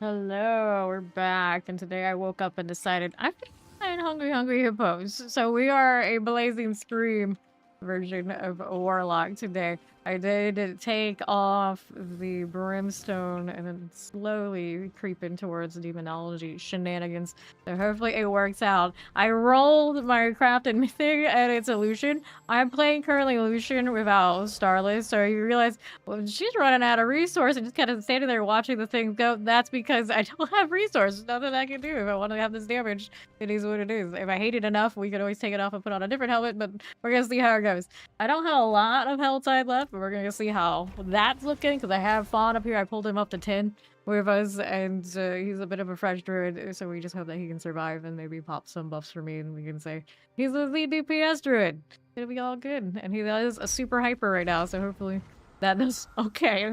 Hello, we're back, and today I woke up and decided I'm playing Hungry Hippos. So we are a Blazing Scream version of Warlock today. I did take off the brimstone and then slowly creeping towards demonology shenanigans. So hopefully it works out. I rolled my crafted thing and it's illusion. I'm playing currently illusion without Starless, so you realize well, she's running out of resources and just kind of standing there watching the thing go. That's because I don't have resources. Nothing I can do if I want to have this damage. It is what it is. If I hate it enough, we could always take it off and put on a different helmet, but we're gonna see how it goes. I don't have a lot of health tide left, but we're gonna see how that's looking, because I have Fawn up here. I pulled him up to 10 with us, and he's a bit of a fresh druid, so we just hope that he can survive and maybe pop some buffs for me, and we can say he's a lead DPS druid. It'll be all good. And he is a super hyper right now, so hopefully that is okay.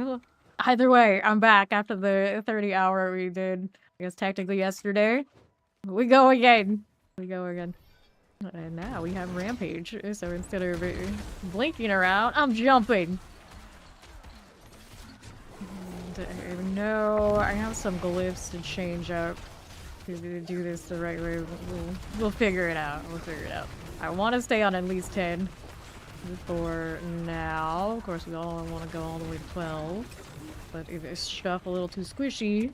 Either way, I'm back after the 30-hour we did, I guess technically yesterday. We go again. We go again. And now we have Rampage, so instead of blinking around, I'm jumping. And I know I have some glyphs to change up to do this the right way. We'll figure it out. We'll figure it out. I want to stay on at least 10 for now. Of course, we all want to go all the way to 12. But if it's stuff a little too squishy,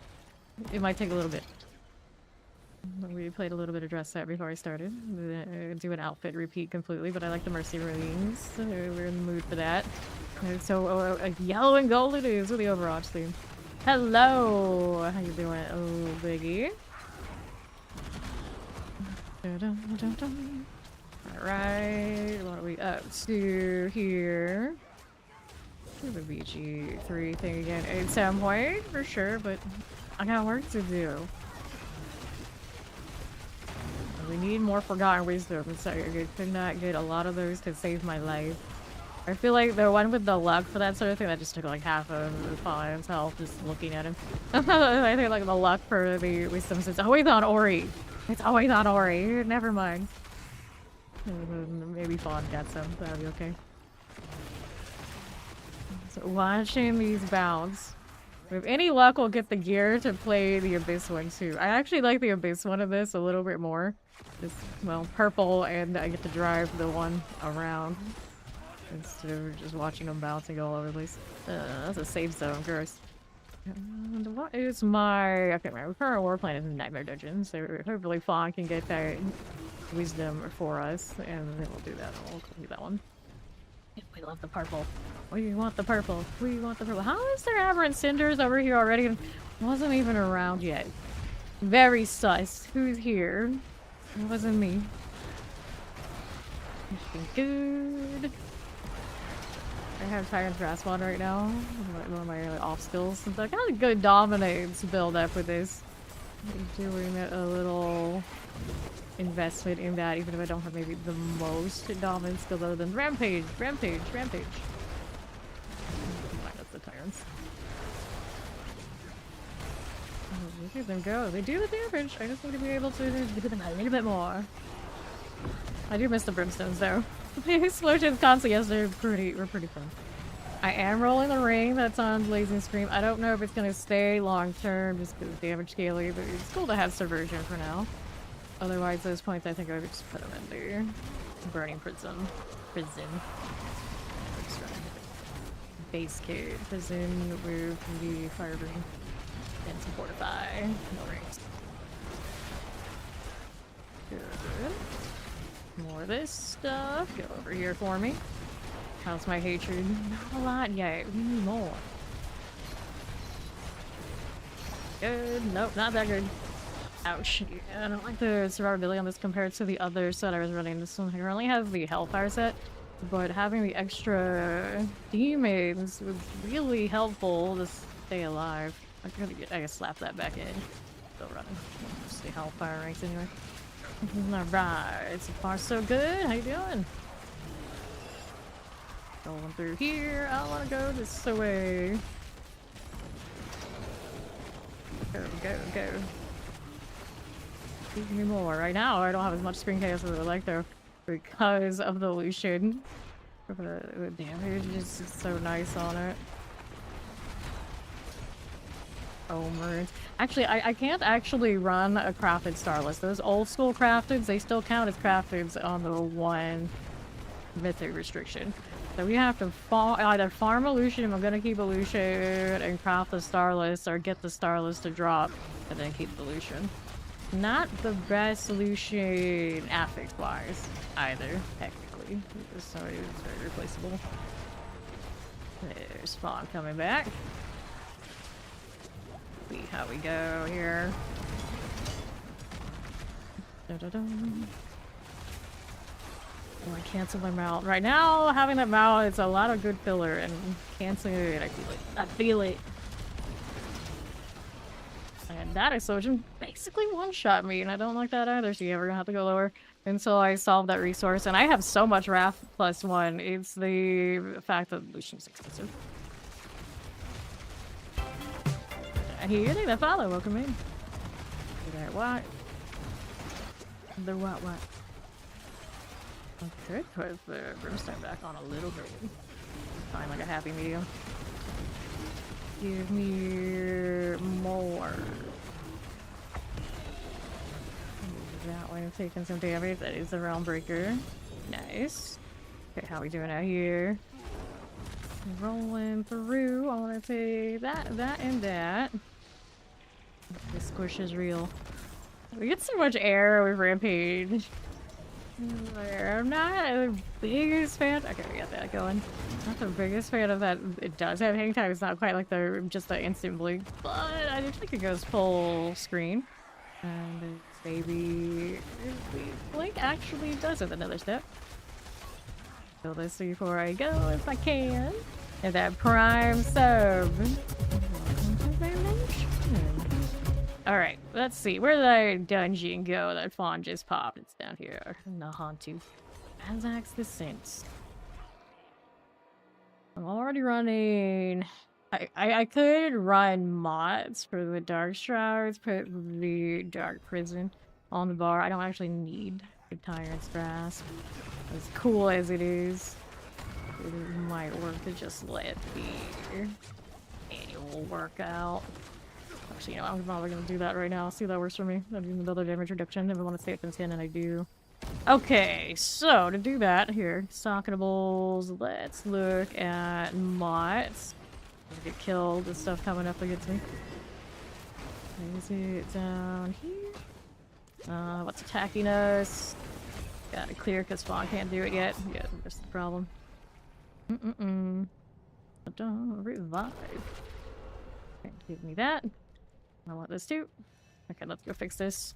it might take a little bit. We played a little bit of dress set before I started. Do an outfit repeat completely, but I like the Mercy Rings. We're in the mood for that. So yellow and gold it is with the Overwatch theme. Hello! How you doing? Oh, Biggie. Alright, what are we up to here? The BG3 thing again at some point, for sure, but I got work to do. We need more Forgotten Wisdom, so I could not get a lot of those to save my life. I feel like the one with the luck for that sort of thing, that just took like half of the Fawn's health just looking at him. I think like the luck for the Wisdom is always on Ori. It's always on Ori. Never mind. Maybe Fawn got some, that'll be okay. So watching these bounce. With any luck, we'll get the gear to play the Abyss one too. I actually like the Abyss one of this a little bit more. It's, well, purple, and I get to drive the one around instead of just watching them bouncing all over the place. That's a safe zone, gross. And what is my... Okay, my current war plan is Nightmare Dungeon, so hopefully Fawn can get that wisdom for us, and then we'll do that. We'll do that one. We love the purple. We want the purple. We want the purple. How is there Aberrant Cinders over here already? It wasn't even around yet. Very sus. Who's here? It wasn't me. Good. I have Tyrant's Grasp on right now. One of my off skills. I got a good dominance build up with this. Doing a little investment in that, even if I don't have maybe the most dominant skills other than Rampage. Minus the Tyrants. Oh, look at them go. They do the damage. I just need to be able to do them a little bit more. I do miss the brimstones though. The explosions constantly yesterday were pretty fun. I am rolling the ring that's on Blazing Scream. I don't know if it's gonna stay long term just because of damage scaling, but it's cool to have Subversion for now. Otherwise, those points I think I would just put them in there. Burning Prison. Base cave. Prison with the Fire Ring. And some Fortify. No rings. Good. More of this stuff. Go over here for me. How's my hatred? Not a lot yet. We need more. Good. Nope, not that good. Ouch. Yeah, I don't like the survivability on this compared to the other set I was running. This one currently has the Hellfire set, but having the extra demons was really helpful to stay alive. I gotta slap that back in. Still running. Just the Hellfire ranks anyway. Alright, so far so good. How you doing? Going through here. I wanna go this way. Go. Give me more. Right now, I don't have as much screen chaos as I would like though, because of the illusion. The damage is just so nice on it. Omers. Actually, I can't actually run a crafted Starless. Those old school crafteds, they still count as crafteds on the one mythic restriction. So we have to either farm a Lucian, I'm gonna keep a Lucian, and craft the Starless, or get the Starless to drop, and then keep the Lucian. Not the best solution affix-wise, either, technically. So it's very replaceable. There's Spawn coming back. See how we go here. Da-da-dum. Oh, I cancel my mount. Right now, having that mount, it's a lot of good filler, and canceling it, I feel it. I feel it. And that explosion basically one-shot me, and I don't like that either, so yeah, we're gonna have to go lower until I solve that resource. And I have so much Wrath +1, it's the fact that Lucian's expensive. Here, they follow, welcome in. That what? The what? I could put the brimstone back on a little bit. Find like a happy medium. Give me more. That way I'm taking some damage. That is the Realm Breaker. Nice. Okay, how we doing out here? Rolling through. I want to take that, and that. The squish is real. We get so much air with Rampage. I'm not the biggest fan. Okay, we got that going. Not the biggest fan of that. It does have hang time. It's not quite like just the instant blink, but I do think it goes full screen. And maybe the blink actually does it another step. Kill this before I go if I can. And that prime sub. Alright, let's see. Where did that dungeon go that Fawn just popped? It's down here. Nahantu. Anzax the Saints. I'm already running... I could run mods for the Dark Shrouds, put the Dark Prison on the bar. I don't actually need the Tyrant's Grasp. As cool as it is, it might work to just let the annual workout. Actually, you know, I'm probably gonna do that right now. See if that works for me. I'll do another damage reduction if I want to stay at 10, and I do. Okay, so to do that, here, socketables, let's look at mods. Get killed, the stuff coming up against me. Is it down here? What's attacking us? Gotta clear because Spawn can't do it yet. Yeah, that's the problem. Don't revive. Okay, give me that. I want this too. Okay, let's go fix this.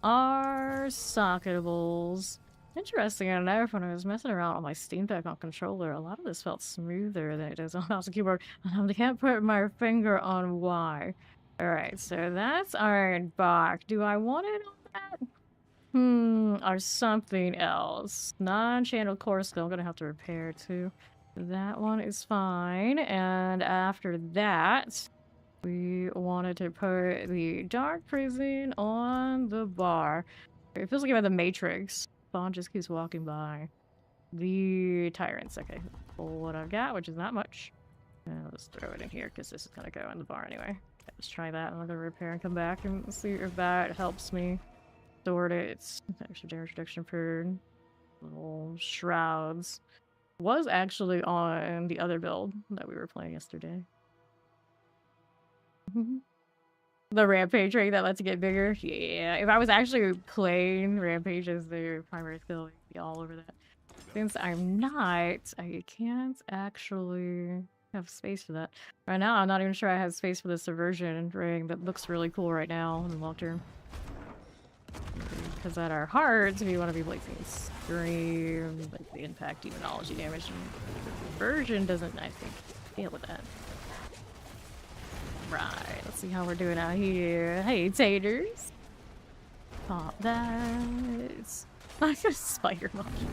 Our socketables. Interesting enough, when I was messing around on my Steam Deck on controller, a lot of this felt smoother than it does on mouse and keyboard. I can't put my finger on why. Alright, so that's Iron Bach. Do I want it on that? Or something else. Non-channel core skill, I'm gonna have to repair too. That one is fine. And after that, we wanted to put the Dark Prison on the bar. It feels like I'm at the Matrix. Spawn just keeps walking by. The Tyrants, okay. Pull what I've got, which is not much. Let's throw it in here, because this is gonna go in the bar anyway. Okay, let's try that. I'm gonna repair and come back and see if that helps me sort it. It's extra damage reduction for little shrouds. Was actually on the other build that we were playing yesterday. The Rampage rate that lets it get bigger. Yeah, if I was actually playing Rampage as the primary skill, I'd be all over that. Since I'm not, I can't actually have space for that. Right now, I'm not even sure I have space for the Subversion ring that looks really cool right now in the long term. Because at our hearts, we want to be placing Scream, like the impact demonology damage. And Subversion doesn't, I think, deal with that. Right, let's see how we're doing out here. Hey, taters. Pop that. Like a spider monkey.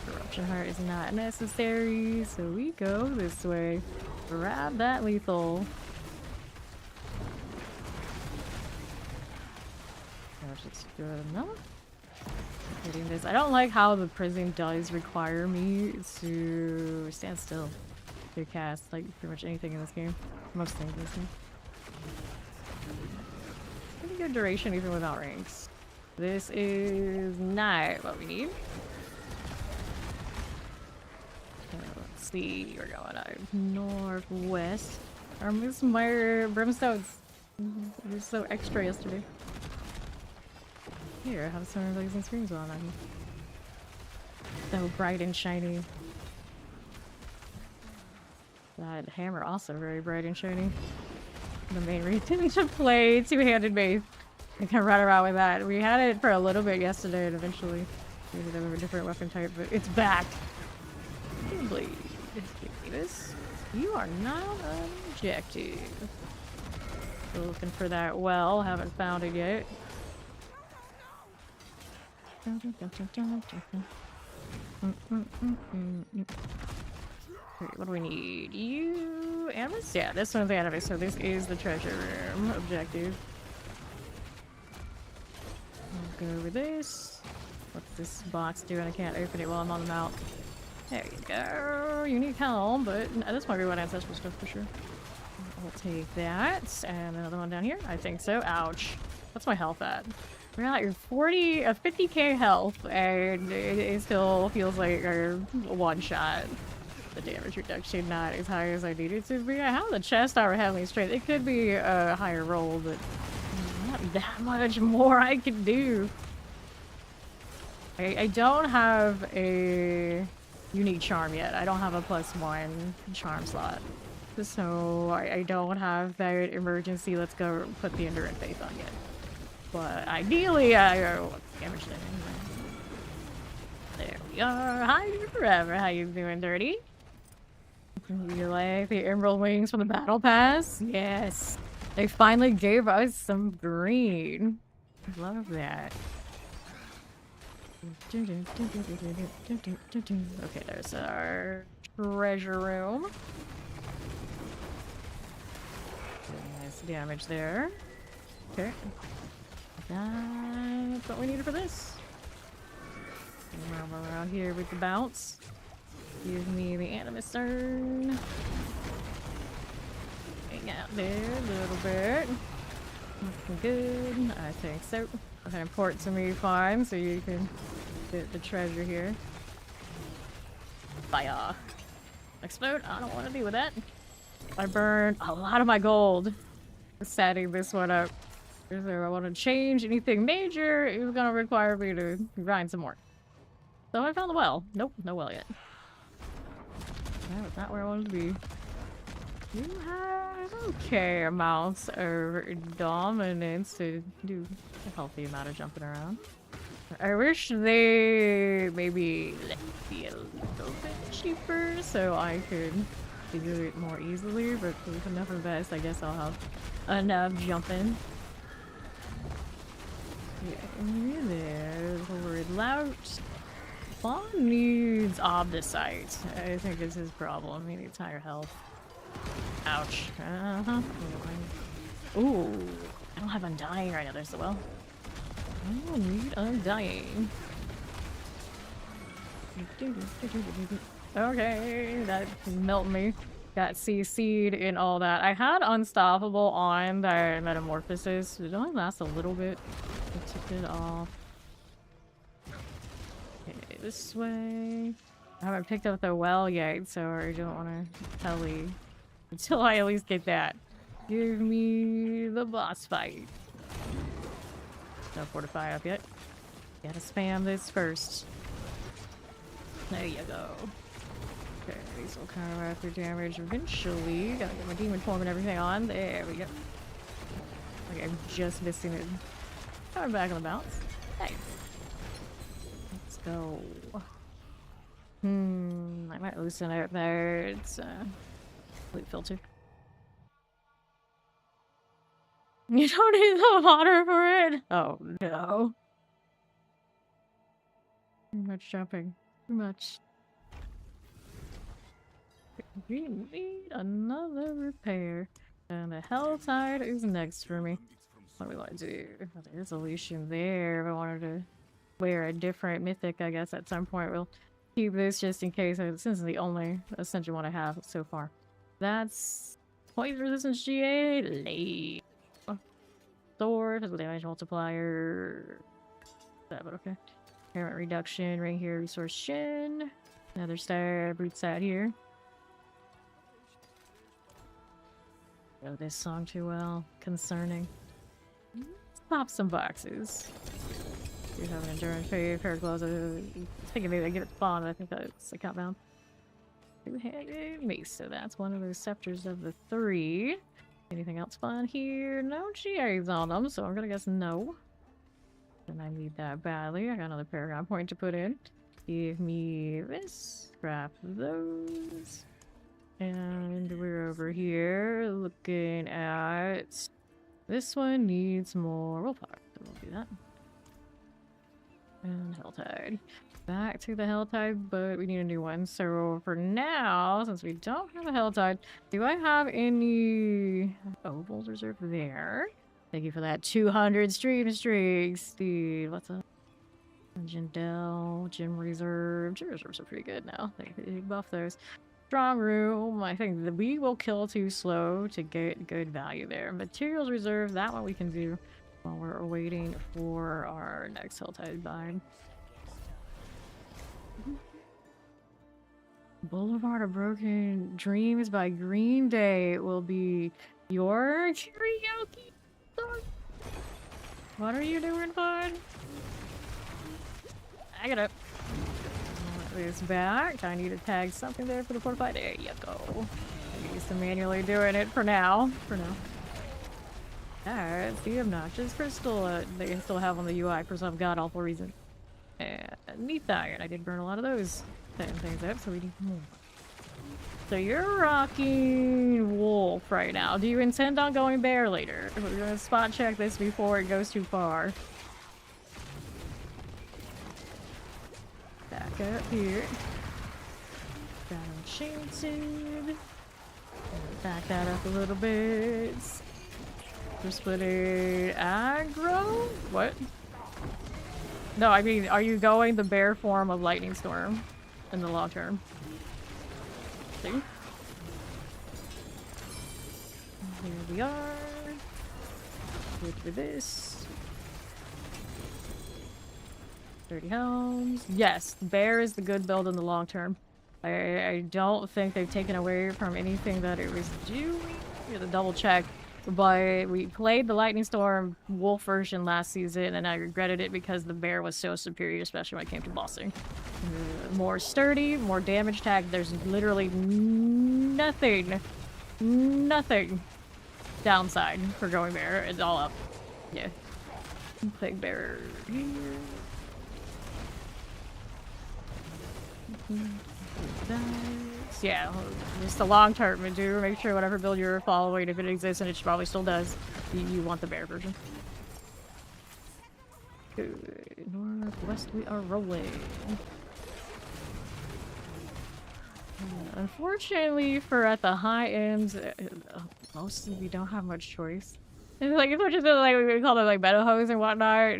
Corruption Heart is not necessary, so we go this way. Grab that lethal. Gosh, it's good enough. Hitting this. I don't like how the prison does require me to stand still to cast like pretty much anything in this game. Most things in this game. good duration even without ranks. This is not what we need. Let's see, we're going out northwest. Our Miss Meyer Brimstones was so extra yesterday. Here, I have some blazing screens on. I'm so bright and shiny. That hammer also very bright and shiny. The main reason to play two-handed mace. I can run around with that. We had it for a little bit yesterday and eventually made it over a different weapon type, but it's back. Blade. This. You are not an objective. Still looking for that well, haven't found it yet. Wait, what do we need? You... Animus? Yeah, this one's the Animus, so this is the treasure room objective. I'll go over this. What's this box doing? I can't open it while I'm on the mount. There you go. Unique helm, but this might be what ancestral stuff for sure. I'll take that. And another one down here? I think so. Ouch. What's my health at? We're at your 50k health, and it still feels like a one shot. The damage reduction not as high as I need it to be. I have the chest tower heavily straight. It could be a higher roll, but not that much more I can do. I don't have a unique charm yet. I don't have a +1 charm slot. So I don't have that emergency let's go put the Endurance Faith on yet. But ideally, damage that anyway. There we are. Hi forever. How you doing, Dirty? You like the Emerald Wings from the Battle Pass? Yes. They finally gave us some green. Love that. Okay, there's our treasure room. Nice damage there. Okay. That's what we needed for this. Around here with the bounce. Give me the Animus Urn. Hang out there a little bit. Looking good. I think so. Okay, import to me fine so you can get the treasure here. Fire. Explode? I don't want to deal with that. I burned a lot of my gold setting this one up. If I want to change anything major, it was going to require me to grind some more. So I found the well. Nope, no well yet. That was not where I wanted to be. You have okay amounts of dominance to do a healthy amount of jumping around. I wish they maybe let me be a little bit cheaper so I could do it more easily, but with enough of this, I guess I'll have enough jumping. Yeah, there's a word lout. Fawn needs Omnisite. I think it's his problem. He needs higher health. Ouch. Ooh. I don't have Undying right now. There's the well. I don't need Undying. Okay, that melted me. Got CC'd and all that. I had Unstoppable on the Metamorphosis. It only lasts a little bit. I took it off. Okay, this way. I haven't picked up the well yet, so I don't want to telly until I at least get that. Give me the boss fight. No fortify up yet. Gotta spam this first. There you go. Okay, these will counteract their damage eventually. Gotta get my demon form and everything on. There we go. Okay, I'm just missing it. Coming back on the bounce. Nice. Let's go. I might loosen out there. It's loot filter. You don't need the water for it? Oh no. Too much jumping. Too much. We need another repair. And the Helltide is next for me. What do we want to do? Oh, there's a Lucian there. If I wanted to wear a different mythic, I guess at some point we'll keep this just in case. This is the only essential one I have so far. That's poison resistance GA. Late. Thor, physical damage multiplier. That, but okay. Parent reduction right here, resource shin. Another star, brute stat here. Know this song too well. Concerning. Let's pop some boxes. Do have an endurance phase, pair of gloves. I think maybe I get it spawned, I think that's a countdown. Mace, so that's one of those scepters of the 3. Anything else fun here? No GAs on them, so I'm gonna guess no. And I need that badly. I got another paragon point to put in. Give me this. Scrap those. And we're over here looking at... This one needs more willpower, so we'll do that. And Helltide. Back to the Helltide, but we need a new one. So for now, since we don't have a Helltide, do I have any... Oh, Bulls Reserve there. Thank you for that 200 stream streaks, dude. What's up? Jindel, Gym Reserve. Gym Reserves are pretty good now. They buff those. Strong Room. I think that we will kill too slow to get good value there. Materials Reserve, that one we can do while we're waiting for our next Helltide bind. Boulevard of Broken Dreams by Green Day will be your karaoke song. What are you doing, bud? I got up. This back. I need to tag something there for the fortified. There you go. I'm used to manually doing it for now. That's the obnoxious crystal they still have on the UI for some god awful reason. And neat iron. I did burn a lot of those things up, so we need more. So you're rocking wolf right now. Do you intend on going bear later? We're gonna spot check this before it goes too far. Back up here. Got enchanted. Back that up a little bit. Just put it aggro? What? No, I mean, are you going the bear form of Lightning Storm in the long term? See? Here we are. Good for this. 30 helms. Yes, bear is the good build in the long term. I don't think they've taken away from anything that it was doing. We have to double check. But we played the Lightning Storm Wolf version last season, and I regretted it because the bear was so superior, especially when it came to bossing. More sturdy, more damage tag. There's literally nothing downside for going bear. It's all up. Yeah. Play bear here. Yeah, just the long term, and do make sure whatever build you're following, if it exists, and it probably still does, you want the bear version. Good. Northwest we are rolling. Unfortunately, for at the high ends, mostly we don't have much choice. It's like, as much as like we call them like meta hose and whatnot,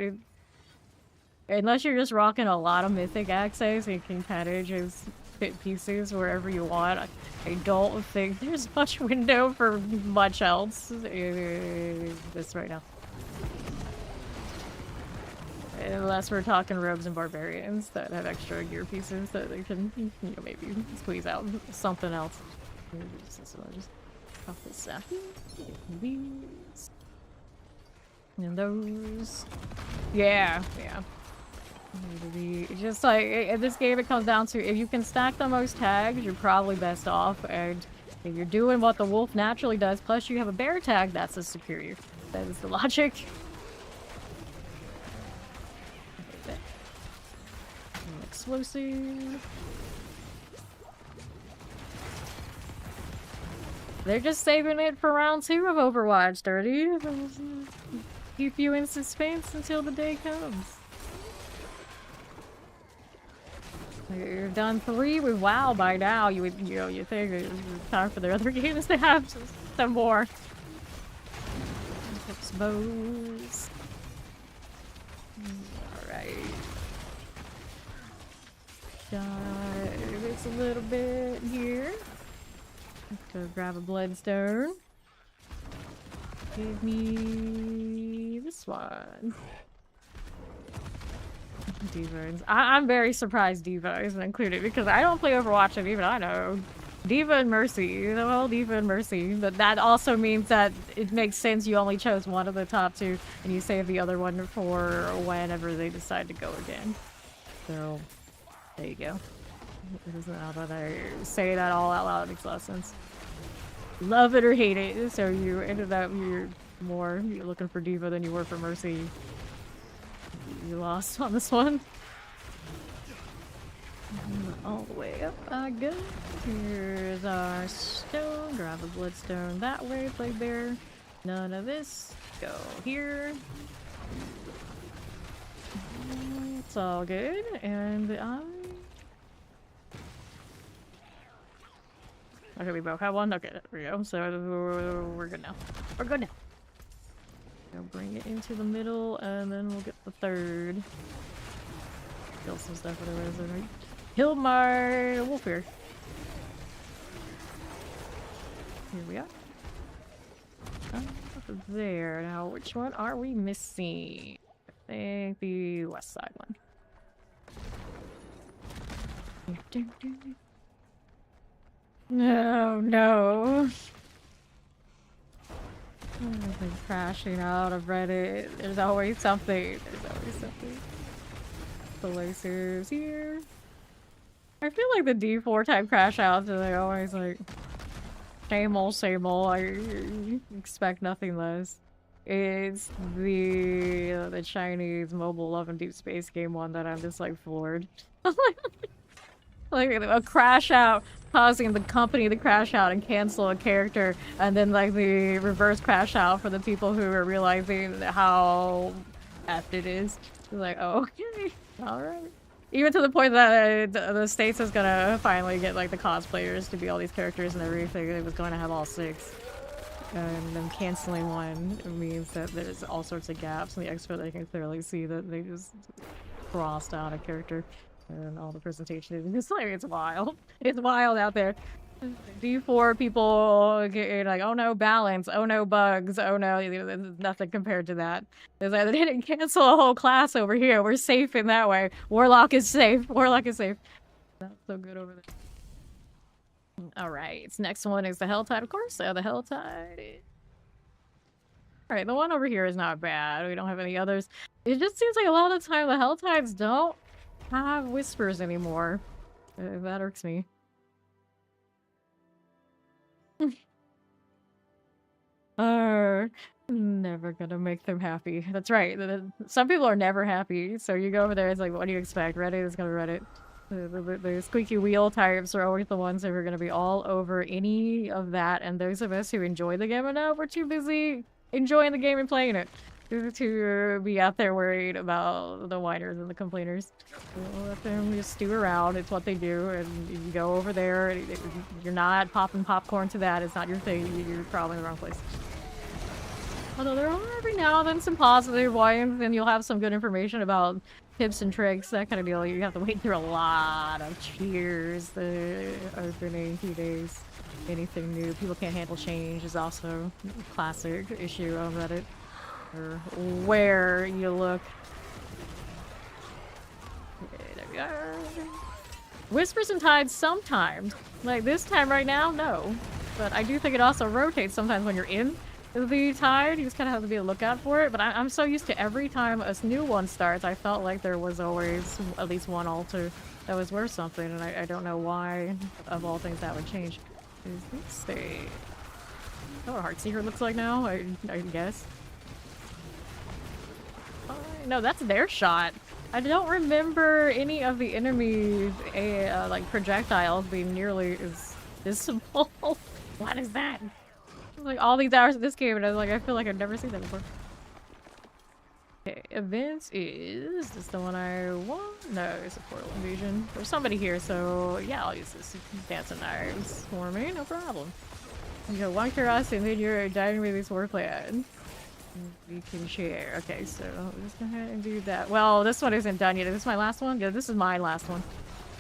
unless you're just rocking a lot of mythic access, you can kind of just fit pieces wherever you want. I don't think there's much window for much else this right now. Unless we're talking rogues and barbarians that have extra gear pieces that they can, you know, maybe squeeze out something else. Just pop this up. These. And those. Yeah. Just like in this game, it comes down to if you can stack the most tags, you're probably best off. And if you're doing what the wolf naturally does, plus you have a bear tag, that's a superior. That is the logic. Explosive. They're just saving it for round 2 of Overwatch, Dirty. Keep you in suspense until the day comes. You've done 3 with WoW by now. You would, you think it's time for the other games to have some more. Expose. Alright. It's a little bit here. Let's go grab a bloodstone. Give me this one. Diva. I'm very surprised Diva isn't included because I don't play Overwatch and even I know. Diva and Mercy. The whole Diva and Mercy. But that also means that it makes sense you only chose one of the top two and you save the other one for whenever they decide to go again. So, there you go. Now that I say that all out loud, it makes a lot of sense. Love it or hate it. So you ended up, you're looking for Diva than you were for Mercy. You lost on this one. All the way up I go. Here's our stone. Grab a bloodstone that way. Play there. None of this. Go here. It's all good. And okay, we both have one. Okay, there we go. So we're good now. We're good now. I'll bring it into the middle, and then we'll get the third. Kill some stuff, whatever it is. Right? Kill my wolf here. Here we are. There. Now, which one are we missing? I think the west side one. No, no. I've been crashing out of Reddit. There's always something. There's always something. The lasers here. I feel like the D4 type crash outs are like always like same old, same old. I expect nothing less. It's the Chinese mobile love and deep space game one that I'm just like floored. Like a crash out causing the company to crash out and cancel a character, and then like the reverse crash out for the people who are realizing how effed it is. Like, oh, okay, all right. Even to the point that the States is gonna finally get like the cosplayers to be all these characters and everything. It was going to have all 6. And them canceling one means that there's all sorts of gaps in the expo. They can clearly see that they just crossed out a character. And all the presentation is like, it's wild. It's wild out there. D4 people get like, oh no, balance, oh no, bugs, oh no, there's nothing compared to that. It's like, they didn't cancel a whole class over here. We're safe in that way. Warlock is safe. Warlock is safe. That's so good over there. Alright, next one is the Helltide, of course. So the Helltide. Alright, the one over here is not bad. We don't have any others. It just seems like a lot of the time the Helltides don't have whispers anymore. That irks me. Never gonna make them happy. That's right. Some people are never happy. So you go over there, it's like, what do you expect? Reddit is gonna Reddit. The squeaky wheel types are always the ones that are gonna be all over any of that. And those of us who enjoy the game enough, we're too busy enjoying the game and playing it to be out there worried about the whiners and the complainers. We'll let them just stew around. It's what they do, and you go over there. You're not popping popcorn to that. It's not your thing. You're probably in the wrong place. Although there are every now and then some positive whines, and you'll have some good information about tips and tricks, that kind of deal. You have to wait through a lot of cheers the opening few days. Anything new. People can't handle change is also a classic issue on Reddit. Or where you look. Okay, there we are. Whispers and tides sometimes. Like this time right now, no. But I do think it also rotates sometimes when you're in the tide. You just kind of have to be on the lookout for it. But I'm so used to every time a new one starts, I felt like there was always at least one altar that was worth something. And I don't know why, of all things, that would change. Let's see. Oh, what Heartseeker looks like now, I guess. No, that's their shot. I don't remember any of the enemies, like projectiles, being nearly as visible. What is that? Like all these hours of this game, and I was like, I feel like I've never seen that before. Okay, events is this the one I want? No, it's a portal invasion. There's somebody here, so yeah, I'll use this dancing knives for me, no problem. You go one curiosity, and then you're diving with this war plan. We can share. Okay, so we're just gonna go ahead and do that. Well, this one isn't done yet. Is this my last one? Yeah, this is my last one.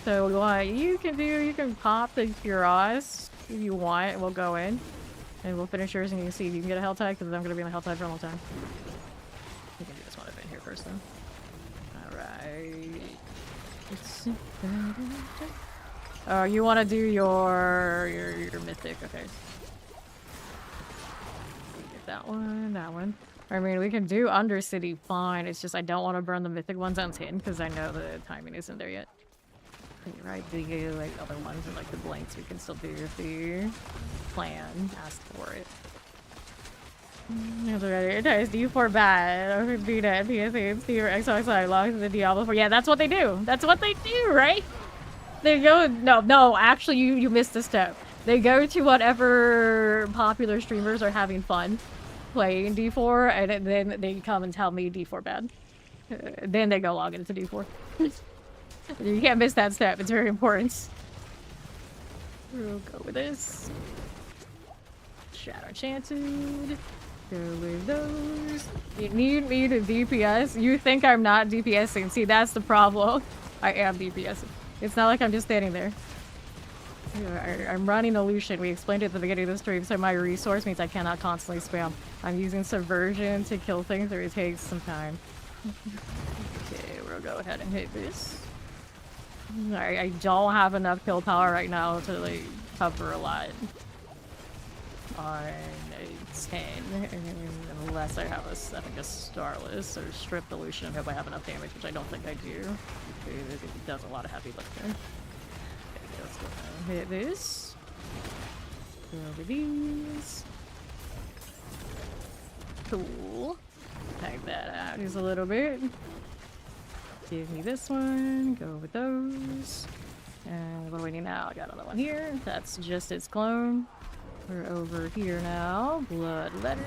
So what you can pop the Cuirass if you want, and we'll go in. And we'll finish yours, and you can see if you can get a Helltide, because I'm gonna be in the Helltide for a long time. person. Alright. Oh, you want to do your mythic, okay. Get that one, that one. I mean, we can do Undercity fine, it's just I don't want to burn the mythic ones on tin, because I know the timing isn't there yet. Right, the like other ones and like the blanks we can still do if the plan asks for it. It is D4 bad. Beat it. PSA, Steve, XOXI, logs in the Diablo 4. Yeah, that's what they do. That's what they do, right? They go, no, actually you missed a step. They go to whatever popular streamers are having fun playing D4, and then they come and tell me D4 bad. Then they go log into D4. You can't miss that step, it's very important. We'll go with this. Shadow Enchanted. Go with those. You need me to DPS? You think I'm not DPSing. See, that's the problem. I am DPSing. It's not like I'm just standing there. I'm running illusion. We explained it at the beginning of the stream, so my resource means I cannot constantly spam. I'm using subversion to kill things, or it takes some time. Okay, we'll go ahead and hit this. I don't have enough kill power right now to like cover a lot. On a 10, unless I have I think a Starless or Strip Illusion. I hope I have enough damage, which I don't think I do. It does a lot of heavy lifting. Okay, let's go ahead and hit this. Go over these. Cool. Tag that out just a little bit. Give me this one. Go with those. And what do we need now? I got another one here. That's just its clone. We're over here now. Blood letter.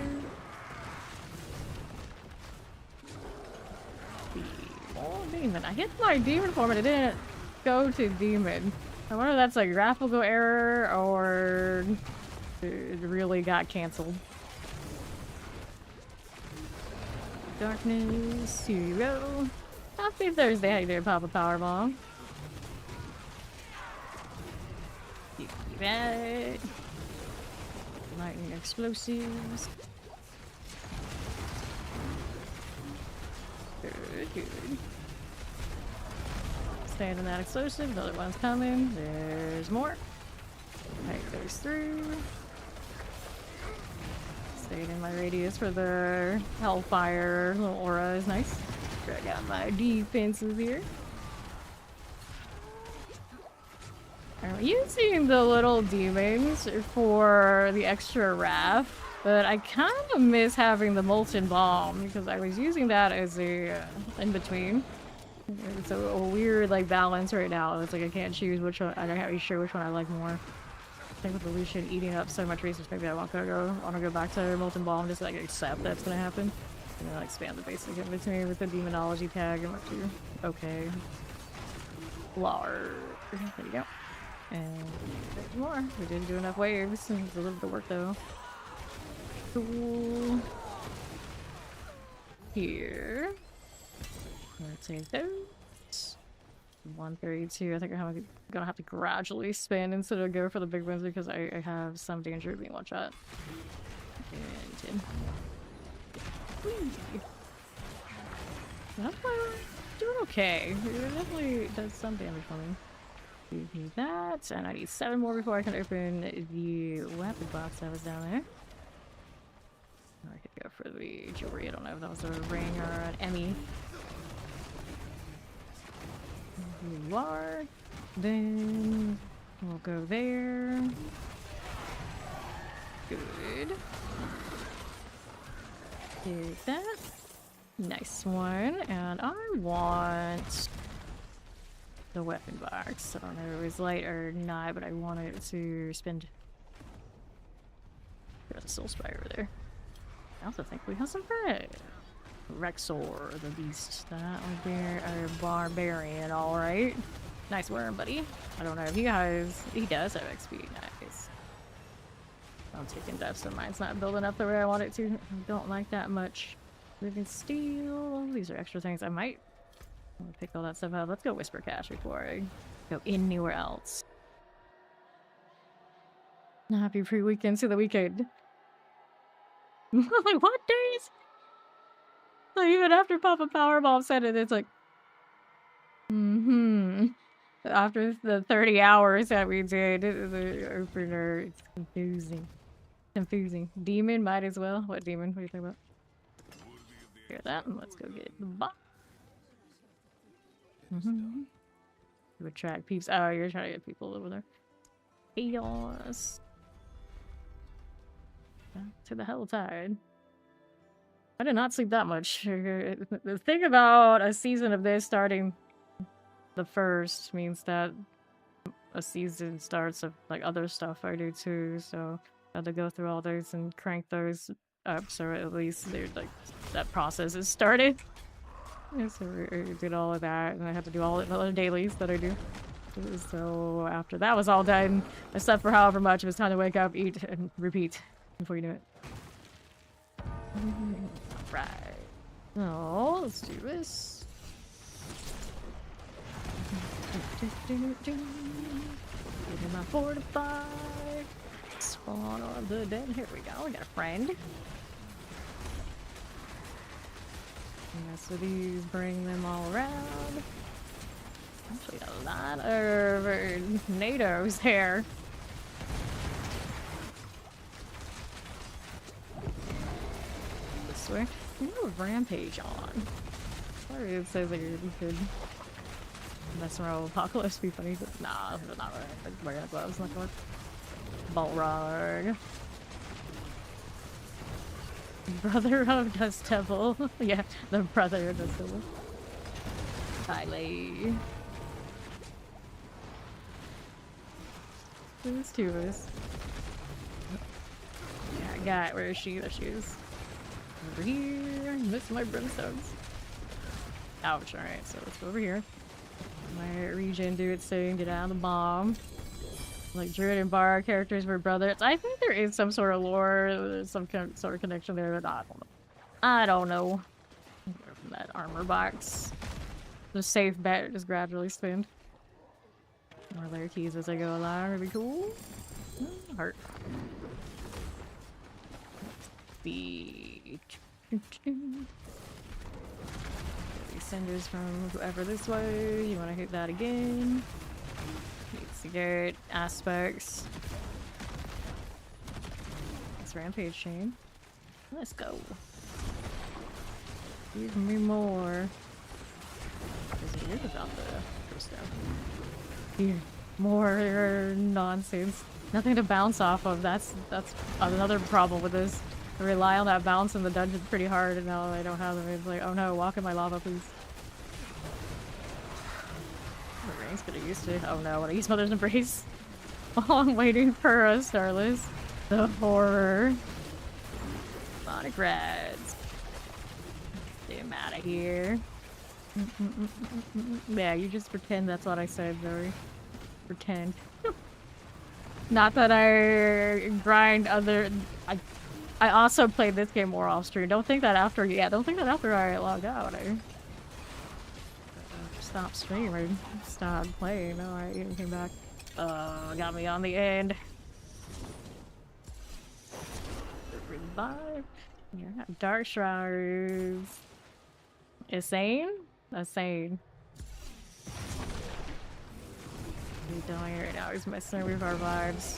Oh, demon. I hit my demon form and it didn't go to demon. I wonder if that's a graphical error or it really got cancelled. Darkness. Here you go. Happy Thursday. How you doing, Papa Powerbomb? You keep it. Lightning explosives. Good. Stand in that explosive. Another one's coming. There's more. Take those through. Staying in my radius for the Hellfire little aura is nice. I got my defenses here. I'm using the little demons for the extra wrath, but I kind of miss having the molten bomb because I was using that as a in between. It's a weird like balance right now. It's like I can't choose which one. I'm not really sure which one I like more. I think with Illusion eating up so much resource, maybe I want to go back to molten bomb, just like accept that's gonna happen, and then like expand the basic in between with the demonology tag and what you. Okay. Large. There you go. And there's more. We didn't do enough waves. It's a little bit of work though. Cool. Here. Let's take those. 132. I think I'm gonna have to gradually spin instead of go for the big ones because I have some danger of being one shot. And 10. That's why I'm doing okay. It definitely does some damage for me. Give me that, and I need 7 more before I can open the weapon box that was down there. I could go for the jewelry. I don't know if that was a ring or an Emmy. Here you are. Then we'll go there. Good. Take that. Nice one. And I want the weapon box. I don't know if it was light or not, but I wanted to spend. There's a soul spire over there. I also think we have some bread. Rexor, the beast. That would be a barbarian, alright. Nice worm, buddy. I don't know if you guys. He does have XP. Nice. I'm taking depth, so mine's not building up the way I want it to. I don't like that much. Living steel. These are extra things I might. I'm gonna pick all that stuff up. Let's go Whisper Cache before I go anywhere else. Happy pre-weekend to the weekend. Like, what days? Like, even after Papa Powerbomb said it, it's like, after the 30 hours that we did, the opener, it's confusing. Confusing. Demon might as well. What demon? What are you talking about? Hear that? Let's go get the box. To attract peeps. Oh, you're trying to get people over there. Chaos. Back to the Helltide. I did not sleep that much. The thing about a season of this starting the first means that a season starts of like other stuff I do too, so I had to go through all those and crank those up so at least they're like that process is started. And so we did all of that, and I had to do all the other dailies that I do. So after that was all done, I slept for however much, it was time to wake up, eat, and repeat before you knew it. Right. Oh, let's do this. Get in my fortify. Spawn on the dead. Here we go. We got a friend. Yeah, so these bring them all around. Actually, a lot of NATOs here. This way. You have a rampage on. Sorry, it says that you could mess around with Apocalypse, be funny, but nah, it's not right. I'm wearing gloves, not going. Balrog. Brother of Dust Devil. Yeah, the brother of Dust Devil. Kylie. There's two of us. Yeah, I got it. Where is she? There she is. Over here. Miss my brimstones. Ouch. Alright, so let's go over here. My region, do its thing, get out of the bomb. Like Druid and Bar characters were brothers. I think there is some sort of lore, some sort of connection there, but I don't know. I don't know. From that armor box. The safe bet just gradually spin. More layer keys as I go along. Really cool. Heart. These cinders from whoever this way. You want to hit that again. Needs to get aspects. This rampage chain. Let's go. Give me more. Because it is about the first step. Here. More nonsense. Nothing to bounce off of. That's another problem with this. I rely on that bounce in the dungeon pretty hard, and now I don't have them. It's like, oh no, walk in my lava, please. The ring's getting used to it. Oh no, when I use Mother's Embrace. While I'm waiting for a Starless. The horror. Sonic Rads. Get him out of here. Yeah, you just pretend that's what I said, Zoe. Pretend. Not that I grind other... I also played this game more off stream. Don't think that after... Yeah, don't think that after I logged out, I stopped streaming. Stopped playing. No, I even came back. Got me on the end. Revive. Yeah, Dark Shrouds. Insane? Insane. What are you doing right now? He's messing with our vibes.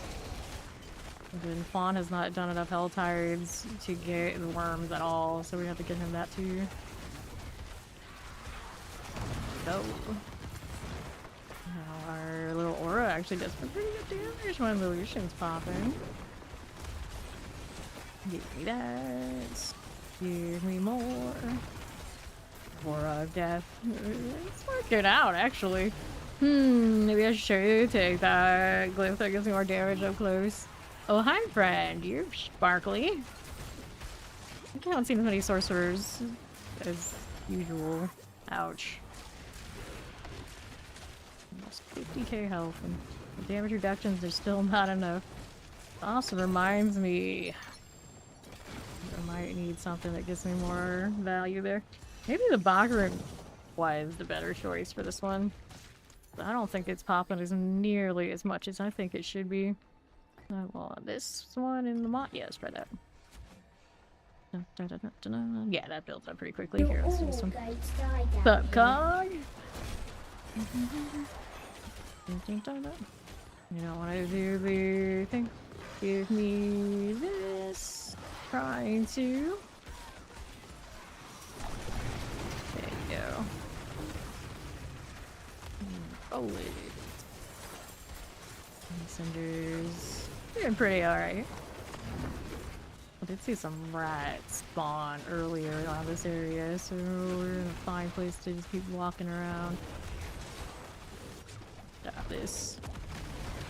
And Fawn has not done enough Helltides to get the worms at all, so we have to get him that too. Go. Now our little aura actually does some pretty good damage when the Lucian's popping. Give me that. Give me more. Aura of death. It's working out, actually. Maybe I should take that glyph that gives me more damage up close. Oh, hi, friend. You're sparkly. I can't see as many sorcerers as usual. Ouch. Almost 50k health, and the damage reductions are still not enough. Also reminds me I might need something that gives me more value there. Maybe the Baccarin was the better choice for this one. I don't think it's popping as nearly as much as I think it should be. I want this one in the mod. Yeah, let's try that. Yeah, that builds up pretty quickly. Here, let's do this one. Sup, Cog? You don't want to do the thing. Give me this. Trying to. There you go. Oh, it. Cinders. Doing pretty alright. I did see some rats spawn earlier around this area, so we're in a fine place to just keep walking around. Got this.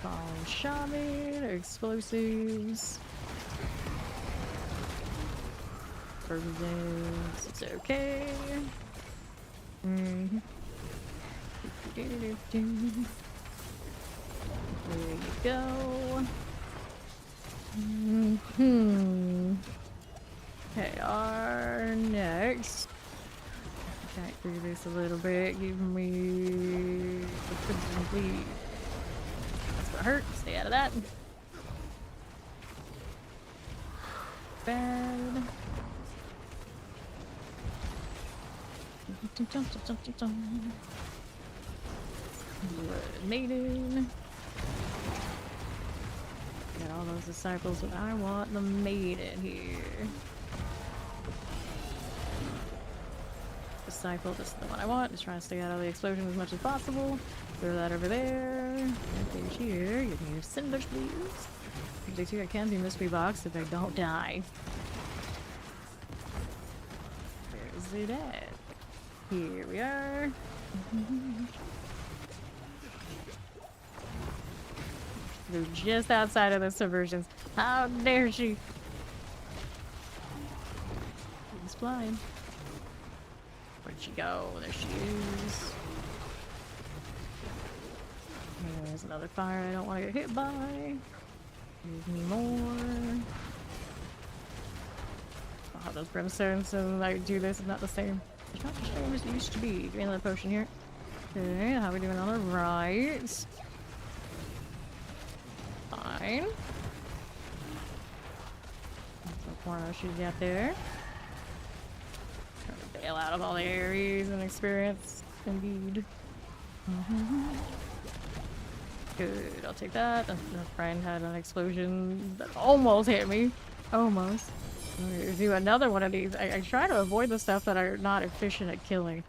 Fallen shaman, explosives. Provisions, it's okay. There you go. Okay, our next. Back through this a little bit. Give me the crimson bleed. That's gonna hurt. Stay out of that. Bad. Maiden. Got all those disciples, but I want the maiden here. Disciple, this is the one I want. Just trying to stay out of the explosion as much as possible. Throw that over there. Right here. Give me your cinders, please. They too, I can do mystery box if I don't die. Where's it at? Here we are. They're just outside of the subversions. How dare she? She's flying. Where'd she go? There she is. There's another fire I don't want to get hit by. Give me more. Oh, those brimstones and I do this is not the same. It's not the same as it used to be. Give me another potion here. Okay, how are we doing on the right? Fine. Some more she's got there. Trying to bail out of all the Aries and experience. Indeed. Good, I'll take that. My friend had an explosion that almost hit me. Almost. I'm gonna do another one of these. I try to avoid the stuff that are not efficient at killing.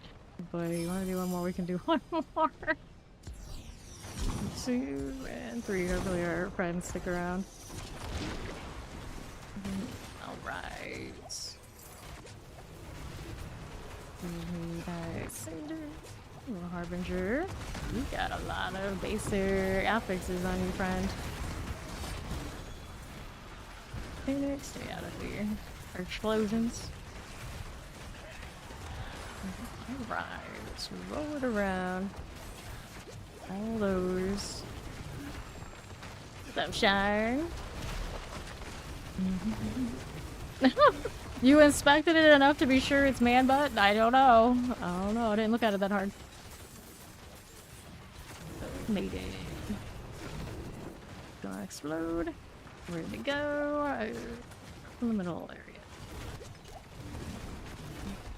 But you want to do one more? We can do one more. 2 and 3. Hopefully our friends stick around. Alright. Cinder. Little Harbinger. You got a lot of basic affixes on you, friend. Phoenix, stay out of here. Or explosions. Alright, let's roll it around. All those. Some shine. You inspected it enough to be sure it's man butt? I don't know. I don't know. I didn't look at it that hard. Made it. Gonna explode. Ready to go. In the middle area.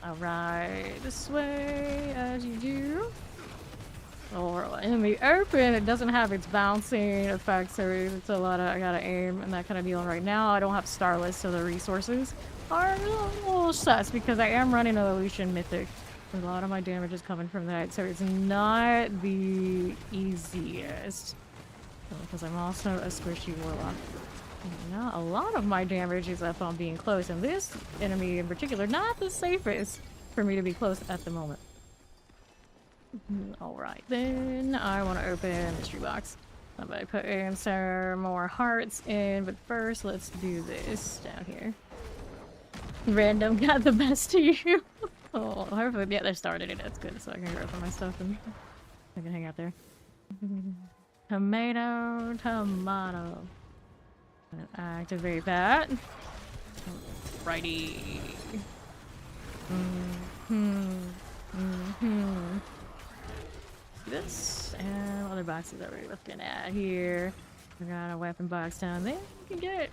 Alright, this way as you do. Or in the open, it doesn't have its bouncing effects, so it's a lot of I gotta aim and that kind of deal. Right now, I don't have Starless, so the resources are a little sus because I am running a Lucian Mythic. A lot of my damage is coming from that, so it's not the easiest. Because I'm also a squishy Warlock. Now, a lot of my damage is up on being close, and this enemy in particular, not the safest for me to be close at the moment. Alright, then I want to open mystery box. I'm going to put in some more hearts in, but first let's do this down here. Random got the best of you. Oh, hopefully, yeah, they started it. That's good, so I can go for my stuff and I can hang out there. Tomato, tomato. Activate that. Righty. This and what other boxes are we looking at here? We got a weapon box down there we can get.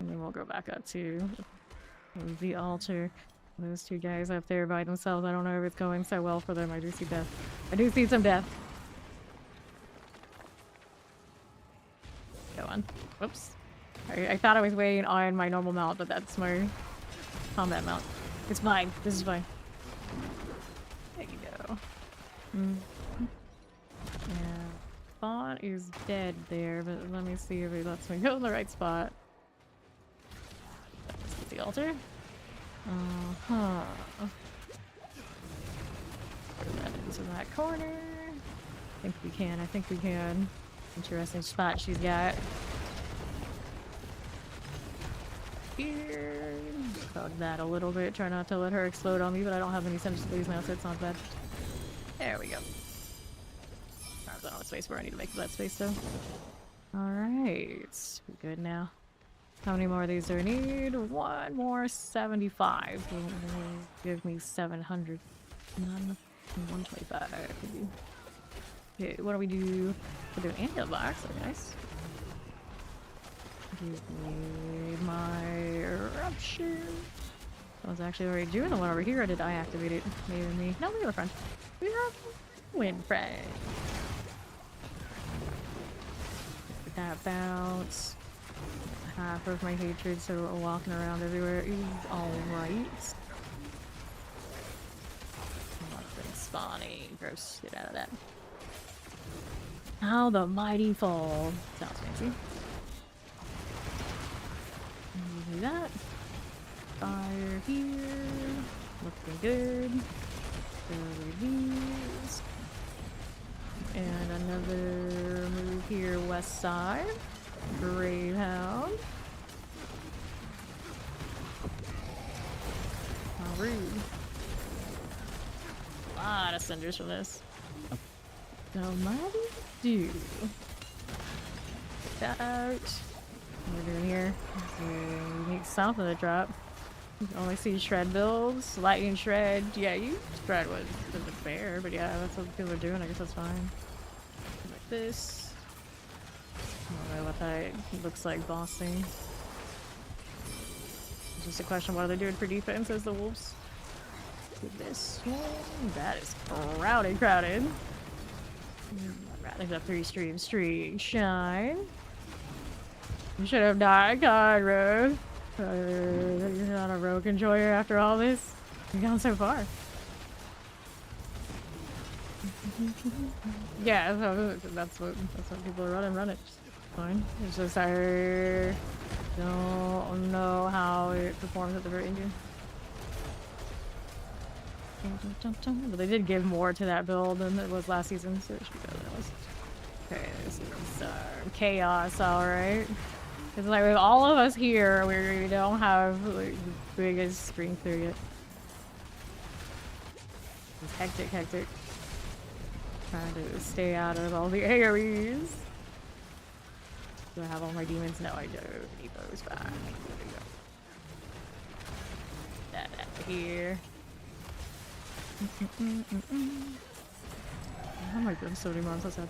And then we'll go back up to Move the altar. Those two guys up there by themselves. I don't know if it's going so well for them. I do see death. I do see some death. Go on. Whoops. I thought I was waiting on my normal mount, but that's my combat mount. It's fine. This is fine. There you go. Yeah. Spot is dead there, but let me see if he lets me go in the right spot. Let's get the altar. Uh-huh. Put that into that corner. I think we can. I think we can. Interesting spot she's got. Here. Bug that a little bit. Try not to let her explode on me, but I don't have any sense of please now, so it's not bad. There we go. I don't have space where I need to make that space though. Alright. We're good now. How many more of these do I need? One more 75. Will give me 700. None. 125. Okay, what do we do? We do an anvil box. Okay, nice. Give me my eruption. I was actually already doing the one over here, or did I activate it? Maybe me. No, we were friends. We were wind friends. That bounce. Half of my hatred, so walking around everywhere is alright. Nothing spawning. Gross. Get out of that. How the mighty fall. Sounds fancy. Do that. Fire here. Looking good. Throw these. And another move here, west side. Gravehound. How rude. A lot of cinders from this. Almighty do. That out. What we're doing here. Unique south of the drop. You can only see shred builds. Lightning shred. Yeah, you shred was the bear, but yeah, that's what people are doing. I guess that's fine. Like this. I don't know what that looks like bossing. It's just a question of what are they doing for defense as the wolves. This one. That is crowded. Rather than 3 streams. Street shine. You should have died, Conrad. You're not a rogue enjoyer after all this. You've gone so far. Yeah, that's what people are running. Run it. Fine. It's just I don't know how it performs at the very end. But they did give more to that build than it was last season, so it should be better than it was. Okay, this is chaos, alright. It's like with all of us here, we don't have like, the biggest screen clear yet. It's hectic. Trying to stay out of all the AoEs. Do I have all my demons? No, I don't. Need those back. There we go. That out here. Oh my brimstone mine, so sad.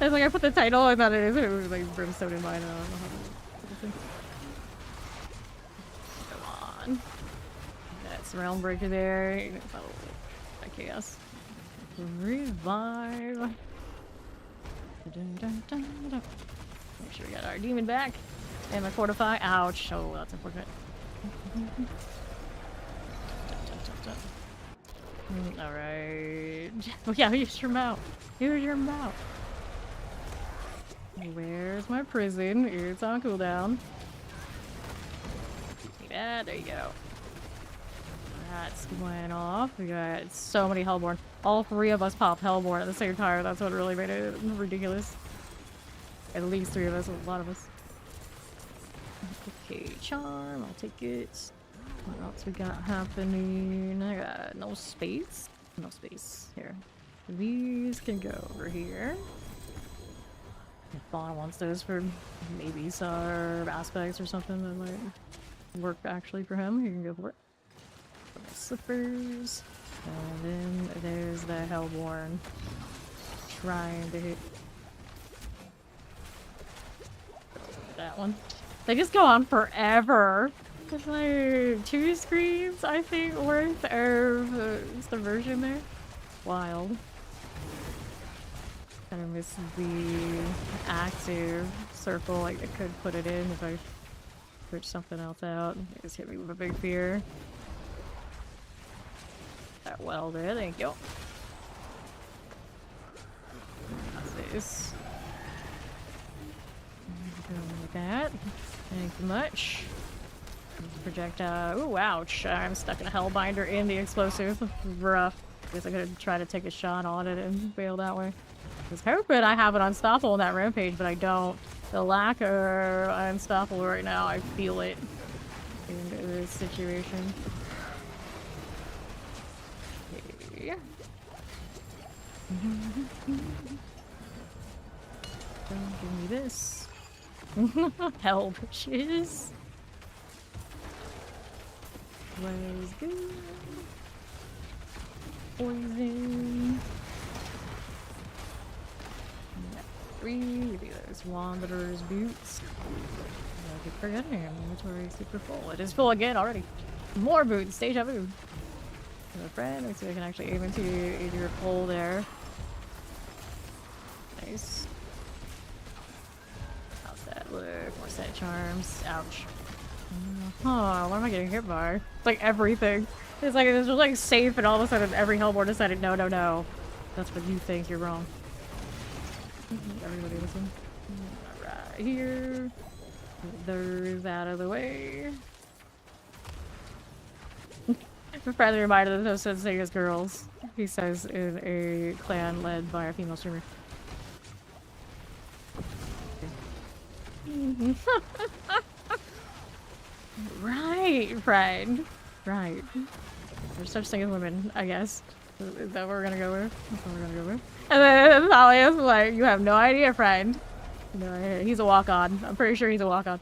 I was like, I put the title, I thought it was like brimstone in mine. I don't know how to. Come on. That's realm breaker there. Oh, that chaos. Revive. Make sure we got our demon back. And my fortify. Ouch. Oh, that's unfortunate. Alright. Oh yeah, use your mouth. Use your mouth. Where's my prison? It's on cooldown. Yeah, there you go. That's went off. We got so many Hellborn. All 3 of us popped Hellborn at the same time. That's what really made it ridiculous. At least 3 of us, a lot of us. Okay, charm, I'll take it. What else we got happening? I got no space. No space. Here. These can go over here. If Vaughn wants those for maybe some aspects or something that might work actually for him, he can go for it. Slippers. And then there's the Hellborn trying to hit that one. They just go on forever. It's like 2 screens, I think, worth of subversion there. Wild. Kind of miss the active circle. Like, I could put it in if I switch something else out. It just hit me with a big fear. That well there, thank you. How's this? Like that. Thank you much. Projectile. Ooh, ouch. I'm stuck in a hellbinder in the explosive. Rough. Guess I could try to take a shot on it and bail that way. I was hoping I have it unstoppable in that rampage, but I don't. The lack of unstoppable right now, I feel it in this situation. Okay. Don't give me this. Hell bushes. Was good. Poison. Yeah, 3. Give me those Wanderer's boots. I keep forgetting. Inventory is super full. It is full again already. More boots. Deja vu. My friend. Let's see if I can actually aim into your pole there. Nice. How's that look? More set charms. Ouch. Huh, what am I getting hit by? It's like everything. It's like it's just like safe, and all of a sudden every Hellbourne decided no, no, no. That's what you think. You're wrong. Everybody listen. Right here. Those out of the way. I'm friendly reminder that those sensei is girls. He says in a clan led by a female streamer. Right, friend. Right. There's such thing as women, I guess. Is that what we're gonna go with? That's what we're gonna go with. And then Talia's like, you have no idea, friend. No, he's a walk-on. I'm pretty sure he's a walk-on.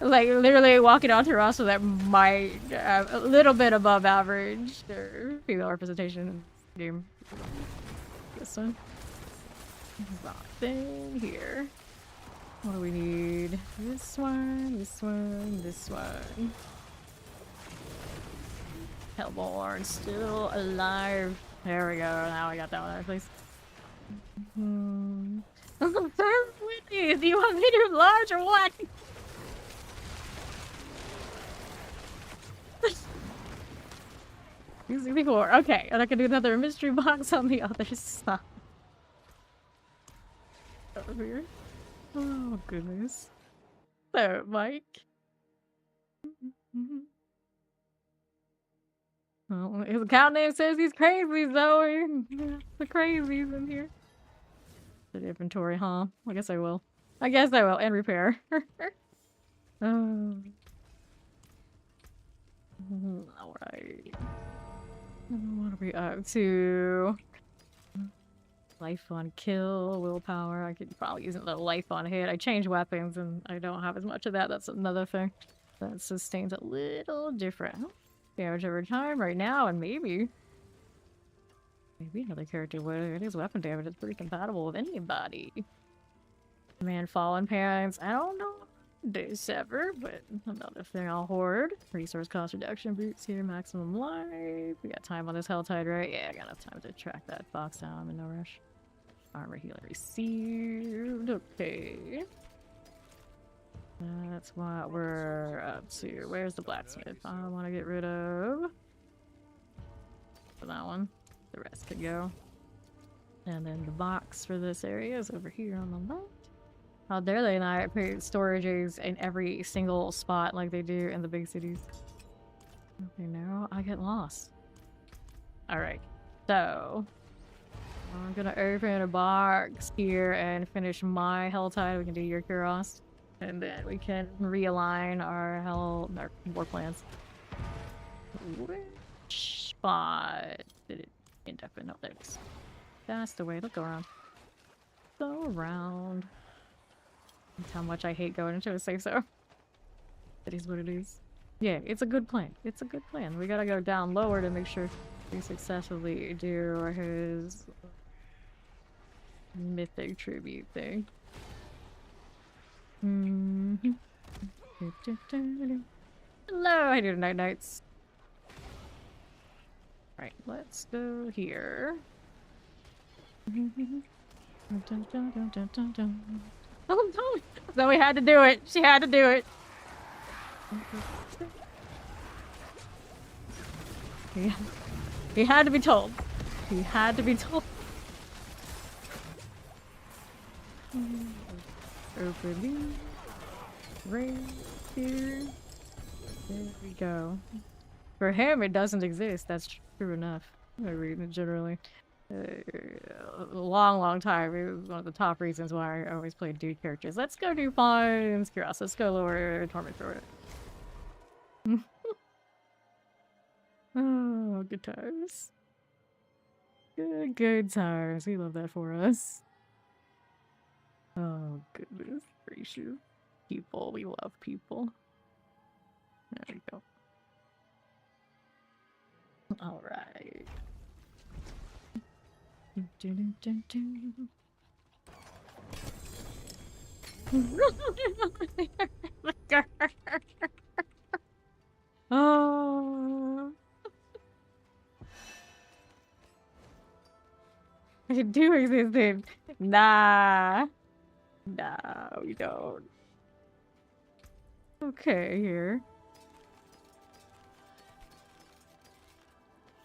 Like, literally walking onto a roster that might have a little bit above average or female representation in the game. This one. Thing here. What do we need? This one, this one, this one. Hellbourne still alive. There we go. Now I got that one at least. Whitney, do you want me to large or what? 64. Okay, and I can do another mystery box on the other side. Over here. Oh goodness. So, Mike. Well, his account name says he's crazy, Zoe. The crazies in here. The inventory, huh? I guess I will. I guess I will. And repair. Alright. What are we up to? Life on kill, willpower. I could probably use a life on hit. I change weapons and I don't have as much of that. That's another thing. That sustains a little different. Damage over time right now, and maybe another character would. It is weapon damage. It's pretty compatible with anybody. Man, fallen parents. I don't know. Day sever, but another thing I'll hoard. Resource cost reduction boots here, maximum life. We got time on this Helltide, right? Yeah, I got enough time to track that box down. I'm in no rush. Armor healer received. Okay. That's what we're up to. Where's the blacksmith? I want to get rid of that one. The rest could go. And then the box for this area is over here on the left. How dare they not put storages in every single spot like they do in the big cities? Okay, now I get lost. Alright, so I'm gonna open a box here and finish my Helltide. We can do your Kuros. And then we can realign our war plans. Which spot did it end up in? No, there it is. That's the way. Look around. Go around. That's how much I hate going into a safe zone. That is what it is. Yeah, it's a good plan. It's a good plan. We gotta go down lower to make sure we successfully do his mythic tribute thing. Hello, I do night nights. Right, let's go here. Oh no! Zoe had to do it. She had to do it. He had to be told. He had to be told. Opening. Right here. There we go. For him, it doesn't exist. That's true enough. I read it generally. A long time. It was one of the top reasons why I always played dude characters. Let's go do Pawns, Kuros. Let's go lower Torment through it. Oh, good times. Good times. We love that for us. Oh, goodness gracious. People. We love people. There we go. All right. Oh. I do exist in. Nah. Nah, we don't. Okay, here.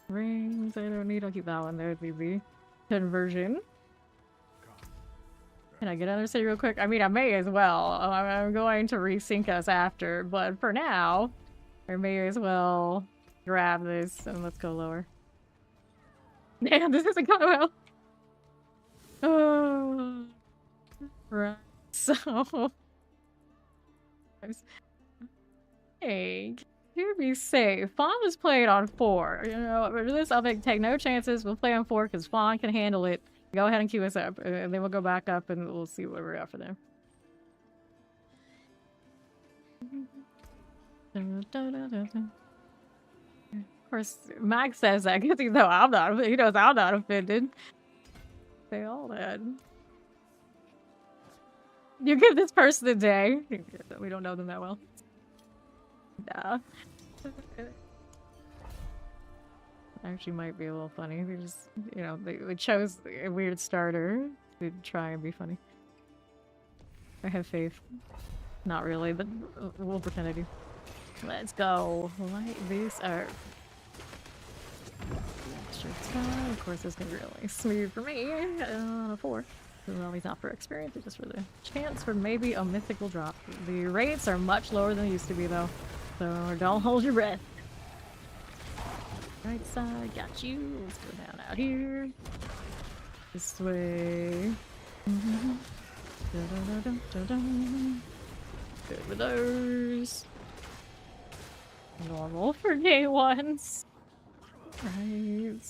Rings, I don't need. I'll keep that one there. It's easy. Conversion. Can I get another city real quick? I mean, I may as well. I'm going to resync us after, but for now, I may as well grab this and let's go lower. Damn, this isn't going well. Oh, right. So, hey, to be safe, Fawn was played on 4. You know, for this, I'll take no chances. We'll play on 4 because Fawn can handle it. Go ahead and queue us up, and then we'll go back up and we'll see what we're after there. Of course, Max says that because he knows I'm not offended. Say all that. You give this person a day. We don't know them that well. Nah. Actually might be a little funny. They just, you know, they chose a weird starter to try and be funny. I have faith. Not really, but we'll pretend I do. Let's go. Light this up. Of course, it's gonna be really smooth for me on a 4. Well, he's not for experience, it's just for the chance for maybe a mythical drop. The rates are much lower than they used to be, though. So don't hold your breath. Right side, got you. Let's go down out here. This way. Good with those. Normal for day ones. Right.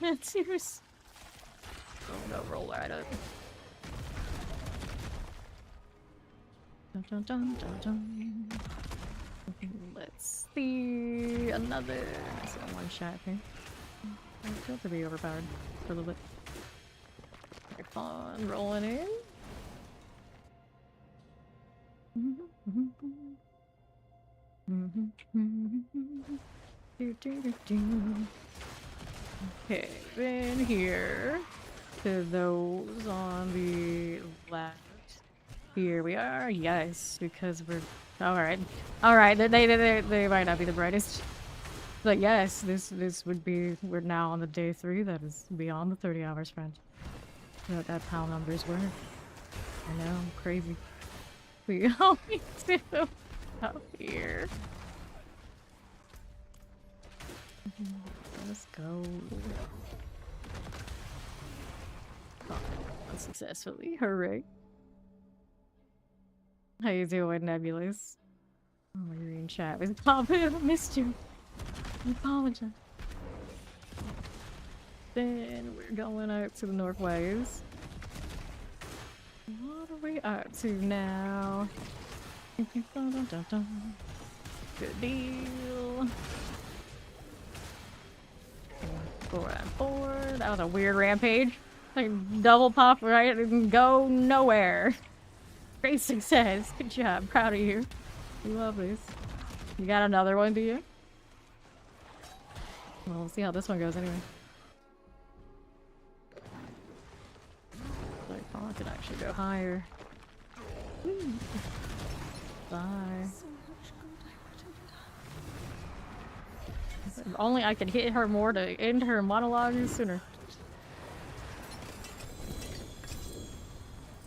It's yours. Oh no, roll right up. Dun, dun, dun, dun, dun. Let's see another. One shot here. I feel to be overpowered for a little bit. Very fun, rolling in. Okay, then here to those on the left. Here we are, yes, because we're alright. Alright, they might not be the brightest. But yes, this would be, we're now on the day 3 that is beyond the 30 hours, friend. That's how numbers work. I know, crazy. We only do up here. Let's go. Oh, unsuccessfully, hooray. How you doing, Nebulous? Oh, you're in chat with Papa. I missed you. I apologize. Then we're going up to the northwest. What are we up to now? Good deal. 4 and 4. That was a weird rampage. Like double pop right and go nowhere. Great success. Good job. Proud of you. We love this. You got another one, do you? Well, we'll see how this one goes anyway. Like, oh, I could actually go higher. Woo. Bye. If only I could hit her more to end her monologue sooner.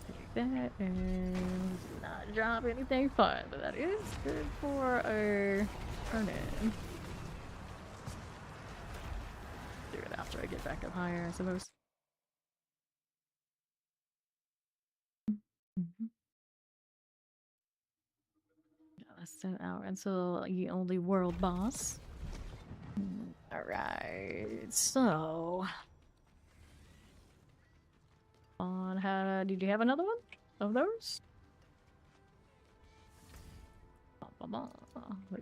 Take that and not drop anything fun, but that is good for a turn-in. Do it after I get back up higher, I suppose. Let's send out until the only world boss. Alright, so... did you have another one of those? We'll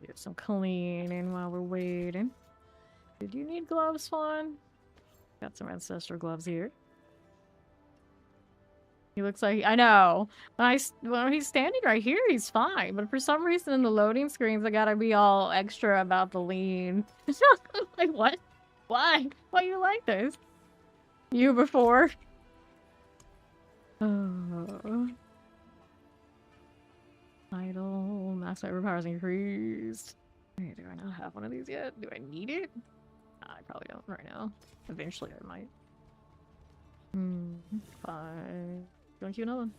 get some cleaning while we're waiting. Did you need gloves, Fawn? Got some ancestral gloves here. He looks like I know. When he's standing right here, he's fine. But for some reason in the loading screens, I gotta be all extra about the lean. Like what? Why? Why you like this? You before? Idle. Max hyper powers increased. Hey, do I not have one of these yet? Do I need it? I probably don't right now. Eventually I might. Fine. Don't you know him?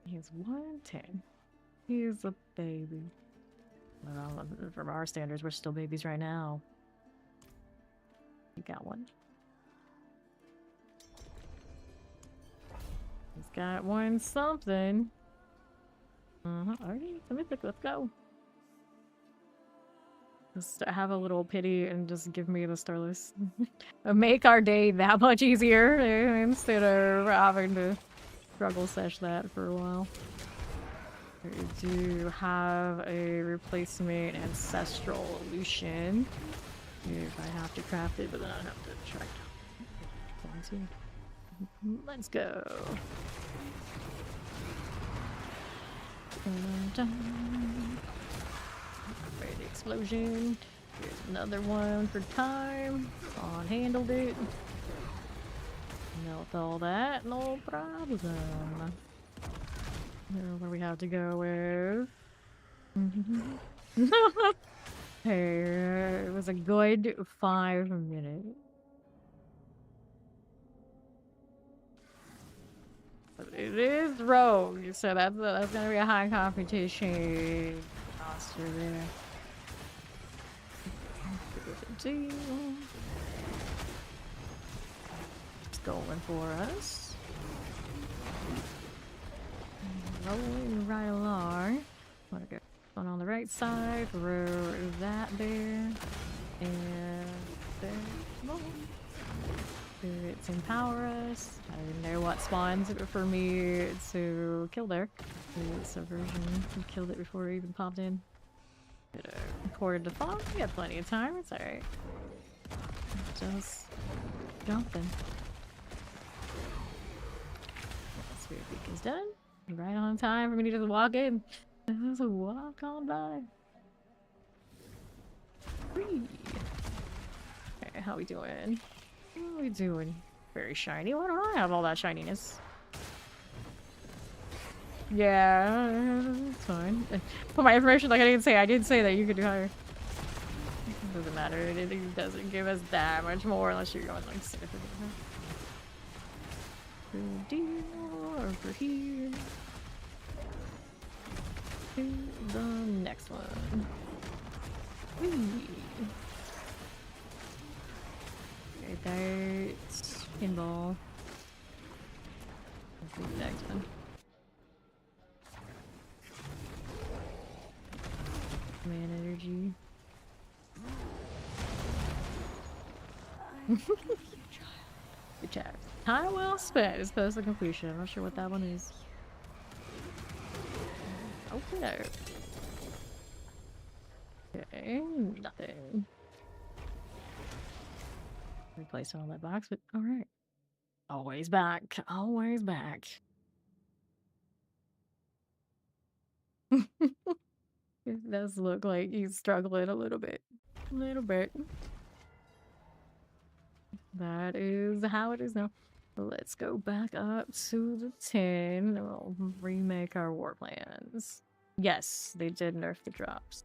He's 110. He's a baby. Well, from our standards, we're still babies right now. You got one. He's got one something. Alright, let's go. Just have a little pity and just give me the Starless. Make our day that much easier instead of having to struggle sesh that for a while. We do have a replacement ancestral illusion. If I have to craft it, but then I have to track down. Let's go. Ready the explosion. Here's another one for time. On handled it. Melt all that, no problem. Where we have to go with. Hey, it was a good 5 minutes. It is rogue, so that's gonna be a high competition monster there. It's going for us. Rolling right along. Wanna go on the right side, throw that there, and there. Spirits empower us. I didn't know what spawns for me to kill there. Subversion. We killed it before it even popped in. Recorded the fog. We got plenty of time. It's alright. Just jumping. Spirit Peak is done. Right on time for me to just walk in. Just walk on by. Whee. Okay, how we doing? What are we doing? Very shiny. Why don't I have all that shininess? Yeah, it's fine. For my information, like I did say that you could do higher. It doesn't matter. It doesn't give us that much more unless you're going like significant. Over here. To the next one. Whee. Okay, that's pinball. Let's do the next one. Man energy. Good job. Time well spent is close to completion. I'm not sure what that one is. Okay. Okay, nothing. Replace all that box, but alright. Always back. Always back. It does look like he's struggling a little bit. A little bit. That is how it is now. Let's go back up to the 10. We'll remake our war plans. Yes, they did nerf the drops.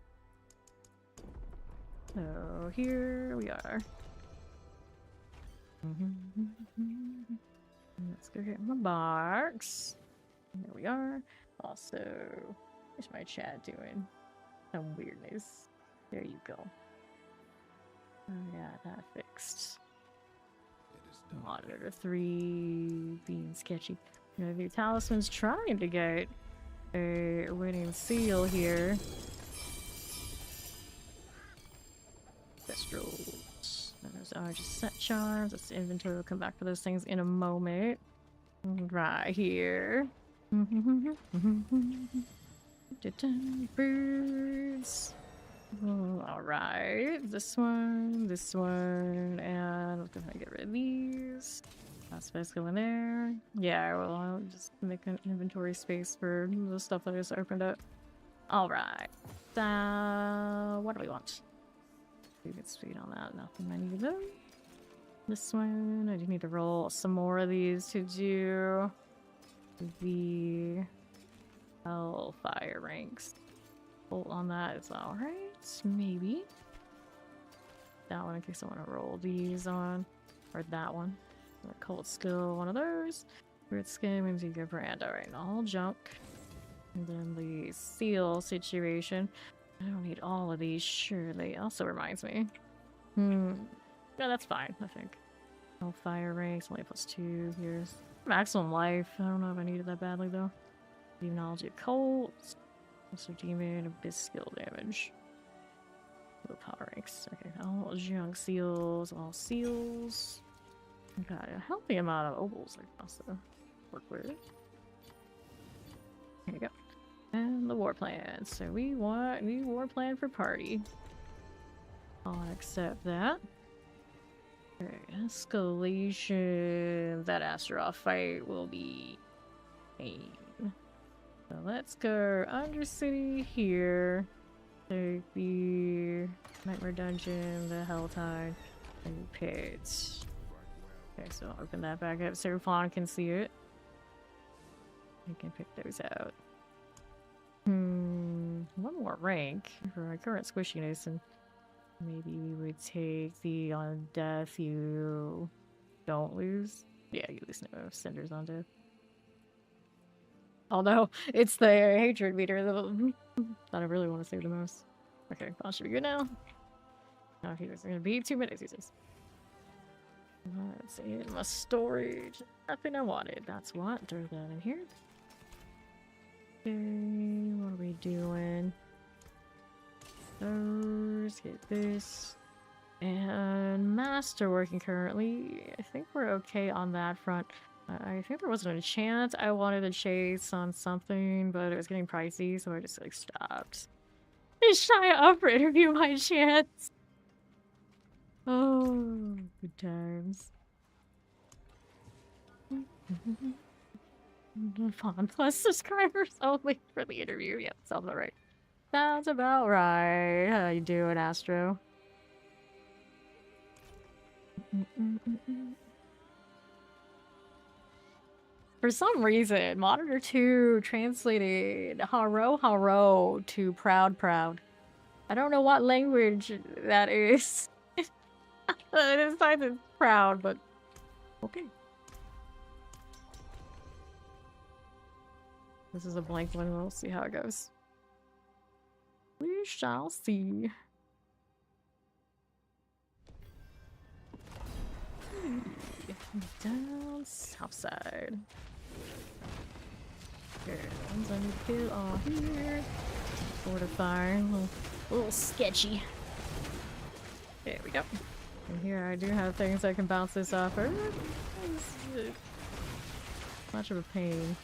So here we are. Let's go get my box. There we are. Also, what's my chat doing? Some weirdness. There you go. Yeah, that fixed. Monitor 3 being sketchy. You know, the talisman's trying to get a winning seal here. Thestrals. Those are just set charms. That's the inventory. We'll come back for those things in a moment. Right here. Birds. Alright. This one, and I'm gonna get rid of these. That's space going there. Yeah, well, I'll just make an inventory space for the stuff that I just opened up. Alright. What do we want? We get speed on that. Nothing I need though. This one, I do need to roll some more of these to do the Hellfire ranks. Bolt on that is alright. Maybe. That one in case I want to roll these on. Or that one. Cold skill, one of those. Root skin means you get brand. Alright, all junk. And then the seal situation. I don't need all of these, surely. Also reminds me. No, that's fine, I think. Hellfire ranks, only +2. Here's maximum life. I don't know if I needed that badly though. Demonology of Colts. Also demon, abyss skill damage. Low power ranks. Okay, all junk seals, all seals. Got a healthy amount of ovals I can also work with. Here we go. And the war plan. So we want a new war plan for party. I'll accept that. Okay, escalation. That Astaroth fight will be pain. So let's go Undercity here. Take the Nightmare Dungeon, the Helltide, and the Pits. Okay, so I'll open that back up so Fawn can see it. We can pick those out. One more rank for my current squishiness, and maybe we would take the on death you don't lose. Yeah, you lose no cinders on death. Although it's the hatred meter that I really want to save the most. Okay, that should be good now. Now he was gonna be 2 minutes, he says. Let's see, my storage. Nothing I wanted. That's what. Throw that in here. Okay, what are we doing? Those, get this. And master working currently. I think we're okay on that front. I think there wasn't a chance I wanted to chase on something, but it was getting pricey, so I just like stopped. Is shy up for interview my chance? Oh, good times. Fawn plus subscribers only for the interview. Yeah, sounds about right. Sounds about right. How you doing, Astro? For some reason, Monitor 2 translated Haro Haro to Proud Proud. I don't know what language that is. It decides it's proud, but okay. This is a blank one. We'll see how it goes. We shall see. Down south side. Okay, the ones I need to kill are here. Fortify. A little sketchy. There we go. And here I do have things I can bounce this off. Much of a pain.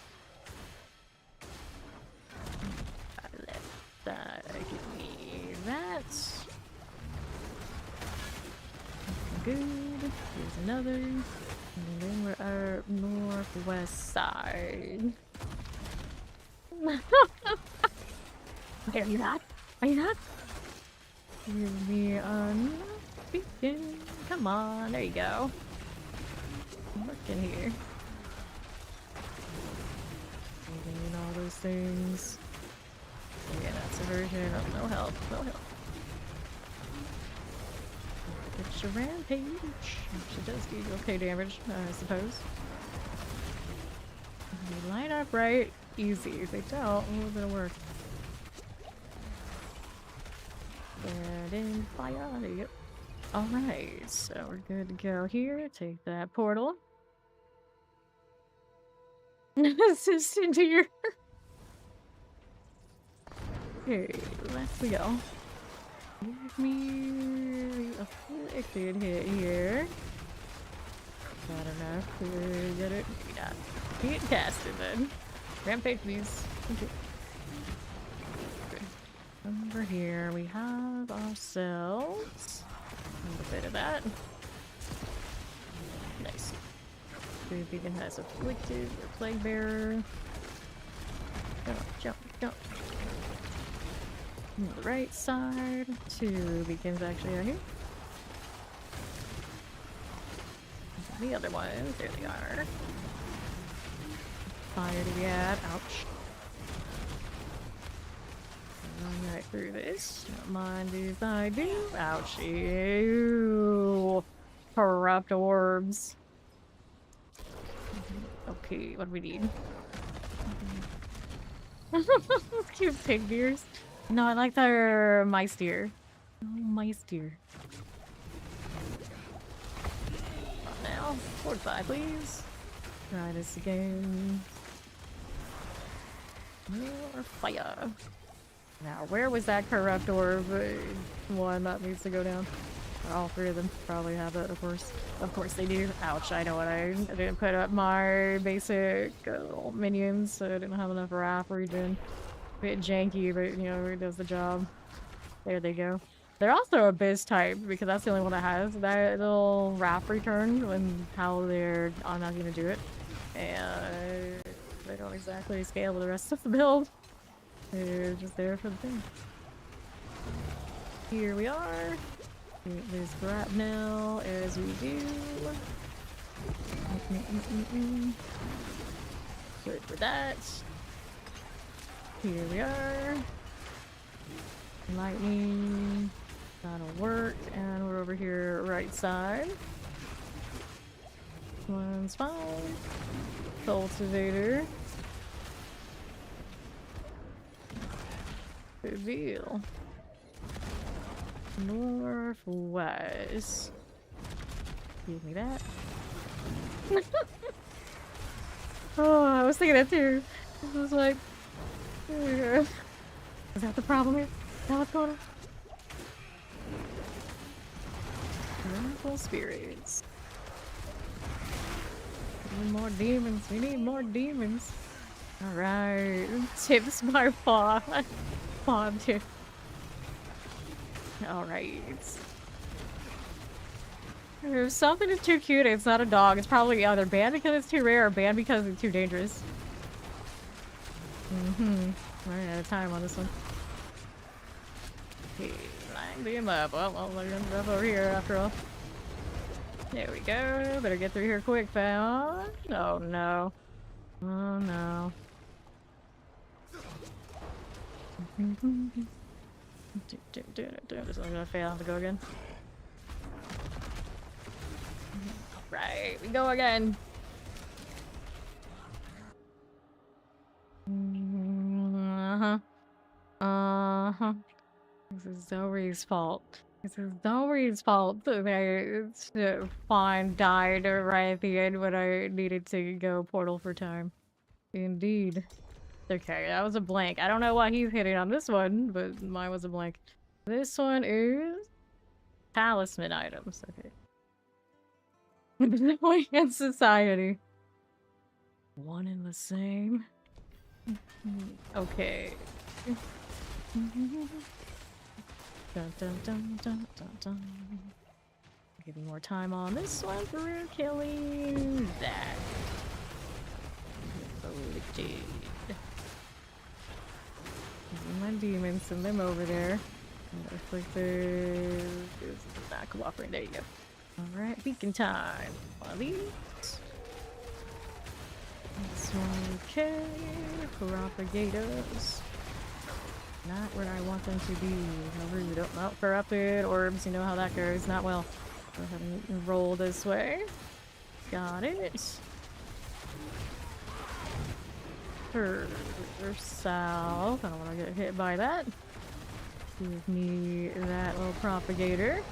I left that. Give me that. Good. Here's another. And then we're up northwest side. Are you not? Are you not? Give me a beacon. Come on, there you go. Look in here. Doing all those things. Yeah, that's a version of no help, no help. It's a rampage. She does do okay damage, I suppose. They line up right, easy. If they don't, a little bit of work. And in fire, there you go. Alright, so we're good to go here. Take that portal. Assist into your... Okay, let's go. Give me a afflicted hit here. I don't know if we get it. Maybe not. Get casted then. Rampage, please. Thank you. Okay. Over here we have ourselves a little bit of that. Nice. Beacon has afflicted, or plague bearer. Jump, jump, jump. On the right side, 2 beacons actually are here. The other ones, there they are. Fire to get, ouch. Run right through this. Don't mind if I do. Ouch, ew. Corrupt orbs. Okay, what do we need? Cute pig beers. No, I like their mice deer. Oh, mice deer. Now, 45, please. Try this again. More fire. Now, where was that corrupt orb one that needs to go down? All 3 of them probably have it, of course. Of course they do. Ouch, I know what I didn't put up my basic minions, so I didn't have enough wrath regen. A bit janky, but you know, it does the job. There they go. They're also Abyss type, because that's the only one that has that little wrath return when how they're not gonna do it. And they don't exactly scale with the rest of the build. They're just there for the thing. Here we are. There's grapnel as we do. Good for that. Here we are. Lightning. That'll work. And we're over here right side. One's fine. Cultivator. Good deal. Northwest. Give me that. Oh, I was thinking that too. I was like, is that the problem here? Is that what's going on? Wonderful spirits. We need more demons. We need more demons. Alright. Tips my paw. Paw tip. Alright. If something is too cute, it's not a dog. It's probably either banned because it's too rare or banned because it's too dangerous. Running out of time on this one. Okay, line him up. Well, I'll line him up over here after all. There we go. Better get through here quick, fam. Oh no. Oh no. This one's gonna fail. I have to go again. Right, we go again. This is Zoe's fault. This is Zoe's fault that I died right at the end when I needed to go portal for time. Indeed. Okay, that was a blank. I don't know why he's hitting on this one, but mine was a blank. This one is talisman items. Okay. Knowing in society. One and the same. Okay. Dun, dun, dun, dun, dun, dun. Give me more time on this one for killing that. my demons, send them over there. Like this. Not cooperating. There you go. Alright, beacon time. One of these. This one, okay. Propagators. Not where I want them to be. How rude. Oh, well, corrupted orbs, you know how that goes. Not well. Go ahead and roll this way. Got it. Further south. I don't want to get hit by that. Give me that little propagator.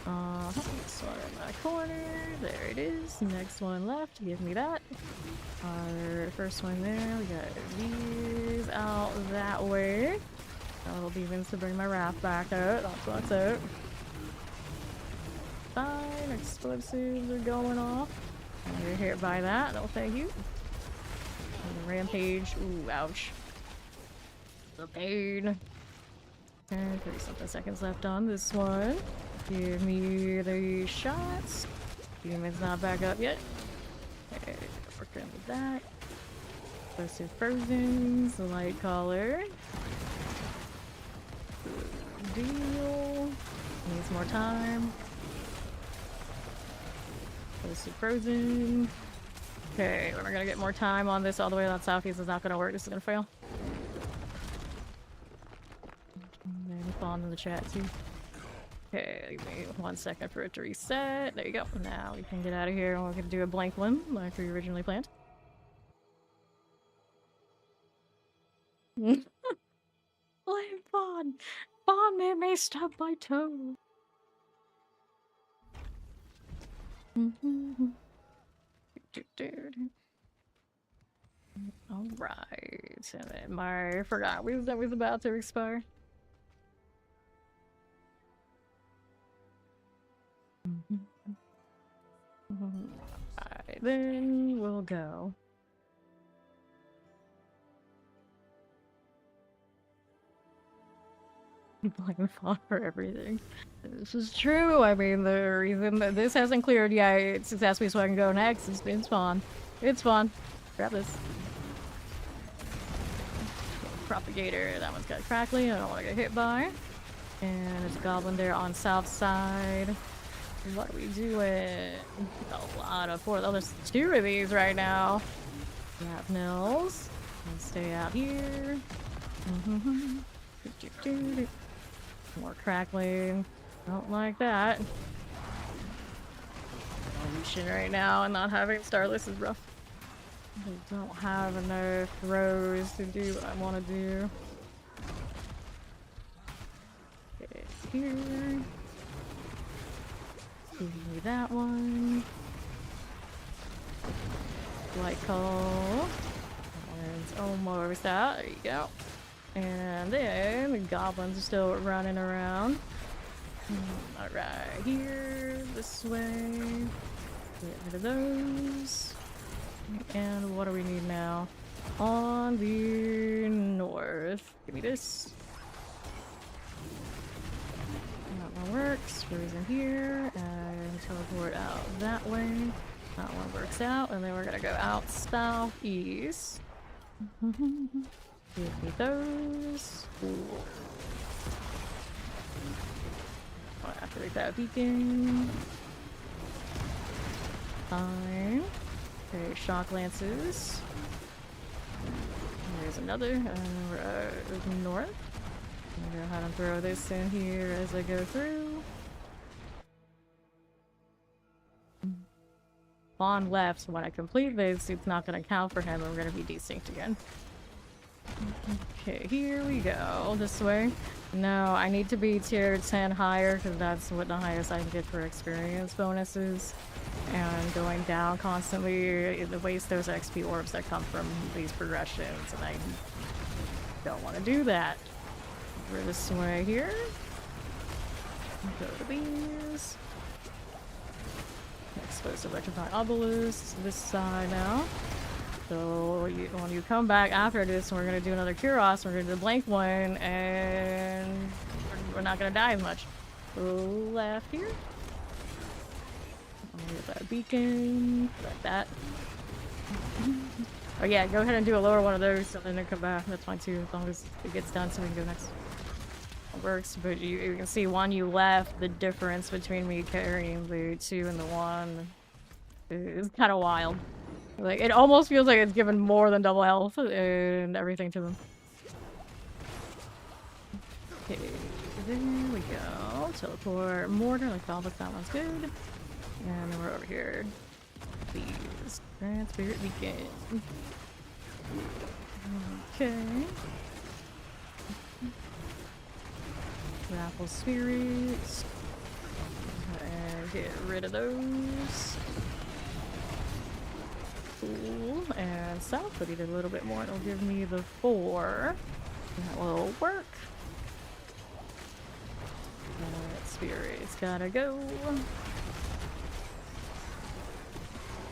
This one in my corner. There it is. Next one left. Give me that. Our first one there. We got these out that way. Little demons to bring my wrath back out. That's what's up. Fine. Explosives are going off. You're hit by that. No, thank you. And the rampage. Ooh, ouch. The pain. And 30-something seconds left on this one. Give me the shots. Demon's not back up yet. Okay, working with that. Explosive frozen's, the light collar. Good deal. Needs more time. Explosive frozen. Okay, we're gonna get more time on this all the way down southeast. It's not gonna work. This is gonna fail. And spawn in the chat too. Okay, give me 1 second for it to reset. There you go. Now we can get out of here and we're gonna do a blank one like we originally planned. Blame Fawn! Fawn may stub my toe! Alright, and then my forgot wisdom was about to expire. Alright, then we'll go. Blame Fawn for everything. This is true. I mean, the reason that this hasn't cleared yet, it's asked me so I can go next. It's Fawn. It's Fawn. Grab this. Propagator. That one's got crackly. I don't want to get hit by. And there's a goblin there on south side. What are we doing? A lot of force. Oh, there's 2 of these right now. Grab Nils. And stay out here. More crackling. Don't like that. Illusion right now and not having Starless is rough. I don't have enough rows to do what I want to do. Okay, here. Give me that one. Light call. And it's almost out. There you go. And then the goblins are still running around. Alright, here, this way. Get rid of those. And what do we need now? On the north. Give me this. That one works. Goes in here. And teleport out that way. That one works out. And then we're gonna go out southeast. Give me those. Cool. I'll activate that beacon. Fine. Okay, shock lances. There's another. We're north. I'm gonna go ahead and throw this in here as I go through. Fawn left, so when I complete this, it's not gonna count for him, and we're gonna be desynced again. Okay, here we go. This way. No, I need to be tier 10 higher because that's what the highest I can get for experience bonuses. And going down constantly, it wastes those XP orbs that come from these progressions, and I don't want to do that. Over this way here. Go to these. Explosive electrify obelisk. This side now. So when you come back after this, we're gonna do another Kuros, we're gonna do the blank one, and we're not gonna die as much. Left here. I'll get that beacon, like that. Oh yeah, go ahead and do a lower one of those and then come back. That's fine too, as long as it gets done so we can go next. It works, but you can see when you left, the difference between me carrying the 2 and the 1 is kind of wild. Like, it almost feels like it's given more than double health and everything to them. Okay, there we go. Teleport mortar, like Velvet, that one's good. And then we're over here. Please. Grand Spirit Weekend. Okay. Apple spirits. And get rid of those. Cool. And south, put it a little bit more. It'll give me the 4. That will work. Spirits gotta go.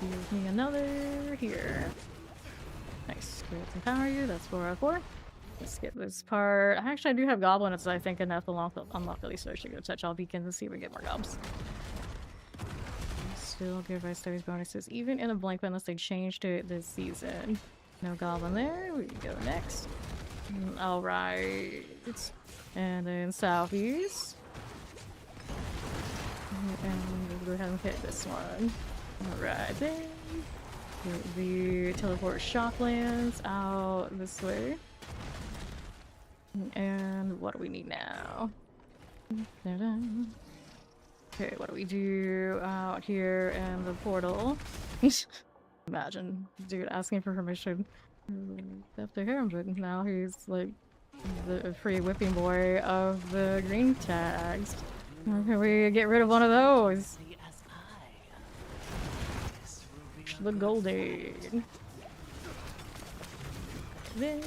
Give me another here. Nice. Spirits empower you. That's 404. Let's skip this part. Actually, I do have goblins, I think, enough to unlock at least so I should go touch all beacons and see if we get more gobs. Still give my studies bonuses, even in a blank unless they changed it this season. No goblin there. We can go next. Alright. And then southeast. And we'll go ahead and hit this one. Alright, then. Get the teleport shocklands out this way. And what do we need now? Okay, what do we do out here in the portal? Imagine, dude asking for permission. After him, but now he's like the free whipping boy of the green tags. How can we get rid of one of those? The golden. Then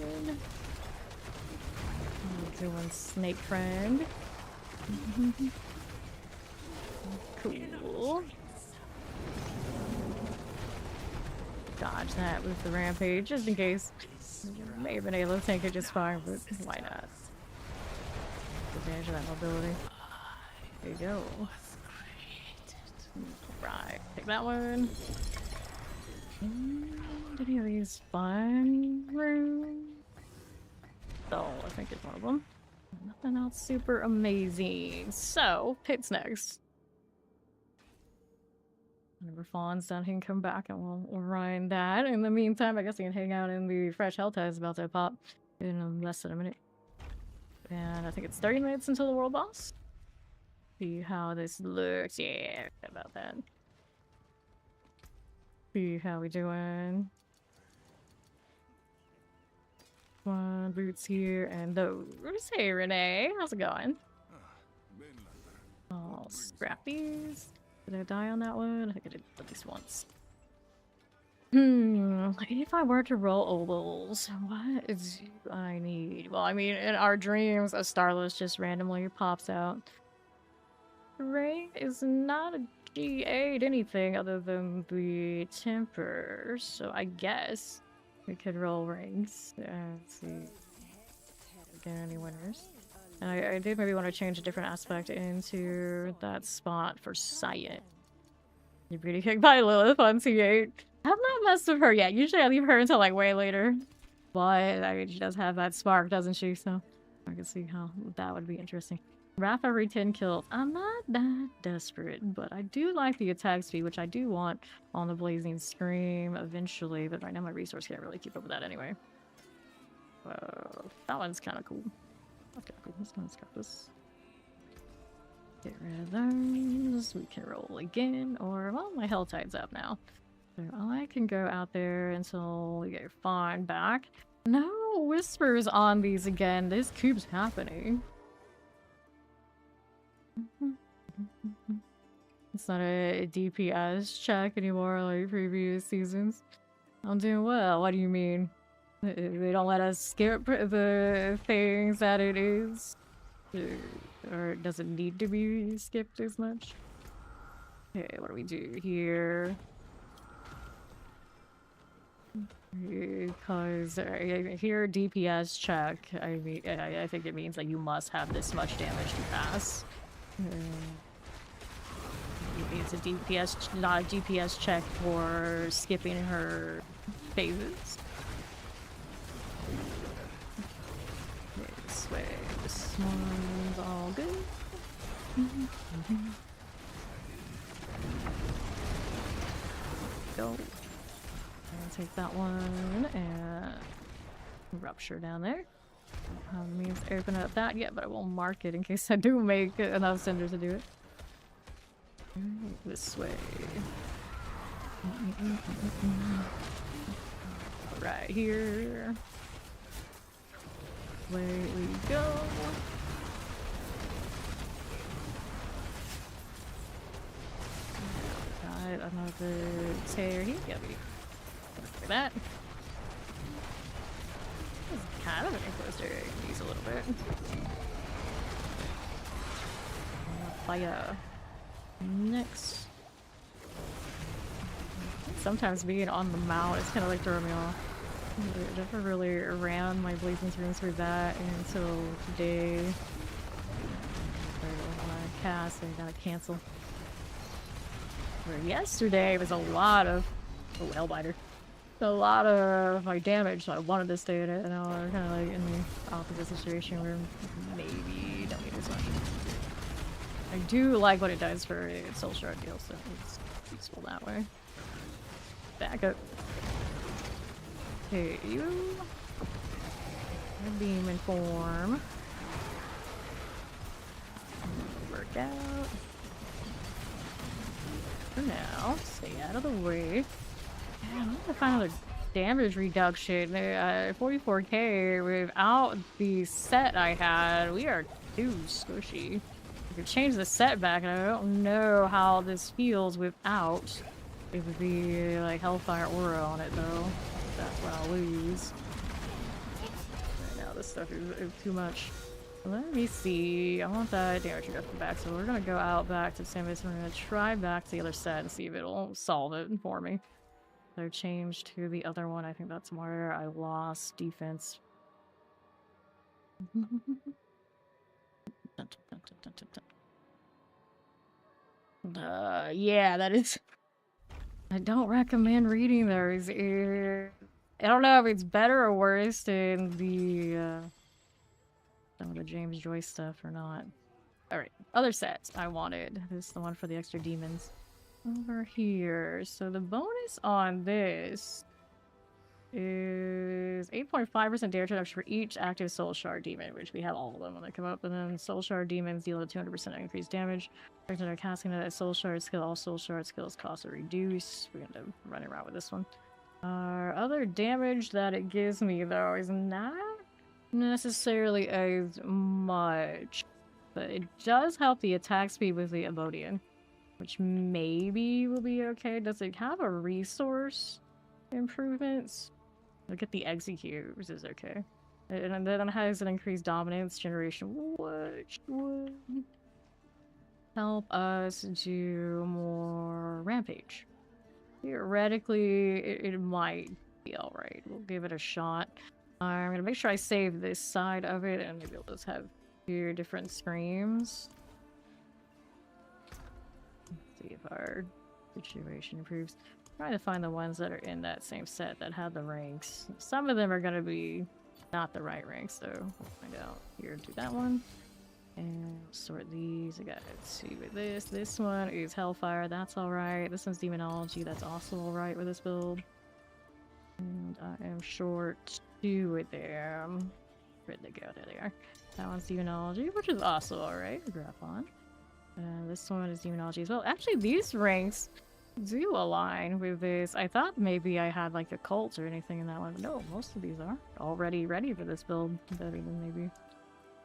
doing snake friend. Cool. Dodge that with the rampage just in case. May have been able to tank it just fine, but why not? Take advantage of that mobility. There you go. Right, take that one. And any of these fun rooms? Oh, I think it's one of them. Nothing else super amazing. So, Pit's next. Whenever Fawn's done, he can come back and we'll run that. In the meantime, I guess he can hang out in the fresh health test about to pop in less than a minute. And I think it's 30 minutes until the world boss. See how this looks. Yeah, about that. See how we doing. One boots here and those. Hey Renee, how's it going? I'll scrap these. Did I die on that one? I think I did at least once. If I were to roll ovals, what do I need? Well, I mean, in our dreams, a Starless just randomly pops out. Ray is not a GA'd anything other than the temper, so I guess we could roll rings and see get any winners. And I did maybe want to change a different aspect into that spot for Scient. You're pretty kicked by Lilith on T8. I've not messed with her yet. Usually I leave her until like way later. But I mean, she does have that spark, doesn't she? So I can see how that would be interesting. Wrath every 10 kills. I'm not that desperate, but I do like the attack speed, which I do want on the Blazing Scream eventually, but right now my resource can't really keep up with that anyway. That one's kind of cool. That's kind of cool. Let's got this. Get rid of those. We can roll again, or, well, my health tide's up now. So I can go out there until we get Fawn back. No whispers on these again. This cube's happening. It's not a DPS check anymore like previous seasons. I'm doing well. What do you mean? They don't let us skip the things that it is? Or it doesn't need to be skipped as much? Okay, what do we do here? Because here DPS check, I mean, I think it means that you must have this much damage to pass. It's a DPS, not a DPS check for skipping her phases. This one's all good. Go. And take that one and rupture down there. Means open up that yet, but I won't mark it in case I do make enough cinders to do it. This way. Right here. Away we go. Got another tear here. Yeah, we look at that. It's kind of an enclosed area. I can use a little bit. Fire. Next. Sometimes being on the mount is kind of like throwing me off. I never really ran my blazing rooms through that until today. When I cast, I gotta cancel. Where yesterday was a lot of Hellbiter. A lot of my damage, so I wanted to stay in it, and now we're kind of like in the opposite situation where maybe don't need as much. I do like what it does for a soul shard deal, so it's useful that way. Back up. Okay, you. Beam in form. Work out. For now, stay out of the way. I'm gonna find another damage reduction. 44k without the set I had. We are too squishy. I could change the set back, and I don't know how this feels without. It would be like Hellfire Aura on it, though. That's what I'll lose. Right now, this stuff is too much. Let me see. I want that damage reduction back, so we're gonna go out back to Samus, and we're gonna try back to the other set and see if it'll solve it for me. So change to the other one. I think that's where I lost defense. Yeah, that is. I don't recommend reading those. I don't know if it's better or worse than the some of the James Joyce stuff or not. All right, other sets I wanted. This is the one for the extra demons. Over here. So the bonus on this is 8.5% damage reduction for each active soul shard demon, which we have all of them when they come up. And then soul shard demons deal a 200% increased damage. After they're casting a soul shard skill, all soul shard skills cost are reduced. We're gonna run around with this one. Other damage that it gives me though is not necessarily as much, but it does help the attack speed with the Emodian, which maybe will be okay. Does it have a resource improvements? Look at the execute, which is okay. And then it has an increased dominance generation, which would help us do more rampage. Theoretically, it might be alright. We'll give it a shot. I'm gonna make sure I save this side of it, and maybe we'll just have 2 different screams. See if our situation improves. Trying to find the ones that are in that same set that have the ranks. Some of them are gonna be not the right ranks, so we'll find out. Here, do that one. And sort these. I got to see with this. This one is Hellfire, that's alright. This one's Demonology, that's also alright with this build. And I am short 2 with them. Where'd they go? There they are. That one's Demonology, which is also alright. Grab on. This one is Demonology as well. Actually, these ranks do align with this. I thought maybe I had like a cult or anything in that one, but no, most of these are already ready for this build. Better than maybe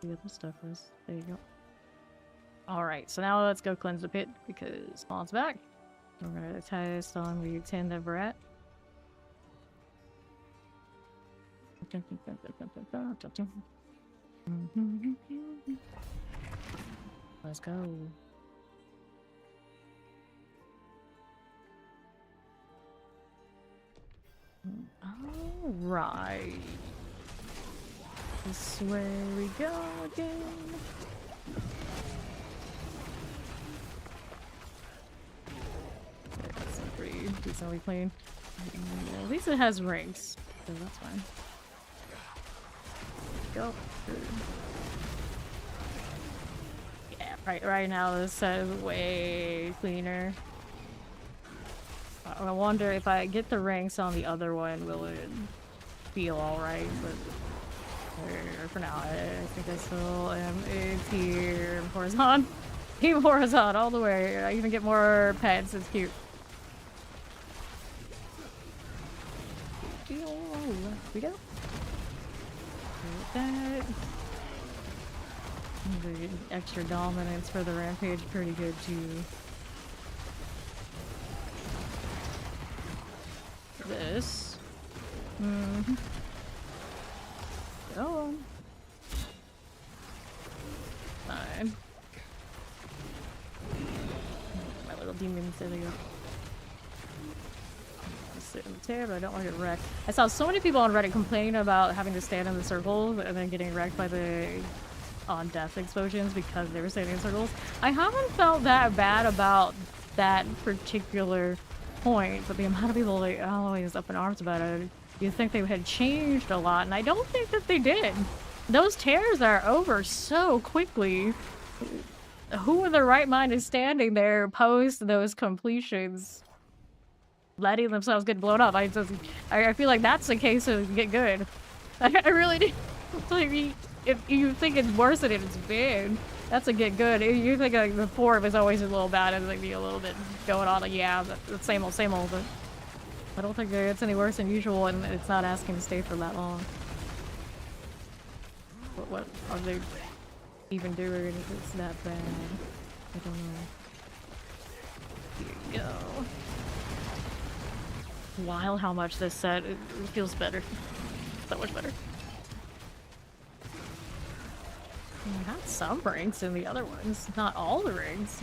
the other stuff was. There you go. Alright, so now let's go cleanse the pit because Spawn's back. We're gonna test on the 10 that we're at. Let's go. Alright. This way we go again. That's pretty decently clean. At least it has rings, so that's fine. Go. Right now this set is way cleaner. I wonder if I get the ranks on the other one, will it feel alright? But for now, I think I still am a team Horizon. Team Horizon all the way. I even get more pets. It's cute. We go. That. The extra dominance for the rampage, pretty good too. This. Go on. Fine. My little demons, there they go. Sit in the chair, but I don't want to get wrecked. I saw so many people on Reddit complain about having to stand in the circles and then getting wrecked by the on-death explosions because they were standing in circles. I haven't felt that bad about that particular point, but the amount of people like always up in arms about it, you'd think they had changed a lot, and I don't think that they did. Those tears are over so quickly. Who in their right mind is standing there post those completions, letting themselves get blown up? I feel like that's the case of get good. I really do. Like, if you think it's worse than it's been, that's a get good. If you think like before it was always a little bad and like be a little bit going on, like yeah, the same old, but I don't think it's any worse than usual, and it's not asking to stay for that long. What are they even doing if it's that bad? I don't know. Here you go. Wild how much this set it feels better. So much better. I got some rings in the other ones, not all the rings.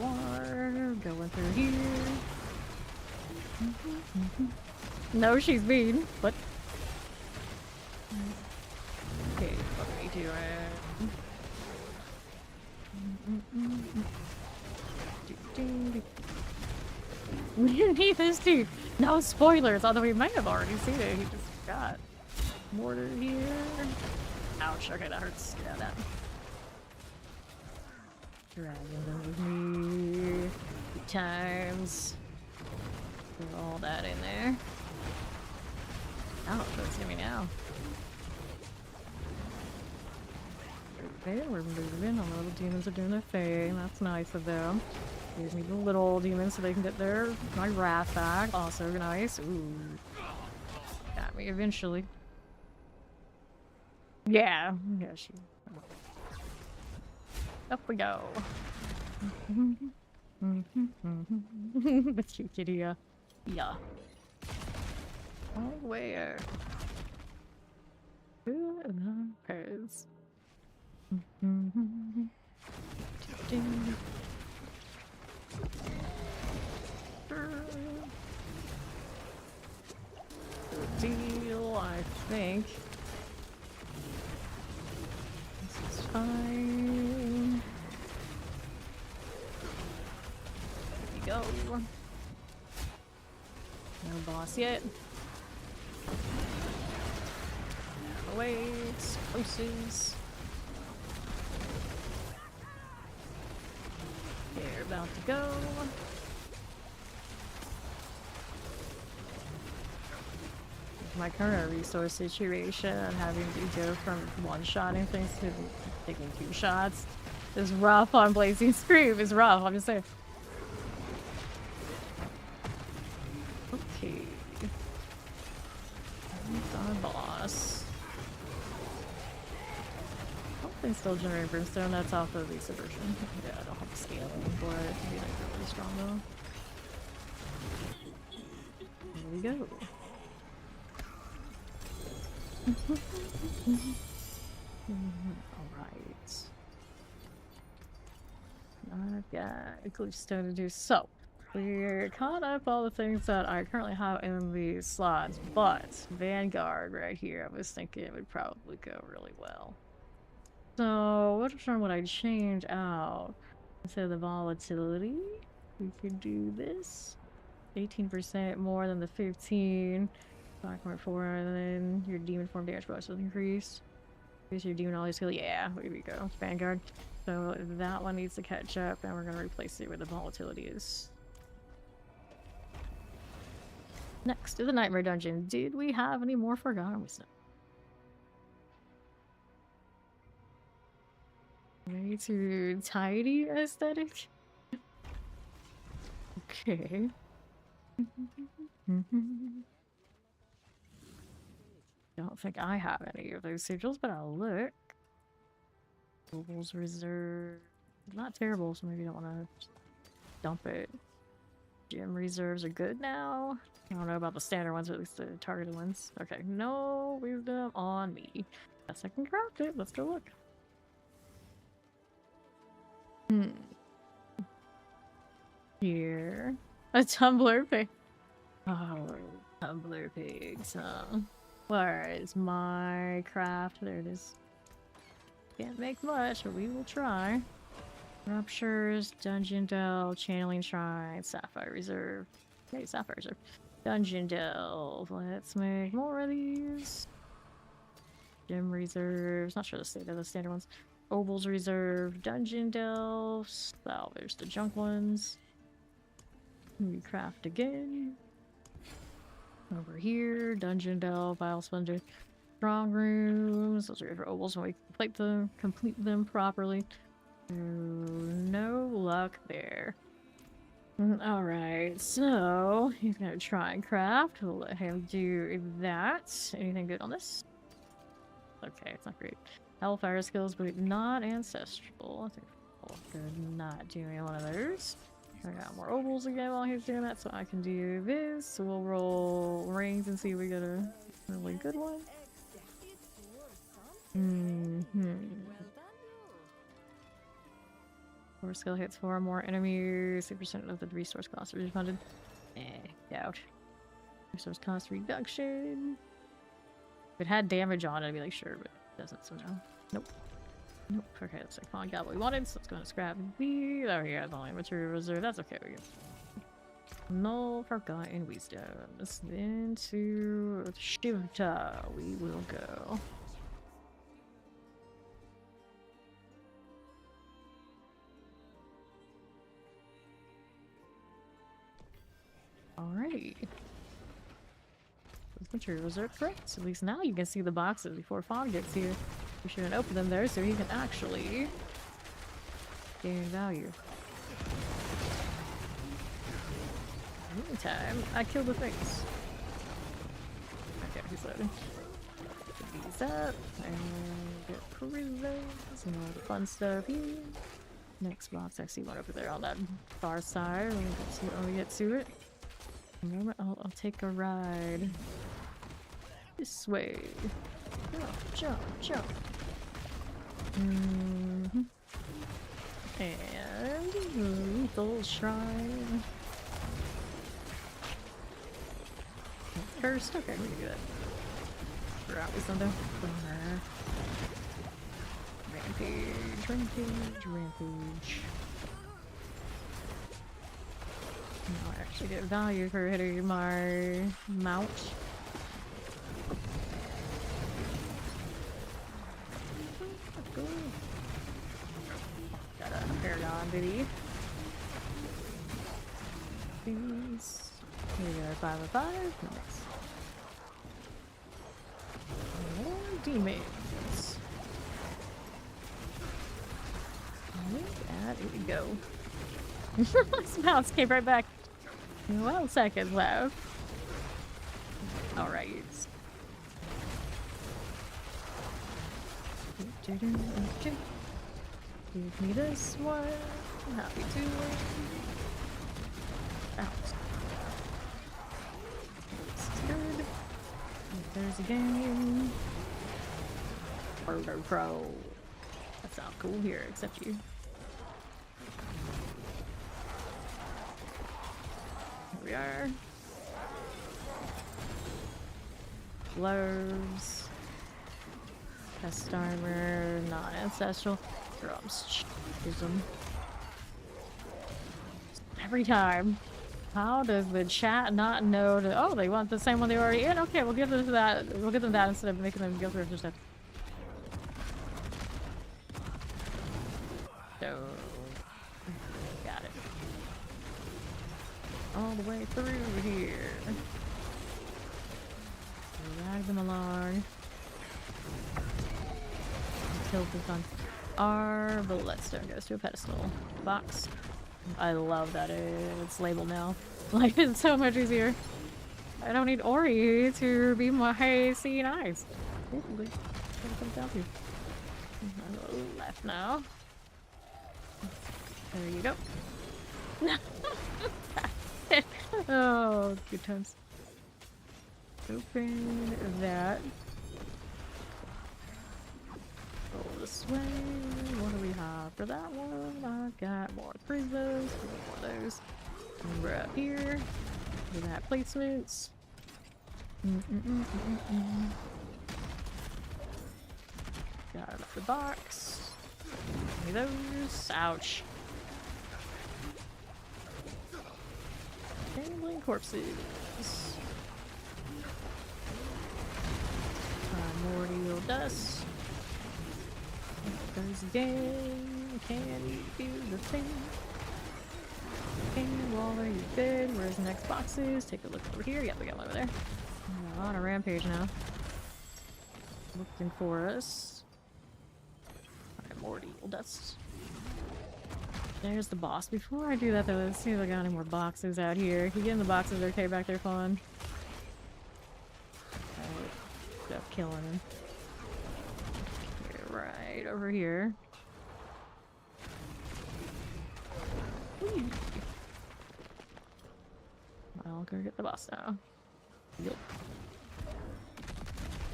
Water going through here. No, she's mean, but okay, what are we doing? We need this too. No spoilers, although we might have already seen it. He just got mortar here. Ouch, okay, that hurts. Yeah, that. Dragon with me. 2 times. Put all that in there. Ouch, what's gonna be now? Okay, we're moving. All the little demons are doing their thing. That's nice of them. Gives me the little demons so they can get my wrath back. Also nice. Ooh. Got me eventually. Yeah. Yeah, she. Up we go. With you, kitty. Yeah. Oh, where? Who cares? Deal, I think. This is fine. There we go. No boss yet. Wait, explosives. They're about to go. My current resource situation, having to go from one-shotting things to taking 2 shots is rough on Blazing Scream. It's rough, I'm just saying. Okay. That's our boss. Hopefully still generating brimstone. That's off of the subversion. Yeah, I don't have the scaling for it to be like really strong though. There we go. Alright. I've got a glue-stone to do. So, we're caught up all the things that I currently have in these slots, but Vanguard right here, I was thinking it would probably go really well. So, which one would I change out? Instead of the volatility, we could do this. 18% more than the 15. 5.4, and then your demon form damage bonus will increase. Use your demon skill. Yeah, here we go. Vanguard. So that one needs to catch up, and we're gonna replace it where the volatility is. Next to the Nightmare Dungeon. Did we have any more Forgotten Wisdom? Way too tidy aesthetic? Okay. Don't think I have any of those sigils, but I'll look. Global's reserve. Not terrible, so maybe you don't want to dump it. Gem reserves are good now. I don't know about the standard ones, but at least the targeted ones. Okay, no wisdom on me. Guess I can craft it. Let's go look. Here. A tumbler pig. Oh, tumbler pigs, huh? Where is my craft? There it is. Can't make much, but we will try. Ruptures, Dungeon Delve, Channeling Shrine, Sapphire Reserve. Okay, Sapphire Reserve. Dungeon Delve. Let's make more of these. Gem Reserves. Not sure the state of the standard ones. Obel's Reserve. Dungeon Delve. Oh, there's the junk ones. We craft again. Over here. Dungeon Delve. Vile Splendor. Strong Rooms. Those are good for Obels when we complete them properly. No luck there. Alright, so he's gonna try and craft. We'll let him do that. Anything good on this? Okay, it's not great. Hellfire skills, but not ancestral. I think good not doing one of those. I got more ovals again while he's doing that, so I can do this. So we'll roll rings and see if we get a really good one. Core skill hits 4 more enemies. 6% of the resource cost are refunded. Doubt. Resource cost reduction. If it had damage on it, I'd be like, sure, but it doesn't, so no. Nope. Nope. Okay, looks like finally got what we wanted, so let's go and scrap the. There we go, the only material reserve. That's okay, we get. No Forgotten Wisdoms. Then to Shivta we will go. Alright. Those materials are correct. So at least now you can see the boxes before Fawn gets here. We shouldn't open them there so he can actually gain value. In the meantime, I kill the things. Okay, he's loading. Put these up and get prisons and all the fun stuff here. Next box, I see one over there on that far side. Let me get to it. Moment, I'll take a ride. This way. Jump, jump, jump. And lethal shrine. Cursed. Okay, we can do that. Forgot we something. Rampage, rampage, rampage. I'll actually get value for hitting my mount. Got a Paragon biddy. Please. Here we go, 5 of 5. Nice. More demons. Here we go. This mouse came right back. 12 seconds left. Alright. Give me this one. Happy to win. Out. This is good. There's a game. Murder Pro. That sounds cool here, except you. We are. Gloves. Test armor, not ancestral. Drums. Use them. Every time. How does the chat not know to. Oh, they want the same one they already in? Okay, we'll give them that. We'll give them that instead of making them go through it. all the way through here. Drag them along. Tilt this on our bloodstone goes to a pedestal. Box. I love that it's labeled now. Like, it's so much easier. I don't need Ori to be my seeing eyes. Basically, that's what it comes down to. Left now. There you go. Oh, good times. Open that. Go this way. What do we have for that one? I got more prismas. More of those. We're up here. We got placements. Got another box. Give me those. Ouch. Gambling corpses. Primordial dust. There's a game. Can you do the thing? Okay, Waller, you're good. Where's the next boxes? Take a look over here. Yep, we got one over there. I'm on a rampage now. Looking for us. Primordial dust. There's the boss. Before I do that though, let's see if I got any more boxes out here. You getting the boxes okay back there, fun? Stop killing him. Okay, right over here. Whee. I'll go get the boss now. Yup.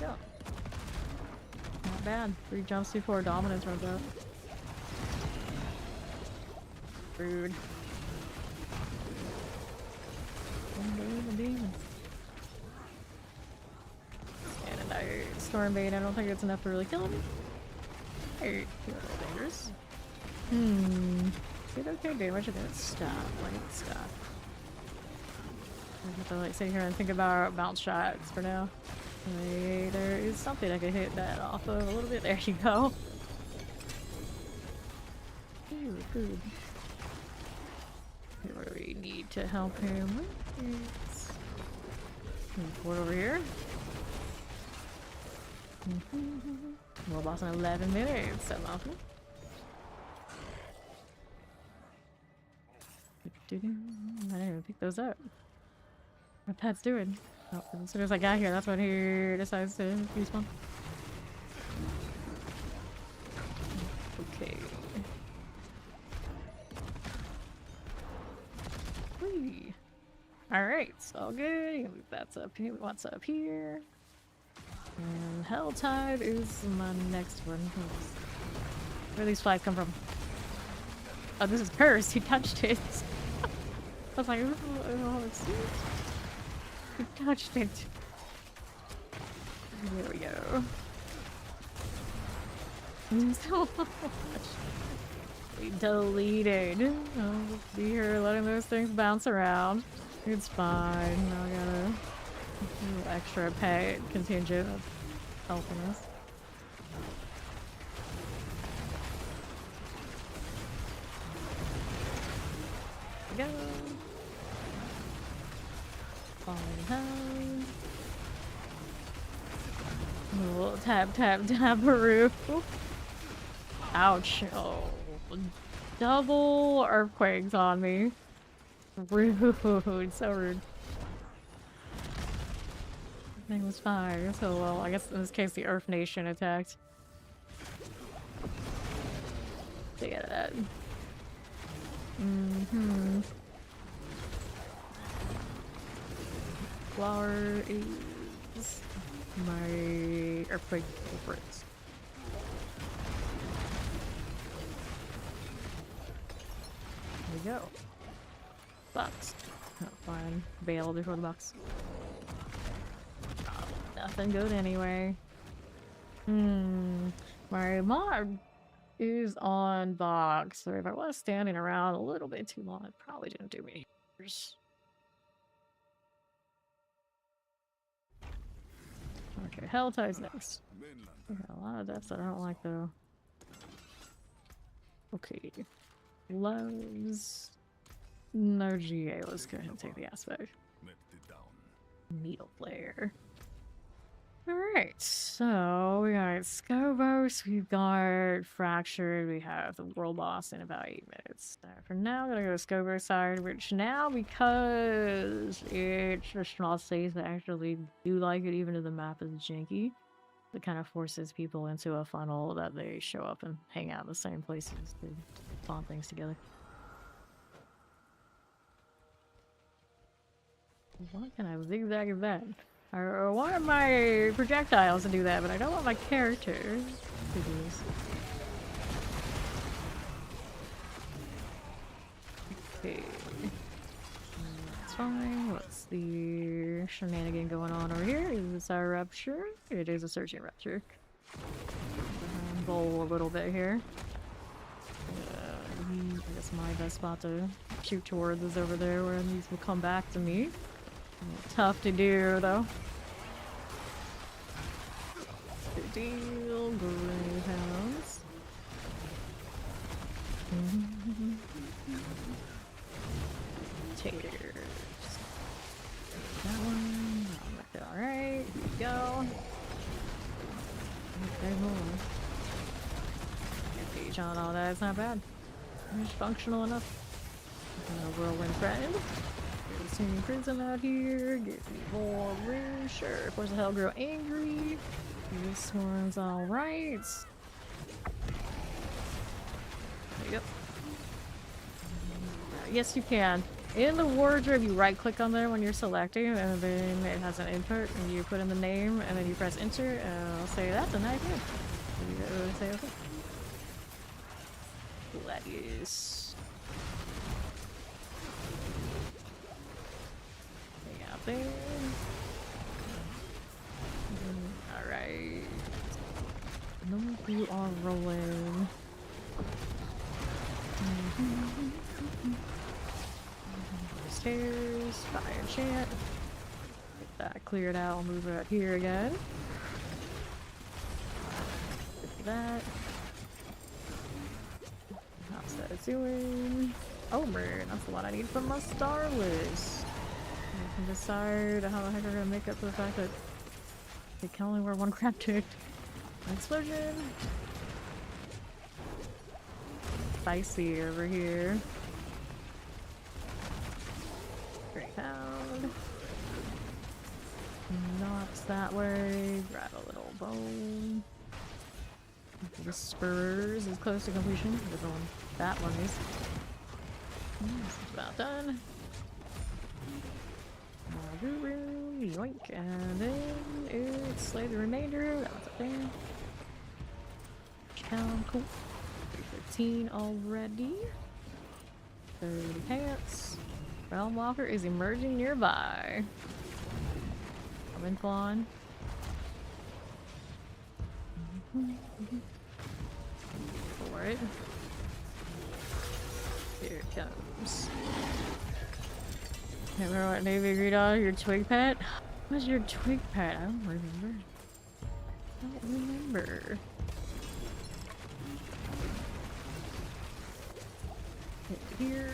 Go. Not bad. 3 jumps before dominance runs out. Rude. One demon. And I Stormbait, I don't think it's enough to really kill him. Hey, feel a little dangerous. Did okay damage and then it stopped. Like it stopped. I have to like sit here and think about bounce shots for now. Like, there is something I could hit that off of a little bit. There you go. Ooh, good. Okay, what do we need to help him with? What over here? More boss in 11 minutes. So awesome. I didn't even pick those up. What Pat's doing? Oh, as soon as I got here, that's when he decides to respawn. Okay. Whee. Alright, it's all good. That's up here. What's up here? And Helltide is my next one. Where do these flies come from? Oh, this is cursed. He touched it. I was like, oh, it's... He touched it. There we go. So much. We deleted. I'll be here letting those things bounce around. It's fine. I got a little extra pay contingent of helping us. Go. Falling down. Little tap tap taparoo. Ouch. Oh. Double earthquakes on me. Rude. So rude. Everything was fine. So well, I guess in this case the Earth Nation attacked. Look at that. Flower is my earthquake favorites. There we go. Box. Oh, fine. Bail before the box. Oh, nothing good anyway. My mod is on box, so if I was standing around a little bit too long, it probably didn't do me. Okay, Helltide's next. Yeah, a lot of deaths that I don't like though. Okay. Loves. No GA. Let's go ahead and take the aspect. Needle flare. Alright, so we got Scovos, we've got Fractured, we have the World Boss in about 8 minutes. For now, I'm gonna go to Scovos side, which now, because it's a small space, I actually do like it, even if the map is janky. It kind of forces people into a funnel that they show up and hang out in the same places to spawn things together. Why can I zigzag at that? I want my projectiles to do that, but I don't want my character to do this. Okay. That's fine. What's the shenanigan going on over here? Is this our rupture? It is a searching rupture. Bowl a little bit here. I guess my best spot to shoot towards is over there where these will come back to me. Tough to do, though. Good deal, greyhounds. Taters. That one. Alright, here we go. Okay, more. Page on all that, it's not bad. It's functional enough. Whirlwind friend. Singing Prism out here, get me more room, sure. Force the hell grow angry. This one's alright. There you go. Yes, you can. In the wardrobe, you right click on there when you're selecting, and then it has an input, and you put in the name, and then you press enter, and I'll say that's a nice name. And you say okay. Gladius. There. Alright. No, you are rolling. Stairs, fire chant. Get that cleared out, I'll move it out here again. Get that. How's that doing? Oh man, that's what I need from my star list. I can decide how the heck I'm gonna make up for the fact that they can only wear one crap tick. Explosion! Spicy over here. Greyhound. Knocks that way. Grab a little bone. Whispers is close to completion. That one is. It's about done. Yoink, and then it's slay the remainder. That one's up there. Count, cool. 315 already. 30 pants. Realm Walker is emerging nearby. Coming, Fawn. For it. Here it comes. Remember what Navy agreed on? Your twig pet? What's your twig pet? I don't remember. I don't remember. Hit here.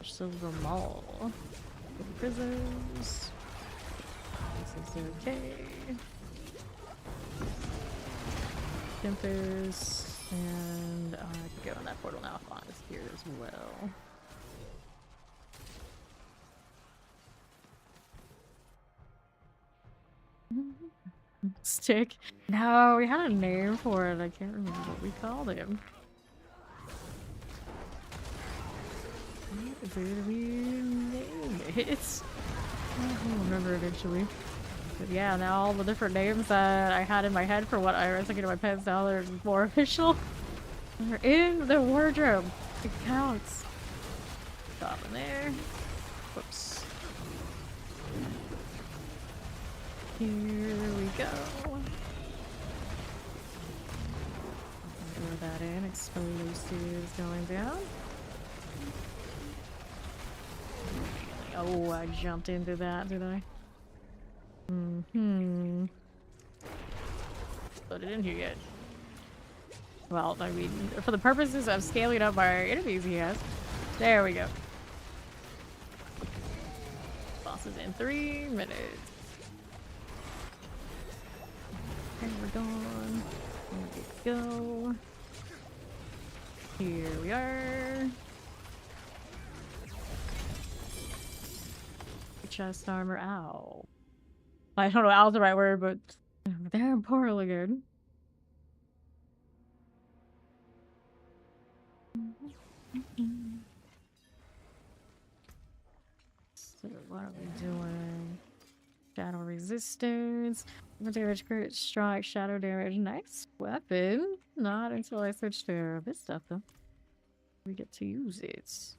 Silver Mall. Prisons. This is okay. Tempest. And I can go in that portal now. Fawn is here as well. Stick. No, we had a name for it. I can't remember what we called him. What did we name it? I'll remember eventually. But yeah, now all the different names that I had in my head for what I was thinking of my pets now they're more official. They're in the wardrobe. It counts. Stop in there. Whoops. Here we go. Throw that in. Explosives going down. Oh, I jumped into that, did I? Put it in here yet. Well, I mean, for the purposes of scaling up our enemies, he has. There we go. Boss is in 3 minutes. And we're gone. There we go. Here we are. Chest armor. Ow. I don't know owl's the right word, but they're poorly good. So what are we doing? Shadow resistance. Damage, crit strike, shadow damage. Nice weapon. Not until I switch to this stuff though. We get to use it.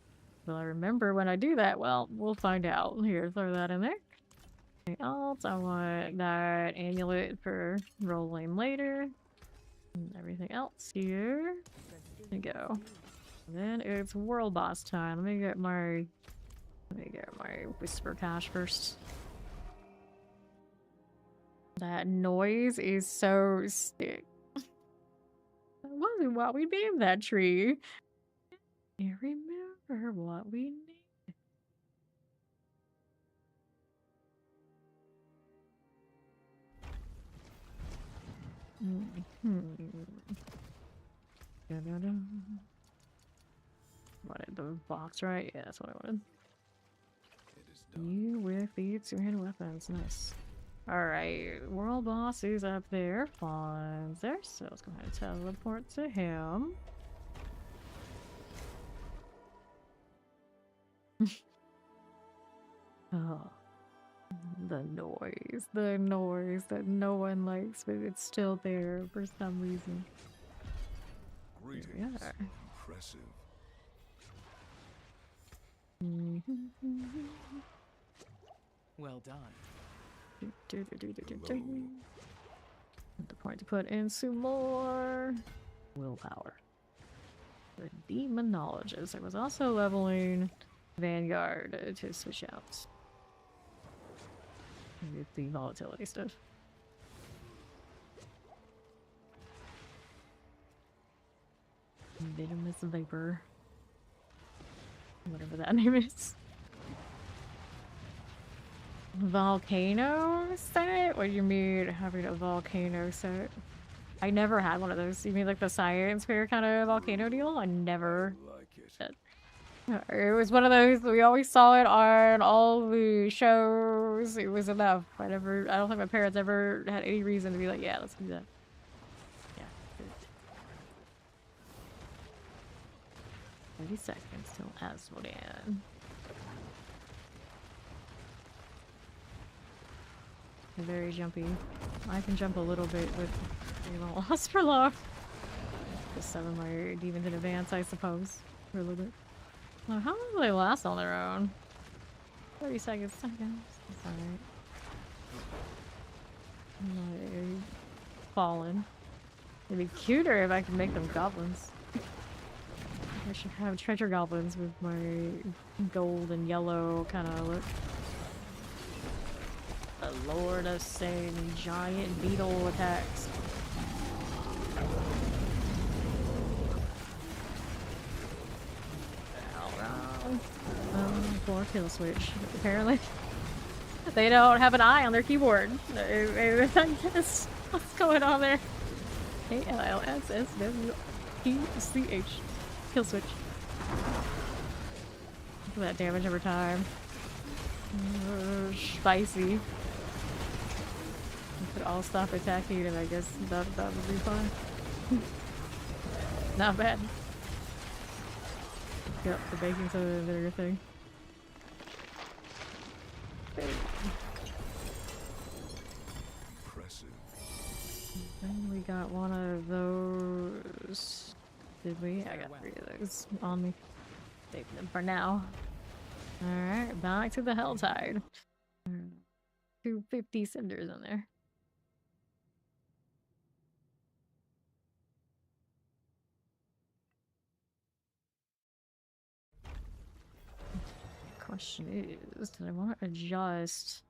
Will I remember when I do that? Well, we'll find out. Here, throw that in there. Anything else? I want that amulet for rolling later. And everything else here. There we go. And then it's world boss time. Let me get my whisper cache first. That noise is so sick. That wasn't what we named that tree. I remember what we named. Wanted the box, right? Yeah, that's what I wanted. You with the two-handed weapons. Nice. Alright, world boss is up there. Fawn's there, so let's go ahead and teleport to him. Oh, the noise that no one likes, but it's still there for some reason. Greetings. Here we are. Impressive. Well done. At the point to put in some more willpower. The demonologist. I was also leveling Vanguard to switch out. With the volatility stuff. Venomous Vapor. Whatever that name is. Volcano set? What do you mean having a volcano set? I never had one of those. You mean like the science fair kind of volcano deal? I never Like it. It was one of those, we always saw it on all the shows. It was enough. I don't think my parents ever had any reason to be like, yeah, let's do that. Yeah. 30 seconds till Asmodan. Very jumpy. I can jump a little bit with lost for long. Just summon my demons in advance, I suppose. For a little bit. Well, how long do they last on their own? 30 seconds. That's alright. Fallen. It'd be cuter if I could make them goblins. I should have treasure goblins with my gold and yellow kind of look. The Lord of Satan, giant beetle attacks. Poor kill switch. Apparently, they don't have an eye on their keyboard. I guess what's going on there? KLSSWECH. Kill switch. Look at that damage over time. Spicy. We could all stop attacking, and I guess that would be fine. Not bad. Yep, the baking soda and vinegar thing. Impressive. Then we got one of those. Did we? I got 3 of those on me. Save them for now. Alright, back to the Helltide. 250 cinders in there. Question is, did I want to adjust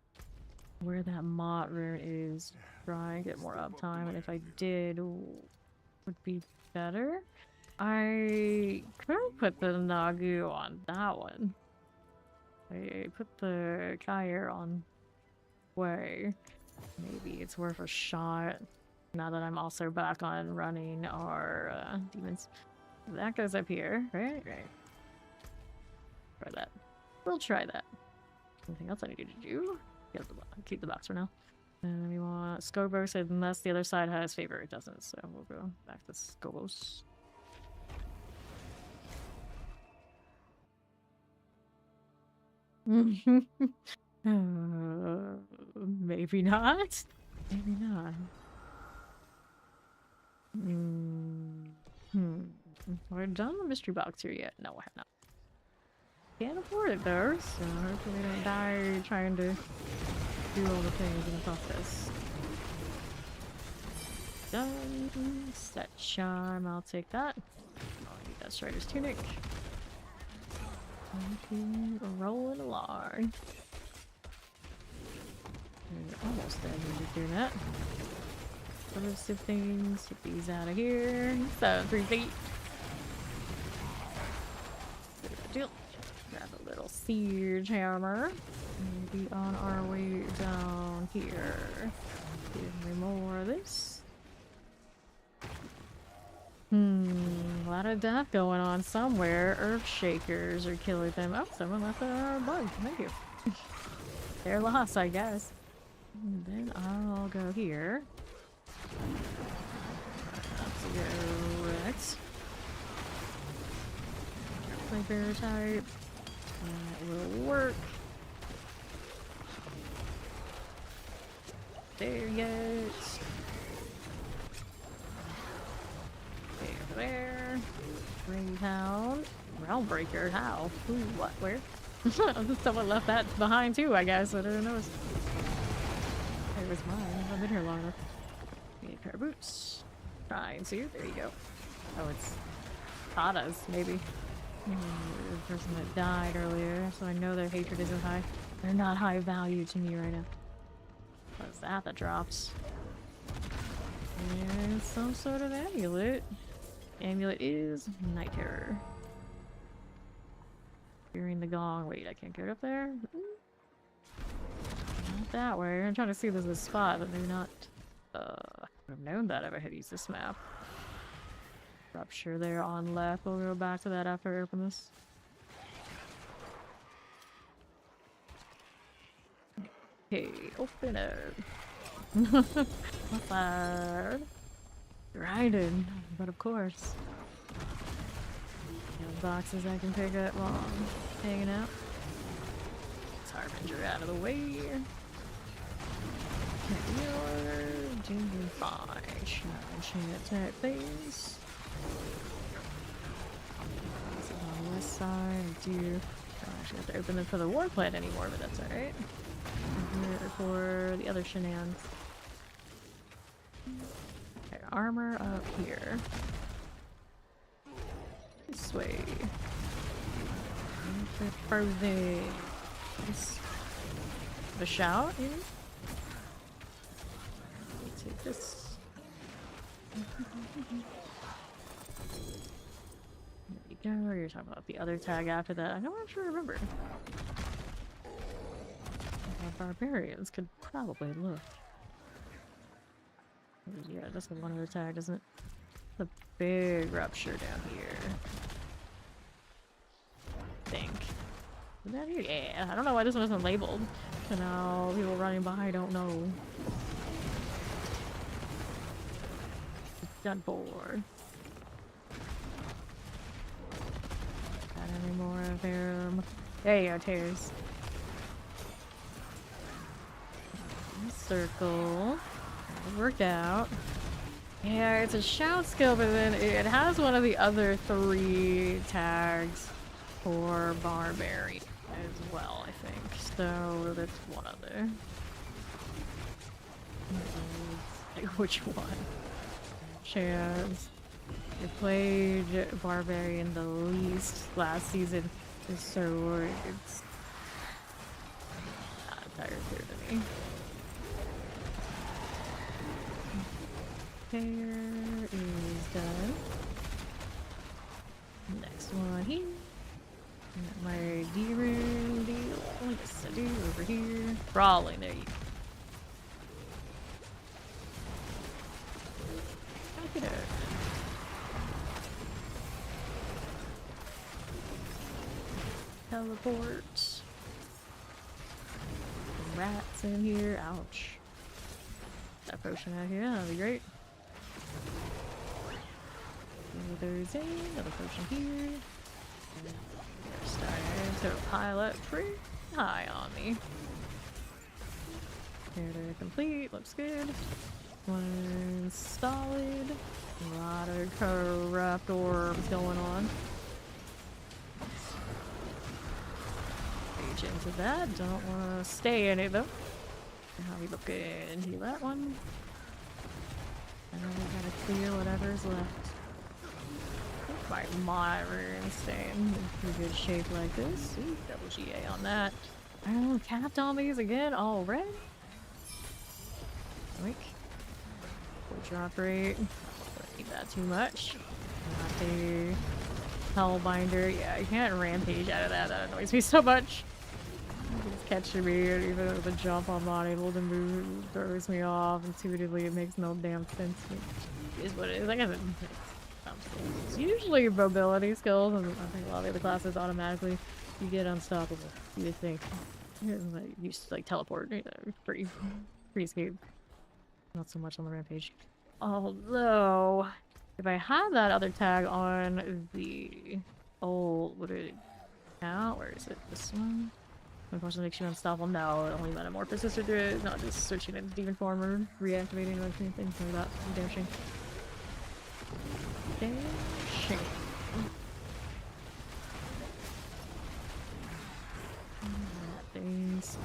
where that mod rune is? Try and get more uptime, and if I did, would be better. I could put the Nagu on that one. I put the Kyre on way. Maybe it's worth a shot. Now that I'm also back on running our demons. That goes up here, right? Right. Try that. We'll try that. Anything else I need to do? Keep the box for now. And we want Skobos unless the other side has favor. It doesn't, so we'll go back to Skobos. Maybe not. Maybe not. We're done the mystery box here yet? No, I have not. Can't afford it though, so hopefully we don't die trying to do all the things in the process. Done. Set charm, I'll take that. I'll need that Strider's tunic. Okay, rolling along. We're almost there when we do that. Explosive things, get these out of here. So 3 feet. Deal. Grab a little siege hammer. And be on our way down here. Give me more of this. A lot of death going on somewhere. Earth shakers are killing them. Oh, someone left a bug. Thank you. Their loss, I guess. And then I'll go here. That's correct. Play bear type. That will work. There yet. There. Ringhound. Realmbreaker. How? Ooh, what? Where? Someone left that behind too, I guess. I don't know. It was mine. I've been here long enough. Need a pair of boots. Trying to. There you go. Oh, it's Tata's, maybe. The person that died earlier, so I know their hatred isn't high. They're not high value to me right now. What's that drops? And some sort of amulet. Amulet is Night Terror. Hearing the gong. Wait, I can't get up there? Not that way. I'm trying to see if there's a spot, but maybe not. I would have known that if I had used this map. Rupture there on left. We'll go back to that after I open this. Okay, open it. What's that? Grinding, but of course. Boxes I can pick up while I'm hanging out. Harbinger out of the way. Doing fine. Challenge type things. On this side, I do. I actually have to open them for the war plant anymore, but that's alright. Here for the other shenanigans. Okay, armor up here. This way. Frozen. The shout, you mean? Take this. There you go. You're talking about the other tag after that. I don't actually remember. Barbarians could probably look. Yeah, that's the one other tag, isn't it? The big rupture down here. I think. Is that here? Yeah. I don't know why this one isn't labeled. And now people running by don't know. Done for. Got any more of them? There you go, tears. Circle. That'll work out. Yeah, it's a shout skill, but then it has one of the other 3 tags for Barbarian as well, I think. So that's one other. Which one? Chance. I played Barbarian the least last season, so it's not entirely clear to me. Hair is done. This one here. Got my D-room deal. Yes, I do. Over here. Brawling. There you go. Look at it. Teleport. Rats in here. Ouch. That potion out here. That'll be great. There's another potion here. They're starting to pile up pretty high on me. Character complete. Looks good. One solid. A lot of corrupt orbs going on. Reach into that. Don't want to stay in it though. How we look into that one. And then we gotta clear whatever's left. My modern staying in pretty good shape like this. Ooh, double GA on that. Oh, capped on these again already? Like, full drop rate. Don't need that too much. Not the Hellbinder. Yeah, you can't rampage out of that. That annoys me so much. It's catching me, and even with the jump, I'm not able to move. It throws me off. Intuitively, it makes no damn sense. It is what it is. I guess it's usually mobility skills, and I think a lot of the other classes automatically you get unstoppable. You would think. Like, you just like teleport, you know, pretty escape. Not so much on the rampage. Although, if I had that other tag on the old, would it count? Where is it? This one? Unfortunately, makes you unstoppable. No, it only metamorphosis or do it, not just switching into demon form or reactivating or anything like that. Damn shame. Damn shame. Things.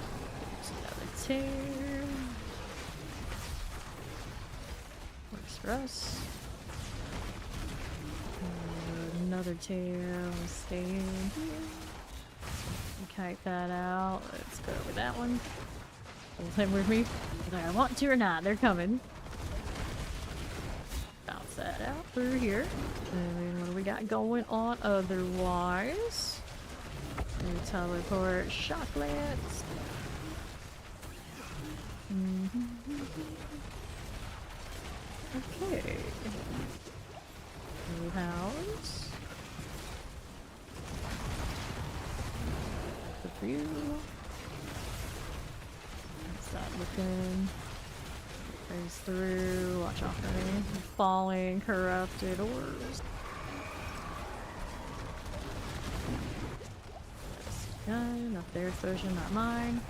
Another tear. Works for us. Another tail. Stay in here. Kite that out. Let's go with that one. Pull him with me. Whether I want to or not, they're coming. Bounce that out through here. And then what do we got going on otherwise? We teleport shock lance. Okay. Blue house. Good for you. Stop looking. Goes through. Watch out for me. Falling, corrupted orbs. Gun up there, explosion, not mine.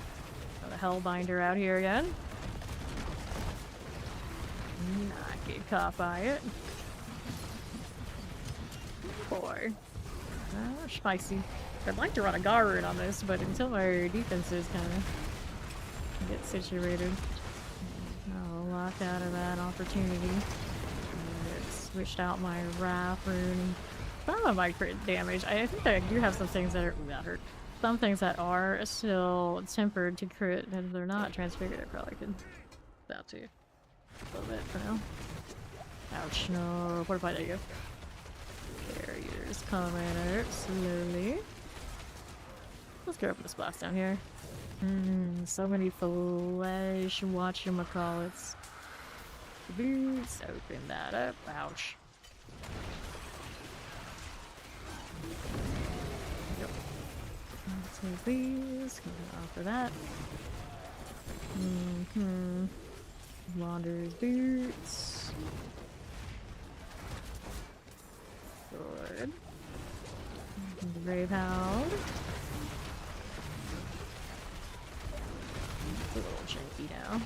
Got a Hellbinder out here again. Not get caught by it. Boy. Spicy. I'd like to run a Garroot on this, but until my defenses kind of get situated, I'll lock out of that opportunity. Switched out my Wrath rune. Some of my crit damage. I think I do have some things that are. Ooh, that hurt. Some things that are still tempered to crit, and if they're not transfigured, I probably could. That too. A little bit for now. Ouch, no. Fortify, there you go. Carriers coming out slowly. Let's go open this box down here. So many flesh whatchamacallits. Boots, open that up. Ouch. Yep. Let's take these. Offer that. Wanderer's boots. Good. Brave Hound. It's a little janky now.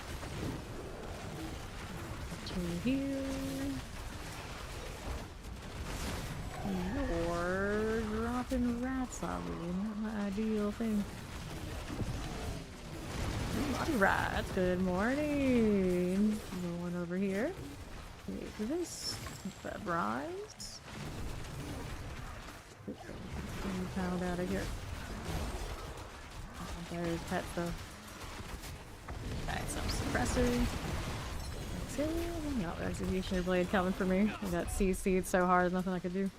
To here. You're dropping rats on me. Not my ideal thing. Body rats. Good morning. Going over here. Wait for this. That rise. Pound out of here. There's pet though. Got some suppressor. That's it. No, Executioner Blade coming for me. I got CC'd so hard, nothing I could do.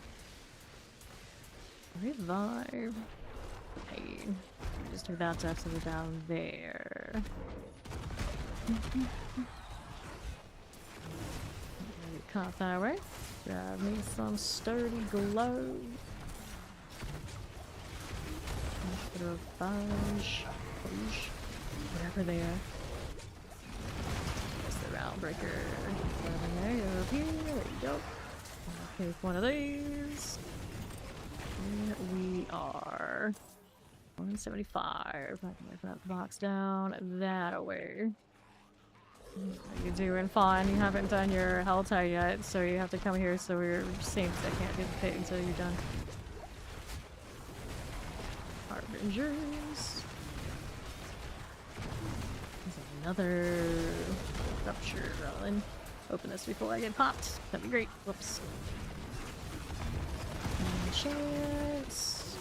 Revive. Pain. Just do that stuff so we're down there. Cut that way. Grab me some sturdy gloves. Bit of fudge. Whatever they are. That's the round breaker. There you go. Take one of these. And we are 175. I can move that box down that way. You're doing fine. You haven't done your health tie yet, so you have to come here so we're synced. I can't get the pit until you're done. Harbingers. There's another rupture rolling. Open this before I get popped. That'd be great. Whoops. Chance.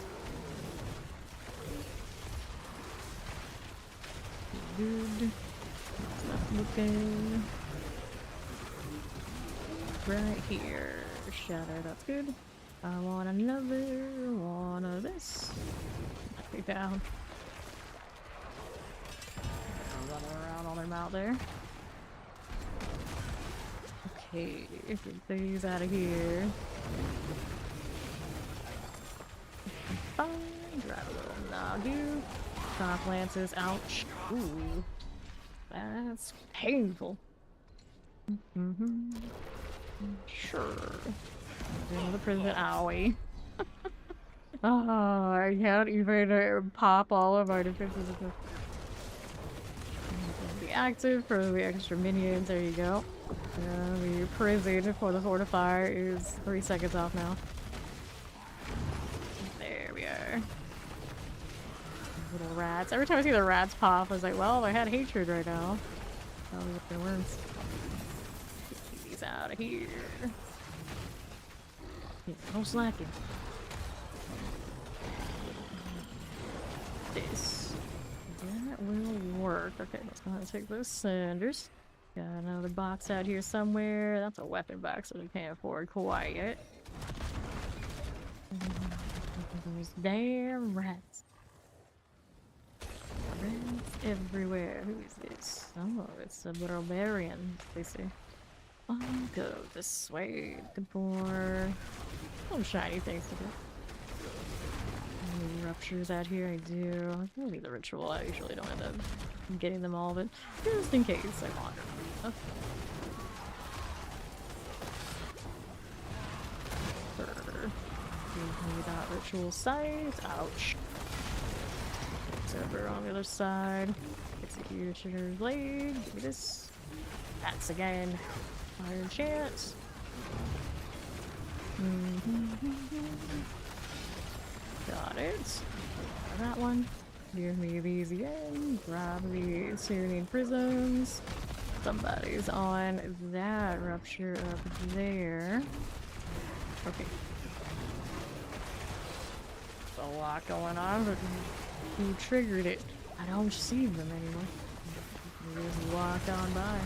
Good. Not looking. Right here. Shadow, that's good. I want another one of this. Knock me down. Running around on their mount there. Okay, get these out of here. Fine. Drive a little Nagu. Top lances. Ouch. Ooh. That's painful. Sure. Another prison. Owie. Oh, I can't even pop all of our defenses. Be active for the extra minions. There you go. The prison for the fortifier is 3 seconds off now. There we are. Little rats. Every time I see the rats pop, I was like, well, I had hatred right now. Probably what they were. Get these out of here. Yeah, no slacking. This. That will work. Okay, let's go ahead and take those cinders. Got another box out here somewhere. That's a weapon box that we can't afford quite yet. Those damn rats. Rats everywhere. Who is this? Oh, it's a barbarian, they say. I'll go this way. Looking for some shiny things to do. Any ruptures out here? I do. Maybe the ritual. I usually don't end up getting them all, but just in case I wander. Okay. Give me that ritual sight. Ouch. It's over on the other side. Executioner's blade. Give me this. That's again. Iron chance. Got it. That one. Give me these again. Grab the Syrian prisms. Somebody's on that rupture up there. Okay. There's a lot going on, but who triggered it? I don't see them anymore. They just walked on by.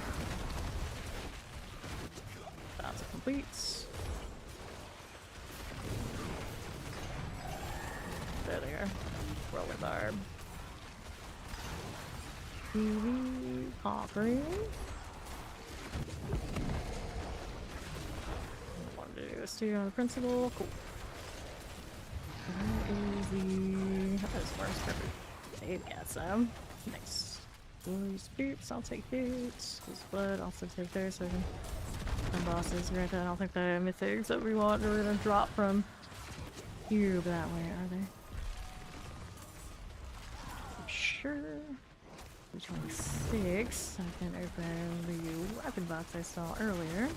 That's complete. There they are. Rolling barb. Conquering. Want to do a steer on the principal. Cool. That is the. That's first perfect. They've got some. Nice. Those boots, I'll take boots. This blood, also take theirs so I can. Some bosses, granted, I don't think the mythics that we want are gonna drop from here that way, are they? Sure. 26. I can open the weapon box I saw earlier.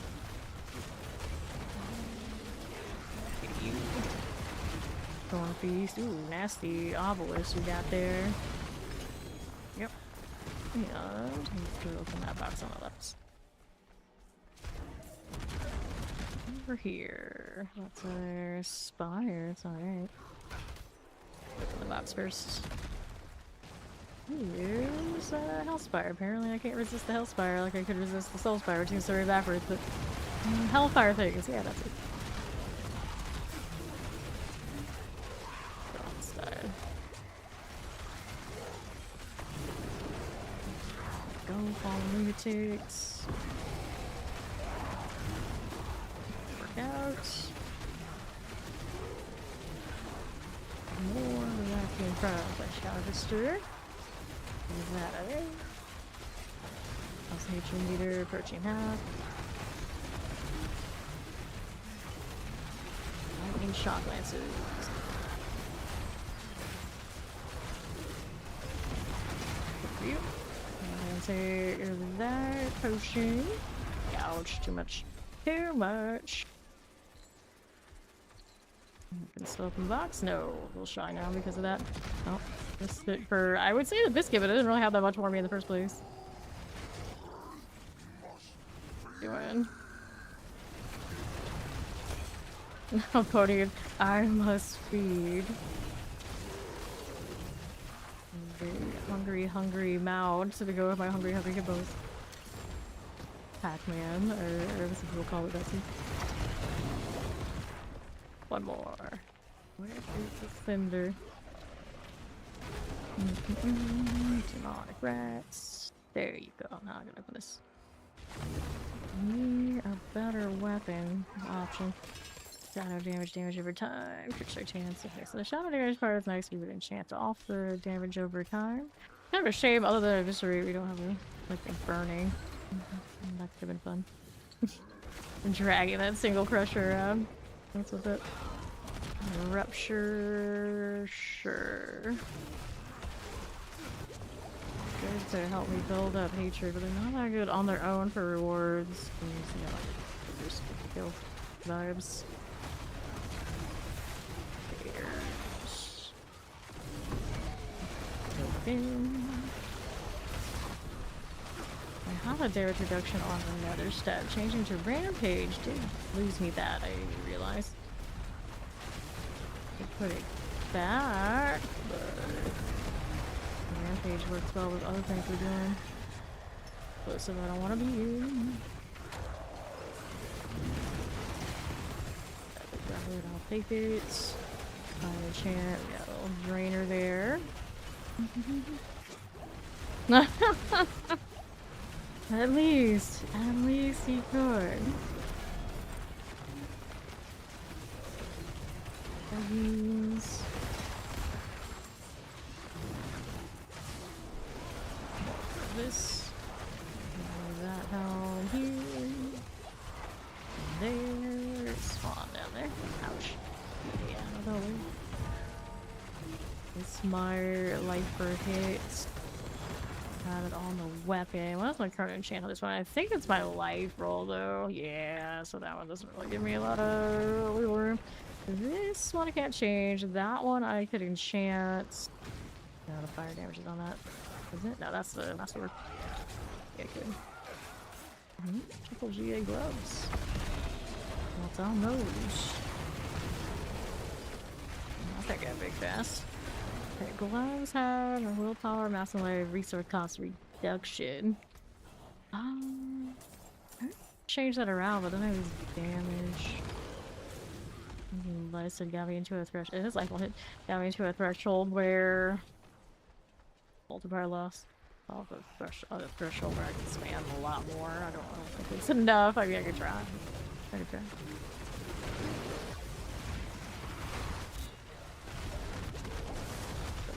Thorn Feast. Ooh, nasty obelisk you got there. Yep. And let's open that box on the left. Over here. That's our spire. It's alright. Open the box first. Here's Hellspire. Apparently I can't resist the Hellspire like I could resist the Soulspire. 2 story backwards, but Hellfire things. Yeah, that's it. lunatics. Work out. More vacuum from the harvester. Is that a thing? Plus nature meter approaching half. Lightning shock lances. Good for you. And take that potion. Ouch, too much. Too much. Can still open the box? No. We'll shy now because of that. Oh, this fit for, I would say the biscuit, but it didn't really have that much for me in the first place. Doing. No, Cody, I must feed. Very hungry mouth to go with my hungry hippos. Pac-Man, or as people call it, Betsy. One more. Where is the cinder? Demonic rats. There you go. Now I'm gonna open this. Need a better weapon option. Shadow damage over time. Fix our chance. Okay, so the shadow damage part is nice. We would enchant off the damage over time. Kind of a shame, other than eviscerate, we don't have a, like a burning. That could have been fun. Dragging that single crusher around. That's with it. Rupture. Sure. Good to help me build up hatred, but they're not that good on their own for rewards. You know, like, just kill vibes. Open. I have a damage reduction on another stat. Changing to rampage did lose me that, I realized. I put it back, but rampage works well with other things we're doing. Close if I don't want to be here. I'll take it. Final chant. We got a little drainer there. At least he could. These. This. That down here. There. Spawn down there. Ouch. Yeah, no. It's my life for hits. Got it on the weapon. What's my current enchant on this one? I think it's my life roll though. Yeah, so that one doesn't really give me a lot of wiggle room. This one I can't change. That one I could enchant. No, the fire damage is on that. Is it? No, that's the master. Yeah, good. Triple GA gloves. What's on those? I think I got big fast. Okay, gloves have a willpower, mass and life, resource cost reduction. I change that around, but then I lose damage. Let us got me into a threshold. It is like one hit. Got me into a threshold where multiplier loss. Oh, the threshold where I can spam a lot more. I don't think it's enough. I mean, I could try. I could try.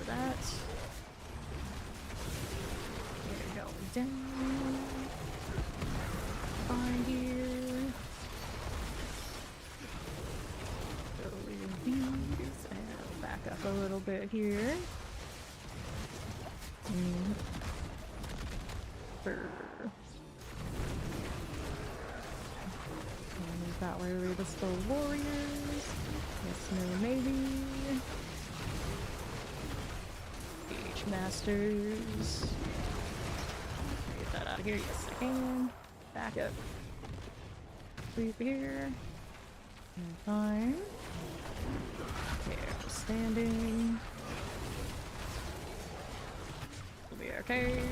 That. There we go. Down. Find here. Go with these and back up a little bit here. That way we're the still warriors. Yes, no, maybe. Masters. Get that out of here. Yes, I can. Back up. Sleep here. Fine. Here, standing. We'll be okay.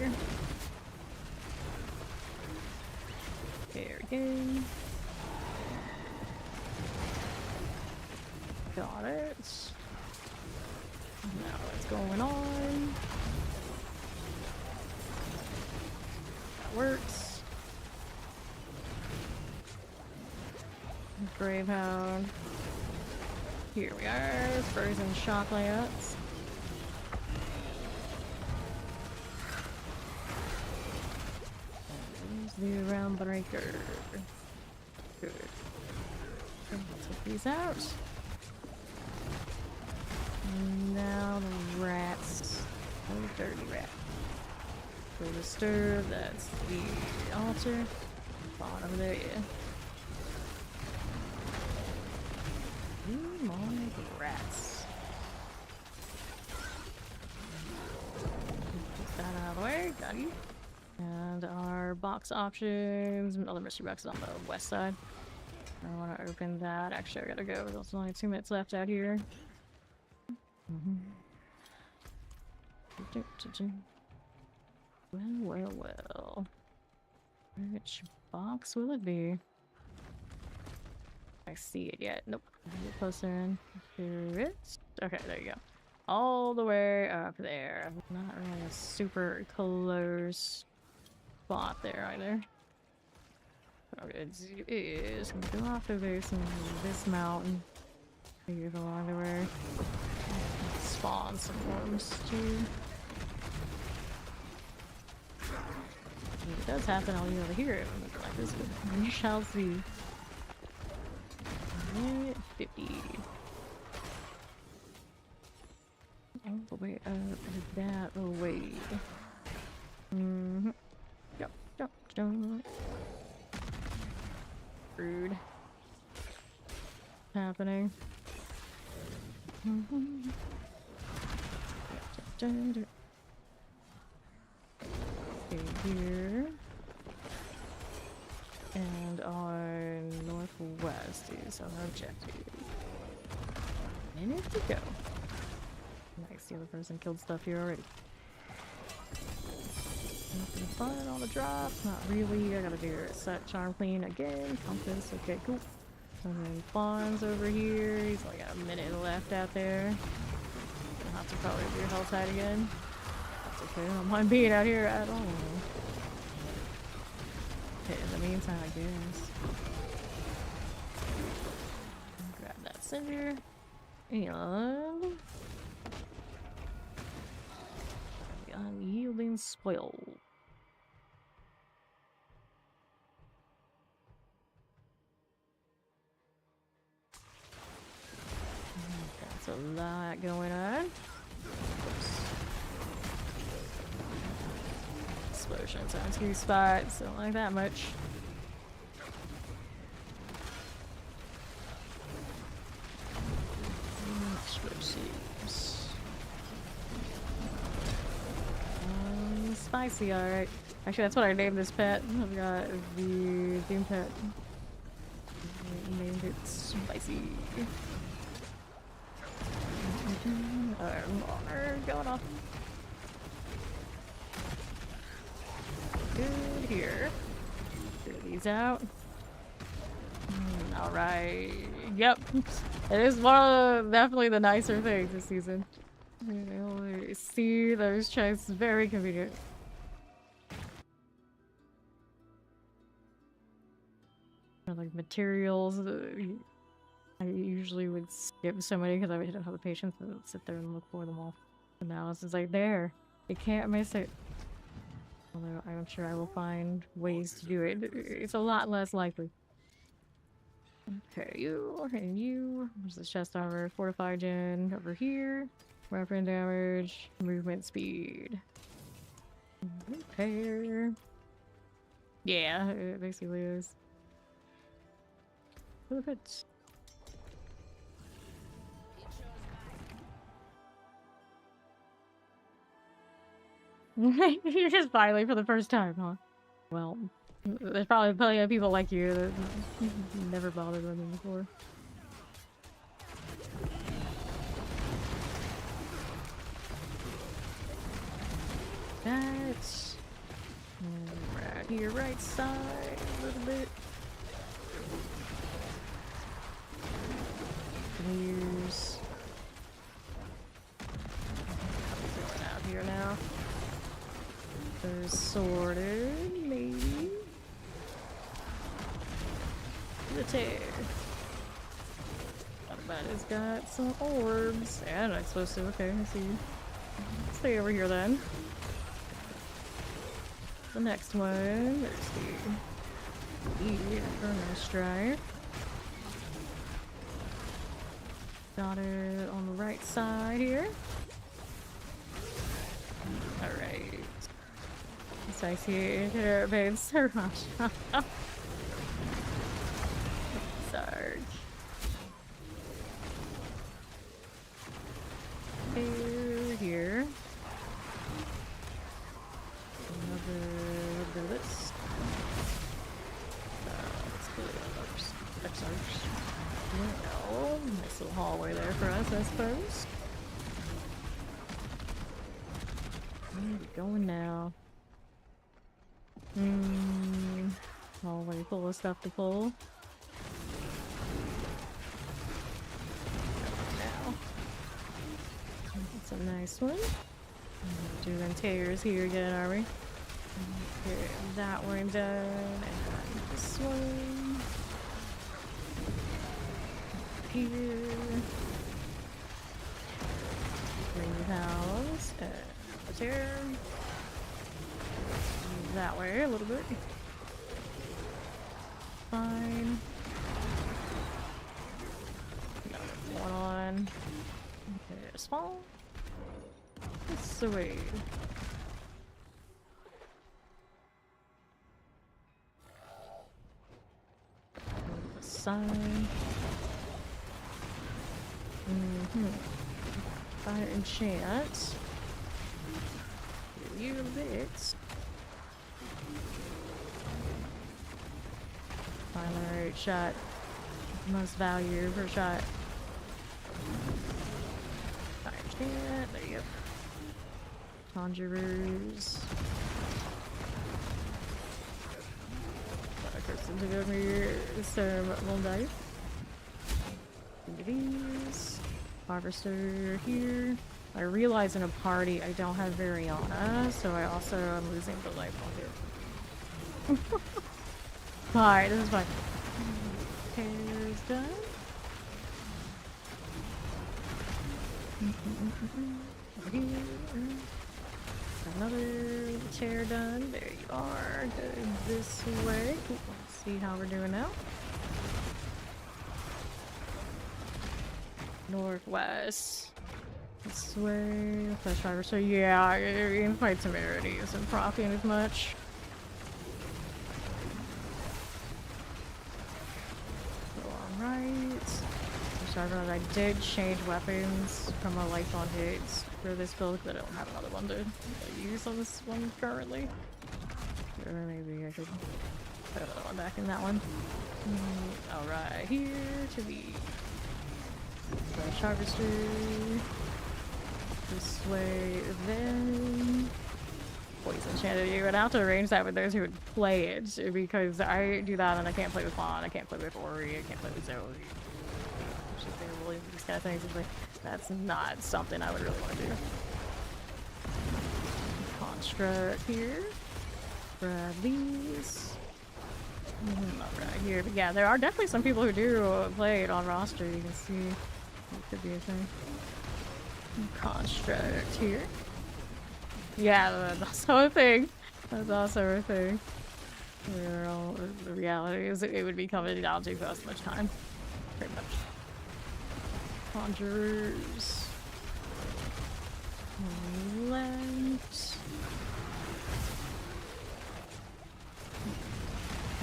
Here again. Got it. Now what's going on? that works. Gravehound. Here we are, frozen shock layouts. There's the round breaker. Good. Let's take these out. And now the rats. Oh, dirty rat. So the stove, that's the altar. Bottom there, yeah. Ooh, my rats. Get that out of the way, got you. And our box options, another mystery box is on the west side. I want to open that. Actually, I gotta go. There's only 2 minutes left out here. Well. Which box will it be? I see it yet. Nope. Get closer in. Here it is. Okay, there you go. All the way up there. Not really a super close spot there either. Okay, it is gonna go off the base and this mountain. Figure along the way. Spawn some worms too. If it does happen, I'll be able to hear it like this, but we shall see. 50. All the way up that way. Jump. Rude. Happening. Okay, here. And on northwest is our objective. Minute to go. Nice, the other person killed stuff here already. Nothing fun on the drop. Not really. I gotta do a set charm clean again. Compass. Okay, cool. And then Fawn's over here. He's like got a minute left out there. I'll have to probably do health side again. That's okay. I don't mind being out here at all. Okay, in the meantime, I guess. Grab that cinder. And the unyielding spoil. That's a lot going on. Oops. Explosions on 2 spots, don't like that much. Explosives. Spicy, alright. Actually, that's what I named this pet. I've got the Doom pet. I named it Spicy. Going off. Good here. Clear these out. Alright. Yep. It is one of definitely the nicer things this season. You see those chests, very convenient. Like materials. I usually would skip so many because I didn't have the patience to sit there and look for them all. But now it's just like there. You can't miss it. Although I'm sure I will find ways to do it. It's a lot less likely. Okay, you and you. There's the chest armor, fortified gen over here. Weapon damage, movement speed. Repair. Yeah, it basically is. Perfect. You're just finally for the first time, huh? Well, there's probably plenty of people like you that never bothered with them before. That's right here, right side, a little bit. Clears. Going out here now. There's sorted, maybe. the tear. But it's got some orbs and explosive. Okay, I see. Stay over here then. The next one, there's the Inferno Stripe. Got it on the right side here. Alright. So I see it made so much. Sarge. Here. Another bullets. Let's do the others. Well, nice little hallway there for us, I suppose. Where are we going now? Hallway full of stuff to pull. Now. That's a nice one. Doing tears here again, are we? Okay, that one done, and this one. Here. Greenhouse, and a tear. That way a little bit. Fine. Got one on. Okay, small. Sweet. The sign. Fire enchant. You bits. Final right shot. Most value per shot. Fire enchant. There you go. Conjurers. Person to go here. Some Moldive. These. Harvester here. I realize in a party I don't have Variana, so I also am losing the life on it. Alright, this is fine. Hair's done. Over here. Another chair done. There you are. Go this way. Let's see how we're doing now. Northwest. This way. Flash driver. So yeah, in fight severity isn't proccing as much. So alright. I did change weapons from a life on hits for this build because I don't have another one to use on this one currently. Or maybe I could put another one back in that one. Alright, here to the harvester. This way, then poison channel. You would have to arrange that with those who would play it because I do that and I can't play with Fawn, I can't play with Ori, I can't play with Zoe. These kind of things. Like, that's not something I would really want to do. Construct here. Grab these. Not right here, but yeah, there are definitely some people who do play it on roster. You can see it could be a thing. Construct here. Yeah, that's also a thing. That's also a thing. The reality is it would be coming down to us much time. Pretty much. Conjurers. Left.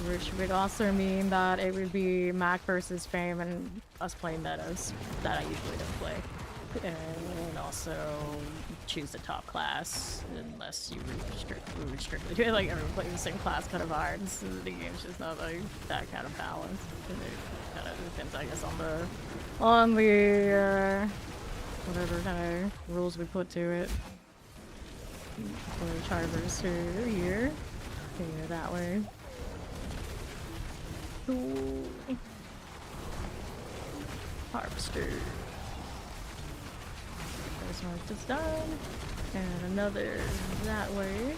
Which would also mean that it would be Mac versus Fame and us playing metas that I usually don't play. And also choose the top class unless you strictly do it. Like everyone plays the same class kind of hard. So the game's just not like that kind of balance. And it kind of depends, I guess, on the whatever kind of rules we put to it. For chargers here. Okay, that way. Cool. Harvester. This one's just done. And another that way.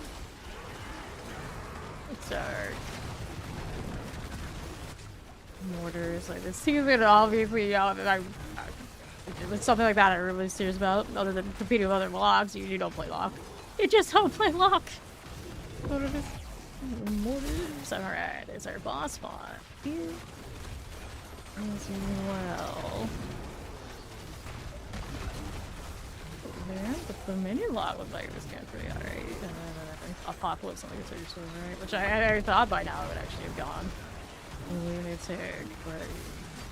It's our mortars. Like this season, obviously, it's something like that I'm really serious about. Other than competing with other locks, you don't play lock. You just don't play lock. What are this? Mortars. Alright, there's our boss spot. Here as well. There, but the mini lot looks like it was getting pretty alright. And then Apocalypse only gets 32, right? Which I thought by now it would actually have gone. Lunatic, but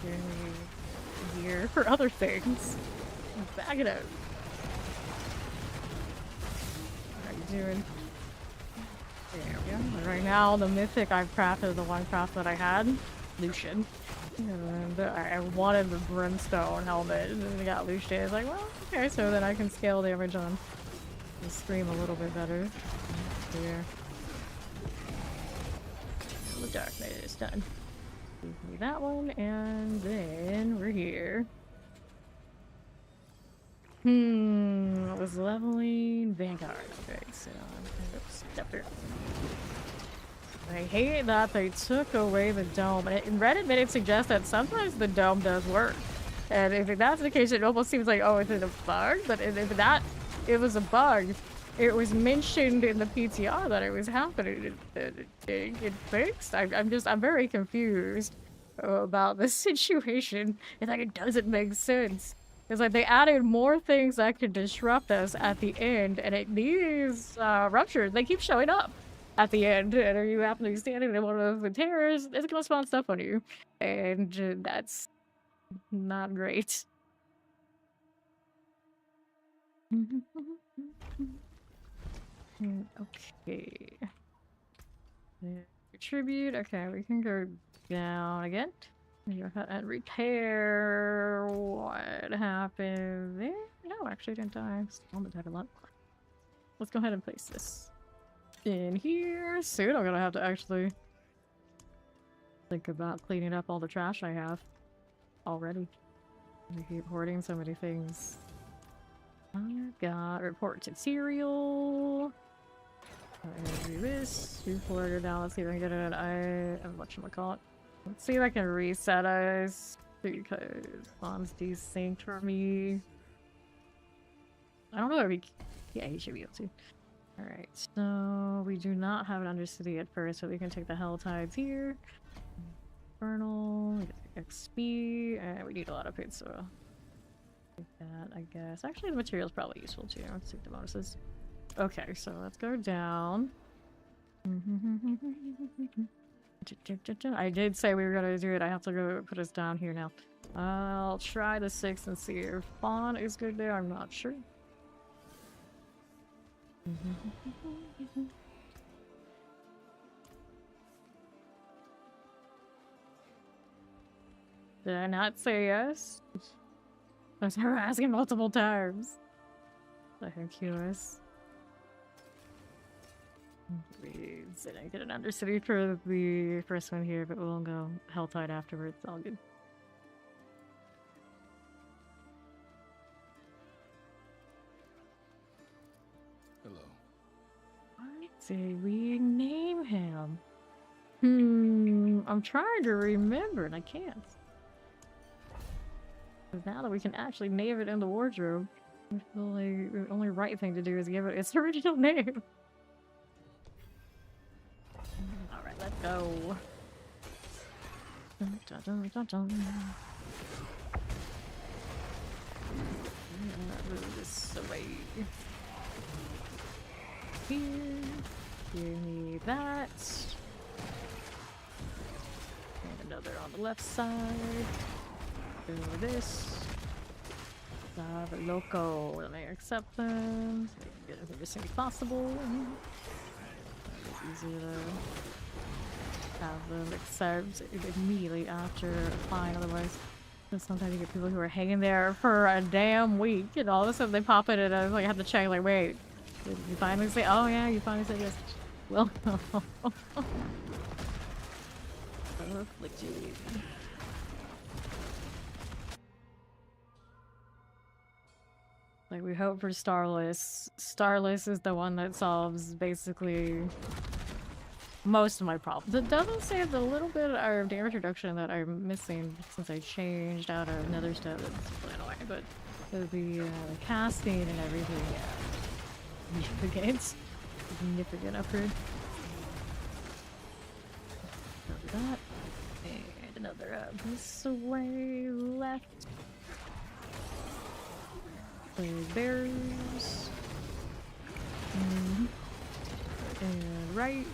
you're here for other things. Back it up. How you doing? There we go. And right now, the mythic I've crafted, the one craft that I had, Lucian. And I wanted the brimstone helmet, and then I got Lucian. It's like, well, okay, so then I can scale damage on the stream a little bit better. Here. The Dark Knight is done. Give me that one, and then we're here. It was leveling Vanguard. Okay, so step through. I hate that they took away the dome. And Reddit made it suggest that sometimes the dome does work. And if that's the case, it almost seems like, oh, is it a bug? But if it was a bug, it was mentioned in the PTR that it was happening. It fixed. I'm very confused about this situation. It's like, it doesn't make sense. It's like they added more things that could disrupt us at the end, and these ruptures, they keep showing up at the end, and if you happen to be standing in one of the terrors, it's gonna spawn stuff on you, and that's not great. Okay. Tribute. Okay, we can go down again. Go ahead and repair what happened there. No, actually didn't die. Still died a lot. Let's go ahead and place this in here. Soon I'm gonna have to actually think about cleaning up all the trash I have already. I keep hoarding so many things. I've got report to serial. I'm gonna do this. 240 now. Let's see if I can get it. Whatchamacallit. Let's see if I can reset us because Bon's desynced for me. I don't know if he. Yeah, he should be able to. Alright, so we do not have an Undercity at first, so we can take the Hell Tides here. Infernal, XP, and we need a lot of it, so take that, I guess. Actually, the material's probably useful too. Let's take the bonuses. Okay, so let's go down. I did say we were gonna do it. I have to go put us down here now. I'll try the 6 and see if Fawn is good there. I'm not sure. Did I not say yes? I was asking multiple times. I can QS. Did I get an Undercity for the first one here, but we'll go Helltide afterwards. All good. Hello. What did we name him? I'm trying to remember and I can't. Because now that we can actually name it in the wardrobe, I feel like the only right thing to do is give it its original name. Alright, let's go. Dun, dun, dun, dun. Move this away. Here. Give me that. And another on the left side. Do this. Loco. Let me accept them. So we can get everything possible. It's easier to have them accept immediately after applying, otherwise sometimes you get people who are hanging there for a damn week and all of a sudden they pop it and I like, have to check like, wait, did you finally say, oh yeah, you finally said yes. Well, afflicted. Like, we hope for Starless. Starless is the one that solves basically most of my problems. It doesn't say the little bit of damage reduction that I'm missing since I changed out another stuff that's really annoying, but the casting and everything, yeah. Significant. Significant upgrade. That. And another this way left. The bears. And right.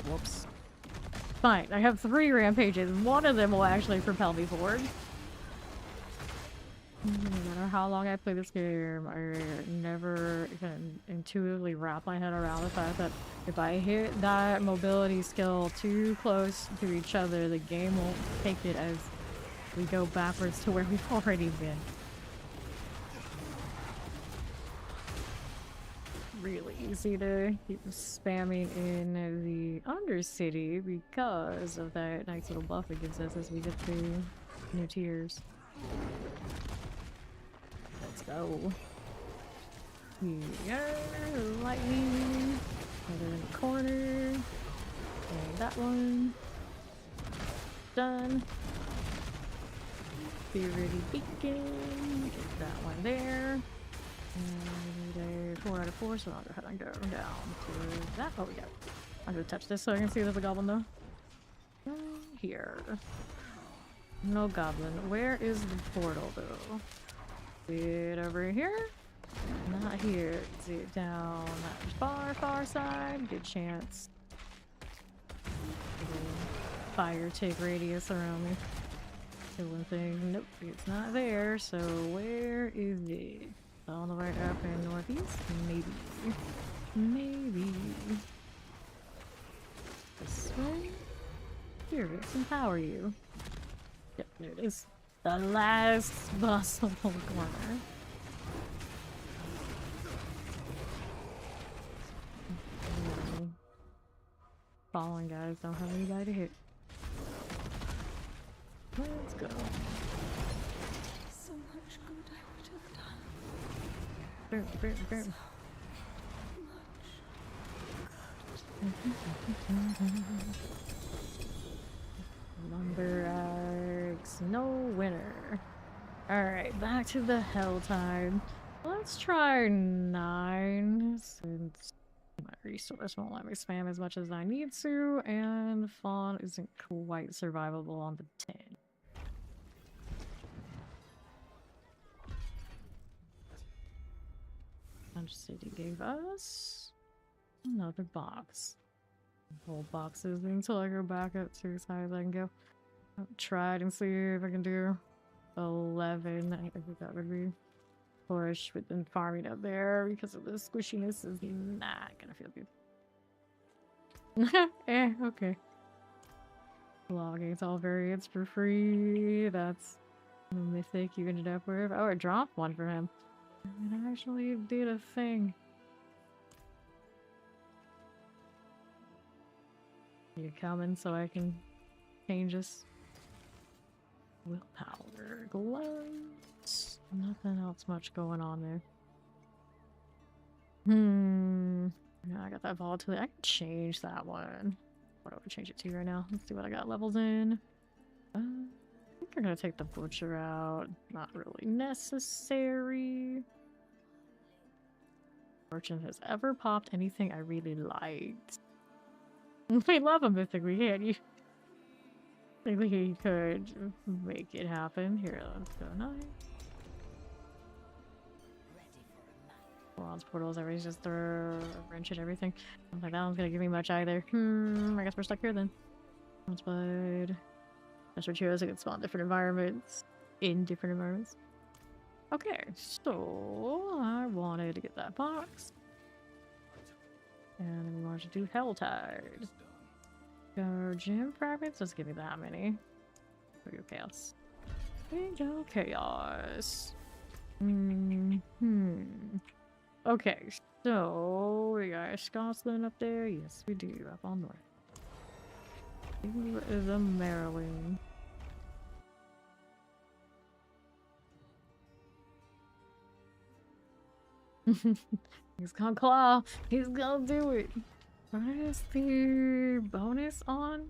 Whoops. Fine, I have 3 rampages. One of them will actually propel me forward. No matter how long I play this game, I never can intuitively wrap my head around the fact that if I hit that mobility skill too close to each other, the game won't take it as we go backwards to where we've already been. Really easy to keep spamming in the Undercity because of that nice little buff it gives us as we get to new tiers. Let's go. Here, lightning. Another in the corner. And that one. Done. Be ready beacon. Get that one there. And a 4 out of 4, so I'll go ahead and go down to that. Oh, yeah. I'm gonna touch this so I can see there's a goblin though. Here. No goblin. Where is the portal though? It over here? Not here. Is it down that far side? Good chance. Fire take radius around me. Killing things. Nope, it's not there. So where is it? On the way up in northeast? Maybe. Maybe. This way? Here, empower you. Yep, there it is. The last possible corner. Fallen guys don't have anybody to hit. Let's go. So much good I would have done. Boom, boom, boom. Lumber axe, no winner. Alright, back to the hell time. Let's try 9 since my resource won't let me spam as much as I need to, and fawn isn't quite survivable on the 10. City gave us another box. Whole boxes until I go back up to as high as I can go. I'll try it and see if I can do 11. I think that would be push with them farming up there because of the squishiness is not gonna feel good. Okay. Logging all variants for free. That's the mythic you ended up with. Oh, I dropped one for him. It actually did a thing. You coming so I can change this? Willpower, gloves. Nothing else much going on there. Yeah, I got that volatility. I can change that one. What do I change it to right now? Let's see what I got levels in. I think I'm gonna take the butcher out. Not really necessary. Merchant has ever popped anything I really liked. We love a mythic, we can't. You think he could make it happen? Here, let's go 9. Bronze portals, everybody's just throw a wrench at everything. I don't think that one's gonna give me much either. I guess we're stuck here then. Bronze bud. That's what heroes can spawn different environments. In different environments. Okay, so I wanted to get that box. And we wanted to do Helltide. Go gym fragments, let's give me that many. We go chaos. We go chaos. Okay, so we got Scotland up there. Yes, we do. Up on north. Who is a Maryland? He's gonna claw. He's gonna do it. What is the bonus on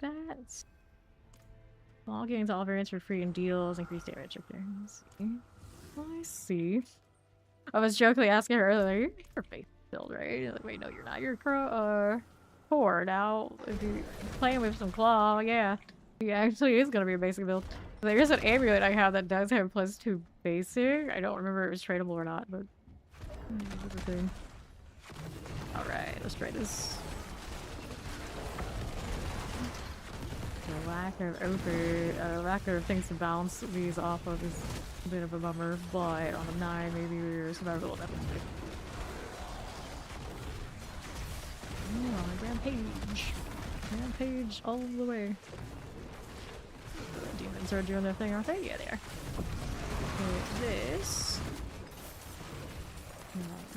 that? All gains all variants for free and deals, increased damage if there. Let's see. I see. I was jokingly asking her earlier, you're faith build, right? Like, wait, no, you're not. You're poor now. If you're playing with some claw, yeah. He actually is gonna be a basic build. There is an amulet I have that does have +2 basic. I don't remember if it was tradable or not, but that's the thing. Alright, let's try this. The lack of things to bounce these off of is a bit of a bummer, but on a 9 maybe we're survivable definitely. Oh, rampage. Rampage all the way. The demons are doing their thing, aren't they? Yeah, they are. Okay, this.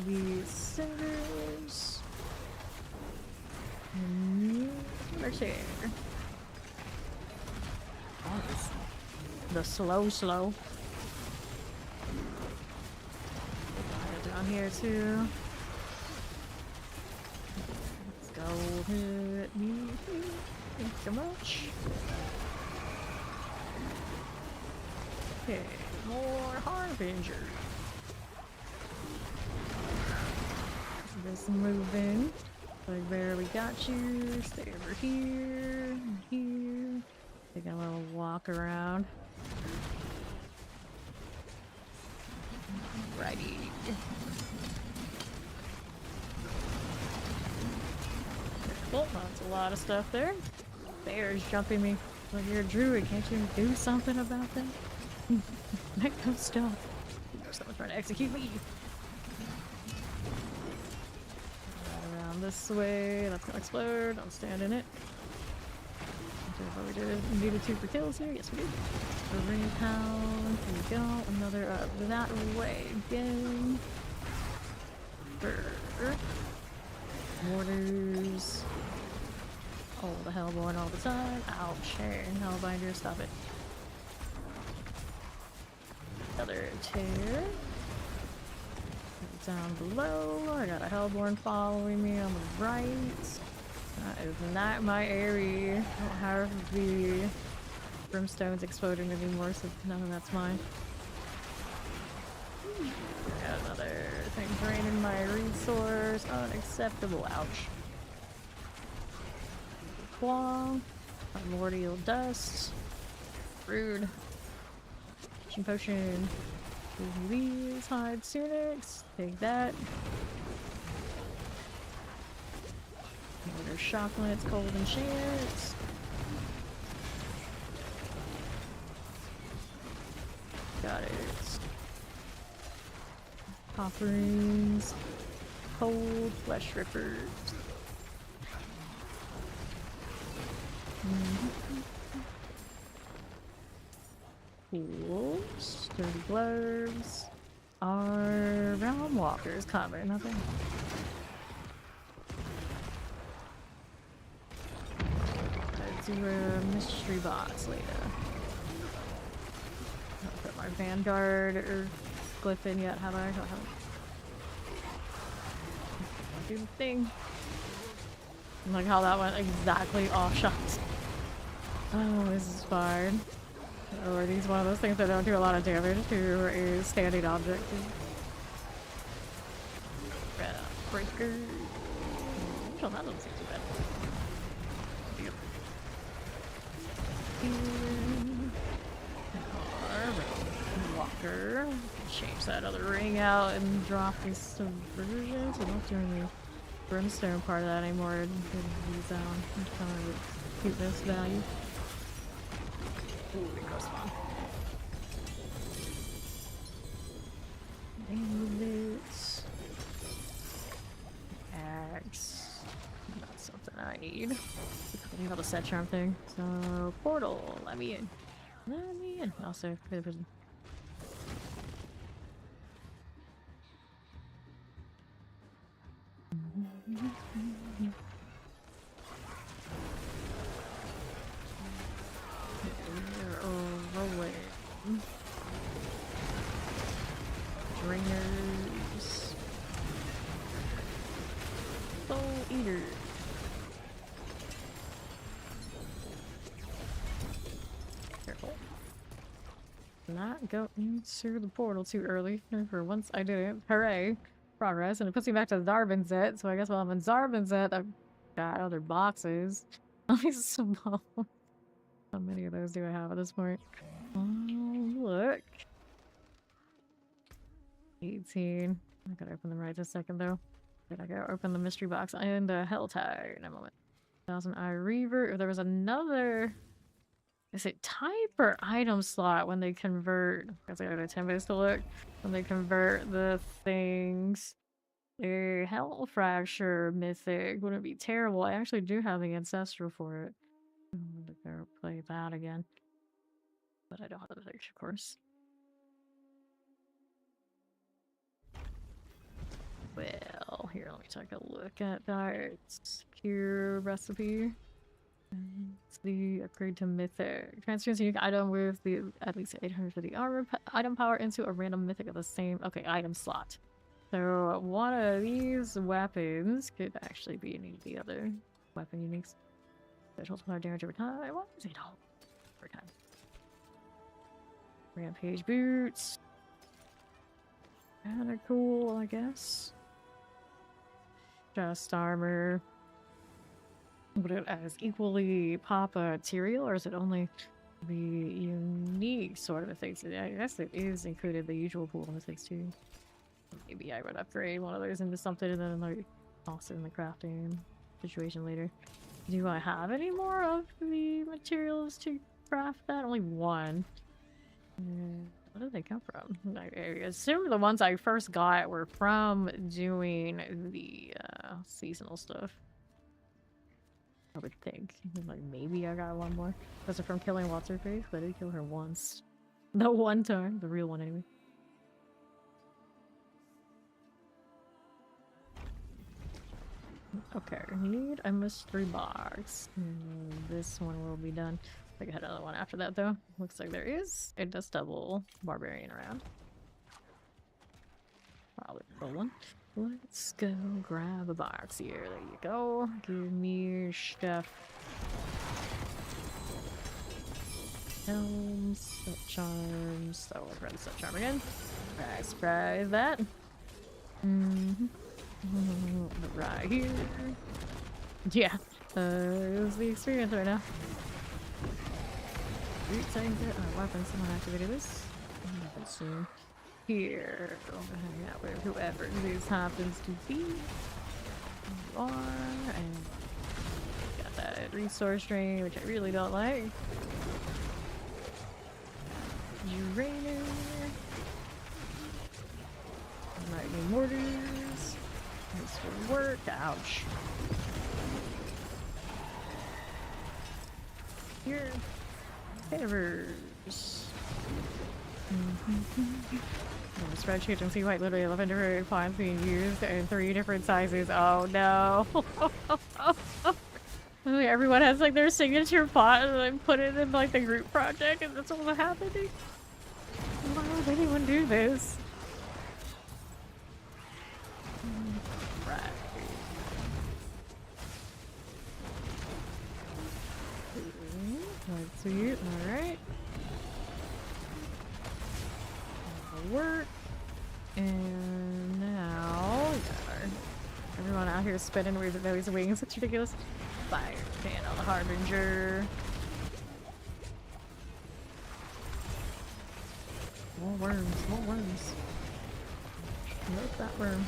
These cinders. Mercy. Oh, the slow. Down here too. Let's go hit me. Thank you so much. Okay, more Harbinger. Just moving. Like there, we got you. Stay over here. And here. Taking a little walk around. Righty. Cool, that's a lot of stuff there. Bear's jumping me. Like you're a druid, can't you do something about that? Let go stop. Someone's trying to execute me. Right around this way. That's gonna explode. Don't stand in it. What we did. Needed 2 for kills here. Yes, we did. The ring pound. Here we go. Another up that way again. Mortars. Oh, the hellborn all the time. Ouch. Hey, hellbinder, stop it. Another tear. Down below, I got a hellborn following me on the right. That is not my area. I don't have the brimstones exploding anymore, so none of that's mine. Got another thing draining my resource. Unacceptable. Ouch. Claw. Primordial dust. Rude. Potion. These hide tunics. Take that. There's shocklands, cold enchants. Got it. Offerings. Cold flesh rippers. Cool. Sturdy gloves. Our realm walkers cover nothing. Let's do a mystery box later. I'll put my vanguard or glyph in yet, have I? I don't have it. Do the thing. Like how that went exactly off shots. Oh, this is fine. Or are these one of those things that don't do a lot of damage to a standing object? Breaker. Oh, that doesn't seem too bad. Walker. Change that other ring out and drop these subversions. I don't do any brimstone part of that anymore. And these down. Kind of cuteness value. Ooh, big gross one. Amulets. Axe. Not something I need. I got the set charm thing. So, portal. Let me in. Let me in. Also, for the prison. Ringers. Soul Eater. Careful. Not go into the portal too early. For once I did it. Hooray. Progress. And it puts me back to Zarbinzet. So I guess while I'm in Zarbinzet, I've got other boxes. Let me small. How many of those do I have at this point? Oh, look. 18. I gotta open them right this second though. Did I gotta open the mystery box and the Helltide in a moment. 1000 Eye Reaver. If there was another. Is it type or item slot when they convert? Because I got 10 minutes to look. When they convert the things. A Hell Fracture Mythic wouldn't be terrible. I actually do have the Ancestral for it. I'm gonna go play that again. But I don't have the Mythic, of course. Well, here, let me take a look at that. Secure recipe. It's the upgrade to mythic. Transfers a unique item with the at least 850 armor item power into a random mythic of the same item slot. So one of these weapons could actually be any of the other weapon uniques. Special power damage over time. Why is it all over time? Rampage boots. Kinda cool, I guess. Just armor. Would it as equally pop a material, or is it only the unique sort of things? I guess it is included the usual pool of things too. Maybe I would upgrade one of those into something and then like toss it in the crafting situation later. Do I have any more of the materials to craft that? Only one. Where did they come from? I assume the ones I first got were from doing the seasonal stuff. I would think. Like, maybe I got one more. Was it from killing What's-Her-Face? I did kill her once. The one time. The real one, anyway. Okay, we need a mystery box. This one will be done. I think I had another one after that, though. Looks like there is a dust double barbarian around. Probably rolling. Let's go grab a box here. There you go. Give me your stuff. Helms, set charms. So we'll grab the set charm again. Surprise that. Right here. Yeah. It was the experience right now. Saying that weapons, someone activated this. Happen soon. Here, we'll hang out with whoever this happens to be. You are, and got that resource drain, which I really don't like. Drainer. Lightning mortars. This will work. Ouch. Here. Favors. The spreadsheet and see quite literally 11 different fonts being used in 3 different sizes. Oh no. Everyone has like their signature font and like put it in like the group project and that's what's happening. Why would anyone do this? Right. That's sweet. Alright. Work. And now we got everyone out here spinning with those wings. It's ridiculous. Fire fan on the Harbinger. More worms, more worms. Nope, that worm.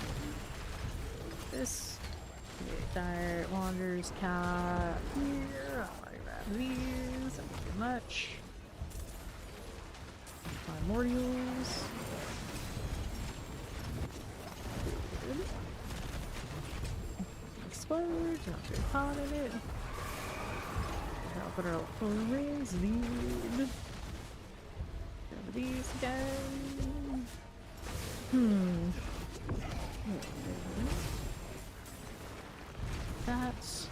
This. Dire Wanderers cat here. I'll grab these. Don't too much. Primordials. Explode, not too hot in it. I'll put our little rings, lead. Grab these again. That's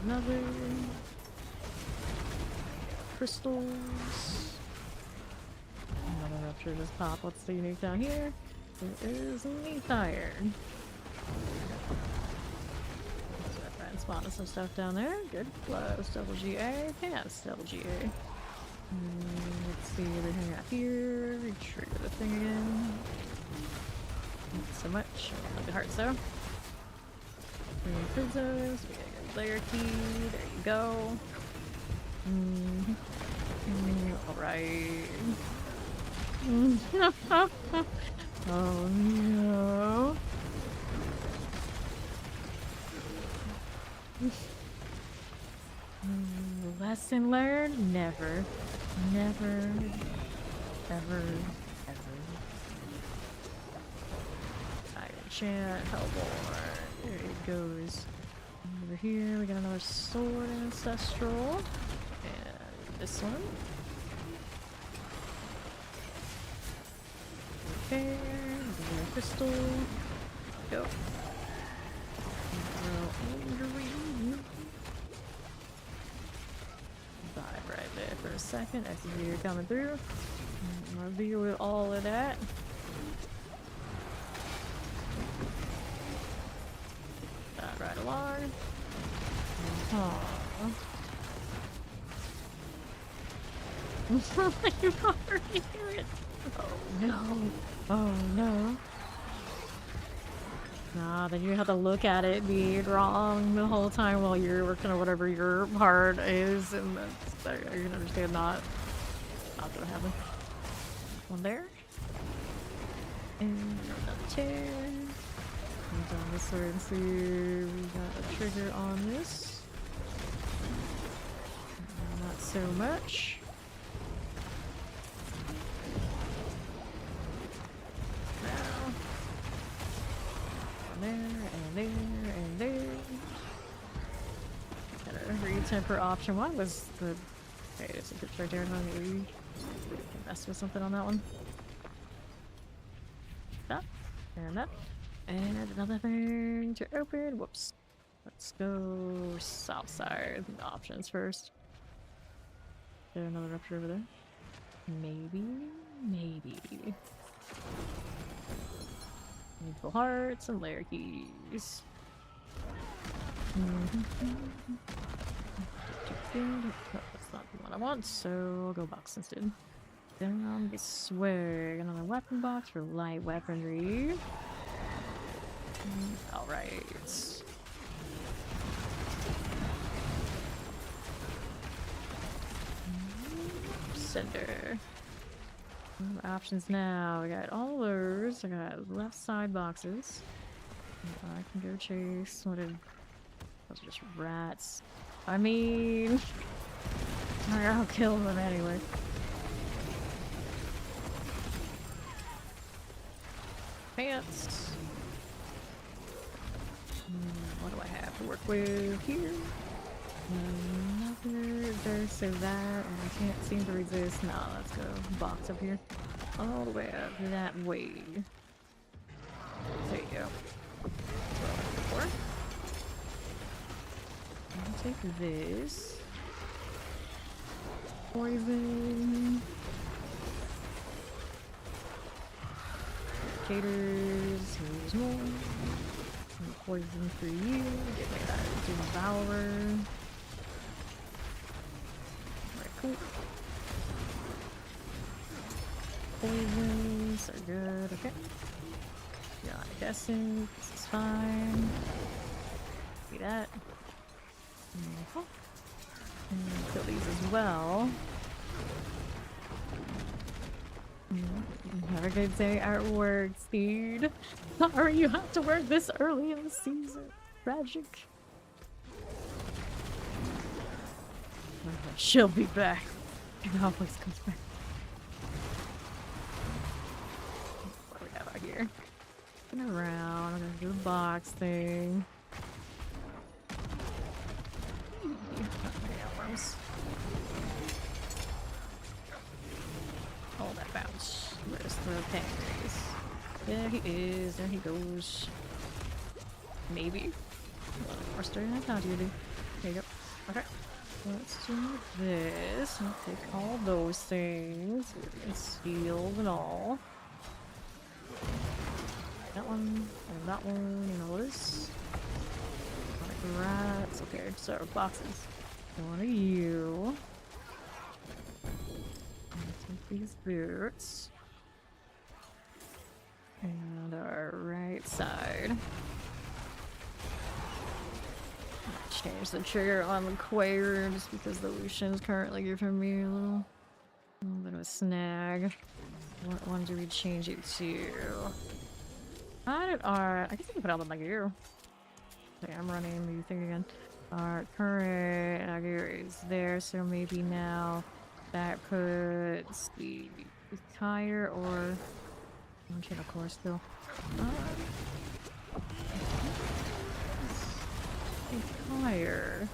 another. Crystals. Another rupture just pop. What's the unique down here? It is neat iron. I spotted some stuff down there. Good. Plus double GA. Yes, double GA. Let's see everything out here. Trigger the thing again. Not so much. Like the hearts though. Prizzos. We got a layer key. There you go. Alright. Oh no. Lesson learned? Never. Never. Ever. Ever. Iron Chant, Hellborn. There it goes. Over here, we got another sword ancestral. And this one. Okay, another crystal. Go. Dive right there for a second. I see you're coming through. I'll deal with all of that. Dive right along. You already hear it. Oh no. Oh no. Nah, then you have to look at it being wrong the whole time while you're working on whatever your part is, and that's, I can understand not gonna happen. One there. And another chair. And down this way and see we got a trigger on this. Not so much. There, and there, and there. Got a re-temper option. Why was the... Okay, there's a picture right there. Maybe we can mess with something on that one. That. And that. And another thing to open. Whoops. Let's go south side. Options first. Is there another rupture over there? Maybe. Maybe. Needful hearts and layer keys. That's not what I want, so I'll go box instead. Down this way. Another weapon box for light weaponry. Alright. Center. Options now. We got all those. I got left side boxes. I can go chase. What did... Those are just rats. I mean... I'll kill them anyway. Pants. What do I have to work with here? Another dose of that, and I can't seem to resist. No, let's go box up here. All the way up that way. There you go. That's what I'm looking for. I'll take this. Poison. Caters. Here's more. Some poison for you. Get me that Devourer. Cool. Poisons are good, okay. Yeah, I'm guessing this is fine. See that. And kill these as well. Have a good day at work, Speed. Sorry you have to work this early in the season. Tragic. She'll be back. It always comes back. What do we have out here? Looking around. I'm gonna do the box thing. Oh, that bounce. Where's the pancreas? There he is. There he goes. Maybe. More story than I thought you would do. There you go. Okay. Let's do this. I'll take all those things. And sealed and all. That one, and that one, you know this. Like rats. Okay, so boxes. One of you. Take these boots. And our right side. Change the trigger on the Quaver just because the Lucian's currently giving me a little bit of a snag. What one do we change it to? I guess I can put out the gear. Okay, I'm running the thing again. Our current gear is there, so maybe now that puts the tire or one channel core still. A tire.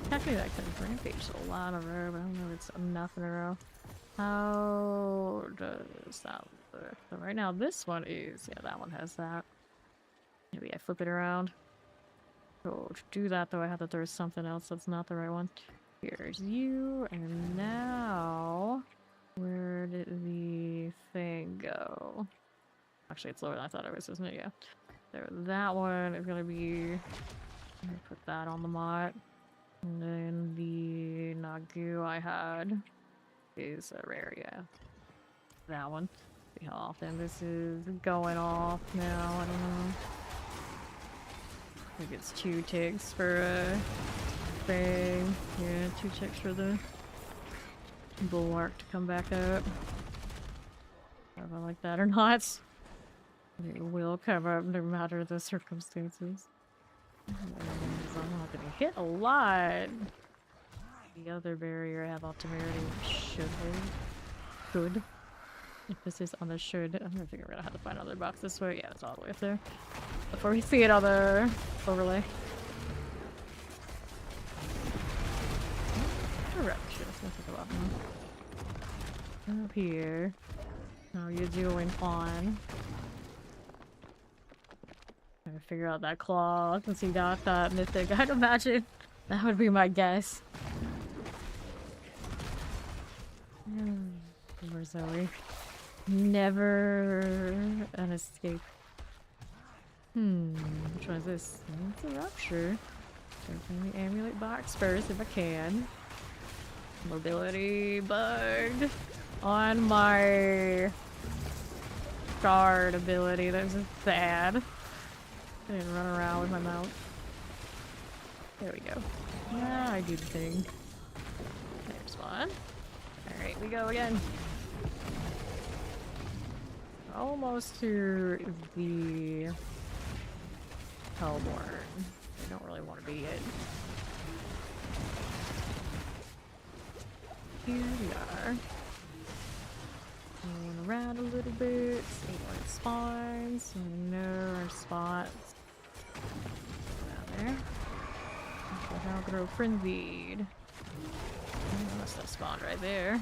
Technically that could rampage a lot of row, but I don't know if it's enough in a row. How does that look? So right now this one is, yeah, that one has that. Maybe I flip it around. So to do that though, I have to throw something else that's not the right one. Here's you, and now where did the thing go? Actually, it's lower than I thought it was, isn't it? Yeah. There, that one is gonna be. I'm gonna put that on the mot, and then the Nagu I had is a rare, yeah. That one. See how often this is going off now. I don't know. I think it's 2 ticks for a thing. Yeah, 2 ticks for the bulwark to come back up. If I like that or not. It will come up no matter the circumstances. I'm not gonna hit a lot. The other barrier I have off temerity should have. Could. If this is on the should. I'm gonna figure out how to find another box this way. Yeah, it's all the way up there. Before we see it on the overlay. Direction. It's gonna take a lot more. Up here. How you doing, Fawn? Trying to figure out that claw since he got that mythic. I'd imagine that would be my guess. Poor Zoe. Never an escape. Which one is this? It's a rupture. Open the amulet box first if I can. Mobility bug on my guard ability. That's just sad. I didn't run around with my mouth. There we go. Ah, I do the thing. There's one. Alright, we go again. Almost to the Hellborn. I don't really want to be it. Here we are. Going around a little bit, see where it spawns. We know our spots. Down there. Now grow frenzied. Must have spawned right there.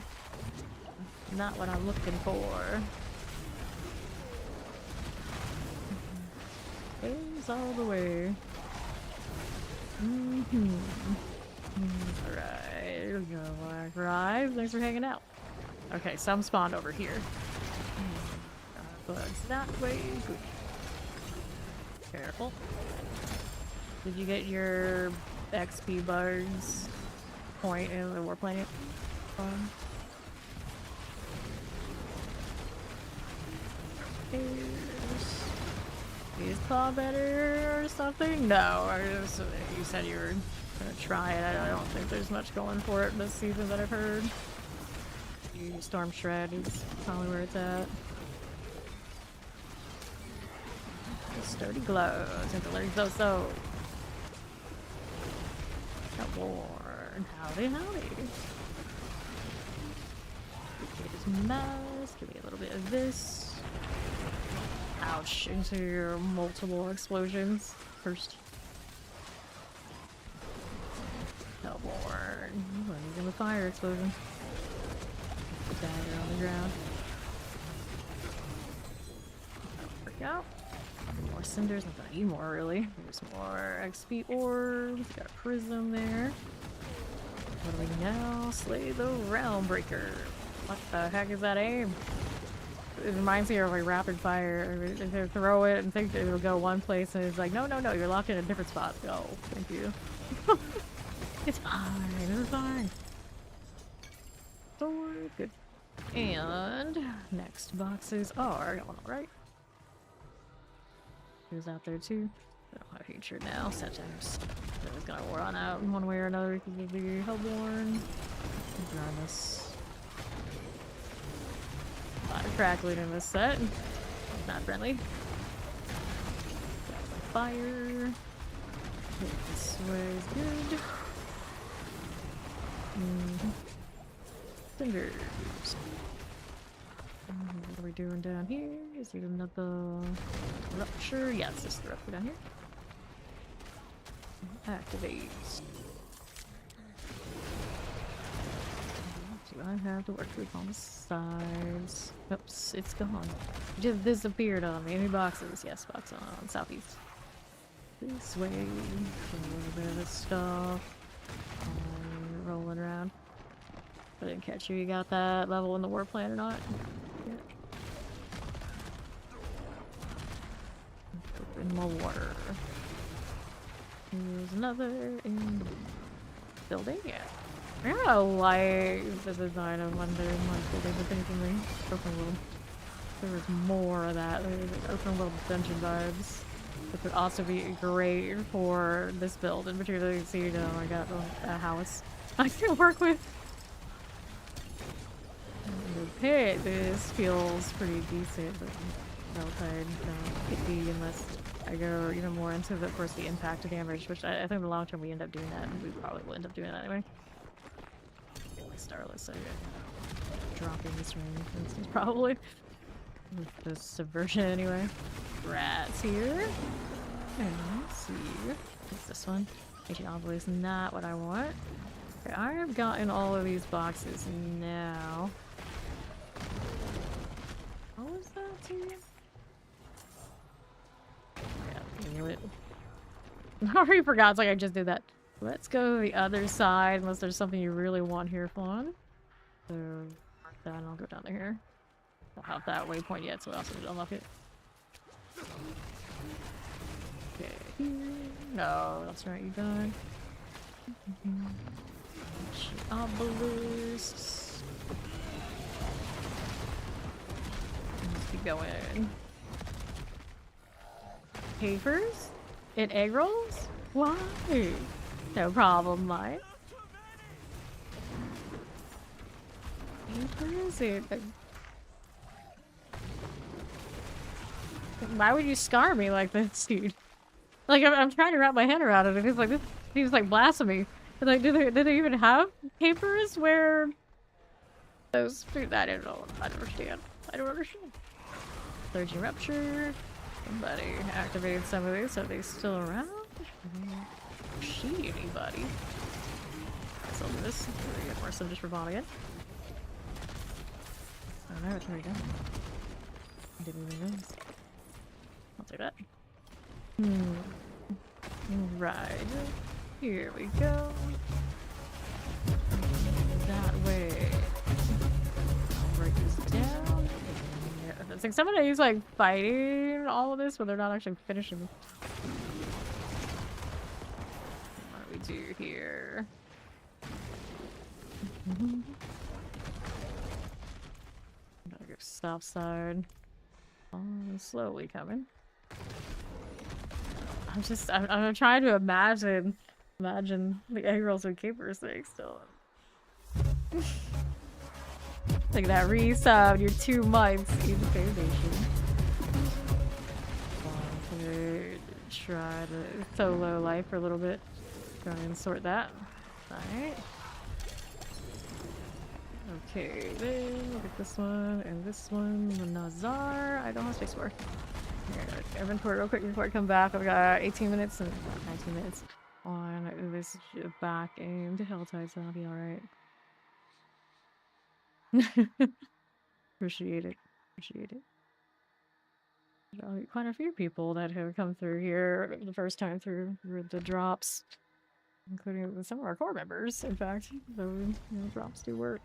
Not what I'm looking for. It's all the way. Alright, here we go. Black Rise. Thanks for hanging out. Okay, some spawned over here. Bugs that way. Good. Careful. Did you get your XP bugs point in the Warplanet? Is claw better or something? No, you said you were gonna try it. I don't think there's much going for it this season that I've heard. Storm Shred is probably where it's at. Sturdy gloves and the learn so. Warn. Howdy, howdy. His mouse. Give me a little bit of this. Ouch. Into your multiple explosions. First. Hellborn. Even the fire explosion. Dagger on the ground. That'll work out. More cinders. I'm gonna need more, really. There's more XP orbs. Got a prism there. What do we now? Slay the Realm Breaker. What the heck is that aim? It reminds me of like rapid fire. If they throw it and think it'll go one place, and it's like, no, no, no, you're locked in a different spot. Oh, thank you. It's fine. It's fine. So good. And next boxes are going all right. Who's out there too? I don't have hatred now. Sometimes it was gonna run out in one way or another because of the Hellborn. Regardless. A lot of crackling in this set. Not friendly. Fire. This way is good. Cinders. What are we doing down here? Is it another rupture? Yes, this is the rupture down here. Activate. Do I have to work with on the sides? Oops, it's gone. It just disappeared on me. Any boxes? Yes, box on southeast. This way. A little bit of this stuff. Rolling around. I didn't catch you. You got that level in the war plan or not? Yeah. Open more water. Here's another in the building. Yeah. I kind of like the design of when they're in like building the things in the open world. There was more of that. There's like open world dungeon vibes. Which would also be great for this build, in particular. You see, I got a house I can work with. The pit, this feels pretty decent, but Valtide iffy unless I go even more into the, of course, the impact damage, which I think in the long term we end up doing that, and we probably will end up doing that anyway. Starless, so dropping this ring, for instance, probably. With the subversion anyway. Rats here. And let's see. What's this one? Ancient Obelisk, not what I want. Okay, I have gotten all of these boxes now. What was that to you? Yeah, I knew it. I already forgot, it's like I just did that. Let's go to the other side, unless there's something you really want here, Fawn. So, mark that and I'll go down to here. I don't have that waypoint yet, so I also need to unlock it. Okay, here. No, that's right, you died. Obelisks. Let's keep going. Papers? And egg rolls? Why? No problem, Mike. Where is it? Why would you scar me like this, dude? Like, I'm trying to wrap my head around it. It's like, this seems like blasphemy. Like, do they even have papers where those food? I don't know. I don't understand. I don't understand. Surging rupture. Somebody activated some of these. Are they still around? See anybody? Let's open this. We get more some just for Vaughn again. Oh no, it's already done. I didn't even notice. I'll take that. Right. Here we go. That way. I'll break this down. Yeah, it's like somebody who's like fighting all of this, but they're not actually finishing. What do we do here? Gotta go south side. Oh, slowly coming. I'm trying to imagine the egg rolls with capers thing still. Like that resub, you're 2 months in Foundation. Try to solo life for a little bit. Try and sort that. Alright. Okay, then look at this one and this one. The Nazar. I don't have space for. Here, inventory real quick before I come back. I've got 18 minutes and 19 minutes on this back into Helltide, so I'll be alright. Appreciate it. Appreciate it. There's quite a few people that have come through here the first time through the drops, including some of our core members, in fact. So, you know, drops do work.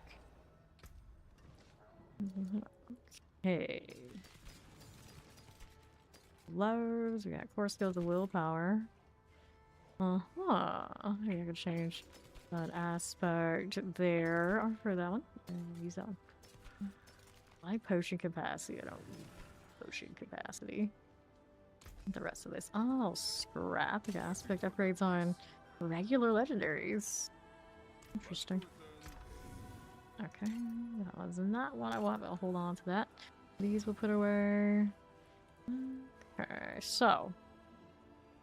Okay. Lows. We got core skills and willpower. Uh-huh. I think I could change that aspect there for that one. And use that one. My potion capacity. I don't need potion capacity. The rest of this. Oh, scrap. The aspect upgrades on regular legendaries. Interesting. Okay. That was not what I want, but I'll hold on to that. These we'll put away. Okay, so.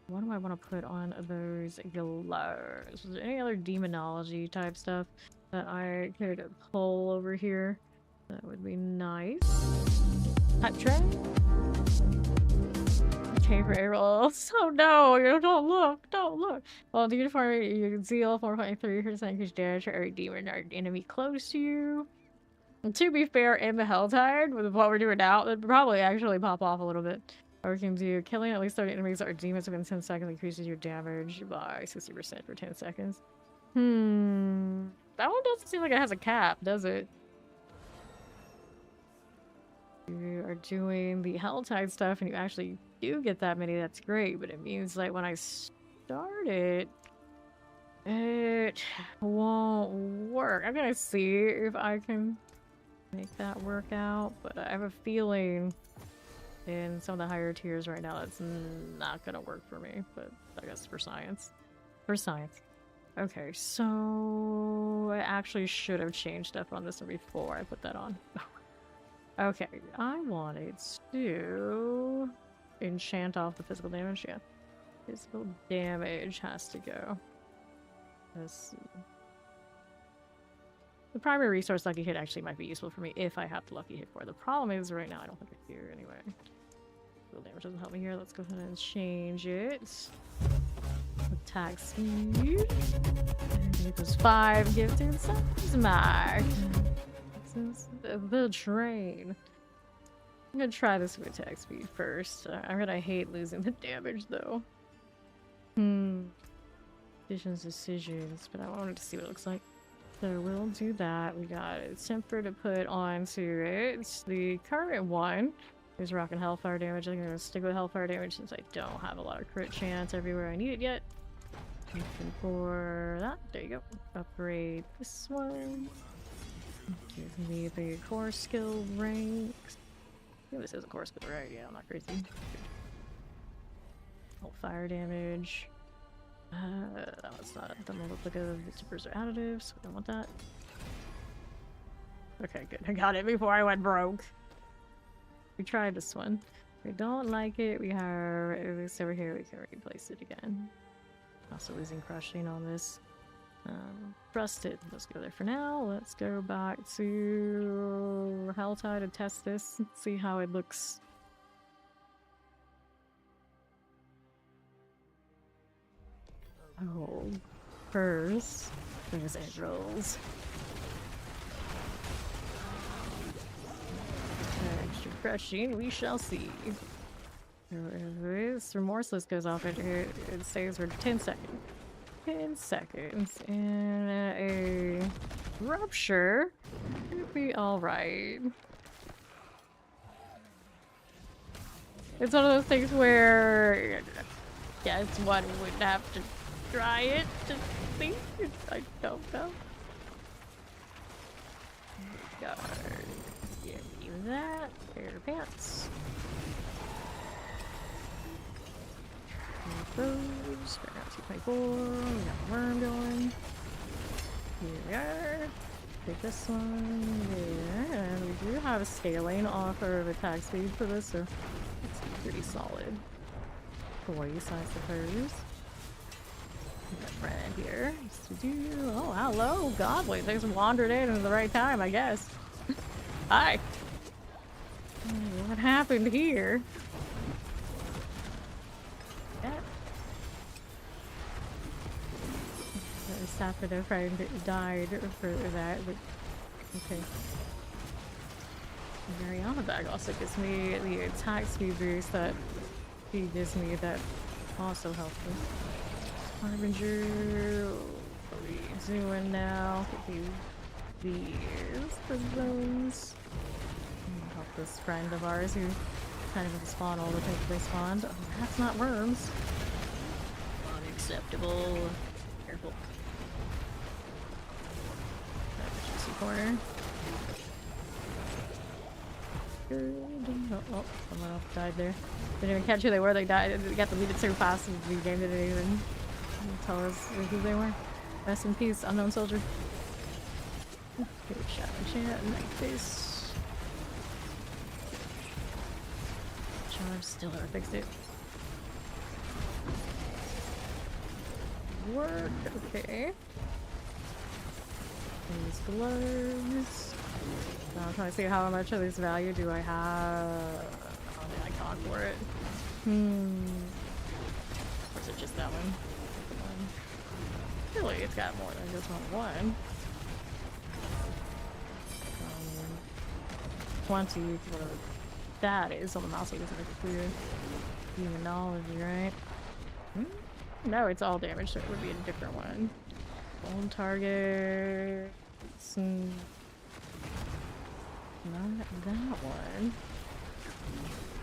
What do I want to put on those gloves? Is there any other demonology type stuff that I could pull over here? That would be nice. Type tray? Okay, for arrows. Oh no, you don't look, don't look. Well, the uniform, you can seal 4.3% increased damage for every demon or enemy close to you. And to be fair, in the Helltide, with what we're doing now, it'd probably actually pop off a little bit. Or we can do killing at least 30 enemies or demons within 10 seconds increases your damage by 60% for 10 seconds. That one doesn't seem like it has a cap, does it? You are doing the Helltide stuff and you actually do get that many, that's great, but it means like when I start it, it won't work. I'm gonna see if I can make that work out, but I have a feeling in some of the higher tiers right now that's not gonna work for me, but I guess for science. For science. Okay, so I actually should have changed stuff on this one before I put that on. Okay, I wanted to enchant off the physical damage. Yeah, physical damage has to go. Let's see. The primary resource lucky hit actually might be useful for me if I have the lucky hit for it. The problem is right now I don't think I do anyway. Physical damage doesn't help me here. Let's go ahead and change it. Attack speed. It was 5 gifted size mark. The train. I'm gonna try this with attack speed first. I'm gonna hate losing the damage though. Decisions, but I wanted to see what it looks like. So we'll do that. We got a temper to put onto it. The current one is rocking hellfire damage. I'm gonna stick with hellfire damage since I don't have a lot of crit chance everywhere I need it yet. Looking for that. There you go. Upgrade this one. Give me the core skill ranks. I think this is a core skill, right? Yeah, I'm not crazy. Fire damage. That was not the multiplicative suppressor additives, so I don't want that. Okay, good. I got it before I went broke. We tried this one. If we don't like it, we have this over here, we can replace it again. Also losing crushing on this. Trusted. Let's go there for now. Let's go back to Helltide and test this and see how it looks. Oh, first, there's arrows. Extra crushing, we shall see. This remorseless goes off right here. It stays for 10 seconds. 10 seconds. And a rupture would be alright. It's one of those things where, yes, one would have to try it to see. I don't know. God. Yeah, even that. Pair of pants. Those. We're at 224. We got the worm going. Here we are. Take this one there. And we do have a scaling offer of attack speed for this, so it's pretty solid. Choice, I suppose. Got friend here. Oh, hello, Goblin. Thanks for wandering in at the right time, I guess. Hi. What happened here? Yeah. After their friend died for that, but okay. Mariana bag also gives me the attack speed boost that he gives me that also helps me. Harbinger, what are we doing now? These for those. Help this friend of ours who kind of spawn all the time they spawned. Oh, that's not worms. Unacceptable. Careful. Juicy corner. Oh, someone else died there. Didn't even catch who they were. They died. They got deleted so fast in the game. They didn't even tell us who they were. Rest in peace, unknown soldier. Good shot, nice face. Charge still never fixed it. Work, okay. These gloves. Now I'm trying to see how much of this value do I have. Oh, the icon for it. Or is it just that one? Really, it's got more than just one. 20 for that is on the mouse, so it's like clear demonology, right? No, it's all damage, so it would be a different one. On target. Not that one.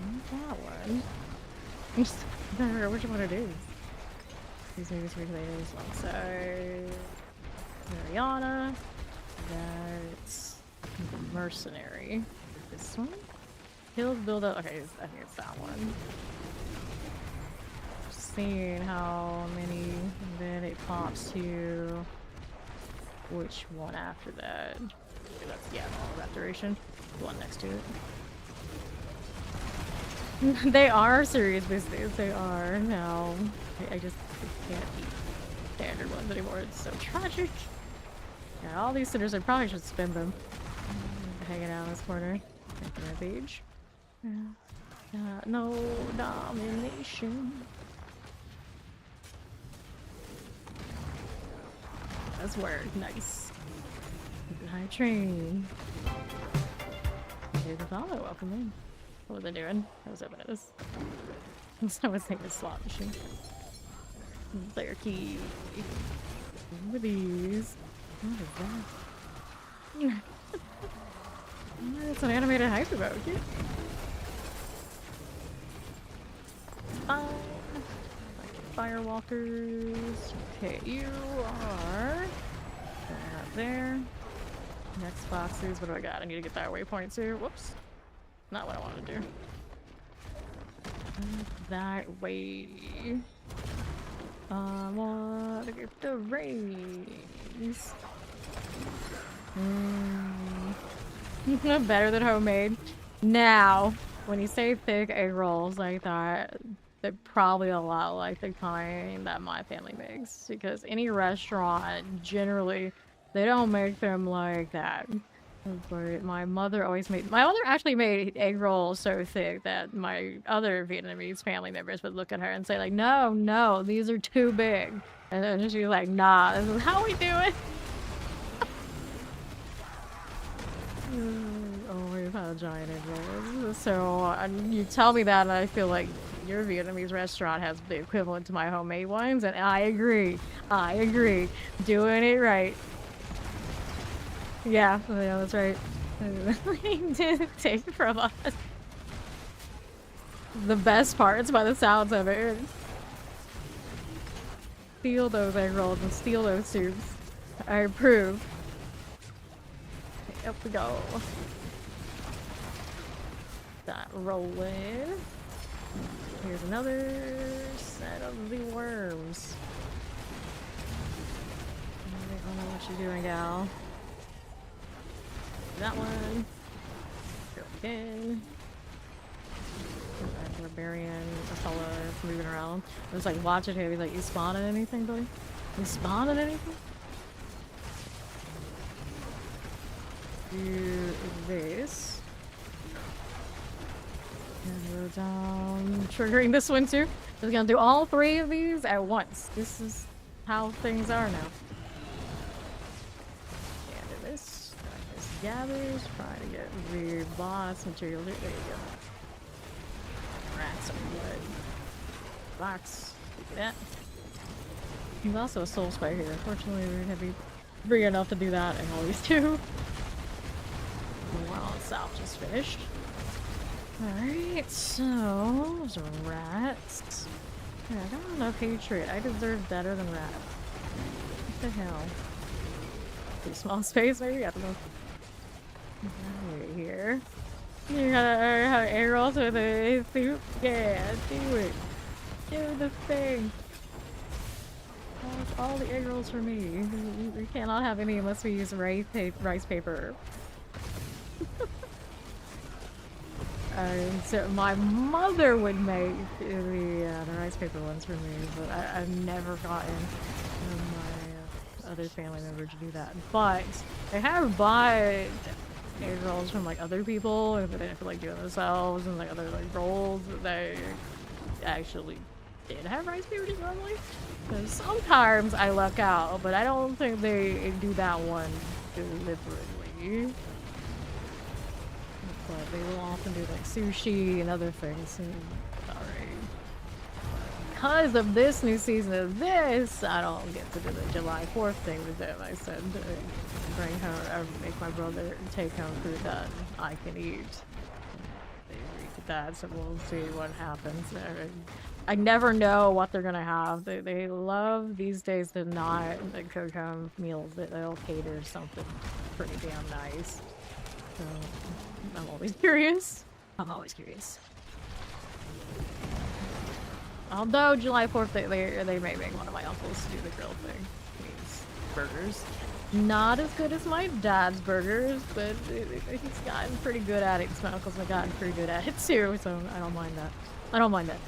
Not that one. I'm just not remember which one it is. These movies were related alongside Mariana. That's mercenary. This one? Kills build up. Okay, I think it's that one. Just seeing how many, then it pops to which one after that. Okay, that's, yeah, all that duration. The one next to it. They are serious business. They are now. I just can't eat standard ones anymore. It's so tragic. Yeah, all these sinners, I probably should spend them. Hanging out in this corner. Making my page. No domination. That's word. Nice. High train. Here's the follow. Welcome in. What was I doing? I was opening this. I was thinking slot machine. Player key. What are these? What is that? It's an animated hyper mode. Firewalkers. Okay, you are up there. Next boxes. What do I got? I need to get that waypoint too. Whoops. Not what I want to do. That way. I want to get the raise. Better than homemade. Now, when you say thick egg rolls like that, they're probably a lot like the kind that my family makes. Because any restaurant, generally, they don't make them like that. But my mother always made... My mother actually made egg rolls so thick that my other Vietnamese family members would look at her and say like, no, no, these are too big. And then she's like, nah, this is how we do it. Always had giant egg rolls. So you tell me that and I feel like your Vietnamese restaurant has the equivalent to my homemade ones, and I agree. I agree. Doing it right. Yeah, that's right. Didn't take from us. The best parts by the sounds of it. Steal those egg rolls and steal those soups. I approve. Up we go. That rolling. Here's another set of the worms. I don't know what you're doing, gal. That one. Go again. Barbarian, Apollo, moving around. I was like watching him. He's like, "You spawning anything, boy? You spawning anything?" Do this. And go down. Triggering this one too. Just gonna do all three of these at once. This is how things are now. And do this. This gathers. Trying to get the boss material. There you go. Rats and wood. Box. Look at that. There's also a soul spike here. Unfortunately, we're gonna be big enough to do that and all these two. Well, south just finished. Alright, so some rats. Yeah, I got enough hatred. I deserve better than rats. What the hell? Too small space, maybe? I don't know. Right here. You gotta have arrows with a suit? Yeah, do it. Do the thing. All the arrows for me. We cannot have any unless we use rice paper. So my mother would make the rice paper ones for me, but I've never gotten my other family member to do that. But they have bought egg rolls from like other people if they didn't feel like doing it themselves, and like other like rolls that they actually did have rice paper normally. So sometimes I luck out, but I don't think they do that one deliberately. But they will often do like sushi and other things. And, sorry. Because of this new season of this, I don't get to do the July 4th thing with them. I said, bring home, or make my brother take home food that I can eat. They agreed to that, so we'll see what happens. I never know what they're gonna have. They love these days to not cook home meals. They'll cater something pretty damn nice. So, I'm always curious. I'm always curious. Although July 4th, they may make one of my uncles do the grill thing. Means burgers. Not as good as my dad's burgers, but he's gotten pretty good at it. My uncles have gotten pretty good at it too, so I don't mind that. I don't mind that.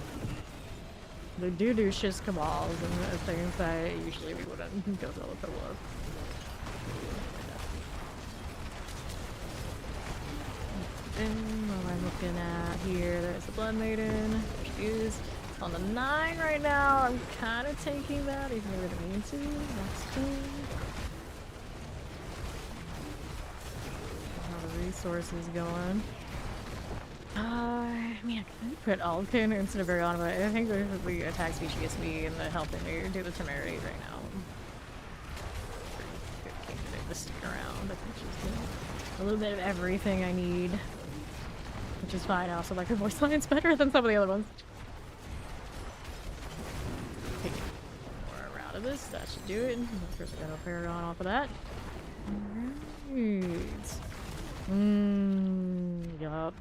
They do shish kebabs and things that usually we wouldn't go to the with. And what am I looking at here? There's the Blood Maiden, which is on the 9 right now. I'm kind of taking that, even though I didn't mean to. That's cool. How the resources going? I mean, I could put Alkin instead of Varion, but I think the attack speed gets me and the helping me do the temerity right now. Pretty good candidate to stick around. I think she's doing a little bit of everything I need. Which is fine. I also like her voice line's better than some of the other ones. Take more around of this. That should do it. Of course, we got a Paragon off of that. Alright. Yup.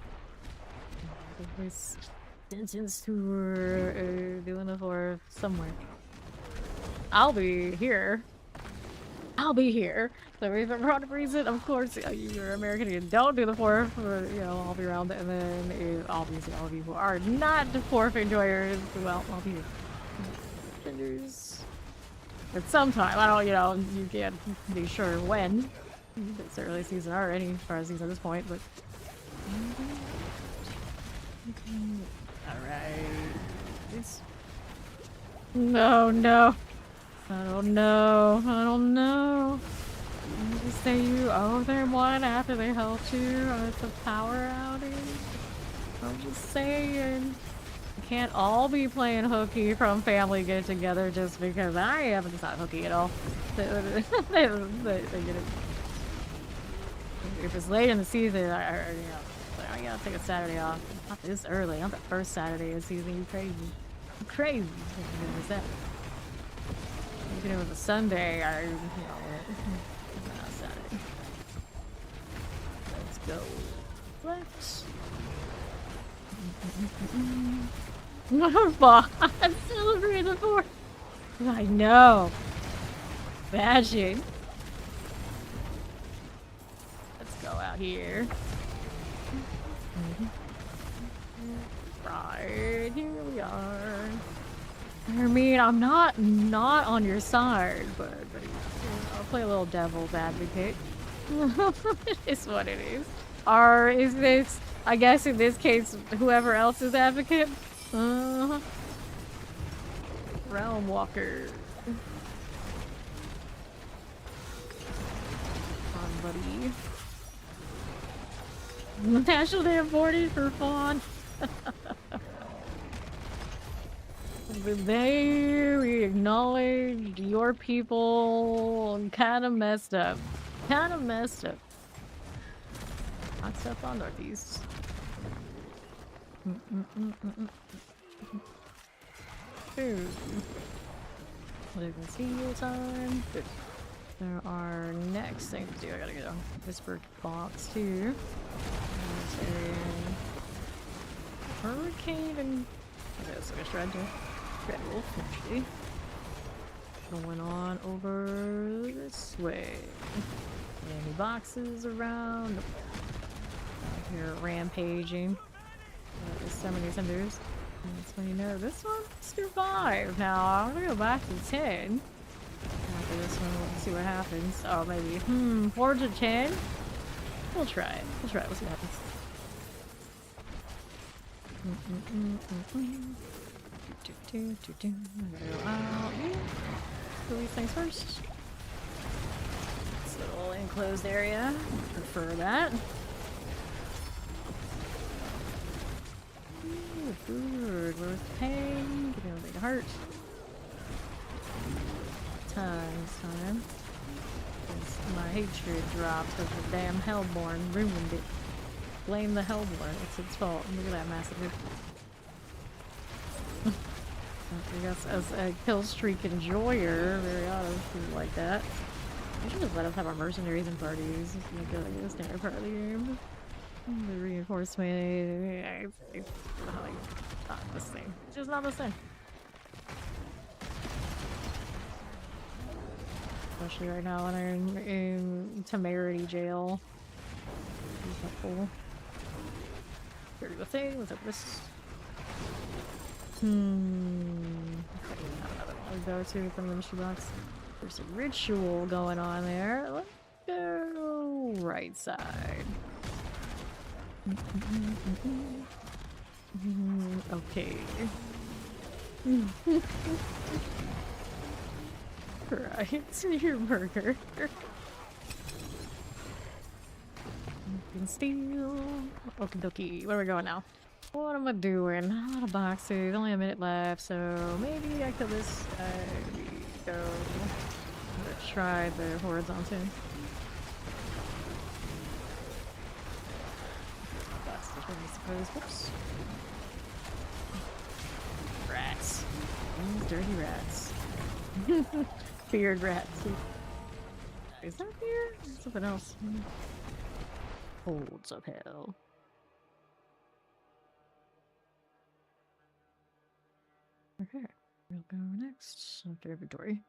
This sentence tour doing it for somewhere. I'll be here. I'll be here. So if for whatever reason, of course, you're American and you don't do the 4th, I'll be around. And then, obviously, all of you who are not the 4th enjoyers, well, I'll be here. At some time, I don't, you can't be sure when. It's early season already, as far as season at this point, but... Alright. No. I don't know. You just say you owe them one after they helped you, or it's a power outage. I'm just saying. You can't all be playing hooky from Family Get Together just because I haven't decided hooky at all. They get it. If it's late in the season, I gotta take a Saturday off. Not this early. Not the first Saturday of the season. You crazy. You crazy. What's that? Even if it was a Sunday, not Saturday. Let's go. Flex. I'm celebrating the 4th. I know. Magic. Let's go out here. Right, here we are. I mean, I'm not on your side, but I'll play a little devil's advocate. It is what it is. Or is this, I guess in this case, whoever else's advocate? Realm Walker. Come on, buddy. National Day of Mourning for Fawn. We acknowledge your people kind of messed up. Not stuff on Northeast. Ooh. Living seal time. Good. There are next things to do. I gotta get a whispered box too. There's a hurricane and okay, that's like a shred wolf actually. Going on over this way. Any boxes around? Nope. Out here rampaging. There's so many cinders. That's when you know this one survived. Now I'm gonna go back to 10. After this one, let's see what happens. Oh, maybe. 4 to 10? We'll try it. We'll try it. We'll see what happens. I gotta go out. Do these things first. This little enclosed area. Prefer that. Ooh, food worth paying. Give me a big heart. Time. My hatred dropped because the damn Hellborn ruined it. Blame the Hellborn. It's its fault. Look at that massacre. I guess as a kill streak enjoyer, very honestly like that. I should just let us have our mercenaries and parties. Make it like a standard part of the game. The reinforcement. It's not the same. It's just not the same. Especially right now when I'm in temerity jail. Cool. Here we go thing. What's up this? Okay, another one to go to from the mystery box. There's a ritual going on there. Let's go right side. Okay. Right, your burger. Can steal. Okie dokie. Where are we going now? What am I doing? A lot of boxes. Only a minute left, so maybe I kill this. Go. Let's try the horizontal. Boxes, I suppose. Whoops. Rats. Dirty rats. Feared rats. Is that fear? Something else. Holds of hell. Okay, we'll go next after inventory.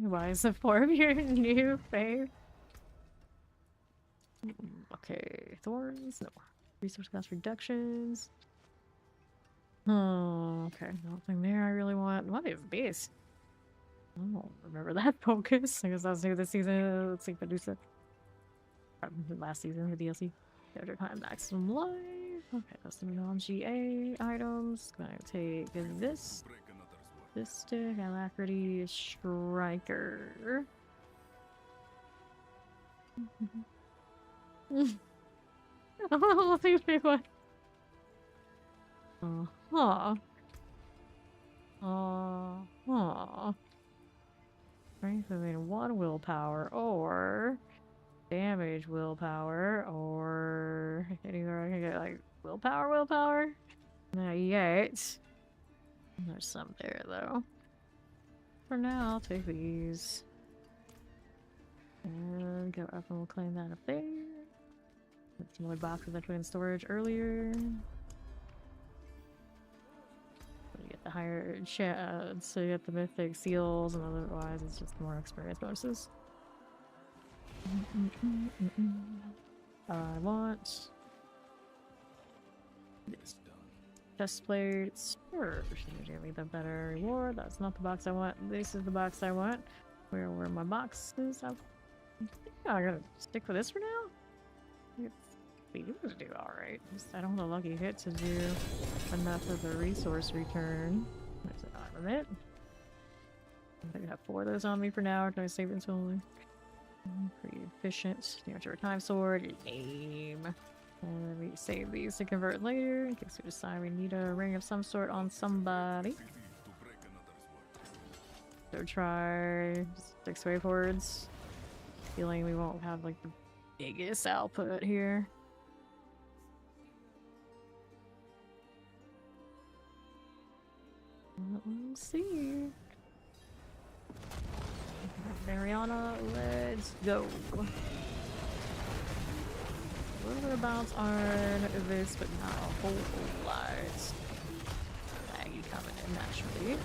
Why is the 4 of your new fave? Okay, thorns, no. Resource cost reductions. Oh, okay, nothing there I really want. What is this? I don't remember that focus. I guess that was new this season. Let's see if I do so. Last season, the DLC. Character time maximum life. Okay, that's the non-GA items. Gonna take this. This stick, alacrity, striker. Oh, these people. Strength within 1 willpower, or damage willpower, or anywhere I can get like willpower. Not yet. There's some there though. For now, I'll take these. And go up and we'll claim that up there. Put some more boxes I put in storage earlier. You get the higher so you get the mythic seals, and otherwise it's just more experience bonuses. I want this chest plate. Sure, should give me the better reward. That's not the box I want. This is the box I want. Where were my boxes? I think I'm gonna stick with this for now. It's able to do alright. I don't have a lucky hit to do enough of the resource return. There's an armament. I think I have 4 of those on me for now. Can I save it until pretty efficient. The Archer Time Sword, aim. And then we save these to convert later in case we decide we need a ring of some sort on somebody. So try 6 way forwards. feeling we won't have like the biggest output here. We'll see. Mariana, let's go. A little bit of bounce on this, but not a whole lot. Laggy coming in naturally.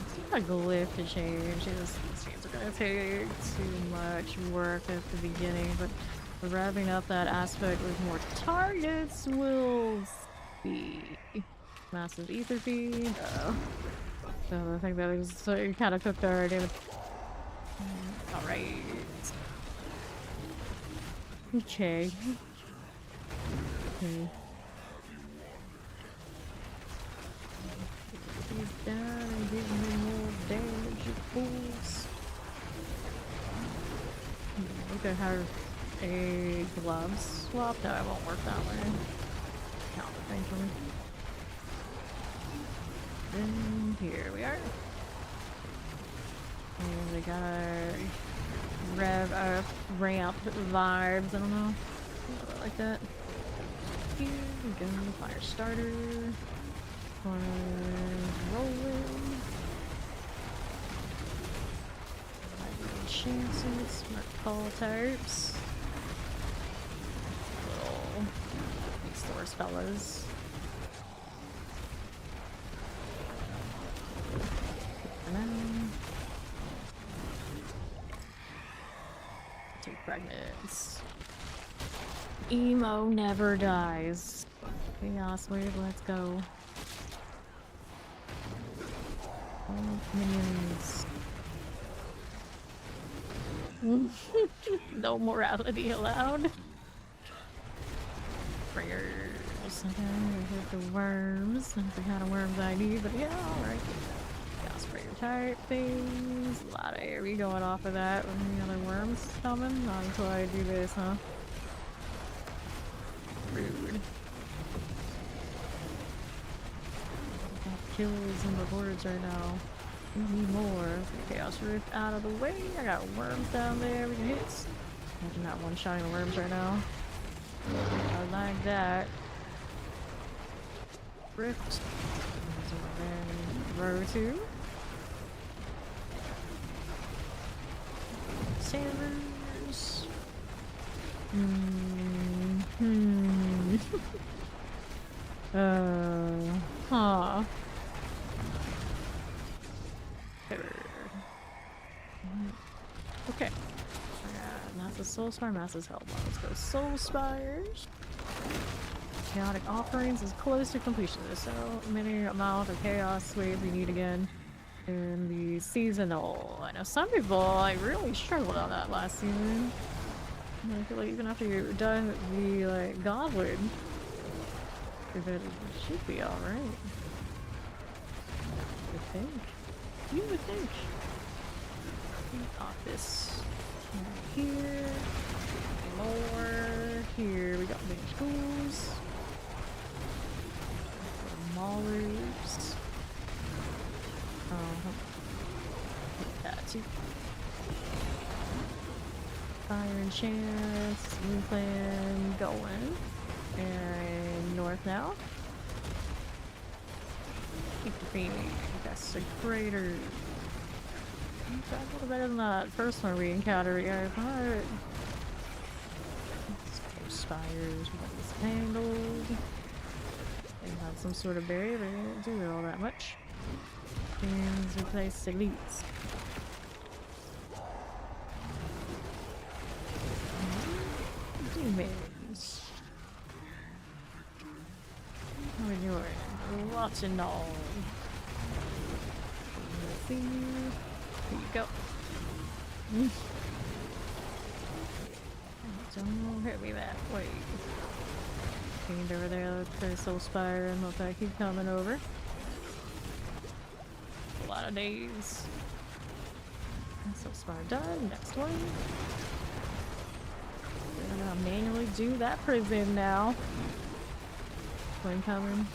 It's not a glyph to change. These things are gonna take too much work at the beginning, but wrapping up that aspect with more targets will be massive ether feed. So I think that is kind of cooked already. Alright. Okay. He's down and giving me more damage, you fools. We could have a glove swap. No, it won't work that way. Count the thing for me. And here we are. And we got our rev up, ramp vibes. I don't know. I like that. Here we go. Fire starter. Rolling. Chances. Smart call types. Little stores fellas. Take fragments. Emo never dies. Chaos wave, let's go. Minions. No morality allowed. Prayers. Okay, we hit the worms. That's the kind of worms I need, but yeah, alright. Got sprayer type things. A lot of AoE going off of that when the other worms coming. Not until I do this, huh? Rude. Got kills in the hordes right now. We need more. Chaos Rift out of the way. I got worms down there we can hit. Imagine not one-shotting the worms right now. I like that. Rift. Row 2. Sailors. Huh. Okay. Massive Soul Spire, Massive Hellbound. Let's go Soul Spires. Chaotic Offerings is close to completion. There's so many amount of Chaos Wave we need again in the seasonal. I know some people like really struggled on that last season. I feel like even after you're done with the like Goblin, it should be alright. You would think. You would think. Pop this right here. More. Here we got big schools. Maulers. That too. Fire and chance. New plan going. And north now. Keep the beaming. Desecrator. That's a little better than that first one we encountered, yeah, but spires, we got this tangled. They have some sort of barrier, but they didn't do it all that much. And replace elites. Demons. How are we doing? Lots and all. Let's see. Here you go. Don't hit me that way. Fiend over there, let's go Soul Spire and look like he's coming over. A lot of days. Soul Spire done. Next one. We're gonna manually do that prison now. One coming.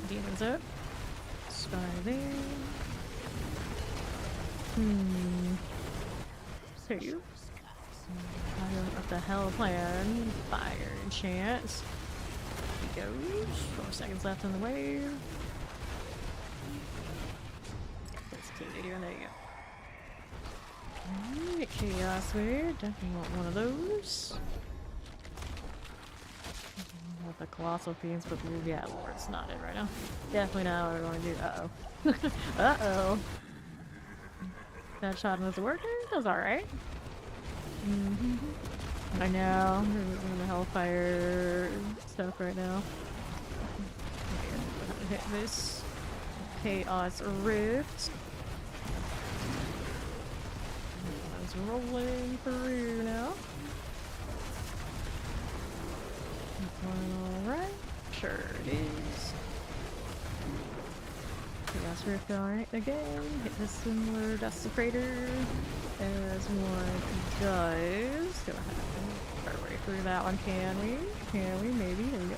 Demons up. Spire there. Save. What the hell plan? Fire chance. Here we go. 4 seconds left in the wave. Let's continue. There you go. Alright, chaos wave. Definitely want one of those. With the colossal fiends, but yeah, Lord's not it right now. Definitely not what we're going to do. Uh-oh. Uh-oh. That shot wasn't working? That was alright. I know. I'm doing the hellfire stuff right now. Okay, hit this chaos rift. It's rolling through now. Alright. Sure it is. Chaos rift alright again. Hit the similar desecrator as one does. Go ahead and start right through that one, can we? Can we? Maybe. There we go.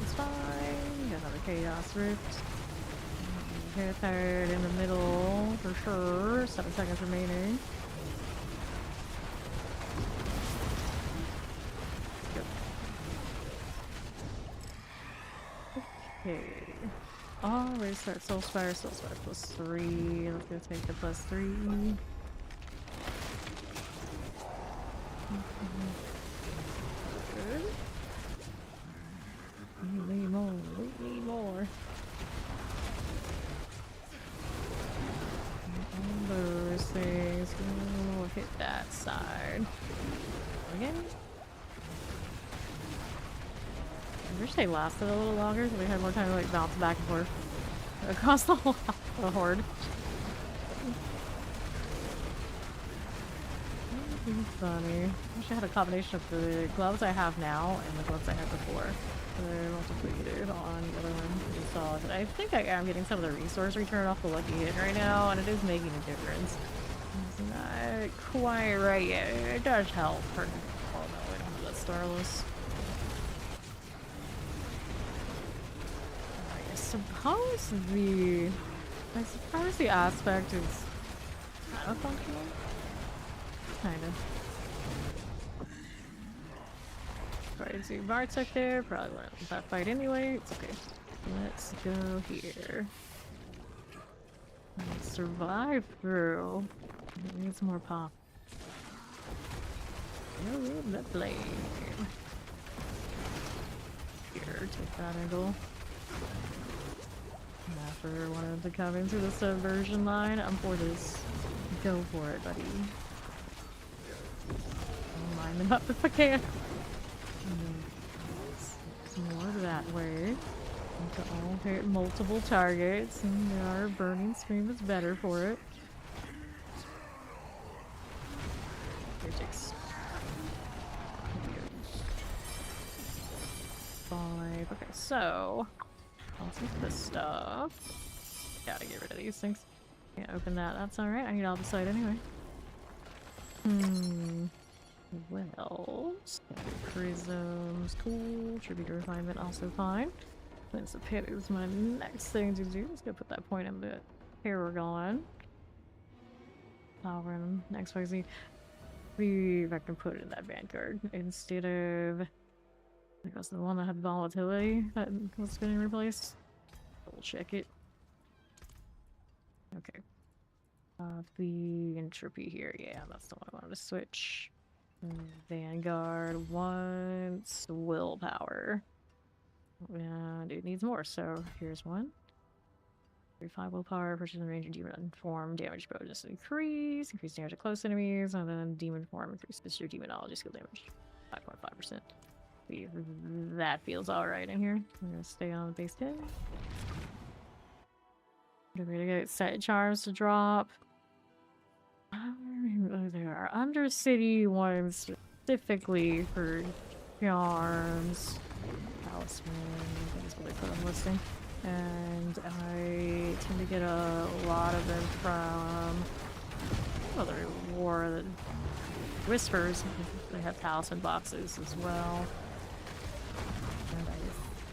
It's fine. Got another chaos rift. Hit third in the middle for sure. 7 seconds remaining. Okay. Already start Soulspire plus 3. Let's go take the plus 3. Good. We need more. We need more. Those things. We'll hit that side. Again. I wish they lasted a little longer so we had more time to like bounce back and forth across the whole the horde. Funny. Wish I had a combination of the gloves I have now and the gloves I had before. They're multiplicative on the other one. Pretty solid. But I think I am getting some of the resource return off the lucky hit right now, and it is making a difference. It's not quite right yet. It does help. Oh no, I don't have that Starless. I suppose the aspect is kind of functional. Kind of. Alright, so Bartek there. Probably wouldn't let that fight anyway. It's okay. Let's go here. Let's survive through. Need some more pop. Oh, the blade. Here, take that angle. After wanted to come into the subversion line, I'm for this. Go for it, buddy. I'll line them up if I can. Some more that way. To all hit multiple targets, and our burning stream is better for it. Here takes 5. Okay, so I'll take this stuff. Gotta get rid of these things. Can't open that. That's alright. I need all the site anyway. Well, prisms, cool. Tribute refinement, also fine. Since the pit is my next thing to do. Let's go put that point in the Paragon. Power and XYZ. See if I can put it in that Vanguard instead of. I think that's the one that had volatility that was getting replaced. We'll check it. Okay. The entropy here. Yeah, that's the one I wanted to switch. Vanguard wants willpower. And it needs more, so here's one. 35 willpower, precision range, and demon form damage bonus increase damage to close enemies, and then demon form increases your demonology skill damage 5.5%. That feels alright in here. I'm gonna stay on base 10. We're gonna get set charms to drop. There are Undercity ones specifically for charms. Talisman, I think is what they put on listing. And I tend to get a lot of them from other war that Whispers. They have talisman boxes as well. And I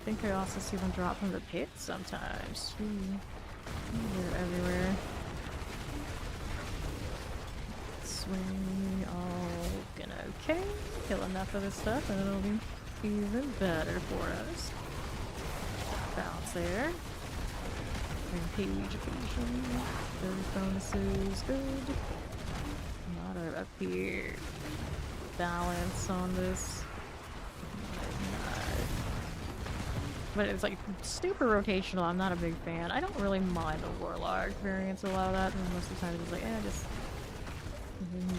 think I also see them drop from the pit sometimes. They're Okay, kill enough of this stuff and it'll be even better for us. Bounce there. And page evasion. Those bonuses, good. A lot of up here. Balance on this. But it's like super rotational. I'm not a big fan. I don't really mind the Warlock variants a lot of that. And most of the time it's like, just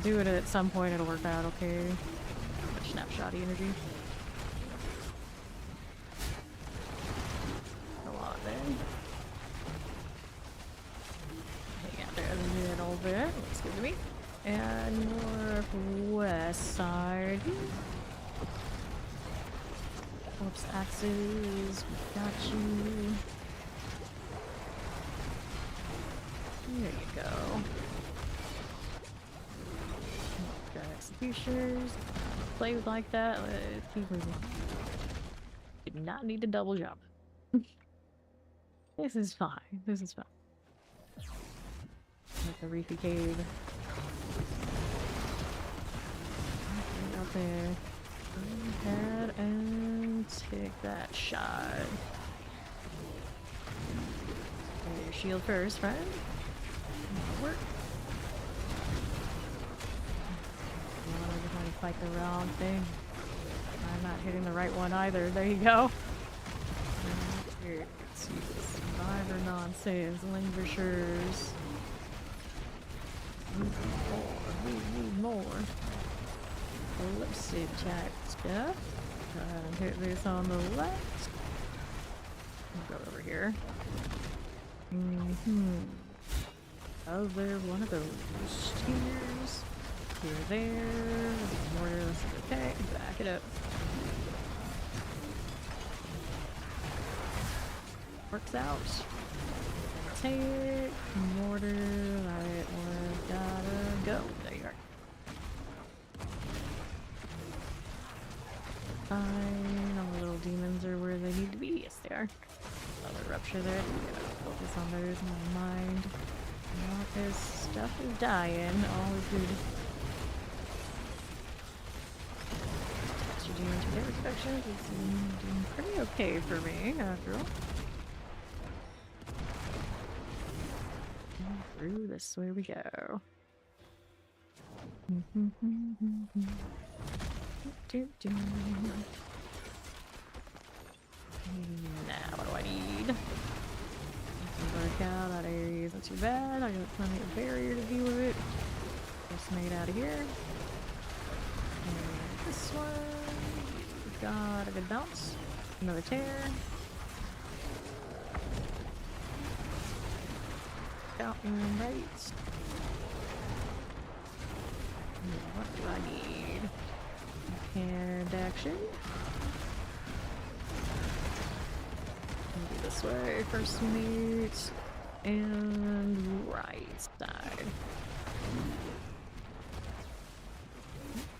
do it at some point. It'll work out okay. Snapshotty energy. A lot there. Hang out there a little bit. Looks good to me. And northwest side. Oops, axes. Got you. There you go. Got executioners. Play like that. Let's keep moving. Did not need to double jump. This is fine. This is fine. Like the Reefy Cave. Right out there. Go ahead and take that shot. Get your shield first, friend. That'll work. I'm trying to fight the wrong thing. I'm not hitting the right one either. There you go. Here, let's see. Survivor nonsense. Languishers. We need more. Elliptic type stuff. Go ahead and hit this on the left. Go over here. Oh, there, one of those tiers. Here, there. Mortar, this is okay. Back it up. Works out. Take mortar. Right one. Gotta go. There you are. Fine. All the little demons are where they need to be. Yes, they are. Another rupture there. Focus on those in my mind. Not this stuff is dying. Always good. You're doing to get inspections. It's doing pretty okay for me, after all. And through this way we go. Now, what do I need? Work out, that area isn't too bad. I got plenty of barrier to deal with it. Just made out of here. And this one. We've got a good bounce. Another tear. Fountain right. What do I need? And action. This way, first meet, and right side.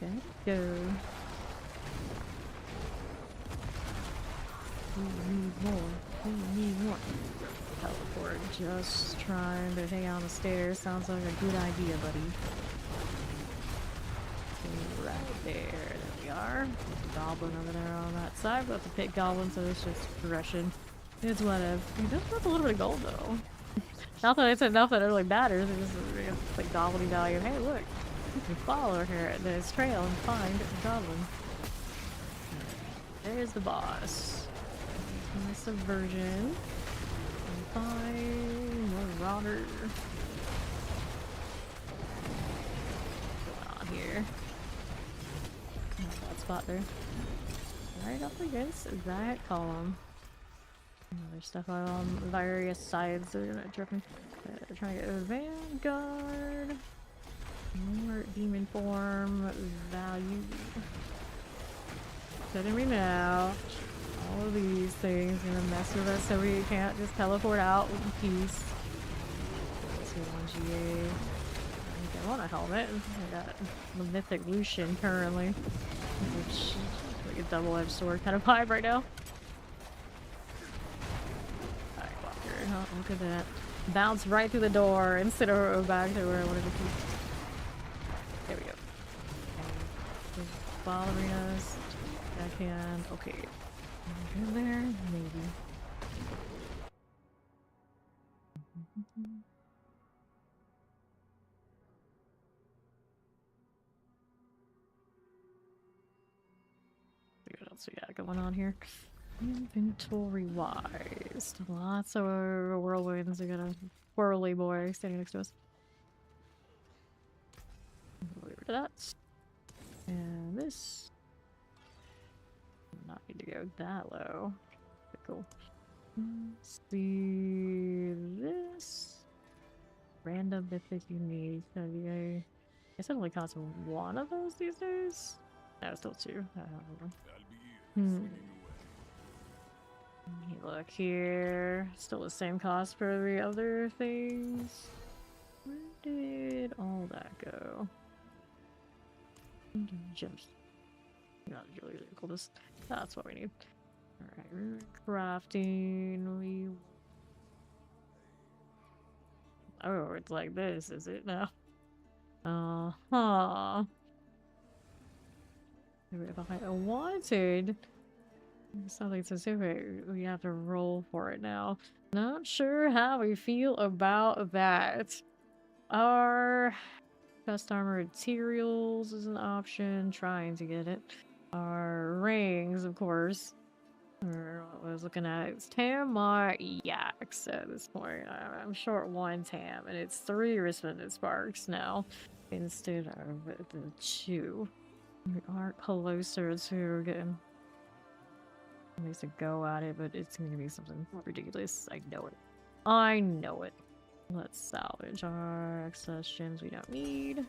Okay, go. We need more. We need more. Teleport. Just trying to hang on the stairs. Sounds like a good idea, buddy. Right there. There we are. Goblin over there on that side. But the pit goblin, so it's just progression. It's whatever. It does have a little bit of gold though. Not that it's enough that it really matters. It's like goblin value. Hey, look. You can follow here at this trail and find the goblin. There's the boss. My subversion. And find more Marauder. What's going on here? That spot there. Right up against that column. There's stuff on various sides. So trying to get a Vanguard. More demon form value. Setting me now. All of these things are gonna mess with us so we can't just teleport out in peace. Let's go on GA. I want a helmet. I got the Mythic Lucian currently. Which is like a double-edged sword kind of vibe right now. Oh, look at that. Bounce right through the door instead of back to where I wanted to be. There we go. ballerinas. Backhand. Okay. In there, maybe. See what else we got going on here. Inventory wise, lots of whirlwinds. We got a whirly boy standing next to us. Over to that. And this. Not need to go that low. Okay, cool. Let's see this. Random mythic unique. I guess it only costs one of those these days. No, still two. I don't know. Look here. Still the same cost for the other things. Where did all that go? Gems. Not really cool. That's what we need. Alright, crafting. Oh, it's like this, is it now? Uh-huh. Maybe if I wanted something specific, we have to roll for it now. Not sure how we feel about that. Our best armor materials is an option. Trying to get it. Our rings, of course. Or what I was looking at, it's tam my yaks at this point. I'm short 1 tam, and it's 3 resplendent sparks now instead of the 2. We are closer to getting at least a go at it, but it's going to be something ridiculous. I know it. I know it. Let's salvage our excess gems we don't need.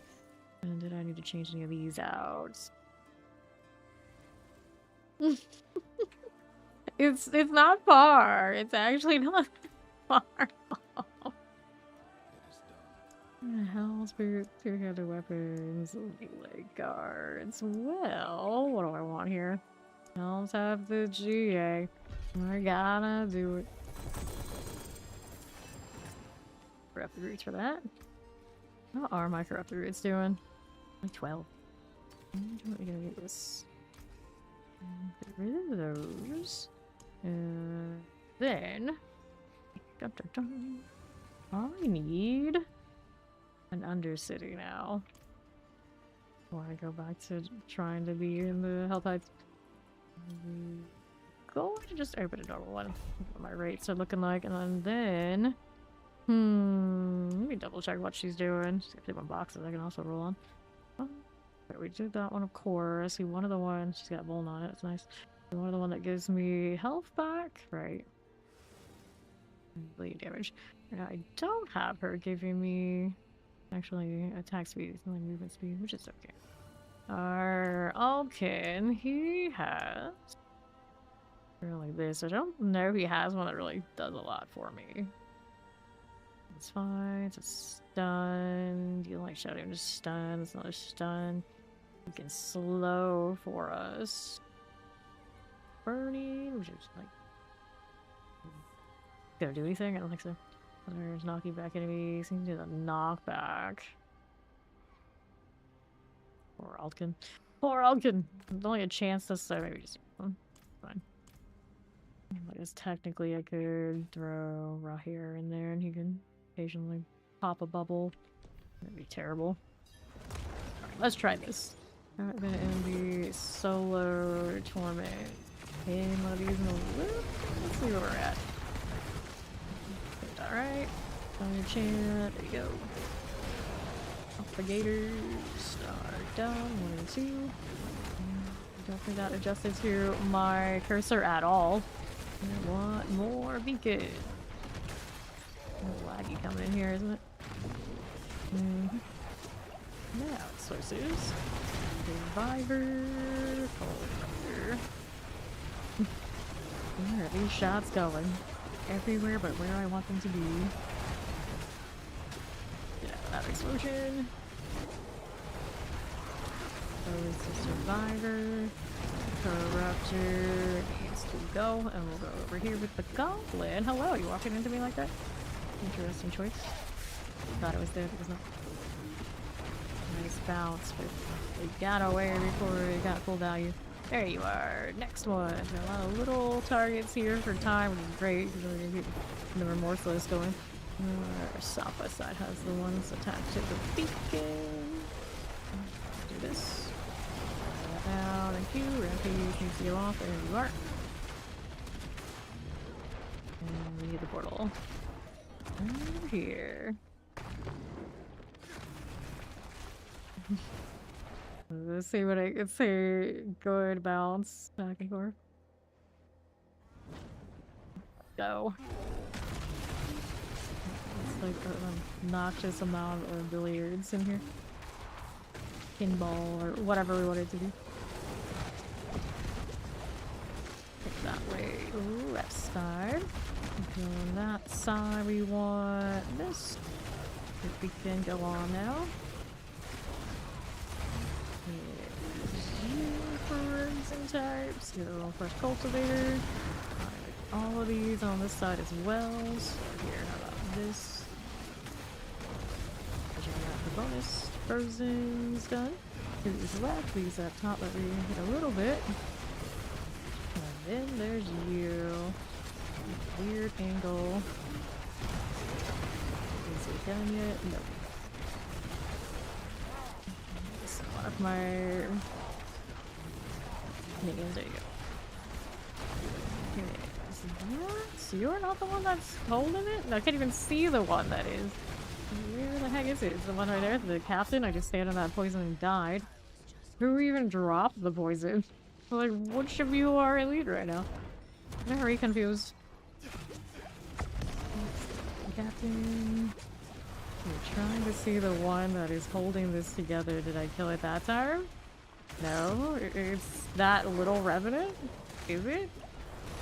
And did I need to change any of these out? It's not far. It's actually not far. Hell's boots, 2-handed weapons, leg guards. Well, what do I want here? Helms have the GA. I gotta do it. Corrupted roots for that. How are my corrupted roots doing? Like 12. I'm gonna get this. Get rid of those. And then dun, dun, dun. I need an undercity now. Before I go back to trying to be in the health heights. Go to just open a normal one. What my rates are looking like, and then let me double check what she's doing. She's got 51 boxes I can also roll on. Oh, we did that one, of course. See, one of the ones she's got bone on it. It's nice. One of the one that gives me health back, right? Bleed damage. I don't have her giving me actually attack speed, only movement speed, which is okay. Our Alkin, he has really this. I don't know if he has one that really does a lot for me. It's fine. It's a stun. You like shadow damage stun? It's another stun. You can slow for us. Burning, which is like gonna do anything? I don't think so. There's knocking back enemies. You can do the knockback. Poor Aldkin. Poor Aldkin! There's only a chance to say maybe just one. Fine. I guess technically I could throw Rahir in there and he can occasionally pop a bubble. That'd be terrible. Alright, let's try this. I've been in the solo torment. And one of these in the loop. Let's see where we're at. Alright. On your chant. There you go. Obligators are done. 1 and 2. Definitely not adjusted to my cursor at all. I want more. Be good. Laggy coming in here, isn't it? Now, sources. Survivor. Clutter. Where are these shots going? Everywhere but where I want them to be. Get out of that explosion. Goes to Survivor. Corruptor needs to go, and we'll go over here with the Goblin. Hello, you walking into me like that? Interesting choice. Thought it was there, but it was not. Nice bounce, but we got away before it got full value. There you are. Next one. Got a lot of little targets here for time, which is great because we're gonna keep the remorseless going. Our southwest side has the ones attached to the beacon. Do this. Down, thank you. Rampage needs to go off. There you are. And we need the portal. Over here. Let's see what I can say. Good bounce back and forth. Go. It's like an obnoxious amount of billiards in here. Pinball or whatever we wanted to do. Take that way. Ooh, left side. On that side we want this. If we can go on now. Frozen types. Get a little fresh cultivator. All of these on this side as well. So here, how about this? The bonus frozen's done. Who's left? These up top that we hit a little bit. And then there's you. Weird angle. Is it done yet? Nope. Just one of my minions. There you go. So you're not the one that's holding it? I can't even see the one that is. Where the heck is it? It's the one right there, the captain. I just stand on that poison and died. Who even dropped the poison? Like, which of you are elite right now? I'm very confused. Captain. I'm trying to see the one that is holding this together. Did I kill it that time? No, it's that little revenant? Is it?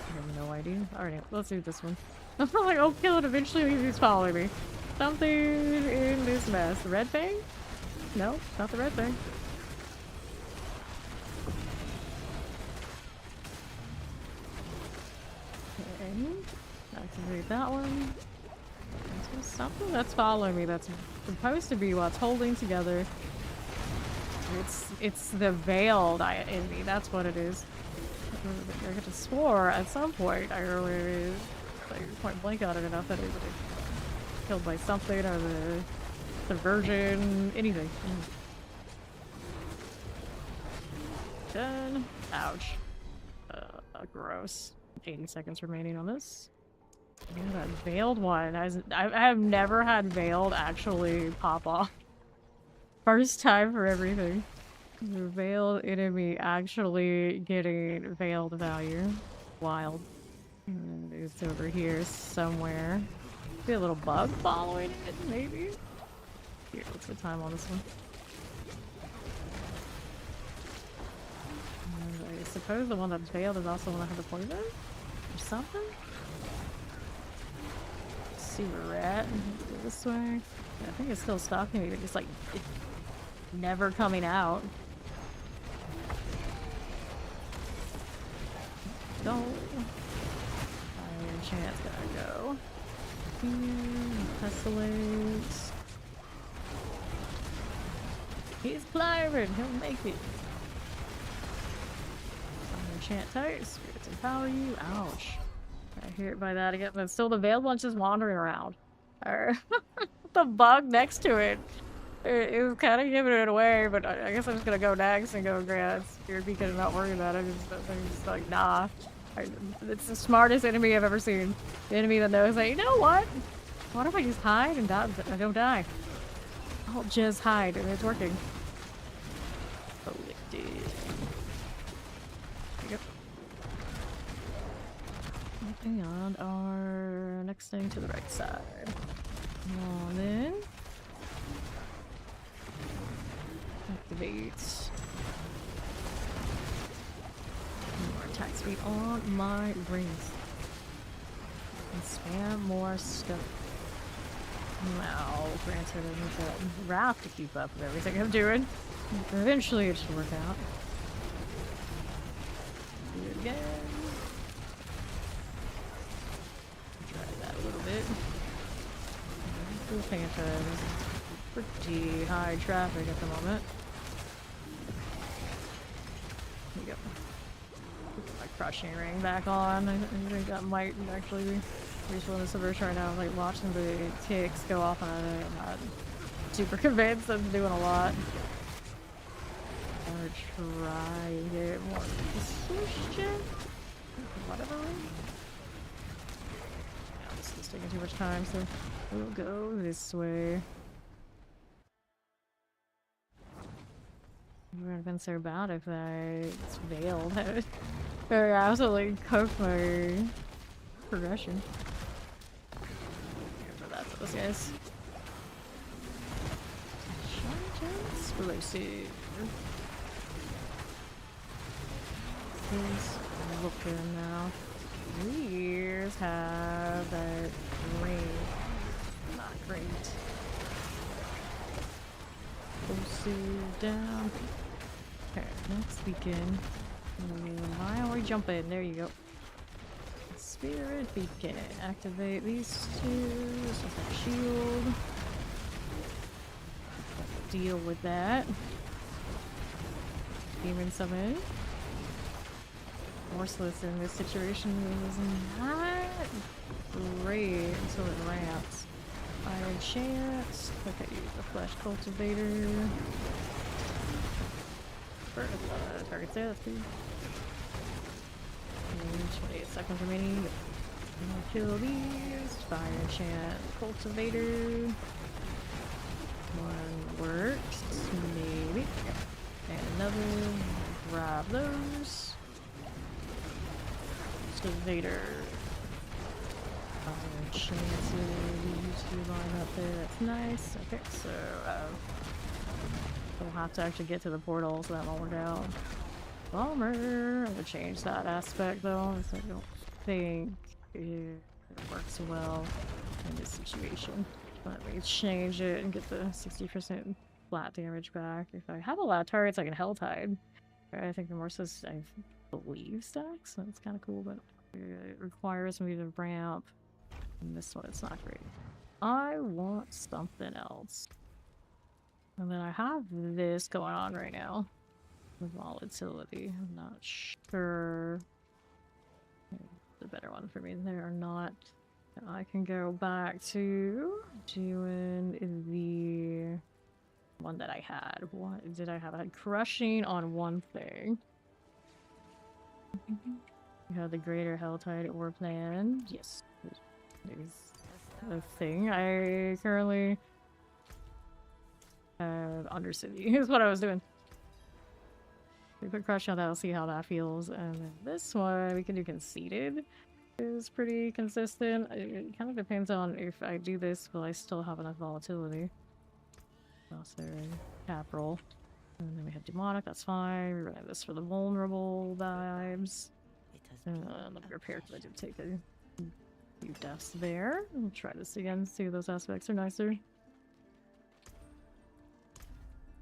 I have no idea. Alright, let's do this one. I'm like, I'll kill it eventually if he's following me. Something in this mess. The red thing? No, not the red thing. Okay. Activate that one. There's something that's following me that's supposed to be what's holding together. It's the veiled enemy. That's what it is. I could have swore at some point I earlier like point blank on it enough that it would have killed by something or the version, anything. Done. Ouch. Gross. 80 seconds remaining on this. Yeah, that veiled one. I have never had veiled actually pop off. First time for everything. The veiled enemy actually getting veiled value. Wild. And it's over here somewhere. Be a little bug following it, maybe? Here, what's the time on this one? And I suppose the one that's veiled is also the one that has the poison? Or something? Let's see where we're at. Go this way. I think it's still stalking me, but just like it's never coming out. Go. Iron Chance gotta go. Pestilence. He's climbing, he'll make it. Iron Chant tight, spirits empower you. Ouch. I hear it by that again, but still the veiled one's just wandering around. The bug next to it. It was kind of giving it away, but I guess I'm just gonna go next and go grab Spirit Beacon and not worry about it. I'm just like, nah. It's the smartest enemy I've ever seen. The enemy that knows, like, you know what? What if I just hide and I don't die? I'll just hide and it's working. Oh, it did. There you go. And our next thing to the right side. Come on in. Activate. More attack speed on my rings. And spam more stuff. Now, granted, I need that raft to keep up with everything I'm doing. Eventually it should work out. Do it again. Try that a little bit. Cool phantoms. pretty high traffic at the moment. There we go. Put my crushing ring back on. I think that might actually be useful in this version right now. I'm like watching the ticks go off on it. I'm not super convinced I'm doing a lot. I'm gonna try and get more precision. Whatever. Yeah, this is taking too much time, so we'll go this way. It would have been so bad if I failed. I absolutely cooked my progression. Here for that to those guys. Explosive. He's looking now. Ears have that ring. Not great. Explosive down. Okay, next weekend. Why are we jumping? There you go. Spirit beacon. Activate these two. This is a shield. Deal with that. Demon summon. Merciless in this situation is not great until it ramps. Iron Chance. Okay, use the Flesh Cultivator. Burn the target's there, that's good. 28 seconds remaining. Kill these. Fire Enchant Cultivator. One works, maybe. And another. Grab those. Cultivator. Fire chances. These two line up there. That's nice. Okay, so we'll have to actually get to the portal, so that won't work out. Bummer. I'm gonna change that aspect though, because I don't think it works well in this situation. Let me change it and get the 60% flat damage back. If I have a lot of targets, I can Helltide. I think the Morses, I believe, stacks, so it's kind of cool, but it requires me to ramp. And this one, it's not great. I want something else. And then I have this going on right now. The volatility. I'm not sure. The better one for me there or not. I can go back to doing the one that I had. What did I have? I had crushing on one thing. You have the greater Helltide ore plan. Yes. There's a thing. I currently have Undercity is what I was doing. We put crush on that, we'll see how that feels. And then this one we can do conceited. Is pretty consistent. It kind of depends on if I do this, will I still have enough volatility? Also, cap roll. And then we have demonic, that's fine. We're running this for the vulnerable vibes. Let me repair because I did take a few deaths there. We'll try this again, see if those aspects are nicer.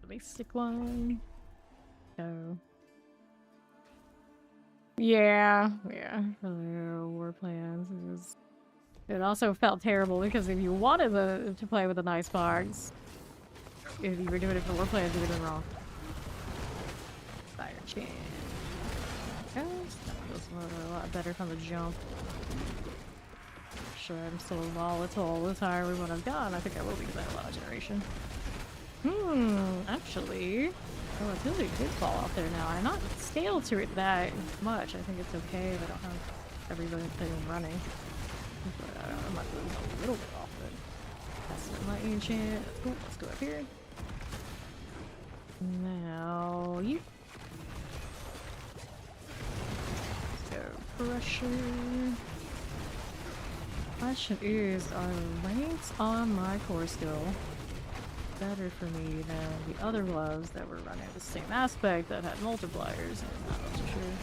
The basic one. Go. Yeah, war plans. It also felt terrible because if you wanted to play with a nice box, if you were doing it for war plans, you would have been wrong. Fire chain. That feels a lot better from the jump. Sure, I'm still volatile all the time with what I've done. I think I will because I have a lot of generation. Actually. Oh, it really did fall off there now. I'm not scaled to it that much. I think it's okay if I don't have everything running. But I might lose a little bit off of it. That's my enchant. That's cool. Let's go up here. Now you. Let's go pressure. Question is, are ranks on my core skill better for me than the other gloves that were running the same aspect that had multipliers? I'm not so sure.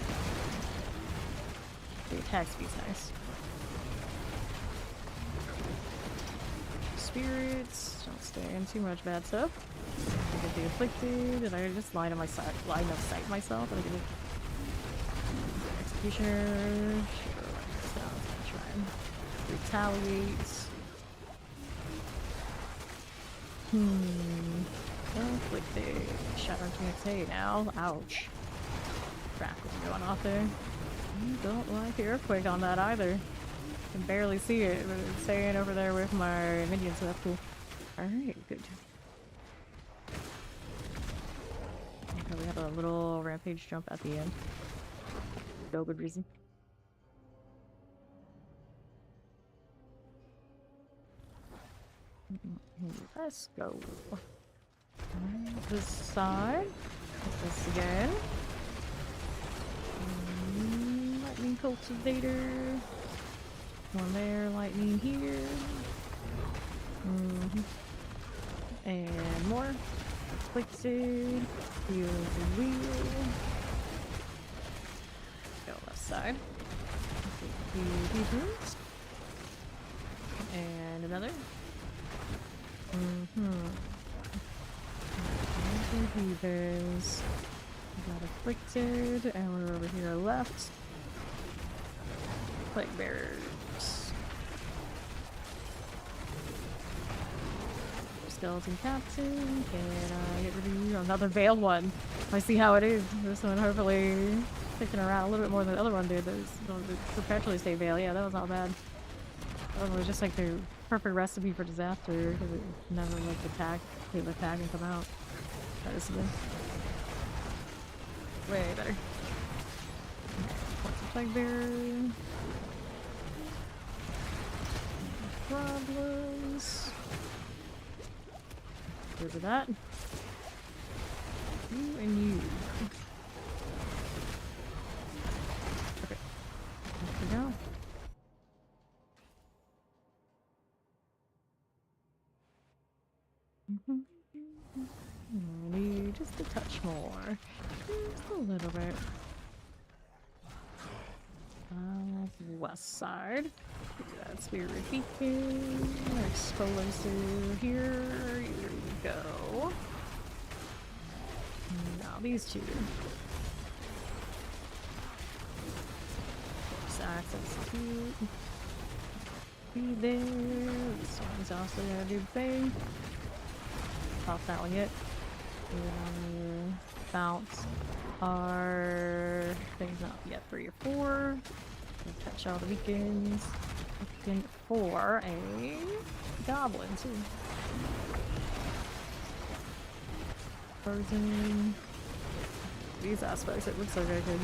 The attack speed's nice. Spirits, don't stay in too much bad stuff. I get the afflicted, and I just line of sight myself. I get executioner. Sure, so I'm gonna try and retaliate. Conflicted. Shadow can't say now. Ouch. Crack was going off there. Don't like the earthquake on that either. Can barely see it, but it's staying over there with my minions, so that's cool. Alright, good. Okay, we have a little rampage jump at the end. No good reason. Let's go. This side. This again. Lightning cultivator. One there, lightning here. And more. Afflicted. Heal the wheel. Go left side. And another. Heathens. We got afflicted, and we're over here left. Plague bearers. Skeleton captain. Can I get rid of you? Another veiled one. I see how it is. This one hopefully sticking around a little bit more than the other one did. Those perpetually stay veiled. Yeah, that was not bad. That one was just like the perfect recipe for disaster because it never like attack, hit attack and come out. That is good. Way better. What's the plague bearer? Problems. Good with that. You and you. Okay. There we go. Need just a touch more. Just a little bit. West side. That's Spirit Beacon. Explosive here. Here we go. Now these two. Access to be there. This one's also gonna do the thing. Pop that one yet. Bounce our things up yet 3 or 4. We'll touch all the beacons. Looking for a goblin too. Frozen. These aspects, it looks like I could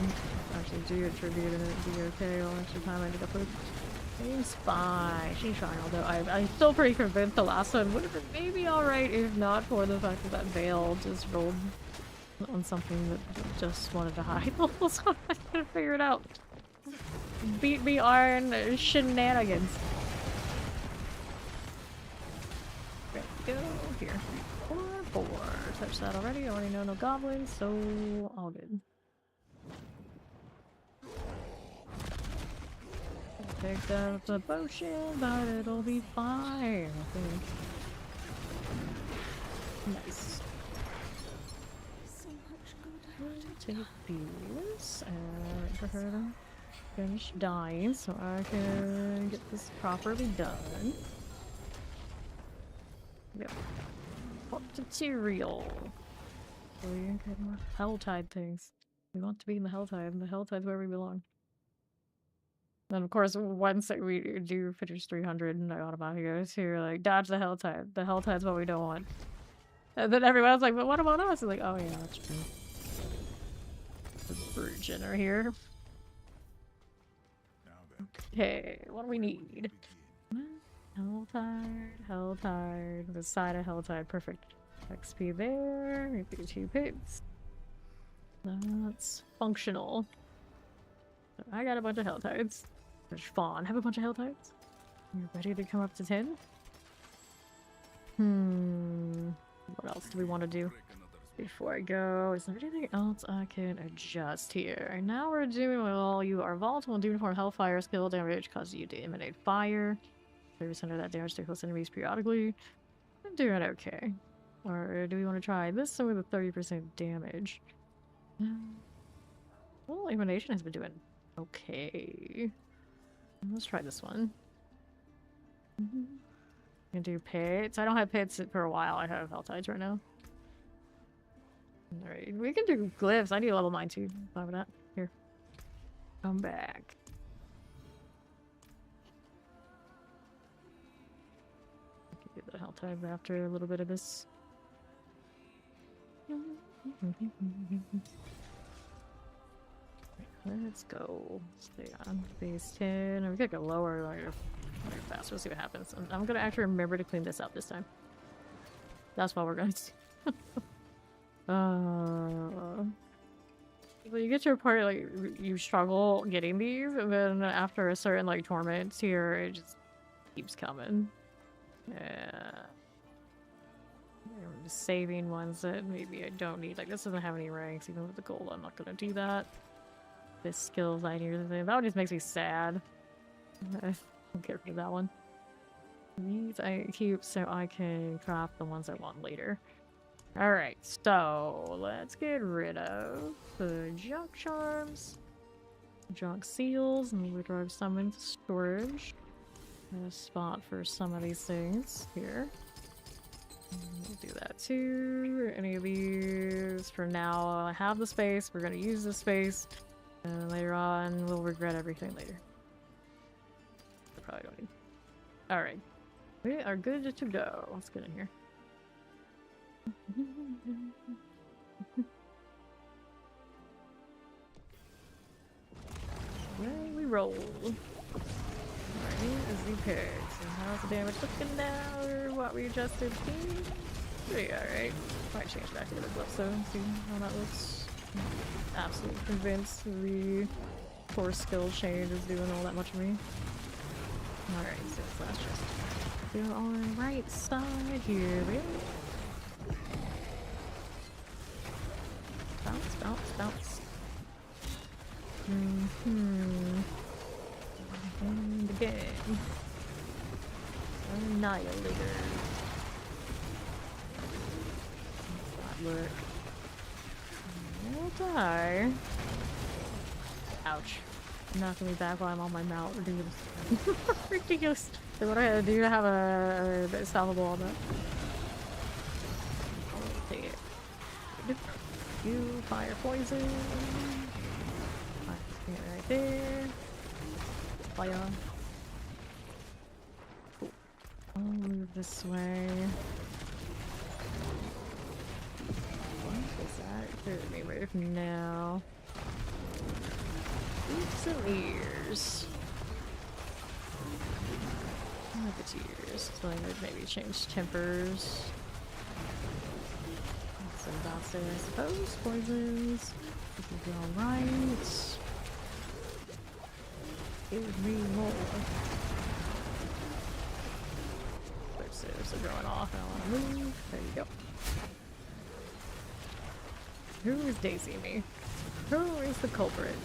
actually do a tribute and it'd be okay. All extra time I need to put. She's fine. She's fine. Although I'm still pretty convinced the last one would have been maybe alright if not for the fact that that veil just rolled on something that just wanted to hide. So I couldn't figure it out. Beat me on shenanigans. There we go. Here. 4. Touched that already. Already know no goblins, so all good. Picked up the potion, but it'll be fine, I think. Nice. So much good. Take these and for her to finish dying so I can get this properly done. Yep. What material? So we can get more Helltide things. We want to be in the Helltide, and the Helltide's where we belong. And of course, once we do finish 300 and I automatically to like dodge the Helltide. The Helltide's what we don't want. And then everyone's like, but what about us? I'm like, oh yeah, that's true. The virgin are here. Okay, what do we need? Helltide, the side of Helltide, perfect. XP there, maybe 2 pigs. That's functional. So I got a bunch of Helltides. There's Fawn, have a bunch of Helltides. You ready to come up to 10? What else do we want to do? Before I go, is there anything else I can adjust here? And now we're doing well. You are volatile and do uniform hellfire skill damage causes you to emanate fire. 30% of that damage to close enemies periodically. I'm doing okay. Or do we want to try this one with a 30% damage? Well, emanation has been doing okay. Let's try this one. can do pits. I don't have pits for a while. I have health tides right now. Alright, we can do glyphs. I need a level 9 too. Fine with that. Here. Come back. Get the health tide after a little bit of this. Let's go. Stay on base 10. We could go lower or faster. We'll see what happens. I'm gonna actually remember to clean this up this time. That's what we're gonna do. So you get to a point like you struggle getting these, and then after a certain like torment tier, it just keeps coming. Yeah. I'm just saving ones that maybe I don't need. Like this doesn't have any ranks, even with the gold. I'm not gonna do that. This skills I need. That one just makes me sad. I don't care for that one. These I keep so I can craft the ones I want later. Alright, so let's get rid of the junk charms, junk seals, and we drive some into storage. A spot for some of these things here. We'll do that too. Any of these for now. I have the space. We're gonna use the space. And later on, we'll regret everything later. I probably don't need. Alright. We are good to go. Let's get in here. Where we roll. Alright, is the pigs. And how's the damage looking now? Or what we adjusted? Pretty alright. Might change back to the glove though and see how that looks. Absolutely convinced the core skill change is doing all that much for me. Alright, so let's just go on the right side here, baby. Bounce, bounce, bounce. And again. Annihilator. Does that work? I'll die. Ouch. Knocking me back while I'm on my mount. Ridiculous. Ridiculous. So what I had to do to have a bit salvable on that. I'll take it. You fire poison. Right there. Fire. Cool. I'll move this way. What is that? Clear me right from now. Oops and ears. Look at ears. So I would maybe change tempers. Some dots there, I suppose. Poisons. This will be alright. Give me more. Explosives are going off. I don't want to move. There you go. Who is Daisy me? Who is the culprit?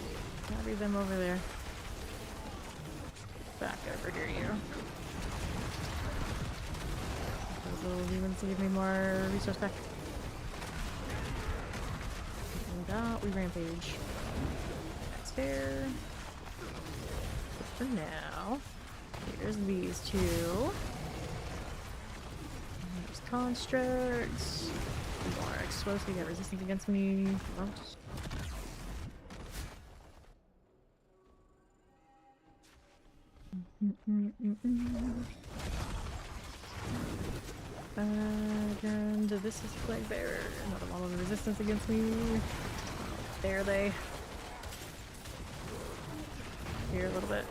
Maybe them over there. Back over here, you. Those little demons give me more resource back. We rampage. That's fair. But for now, here's these two. There's constructs. More explosive, get resistance against me. Gross. And this is Plague Bearer. Another wall of resistance against me. There they. Here a little bit.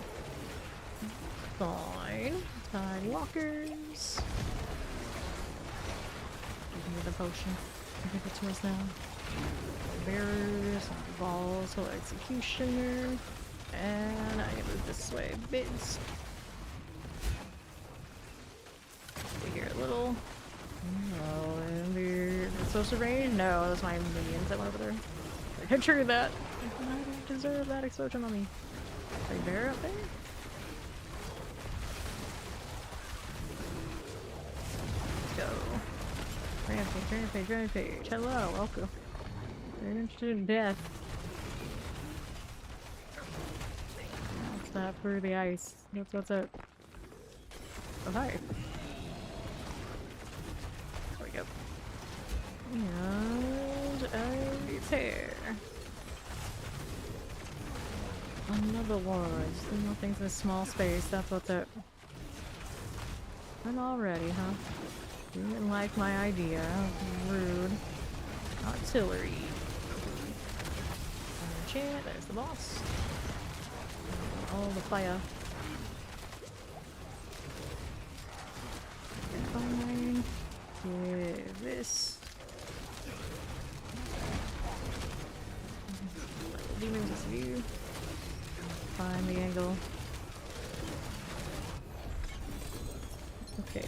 Fine. Tiny walkers. Give me the potion. Give it to us now. Bearers, balls, so executioner. And I can move this way a bit. Stay here a little. Oh, and the social range? No, that's my minions that went over there. I can trigger that. I don't deserve that explosion on me. Is there a bear up there? Let's go. Rampage, rampage, rampage. Hello, welcome. You're interested in death. That's not through the ice. That's what's up. Oh, hi. And a tear. Another one. Just more things in a small space. That's what's it. And already, huh? You didn't like my idea. Rude. Artillery. Enchant. There's the boss. All the fire. Fine. Give this. Demons is you. Find the angle. Okay.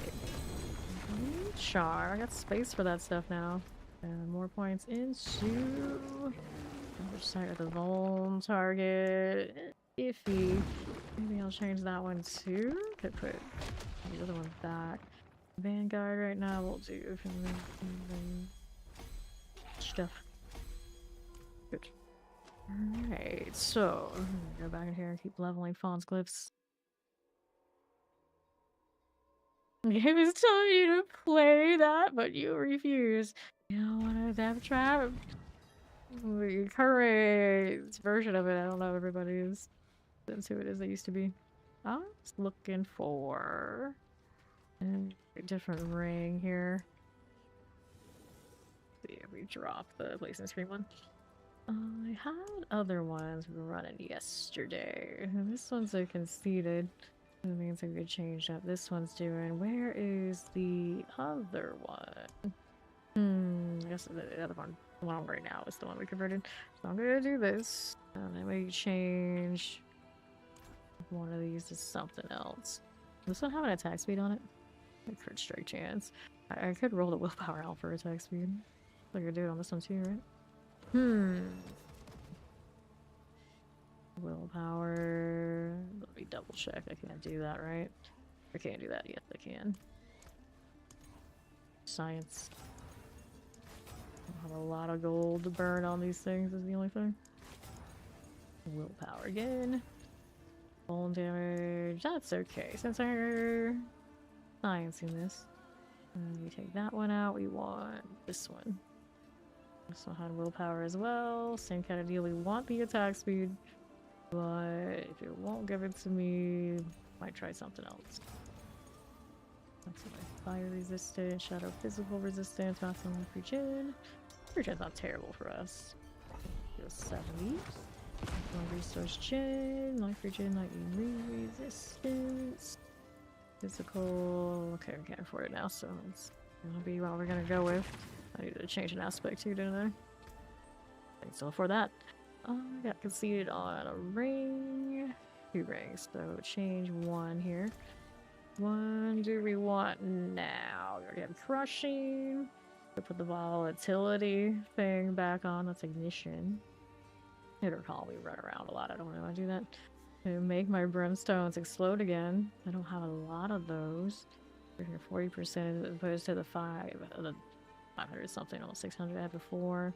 Char. I got space for that stuff now. And more points into which side of the vuln target. Iffy. Maybe I'll change that one too. Could put the other one back. Vanguard right now will do stuff. Good. Alright, so I'm gonna go back in here and keep leveling Fawn's glyphs. The game is telling you to play that, but you refuse. You don't want to have trap. The current version of it, I don't know if everybody is. That's who it is they used to be. I was looking for a different ring here. See if we drop the placement screen one. I had other ones we were running yesterday. This one's a conceded. That means I could change up. This one's doing. Where is the other one? I guess the other one. The one right now is the one we converted. So I'm gonna do this. And then we change one of these to something else. This one have an attack speed on it? Like crit strike chance. I could roll the willpower out for attack speed. I could do it on this one too, right? Willpower. Let me double check. I can't do that, right? I can't do that. Yes, I can. Science. I have a lot of gold to burn on these things is the only thing. Willpower again. Bone damage. That's okay. Since we're sciencing this. And we take that one out. We want this one. This one had willpower as well. Same kind of deal. We want the attack speed. But if it won't give it to me, might try something else. That's my fire resistant, shadow physical resistance, maximum regen. Regen's not terrible for us. Go 70. One resource gen, life regen, lightning resistance. Physical. Okay, we can't afford it now, so it's gonna be what we're gonna go with. I need to change an aspect too, didn't I? I can still afford that. I got conceded on a ring. 2 rings, so change 1 here. 1 do we want now? We already have crushing. Put the volatility thing back on. That's ignition. I don't recall we run around a lot. I don't really want to do that. To make my brimstones explode again. I don't have a lot of those. We're here 40% as opposed to the 500 something, almost 600 I had before.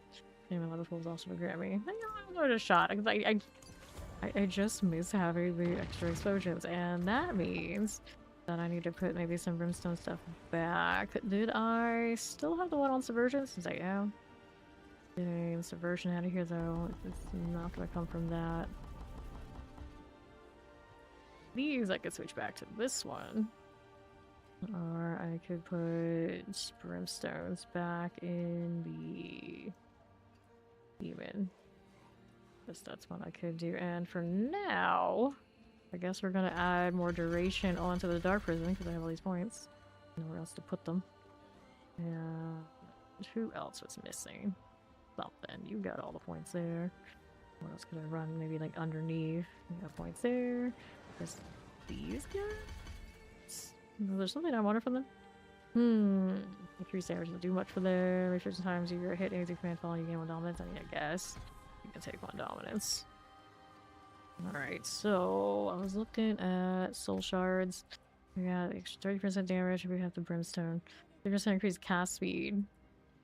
And my level 4 was also regret me. I'll give it a shot because I just miss having the extra explosions, and that means that I need to put maybe some brimstone stuff back. Did I still have the one on subversion? Since I am getting subversion out of here though, it's not gonna come from that. These I could switch back to this one. Or I could put brimstones back in the demon. Guess that's what I could do. And for now, I guess we're gonna add more duration onto the dark prison because I have all these points. Nowhere else to put them. And who else was missing? Something. You got all the points there. What else could I run? Maybe like underneath. You got points there. Just these guys? There's something I wanted from them. The 3 stars don't do much for them. If there's times you hit anything command fall, you gain 1 dominance. I mean, I guess you can take 1 dominance. Alright, so I was looking at soul shards. We got extra 30% damage. We have the brimstone. 30% increased cast speed.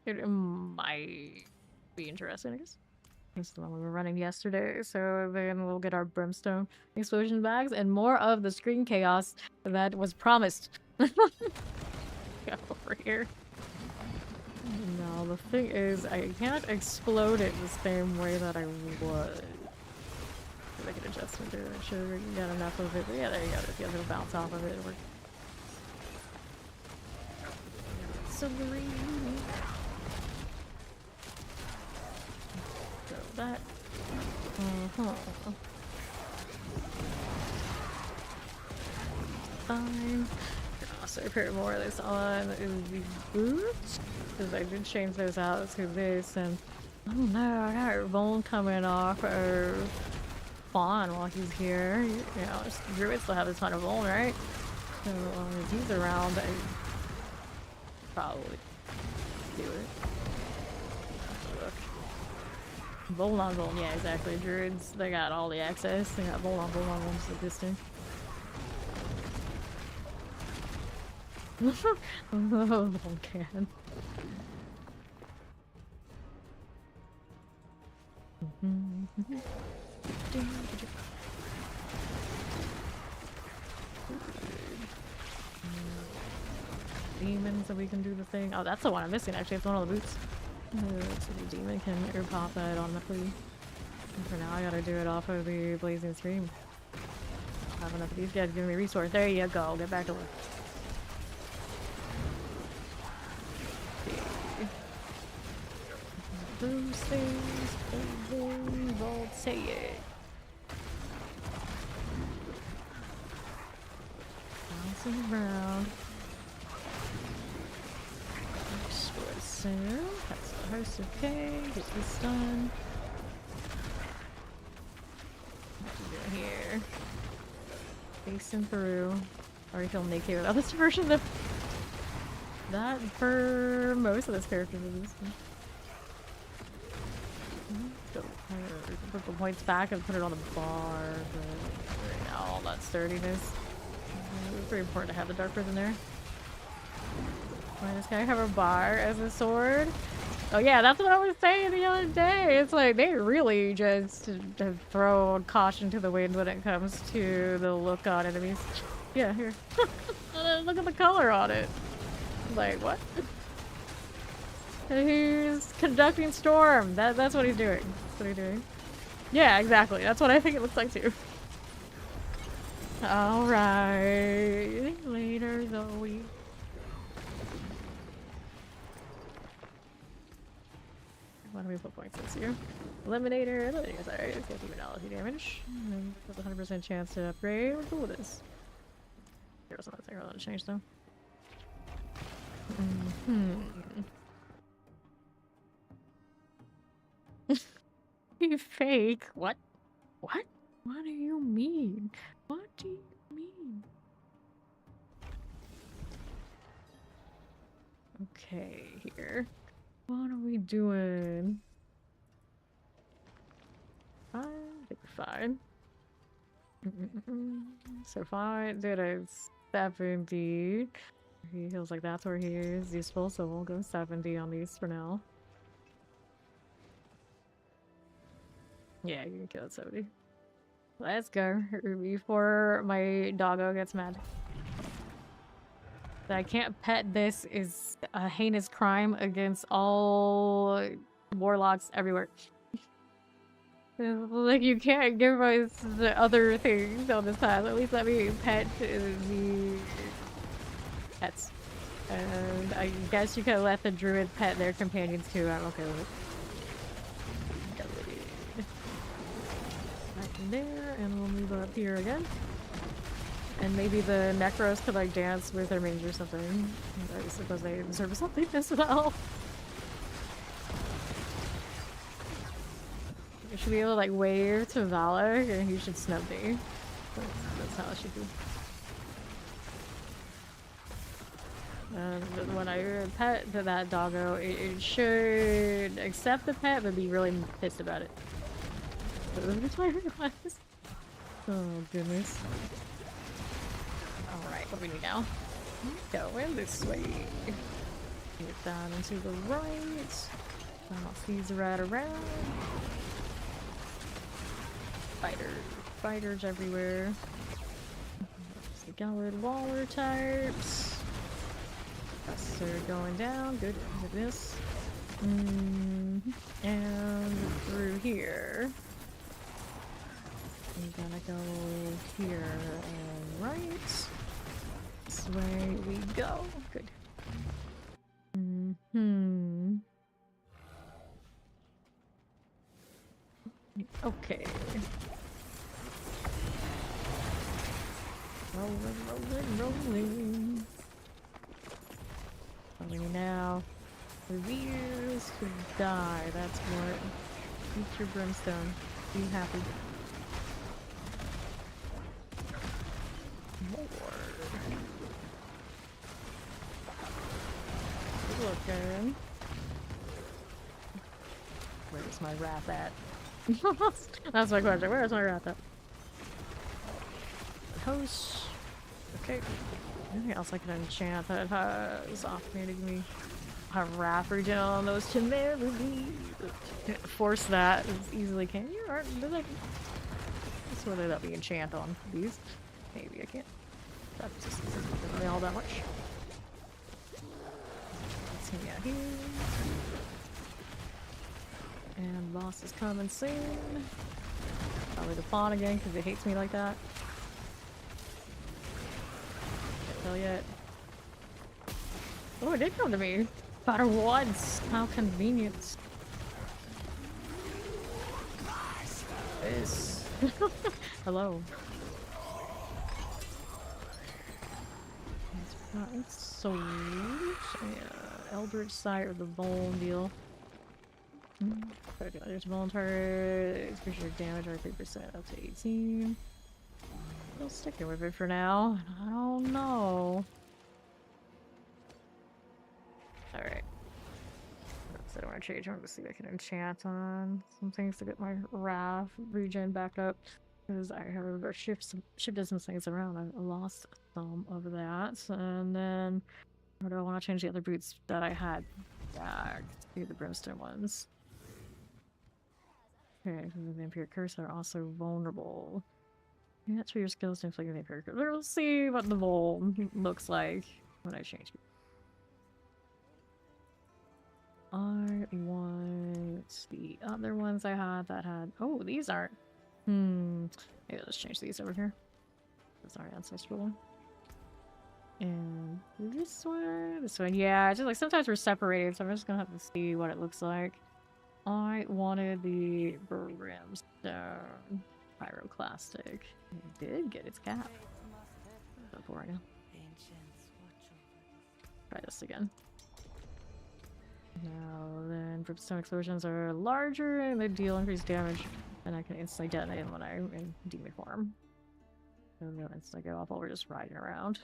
It might be interesting, I guess. This is the one we were running yesterday, so then we'll get our brimstone explosion bags and more of the screen chaos that was promised. Get over here. No, the thing is, I can't explode it the same way that I would. Make an adjustment to make sure we got enough of it. But yeah, there you go. If you have to bounce off of it, it'll work. Submarine. So that. Fine. Also put more of this on the boots because I did change those out to this, and oh no, I got a bone coming off or Fawn while he's here. You know, Druid still have a ton of bone, right? So as long as he's around, I probably do it. Look. Bone on bone, yeah, exactly. Druids, they got all the access. They got bone on ones at this thing. Oh, can. Demons, so we can do the thing. Oh, that's the one I'm missing actually. It's one of the boots. So the demon can air pop that on the flea. And for now, I gotta do it off of the blazing stream. I have enough of these guys giving me resource. There you go. Get back to work. Those things, they won't say it. Bouncing around. Destroy soon. That's a host of K. Get this done. What are you doing here? Facing through. Already feel naked without this version of that for most of this character movies. Put the points back and put it on the bar, but right now all that sturdiness. It's very important to have the dark prison there. Why does this guy have a bar as a sword? Oh yeah, that's what I was saying the other day. It's like they really just have thrown caution to the wind when it comes to the look on enemies. Yeah, here. Look at the color on it. Like, what? He's conducting storm. That's what he's doing. That's what he's doing. Yeah, exactly. That's what I think it looks like too. Alright. Later, Zoe. Why don't we put points this here? Eliminator. Eliminator's alright. It's got demonology damage. There's a 100% chance to upgrade. We're cool with this. There was another thing I want to change though. You fake. What? What? What do you mean? What do you mean? Okay, here. What are we doing? Fine. I think we're fine. So fine. Did a 70. He feels like that's where he is useful, so we'll go 70 on these for now. Yeah, you can kill it 70. Let's go before my doggo gets mad. That I can't pet this is a heinous crime against all warlocks everywhere. Like, you can't give us the other things on this path. At least let me pet the pets. And I guess you can let the druid pet their companions too. I'm okay with it. There, and we'll move up here again. And maybe the necros could like dance with their mage or something. I suppose they deserve something as well. You should be able to like wave to Valak, and he should snub me. That's how it should be. When I pet that doggo, it should accept the pet, but be really pissed about it. That's my request. Oh goodness. Alright, what do we need now? Going this way. Get down and to the right. Bounce these right around. Fighters everywhere. Solid waller types. So going down, good, look at this. And through here. I'm gonna go here, right. This way we go. Good. Okay. Rolling. Only now. Reveres to die. That's what. Eat your brimstone. Be happy. More. Good looking. Where's my wrath at? That's my question. Where's my wrath at? Host. Okay. Anything else I can enchant that has automated me? Have wrath regen on those temerities. Force that as easily can you? Or does it? That's whether that be enchant on these. Maybe I can't. That just isn't really all that much. Let's see out here. And boss is coming soon. Probably the fawn again because it hates me like that. Can't tell yet. Oh, it did come to me. Got her once. How convenient. This. Hello. It's so Eldritch Sight or the Bone deal. There's bone target, exposure damage or 3% up to 18. Still sticking with it for now. I don't know. Alright. So I don't want to change. I want to see if I can enchant on some things to get my wrath regen back up. Because I have shifted some things around. I lost some of that. And then or do I want to change the other boots that I had back to the brimstone ones? Okay, the vampire curse are also vulnerable. Yeah, that's for your skills to inflict a vampire curse. We'll see what the vul looks like when I change it. I want the other ones I had that had. Oh, these aren't. Maybe I'll just change these over here. Those are ancestral. And this one, yeah, it's just like sometimes we're separated, so I'm just gonna have to see what it looks like. I wanted the brimstone pyroclastic. It did get its cap. Before I know. Try this again. Now then, brimstone explosions are larger and they deal increased damage, and I can instantly detonate them when I'm in demon form. So no instantly go off while we're just riding around.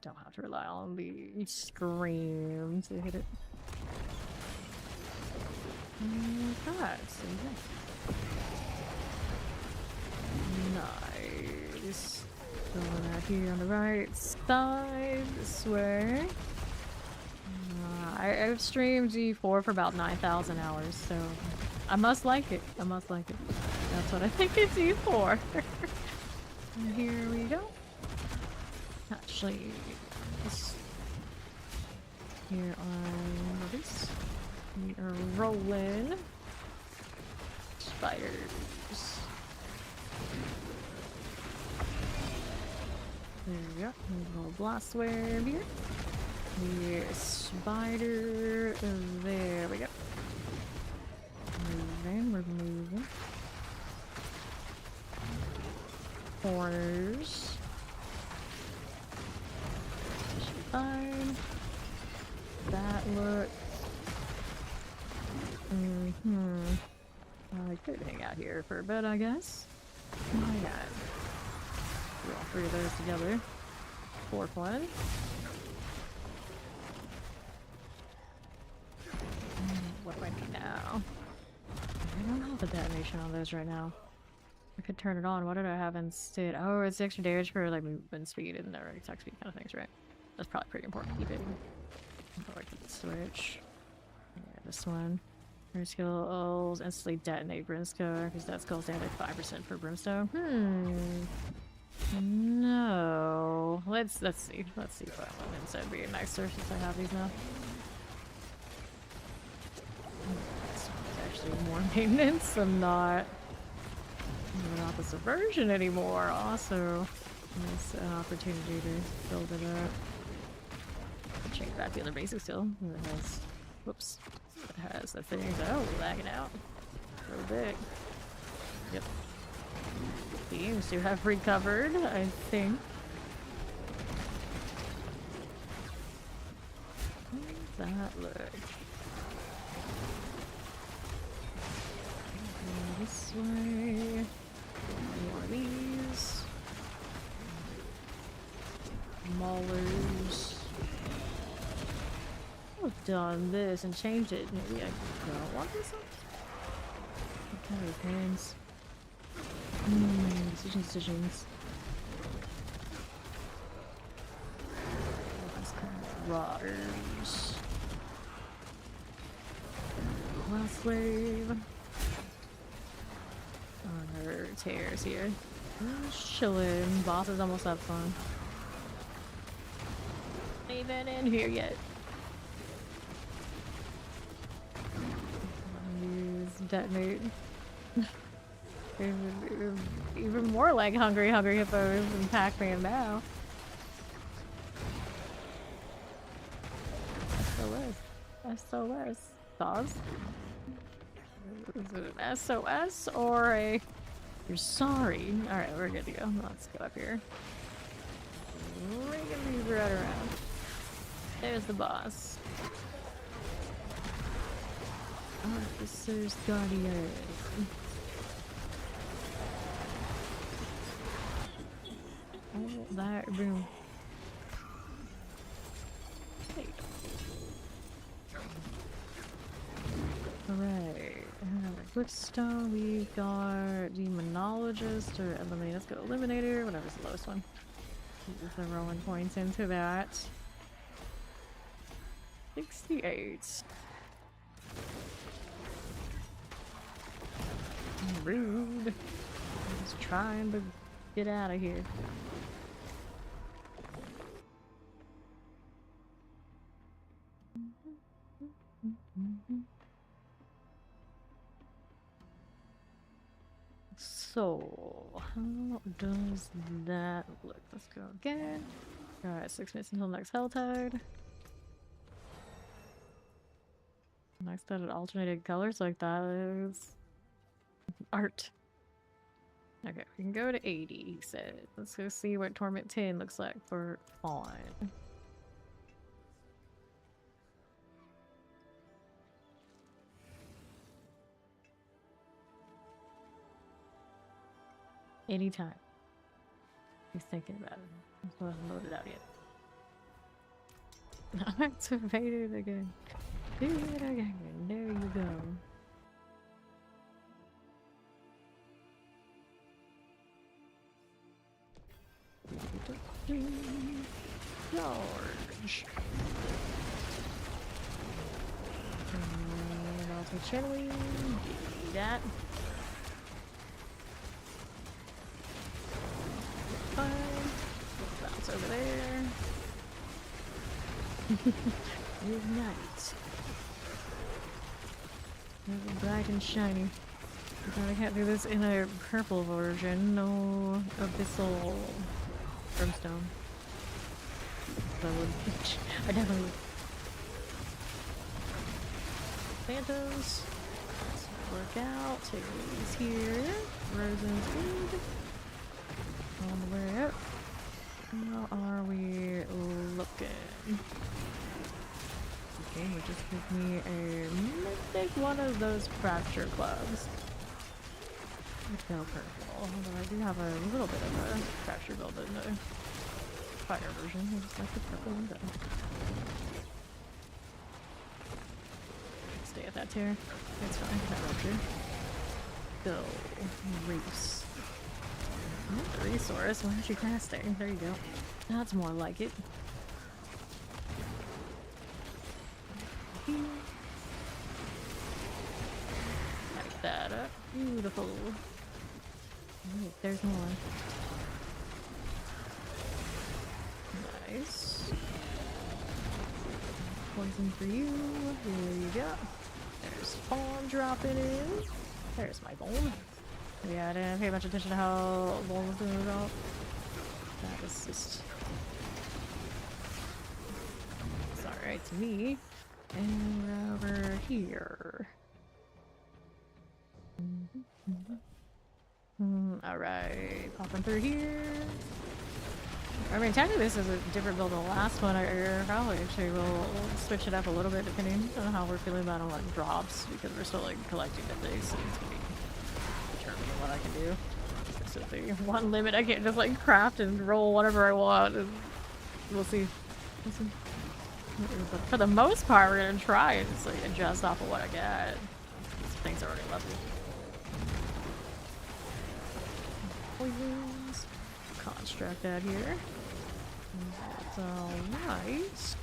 Don't have to rely on the scream to hit it. Okay, so nice. Going out here on the right side, this way. I've streamed G4 for about 9,000 hours, so I must like it. I must like it. That's what I think it's G4. And here we go. Actually, here on this. We are rolling spiders. There we go. A little blast wave here. Here, spider. There we go. Moving, we're moving. Corners. Fine. That look. I could hang out here for a bit, I guess. Why not? Do all three of those together. Fourth one. What do I need now? I don't have the detonation on those right now. I could turn it on. What did I have instead? Oh, it's extra damage for like movement speed and their attack speed kind of things, right? That's probably pretty important to keep it. I like the switch. Yeah, this one. Her skills instantly detonate brimstone because that skill's down to 5% for brimstone. No. Let's see. Let's see what one inside being nicer since I have these now. This one's actually more maintenance. I'm not the subversion anymore. Also, it's an opportunity to build it up. Change back the other basic still. It has, whoops. It has the things. Oh, lagging out. A little bit. Yep. Seems to have recovered, I think. How does that look? Go this way. More of these. Maulers. I've done this and changed it. Maybe I don't want this one. What kind of pains? Decisions. These kind of rotters. Last wave. Her tears here. Chillin'. Boss is almost up fun. Even in here yet. Use detonate. Even more like hungry hippos and Pac-Man now. SOS. SOS? Is it an SOS or a you're sorry? Alright, we're good to go. Let's go up here. Ring these right around. There's the boss. Officer's Guardian. Oh, that room. Hey. Alright. Blitzstone, we got Demonologist or Eliminator. Let's go Eliminator, whatever's the lowest one. Keep the rolling points into that. 68. Rude. Just trying to get out of here. So, how does that look? Let's go again. Alright, 6 minutes until next Helltide. Nice that it alternated colors like that is art. Okay, we can go to 80, he said. Let's go see what Torment 10 looks like for Fawn. Anytime. He's thinking about it. I still haven't loaded out yet. Activated again. Do it again. There you go. George. And also channeling. Do that. Fine. Bounce over there. Ignite. Bright and shiny. I can't do this in a purple version. No abyssal brimstone. So I definitely would. Phantoms. Let's work out. Take these here. Rosen's good. On the way up. How are we looking? Okay, would just give me a mythic one of those fracture clubs. No purple, although I do have a little bit of a fracture build in the fire version. I just like the purple one better. Stay at that tier. It's fine, that rupture. Go. Reefs. Oh, resource, why aren't you casting? There you go. That's more like it. Light that up. Beautiful. Wait, there's more. Nice. Poison for you. Here you go. There's spawn dropping in. There's my bone. Yeah, I didn't pay much attention to how bone was doing about. That is just. It's alright to me. And we're over here. Alright, popping through here. I mean, technically this is a different build than the last one. I probably actually will switch it up a little bit depending on how we're feeling about like drops, because we're still like collecting the things, so it's gonna be determining what I can do. So if there's one limit, I can't just like craft and roll whatever I want, and we'll see. We'll see. But for the most part, we're gonna try and just like adjust off of what I got. These things are already lovely. Poisons. Construct out here. That's alright.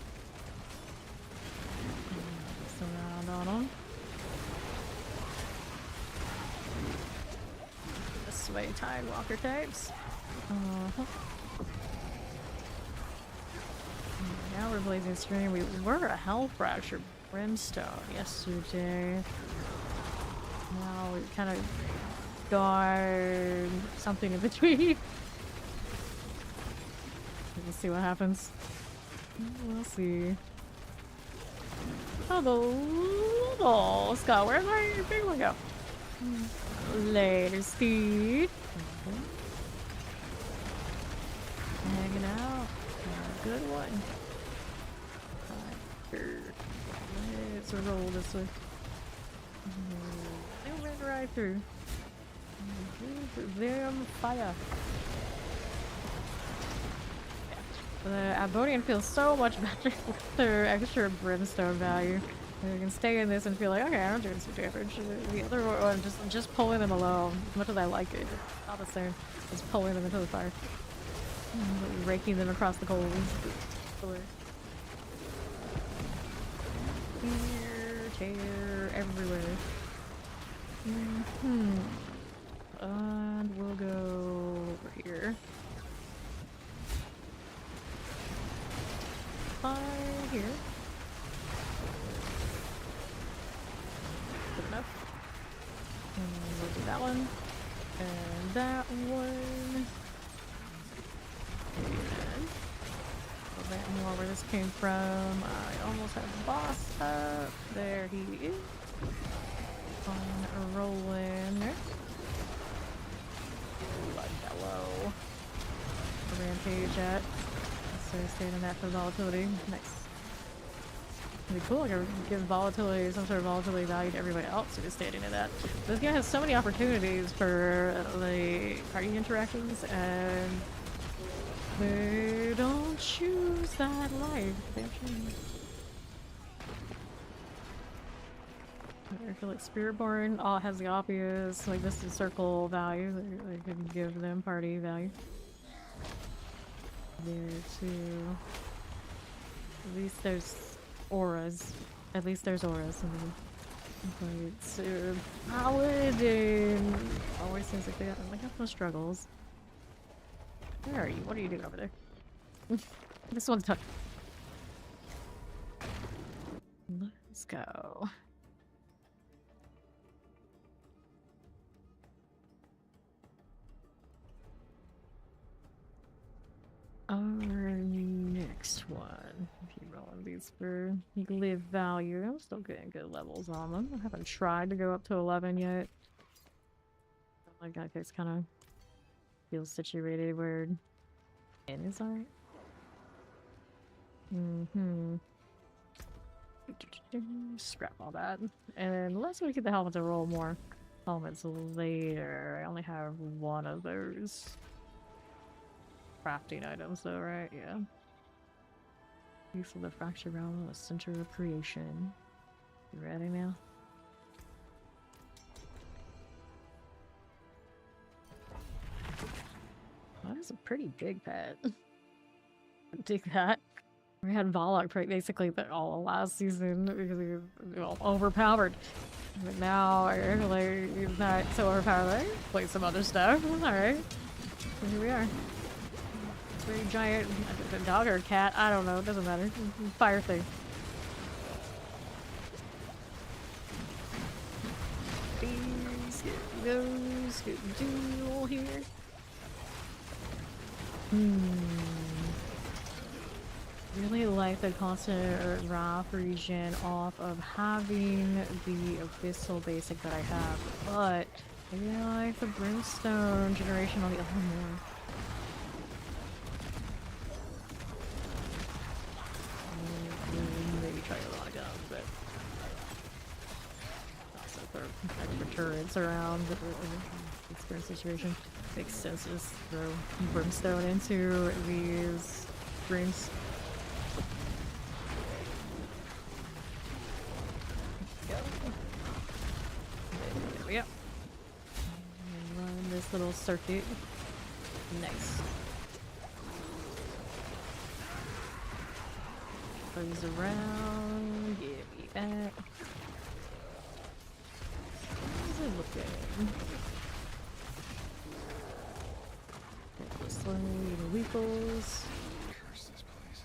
Surround on them. This way, Tide Walker types. Now we're Blazing Stream. We were a Hell Fracture Brimstone yesterday. Now we kind of got something in between. We'll see what happens. We'll see. Oh, the little Scott, where's my big one go? Later, Steve. Hanging out. Good one. Let's roll this way. They went right through. Them fire. The Abodian feels so much better with their extra brimstone value. You can stay in this and feel like, okay, I'm doing some damage. The other one, just pulling them alone. As much as I like it, it's not the same as pulling them into the fire. Raking them across the coals. Here, tear, everywhere. And we'll go over here. Fire here. Good enough. And we'll do that one. And that one. And a bit more where this came from. I almost have the boss up. There he is. On rolling. Blood yellow. Rampage at. So staying in that for volatility. Nice. Really cool. I can give volatility, some sort of volatility value to everybody else, so just staying in that. This guy has so many opportunities for the party interactions, and they don't choose that life. They choose. I feel like Spiritborn all has the obvious, like this is circle value. They can give them party value. There too. At least there's auras. At least there's auras. But Paladin always seems like they got no struggles. Where are you? What are you doing over there? This one's tough. Let's go. Our next one. Keep rolling these for live value. I'm still getting good levels on them. I haven't tried to go up to 11 yet. Like that case kind of feels situated where it is alright. Scrap all that. And unless we get the helmet to roll more helmets later. I only have one of those. Crafting items though, right? Yeah. Use of the fracture realm, the center of creation. You ready now? That is a pretty big pet. Dig that. We had Warlock basically all of last season because he was overpowered. But now like he's not so overpowered. Like, play some other stuff. Alright. So here we are. very giant a dog or a cat. I don't know. It doesn't matter. Fire thing. These goes do here. Really like the constant wrath regen off of having the abyssal basic that I have, but I really like the brimstone generation on the other more. Maybe try to log up, but also throw extra turrets around the experience situation. Makes sense to just throw brimstone into these rings. There we go. And run this little circuit. Nice. Goes around. Give me that. How's it looking? Slow the weeples. Curse this place.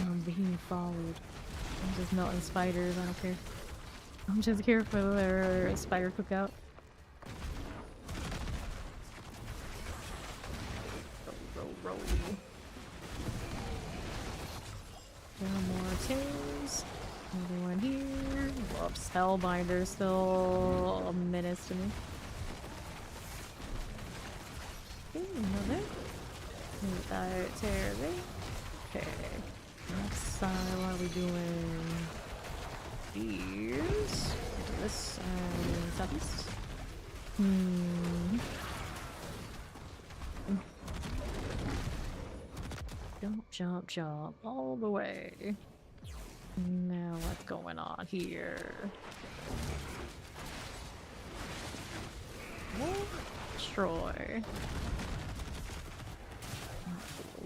I'm being followed. I'm just melting spiders, I don't care. I'm just here for their spider cookout. Roll. No more teams. Another one here. Whoops, Hellbinder still a menace to me. Another. Tear there. Okay. Next side, what are we doing? Here's this side, southeast. Jump all the way. Now what's going on here? Destroy.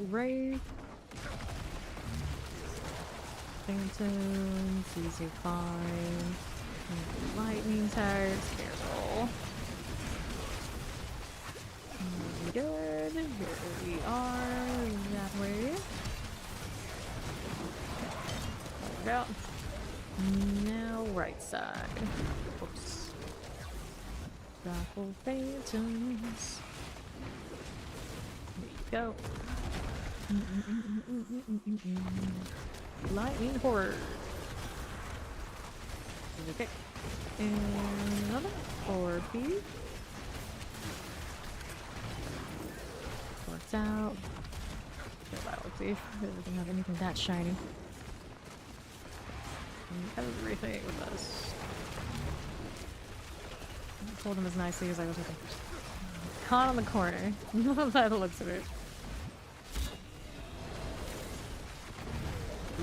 Wraith. Phantoms, easy fine. Lightning tags, careful. Good. Here we are. That way. Out. Now right side. Oops. Raffle phantoms. There you go. Lightning horde. Okay. And another 4P. Works out. See if it doesn't have anything that shiny. Everything with us. I told him as nicely as I was with him. Caught on the corner. By the looks of it.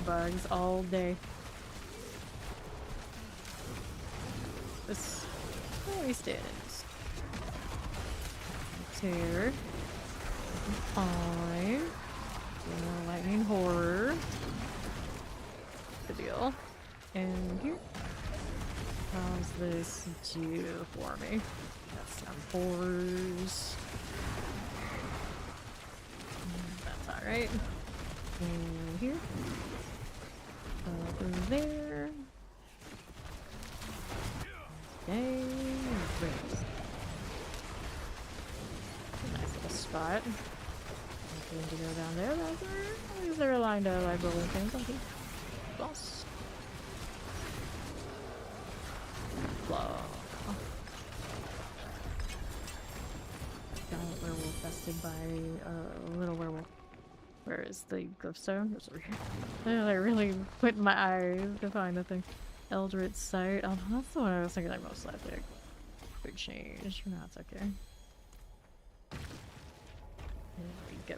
Bugs all day. This where he stands. Tear. Fine. Lightning horror. Good deal. And here. How's this do for me? Got some horrors. That's alright. And here. Over there. Okay. Great. Nice little spot. I'm going to go down there. These are lined up like rolling things. Okay. Boss. Blah. Giant werewolf bested by a little werewolf. Where is the glyphstone? It's over here. I really put in my eyes to find the thing. Eldritch Sight. Oh, that's the one I was thinking like most likely. Big change. No, it's okay. There we go.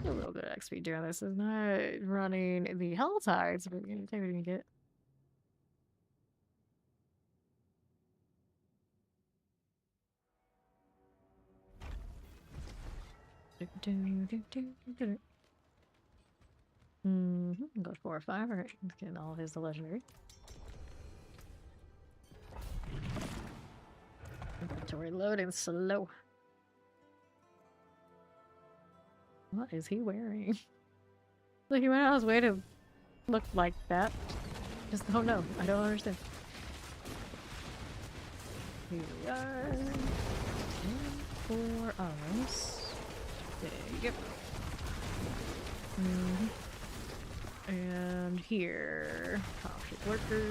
A little bit of XP doing this. Is not running the Hell Tides, but we're gonna take what we can get. Go 4 or 5. Alright, let's get all of his legendary. Inventory loading slow. What is he wearing? Like he went out of his way to look like that. Just don't know. I don't understand. Here we are. And for us. There you go. And here. Conflict worker.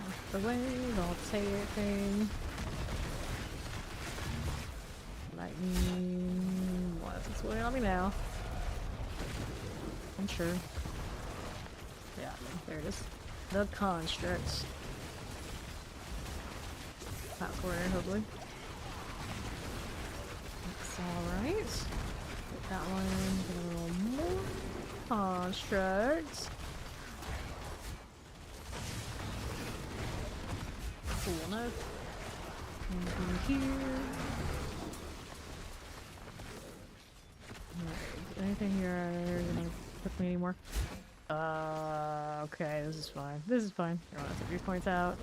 Out the way, don't say anything. Lightning. What's its way on me now? I'm sure. Yeah, there it is. The constructs. Top corner, hopefully. Looks alright. Get that one. Get a little more constructs. Cool enough. Anything here? Alright, anything here gonna cook me anymore? Okay, this is fine. This is fine. I want to take these points out.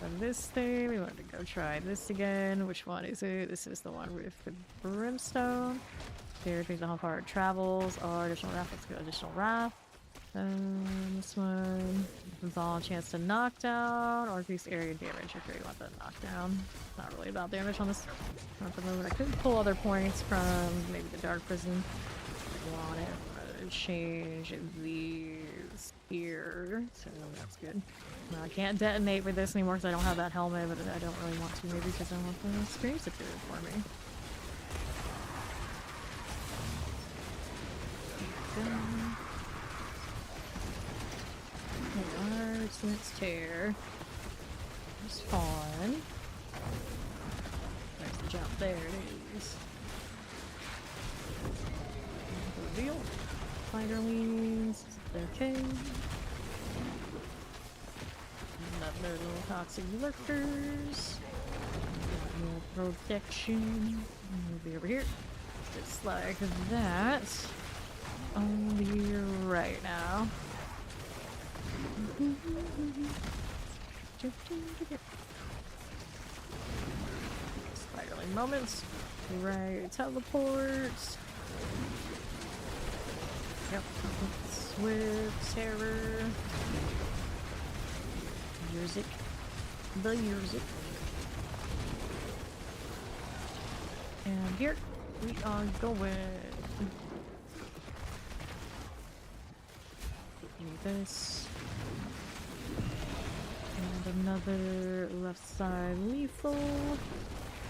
And this thing, we want to go try this again. Which one is it? This is the one with the brimstone. Here, based on how far it travels. Or additional wrath. Let's go additional wrath. This one. This is all a chance to knock down or increase area damage. Okay, you want the knockdown. Not really about damage on this. Not for the moment. I could pull other points from maybe the dark prison. I want it. Change these here, so that's good. I can't detonate with this anymore because I don't have that helmet, but I don't really want to maybe because I want the experience to do it for me. Alright, let's tear. It's fun. There's the jump, there it is. Reveal. Spiderlings, they're okay. Another little toxic lurkers. More protection. We'll be over here. Just like that. On the right now. Spiderling moments. Right, teleports. Yep. Swift, terror. Yurzik. The Yurzik. And here we are going. Need this. And another left side lethal.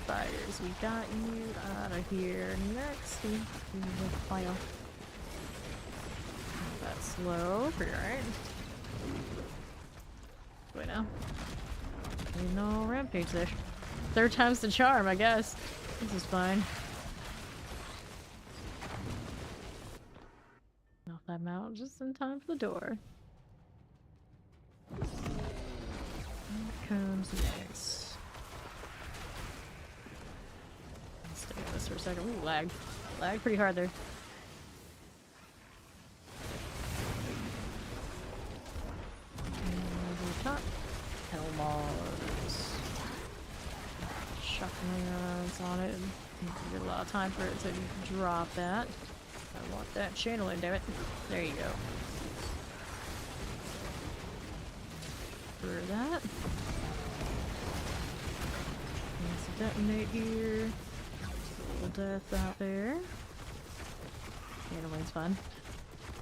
Fires, we got you out of here. Next, we will fire. That's slow, pretty alright. Wait now. No rampage there. Third time's the charm, I guess. This is fine. Knock that out just in time for the door. What comes next? Let's stay on this for a second. Ooh, lag. Lag pretty hard there. Top. Helmars. Shotguns on it. Get a lot of time for it to drop that. I want that channeling, damn it. There you go. For that. Let's detonate here. Little death out there. Channeling's fun.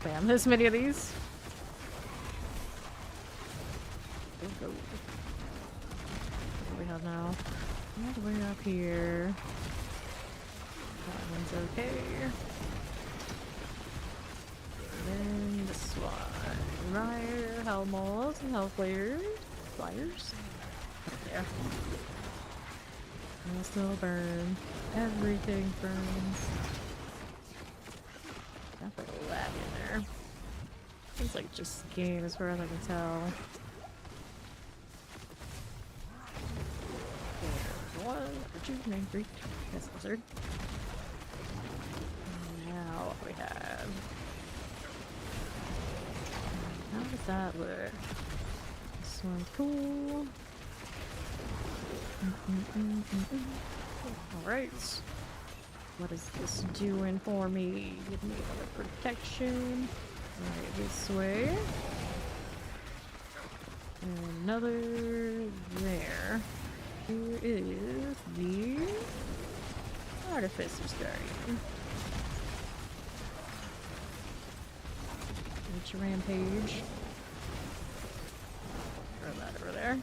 Bam, this many of these. Go. What do we have now? All the way up here. That one's okay. And then this one. Ryer, Helmals, and Hellflayers. Flyers. Up there. They'll still burn. Everything burns. Definitely lag in there. Seems like just game as far as I can tell. One, two, nine, three. That's the third. Now what we have. How does that look? This one's cool. Alright. What is this doing for me? Give me another protection. Alright, this way. And another there. Here is the Artificer's Guardian. It's a rampage. Throw that over there.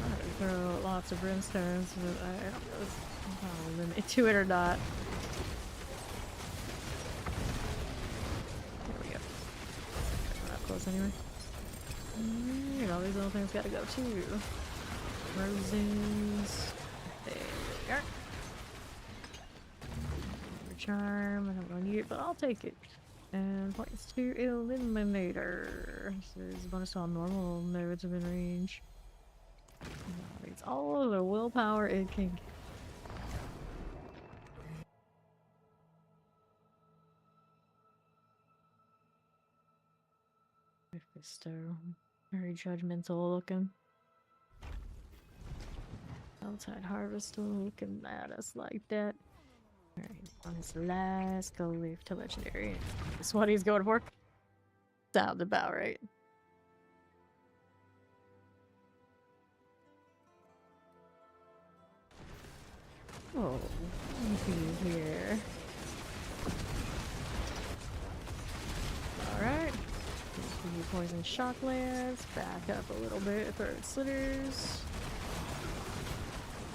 I'm gonna throw lots of brimstones, but I don't know if I'll limit to it or not. There we go. We're not close anyway. Alright, all these little things gotta go too. Roses. There we are. Charm. I don't really need it, but I'll take it. And points to Eliminator. So there's a bonus on normal nodes within range. It's all of the willpower it can get. Mephisto. Very judgmental looking. Outside Harvest looking at us like that. Alright, on his last go leaf to legendary. That's what he's going for. Sounds about right. Oh, see here. Alright. Poison shock lands. Back up a little bit for slitters.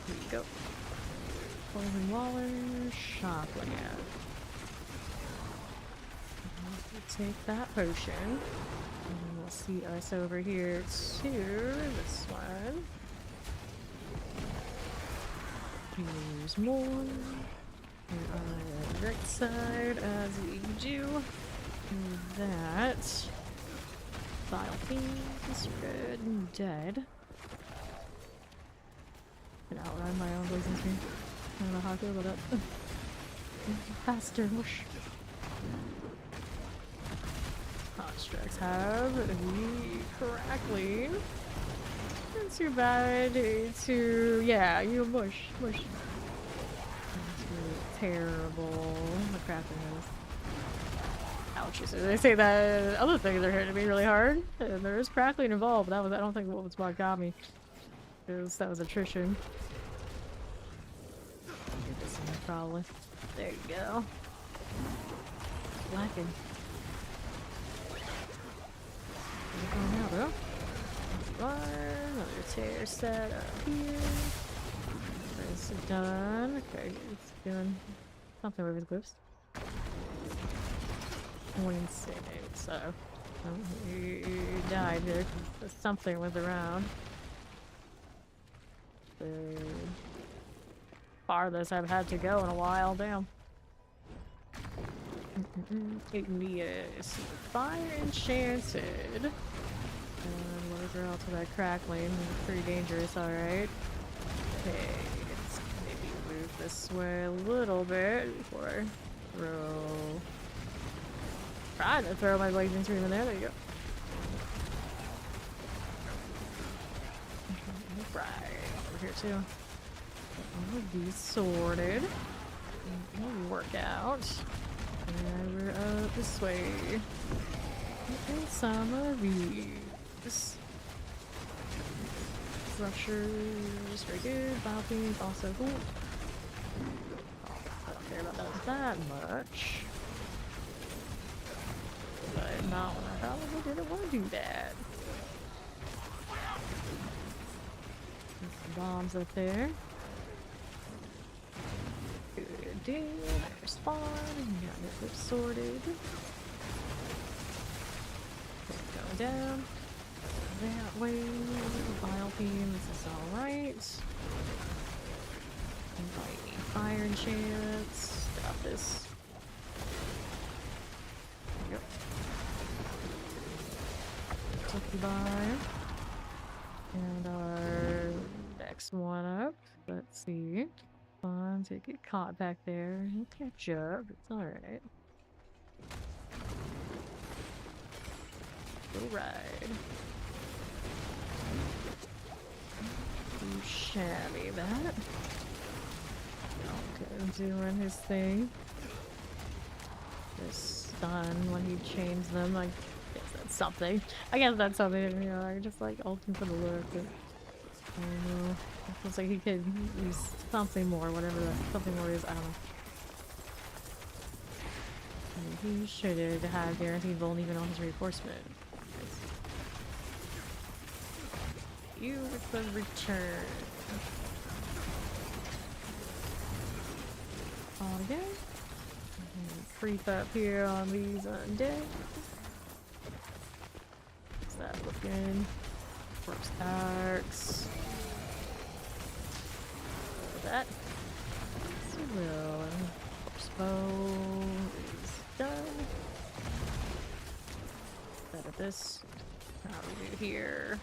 Here you go. Poison Waller, Shockland. Take that potion. And we'll see us over here to this one. Here's more. Here on the right side, as we do. That. Vile Fiends, red and dead. Can outrun my own blazing screen. I don't know how I feel about that. Faster, whoosh. Constructs have the crackling. Not too bad to, yeah, you mush. That's really terrible. The crackling is. Ouch. So they say that other things are hitting me really hard. And there is crackling involved. That was, I don't think, what was what got me. That was attrition. Probably. There you go. Lacking. Going out, though. Another tear set up here. This is done. Okay, it's doing something with his glyphs. 26, so you died there. Something was around. The farthest I've had to go in a while, damn. Igneous. Fire Enchanted. And whatever else with that crackling. Pretty dangerous, alright. Okay, let's maybe move this way a little bit before I throw. Trying to throw my blazing stream in there. There you go. Right, over here too. All of these sorted. We'll work out. And we're up this way. And some of these. Rushers, very good. Balconies, also cool. Oh, I don't care about those that much. But not when I probably didn't want to do that. There's some bombs up there. Good deal. There's spawn. Got it sorted. Going down. That way. Vile Beam. This is alright. Invite Fire Enchants. Stop this. Yep. Took you by. And our next one up. Let's see. Fun to get caught back there. He'll catch up. It's alright. Go ride. Do shabby that. Okay, doing his thing. This stun when he chains them, I guess that's something. I guess that's something, you know, I just like ulting for the look. But I don't know. It feels like he could use something more, whatever that something more is, I don't know. I mean, he should have had guaranteed vuln even on his reinforcement. You with the return. On again. Creep up here on these undead. What's that looking? Corpse axe. That. Will. Corpse bow is done. That at this. How do we do here?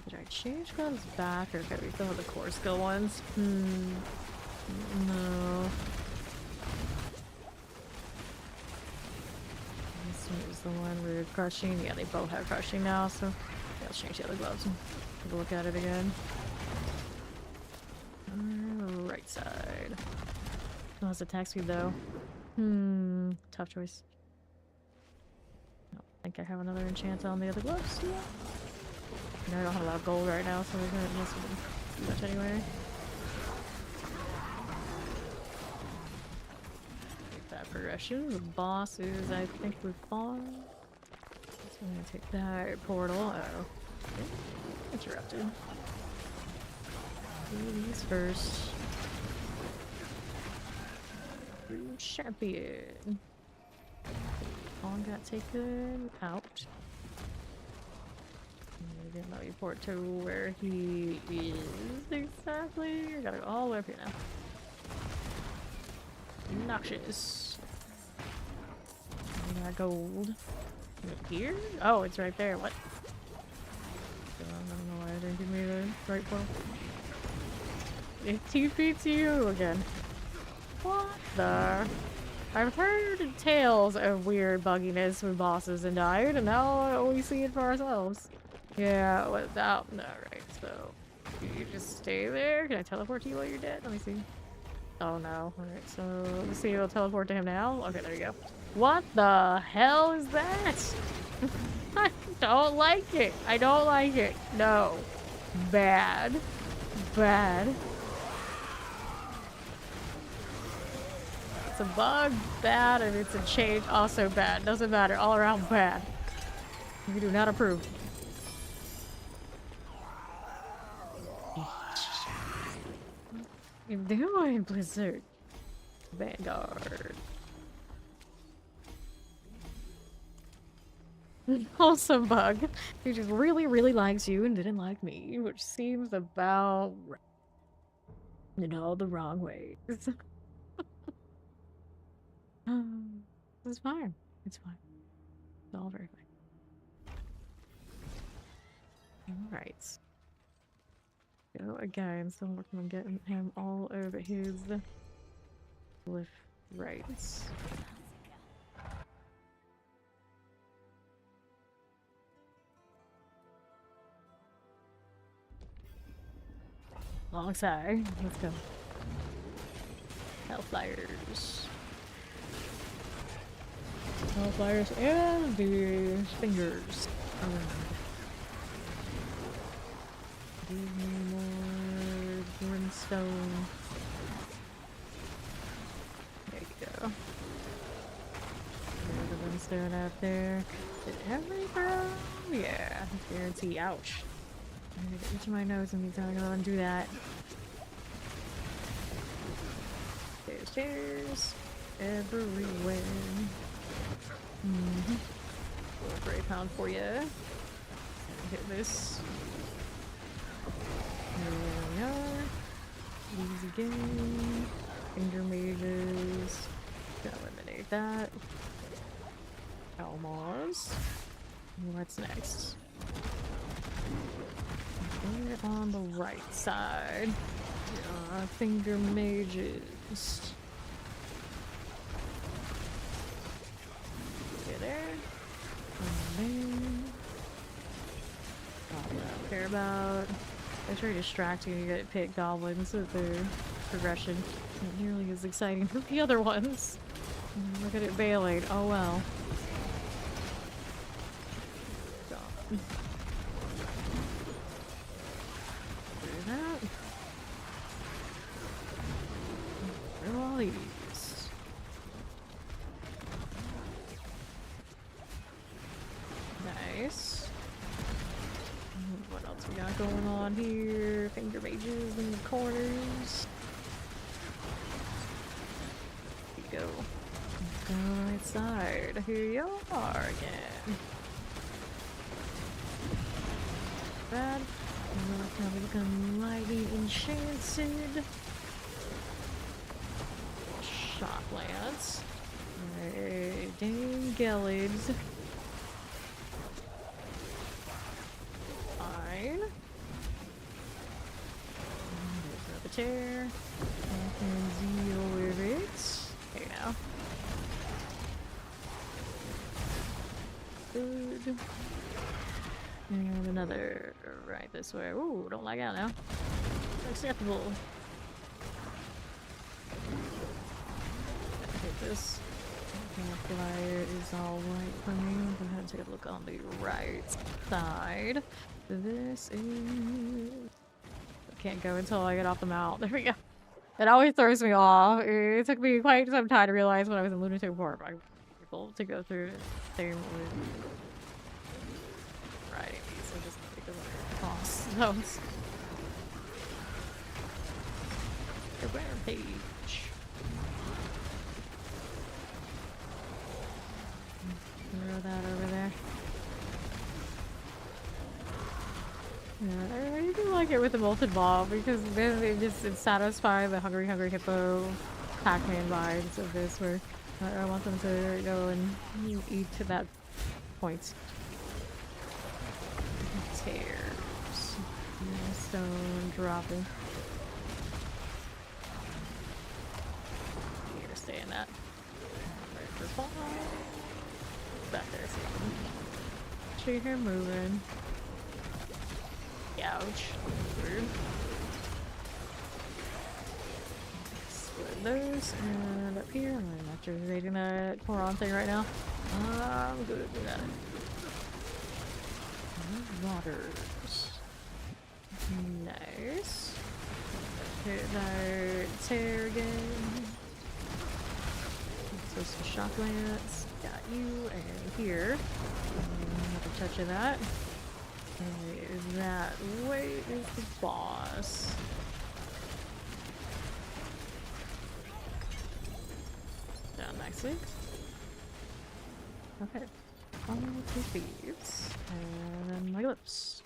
Did I change guns back? Or okay, we still have the core skill ones. No. This one is the one we're crushing. Yeah, they both have crushing now, so yeah, let's change the other gloves and take a look at it again. Right side. Oh, it's attack speed though. Tough choice. I don't think I have another enchant on the other gloves. Yeah. I don't have a lot of gold right now, so we're gonna miss too much anyway. Take that progression. The boss is, I think, we've fought. So I'm gonna take that portal. Uh-oh. Okay. Interrupted. Do these first. Blue champion. On got taken out. We didn't report to where he is exactly. I gotta go all the way up here now. Noxious. I got gold. Here? Oh, it's right there. What? I don't know why it didn't give me the right one. It TP'd to you again. What the? I've heard tales of weird bugginess with bosses in Died, and now we see it for ourselves. Yeah, without. No, right, so. You just stay there? Can I teleport to you while you're dead? Let me see. Oh no. Alright, so let's see if I'll teleport to him now. Okay, there you go. What the hell is that? I don't like it. I don't like it. No. Bad. Bad. It's a bug, bad, and it's a change, also bad. Doesn't matter. All around bad. We do not approve. What are you doing, Blizzard? Vanguard. Also bug. He just really, really likes you and didn't like me, which seems about right. In all the wrong ways. It's fine. It's fine. It's all very fine. Alright. Go again. Still working on getting him all over his lift rights. Alongside. Let's go. Hellflyers. Hellflyers and the fingers. Give me more brimstone. There you go. There's the brimstone out there. Did every throw? Yeah. Guarantee. Ouch. I'm gonna get into my nose and be telling him to undo that. There's chairs everywhere. Brave pound for you. Hit this. Here we are. Easy game. Finger mages. Gonna eliminate that. Almaz. What's next? We're on the right side. Finger mages. Okay, there. And then. Oh, I don't care about. It's very distracting. You get pit goblins with the progression. Not nearly as exciting as the other ones. Look at it bailing. Oh well. Do that. Through all these. Nice. What else we got going on here? Finger mages in the corners. Here you go. Go right side. Here you are again. Bad. Now we're looking lightly enchanted. Shot lance. Alright, dang Gellids. Fine. There's another tear. And deal with it. There you go. Good. And another right this way. Ooh, don't lag out now. Acceptable. Hit this. The flyer is all white for me. Go ahead and take a look on the right side. This is... I can't go until I get off the mount. There we go. It always throws me off. It took me quite some time to realize when I was in Lunatic Warp. I was able to go through it. Same with riding these, so just because of cross zones. The rampage. Throw that over there. Yeah, I do like it with the molten ball because then it satisfies the hungry hippo Pac-Man vibes of this where I want them to go and eat to that point. Tears. Stone dropping. Here, stay in that. Right for back there, see. See her moving. Ouch. Weird. Split those, and up here, I'm activating that Coron thing right now. I'm good with that. Waters. Nice. Hit that tear again. So some shock lance. Got you, and here. Another touch of that. Okay, that way is the boss. Down nicely. Okay. I'll take these. And then my lips.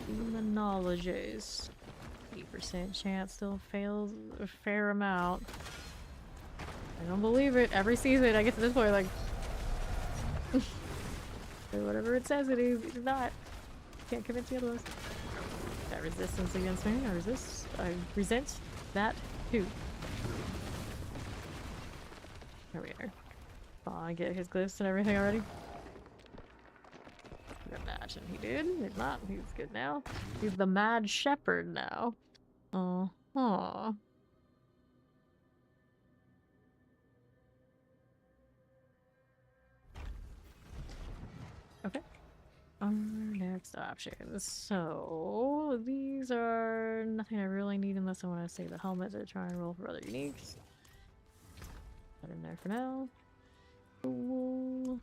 Demonologies. 8% chance still fails a fair amount. I don't believe it. Every season I get to this point like whatever it says it is, it's not. Can't convince me otherwise. That resistance against me. I resent that too. There we are. Oh, I get his glyphs and everything already. Imagine he did. If not, he's good now. He's the Mad Shepherd now. Oh, oh. Okay. Our next option. So these are nothing I really need unless I want to save the helmet or try and roll for other uniques. Put in there for now. Cool.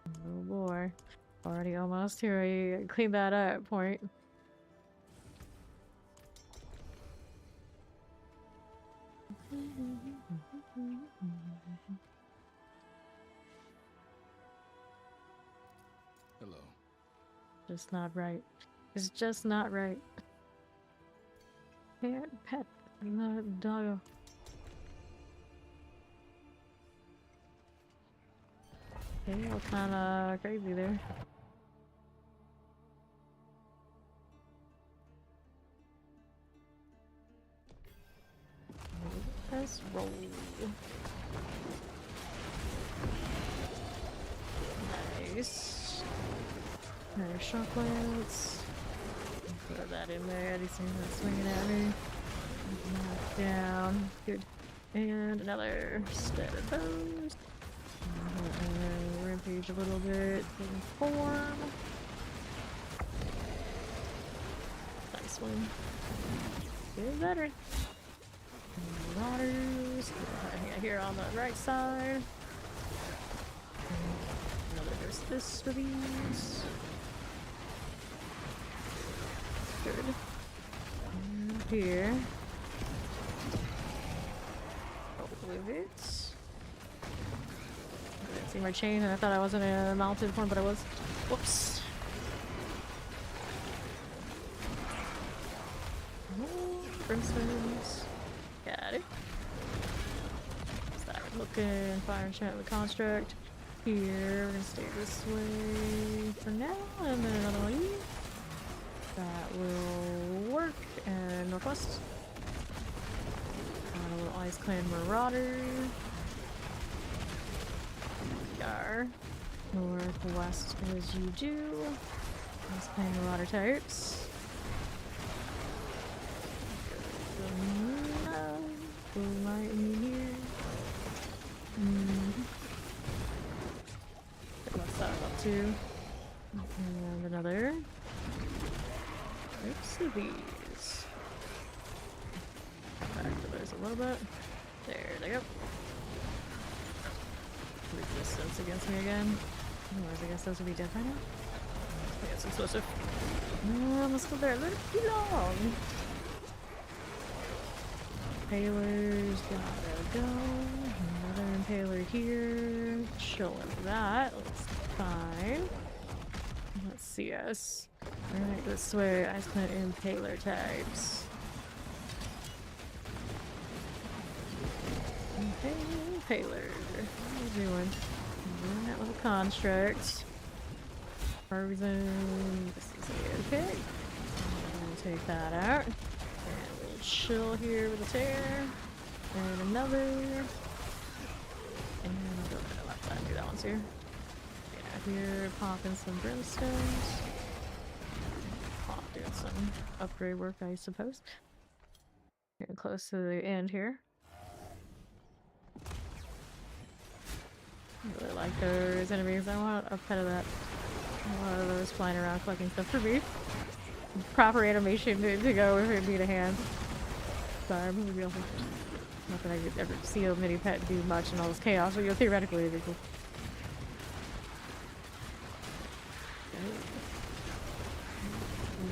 Oh boy. Already almost here. I cleaned that up point. Hello. Just not right. It's just not right. Can't pet the dog. Okay, all kinda crazy there. Let's roll. Nice. Alright, shock lance. Put that in there. These things are swinging at me. Knock down. Good. And another set of bones. And rampage a little bit. Form. Nice one. Get better. Waters. Here on the right side. There's this for these. Good. And here. With it. I didn't see my chain and I thought I wasn't in a mounted form, but I was. Whoops. Brimstones. Got it. Start looking. Fire enchant with construct. Here, we're gonna stay this way for now, and then another one. That will work. And northwest. A little Ice Clan Marauder. Yar. Northwest as you do. Ice Clan Marauder types. Go light in here. What's that up to? And another. Oops, these. Back to those a little bit. There they go. Resistance against me again. Otherwise, I guess those would be dead by now. I guess I'm supposed to. Let's go there. Let it be long. Impalers, gotta go. Another impaler here. Chilling that. Looks fine. Let's see us. Right this way. Ice Clan Impaler types. Impaler. What are you doing? Doing that little construct. Frozen. This is okay. I'm gonna take that out. And we'll chill here with a tear. And another. And I'll go to the left side and do that one too. Yeah, here popping some brimstones. Pop doing some upgrade work, I suppose. Getting close to the end here. I really like those enemies. I want a pet of that. A lot of those flying around collecting stuff for me. Proper animation to go if it need a hand. Sorry, I'm really awful. Not that I could ever see a mini pet do much in all this chaos, but you know, theoretically it'd be cool.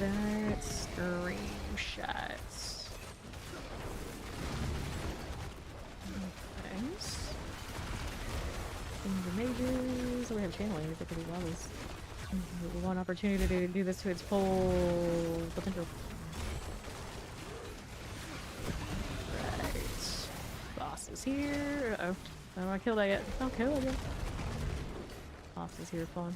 That's scream shots. Nice. The mages. We have channeling music pretty well. Is one opportunity to do this to its full potential. Right. Boss is here. Uh oh. I don't want to kill that yet. Don't kill it yet. Boss is here, fun.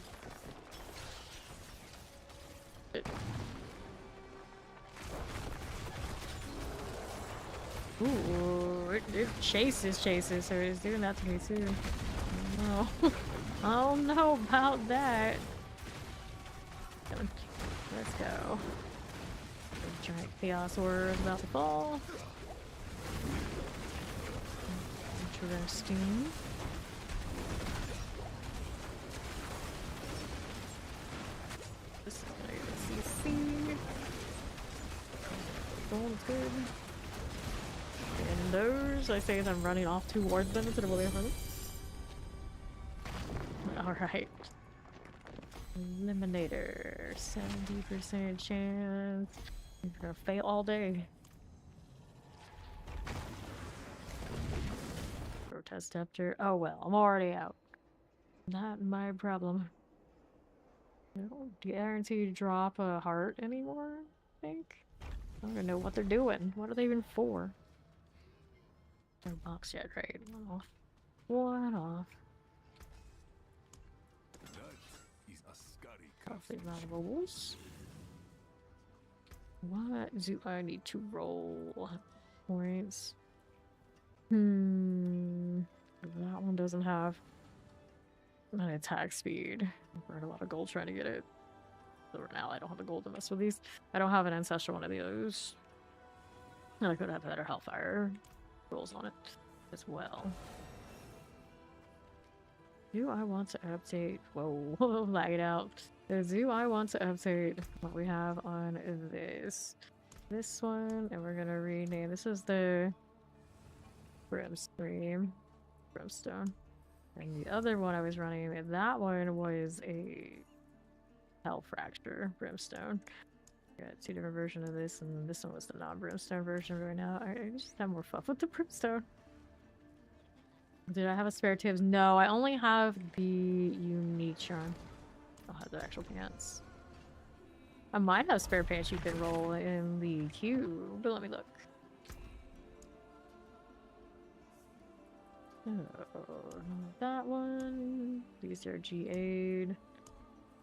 Ooh, it chases, so it's doing that to me too. Oh no. I don't know about that. Let's go. The giant chaos orb is about to fall. Interesting. This is gonna CC. Gold's good. And those, I say as I'm running off towards them instead of away from them. Alright. Eliminator. 70% chance. You're gonna fail all day. Protest scepter. Oh well, I'm already out. Not my problem. No guarantee to drop a heart anymore, I think. I don't even know what they're doing. What are they even for? Their box jet trade. One off. One off. Costly valuables. What do I need to roll? Points. That one doesn't have an attack speed. I burned a lot of gold trying to get it. silver now. I don't have the gold to mess with these. I don't have an ancestral one of those. I could have better hellfire rolls on it as well. Do I want to update? Whoa, lag it out. Do I want to update what we have on this one? And we're gonna rename. This is the Brimstone. And the other one I was running, and that one was a Hell Fracture Brimstone. Got two different versions of this, and this one was the non-Brimstone version right now. I just have more fun with the Brimstone. Did I have a spare tips? No, I only have the Unitron. I'll have the actual pants. I might have spare pants you can roll in the cube, but let me look. Oh, that one. These are G8.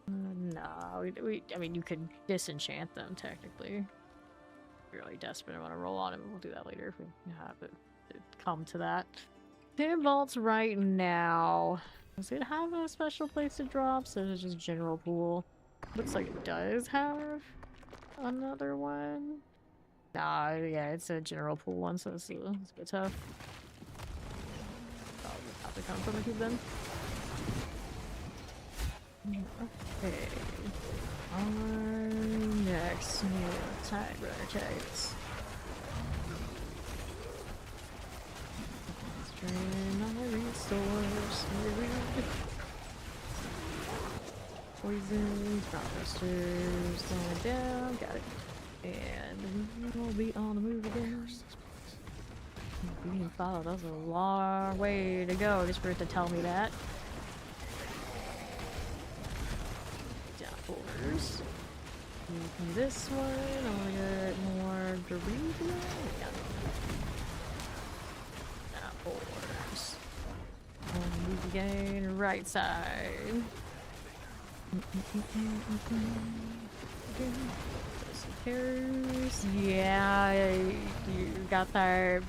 No, I mean, you could disenchant them technically. If you're really desperate and want to roll on it, we'll do that later if we have it come to that. 10 vaults right now. Does it have a special place to drop? So it's just general pool. Looks like it does have another one. Nah, yeah, it's a general pool one, so it's a bit tough. Oh, we'll have to come from the cube then. Okay. On next, tide runner tags. Drain my resource. Poisons, rockbusters, going down, got it. And we'll be on the move again. Being followed, that's a long way to go just for it to tell me that. Downforce. This one, I want to get more Dorito. Downforce. And move again, right side. Some pears. Yeah, you got that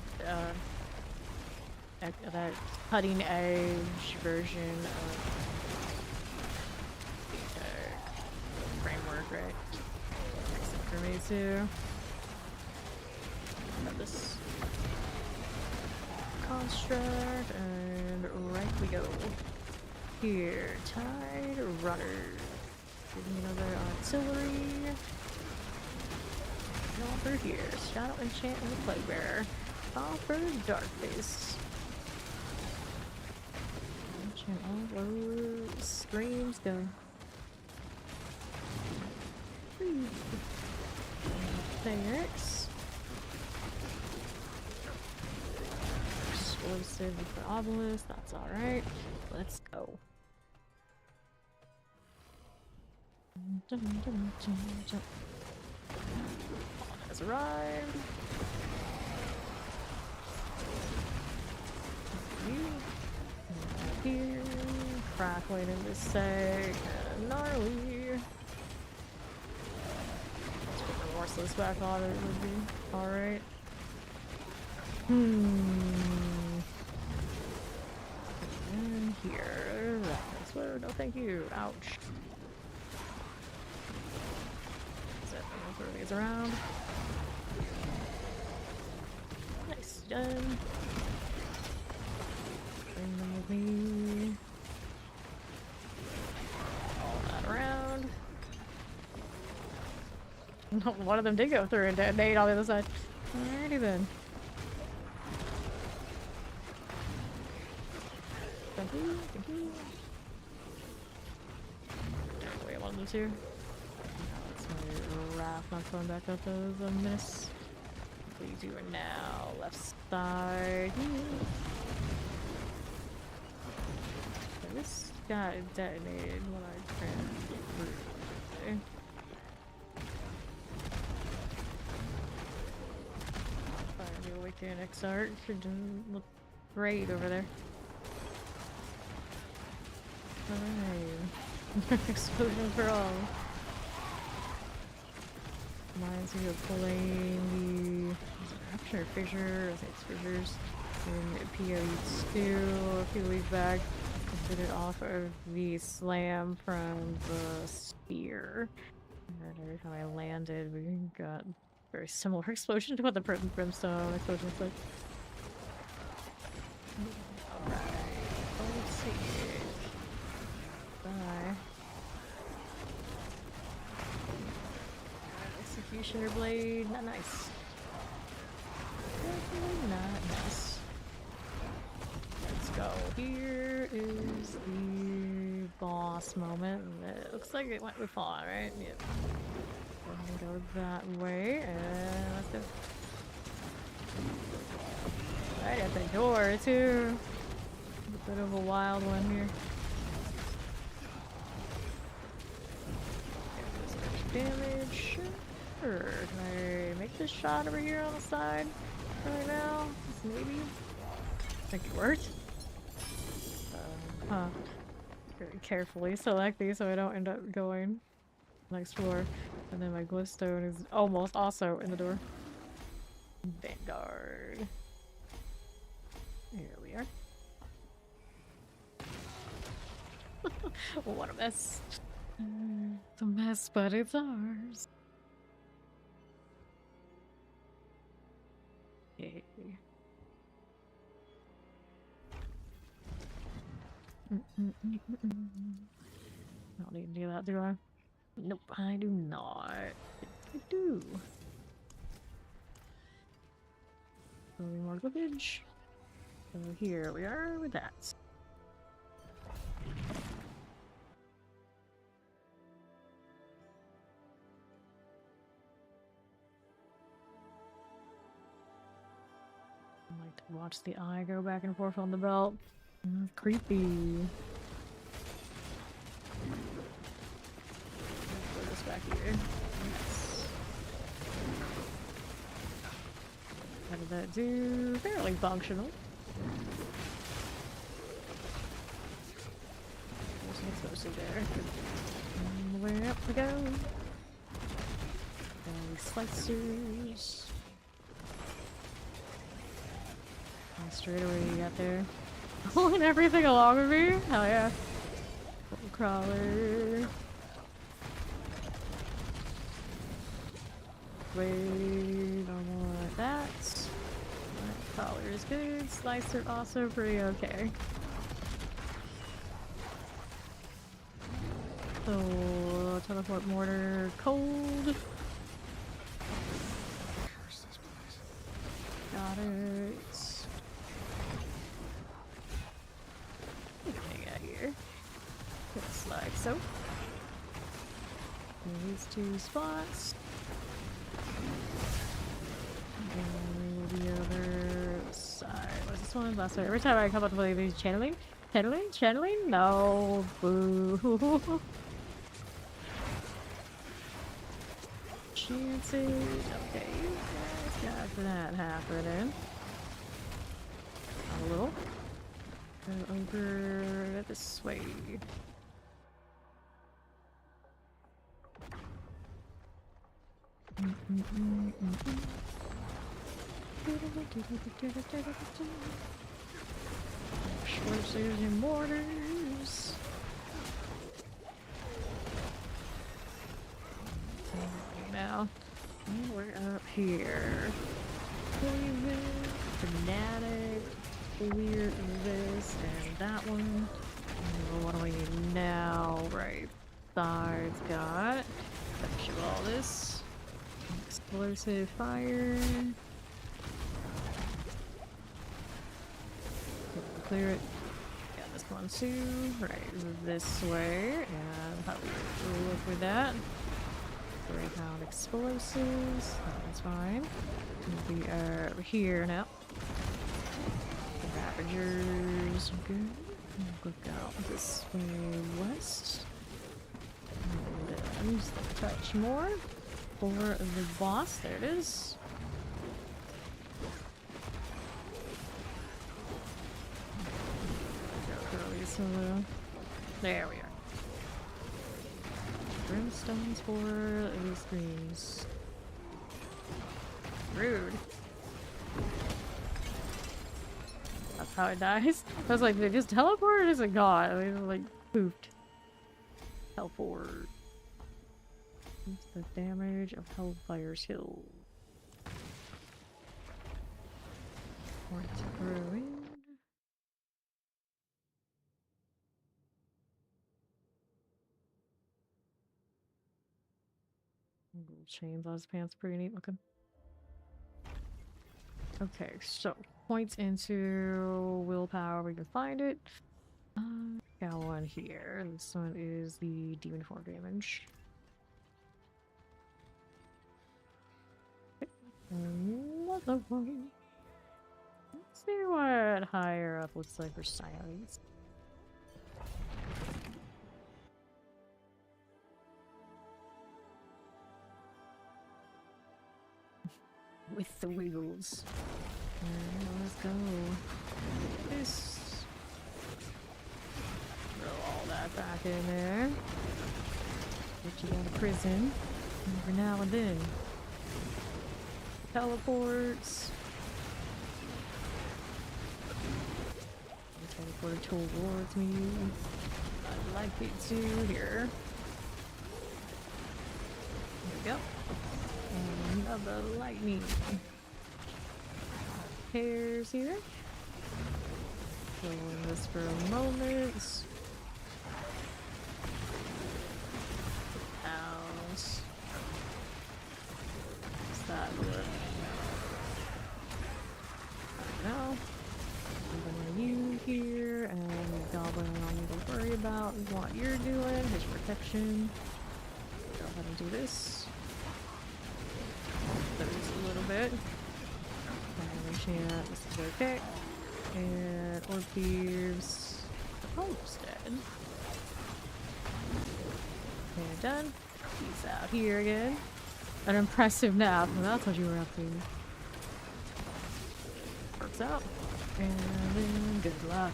that cutting edge version of framework, right? Makes it for me too. Got this construct, and right we go. Here, Tide Runner. Give me another artillery. And over here, Shadow Enchant and the Plague Bearer. Offer Darkface. Enchant all those screams go. Thanks. Explosive for Obelisk, that's alright. Let's go. Has arrived. Here, crackling in this seg, gnarly. Let's put the remorseless back on it, would be alright. And here, that's where, no thank you, ouch. Throw these around. Nice, done. Bring them with me. All that around. One of them did go through and detonate on the other side. Alrighty then. Thank you, thank you. Wait, one of them's here. Raft not going back up as a miss. What are you doing now? Left side. Okay, this got detonated when I turned through. Find the Awakened Exarch. It didn't look great over there. Alright. Explosion for all. Reminds me of pulling the Rapture Fissure, I think it's Fissures, in PoE2 a few weeks back. I did it off of the slam from the spear. And every time I landed, we got very similar explosion to what the brimstone explosion was like. Alright, let's see. Bye. Executioner blade, not nice. Definitely not nice. Let's go. Here is the boss moment. It looks like it went with fall, right? Yep. We're gonna go that way, and let's go. Right at the door, too. A bit of a wild one here. Damage. Sure. Can I make this shot over here on the side right now? Maybe. I think it worked. Huh. Very carefully select these so I don't end up going next floor. And then my glowstone is almost also in the door. Vanguard. Here we are. What a mess. It's a mess, but it's ours. Yay. I don't need to do that, do I? Nope, I do not. I do. More garbage. So here we are with that. I like to watch the eye go back and forth on the belt. Creepy. Put this back here. Yes. How did that do? Fairly functional. There's an explosive there. And where up we go? And slicers. And straight away you got there. Pulling everything along with me? Hell yeah. Crawler. Wait, no more like that. Collar is good. Slicer also pretty okay. So, teleport mortar cold. Curse this place. Got it. What do we got here? Looks like so. These two spots. And the other side. What's this one? Last one. Every time I come up with these channeling? Channeling? No. Boo. Chances. Okay, you guys got that happening. A little. Go over this way. Explosives and mortars. Now we're up here. Fanatic. Clear this and that one. And what do we need now? Right. Side's got. Finish all this. Explosive fire. Clear it. Got this one too. Right this way. And how we look with that. 3-pound explosives. That's fine. We are here now. Ravagers. Good. Look out this way west. And use the touch more for the boss. There it is. There we are. Brimstones for these screens. Rude. That's how it dies. I was like, they just teleported as a god. They just like poofed. Teleport. What's the damage of Hellfire's Hill? Points ruined. Chains on his pants, pretty neat looking. Okay, so points into willpower, we can find it. Got one here. This one is the demon form damage. Another one. Let's see what higher up looks like for silence. With the wiggles. Let's go. This. Throw all that back in there. Get you out of prison. Every now and then. Teleports. Teleport towards me. I'd like it to here. There we go. Another lightning. Hairs here. Killing this for a moment. House. What's that look? I don't know. You here, and Goblin I don't need to worry about what you're doing. His protection. Go ahead and do this. Those a little bit. And chant, this is okay. And Orpheus. Almost dead. Okay, done. He's out here again. An impressive nap. Well, that's what you were up to. Works out. And then good luck.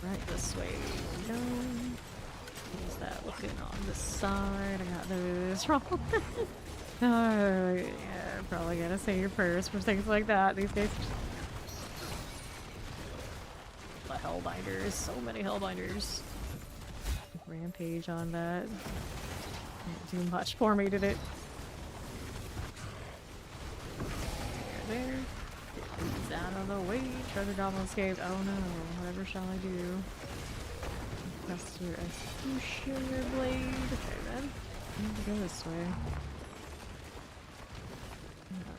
Right this way we go. How's that looking on this side? I got this wrong. Yeah, probably gotta say your prayers for things like that these days. The Hellbinders, so many Hellbinders. Rampage on that. Didn't do much for me, did it? There. Get out of the way. Treasure Goblin escaped. Oh no. Whatever shall I do? Press your executioner blade. Okay then. I need to go this way.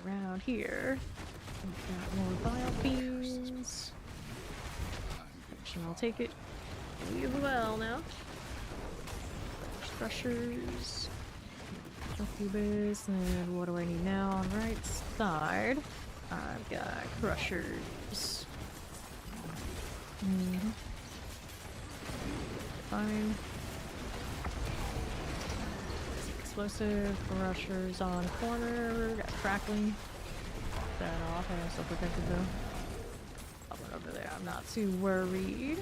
Around here. We've got more bile beams. I'll take it. We as well now. Crushers. Succubus. And what do I need now on right side? I've got crushers. Fine. Explosive crushers on corner. Got crackling. That off. I am still protected though. I'll run over there. I'm not too worried.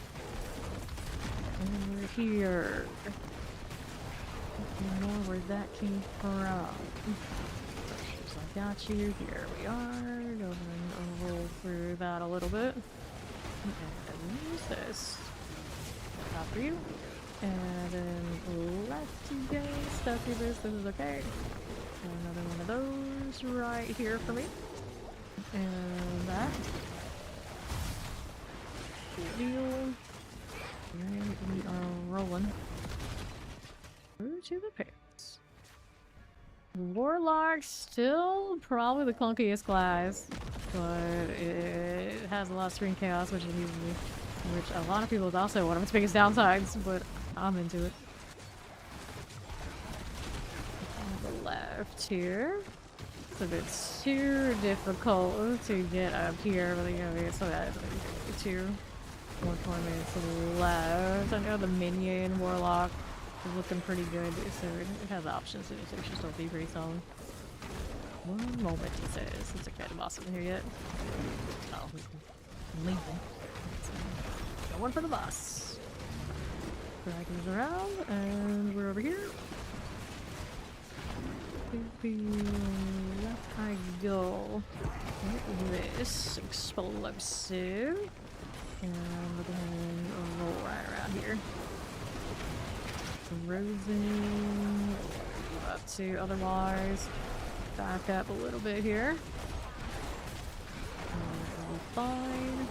And we're here. I don't know where that came from. I got you. Here we are. Go ahead and roll through that a little bit. And use this. Top for you. And then left you guys. Stuff you this. This is okay. Another one of those right here for me. And that. Good deal. Right, we are rolling. Through to the pits. Warlock still probably the clunkiest class, but it has a lot of screen chaos, which is usually, which a lot of people is also one of its biggest downsides, but I'm into it. On the left here. It's a bit too difficult to get up here, but you know, so that's 2 more minutes to the left. I know the minion Warlock is looking pretty good, so it has options, so it should still be pretty solid. One moment, he says. It's okay, the boss isn't here yet. Oh, I'm leaving. So, going for the boss. Dragons around, and we're over here. Left I go. With this explosive. And we're going to roll right around here. frozen. Up to otherwise. Back up a little bit here. We'll be fine.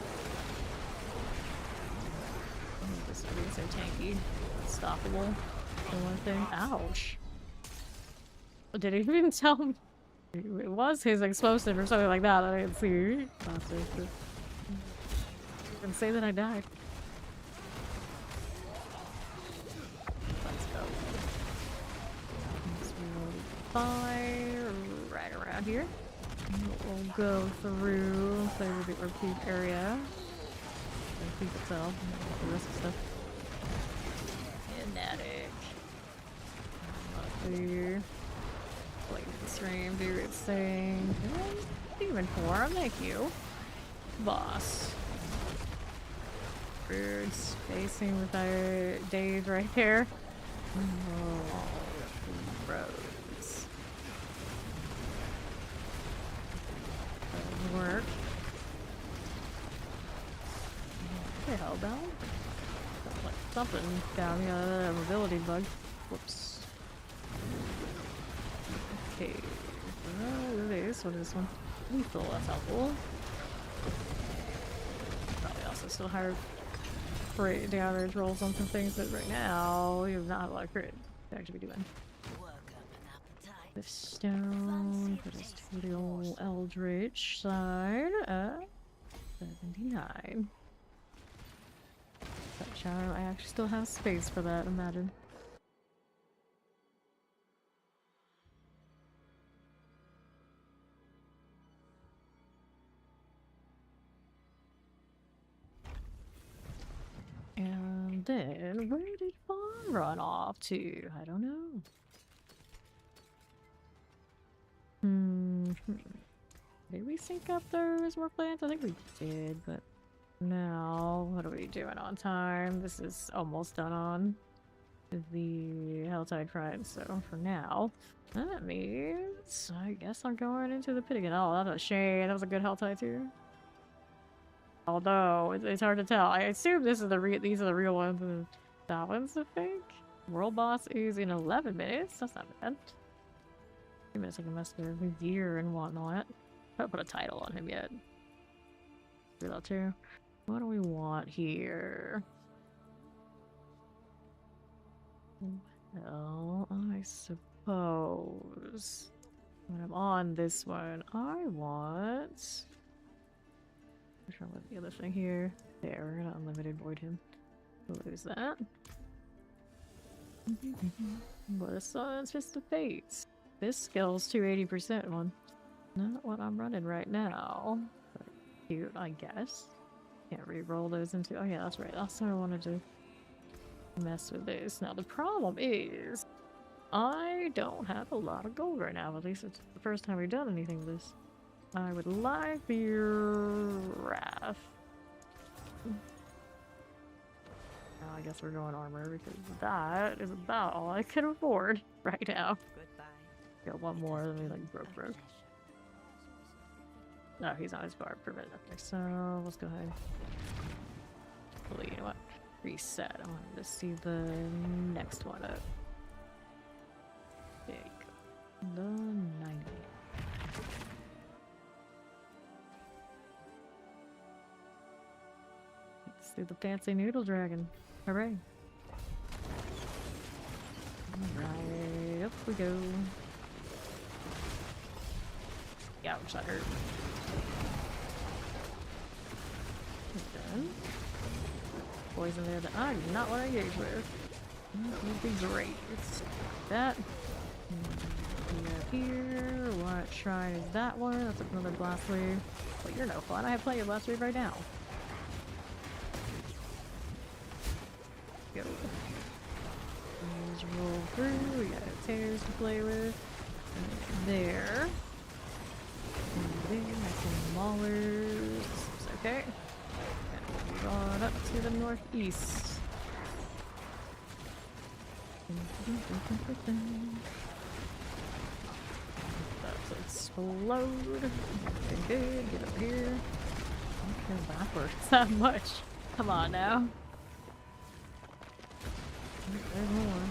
Oh, this is being so tanky. Unstoppable. The one thing. Ouch. Did he even tell me? It was his explosive or something like that. I didn't see. I can say that I died. Let's go. Fire right around here. We'll go through the repeat area. Repeat itself. The rest of stuff. Kinetic. Up here. Play the stream, do its thing. Demon form, thank you. Boss. Weird spacing with our Dave right here. Oh, roads. Doesn't work. What the hell down? Like something down here, a mobility bug. Whoops. Okay. What is this one? Lethal, that's helpful. Probably also still higher crit damage rolls on some things that right now we have not a lot of crit to actually be doing. The stone, put us to the old Eldritch side at 79. That charm, I actually still have space for that, imagine. And then, where did Fawn run off to? I don't know. Did we sync up those work plans? I think we did, but now, what are we doing on time? This is almost done on the Helltide Front, so for now, that means I guess I'm going into the pit again. Oh, that's a shame. That was a good Helltide too. Although it's hard to tell. I assume this is these are the real ones and that one's a fake. World boss is in 11 minutes. That's not bad. 2 minutes I can mess with his gear and whatnot. I haven't put a title on him yet. Do that too. What do we want here? Well, I suppose when I'm on this one, I want. Which one was the other thing here? There, we're gonna unlimited void him. We'll lose that. But this one's just the fates. This skill's 280% one. Not what I'm running right now. But cute, I guess. Can't re-roll those into. Oh yeah, that's right. That's why I wanted to mess with this. Now the problem is, I don't have a lot of gold right now. At least it's the first time we've done anything with this. I would like your wrath. Now I guess we're going armor because that is about all I can afford right now. Got one more, let me like broke. No, he's on his guard for a minute. Okay, so let's go ahead. Well, you know what? Reset. I wanted to see the next one up. There you go. The 90. Let's do the fancy noodle dragon. Hooray. Alright, up we go. Ouch, that hurt. Done. Poison there that I do not want to engage with. That would be great. It's that. Here. What shrine is that one? That's another blast wave. Well, you're no fun. I have plenty of blast wave right now. Go. Let's roll through. We got tears to play with. And there. And there. Nice and maulers. It's okay. Move on up to the northeast. That's explode. Looking good. Get up here. Don't go backwards that much. Come on now. There's more.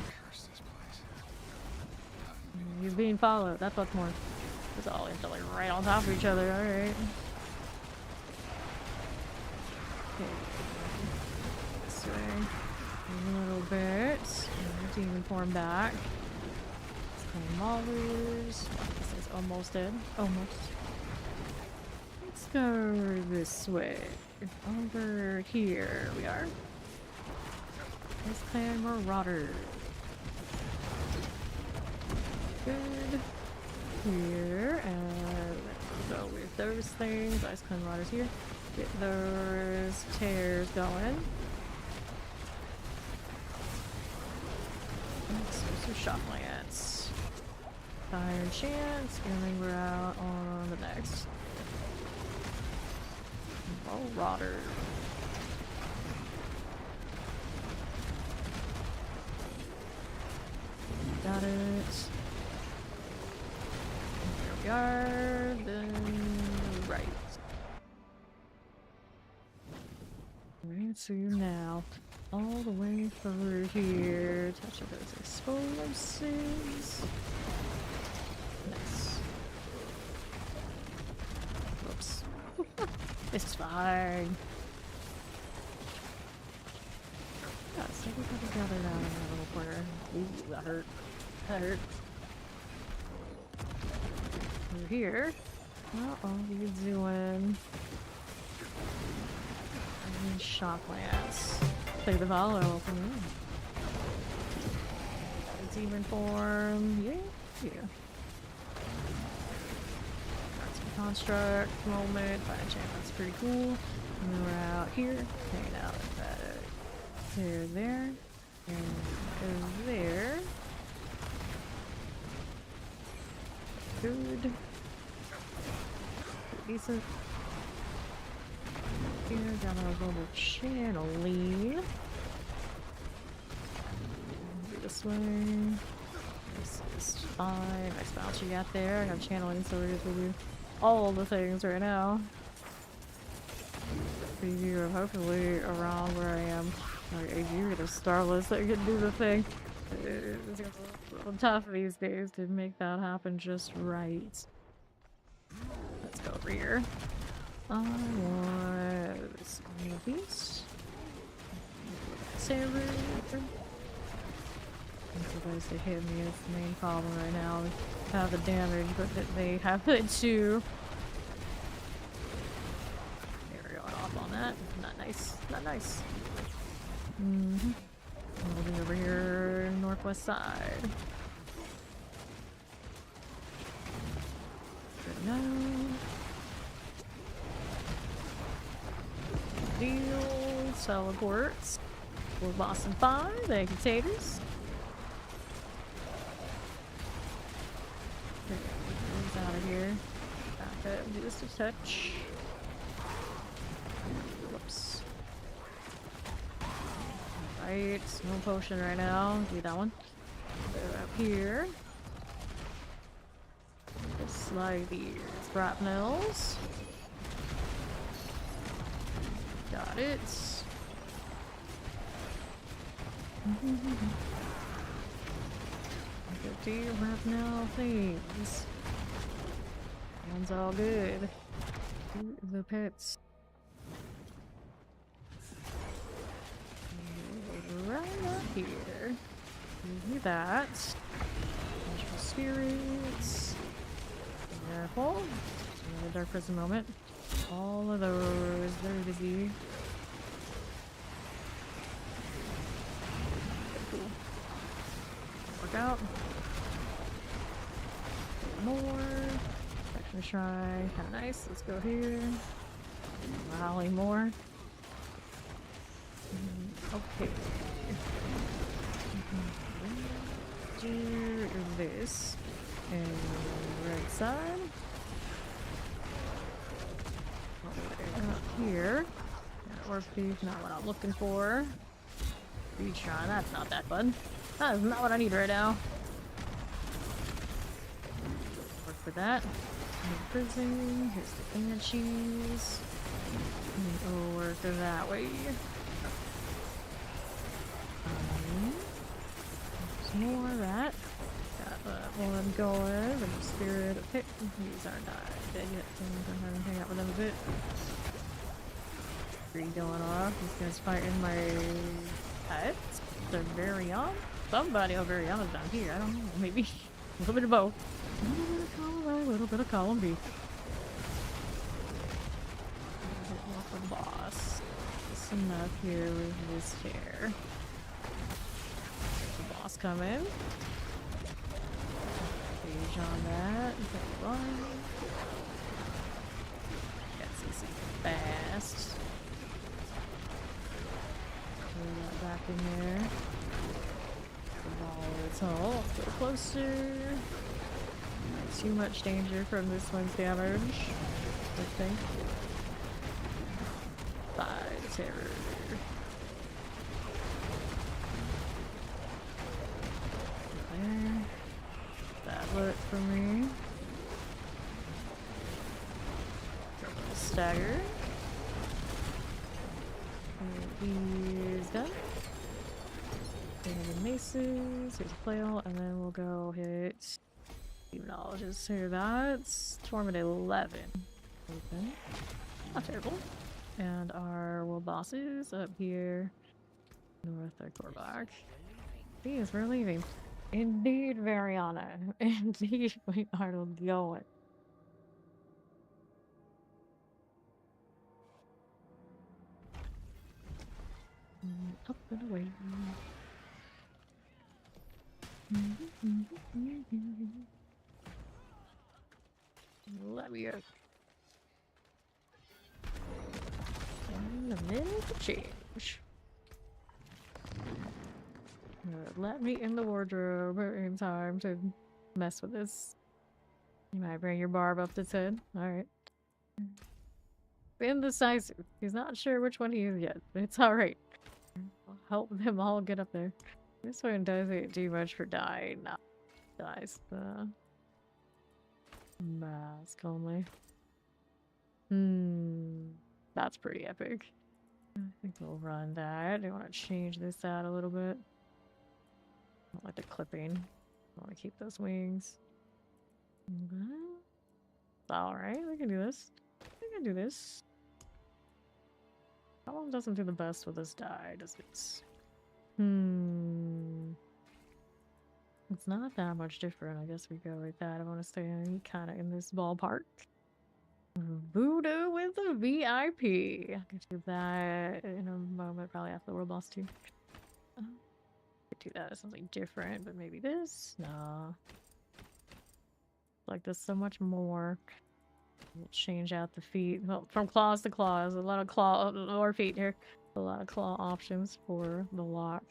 He's being followed. That's what's more. It's all instantly right on top of each other. Alright. Okay. This way. A little bit. Demon form back. Maulers. This is almost dead. Almost. Let's go this way. Over here we are. This clan marauder. Good. Here. And go with those things. Ice clan marauders here. Get those tears going. Some shock lance. Fire chance, and then we're out on the next. Oh, Rotter. Got it. There we are. Then right. Right, so now. All the way through here. Touch those explosives. Nice. Whoops. It's fine. Yeah, so we gotta gather down in that little corner. Ooh, that hurt. That hurt. Through here. Uh-oh, what are you doing? I need shock lance. Play the follow for me. Demon form. Yeah. That's a construct moment. Fire enchantment's pretty cool. And then we're out here. Hanging out with that. There. And there. Good. Decent. Here, down our little channeling. This way. This is fine. Nice bounce you got there. I have channeling, so we're going to do all the things right now. Preview of hopefully around where I am. Okay, you're the starless that can do the thing. It's a little tough these days to make that happen just right. Let's go over here. I want some of these. Saber. For those that hit me, it's the main problem right now. We have the damage, but that they have it too. They're going off on that. Not nice. Not nice. We'll be over here, northwest side. Good now. Deal, teleports. We're boss and 5, thank you, taters. Get out of here. Back up, do this to touch. Whoops. Right, no potion right now. Do that one. Go up here. Just slide these grapnels. Got it. Good to your grapnel things. One's all good. Do the pets. Right up here. Do that. Natural spirits. Careful. Another dark prison moment. All of those. They're busy. Cool. Work out. More. Section shrine. Kinda nice. Let's go here. Rally more. Okay. Do this. And right side. All the way up here. Orb thief, not what I'm looking for. Beach shrine, that's not that fun. That is not what I need right now. Work for that. Prison. Here's the banshees. And we'll work that way. There's more of that. Got Well, I'm going. The spirit of pit. These are not dead yet, so I'm gonna hang out with them a bit. Three going off. These guys fighting my pets. They're very young. Somebody over very young is down here. I don't know. Maybe a little bit of both. A little bit of column A, a little bit of column B. Hit off the boss. Just enough here with this chair. The boss coming. Page on that. Okay, run. Got CC fast. Put that back in there. Volatile. Go closer. Not too much danger from this one's damage, I think. Five terror. There. That look for me. Stagger. He's done. We have the maces, here's a flail, and then we'll go hit demonologist. So that's Torment 11. Open. Not terrible. And our world bosses up here. North or Korbach. These, we're leaving. Indeed, Variana. Indeed, we are going. Up and away. Let me go. 1 minute to change. Let me in the wardrobe in time to mess with this. You might bring your barb up to 10. Alright. Indecisive. He's not sure which one he is yet, but it's alright. I'll help them all get up there. This one doesn't do much for dying. Not dies the mask only. That's pretty epic. I think we'll run that. I want to change this out a little bit. I don't like the clipping. I want to keep those wings. Alright, we can do this. We can do this. That one doesn't do the best with this die, does it? It's not that much different. I guess we go with that. I want to stay kind of in this ballpark. Voodoo with a VIP. I could do that in a moment, probably after the world boss too. Could do that as something different, but maybe this? No. Like this so much more. We'll change out the feet. Well, from claws to claws. A lot of claw or feet here. A lot of claw options for the lock.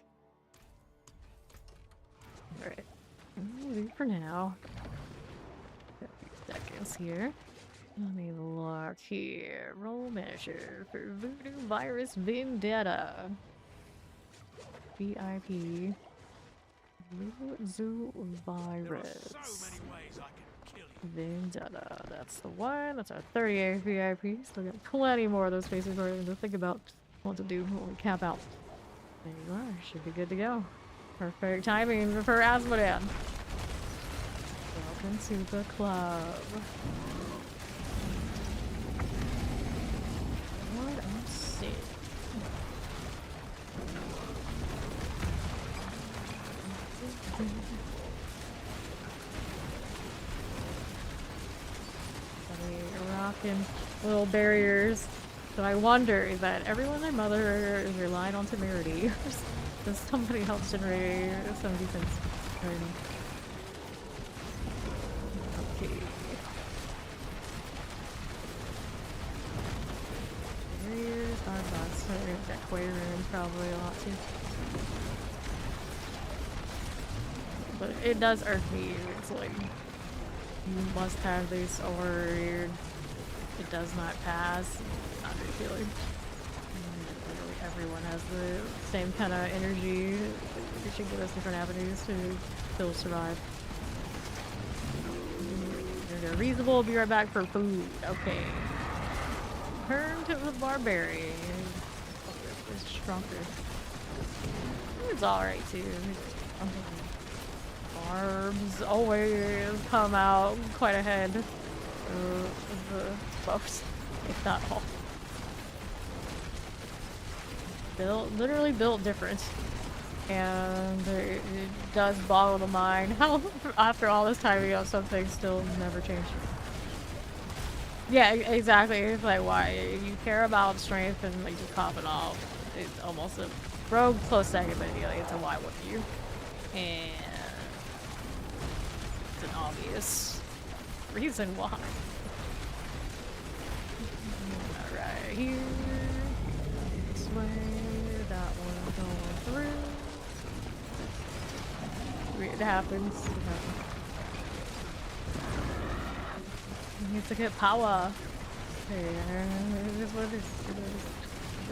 Alright. For now. Got a few seconds here. Let me look here. Roll measure for Voodoo Virus Vendetta. VIP. Voodoo Virus. Vendetta. That's the one. That's our 38 VIP. Still got plenty more of those faces for to think about what to do when we cap out. There you are. Should be good to go. Perfect timing for Asmodan. Welcome to the club. What a sick. Rocking little barriers. So I wonder, is that everyone their mother is relying on temerity? Or does somebody else generate some defense? Okay. Barriers, hard box. That Quayroon probably a lot too. But it does irk me. It's like you must have this or it does not pass. Not very feeling. Literally everyone has the same kind of energy. We should give us different avenues to still survive. They're reasonable. Be right back for food. Okay. Turn to the barbarian. It's stronger. It's alright too. Barbs always come out quite ahead of the bows, if not all. Literally built different. And it does boggle the mind how after all this time, you know, some things still never change. Yeah, exactly. It's like, why you care about strength and like just pop it off. It's almost a rogue close second, but you know, it's a why wouldn't you? And it's an obvious reason why. Alright, here. This way. That one going through. It happens. It happens. You need to get power. It is what it is.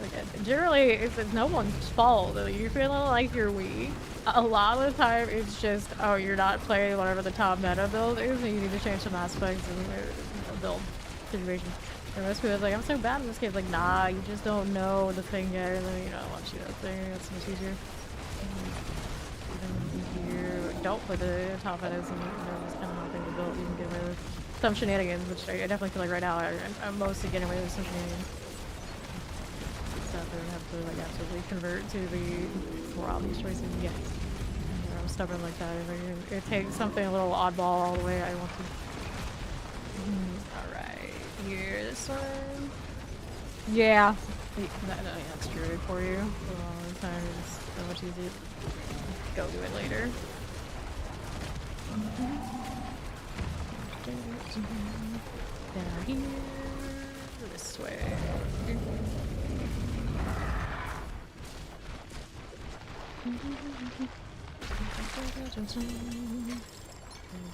Like, generally, it's no one's fault. You're feeling like you're weak. A lot of the time, it's just, oh, you're not playing whatever the top meta build is, and you need to change some aspects of the build situation. And most people are like, I'm so bad in this game. Like, nah, you just don't know the thing yet. And then, you know, once you know the thing, it's much easier. Here, don't put the top edits and, you know, just kind of helping the build. You can get away with some shenanigans, which I definitely feel like right now I'm mostly getting away with some shenanigans. So I have to like absolutely convert to the more obvious choices. Yeah, I'm stubborn like that. It takes something a little oddball all the way I want to. All right, here this one. Yeah, that's true for you. For a long time, it's so much easier. Go do it later. Down here, this way.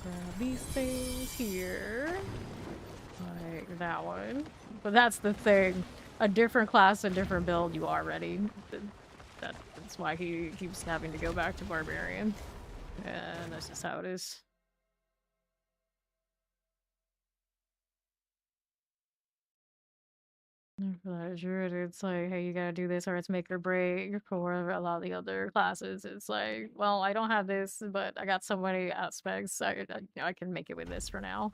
Grab these things here, like that one. But that's the thing. A different class, a different build, you are ready. That's why he keeps having to go back to Barbarian. And that's just how it is. For that druid, it's like, hey, you gotta do this or it's make or break. For a lot of the other classes, it's like, well, I don't have this, but I got so many aspects. I can make it with this for now.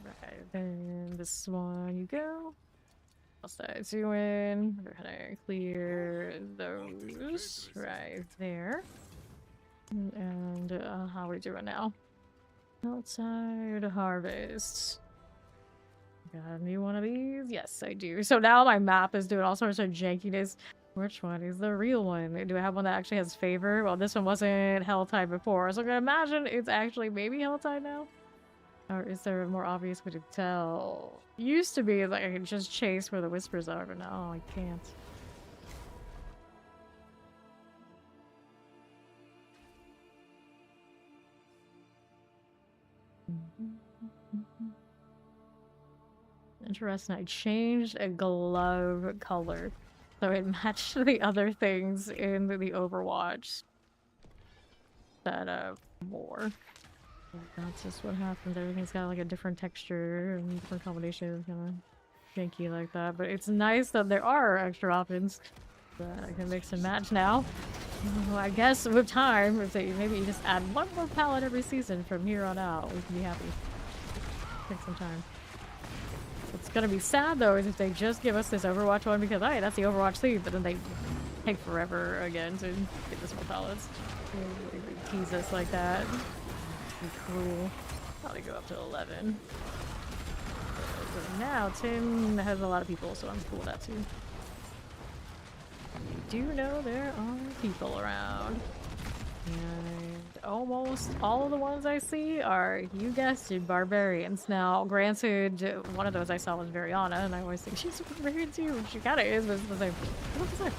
Right, then this one you go. What's that doing? We're gonna clear those right there. And how are we doing now? Outside harvest. Got a new one of these? Yes, I do. So now my map is doing all sorts of jankiness. Which one is the real one? Do I have one that actually has favor? Well, this one wasn't Helltide before, so I'm gonna imagine it's actually maybe Helltide now? Or is there a more obvious way to tell? Used to be like I could just chase where the whispers are, but now I can't. Interesting. I changed a glove color so it matched the other things in the Overwatch that more. That's just what happens. Everything's got like a different texture and different combinations, kind of janky like that. But it's nice that there are extra options that I can mix and match now. Well, I guess with time, if maybe you just add one more palette every season from here on out, we can be happy. Take some time. What's gonna be sad though is if they just give us this Overwatch one because, hey, that's the Overwatch theme, but then they take forever again to get this more palettes. They tease us like that. Be cruel. Probably go up to 11. But now Tim has a lot of people, so I'm cool with that too. You do know there are people around. And almost all of the ones I see are, you guessed it, barbarians. Now, granted, one of those I saw was Variana, and I always think she's a barbarian too. She kinda is, but it's the same. What's the same?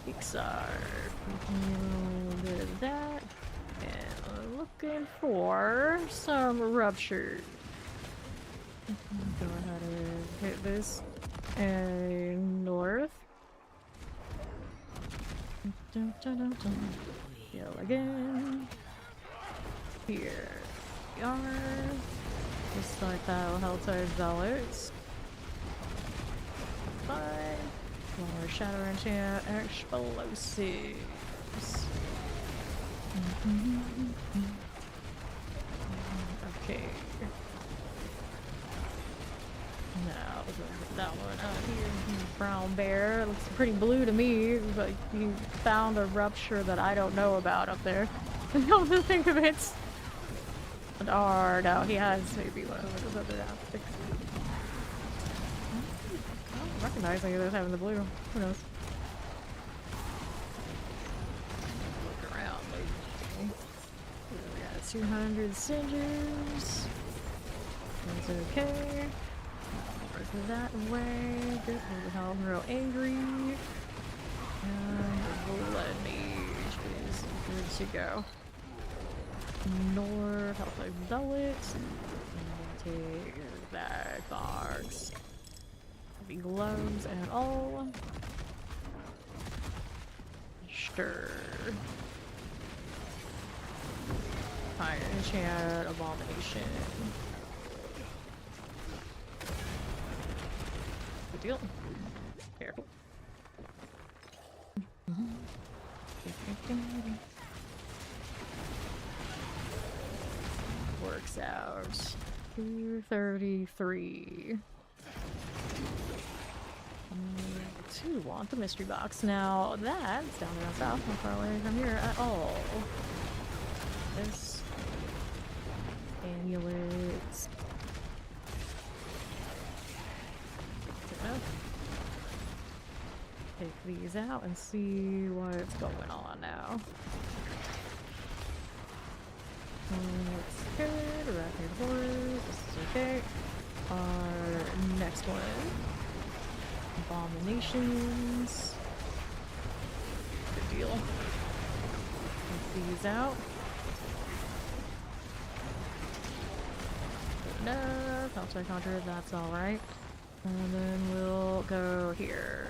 Pixar. A little bit of that. And looking for some rupture. Go ahead and hit this. And north. Dun, dun, dun, dun. Heal again. Here we are. Just like that Helltide Zealots. Bye. More Shadow Enchant Explosives. Okay. Now, we're gonna get that one out here. Brown bear. Looks pretty blue to me, but you found a rupture that I don't know about up there. Come to think of it. Or, no, he has maybe one of those other outfits. I don't recognize any of those having the blue. Who knows? Look around, maybe. We got 200 singers. That's okay. Work that way. Good. I'm real angry. And the blood mage is good to go. North, help like bullets. Take that box. Heavy gloves and all. Stir. Fire enchant, abomination. Good deal. Careful. Works out. 233. To want the mystery box. Now that's down around south, not far away from here at all. This amulets. Take these out and see what's going on now. Looks good. Rapid horrors. This is okay. Our next one. Abominations. Good deal. Take these out. Good enough. Outside conjure, that's alright. And then we'll go here.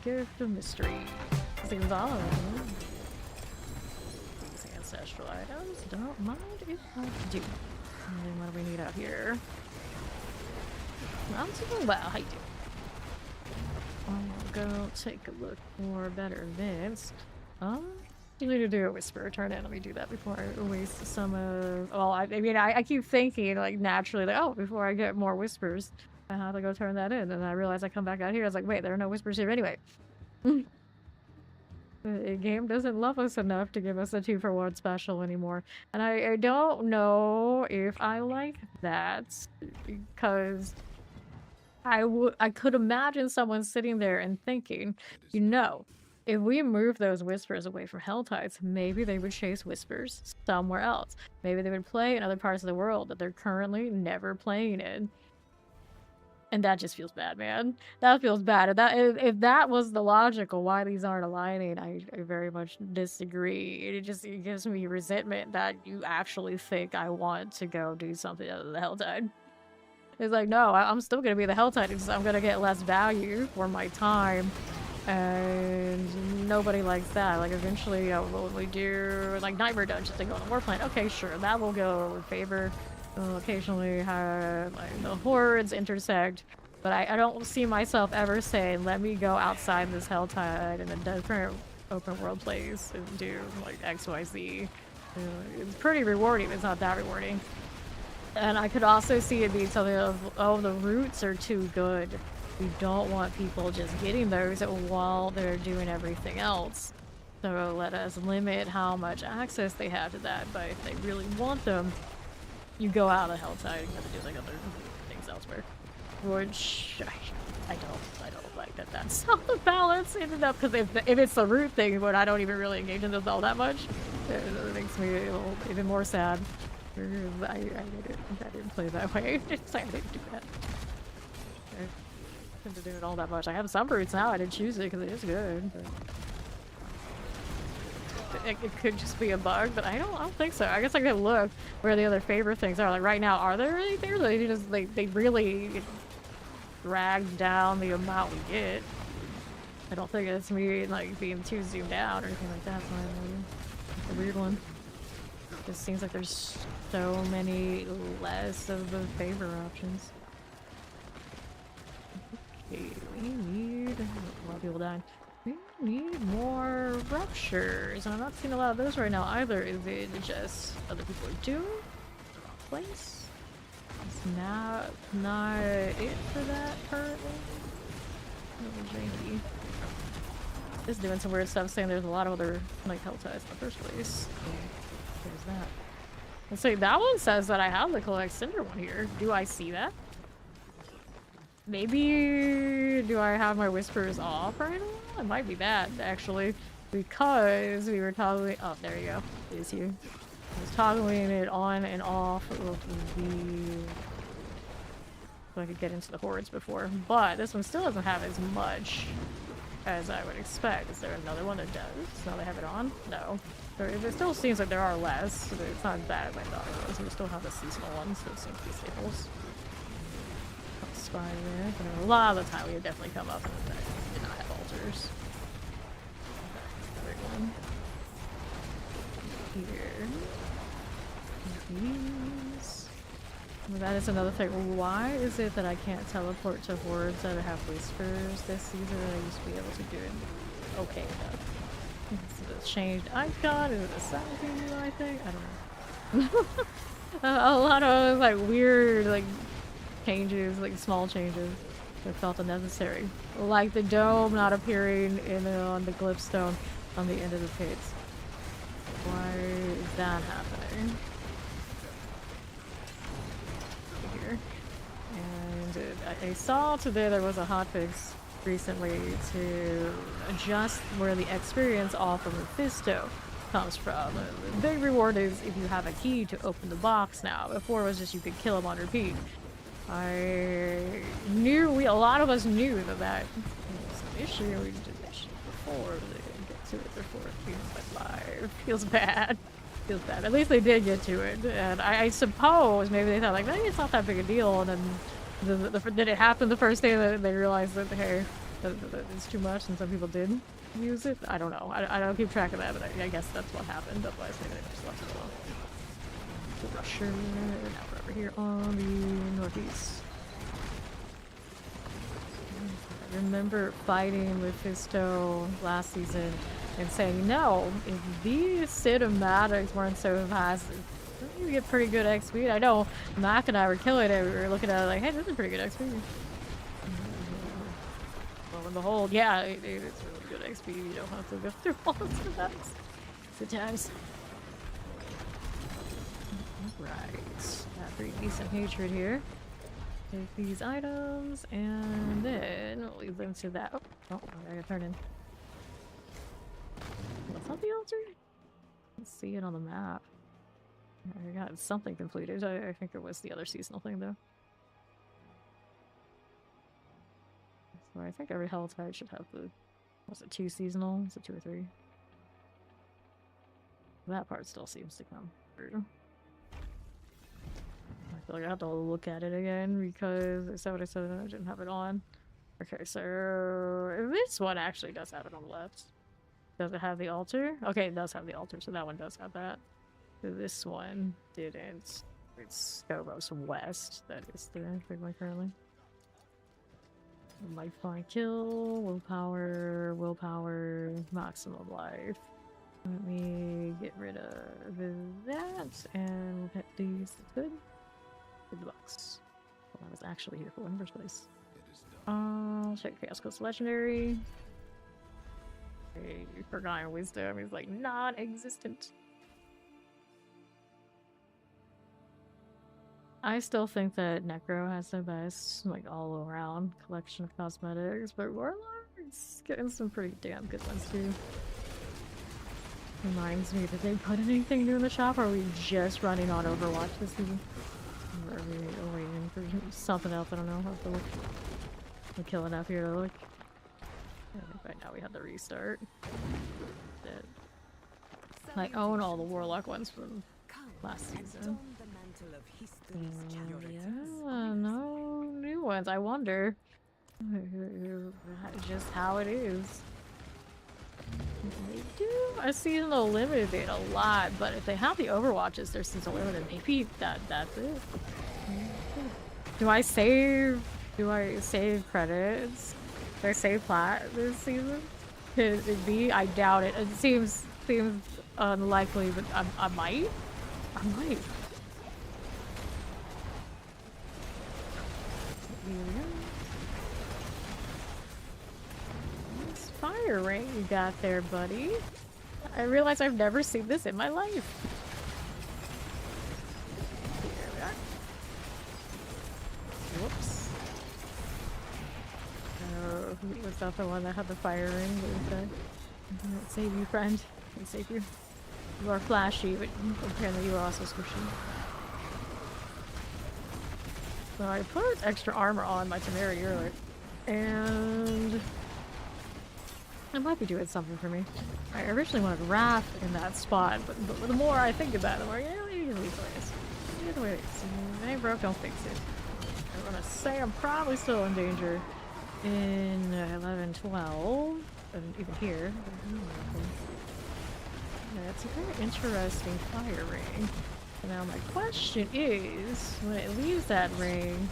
Gift of mystery. Seems all of them. These ancestral items. Don't mind if I do. And then what do we need out here? I'm doing well. How you doing? I'll go take a look for better events. You need to do a whisper. Turn in. Let me do that before I waste some of. Well, I mean, I keep thinking like naturally, like, oh, before I get more whispers, I have to go turn that in. And I realize I come back out here. I was like, wait, there are no whispers here anyway. The game doesn't love us enough to give us a 2-for-1 special anymore. And I don't know if I like that because I could imagine someone sitting there and thinking, you know, if we move those whispers away from Helltides, maybe they would chase whispers somewhere else. Maybe they would play in other parts of the world that they're currently never playing in. And that just feels bad, man. That feels bad. If that was the logical why these aren't aligning, I very much disagree. It gives me resentment that you actually think I want to go do something other than the Helltide. It's like, no, I'm still gonna be the Helltide because I'm gonna get less value for my time. And nobody likes that. Like, eventually, when we do, like, Nightmare Dungeons and go on the Warplane, okay, sure, that will go in favor. Occasionally have, like, the hordes intersect, but I don't see myself ever saying, let me go outside this Helltide in a different open world place and do, like, XYZ. It's pretty rewarding, it's not that rewarding. And I could also see it being something of, oh, the roots are too good. We don't want people just getting those while they're doing everything else. So let us limit how much access they have to that, but if they really want them, you go out of Helltide and have to do like other things elsewhere. Which I don't like that that's how the balance ended up, because if it's the root thing, but I don't even really engage in this all that much, it makes me a little, even more sad. I didn't play that way. I didn't do that. I didn't do it all that much. I have some roots now. I didn't choose it because it is good. But it could just be a bug, but I don't think so. I guess I could look where the other favorite things are. Like right now, are there any favorites? They really drag down the amount we get. I don't think it's me like being too zoomed out or anything like that. So it's a weird one. It just seems like there's so many less of the favor options. Okay, we need a lot of people dying. We need more ruptures. I'm not seeing a lot of those right now either. Is it just other people are doing? Wrong place? It's not it for that currently. Janky. It's doing some weird stuff saying there's a lot of other like hell ties in the first place. There's that. Let's see, that one says that I have the collect cinder one here. Do I see that? Maybe do I have my whispers off right now? It might be that actually, because we were toggling. Oh, there you go. It is here. I was toggling it on and off of the. So I could get into the hordes before, but this one still doesn't have as much as I would expect. Is there another one that does? Now they have it on? No. It still seems like there are less, but it's not as bad as I thought it was. We still have the seasonal ones, so it seems to be staples. Spy there, but a lot of the time we would definitely come up and did not have altars. Another one. Here. These. Well, that is another thing. Why is it that I can't teleport to hordes that have whispers this season that I used to be able to do it? Okay, though. Is it a changed icon? Is it a sound thing, I think? I don't know. A lot of like weird like changes, like small changes that felt unnecessary. Like the dome not appearing on the glyphstone on the end of the page. Why is that happening? Here. And I saw today there was a hotfix recently to adjust where the experience off of Mephisto comes from. The big reward is if you have a key to open the box now. Before it was just you could kill him on repeat. I knew, a lot of us knew that was an issue. We did this shit before. They didn't get to it before it feels like live. Feels bad. Feels bad. At least they did get to it. And I suppose maybe they thought like, maybe it's not that big a deal. And then did it happen the first day that they realized that, hey, that it's too much and some people did use it? I don't know. I don't keep track of that, but I guess that's what happened. Otherwise maybe they just left it alone. The Rusher. Now we're over here on the northeast. I remember fighting with Fisto last season and saying, no, if these cinematics weren't so fast, you get pretty good XP. I know Mac and I were killing it. We were looking at it like, hey, this is pretty good XP. Lo and behold, yeah, it's really good XP. You don't have to go through all the cinematics. Good times. Right. Got pretty decent hatred here. Take these items and then we'll leave them to that. Oh, I gotta turn in. What's not the altar? Let's see it on the map. I got something completed. I think it was the other seasonal thing though. So I think every hell tide should have the. Was it 2 seasonal? Is it 2 or 3? That part still seems to come through. I feel like I have to look at it again because I said what I said and I didn't have it on. Okay, so this one actually does have it on the left. Does it have the altar? Okay, it does have the altar, so that one does have that. This one didn't. It's Scobos West. That is the big one currently. Lifeline kill, willpower, maximum life. Let me get rid of that and we'll hit these. Good. Good box. Well, I was actually here for in the first place. I'll check Chaos Coast Legendary. Okay, Forgotten Wisdom is like non-existent. I still think that Necro has the best, like, all-around collection of cosmetics, but Warlock's getting some pretty damn good ones too. Reminds me, did they put anything new in the shop, or are we just running on Overwatch this season? Or are we waiting for something else? I don't know. I'll have to look. I'm killing up here to look. I think right now we have the restart. Dead. I own all the Warlock ones from last season. Yeah, no new ones. I wonder just how it is. They do a seasonal limited a lot, but if they have the Overwatches, they're seasonal limited. Maybe that's it. Do I save? Do I save credits? Do I save plat this season? Could it be? I doubt it. It seems unlikely, but I might. I might. Here we go. Nice fire ring you got there, buddy. I realize I've never seen this in my life. Here we are. Whoops. Oh, was that the one that had the fire ring? Didn't save you, friend. Didn't save you. You are flashy, but apparently you are also squishy. So I put extra armor on my Temeri earlier, and it might be doing something for me. I originally wanted Wrath in that spot, but the more I think about it, the more, you know, you can leave the ways. If it ain't broke, don't fix it. I'm gonna say I'm probably still in danger in 11, 12, and even here. Yeah, it's a very interesting fire ring. Now my question is, when it leaves that ring,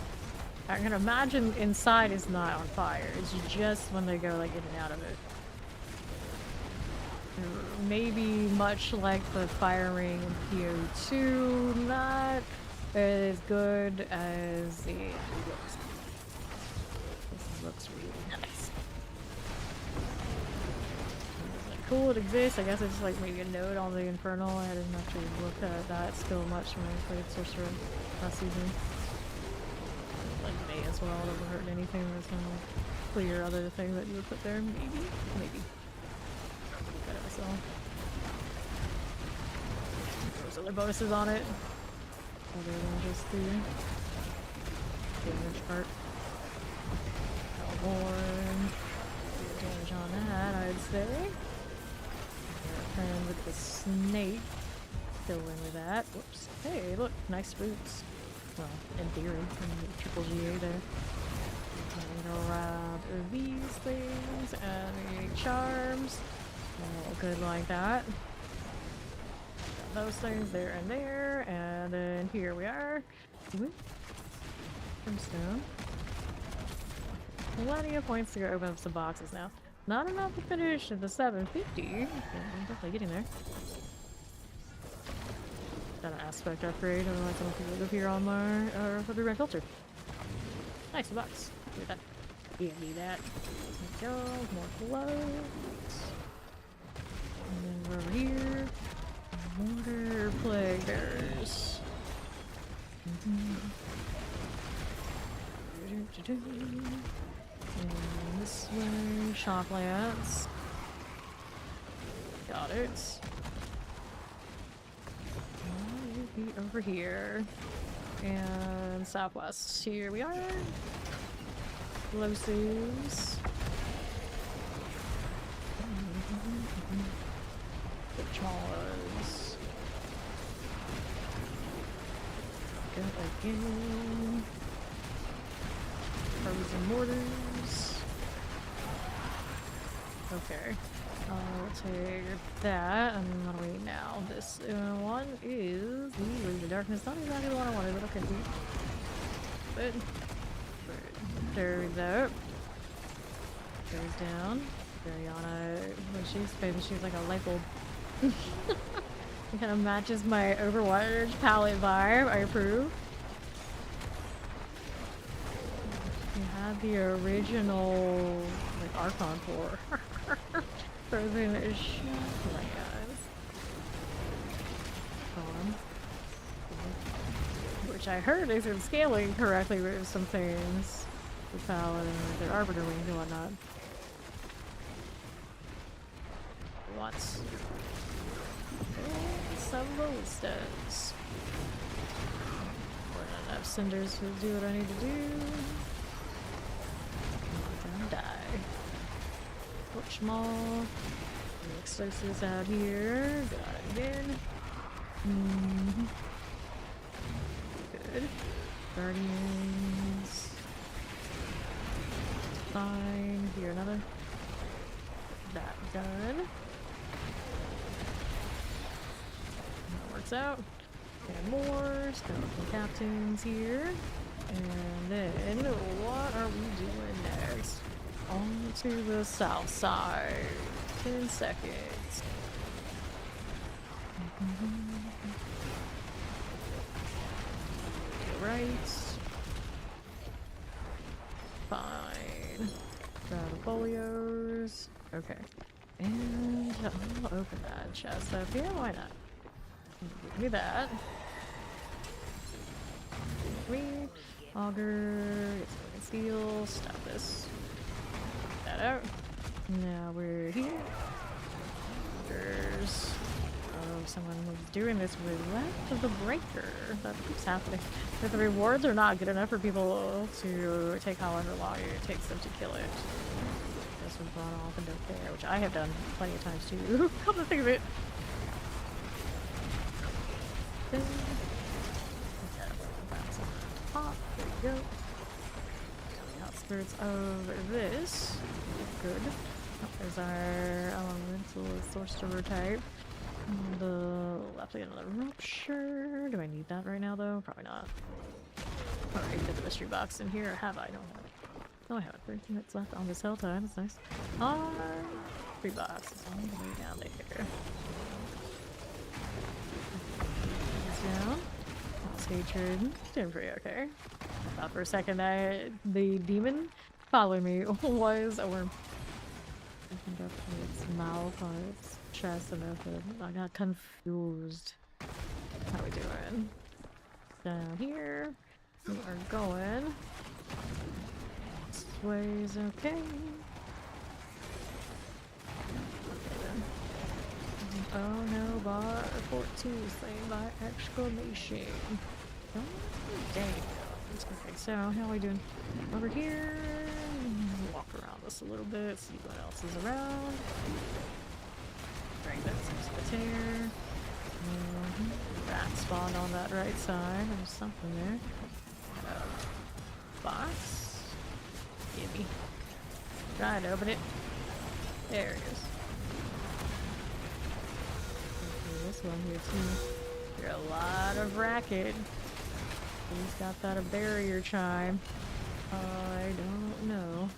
I can imagine inside is not on fire. It's just when they go like in and out of it. Maybe much like the fire ring in PO2, not as good as the looks. This looks really nice. Cool, it exists. I guess it's like maybe a node on the Infernal. I didn't actually look at that skill much when I played Sorcerer last season. Like may as well. It doesn't hurt anything. There's no clear other thing that you would put there. Maybe. Maybe. Got it myself. There's other bonuses on it. Other than just the damage part. Hellborn. Damage on that, I'd say. And with the snake, fill in with that. Whoops. Hey, look, nice boots. Well, in theory, triple GA there. I'm gonna grab these things and the charms. All good like that. Got those things there and there, and then here we are. Brimstone. Plenty of points to go open up some boxes now. Not enough to finish the 750. I'm definitely getting there. Got an aspect upgrade, otherwise I don't think it'll appear on my for the red filter. Nice, a box. Give that. Give me that. There we go. More gloves. And then we're over here. Mortar plague bearers. And this way, shop layouts. Got it. Be over here. And southwest. Here we are. Explosives. Chalas. Go again. Frozen mortars. Okay. I'll take that. And what do we now? This one is the Rage of Darkness. Not exactly the one I wanted, but okay. But there's that. Goes down. Mariana, when she's like a light bulb. It kind of matches my Overwatch palette vibe. I approve. You had the original like Archon for frozen ish. Oh my god. Which I heard isn't scaling correctly with some things. The palette and their arbiter wings and whatnot. Lots. Some ballistas. More than enough cinders to do what I need to do. And die. Torch maul. Explosives out here. Got it again. Good. Guardians. Fine. Here another. That done. That works out. And more skeleton captains here. And then what are we doing next? on to the south side. 10 seconds. Right. Fine. Grab the folios. Okay. And I'll open that chest up here. Why not? Give me that. Three. Auger. Get some steel. Stop this. Get that out. Now we're here. Augers. Oh, someone was doing this with left of the breaker. That keeps happening. But the rewards are not good enough for people to take however long it takes them to kill it. This was brought off into there, which I have done plenty of times too. Come to think of it. Pop. There you go. The outskirts of this. Good. There's our elemental sorcerer type. On the left, I got another rupture. Do I need that right now, though? Probably not. Alright, get the mystery box in here. Have I? Don't have it. Oh, I have it. 13 minutes left on this hell time. That's nice. Alright. 3 boxes all the way down there. Down. Lost hatred. Doing pretty okay. I thought for a second that the demon following me was a worm. Opened up its mouth on its chest and open. I got confused. How we doing? Down here. We are going. This way's okay. Oh no, bar 14 slain by exclamation. Oh, dang. Okay, so how are we doing? Over here. Walk around this a little bit, see what else is around. Bring that some tear. Rat spawned on that right side. There's something there. Box. Gimme. Try to open it. There it is. Okay, this one here too. There's a lot of racket. He's got that a barrier chime. I don't know.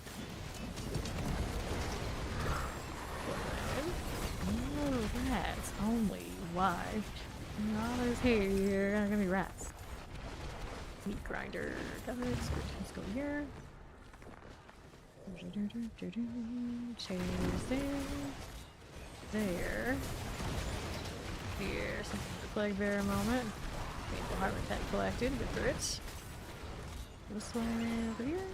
Oh, rats only. Why? Others here. Gonna be rats. Meat grinder. Got it. So let's go here. Chase there. There. Here. Something for the plague bear moment. Painful heart attack collected. Good for it. This one over here.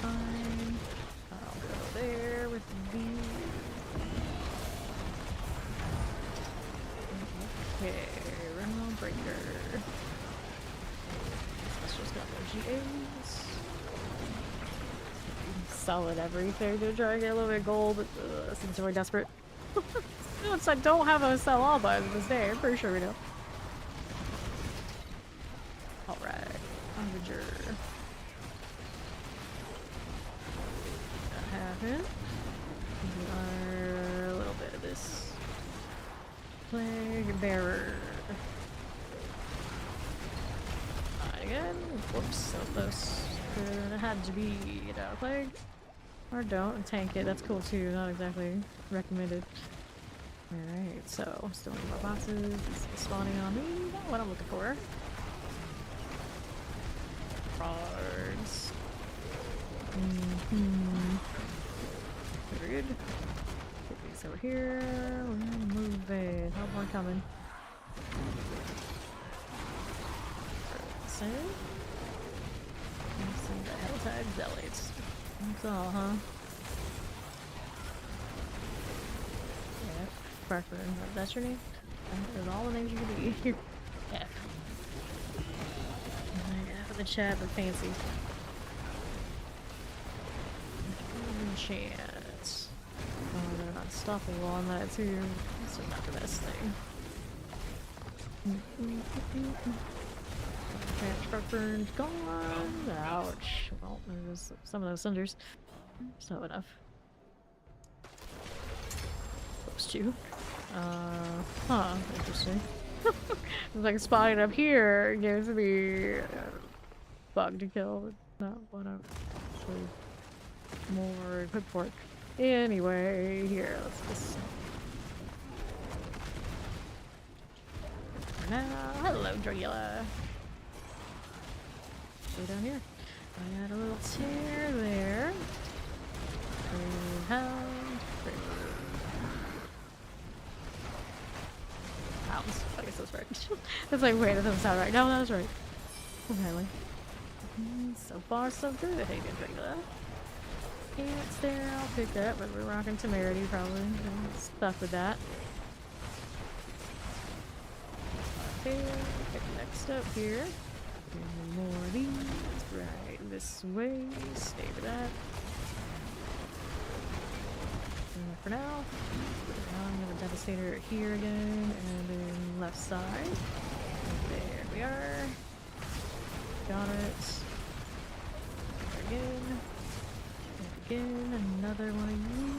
Fine. I'll go there with the. Okay, round breaker. Let's just got no GAs. Solid everything to try to get a little bit of gold, but seems really desperate. Since I don't have a sell all by this day, I'm pretty sure we do. Alright, Harbinger. That happened. We are a little bit of this. Plague bearer. Again. Whoops, so close. It had to be plague. Or don't tank it, that's cool too, not exactly recommended. Alright, so still need more boxes. It's spawning on me. Not what I'm looking for. Cards. Very good. Get these over here. We're moving. Help one coming. Send the Helltide Zealots. That's all, huh? Yeah, Parker. That's your name? That's all the names you can be. Here. Yeah. Yeah, the chat, but fancy. Chance. Oh, they're unstoppable on that too. So not the best thing. Transport burned gone. Ouch. Well, there's some of those cinders. It's not enough. Those two. Huh. Interesting. It's like spotting up here gives me bug to kill, but not whatever. More quick pork. Anyway, here, let's just. For now, hello, Dracula. Go down here. I got a little tear there. Hound. Hounds. I guess that's right. That's like, wait, that doesn't sound right. No, that was right. Okay. So far, so good. Hey, good Dracula. Ants there, I'll pick that, but we're rocking temerity probably. I'm stuck with that. Okay, pick next up here. More of these. Right this way. Stay with that. And for now, I'm gonna Devastator here again, and then left side. There we are. Got it. Again. Again, another one of you.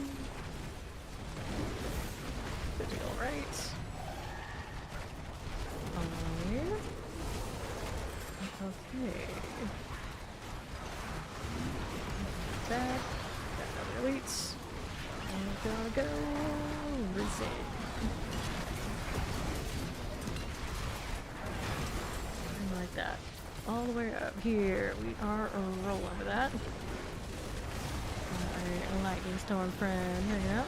Good deal, right? Here. Okay. That. Got another elite. And we gotta go. Reset. Like that. All the way up here. We are rolling with that. A lightning storm friend, hang out.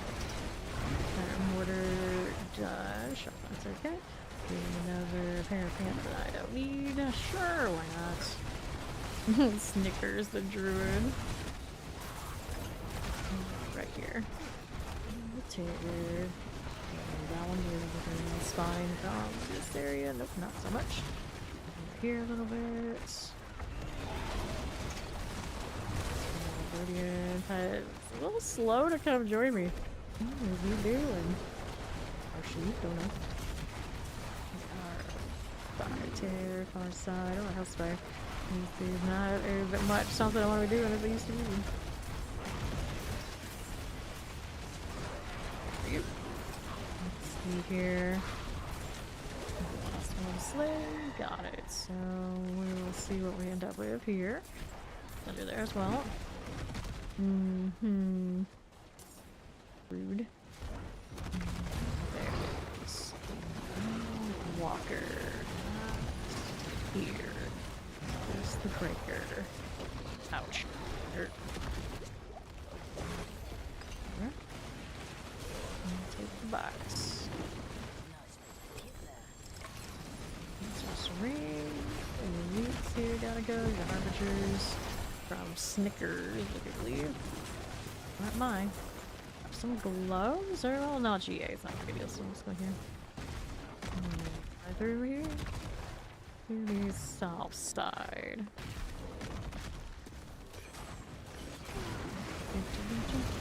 Mortar done. Shot, that's okay. Another pair of pants that I don't need. Sure, why not? Snickers the druid. Right here. Tear. That one is within the spine from this area. Nope, not so much. Right here a little bit. It's a little slow to come join me. What is he doing? Or she, don't know. Fire tear, far side. Oh, hell's fire. This is not a bit much something I want to be doing as I used to be. Let's see here. Last one slay. Got it. So we will see what we end up with here. Under there as well. Rude. There it is. Walker. Here. There's the breaker. Ouch. Hurt. Alright. Take the box. Just ring. And the meats here gotta go. The harbingers. From Snickers, I believe. Not mine. Some gloves? Or, well, not GA. It's not gonna be so let's go here. Either over here? To the south side.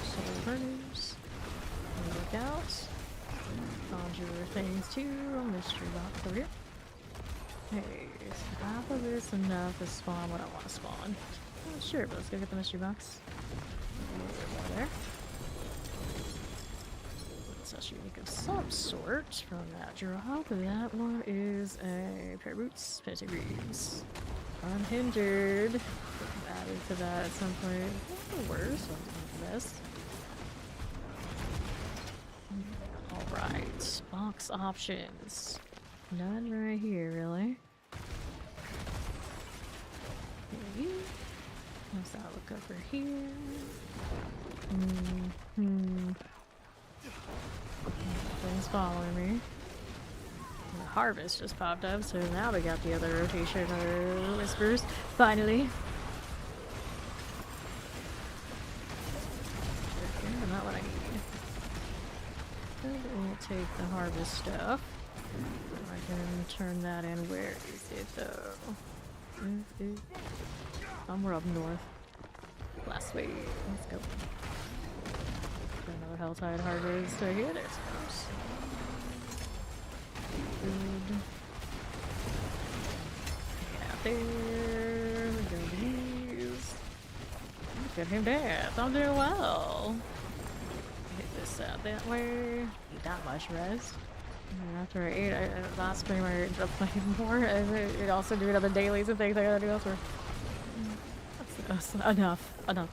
Soul burners. Look out. Conjure things too. Mystery box over here. Hey, is half of this enough to spawn what I want to spawn? Oh, sure, but let's go get the mystery box. A little bit more there. It's actually unique of some sort from that drop. That one is a pair of boots, pedigrees. Unhindered. Added to that at some point. Not the worst, not the best. Alright, box options. None right here, really. Let's that look over here. Things following me. The harvest just popped up, so now we got the other rotation of whispers. Finally. Not what I need. We'll take the harvest stuff. I can turn that in. Where is it though? Somewhere up north. Last week. Let's go. Another Helltide Harvest right here. There's goes. Good. Get out there. We go these. Get him dead. I'm doing well. Hit this out that way. Eat that much rest. And after I ate, last stream I ended up playing more, and it also doing other dailies and things I gotta do elsewhere. Enough. Enough.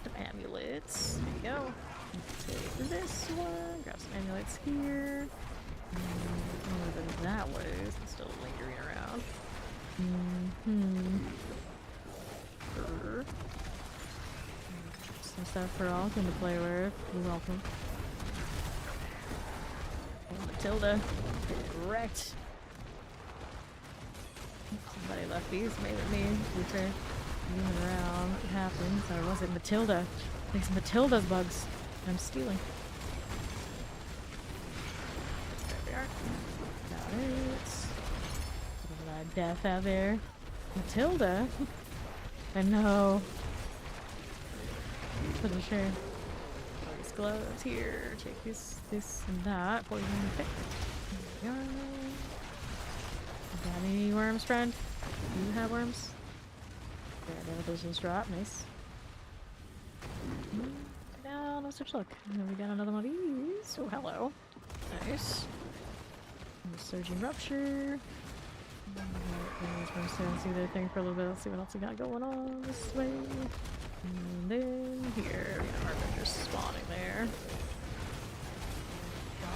Some amulets. There you go. Take this one. Grab some amulets here. Whatever that was. It's still lingering around. Some stuff for all to play with. You're welcome. Oh, Matilda. Get wrecked. Somebody left these, maybe me. To be fair. Moving around. It happens. Or was it Matilda? I think it's Matilda's bugs. I'm stealing. There we are. Got it. A lot of death out there. Matilda? I know. What a shame. These gloves here. Take this, and that. Poison pick. There we go. Got any worms, friend? Do you have worms? Yeah, never just drop. Nice. Now, no such luck. And then we got another one of these. Oh, hello. Nice. Surging rupture. Let's go see the thing for a little bit. Let's see what else we got going on this way. And then here, we have our vendors spawning there.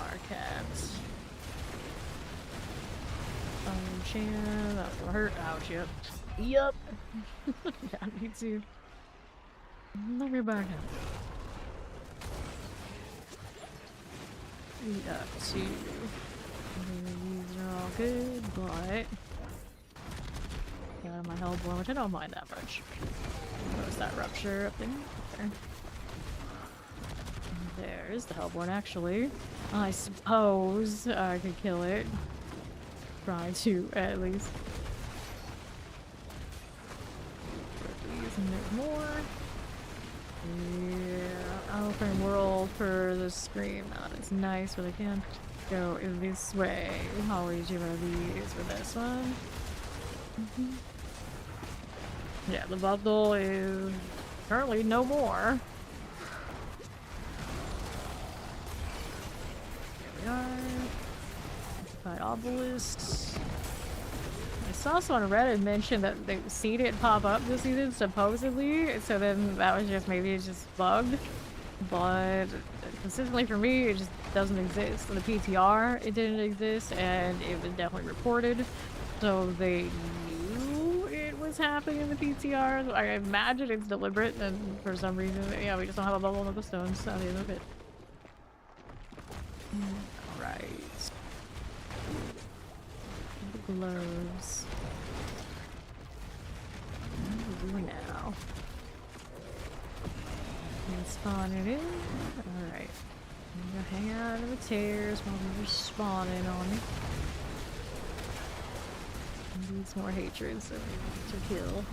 Our cats. Chan, that will hurt. Ouch, yep. Yup. Yeah, me too. Let me back up. We got two. These are all good, but got my Hellborn, which I don't mind that much. Notice that rupture up there. There's the Hellborn, actually. I suppose I could kill it. Try to, at least. And there's more. Yeah, open world for the scream. That is nice, but I can't go this way. I'll read you one of these for this one. Yeah, the bundle is currently no more. Here we are. Fight obelisks. I saw someone on Reddit mention that they seen it pop up this season, supposedly, so then that was just, maybe it's just bugged, but consistently for me, it just doesn't exist. In the PTR, it didn't exist, and it was definitely reported, so they knew it was happening in the PTR. So I imagine it's deliberate, and for some reason, yeah, we just don't have a bubble of the stones at the end of it. Alright. Gloves. What do we do now? Spawn it in. Alright. I'm gonna hang out in the tears while we're spawning on me. Needs more hatred so to kill.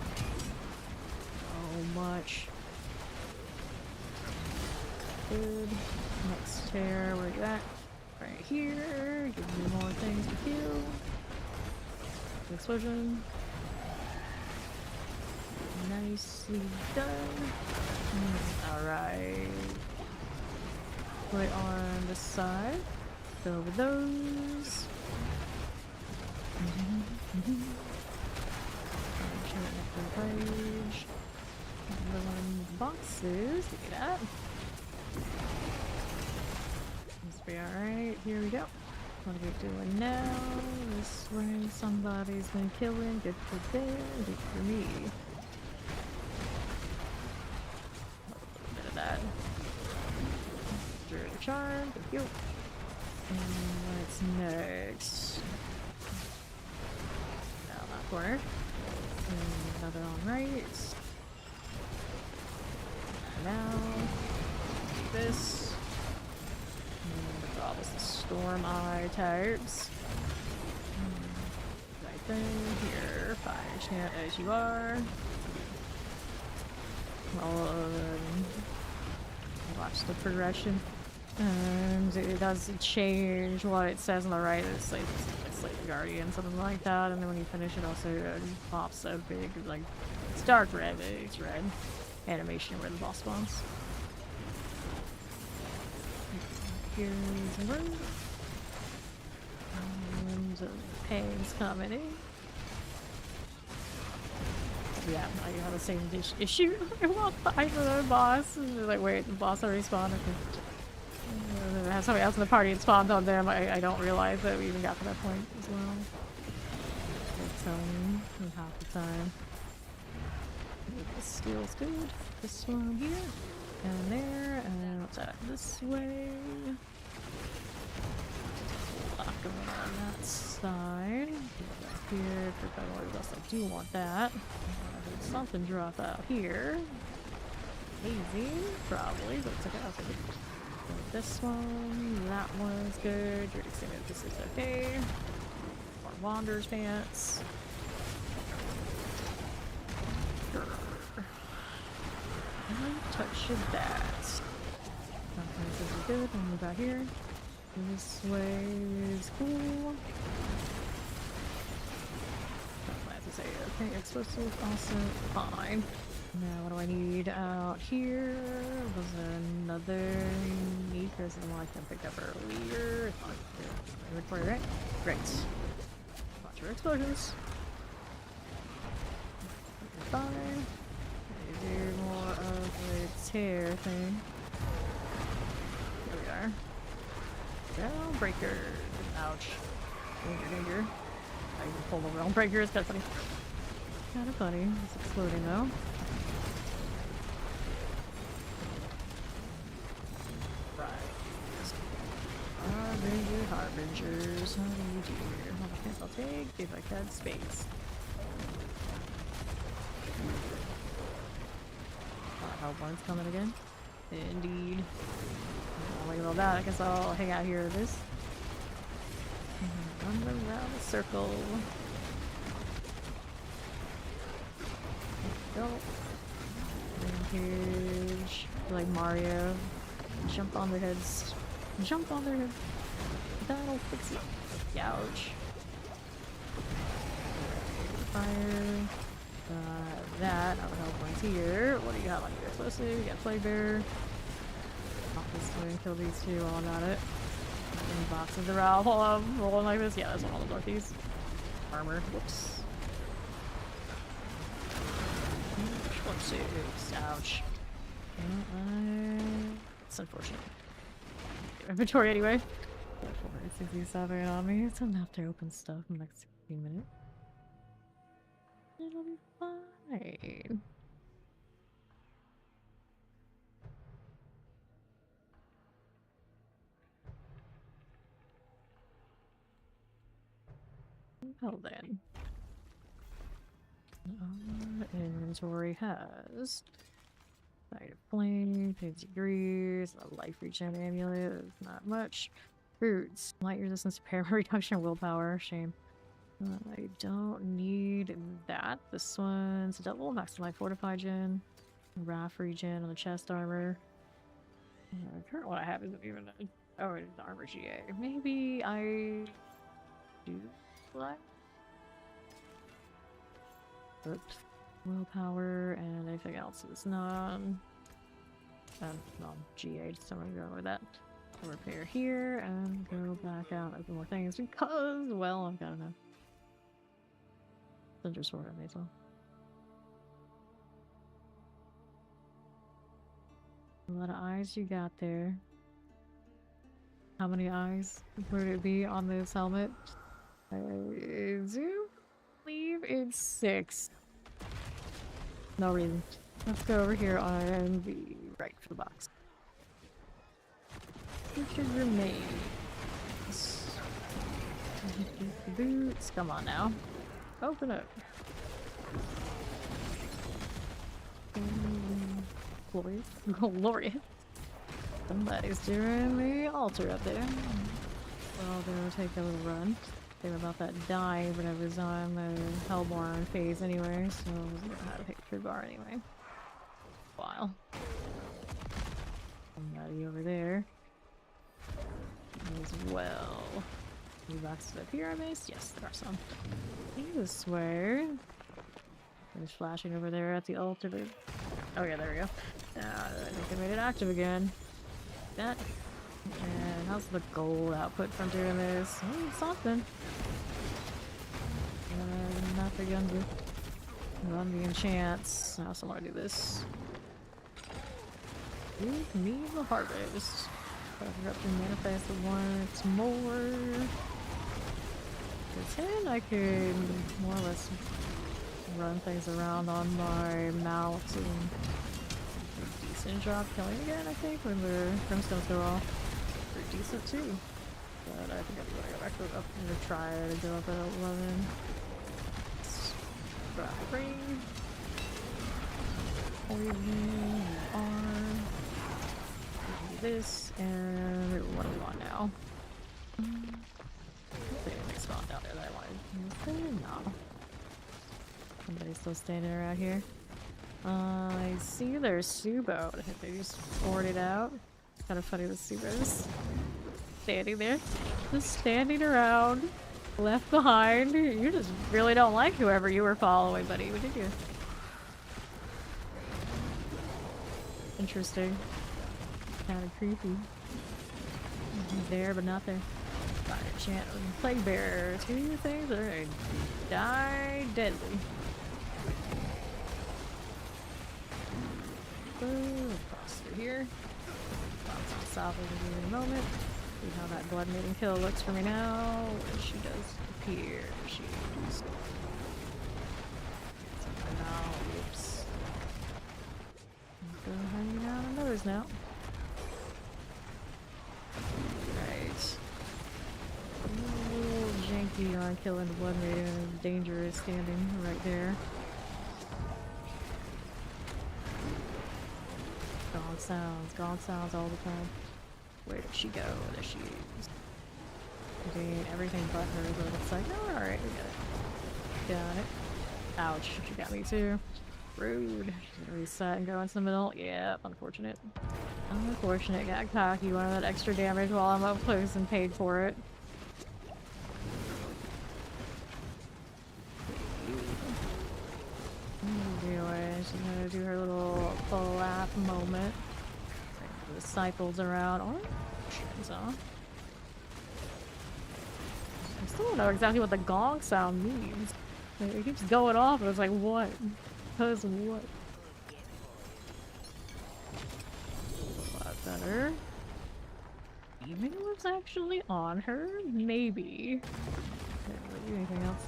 So much. Good. Next tear, where you at? Right here. Give me more things to kill. Explosion. Nicely done. Alright. Right on this side. Go with those. Rage. Another one boxes. Look at that. Must be alright. Here we go. What are we doing now? This way somebody's been killing. Good for them, good for me. A little bit of that. Stir the charm, thank you. And what's next? Down that corner. And another on right. Now, this. All this storm eye types. Right there, here, fire chant as you are. Watch the progression. And it does change what it says on the right. It's like Guardian, something like that. And then when you finish it, also pops a big, like, it's dark red, but it's red animation where the boss spawns. Here's a room. And the pain's coming in. Yeah, I have the same issue. I walk by the boss, and they're like, wait, the boss already spawned. Okay. I have somebody else in the party and spawned on them. I don't realize that we even got to that point as well. They tell me half the time. This steel's good. This one here, and there, and what's that? This way. Lock them on that side. Back here, for what else I do want that. Something drop out here. Easy, probably, but it's okay. I'll take it. This one, that one's good. You're just saying that this is okay. More Wanderer's Pants. Touch that. Okay, this is good. I'll move out here. This way is cool. I have to say, okay, explosive, awesome, fine. Now, what do I need out here? Was another unique, or is it the one I can pick up earlier? It's not inventory, right? Great. Watch your explosions. Fine. Do more of the tear thing. Here we are. Realm breaker. Ouch. Danger, danger. I can pull the realm breaker. It's kind of funny. Kind of funny. It's exploding though. Right. Harbingers. How do you do here? How much chance I'll take if I had space? One's coming again. Indeed. I'll wait about that. I guess I'll hang out here with this. Run around the circle. Go. Rampage. Like Mario. Jump on their heads. Jump on their heads. That'll fix it. Ouch. Fire. That. I'll help one's here. What do you have on you? Explosive. You got Plague Bear. Pop this way and kill these two while I'm at it. In boxes around while I'm rolling like this. Yeah, that's one of the Dorothy's. Armor. Whoops. Six. Ouch. It's unfortunate. Inventory anyway. 467 on me. It's enough to open stuff in the next 15 minutes. It'll be fine. Well then. Inventory has Light of Flame, 50 degrees, a life regen amulet, not much. Fruits, light resistance, impairment reduction, willpower, shame. I don't need that. This one's double, max life fortify gen, wrath regen on the chest armor. The current one I have isn't even a, oh, it's armor GA. Maybe I do like willpower and anything else is non-GA, so I'm gonna go with that. I'll repair here and go back out and open more things because, well, I've got enough. Thunder Sword, I may as well. A lot of eyes you got there. How many eyes would it be on this helmet? I do believe it's 6. No reason. Let's go over here on the right for the box. Featured remains. Boots. Come on now. Open up. Glorious. Glorious. Somebody's doing the altar up there. Well, they'll take a little run. They were about that dive when I was on the Hellborn phase anyway, so I was gonna have to pick through bar anyway. While. Somebody over there. As well. Any boxes up here I missed? Yes, there are some. This way. There's flashing over there at the altar. Oh yeah, there we go. I think I made it active again. That. And how's the gold output from doing this? Oh, something. Not for Gunzu. Run the enchants. I also want to do this. Give me the harvest. Cover up and manifest it once more. Pretend I could more or less run things around on my mount and a decent job killing again, I think, when the brimstones go off. Pretty decent too. But I think I'm gonna go back up and try to go up at 11. Bring poison arm. Do this and what do we want now? Anything spawned down there that I wanted. No. Somebody's still standing around here. I see there's Subo. I think they just poured it out. It's kind of funny with Subos. Standing there. Just standing around. Left behind. You just really don't like whoever you were following, buddy. What did you? Interesting. Kind of creepy. He's there, but not there. Fire chant and plague bearer. Two things that are die deadly. Cross through here. Bounce south over here in a moment. See how that blood maiden kill looks for me now. Where she does appear. She's now. Oops. Go hanging out on those now. Right. A little janky on killing the blood maiden. Dangerous standing right there. Gong sounds all the time. Where did she go? There she is. Doing everything but her, but it's like, oh, alright, we got it. Got it. Ouch, she got me too. Rude. Reset and go into the middle. Yep, unfortunate. Unfortunate. Got cocky. Wanted that extra damage while I'm up close and paid for it. Anyway, she's gonna do her little flap moment. The cycles around. Oh, shit, huh? I still don't know exactly what the gong sound means. Like, it keeps going off, and it's like, what? Because what? A lot better. Maybe it was actually on her? Maybe. Can't really do anything else.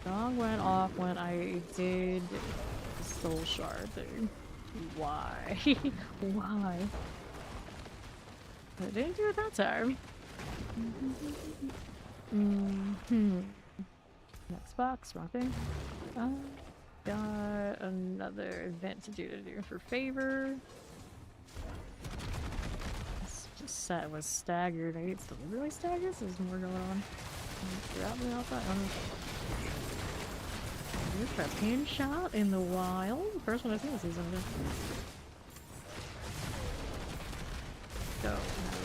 Gong went off when I did the soul shard thing. Why? Why? I didn't do it that time. Next box, wrong thing. Got another event to do for favor. This set was staggered. I it's really staggered. There's more going on. Grab me off that one. Here's a pin shot in the wild. The first one I've seen this season. So,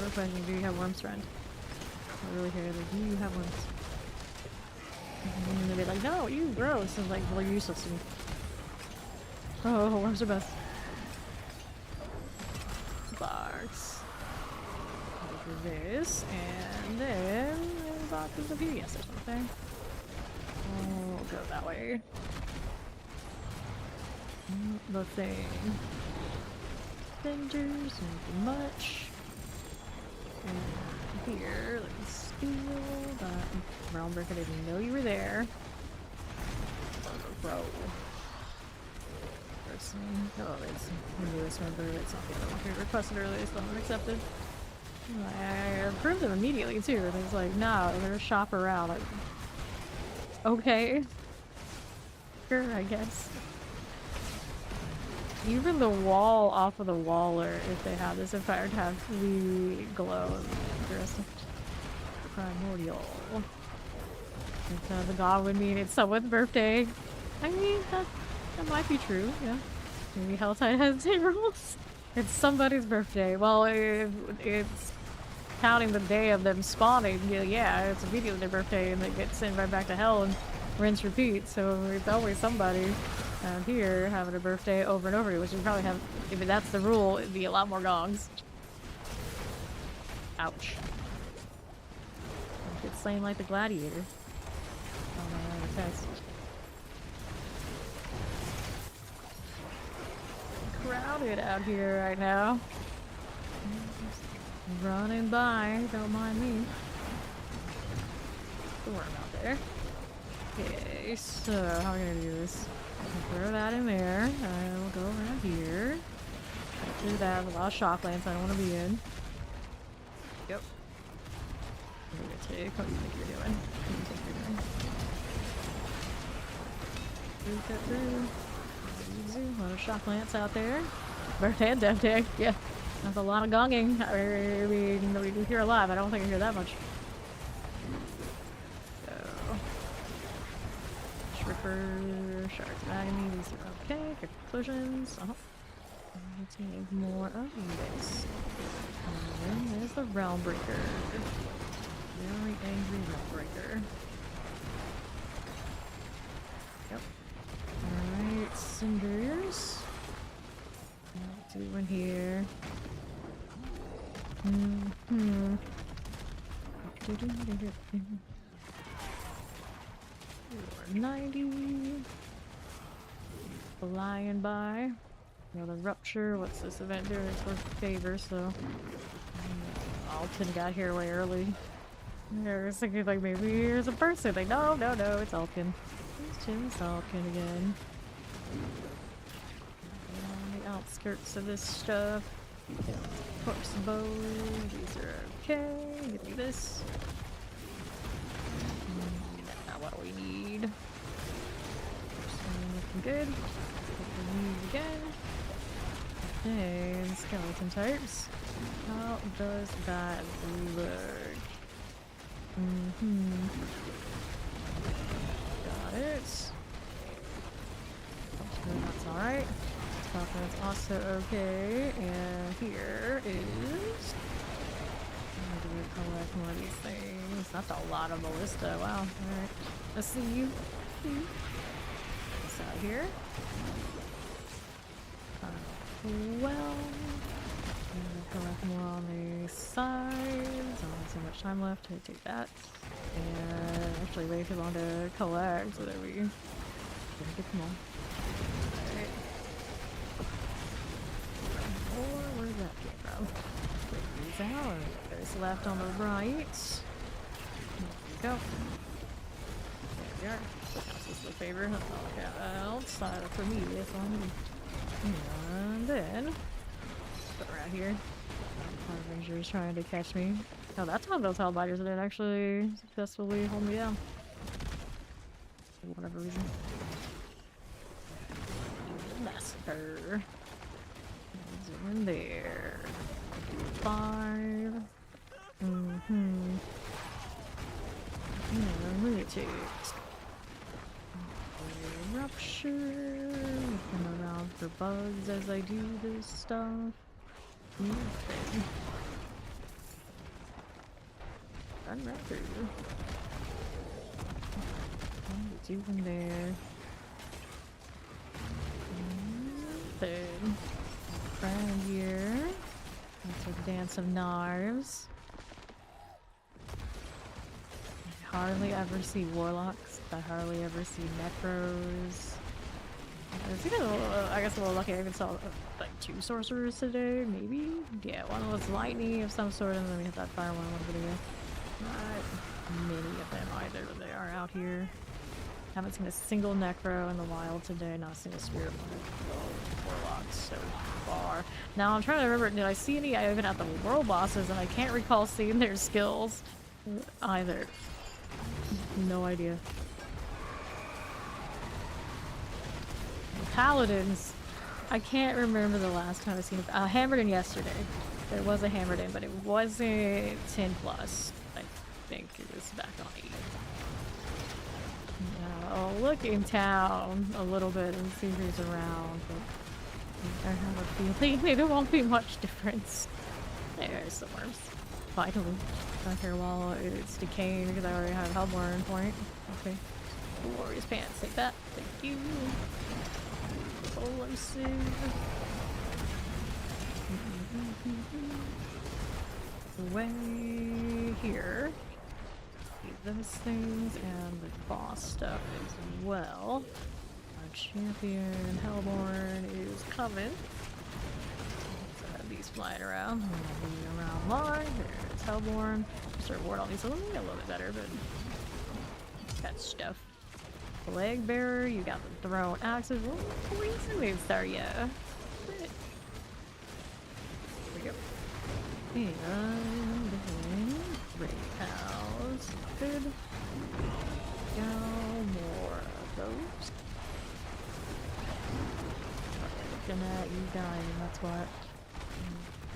real question, do you have worms, friend? I really care. Like, do you have worms? And they'll be like, no, you gross. And like, well, you're useless to me. Oh, worms are best. Box. For this, and then boxes of PBS or something. We'll go that way. The thing. Vendors, nothing much. And here, let's steal that. Realm Breaker didn't know you were there. Bro. Person. Oh, it's the newest member. It's not the other one who requested earlier, so I'm accepted. I approved them immediately too. And it's like, no, they're gonna shop around. Like, okay. Sure, I guess. Even the wall off of the waller, if they have this, if I would have the glow of primordial. If the god would mean it's someone's birthday. I mean, that might be true, yeah. Maybe Helltide has 10 rules. It's somebody's birthday. Well, it's counting the day of them spawning. Yeah, it's immediately their birthday and they get sent right back to hell and rinse repeat. So it's always somebody out here having a birthday over and over, which would probably have, if that's the rule, it'd be a lot more gongs. Ouch. Get slain like the gladiator. Oh my god, test. crowded out here right now. Running by, don't mind me. The worm out there. Okay, so how are we gonna do this? Throw that in there. I will go around here. Do that with a lot of shock lands I don't want to be in. Yep. What do you think you're doing? What do you think you're doing? Shoot that through. Easy. A lot of shock lance out there. Birth and death tag. Yeah. That's a lot of gonging. I mean, we do hear a lot, but I don't think I hear that much. So. Shripper, Shards of Agony, these are okay. Conclusions. Let's make more of this. And then there's the Realm Breaker. Very angry Realm Breaker. Yep. Alright, Cinders. Two in here. 90. Flying by. Another rupture. What's this event doing? It's worth favor, so Alton got here way early. I was thinking like maybe here's a person. Like no, it's Alton. It's Jim Alton again. On the outskirts of this stuff. Corpse bow. These are okay. Give me this. Not what we need. Looking good. What we need again. And skeleton types. How does that look? Got it. That's alright. That's also okay. And here is. How do we collect more of these things? That's a lot of ballista. Wow. Alright. Let's see you. This out here. Well, I'm gonna collect more on the sides. Not so much time left to take that. And actually way too long to collect, so that we can get them all. Alright. Or where did that came from? Take these out. There's left on the right. There we go. There we are. That's just the favor. That's all I got outside for me. That's all I need. And then, put right here. Our ranger is trying to catch me. Oh, that's one of those hellbiters that did actually successfully hold me down. For whatever reason. Massacre. Zoom in there. 5. Yeah, lunatic. Rupture. Looking around for bugs as I do this stuff. Nothing. Run right through. What do in there? Nothing. Around here. That's a dance of knives. I hardly ever see warlocks. I hardly ever see necros. I guess a little lucky I even saw like 2 sorcerers today, maybe? Yeah, one was lightning of some sort, and then we had that fire one a little bit ago. Not many of them either, but they are out here. Haven't seen a single necro in the wild today, not a single spirit warlocks so far. Now I'm trying to remember, did I see any even at the world bosses, and I can't recall seeing their skills either. No idea. Paladins. I can't remember the last time I've seen a Hammerden yesterday. There was a Hammerden, but it wasn't 10 plus. I think it was back on 8. I'll look in town a little bit and see who's around, but I have a feeling there won't be much difference. There's the worms. Finally. Not here while it's decaying because I already have Hellborn point. Okay. Warrior's pants. Take that. Thank you. Explosive. Way here. Those things and the boss stuff as well. Our champion Hellborn is coming. these flying around. Moving around line. There's Hellborn. Start ward all these a little bit better, but that stuff. The leg bearer, you got the thrown axes. What are you doing, Zarya? There we go. And Great House. Good. Go more of those. Looking at you dying, that's what.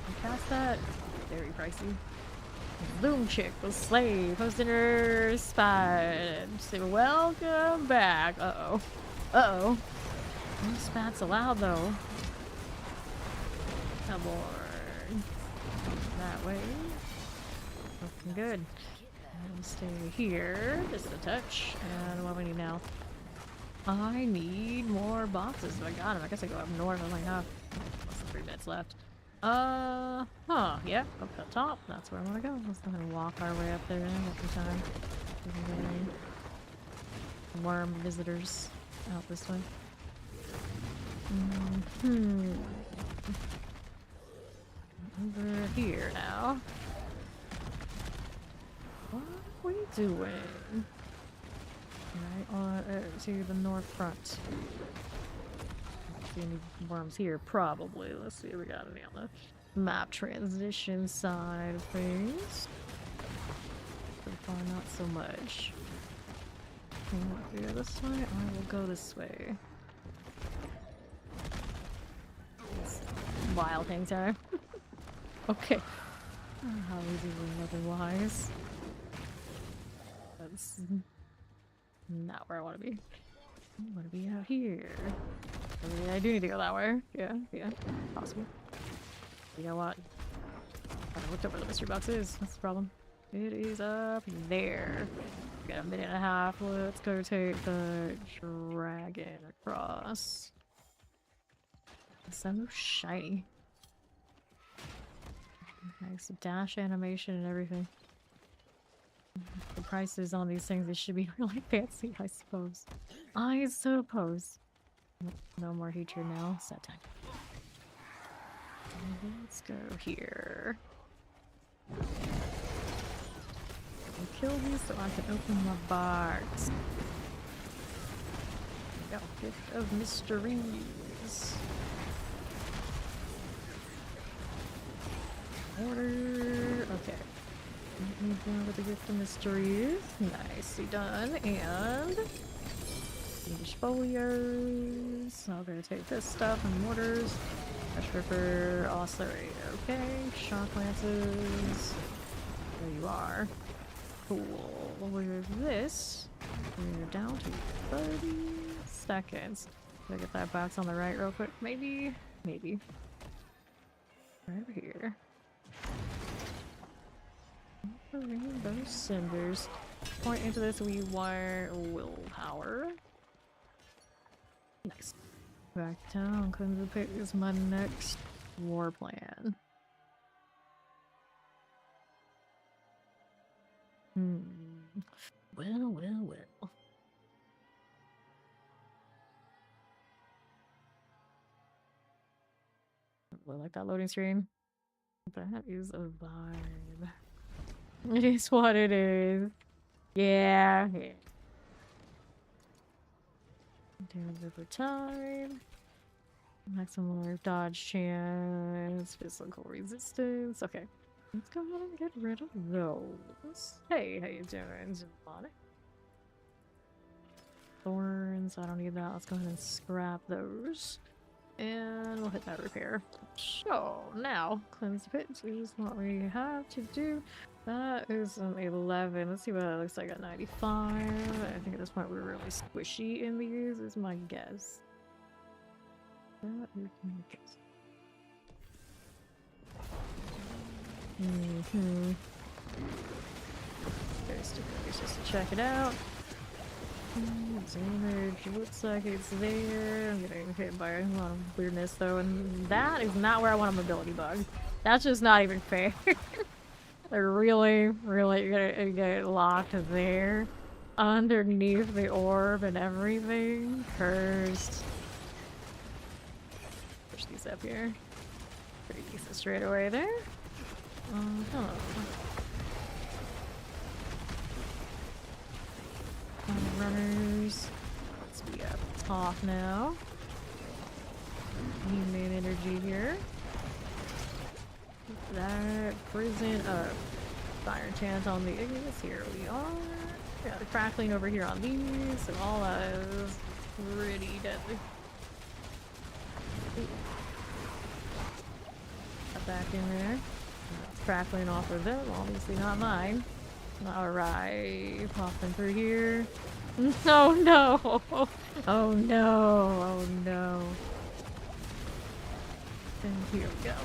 You cast that? Very pricey. Loom chick was slave, posting her spot. Say welcome back. Uh-oh. Uh-oh. No spats allowed though. Come on. That way. Looking good. I'll stay here. Just a touch. And what do we need now? I need more boxes if I got them. I guess I go up north. I'm like, less than 3 minutes left. Yeah, up at the top. That's where I want to go. Let's go and walk our way up there and get some time. Worm visitors out this way. Over here now. What are we doing? Right on to the north front. See any worms here? Probably. Let's see if we got any on the map transition side of things. So far, not so much. Can I go this way? I will go this way. It's wild hang time. Okay. How are we doing otherwise? That's not where I want to be. I want to be out here. I mean, I do need to go that way. Yeah, possible. You know what? I looked up where the mystery box is. That's the problem. It is up there. We got a minute and a half. Let's go take the dragon across. It's so shiny. Nice dash animation and everything. The prices on these things, they should be really fancy, I suppose. I suppose. No more heater now. Set time. Let's go here. Kill these so I can open my box. There we go. Gift of mysteries. Order. Okay. Move down with the gift of mysteries. Nicely done. And English folios. I'm gonna take this stuff and mortars. Fresh ripper, also okay. Shock lances. There you are. Cool. With this, we're down to 30 seconds. Gotta get that box on the right real quick. Maybe. Right over here. Rainbow cinders. Point into this, we wire willpower. Nice. Back down, cleanse the pit is my next war plan. Well. I like that loading screen. That is a vibe. It is what it is. Yeah. Damage over time. Maximum dodge chance. Physical resistance. Okay. Let's go ahead and get rid of those. Hey, how you doing, Giovanni? Thorns. I don't need that. Let's go ahead and scrap those. And we'll hit that repair. So now, cleanse the pit is what we have to do. That is an 11. Let's see what it looks like at 95. I think at this point we're really squishy in these, is my guess. That is my guess. Very stupid. Just to check it out. Damage looks like it's there. I'm getting hit by a lot of weirdness though, and that is not where I want a mobility bug. That's just not even fair. They're really gonna get locked there. Underneath the orb and everything. Cursed. Push these up here. Pretty decent straight away there. Hello. Runners. Let's be up top now. Need main energy here. That prison fire chance on the Ignis. Here we are. Got the crackling over here on these, and all that is pretty deadly. Got back in there. That's crackling off of them, obviously not mine. Alright, popping through here. Oh no! Oh no! Oh no! And here we go.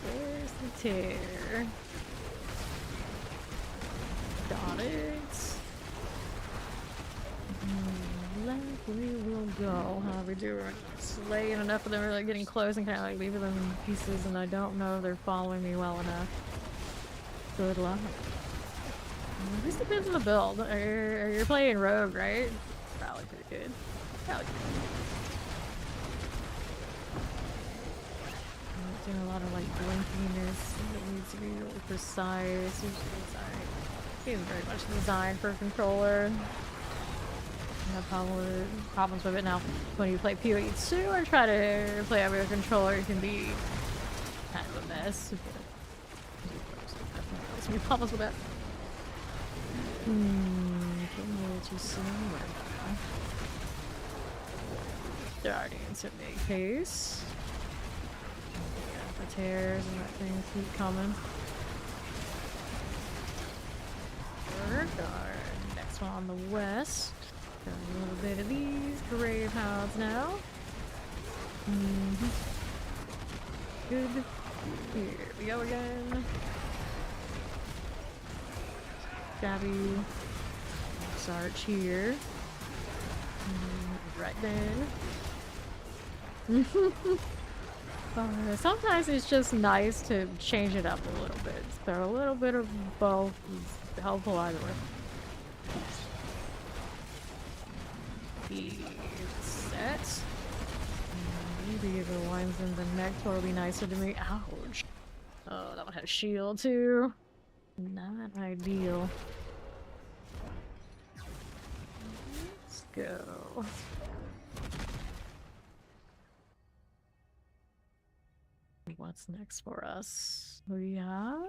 There's the tear. Got it. Left we will go. How we do? We're slaying enough of them, really getting close and kind of like leaving them in pieces, and I don't know if they're following me well enough. Good luck. It just depends on the build. You're playing rogue, right? Probably pretty good. Probably good. Doing a lot of like blinkiness that needs to be really precise. It's very much designed for a controller. I have problems with it now. When you play P200 or try to play it with a controller, it can be kind of a mess. There's some problems with that. Starting to make pace. The tears and that thing keep coming. Our next one on the west. Got a little bit of these grave hounds now. Good. Here we go again. Stabby. Sarch here. Right then. Sometimes it's just nice to change it up a little bit. So a little bit of both is helpful either way. Set. Maybe the ones in the neck will be nicer to me. Ouch. Oh, that one had a shield too. Not ideal. Let's go. What's next for us? We have...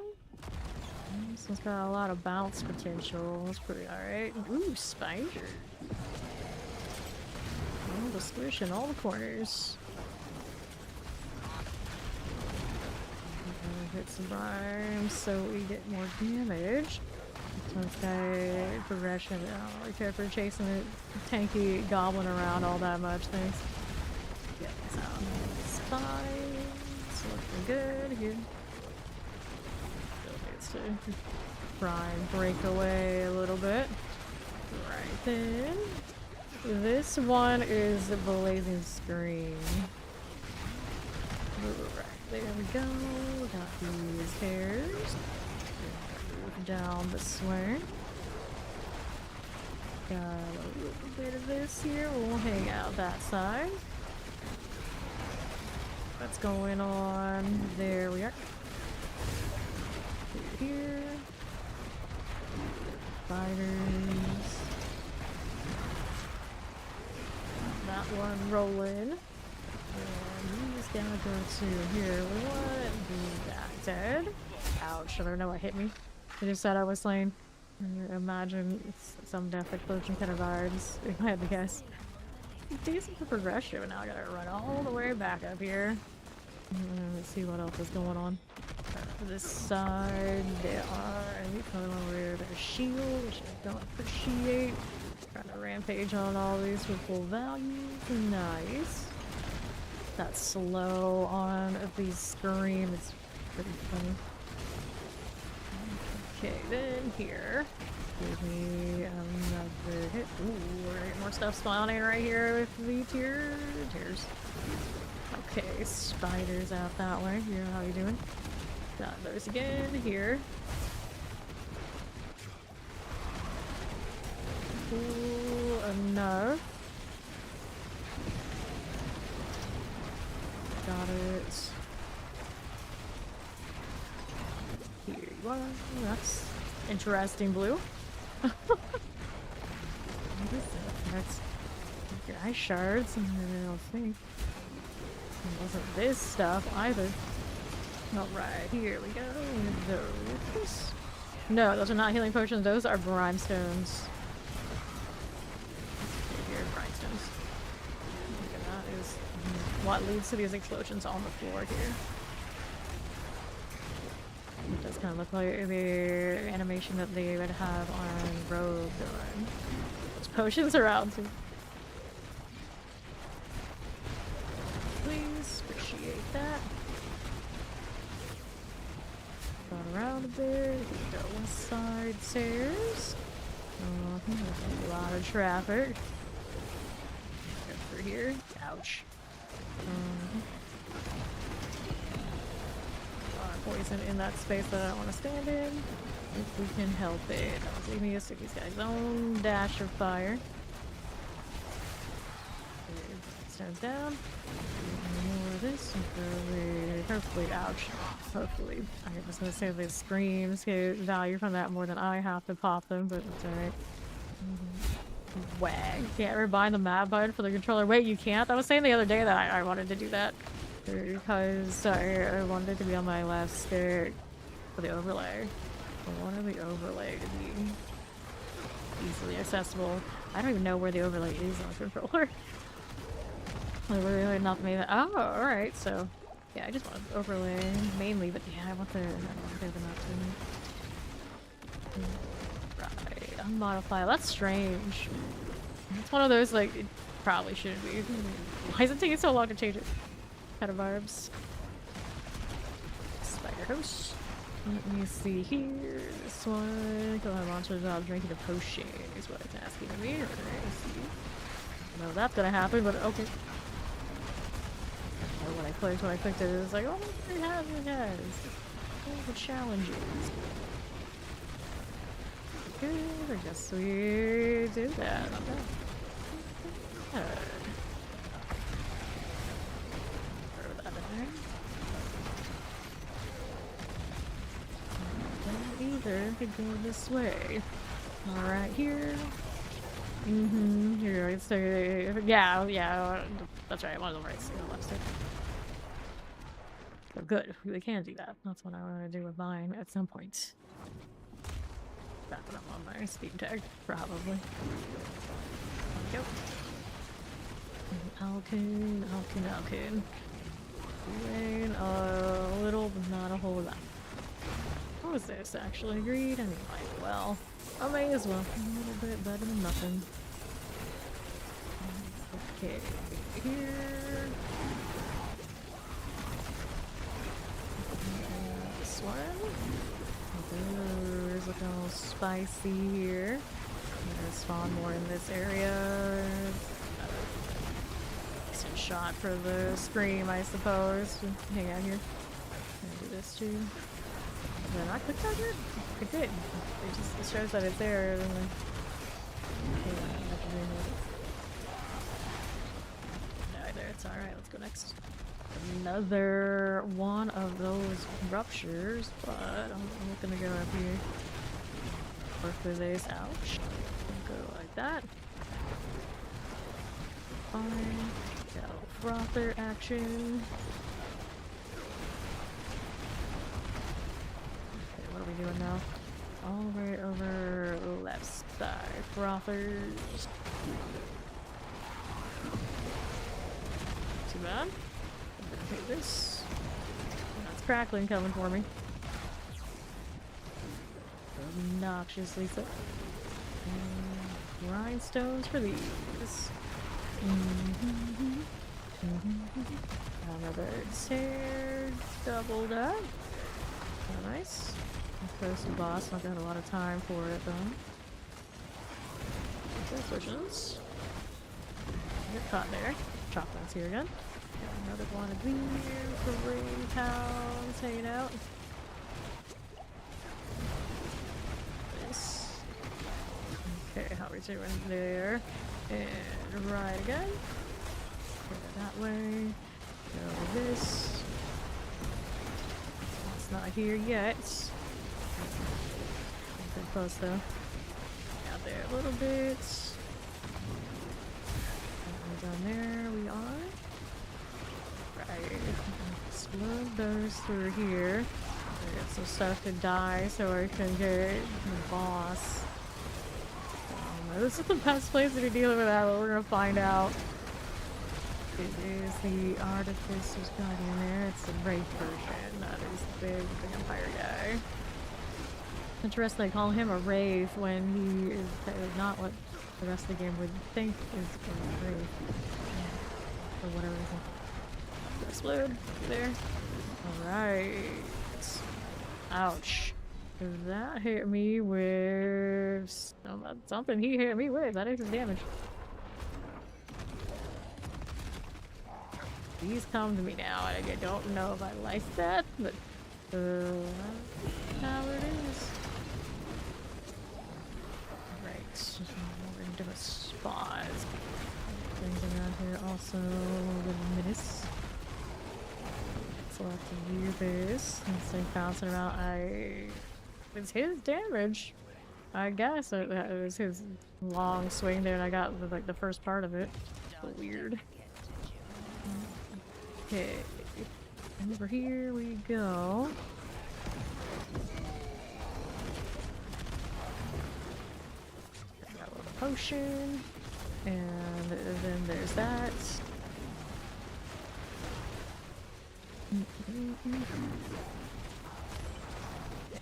This one's got a lot of bounce potential. That's pretty alright. Ooh, spider. Oh, the squish in all the corners. Hit some rhymes so we get more damage. This guy progression. I don't really care for chasing a tanky goblin around all that much. Thanks. Get this out. Spies. Looking good here. Still needs to try and break away a little bit. Right then. This one is a blazing screen. Right, there we go. Got these hairs. Move down this way. Got a little bit of this here. We'll hang out that side. What's going on? There we are. Here. Spiders. That one rolling. And he's gonna go to here. What? That dead. Ouch, I don't know what hit me. I just said I was slain. Imagine it's some death explosion kind of vibes, if I had to guess. Decent for progression, but now I gotta run all the way back up here. Let's see what else is going on. This side, there are any color where there's shield, which I don't appreciate. Trying to rampage on all these with full values. Nice. That slow on these scream is pretty funny. Okay, then here. Give me another hit. Ooh, we're gonna get more stuff spawning right here with the tears. Okay, spiders out that way. Here, how you doing? Got those again here. Cool enough. Got it. Here you are. That's interesting blue. What is that? That's your eye shards. I don't think. It wasn't this stuff either. Alright, here we go. Those. No, those are not healing potions. Those are brimstones. Here, brimstones. Okay, that is what leads to these explosions on the floor here. It does kind of look like the animation that they would have on Rogue Gun. Those potions around too. Please, appreciate that. Got around a bit. Here we go. West side stairs. There's a lot of traffic. Go through here. Ouch. Poison in that space that I don't want to stand in. If we can help it. I'll leave me to stick these guys' own dash of fire. Stands down. More of this. Hopefully, ouch. Hopefully. I was gonna say the screams get value from that more than I have to pop them, but it's alright. Wag. Can't ever bind the map button for the controller. Wait, you can't? I was saying the other day that I wanted to do that. Because I wanted it to be on my left stick for the overlay. I wanted the overlay to be easily accessible. I don't even know where the overlay is on the controller. I really not made that. Oh, alright, so yeah, I just want the overlay mainly, but yeah, I want the map too. Right, unmodify. That's strange. It's one of those like it probably shouldn't be. Why is it taking so long to change it? Kind of vibes. Spider host. Let me see here. This one. Kill have monsters without drinking a potion is what it's asking of me. No, that's gonna happen, but okay. When I clicked it, it was like, oh, it has. All the challenges. Good, I guess we did that. Not bad. Good. Either could go this way. Alright, here. Here, so yeah, that's right, one of the right side, left side. So good, we can do that. That's what I want to do with mine at some point. Wrapping up on my Steam tag, probably. There we go. Alkin. Rain a little, but not a whole lot. What was this actually? Greed? I mean, might well. I may as well. A little bit better than nothing. Okay, here. This one. There's looking a little spicy here. I'm gonna spawn more in this area. Decent shot for the scream, I suppose. Hang out here. Gonna do this too. Did I not click that yet? It did. It shows that it's there. And then no, there. It's alright. Let's go next. Another one of those ruptures, but I'm gonna go up here. Work for this. Ouch. Go like that. Fine. Got a frother action. What are we doing now? All the way over left side. Frothers. Too bad. I'm gonna take this. That's crackling coming for me. Obnoxiously so. Rhinestones for these. Another stair. Doubled up. Oh, nice. Close to boss, not got a lot of time for it though. Okay, potions. Get caught there. Chocolate's here again. Got another one of these for rain pounds hanging out. This. Okay, how are we doing there? And right again. Go that way. Go with this. It's not here yet. Pretty close though. Out there a little bit. Down there we are. Right. Explode those through here. I got some stuff to die so I can get the boss. This is the best place to be dealing with that, but we're gonna find out. It is the Artificer's Guardian there. It's the Wraith version. That is the big vampire guy. Interesting, they call him a Wraith when he is not what the rest of the game would think is a Wraith. For whatever reason. Explode there. Alright. Ouch. That hit me with something he hit me with. That is his damage. He's come to me now, and I don't know if I like that, but that's how it is. Right, we're into a spot. Things around here also the menace. So I'll have to do this instead of bouncing around. It's his damage, I guess. It was his long swing there, and I got like the first part of it. So weird. Okay, over here we go. Got a little potion, and then there's that.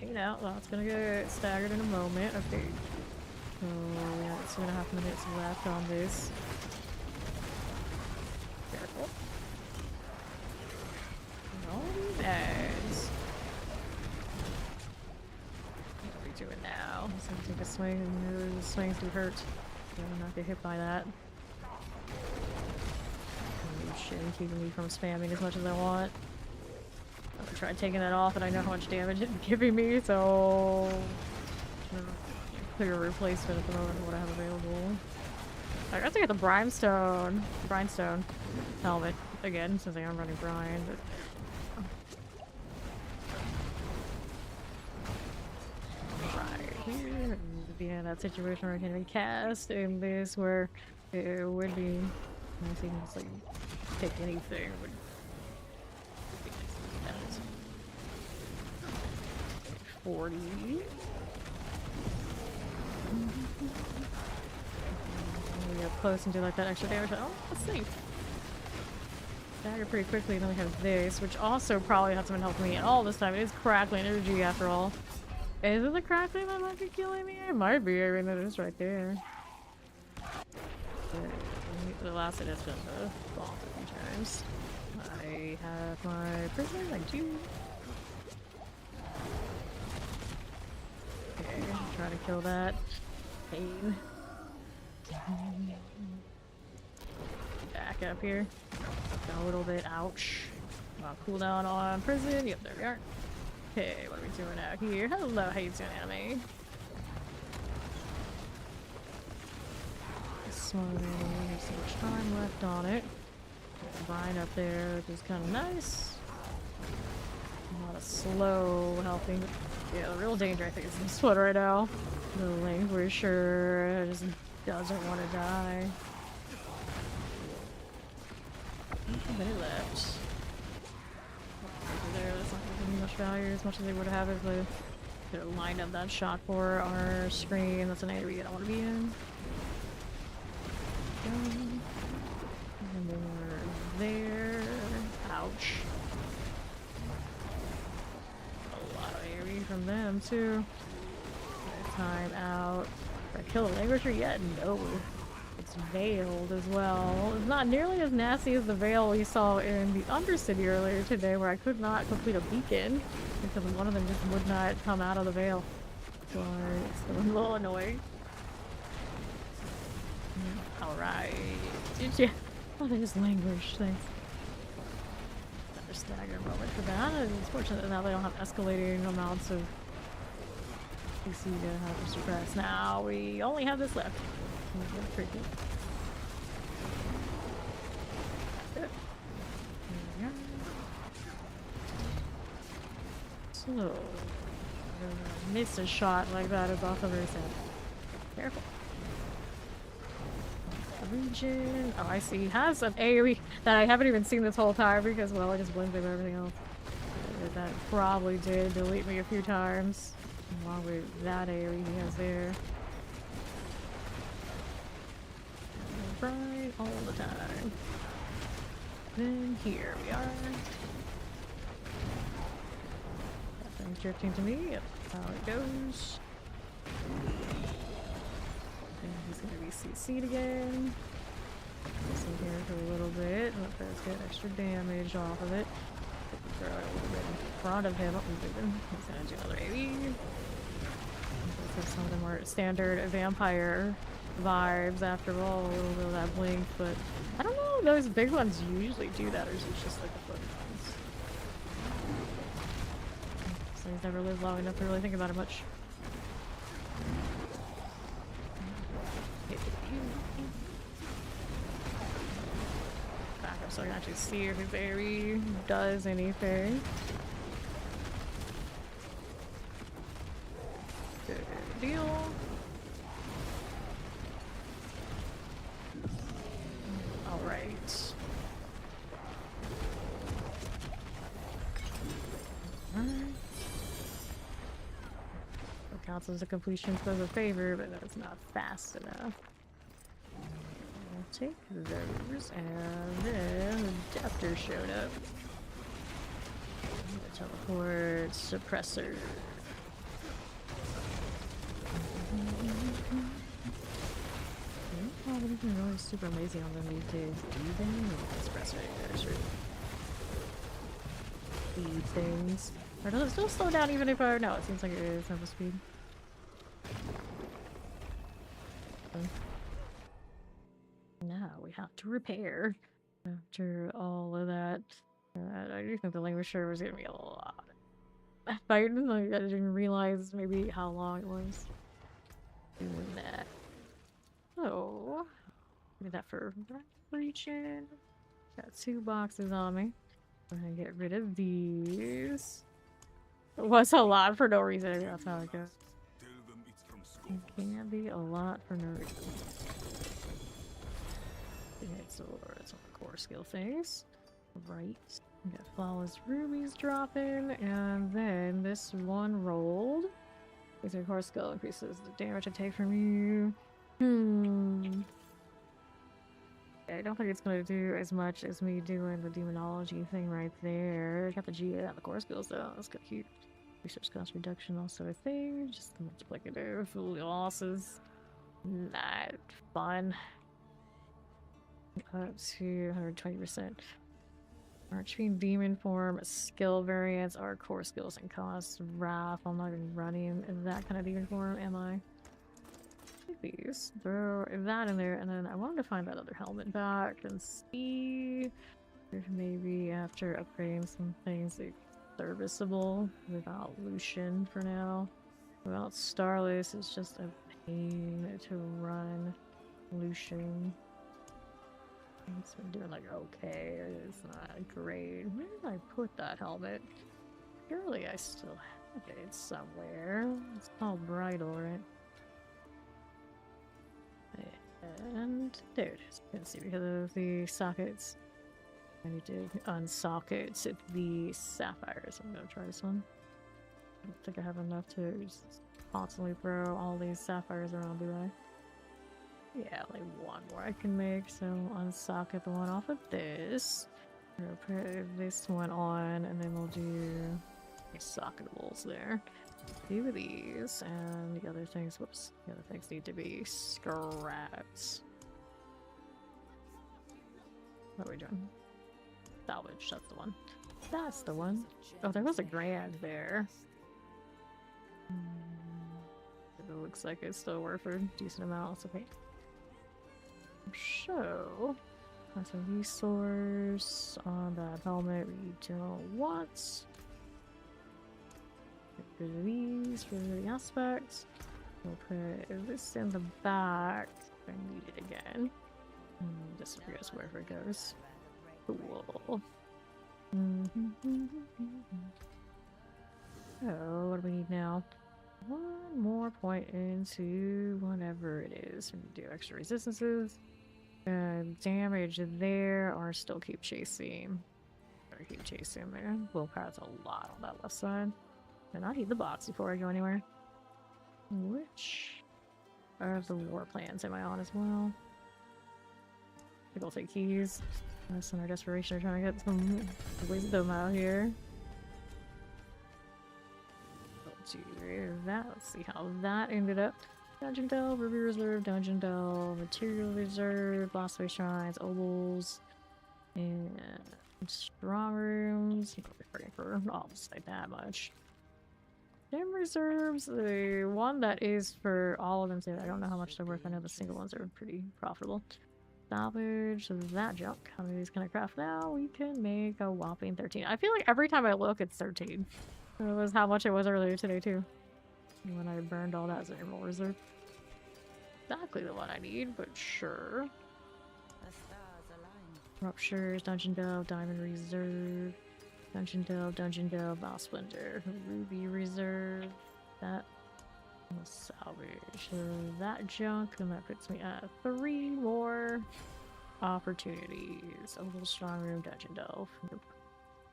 Hang out. Well, it's gonna get staggered in a moment. Okay. So yeah, it's 2.5 minutes left on this. Careful. No bags. What are we doing now? He's gonna take a swing, and the swing's gonna hurt. So I'm not get hit by that. Oh shit, keeping me from spamming as much as I want. I'm gonna try taking that off, and I know how much damage it's giving me, so clear a replacement at the moment of what I have available. I guess I got the brimstone helmet again, since I am running brine, but right here, be in that situation where I can recast in this, where it would be nice to just like pick anything. 40. We get close and do like that extra damage. Oh, let's see. Stagger pretty quickly, and then we have this, which also probably hasn't been helping me at all this time. It is crackling energy after all. Is it the crackling that might be killing me? It might be. I mean, it is right there. The last hit has been the bomb a few times. I have my prisoner, I do. Okay, try to kill that. Pain. Back up here. Got a little bit. Ouch. Cooldown on prison. Yep, there we are. Okay, what are we doing out here? Hello, how you doing, anime? This one, there's so much time left on it. Vine up there, which is kind of nice. A lot of slow helping. Yeah, the real danger, I think, is this one right now. The Languisher just doesn't want to die. A minute left. There, that's not giving me much value as much as they would have if they could have lined up that shot for our screen. That's an area we don't want to be in. And then we're there. Ouch. A lot of area from them too. Time out. Did I kill a languisher yet? No. It's veiled as well. It's not nearly as nasty as the veil we saw in the Undercity earlier today, where I could not complete a beacon because one of them just would not come out of the veil. So it's a little annoying. Alright. Did you? Oh, they just languish. Thanks. Another stagger moment for that. It's fortunate that now they don't have escalating amounts of PC to have to suppress. Now we only have this left. Pretty good. There we Oh, miss a shot like that is off of her set. Careful. Region. Oh, I see. He has an AoE that I haven't even seen this whole time because, well, I just blinked with everything else. That probably did delete me a few times. Along with that AoE he has there. Right all the time. Then here we are. That thing's drifting to me. Yep, that's how it goes. And he's gonna be CC'd again. Just in here for a little bit. Let us get extra damage off of it. Throw it a little bit in front of him. He's gonna do another AoE. Some of them are standard vampire vibes after all, a little bit of that blink, but I don't know if those big ones usually do that, or is it just like the floating ones? So he's never lived long enough to really think about it much. Back up so I can actually see if his AoE does anything. Good deal. Alright. It counts as a completion for the favor, but that's not fast enough. I'll take those, and then the Adapter showed up. Teleport suppressor. Oh, but he's been really super lazy on them these days. Do they? Espresso, yeah, sure. Speed things. Or does it still slow down even if I... No, it seems like it is normal speed. Now we have to repair. After all of that. I do think the languisher was gonna be a lot. I didn't realize maybe how long it was. Doing that. So, do that for region. Got 2 boxes on me. I'm gonna get rid of these. It was a lot for no reason. That's how it goes. It can be a lot for no reason. Okay, so that's all the core skill things. Right. We got flawless rubies dropping, and then this one rolled. Is your core skill increases the damage I take from you. I don't think it's gonna do as much as me doing the demonology thing right there. I got the GA on the core skills though. That's kind of cute. Research cost reduction also a thing. Just the multiplicative losses. Not fun. Up to 120%. Archfiend demon form, skill variants are core skills and cost. Wrath, I'm not even running that kind of demon form, am I? These. Throw that in there, and then I wanted to find that other helmet back and see if maybe after upgrading some things like serviceable without Lucian for now. Without Starless, it's just a pain to run Lucian. It's been doing like okay, it's not great. Where did I put that helmet? Surely I still have it somewhere. It's called Bridal, right? And there it is. You can see because of the sockets. I need to unsocket the sapphires. I'm gonna try this one. I don't think I have enough to just constantly throw all these sapphires around, do I? Yeah, like one more I can make, so unsocket the one off of this. I'm gonna put this one on, and then we'll do the socketables there. Do these, and the other things, whoops, the other things need to be scrapped. What are we doing? Salvage, that's the one. That's the one. Oh, there was a grand there. It looks like it's still worth a decent amount, it's okay. So, that's a resource on that helmet we don't want. Get rid of these for the aspects. We'll put this in the back if I need it again. This appears wherever it goes. Cool. So, what do we need now? One more point into whatever it is. We do extra resistances. Damage there, or still keep chasing. Or keep chasing there. Willpower's a lot on that left side. And I need the box before I go anywhere. Which of the war plans am I on as well? I think I'll take keys. That's in our desperation of trying to get some wisdom out here. Let's do that. Let's see how that ended up. Dungeon Delve, Ruby Reserve, Dungeon Delve, Material Reserve, Bossway Shrines, Obols, and Strong Rooms. I'm not praying for all like that much. Gem Reserves, the one that is for all of them, so I don't know how much they're worth. I know the single ones are pretty profitable. Salvage that junk. How many of these can I craft now? We can make a whopping 13. I feel like every time I look, it's 13. It was how much it was earlier today, too. When I burned all that as an Emerald Reserve. Exactly the one I need, but sure. Ruptures, Dungeon Delve, Diamond Reserve, Dungeon Delve, Boss Splendor, Ruby Reserve, that. We'll salvage that junk, and that puts me at 3 more opportunities. A little strong room, Dungeon Delve. Nope.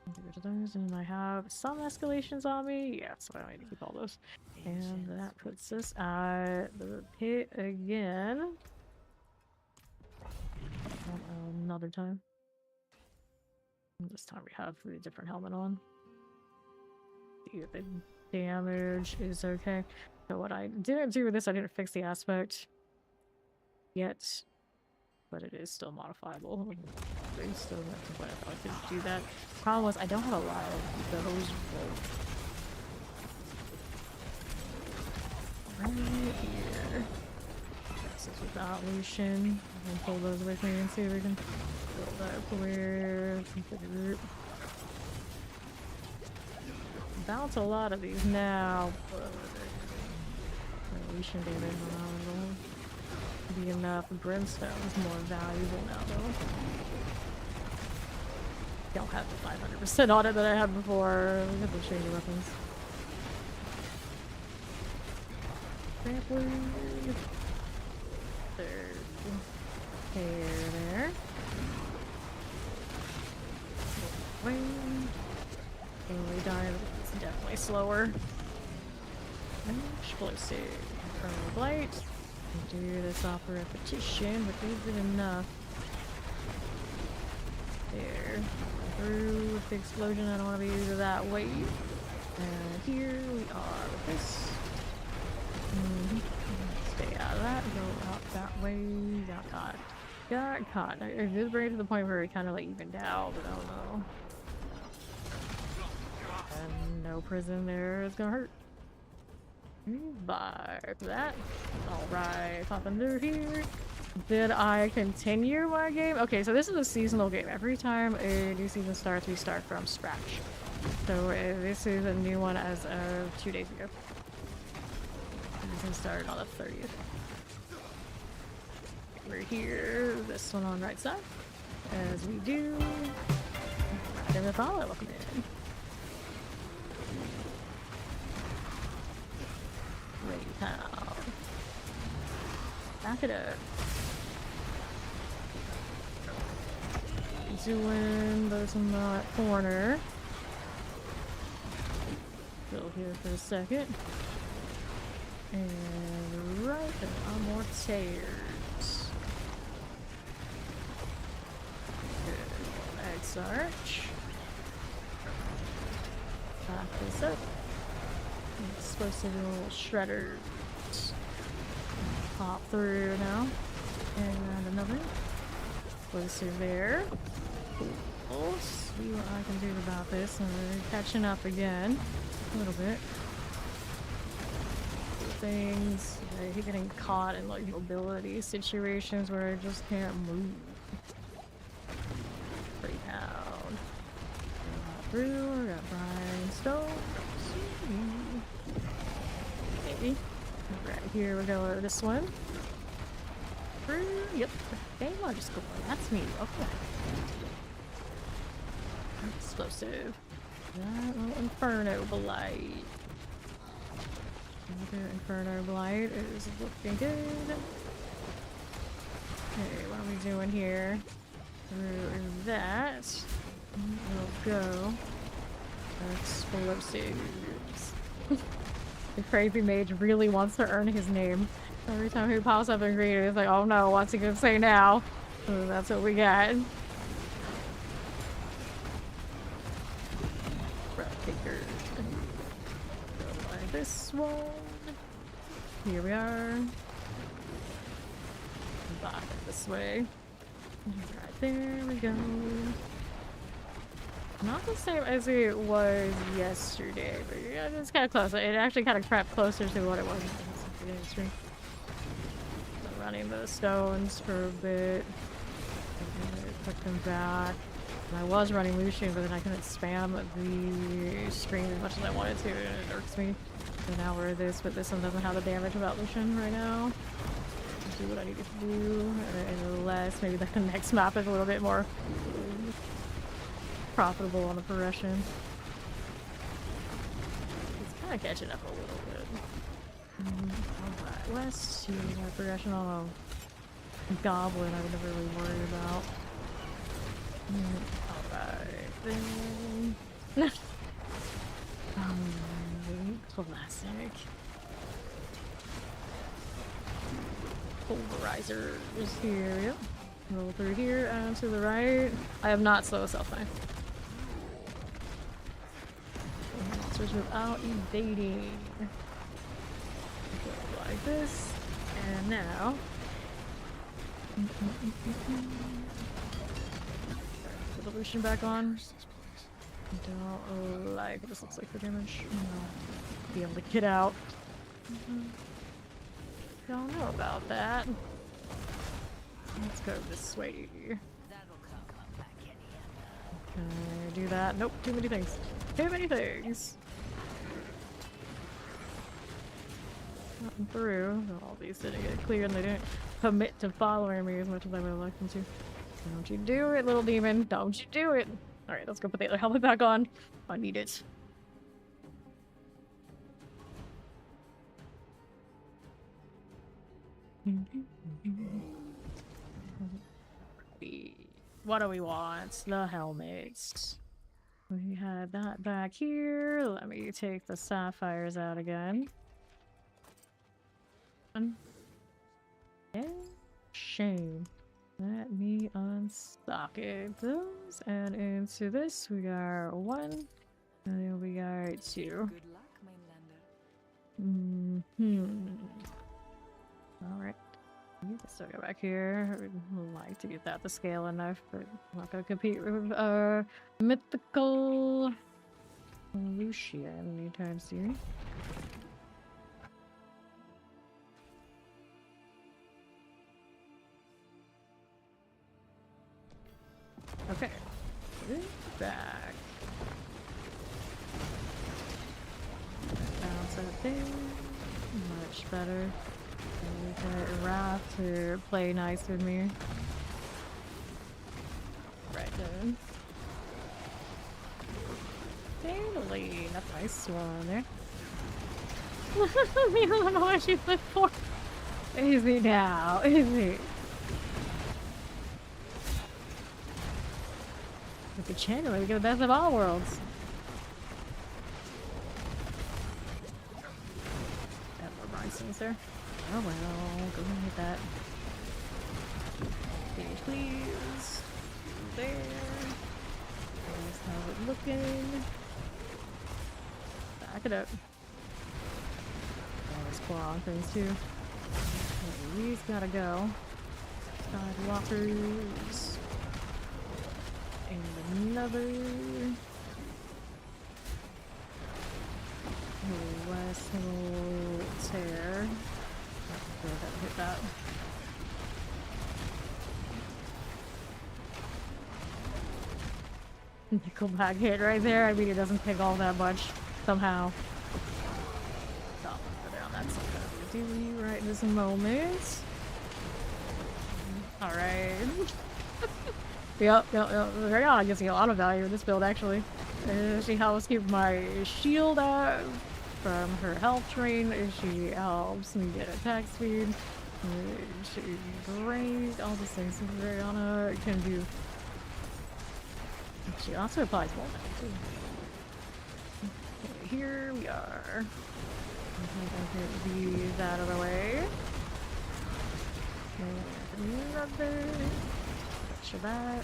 Get rid of those, and I have some escalations on me. Yeah, so I don't need to keep all those. And that puts us at the pit again. Another time. And this time we have a different helmet on. See if the damage is okay. So what I didn't do with this, I didn't fix the aspect yet, but it is still modifiable. They still have to play. I could do that. Problem was I don't have a lot of those right here. This is without Lucian. I'm gonna pull those with me and see if we can build that clear. Bounce a lot of these now, but Lucian damage will be enough. Brimstone is more valuable now, though. Don't have the 500% on it that I had before. We have to change the weapons. Trampling. There. Wait. Early dive is definitely slower. Explosive. Permanent blight. Do this off a repetition, but is it enough? There. Through with the explosion, I don't want to be that way. And here we are with this. Stay out of that, go out that way. Got caught. Got caught. I did bring it to the point where it kind of like evened out, but I don't know. And no prison there is gonna hurt. Bye for that. Alright, popping through here. Did I continue my game? Okay, so this is a seasonal game. Every time a new season starts, we start from scratch. So this is a new one as of 2 days ago. Season started on the 30th. We're here, this one on right side. As we do. Right in the follow, welcome in. Great town. Back it up. Doing those in the corner. Still here for a second. And right, and more tears. Good. X-Arch. Back this up. Explosive little shredders. Pop through now. And another. Explosive there. Cool. See what I can do about this. I'm catching up again. A little bit. Things. I hate getting caught in like mobility situations where I just can't move. Pretty down. Through. I got Rhinestone. Maybe. Right here we go with this one. Through. Yep. Game underscore. That's me. Okay. Explosive. That little inferno blight. Another Inferno Blight is looking good. Okay, what are we doing here? Through that, we'll go explosives. The crazy mage really wants to earn his name. Every time he pops up in green, it's like, oh no, what's he gonna say now? So that's what we got. Breath taker. Go like this one. Here we are. Back this way. Right there we go. Not the same as it was yesterday, but yeah, it's kind of close. It actually kind of crept closer to what it was yesterday. So running those stones for a bit. Put them back. And I was running Lucian, but then I couldn't spam the screen as much as I wanted to, and it irks me. So now we're this, but this one doesn't have the damage about Lucian right now. Do what I need to do, unless maybe the next map is a little bit more profitable on the progression. It's kind of catching up a little bit. Alright, let's see my progression on a goblin I would never really worry about. Alright, then. Classic. Pulverizer is here. Yep. Roll through here and to the right. I have not slow self-knife. Monsters without evading. Go like this. And now. Put the Lucian back on. Don't like what this looks like for damage. No. Be able to get out. Don't know about that. Let's go this way. Can I do that? Nope, too many things. Too many things! Nothing through. All these didn't get clear and they didn't commit to following me as much as I would have liked them to. Don't you do it, little demon. Don't you do it! Alright, let's go put the other helmet back on. I need it. What do we want? The helmets. We had that back here. Let me take the sapphires out again. Shame. Let me unsocket those. And into this we got one. And then we got two. Good luck, Mainlander. Alright. You can still go back here. I would like to get that to scale enough, but I'm not gonna compete with mythical Lucian anytime soon. Okay. Back. Bounce that thing. Much better. Get Wrath to play nice with me. Right then. Totally. That's a nice one there. I don't know what she flipped for. Easy now. Easy. With the channel, we get the best of all worlds. Got more Bronstons there. Oh well, go ahead and hit that. Please, please. There. That's how it's looking. Back it up. Oh, there's claw things too. Okay, these gotta go. Sidewalkers. And another. Last little tear. Go ahead and hit that. Nickelback hit right there. I mean, it doesn't take all that much somehow. Stop down. That's not gonna do you right in this moment. All right. Yep. Rihanna gives me a lot of value in this build, actually. She helps keep my shield up from her health train. She helps me get attack speed. She's great. All these things Brianna can do. She also applies more too. Okay, here we are. Get these out of the way. And another. Picture that.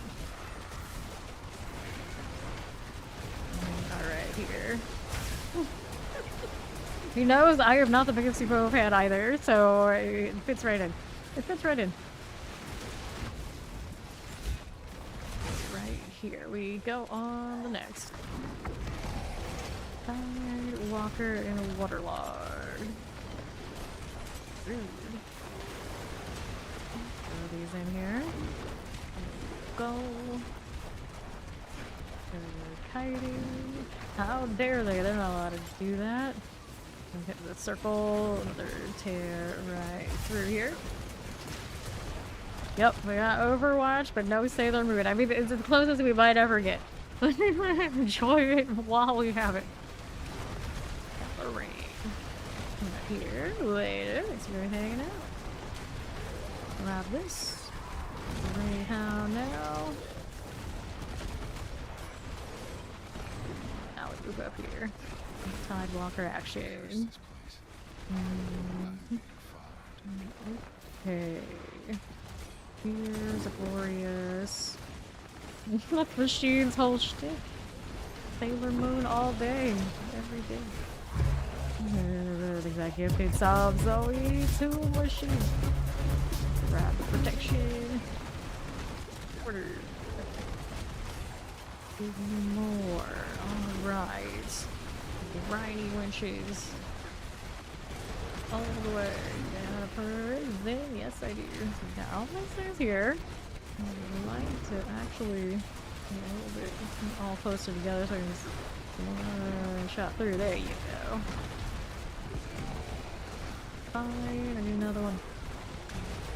Alright, here. He knows I am not the biggest Super fan either, so it fits right in. It fits right in. Right here we go on the next. Tide Walker and a Waterlord. Rude. Throw these in here. Go. They're kiting. How dare they? They're not allowed to do that. Hit the circle, another tear right through here. Yep, we got Overwatch, but no Sailor Moon. I mean, it's the closest we might ever get. Enjoy it while we have it. Got the rain. Here, later, thanks for hanging out. Grab this. Greyhound now. Now we move up here. Tide Walker action. Okay. Here's a glorious machine's whole shtick. Sailor Moon all day, every day. Executive paid sub Zoe 2 machines. Grab the protection. Order. Give me more. Alright. Briny winches. All the way down a prison. Yes, I do. Got all my things here. I'd like to actually get a little bit all closer together so I can just one shot through. There you go. Fine. I need another one.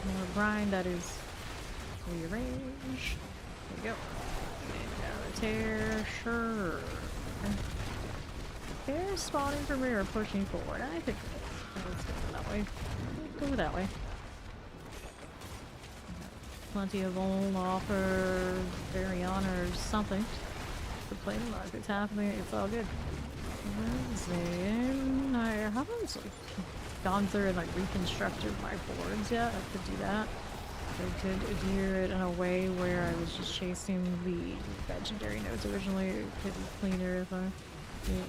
More brine that is rearranged. There we go. And the tear. Sure. They're spawning for me or pushing forward. I think let's go that way. Let's go that way. Plenty of old offers, Variana or something. To play the market's happening. It's all good. Then I haven't gone through and like reconstructed my boards yet. I could do that. I could do it in a way where I was just chasing the legendary nodes originally. It could be cleaner if I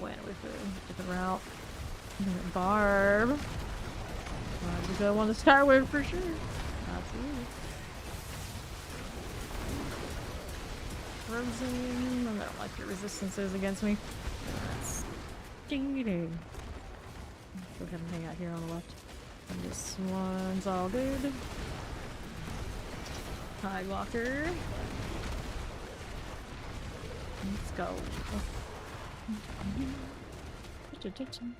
went with a different route. Barb. Barb's a good one to start with for sure. Absolutely. Frozen. I don't like your resistances against me. That's cheating. Go ahead and hang out here on the left. And this one's all good. Tide Walker. Let's go. Attention.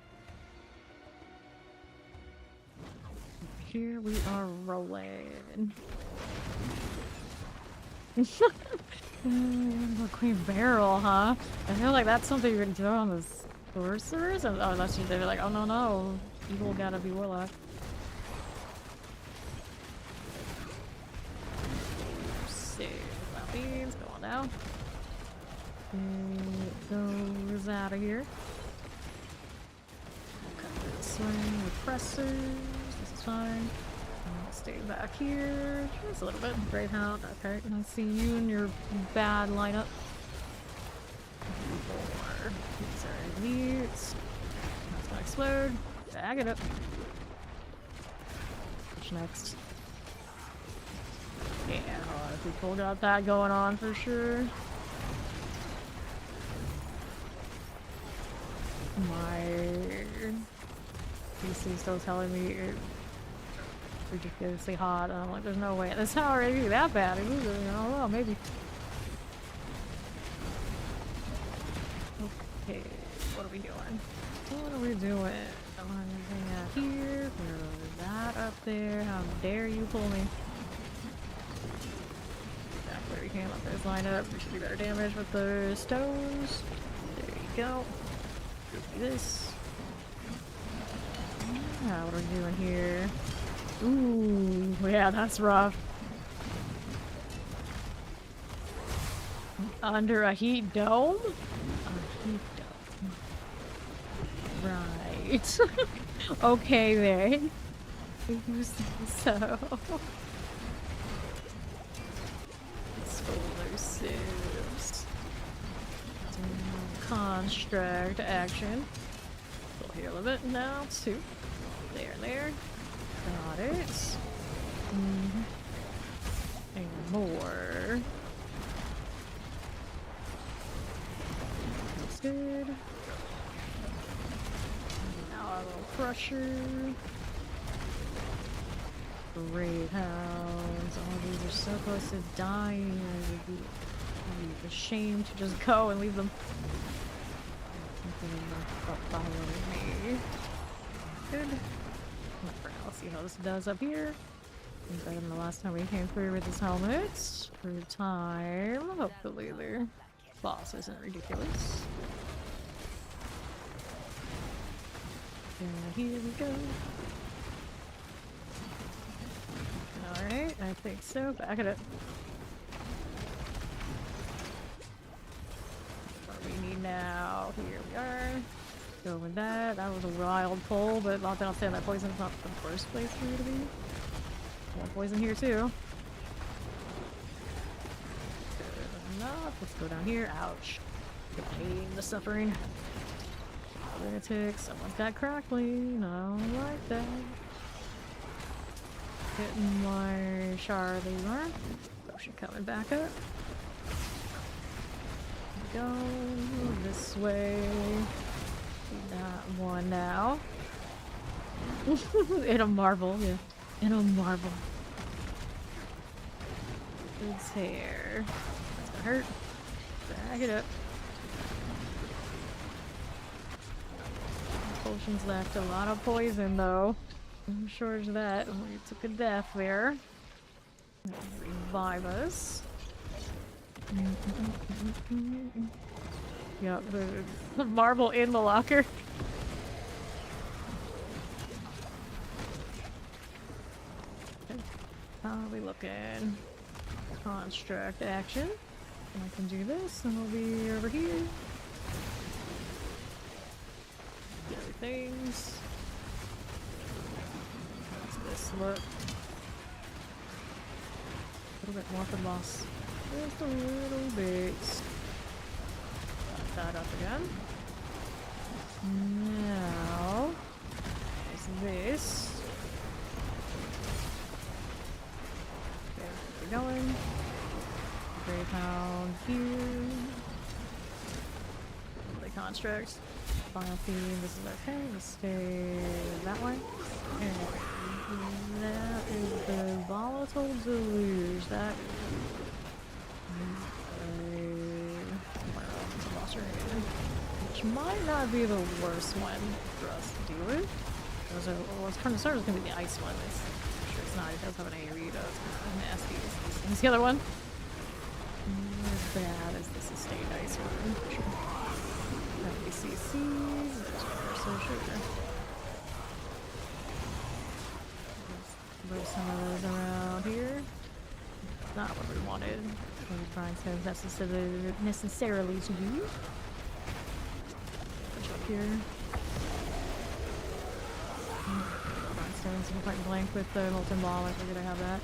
Here we are rolling. Queen Barrel, huh? I feel like that's something you're gonna do on the sorcerers. Oh, unless they're like, oh no, evil gotta be Warlock. See what that means. Go on down. It goes out of here. Cut this way with pressers. This is fine. Stay back here just a little bit. Greyhound. Okay, I see you in your bad lineup. Four. These are these. That's gonna explode. Bag it up. What's next? Yeah, a lot of people got that going on for sure. My PC still telling me it's ridiculously hot. I'm like, there's no way. That's not already that bad. I don't know, maybe. Okay, what are we doing? What are we doing? I'm hang out here. Throw that up there. How dare you pull me? Back where we can. Let those line up. We should do better damage with the stones. There you go. Do this. Yeah, what are we doing here? Ooh, yeah, that's rough. Under a heat dome? A heat dome. Right. Okay then. You say so. Explosives. Construct action. We'll heal a bit now, too. There. Got it. And more. That's good. Now a little crusher. Great hounds. All these are so close to dying. I would be ashamed to just go and leave them. Following me. Good. Let's see how this does up here. Better than the last time we came through with this helmet. Through time. Hopefully their boss isn't ridiculous. And here we go. Alright, I think so. Back it up. What do we need now? Here we are. Go with that. That was a wild pull, but not that I'll say that poison's not the first place for you to be. More poison here too. Good enough. Let's go down here. Ouch. The pain, the suffering. Lunatic. Someone's got crackling. I don't like that. Getting my Charlie. Potion coming back up. Go this way. That one now. In a marble, yeah. In a marble. It's hair. That's gonna hurt. Back it up. Potions left. A lot of poison though. I'm sure of that. We took a death there. Revive us. Yep, the marble in the locker. How are we looking? Construct action. I can do this, and we'll be over here. The other things. How's this look? A little bit more for the boss. Just a little bit. Got that up again. Now, there's this. Okay, keep going. Greyhound here. The constructs. Final theme. This is okay. Let's stay that way. And that is the volatile deluge. That which might not be the worst one for us to deal with. Well, it's kind of started going to be the ice one. I'm sure it's not. It does have an AoE though. It's kind of nasty. It's the other one. Not as bad as the sustained ice one. Sure. FBCCs. So sure. Move some of those around here. Not what we wanted. What we're trying to necessarily to do. Push up here. Rhinestones can quite blank with the molten ball. I figured I have that.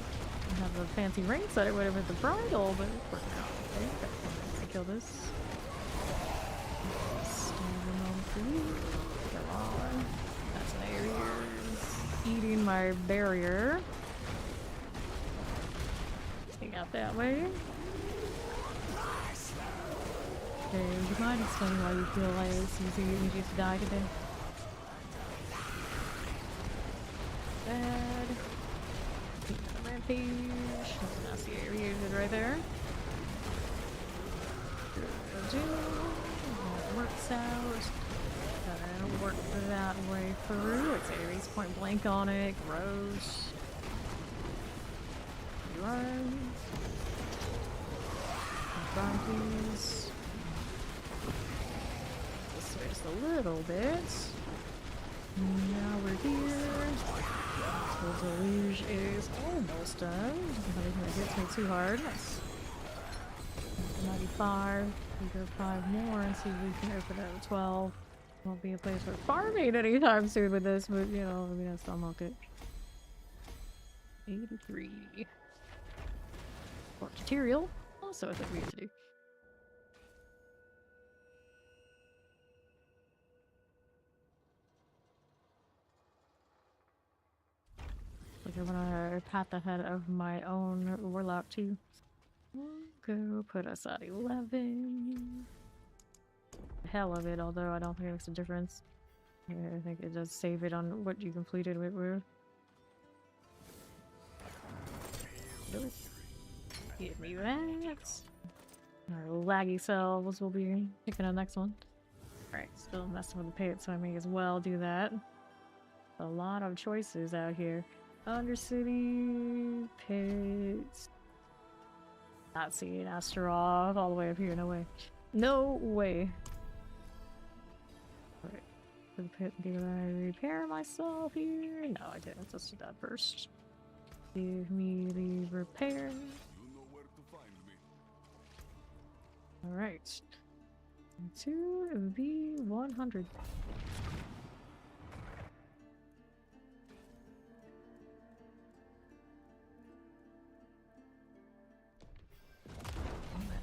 I have the fancy ring set. It would have been the bridle, but it's working out. Okay, let's kill this. Come on. That's an area. Eating my barrier. Take out that way. Okay, would you mind explaining why you feel like it's easy to die today? Bad. Rampage. That's a nasty area right there. Good. Works out. Gotta work that way through. It's Ares point blank on it. Gross. Run. Run, please. This way just a little bit. Now we're here. The deluge is almost done. Nothing that hits me too hard. Nice. 95. We go 5 more and see if we can open it at 12. Won't be a place for farming anytime soon with this, but you know, maybe that's unlock it. 83. Or material. Also a thing we have to do. Like I want to pat the head of my own Warlock too. We'll go put us at 11. Hell of it, although I don't think it makes a difference. Yeah, I think it does save it on what you completed with. Give me that. Our laggy selves will be picking the next one. Alright, still messing with the pit, so I may as well do that. A lot of choices out here. Undercity, pits. Not seeing Astaroth all the way up here, no way. No way. Alright, to the pit, do I repair myself here? No, I didn't. Let's do that first. Give me the repair. You know where to find me. Alright. To the 100.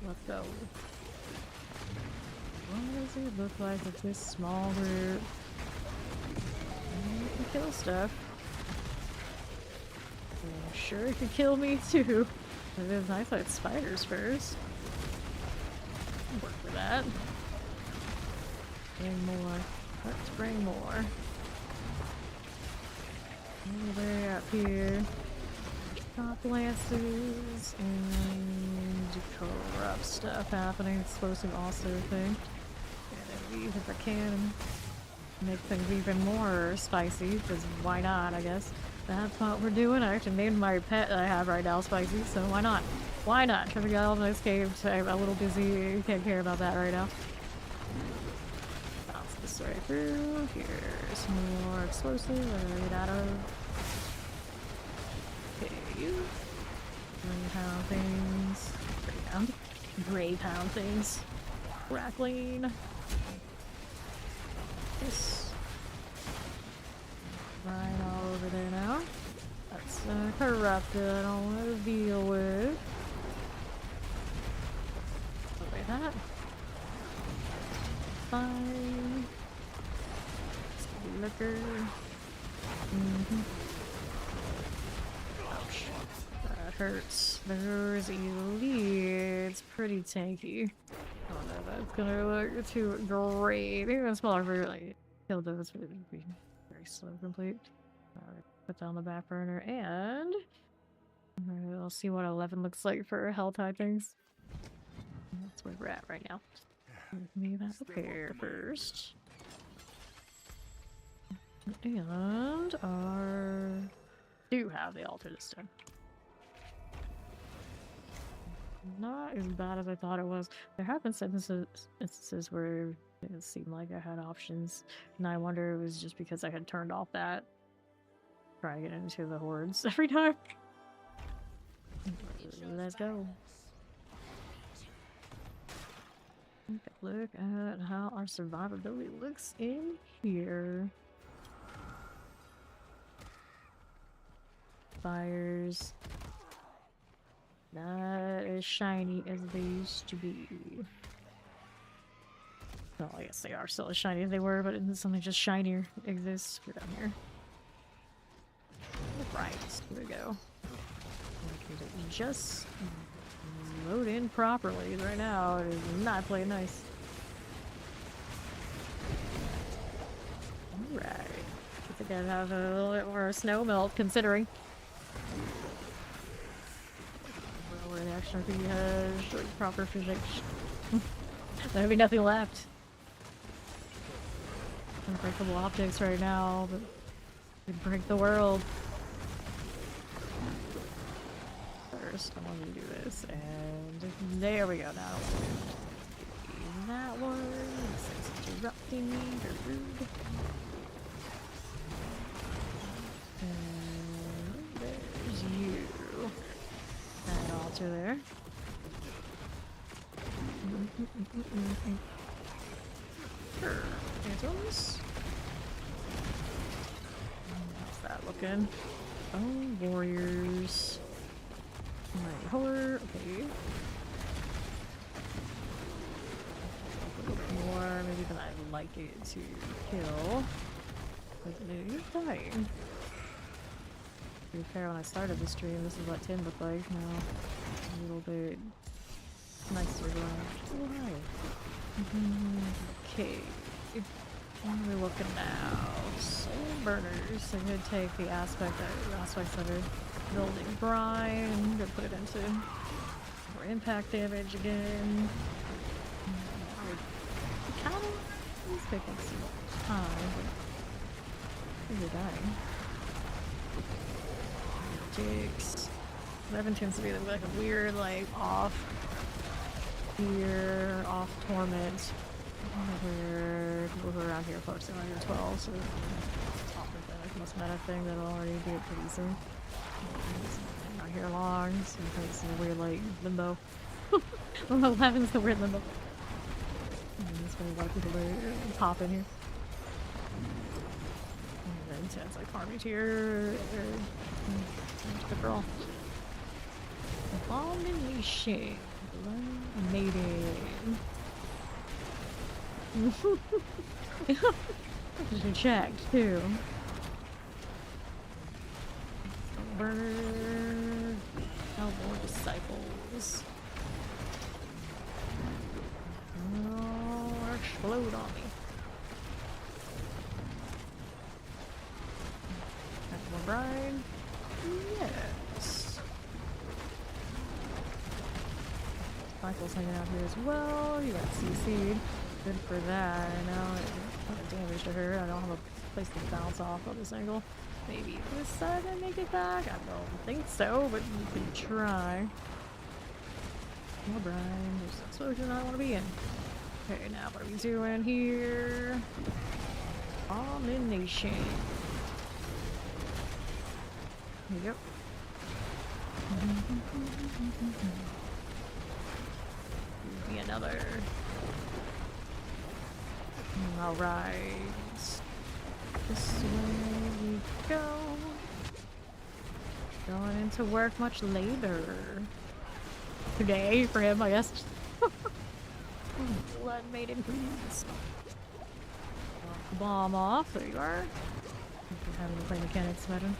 Let's go. What does it look like with this small group? You can kill stuff. I'm sure it could kill me too. But it is nice to fight spiders first. Work for that. Bring more. Let's bring more. All the way up here. Top lances and corrupt stuff happening. Explosive also thing. And if I can make things even more spicy, because why not, I guess. That's what we're doing. I actually named my pet that I have right now Spicy, so why not? Why not? Because we got all those caves. I'm a little busy. Can't care about that right now. Bounce this right through. Here's more explosive. Get out of. Okay, you. Greyhound things. Greyhound. Greyhound things. Crackling. This. Right all over there now. That's corrupted. I don't want to deal with. Away that. Fine. Liquor. Ouch. That hurts. There's elites. Pretty tanky. I don't know if that's gonna look too great. Maybe a smaller for like kill those, but it would be very slow complete. Put that on the back burner and I'll see what 11 looks like for hell type things. That's where we're at right now. Give me that repair first. And our do have the altar this time. Not as bad as I thought it was. There have been instances where it seemed like I had options, and I wonder it was just because I had turned off that. Try to get into the hordes every time. Let's go. Look at how our survivability looks in here. Fires. Not as shiny as they used to be. Well, I guess they are still as shiny as they were, but something just shinier exists. We're down here. Right, here we go. Just load in properly right now. It is not playing nice. Alright. I think I'd have a little bit more snow melt considering. Well, where the action RPG has like, proper physics. There'd be nothing left. Unbreakable objects right now, but could break the world. First, I want to do this, and there we go. Now, that one. This is interrupting me. They're rude. to there. Sure. Phantoms. How's that looking? Oh, warriors. Mighty horror. Okay. A little bit more, maybe than I'd like it to kill. But it is dying. To be fair, when I started the stream, this is what tin looked like. Now, a little bit nicer going. Oh, hi. Okay. What are we looking now? Soul burners. I could take the aspects that are building brine, go put it into more impact damage again. Kind of is taking some time, but you're dying. Jigs. 11 tends to be like a weird, like, off fear, off torment. Where people who are around here are focusing on your 12, so it's often like the most meta thing that'll already do it pretty soon. Not here long, sometimes it's a weird, like, limbo. Well, 11's the weird limbo. There's been a lot of people that pop in here. And then intense, like, farming tier, the girl. Abomination. Blood maiden. Should check too. Burner. Oh, more disciples. Oh, explode on me. Got more brine. Yes. Michael's hanging out here as well. You got CC'd. Good for that. I know it kind of damage to her. I don't have a place to bounce off of this angle. Maybe this side I make it back? I don't think so, but you can try. More brine. There's an explosion I want to be in. Okay, now what are we doing here? Abomination. Yep. Be another. Alright. This way we go. Going into work much later. Today for him, I guess. Blood maiden, please. Bomb off. There you are. Having to play mechanics, madam.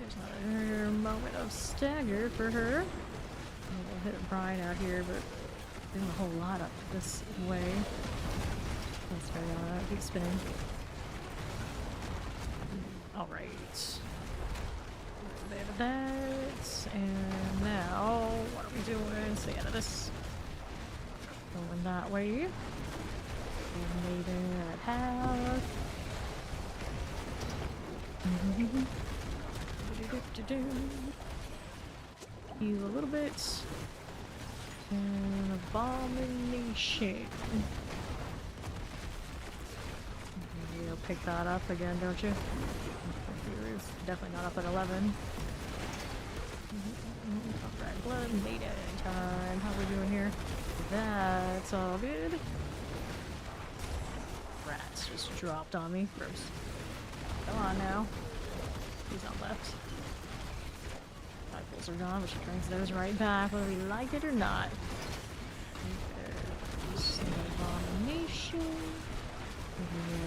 There's another moment of stagger for her. We'll hit Brian out here, but doing a whole lot up this way. That's very odd. Keep spinning. Alright. Bit of that. And now, what are we doing? Stay out of this. Going that way. Maiden at half. Heal a little bit. And abomination. You'll pick that up again, don't you? It's definitely not up at 11. Alright, blood maiden time. How are we doing here? That's all good. Rats just dropped on me. Gross. Come on now. He's not left. Rifles are gone, but she brings those right back, whether we like it or not. There's an abomination.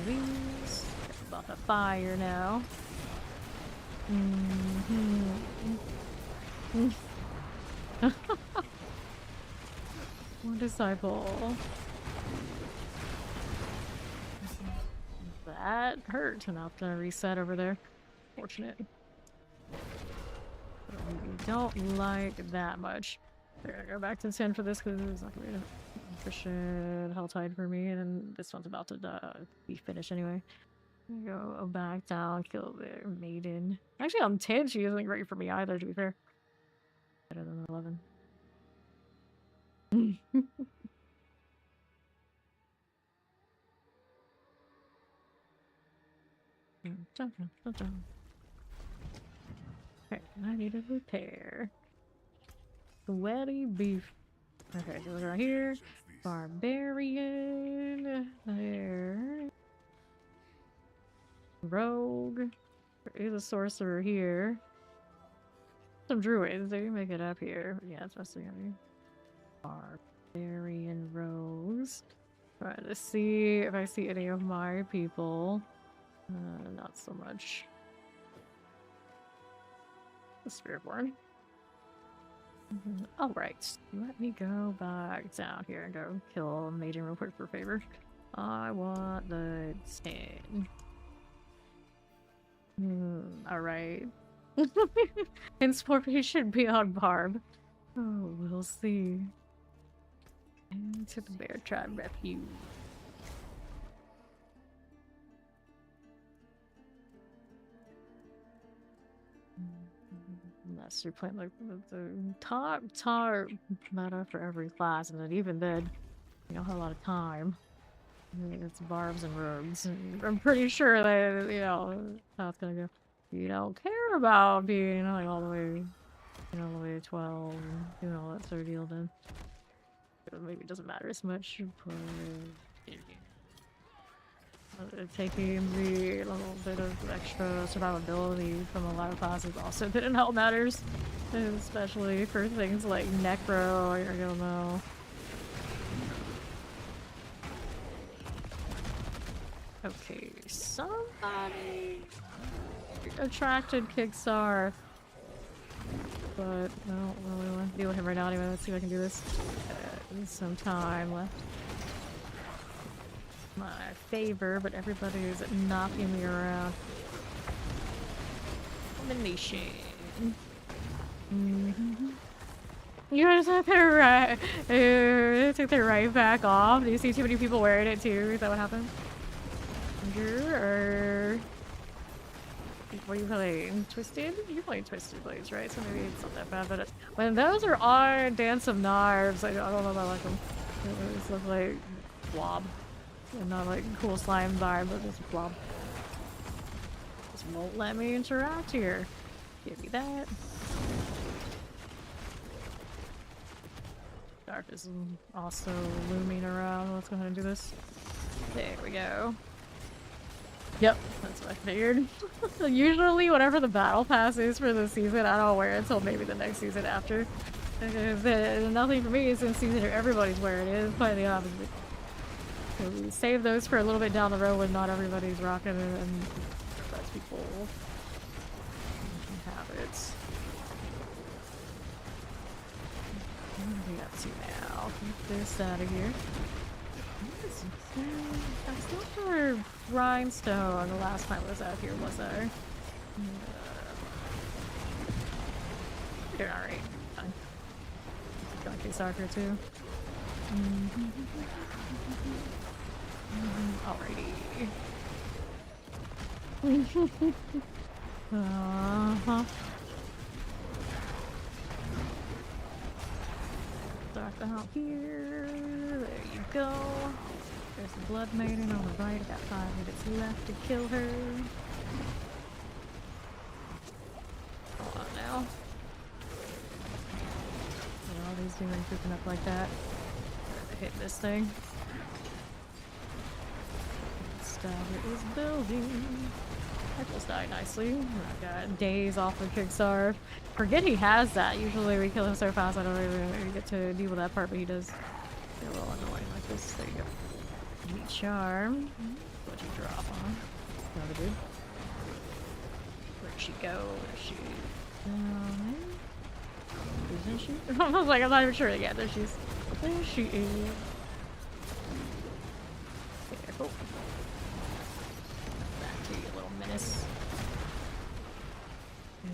These. About the fire now. One disciple. That hurt enough to reset over there. Fortunate. But we don't like that much. We're gonna go back to 10 for this because it's not gonna be enough efficient Helltide for me, and then this one's about to be finished anyway. Go back down, kill the maiden. Actually, on 10, she isn't great for me either, to be fair. Better than 11. Okay, I need a repair. Sweaty beef. Okay, so we're right here. Barbarian. There. Rogue. There is a sorcerer here. Some druids. They can make it up here. Yeah, it's mostly gonna be barbarian rogues. Trying to see if I see any of my people. Not so much. The Spiritborn. Alright, let me go back down here and go kill Maiden real quick for favor. I want the 10. Alright. Inspiration beyond Barb. Oh, we'll see. Into the Bear Tribe Refuge. Unless you're playing like the top meta for every class, and then even then, you don't have a lot of time. It's barbs and rogues, and I'm pretty sure that, you know, how it's gonna go. You don't care about being like all the way, you know, all the way to 12 and doing all that sort of deal, then maybe it doesn't matter as much, but taking the little bit of extra survivability from a lot of classes also didn't help matters, especially for things like Necro. I don't know. Okay, somebody attracted Kickstar, but I don't really want to deal with him right now anyway. Let's see if I can do this. Some time left. My favor, but everybody's knocking me around. Domination. You guys have their right. Took their right back off. Do you see too many people wearing it too? Is that what happened? Or what are you playing? Twisted? You're playing Twisted Blades, right? So maybe it's not that bad. But when those are on Dance of Knives, I don't know if I like them. They just look like blob. And not like cool slime vibe, but just blob. Just won't let me interact here. Give me that. Dark is also looming around. Let's go ahead and do this. There we go. Yep, that's what I figured. Usually, whatever the battle pass is for the season, I don't wear it until maybe the next season after. Because nothing for me is in season or everybody's wearing it. It's quite the opposite. So we save those for a little bit down the road when not everybody's rocking it and lets people have it. What do we got to now? Get this out of here. I'm still for Grindstone the last time I was out here, was I? You're alright. Fine. Got K soccer too. Alrighty. Start out here. There you go. There's the Blood Maiden on the right. Got 5 minutes left to kill her. Hold on now. All these demons creeping up like that. Hit this thing. Stabber is building. That just died nicely. I got days off of Kickstarve. Forget he has that. Usually we kill him so fast I don't really get to deal with that part, but he does get a little annoying like this. There you go. Neat charm. What'd you drop on? Another dude. Where'd she go? Where's she? Isn't she? I was like, I'm not even sure. Yeah, there she is. There she is. Careful. Back to you, little menace. And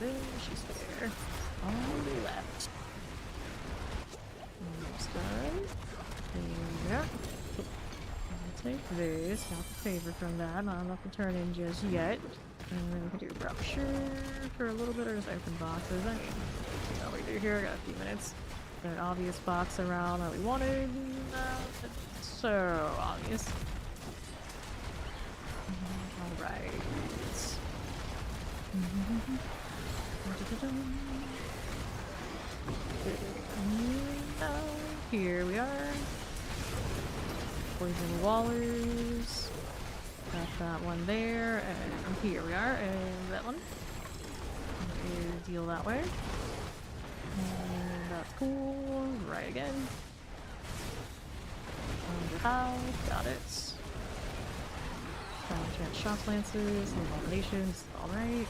there she's there. On the left. Almost done. There we go. I'll take this. Not the favor from that. Not enough to turn in just yet. And then we can do rupture for a little bit, or just open boxes. I mean, you know what we do here. Got a few minutes. An obvious box around that we wanted. So obvious. Alright. here we are. Poison Wallers. Got that one there, and here we are, and that one. Is deal that way. And that's cool. Right again. How? Got it. Chance shock lances, abominations, alright.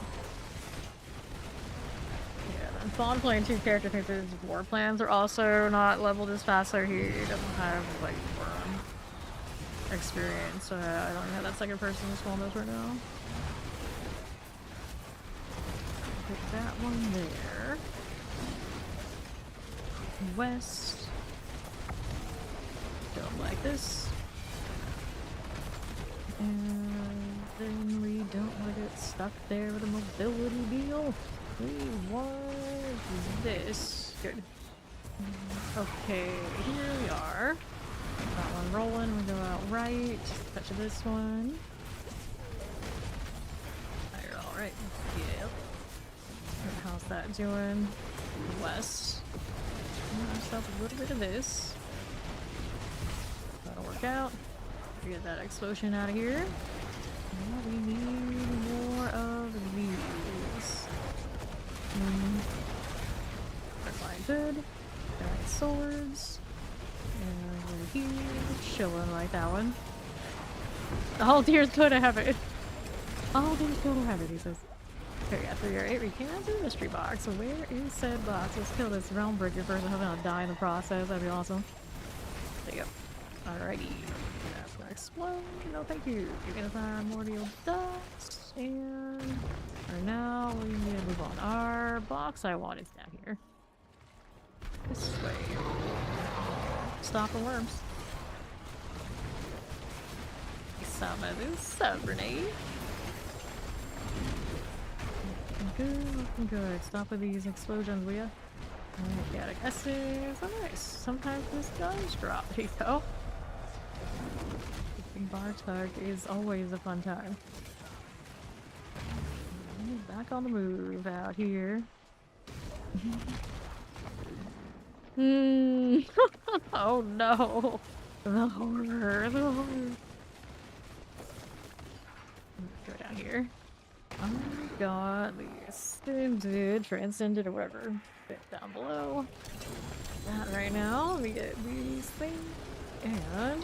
Yeah, then Fawn playing 2 characters because his war plans are also not leveled as fast, so he doesn't have like experience. So I don't have that second person to spawn those right now. Put that one there. West. Don't like this. And then we don't want to get stuck there with a mobility deal. We want this. Good. Okay, here we are. That one rolling. We go out right. Touch this one. You're alright. Yep. How's that doing? West. Give ourselves a little bit of this. That'll work out. Get that explosion out of here. Now we need more of these. We're fine, good. Got swords. And we're here, chilling like that one. All deers could have it. All deers could have it, he says. Okay, yeah, 3 or 8. We can do mystery box. So where is said box? Let's kill this realm breaker first. I'm gonna die in the process. That'd be awesome. There you go. Alrighty. That's gonna explode. No, thank you. You're gonna find Mordial dust. And for now, we need to move on. Our box I want is down here. This way. Stop the worms. Some of this grenade. Good, looking good. Stop with these explosions, will ya? Yeah, I guess it's so nice. Sometimes this does drop. There you go. Bar tug is always a fun time. Back on the move out here. Oh no! The horror, the horror. Go down here. I got the ascended, transcended, or whatever. Bit down below. That right now. We get these things. And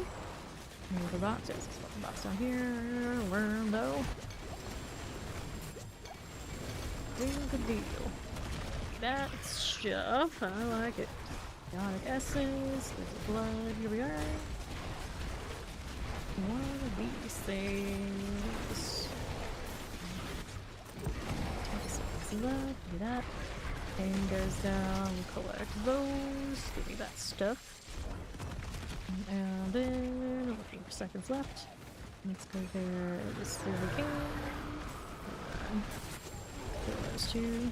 the box. Yes, the box down here. Worm though. Good deal. That stuff. I like it. Chaotic essence. There's blood. Here we are. One of these things. Left, do that. And goes down, collect those, give me that stuff. And then, looking for seconds left. Let's go there, this is the king. Kill those two.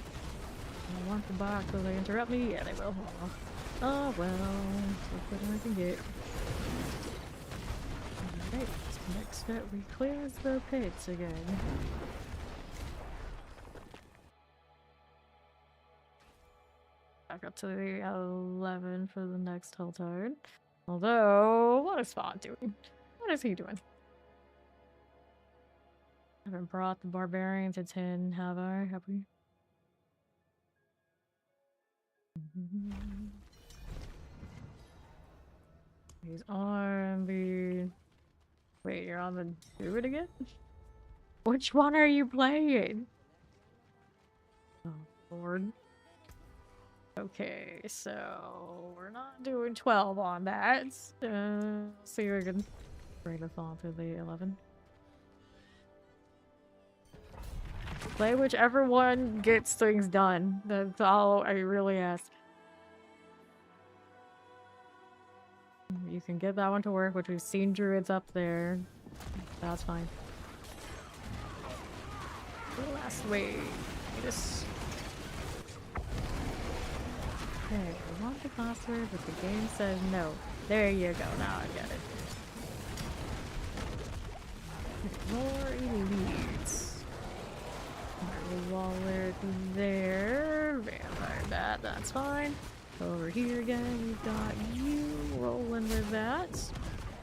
I want the box, will they interrupt me? Yeah, they will. Oh well, look what I can get. Alright, next step, we clears the pits again. Back up to the 11 for the next Helltide. Although, what is Spawn doing? What is he doing? I haven't brought the Barbarian to 10, have I? Have we? He's on the... Wait, you're on the... Do it again? Which one are you playing? Oh, Lord. Okay, so we're not doing 12 on that. See if we can bring us on to the 11. Play whichever one gets things done. That's all I really ask. You can get that one to work, which we've seen druids up there. That's fine. The last wave. Just... Okay, I want the password, but the game says no. There you go, now I get it. More elites. Waller there. Vampire bat, that's fine. Over here again, we've got you rolling with that.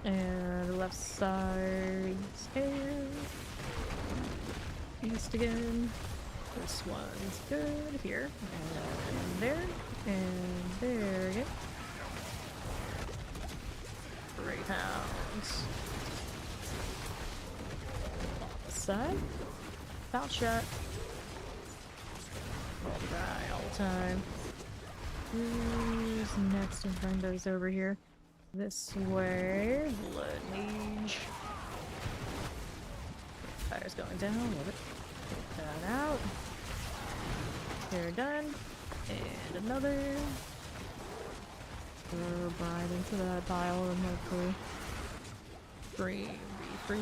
And left side here. East again. This one's good here. And there. And there again. Greyhounds. On the side. Foul shot. All die all the time. Who's next in front of those over here? This way. Blood mage. Fire's going down. Love it. Get that out. They're done. And another. Throw right into that pile and hopefully free, be free.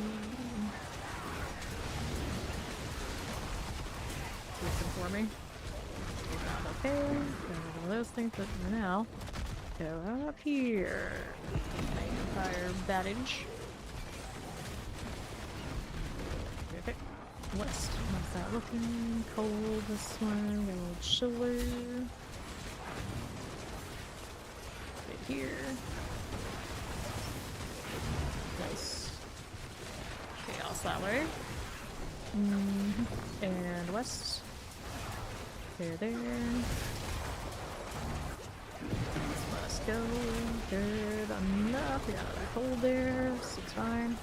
Do some for me. Okay, got all those things, but for now, go up here. Fire battage. Okay, west. How's that looking? Cold, this one, got a little chiller. Right here. Nice. Chaos that way. And west. There. Let's go. Good enough. We got another cold there. So it's fine.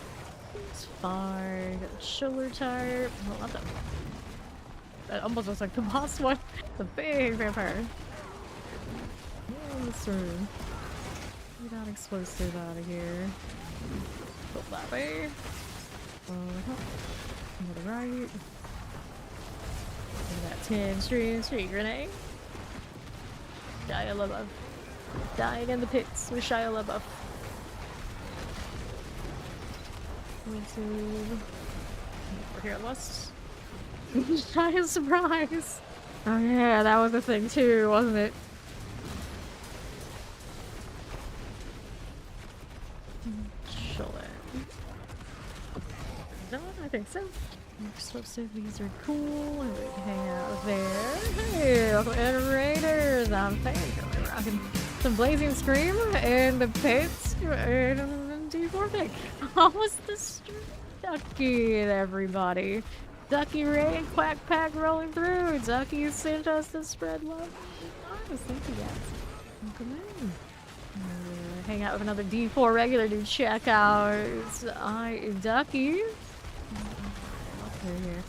It's fine. Got a chiller type. Well, not that one. That almost looks like the boss one. The big vampire. In this room. We got explosive out of here. Go that way. To the right. That 10 street grenade. Shia LaBeouf. Dying in the pits with Shia LaBeouf. Over here, let's. Shia's surprise. Oh yeah, that was a thing too, wasn't it? No, I think so. Explosive, these are cool. And we can hang out there. Hey, welcome in Raiders. I'm Faye. Rocking some Blazing Scream and the pits and D4 pick. Almost the Ducky, everybody. Ducky Raid, Quack Pack rolling through. Ducky sent us to spread love. Thank you guys. Welcome in. Hang out with another D4 regular to check out Ducky. Here.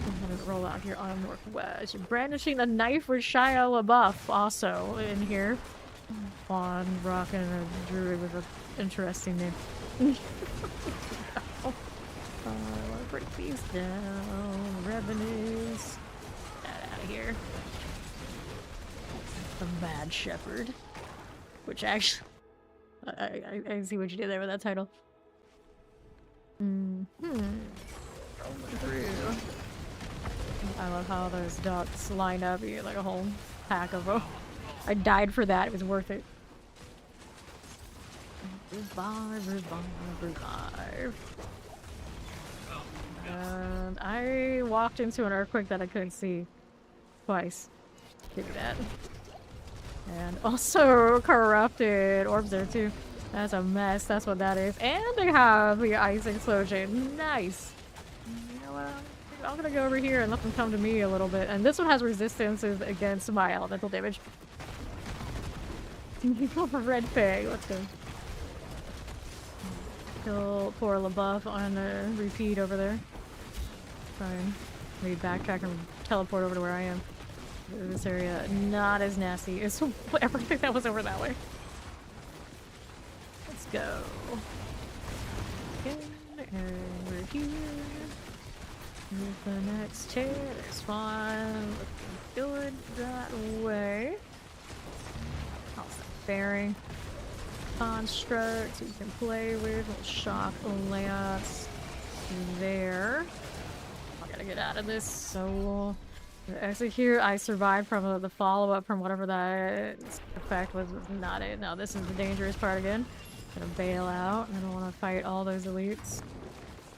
I'm gonna roll out here on Northwest. You're brandishing a knife with Shia LaBeouf also in here. Fawn rocking a druid with an interesting name. Break these down. Revenues. Get out of here. The Mad Shepherd. Which actually I see what you did there with that title. Rolling through. I love how those ducks line up. You get like a whole pack of them. I died for that. It was worth it. Revive. And I walked into an earthquake that I couldn't see twice. Give me that. And also corrupted orbs there too. That's a mess. That's what that is. And they have the ice explosion. Nice. You know what? I'm gonna go over here and let them come to me a little bit. And this one has resistances against my elemental damage. Red Fang. Let's go. Kill poor LaBeouf on a repeat over there. Fine. Maybe backtrack and teleport over to where I am. This area not as nasty as everything that was over that way. Let's go. Okay, and we're here. With the next chair, there's fun. Looking good that way. Also bearing constructs we can play with. Little shock lance there. I gotta get out of this. So actually here I survived from the follow-up from whatever that effect was not it. Now this is the dangerous part again. Gonna bail out. I don't want to fight all those elites.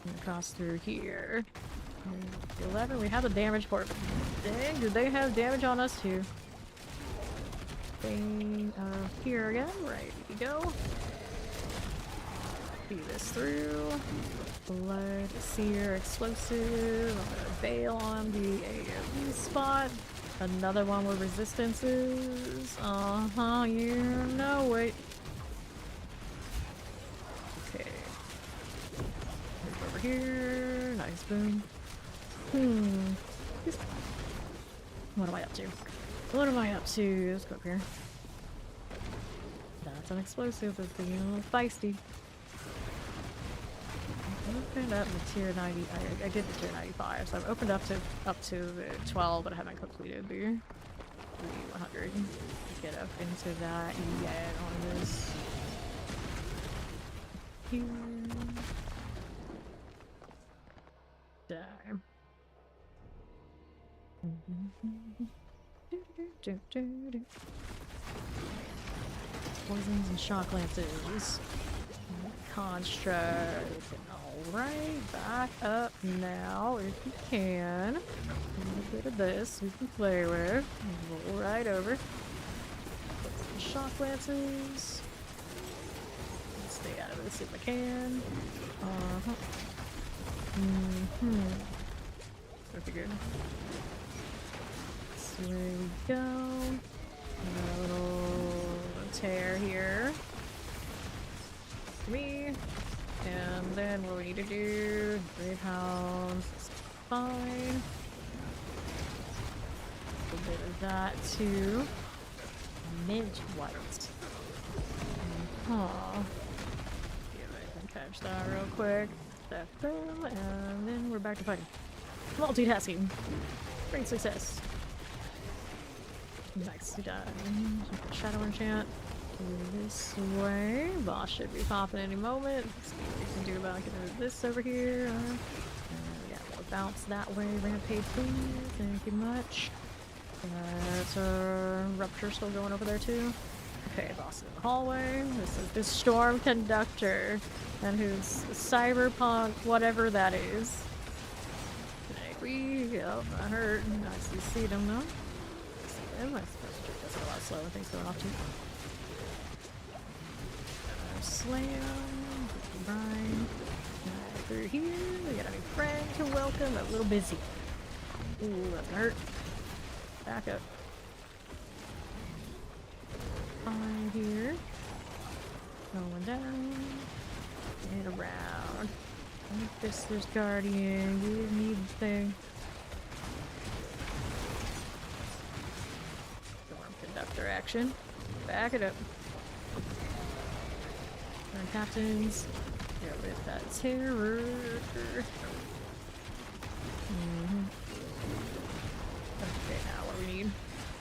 Gonna cross through here. 11, we have the damage port. Dang, did they have damage on us too? thing here again. Right, we go. See this through. Blood, sear, explosive. I'm gonna bail on the AoE spot. Another one with resistances. You know it. Okay. Move over here. Nice boom. What am I up to? What am I up to? Let's go up here. That's an explosive. It's being a little feisty. Opened up the tier 90. I did the tier 95, so I've opened up to the 12, but I haven't completed the 100. Get up into that yet on this. Here. Die. Poisons and shock lances. Construct. Alright, back up now if you can. A little bit of this we can play with. Roll right over. Put some shock lances. Stay out of this if I can. I figured. So there we go. A little tear here. Me. And then what we need to do, Great Hounds, is fine. A bit of that too. Mint white. See if I can catch that real quick. And then we're back to fighting. Multitasking. Great success. Nicely done. Shadow enchant. This way. Boss should be popping any moment. Let's see what we can do about getting rid of this over here. Yeah, we'll bounce that way. Rampage, please. Thank you much. That's a rupture still going over there too. Okay, boss in the hallway. This is the storm conductor, and who's cyberpunk, whatever that is. Yep, that hurt. Nice to see them though. See them. I suppose that's a lot slower. Things going off too. Slam, Brian, through here. We got a new friend to welcome. A little busy. Ooh, that's gonna hurt. Back up. Fine here. Going down and around. Fister's Guardian. You need the thing. Storm conductor action. Back it up. Our captains, get rid of that terror. Okay, now what do we need?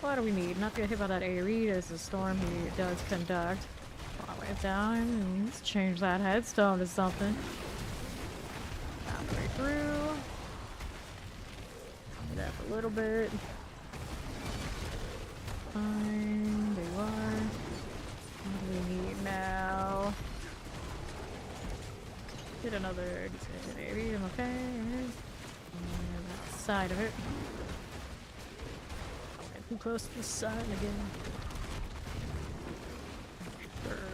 What do we need? Not to get hit by that AoE. There's a storm he does conduct. All the way down. And let's change that headstone to something. Halfway through. Get up a little bit. Fine, there you are. What do we need now? Get another maybe. I'm okay. And that side of it. Get too close to the sun again. Sure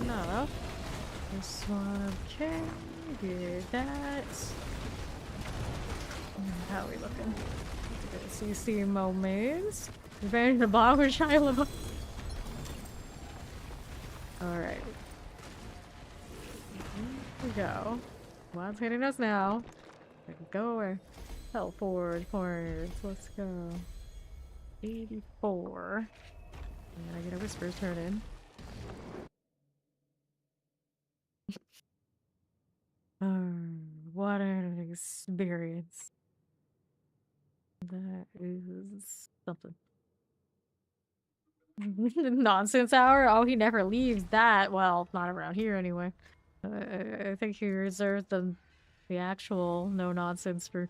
enough. This one, okay. Get that. How are we looking? CC moments. Advantage the bottom with shy level. Alright. Here we go. What's hitting us now? Go away. Hell forwards. Let's go. 84. And I get a Whisper's turn in. What an experience. That is something. Nonsense hour? Oh, he never leaves that. Well, not around here anyway. I think he reserved the actual no nonsense for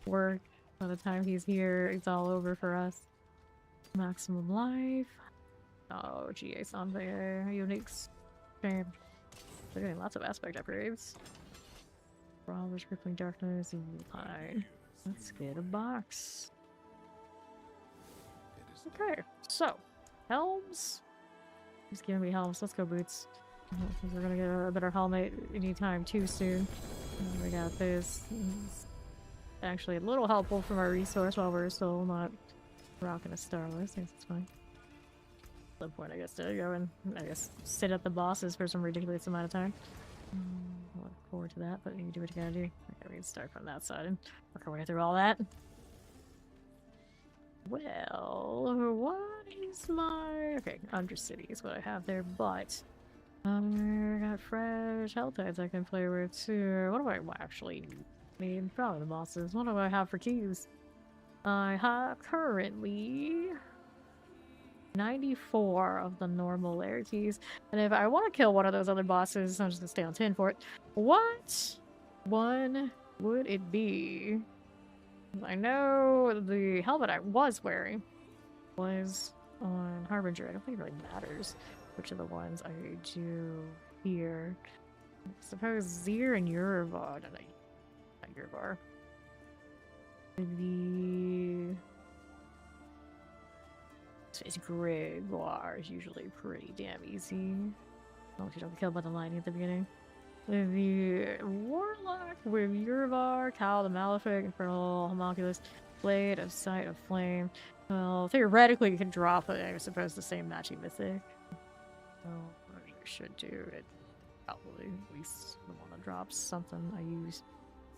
work. By the time he's here, it's all over for us. Maximum life. Oh, GA something. Uniques. Shame. We're getting lots of aspect upgrades. Brawlers, Crippling Darkness, and Pine. Let's get a box. Okay, so Helms? He's giving me helms. Let's go, Boots. I don't think we're gonna get a better helmet anytime too soon. And we got this. It's actually a little helpful from our resource while we're still not rocking a Starless. I guess it's fine. At some point, I guess, to go and, I guess, sit at the bosses for some ridiculous amount of time. I look forward to that, but you do what you gotta do. Okay, we can start from that side and work our way through all that. Well, what is my... Okay, Undercity is what I have there, but... I got fresh health heads I can play with too. What do I actually need? Probably the bosses. What do I have for keys? I have currently 94 of the normal layer keys. And if I want to kill one of those other bosses, I'm just gonna stay on 10 for it. What one would it be? I know the helmet I was wearing was on Harbinger. I don't think it really matters which of the ones I do here. I suppose Zir and Yurvar. No, not Yurvar. The... It's Gregoire is usually pretty damn easy. Oh, if you don't get killed by the lightning at the beginning. The Warlock with Yurvar, Cal the Malefic, Infernal Homunculus, Blade of Sight of Flame. Well, theoretically you can drop it, I suppose, the same matching mythic. So, what I should do it probably at least the one that drops something I use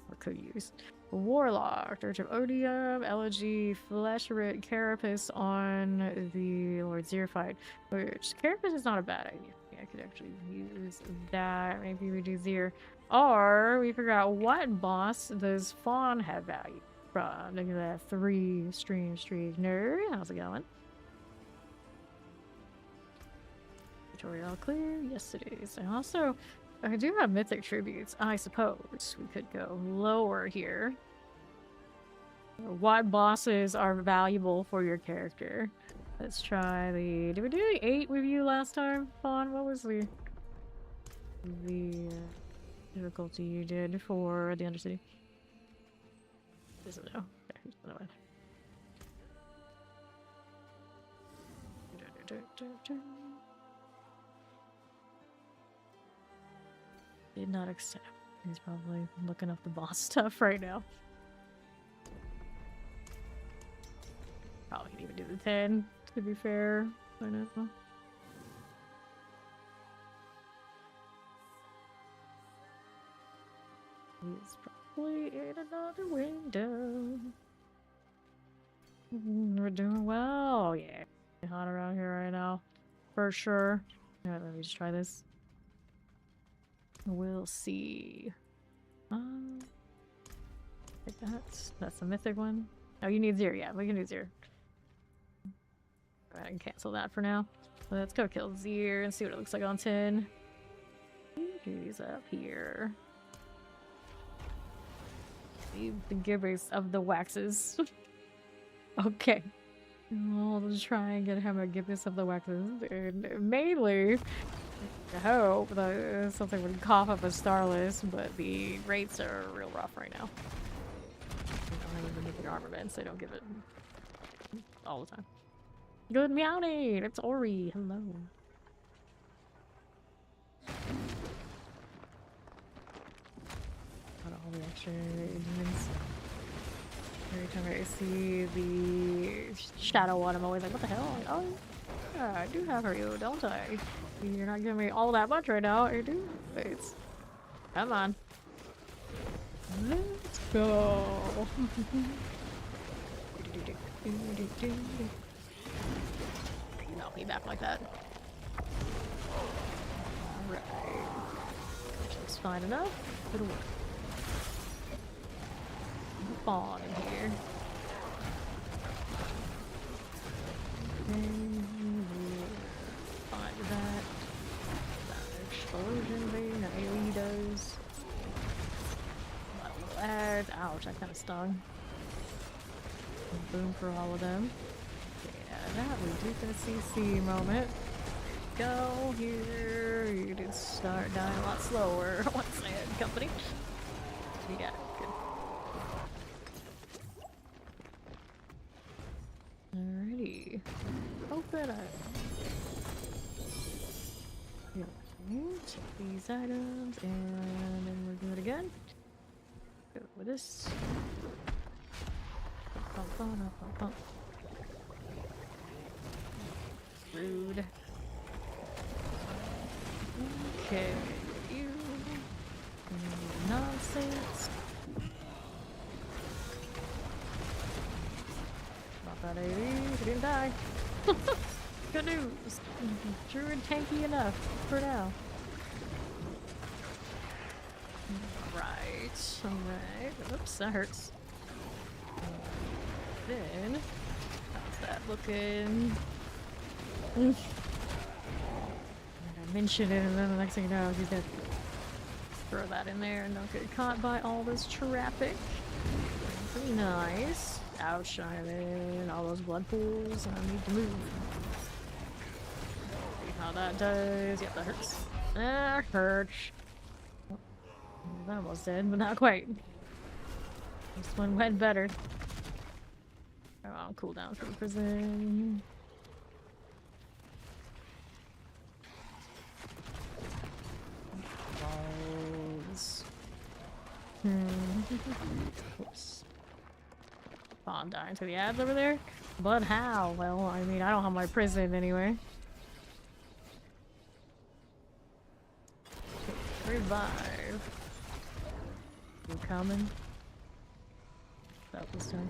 or could use. Warlock, Dirge of Odium, Elegy, Fleshrit, Carapace on the Lord Zir fight. Which Carapace is not a bad idea. I could actually use that. Maybe we do Zir. Or we figure out what boss does Fawn have value from. Look at that 3 stream streak nerd. How's it going? Tutorial clear? Yes it is. And also, I do have mythic tributes. I suppose we could go lower here. What bosses are valuable for your character? Let's try the... Did we do the 8 with you last time, Fawn? What was the difficulty you did for the Undercity? Doesn't know. Okay, here's another one. Did not accept. He's probably looking up the boss stuff right now. Probably can even do the 10, to be fair. I know. He's probably in another window. We're doing well. Yeah. Hot around here right now. For sure. Alright, let me just try this. We'll see. Like that's a mythic one. Oh, you need 0. Yeah, we can do 0. Go ahead and cancel that for now. Let's go kill Zir and see what it looks like on 10. He's up here. The givers of the waxes. Okay. I'll just try and get him a gibbous of the waxes. And mainly, I hope that something would cough up a Starless, but the rates are real rough right now. I don't even get the armaments, they don't give it all the time. Good meowing! It's Ori! Hello. Got all the extra demons. Every time I see the shadow one, I'm always like, what the hell? Like, oh, yeah, I do have her, you, don't I? You're not giving me all that much right now, I do. Wait. Come on. Let's go. You knock me back like that. Alright. Looks fine enough. It'll work. Fawn in here. Find that. That explosion thing that AoE does. Ads. Ouch, that kind of stung. Boom for all of them. Yeah, that we did the CC moment. Go here. You did start dying a lot slower once I had company. Yeah, good. Alrighty. Open up. Take these items, and then we'll do it again. Go with this. Rude. Okay, you. Nonsense. Not that AV, he didn't die. Good news. Druid tanky enough for now. Right, alright. Oops, that hurts. Then, how's that looking? And I mention it, and then the next thing you know, he's dead. Throw that in there and don't get caught by all this traffic. Pretty nice. Ouch, I'm in all those blood pools, and I need to move. See how that does. Yep, that hurts. That hurts. I'm almost dead, but not quite. This one went better. Oh, cool down from prison. Balls. Oops. Oh, I'm dying to the ads over there. But how? Well, I mean, I don't have my prison anyway. Revive. You coming? About this time.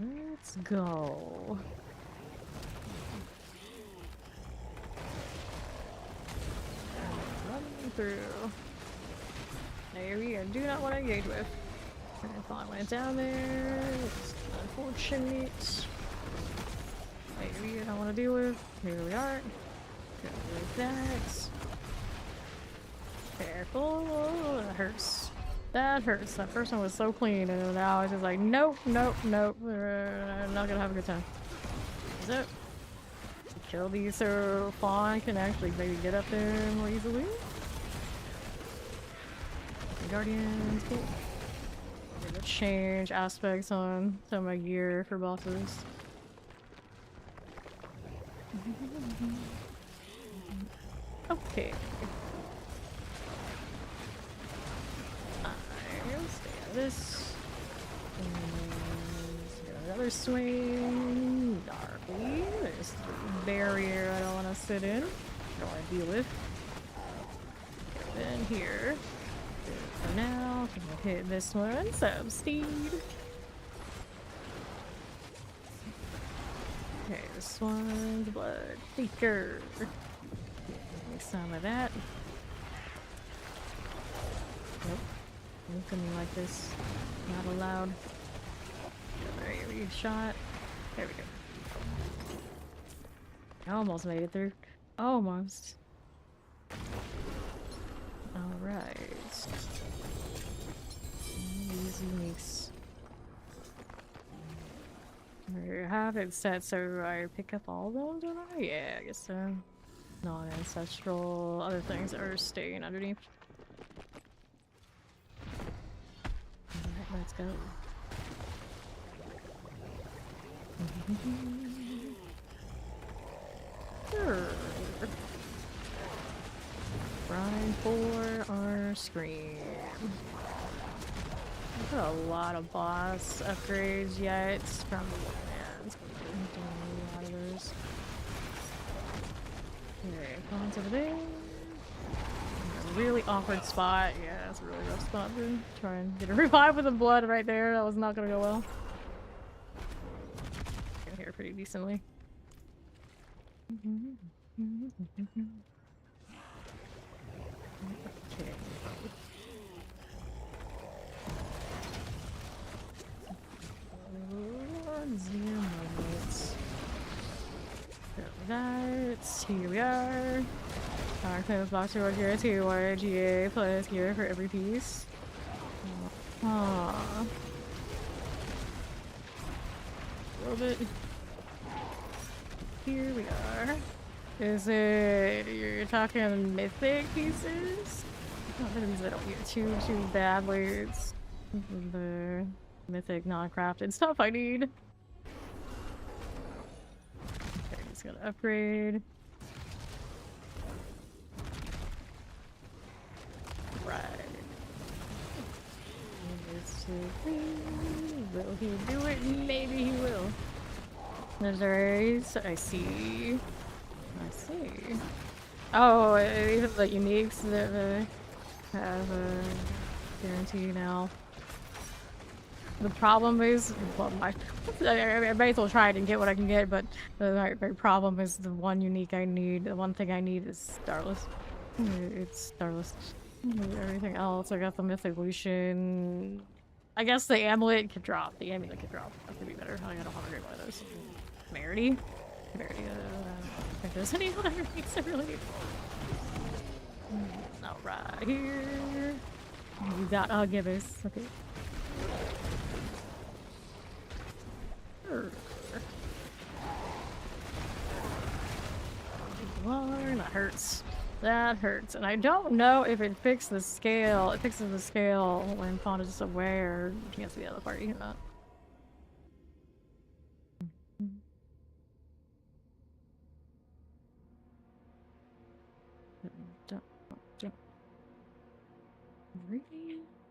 Let's go. Running through. Area I do not want to engage with. If I went down there, it's unfortunate. Area I don't want to deal with. Here we are. Go like that. Careful. Oh, that hurts. That hurts. That first one was so clean, and now it's just like, nope, nope, nope. I'm not gonna have a good time. Is it? Kill these so Fawn can actually maybe get up there more easily. The Guardians, cool. I'm gonna change aspects on some of my gear for bosses. Okay. This another swing. Darby. There's the barrier I don't want to sit in. I don't want to deal with. Then here. For now, I'm gonna hit this one. Some speed. Okay, this one's blood seeker. Make some of that. Nope. Look at me like this. Not allowed. There you shot. There we go. I almost made it through. Almost. Alright. These uniques. I have it set so I pick up all of them, don't I? Yeah, I guess so. Non-ancestral. Other things are staying underneath. Let's go. Sure. Grind for our screen. I've got a lot of boss upgrades yet from the lands. A lot of those. Alright, on to the day. Really awkward spot. Yeah, that's a really rough spot to try and get a revive with the blood right there. That was not gonna go well. I can hear pretty decently. Okay. Zero moments. That. Here we are. Our clothes box reward gear 2 or GA plus gear for every piece. Aww. A little bit. Here we are. Is it, you're talking mythic pieces? Not the things I don't get too badly. It's the mythic non-crafted stuff I need. Okay, just gotta upgrade. Will he do it? Maybe he will. There's a race. I see. I see. Oh, even the uniques that have a guarantee now. The problem is, well, I might as well try it and get what I can get, but my problem is the one unique I need. The one thing I need is Starless. It's Starless. Everything else, I got the Mythic Lucian. I guess the amulet could drop. The amulet could drop. That could be better. I got 100 one of those. Merity? Merity, I don't think there's any other uniques I really need. Alright, here. You got Gibbous. Okay. That hurts. That hurts. And I don't know if it fixed the scale. It fixes the scale when Fawn is aware against the other party or not.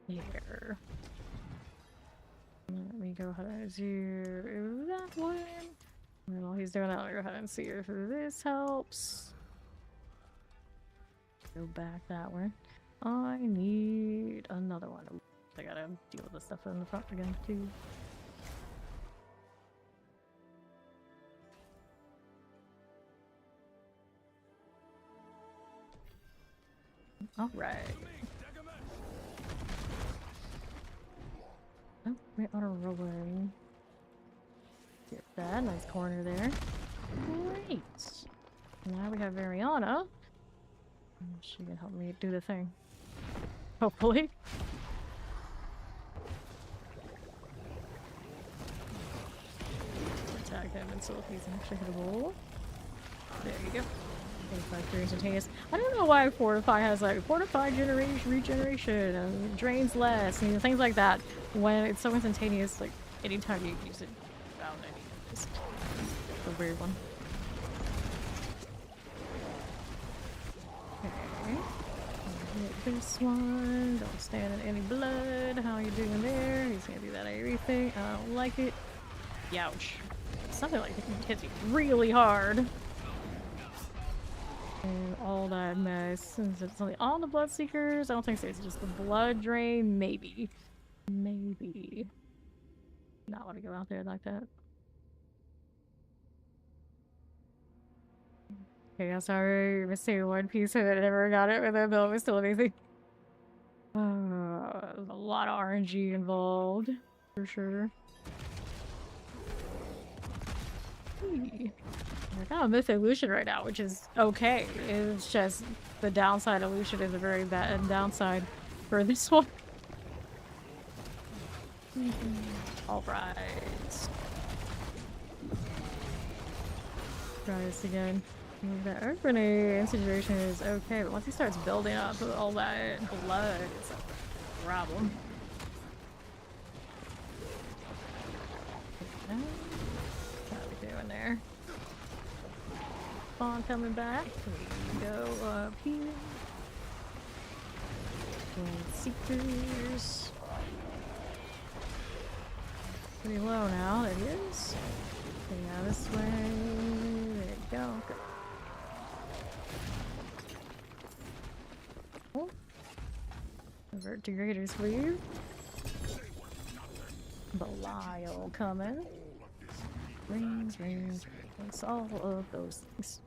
Here. Let me go ahead and do that one. And while he's doing that, I'll go ahead and see if this helps. Go back that way. I need another one. I gotta deal with the stuff in the front again, too. Alright. Oh, we are rolling. Get that. Nice corner there. Great. Now we have Variana. She can help me do the thing. Hopefully. Attack him until he's actually hittable. There you go. 85 instantaneous. I don't know why Fortify has like Fortify generation, regeneration, and drains less, and things like that. When it's so instantaneous, like anytime you use it, found any. It's a weird one. Okay. Hit this one. Don't stand in any blood. How you doing there? He's gonna do that AoE thing. I don't like it. Youch. Something like it hits you really hard. And all that mess. Is it something on the Bloodseekers? I don't think so. It's just the blood drain. Maybe. Maybe. Not want to go out there like that. Okay, I'm sorry. I'm missing one piece of it. I never got it, but the build was still amazing. There's a lot of RNG involved. For sure. I got a Mythic Lucian right now, which is okay. It's just the downside of Lucian is a very bad downside for this one. Alright. Try this again. The Earth Grenade situation is okay, but once he starts building up all that blood, it's a problem. Okay. What are we doing there? Spawn coming back. We go up here. And Seekers. Pretty low now, it is. Okay, now this way. There you go. Oh. Convert to Greater Sleeve. Belial coming. Rings. It's all of those things.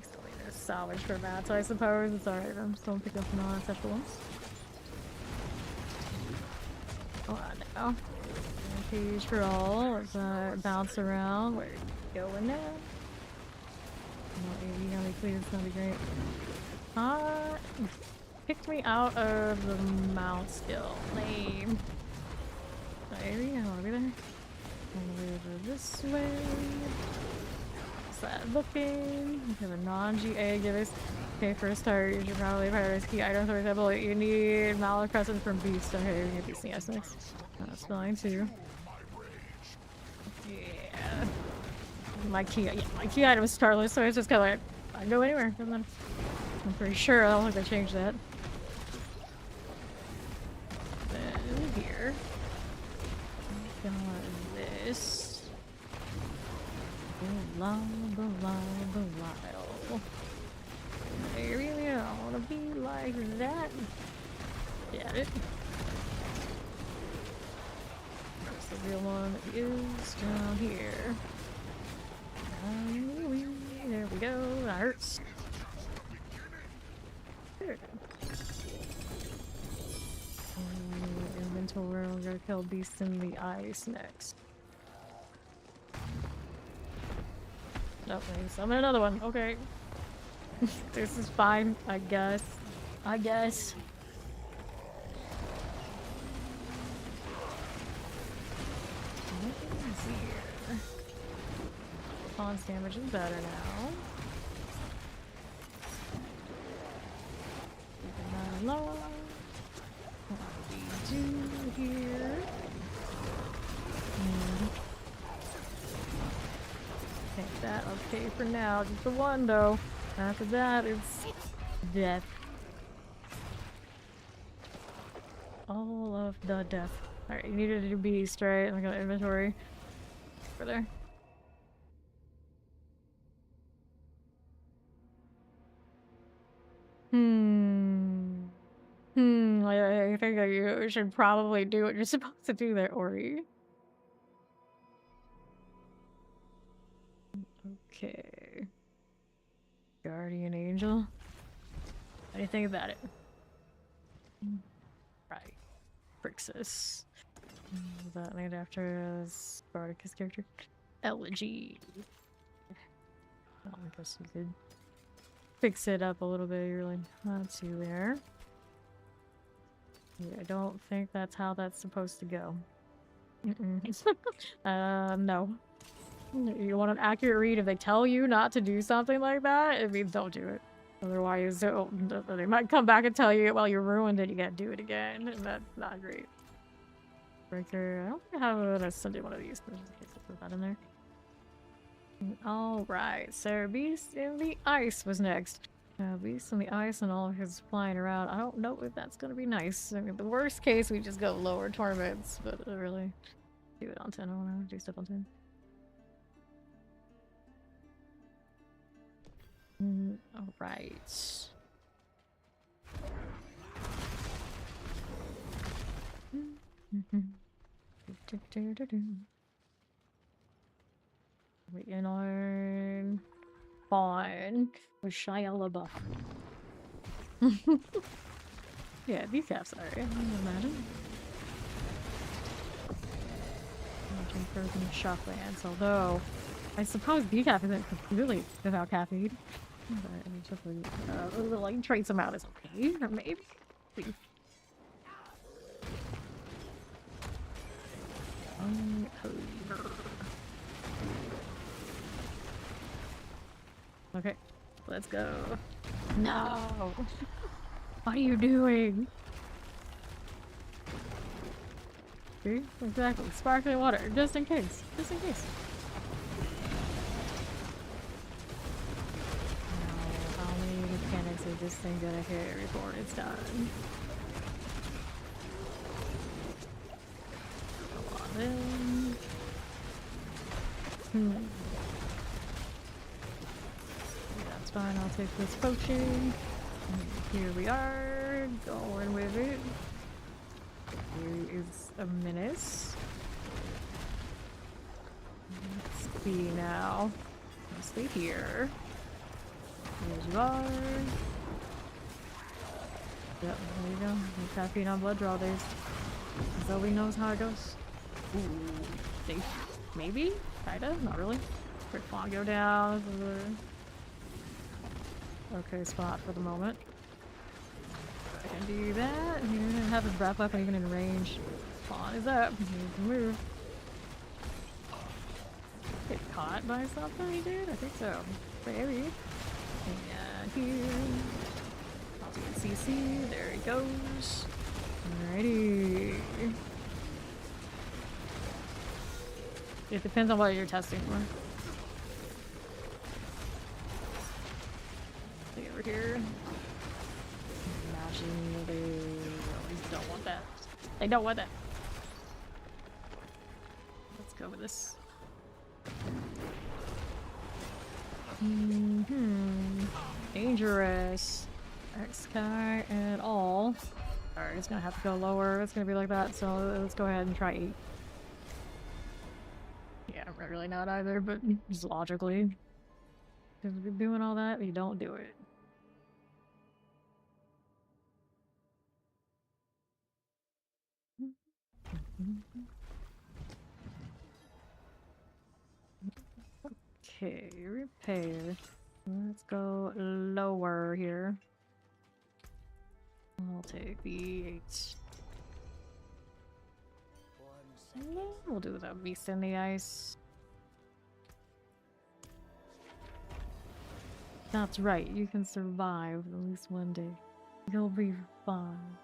Still need to salvage for that, so I suppose it's alright. I'm still pick up non-acceptable ones. Hold on now. Page for all. Let's bounce around. Where are you going now? No, AV, please, that'd be great. Picked me out of the mount skill. Lame. Maybe I wanna be there. All the way over this way. What's that looking? We have a non-GA give us. Okay, for a start, you should probably prioritize key items. For example, you need Malice Crescent from Beast. Okay, we get Beast in the next. That's fine too. Yeah. My key item is Starless, so it's just kind of like, I can go anywhere. I'm pretty sure. I don't think they changed that. Then here. Got this. Blah, blah, blah, blah. I really don't want to be like that. Get it? The real one is down here. There we go. That hurts. There. Inventory. We're gonna kill beast in the ice next. Nope, summon another one. Okay. This is fine, I guess. I guess. Pawn's damage is better now. Keep an eye low. What do we do here? Take that, okay for now. Just the one though. After that, it's death. All of the death. Alright, you needed to do beast, right? I got inventory. Over there. I think that you should probably do what you're supposed to do there, Ori. Okay. Guardian Angel. What do you think about it? Right. Brixus. Is that named after Spartacus character? Elegy. I guess you could fix it up a little bit. You're like, not too there. Yeah, I don't think that's how that's supposed to go. No. You want an accurate read. If they tell you not to do something like that, it means don't do it. Otherwise, they might come back and tell you, well, you ruined it, you gotta do it again, and that's not great. Breaker, I don't think I have a Sunday one of these, but just in case I put that in there. Alright, so Beast in the Ice was next. Beast in the Ice and all of his flying around. I don't know if that's gonna be nice. I mean, the worst case, we just go lower torments, but really, do it on 10. I wanna do stuff on 10. Alright. Waiting on Fawn with Shia LaBeouf. Yeah, decaf's alright. Imagine. Imagine frozen shocklands, although I suppose decaf isn't completely without caffeine. But I mean, just like trace amount is okay, or maybe. Okay, let's go. No! What are you doing? See? Exactly. Sparkling water, just in case. Just in case. Now, how many mechanics is this thing gonna hit before it's done? Come on in. That's fine, I'll take this potion. Here we are, going with it. Here is a menace. Let's see now. I'll stay here. Here you are. Yep, there you go. No caffeine on blood draw days. Zoe knows how it goes. Ooh, safe. Maybe? Kinda? Not really. Quick fawn go down. Okay spot for the moment. I can do that. He didn't have his breath weapon even in range. Fawn is up. He can move. Get caught by something he did? I think so. Maybe. And here. I'll do CC. There he goes. Alrighty. It depends on what you're testing for. See over here. Imagine they always don't want that. They don't want that. go with this. Mm-hmm. Dangerous. X guy at all. Alright, it's gonna have to go lower. It's gonna be like that, so let's go ahead and try 8. Yeah, I'm really not either, but just logically. Because if you're doing all that, you don't do it. Okay, repair. Let's go lower here. I'll take the 8. We'll do the beast in the ice. That's right, you can survive at least one day. You'll be fine.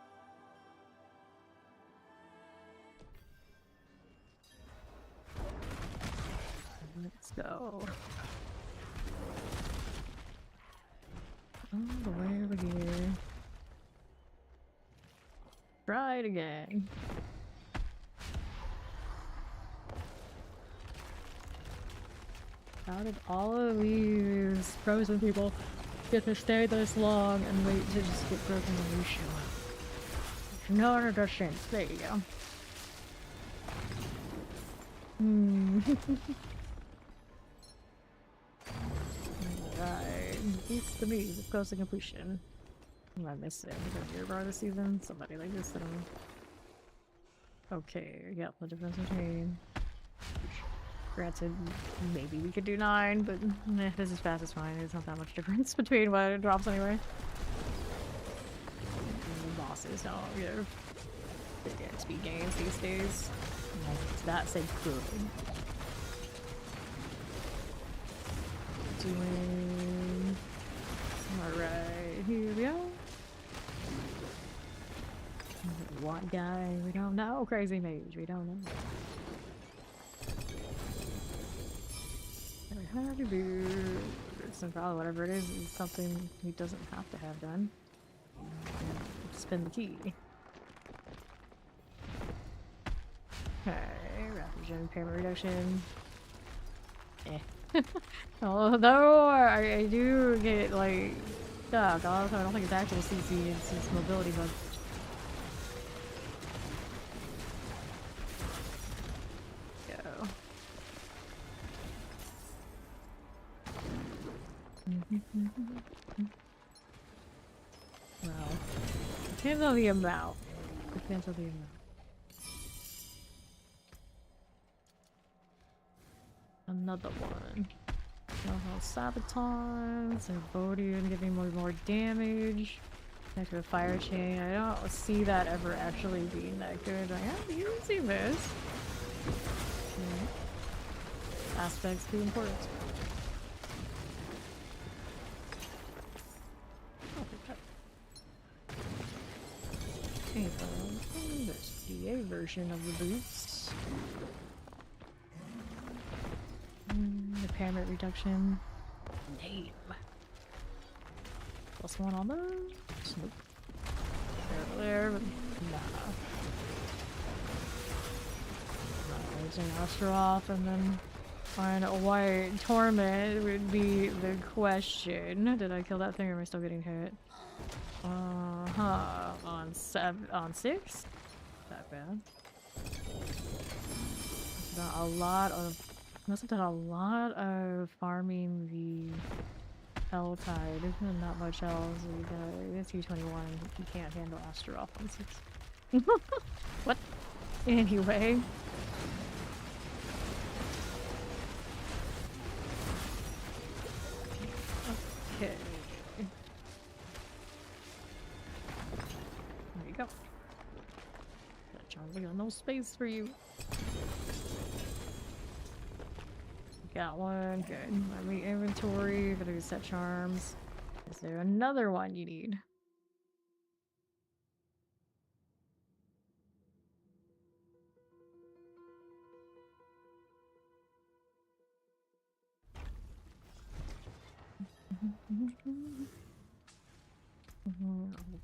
Let's go. All the way over here. Try it again. How did all of these frozen people get to stay this long and wait to just get broken when you show up? None of the sense. There you go. Alright. Beats the meat. Close to completion. What am I missing? Is it the season? Somebody like this. Okay, yep, the difference between. Granted, maybe we could do 9, but this is fast is fine. There's not that much difference between what it drops anyway. And the bosses don't, you know, big XP games these days. That's a good. Doing. Alright, here we go. What guy? We don't know. Crazy mage. We don't know. How to do some probably whatever it is something he doesn't have to have done. Spin the key. Okay, rapid impairment reduction. Eh. Although I do get like stuck. Also, I don't think it's actual CC, it's mobility bug. Well, depends on the amount. Depends on the amount. Another one. Sabotage, Zarbodian giving more damage. Next to a fire chain. I don't see that ever actually being that good. I am using this. Aspects too important. This DA version of the boots. Impairment reduction. Name. +1 on those? Nope. There, but nah. Using Astaroth and then find a white torment would be the question. Did I kill that thing or am I still getting hit? On 6? That bad. Done a lot of. Must have done a lot of farming the Hell Tide. Not much else. It's U21. You can't handle Astaroth on 6. What? Anyway. Okay. There you go. We got no space for you. Got one. Good. My meat inventory. Gotta do set charms. Is there another one you need?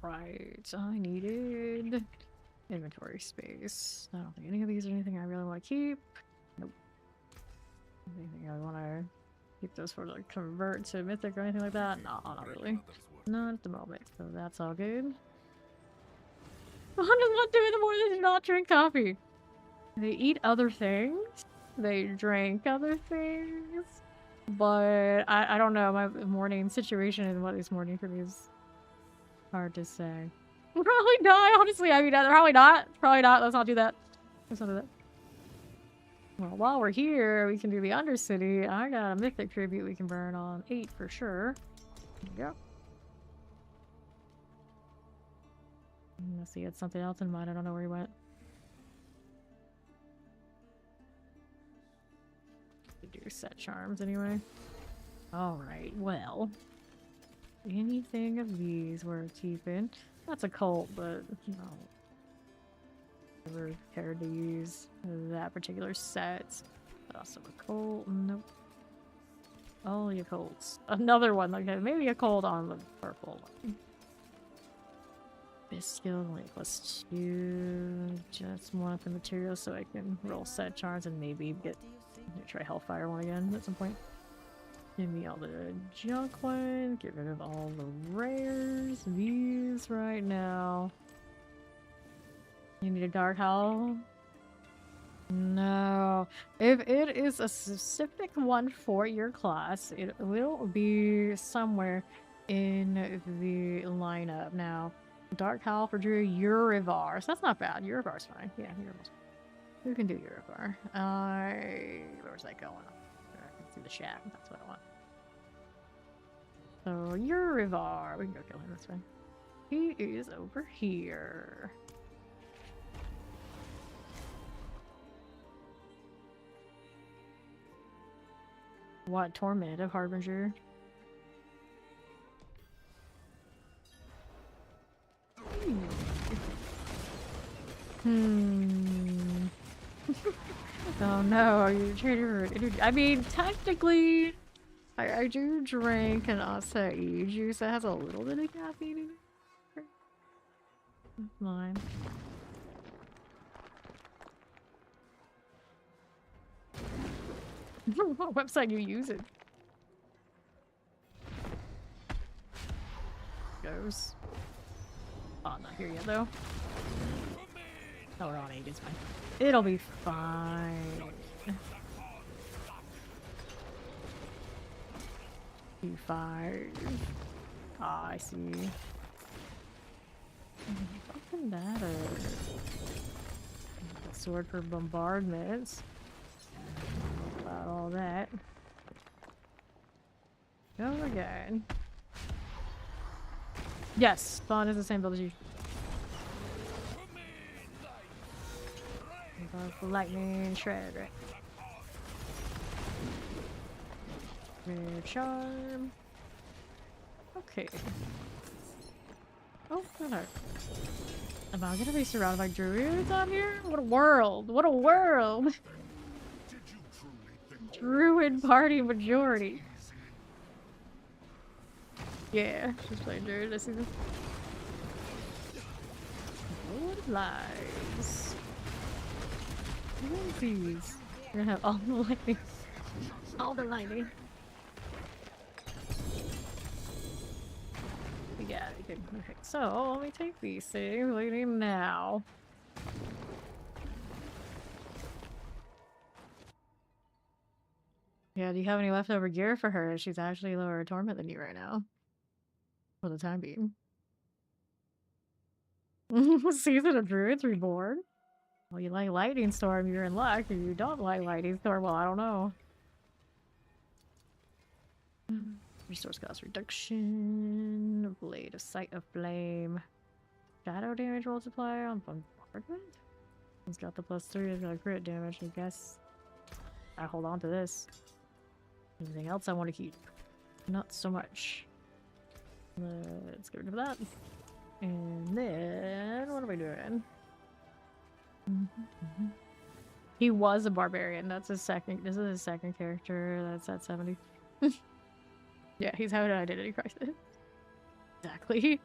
Right. I needed inventory space. I don't think any of these are anything I really want to keep. Nope. Anything I want to keep those for like convert to mythic or anything like that? No, not really. Not at the moment, so that's all good. What does one do in the morning? They do not drink coffee. They eat other things. They drink other things. But I don't know. My morning situation and what is morning for me is hard to say. Probably not, honestly. I mean, probably not. Probably not. Let's not do that. Let's not do that. Well, while we're here, we can do the Undercity. I got a mythic tribute we can burn on 8 for sure. There we go. Unless he had something else in mind. I don't know where he went. We do set charms anyway. Alright, well. Anything of these we're keeping. That's a cult, but no. Never cared to use that particular set. But also a cult. Nope. Only a cult. Another one like that. Maybe a cult on the purple one. Skill only +2. Just want the materials so I can roll set charms and maybe get try Hellfire one again at some point. Give me all the junk ones. Get rid of all the rares. These right now. You need a Dark Howl? No. If it is a specific one for your class, it will be somewhere in the lineup now. Dark Howl for Drew, Urivar. So that's not bad. Urivar's fine. Yeah, Urivar's fine. Who can do Urivar? Where's that going? I can see the chat. That's what I want. So, Urivar. We can go kill him. That's fine. He is over here. What? Torment of Harbinger? Oh no, you traitor. I mean, technically, I do drink an acai juice that has a little bit of caffeine in it. Mine. What website you using? Goes. Oh, not here yet though. Oh, we're on 8, it's fine. It'll be fine. P5. Ah, I see. Fucking that sword for bombardments. About all that. Go again. Yes, spawn is the same build as you. Lightning shred, right? Rare charm. Okay. Oh, no. Am I gonna be surrounded by druids out here? What a world! What a world! Druid party majority. Yeah, she's playing druid. I see this. Lord lies. Please. We're gonna have all the lightning. All the lightning. Yeah, okay. Okay, so let me take these things. Lightning now. Yeah, do you have any leftover gear for her? She's actually lower torment than you right now. For the time being. Season of Druids Reborn? Well, you like Lightning Storm, you're in luck. If you don't like Lightning Storm, well, I don't know. Resource cost reduction. Blade of Sight of Flame. Shadow damage multiplier on bombardment? He's got the +3, it's got crit damage, I guess. I hold on to this. Anything else I want to keep? Not so much. Let's get rid of that. And then, what are we doing? He was a barbarian. That's his second. This is his second character. That's at 70. Yeah, he's having an identity crisis. Exactly.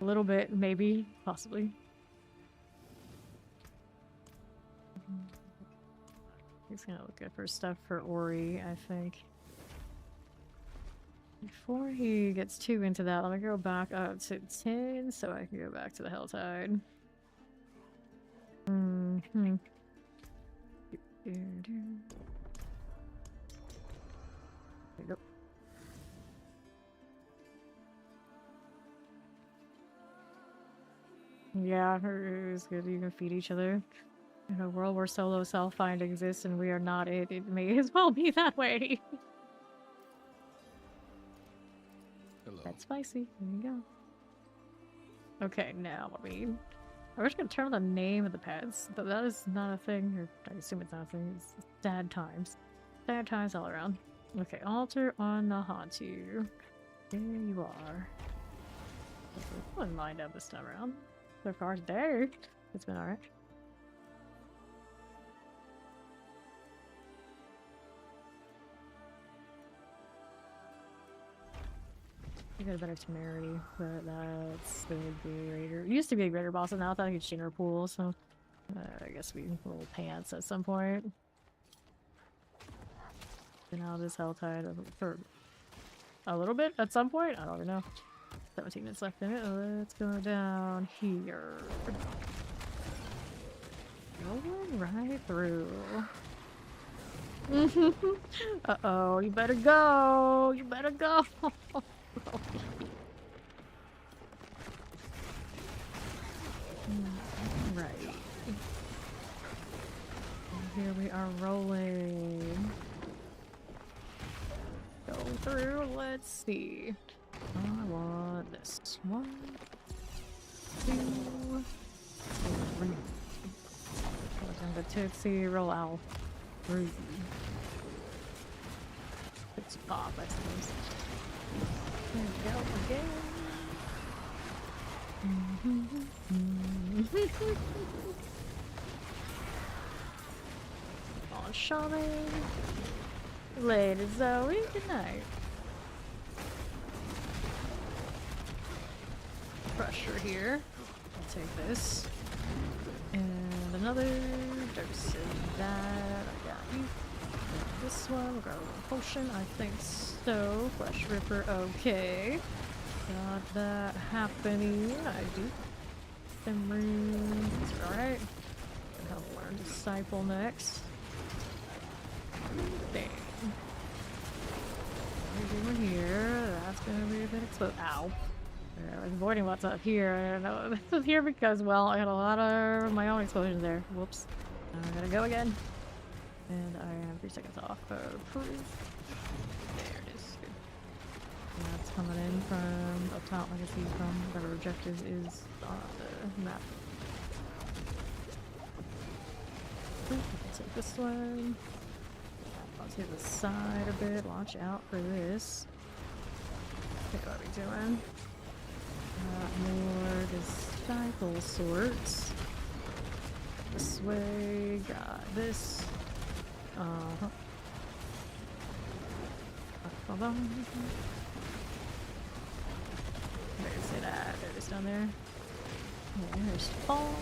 A little bit, maybe, possibly. He's gonna look for stuff for Ori, I think. Before he gets too into that, let me go back up to 10 so I can go back to the Helltide. Mm-hmm. There you go. Yeah, it's good you can feed each other. In a world where solo self-find exists and we are not it may as well be that way. Hello. That's spicy. There you go. Okay, now, I mean, I was gonna turn on the name of the pets, but that is not a thing, or I assume it's not a thing. It's sad times. Sad times all around. Okay, altar on the Hantu. There you are. I wouldn't mind up this time around. So far today, it's been alright. I got a better temerity, but that's the greater. It used to be a greater boss, and now I thought he'd Shinner pool, so I guess we roll pants at some point. And now this Helltide for a little bit at some point. I don't even know. 17 minutes left in it. Let's go down here. Going right through. Uh-oh, you better go! You better go! Right. And here we are rolling. Go through, let's see. I want this. 1, 2, 3. The Tootsie roll out. 3. It's pop, I suppose. There we go again. On Shaman. Lady Zoe, good night. Crusher here. I'll take this. And another dose of that. I got you. And this one, we'll grab a potion. I think so. Flesh Ripper, okay. Got that happening. I do. Some runes. Alright. Gonna help learn Disciple next. Dang. What are we doing here? That's gonna be a bit exposed. Ow. I was avoiding what's up here. I don't know. This is here because, well, I had a lot of my own explosions there. Whoops. I gotta go again. And I am 3 seconds off. Proof. There it is. Good. And that's coming in from up top, like I see from whatever objective is on the map. I'll take this one. I'll take the side a bit. Watch out for this. Okay, what are we doing? More disciple sorts. This way, got this. Hold on. There's it at. There it is down there. And there's fall.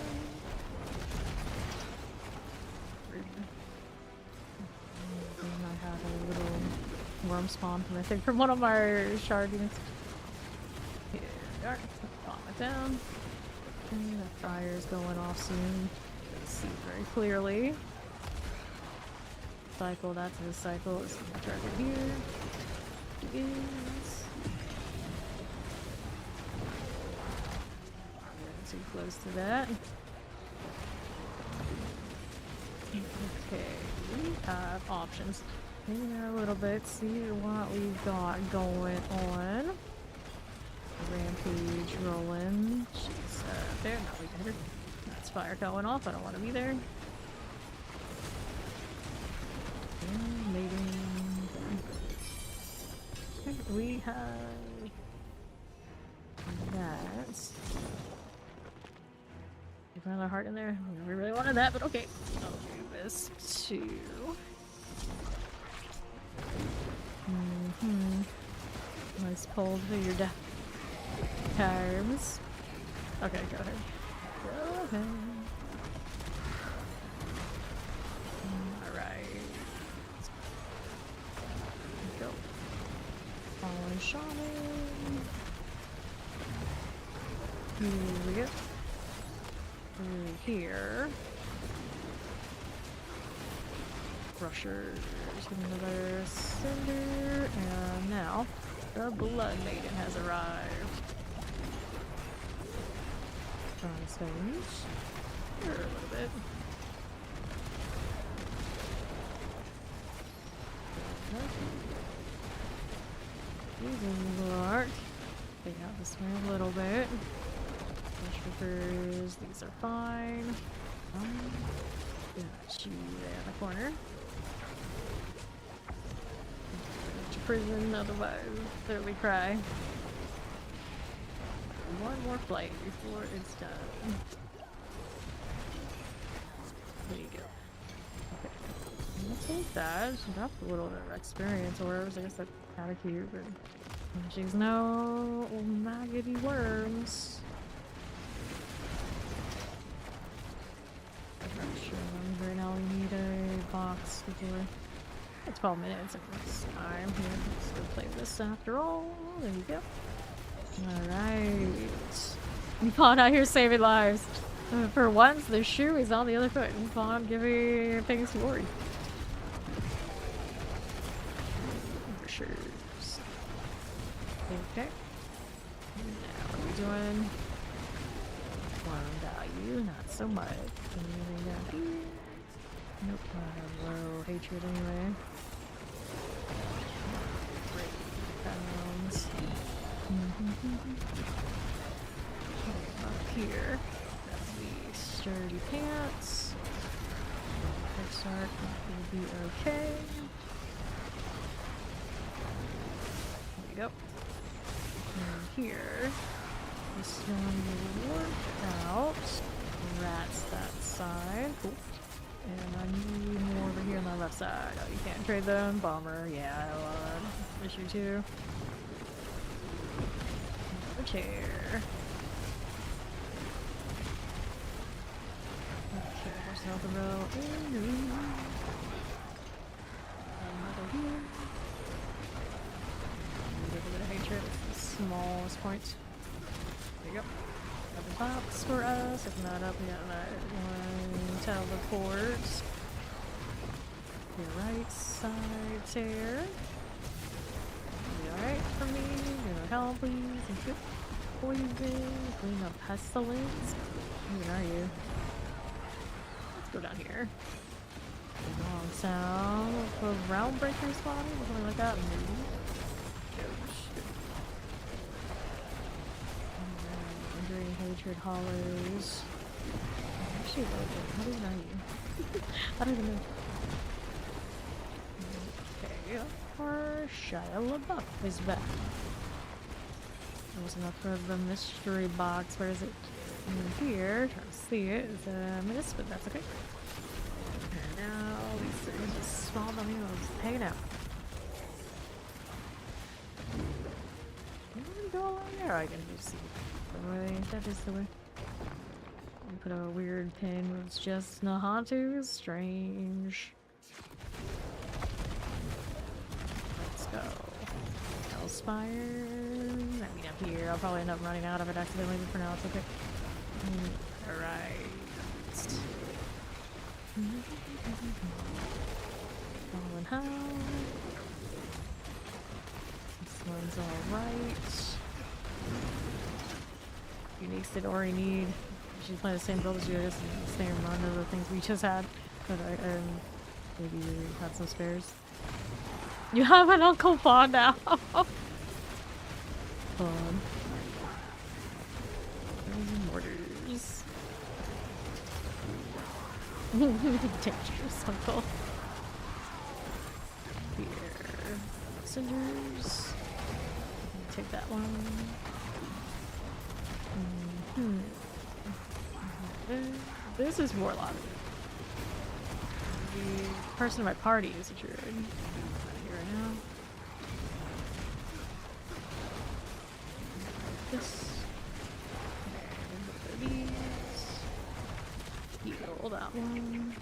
And I have a little worm spawn from I think from one of our shard units. Here we are. Calm it down. And the fire's going off soon. You can see very clearly. Cycle that to the cycle. This is my target here. It is. Too close to that. Okay, we have options. Here a little bit, see what we've got going on. Rampage rolling. She's there, no, we got her. That's fire going off, I don't want to be there. And mating. Okay, we have that. You found a heart in there? We really wanted that, but okay. I'll do this too. Nice pull to your death times. Okay, go ahead. Go ahead. Alright. Fallen Shaman. Here we go. Through here. Crushers. Another cinder. And now the Blood Maiden has arrived. Trying stones. Here a little bit. These are they got this way a little bit. Triggers, these are fine. Got you there in the corner. Go to prison, otherwise clearly cry. One more flight before it's done. There you go. Okay. I'm gonna take that. She got a little bit of experience orbs. I guess that's kind of cute, but she's no maggoty worms. I'm not sure. Right now we need a box before. 12 minutes and it's time here. Let's go play this after all. There you go. Alright. Fawn out here saving lives. For once, the shoe is on the other foot. And Fawn giving things glory. For sure. Okay. Now what are we doing? One value, not so much. Anything down here? Nope, I have low hatred anyway. Pounds. Up here, that's the sturdy pants. Quick start will be okay. There we go. And here, this one will work out. Rats that side. Cool. And I need more over here on the left side. Oh, you can't trade them. Bomber. Yeah, I love that issue too. A chair. Okay, there's nothing about another here. A little bit of hatred. It's the smallest point. There you go. Another box for us. If not up, we got that one teleport. Your right side chair. Be alright for me. Gonna help, please. And good poison. Clean up pestilence. Where are you? Let's go down here. Long sound. For round breaker spawning. Something like that. Hatred hollows. Actually, what is that you? I don't even know. Okay, our Shia LaBeouf is back. There was enough of the mystery box. Where is it? In here. Trying to see it. It's a miss, but that's okay. And now these just small dummy just hanging out. I'm gonna go along there. I can just see. That is the way. Put a weird pin where it's just Nahatu. Strange. Let's go. Hellspire. I mean, up here. I'll probably end up running out of it accidentally, but for now it's okay. Alright. Fallen Hound. This one's alright. Uniques did already need. She's playing the same build as you, I guess, the same run of the things we just had. But maybe you had some spares. You have an Uncle Fawn now! Fun. Mortars. Dangerous Uncle. Here. Cinders. Take that one. This is Warlock. The person in my party is a druid. Here now. This. These. Heal that one.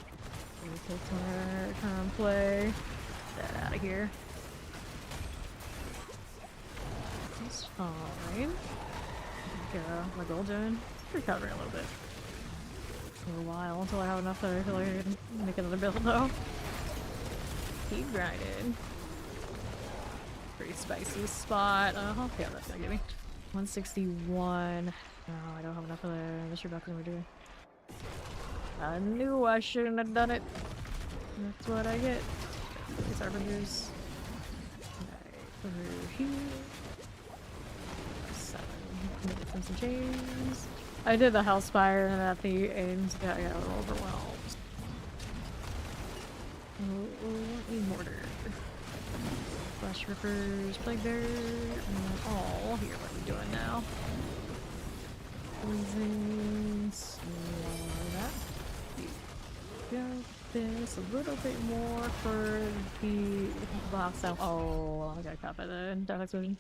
Turn play. Get that out of here. Fine. My goal doing? Recovering a little bit. For a while until I have enough that I feel like I can make another build though. Keep grinding. Pretty spicy spot. Yeah, that's gonna give me 161. No, I don't have enough of the mystery box we're doing. I knew I shouldn't have done it. That's what I get. These arbingers. Right over here. 7. Some chains. I did the Hellspire and at the end got a little overwhelmed. Oh, mortar. Flash rippers, plague bear, and all here. What are we doing now? Poisons, that. Go this a little bit more for the box out. Oh, I got caught by the dark explosion.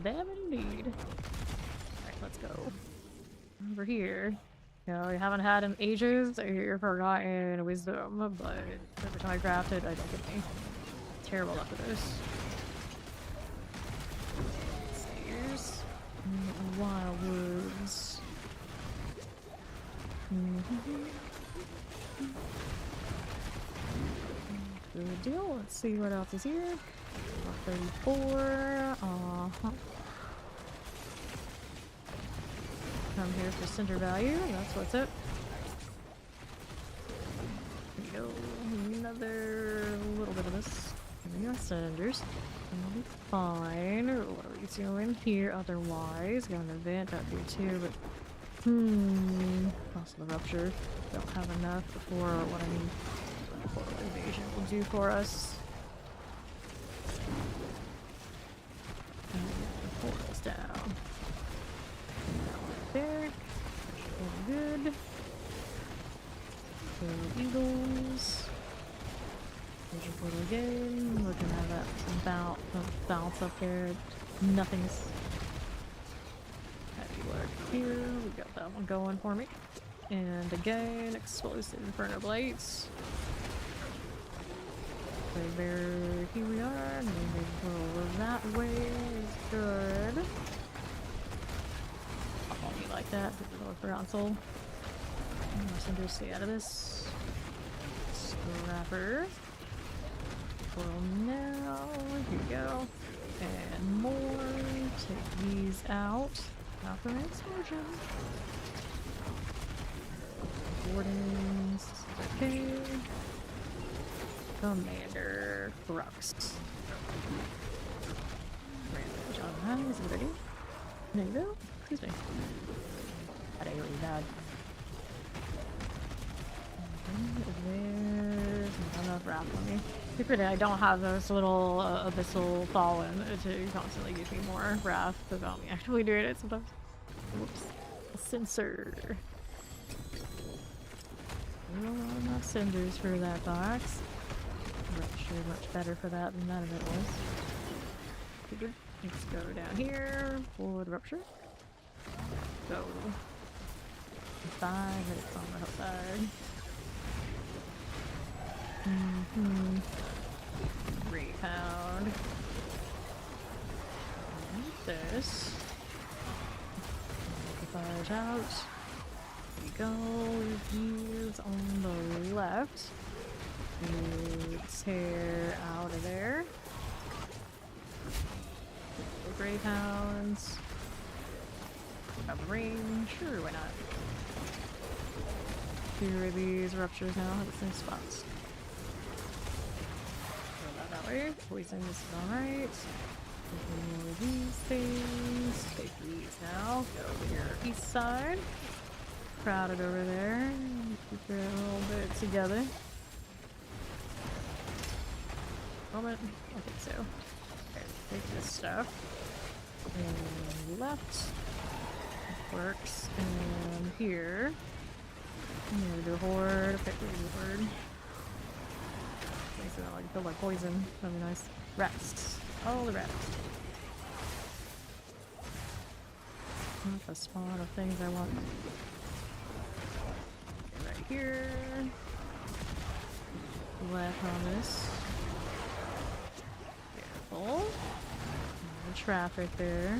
Damn indeed. Alright, let's go. Over here. You know, we haven't had in ages your forgotten wisdom, but every time I craft it, I don't get any terrible luck with this. Stairs. Wildwoods. Good deal. Let's see what else is here. 34. Come here for center value. That's what's up. There we go. Another little bit of this. There we go. Cylinders. And we'll be fine. What are we doing here otherwise? Got an event out here too, but also the rupture. Don't have enough for what I need. What invasion will do for us. And the portal's down. There. Good. So Eagles. There's your portal again. Looking at that bounce up there. Nothing's heavy work here. We got that one going for me. And again, explosive inferno blades. Right there, here we are. Maybe go that way is good. Like that, look for console. Cinders, stay out of this. Scrapper. Portal now. Here we go. And more. Take these out. Not for an explosion. Wardens. Okay. Commander Crux. Range on that. Is it ready? There you go. Excuse me. That ain't really bad. There's not enough wrath on me. Secretly, I don't have those little abyssal fallen to constantly give me more wrath without me actually doing it sometimes. Whoops. A sensor. Not enough cinders for that box. Rupture much better for that than none of it was. Good. Let's go down here for the rupture. Go. 5 minutes on the outside. Repound. This. Fires out. Here we go. He's on the left. Tear out of there. Greyhounds. Out of range. Sure, why not? Here are these ruptures now at the same spots. Go that way. Poison is alright. More of these things. Take these now. Go over here, east side. Crowded over there. Keep it a little bit together. Moment. I think so. Okay, take this stuff. And left. Works. And here. I'm gonna do a horde. Okay, we're gonna do a horde. Makes it like feel like poison. That'd be nice. Rest. All the rest. Not the spawn of things I want. Okay, right here. Left on this. Careful. No traffic there.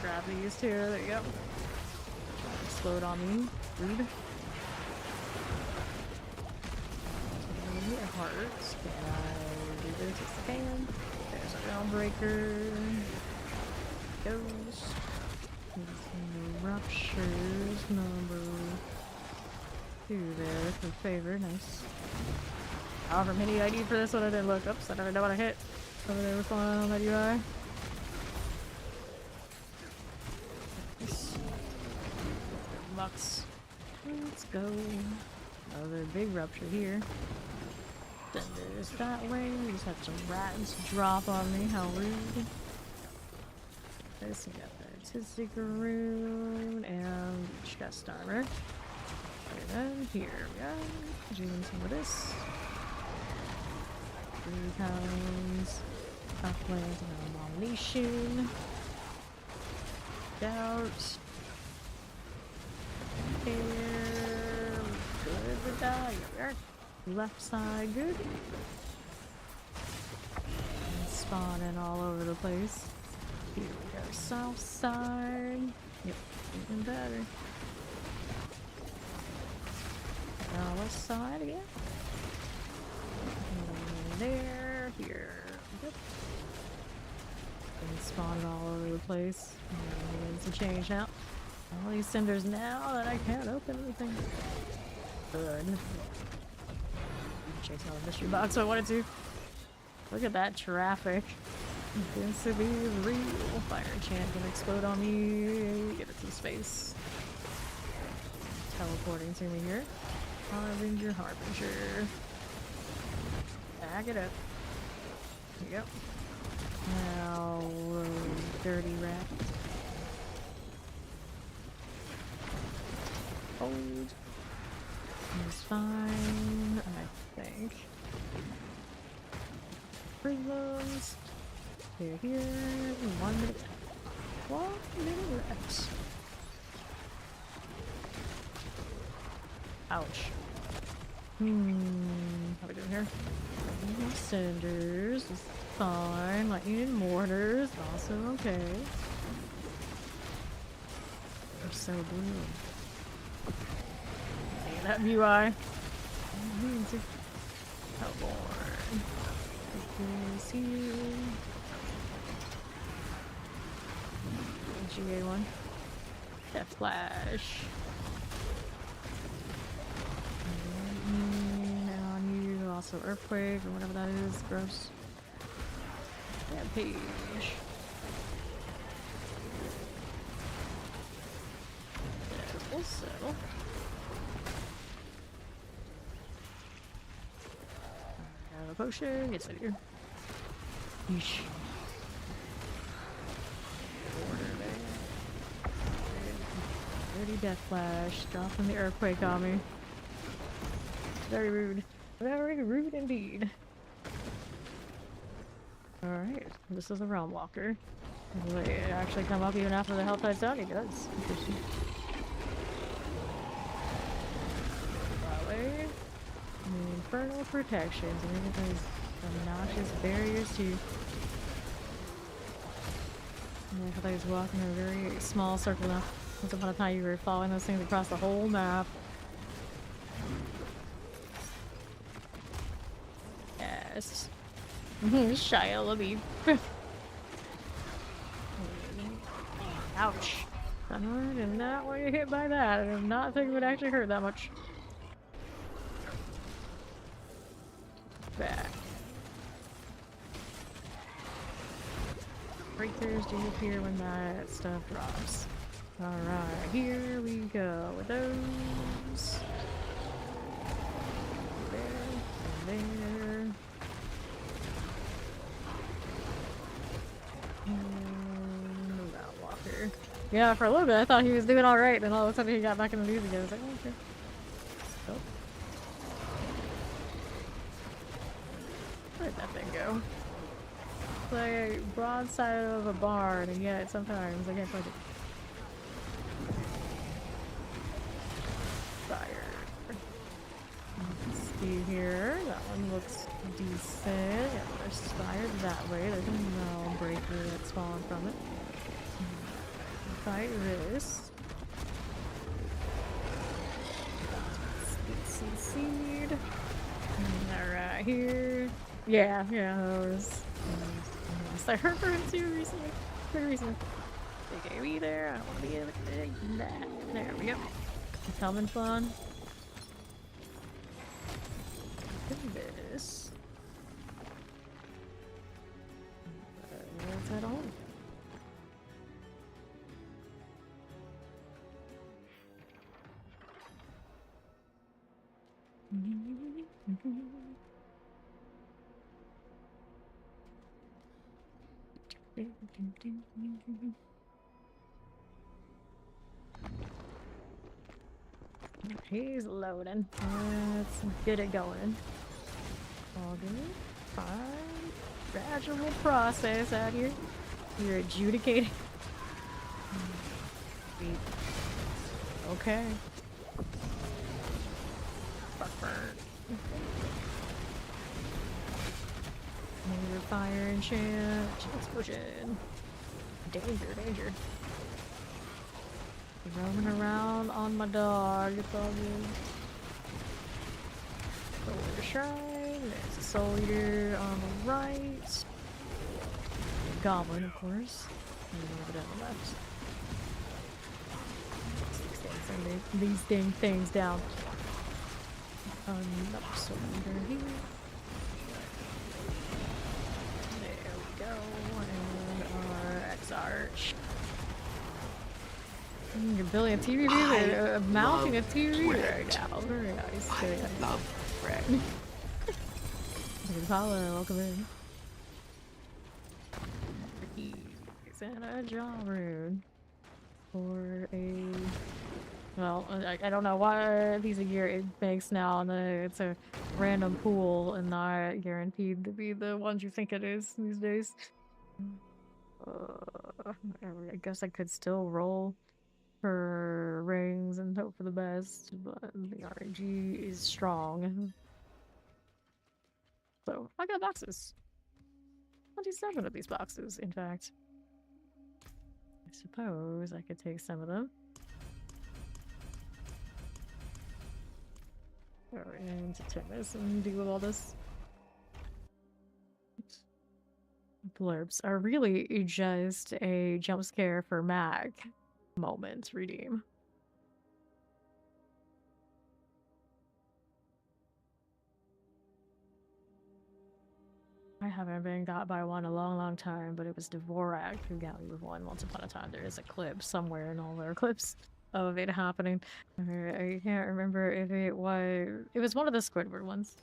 Grab these too. There you go. Explode on me. Rude. Hearts. Can I do this? Yes, I can. There's a ground breaker. Goes. No ruptures. Number 2 there for favor. Nice. However many I need for this one, I didn't look. Oops, I don't know what I hit. Over there, what's going on that UI? Nice. Bucks. Let's go. Another big rupture here. Then there's that way. We just had some rats drop on me. How rude. This, we got the artistic rune and chest armor. And then here we go. Doing some of this. 3 pounds. Uplands and abomination. Doubt. Here. Good with that. Here we are. Left side, good. And spawning all over the place. Here we go, south side. Yep, even better. Now west side again. And there, here. Yep. And spawning all over the place. And some change now. All these cinders now that I can't open anything. Good. Chase out a mystery box so I wanted to. Look at that traffic. This to be real. Fire enchant gonna explode on me. Get it some space. Teleporting to me here. Harbinger, Harbinger. Back it up. Here you go. Now, dirty rat. Hold. It's fine, I think. Prisms. They're here. 1 minute. 1 minute left. Ouch. How we doing here? Cinders is fine. Lightning and mortars, also okay. They're so blue. That UI. Hellborn. Is here. GA1. Death Flash. And on you, also Earthquake or whatever that is. Gross. Rampage. We'll settle. A potion, yes I do. Yeesh. Dirty Death Flash, dropping the Earthquake on me. Very rude. Very rude indeed. Alright, this is a Realm Walker. Will it actually come up even after the health dies down? He does. Interesting. That way. Infernal protections, and we get those obnoxious barriers too. And I thought I was walking in a very small circle now. Once upon a time you were following those things across the whole map. Yes. Shia LaBeouf. Ouch. I did not want to get hit by that. I did not think it would actually hurt that much. Back. Breakers do appear when that stuff drops. Alright, here we go with those. There and there. And that walker. Yeah, for a little bit I thought he was doing alright, then all of a sudden he got back in the news again. I was like, oh, okay. Oh. Where did that thing go? It's like a broadside of a barn, and yet sometimes I can't find it. Fire. Let's see here. That one looks decent. Yeah, they're fired that way. There's a null breaker that's falling from it. Fight this. Seed. Right here. Yeah, those. I heard from him too recently. Pretty recently. They gave me there. I don't want to be in it. Nah. There we go. It's having fun. Look at this. What's that on? He's loading. Let's get it going. All good. Fine. Gradual process out here. You're adjudicating. Okay. Major fire enchant. Explosion. Danger. Roaming around on my dog. It's all good. Go to the shrine. There's a soul eater on the right. A goblin, of course. And a little bit on the left. Send these dang things down. Another soul eater here. There we go. And our X-Arch. You're building a TV viewer, mounting a TV right now. Very nice. I love Fred. Paula, welcome in. And a jaw rune. For a... Well, I don't know what piece of gear it makes now. It's a random pool and not guaranteed to be the ones you think it is these days. I guess I could still roll for rings and hope for the best, but the RNG is strong. So, I got boxes. 27 of these boxes, in fact. I suppose I could take some of them. Go into turn this and deal with all this. Blurbs are really just a jump scare for Mag moment redeem. I haven't been got by one a long time, but it was Dvorak who got me with one once upon a time. There is a clip somewhere in all their clips of it happening. I can't remember if it was one of the Squidward ones.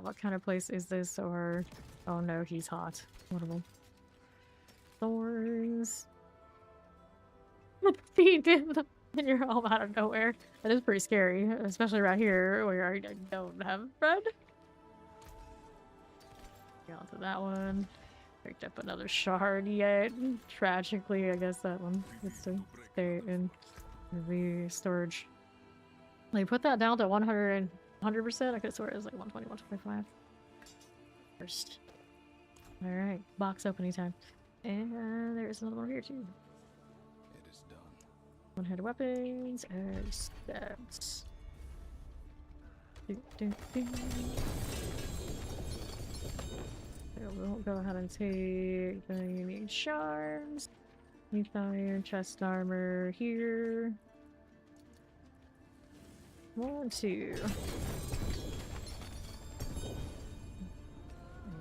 What kind of place is this? Or oh no, he's hot. What of them? Thorns. Feet in them in your home out of nowhere. That is pretty scary, especially right here where I don't have bread. Get onto that one. Picked up another shard yet. Tragically, I guess that one gets to stay in the storage. They put that down to 100%. I could have sworn it was like 120, 125. First. Alright, box opening time. And there's another one here too. It is done. One-handed weapons and stabs. We'll go ahead and take the unique charms. New fire, chest armor here. 1, 2.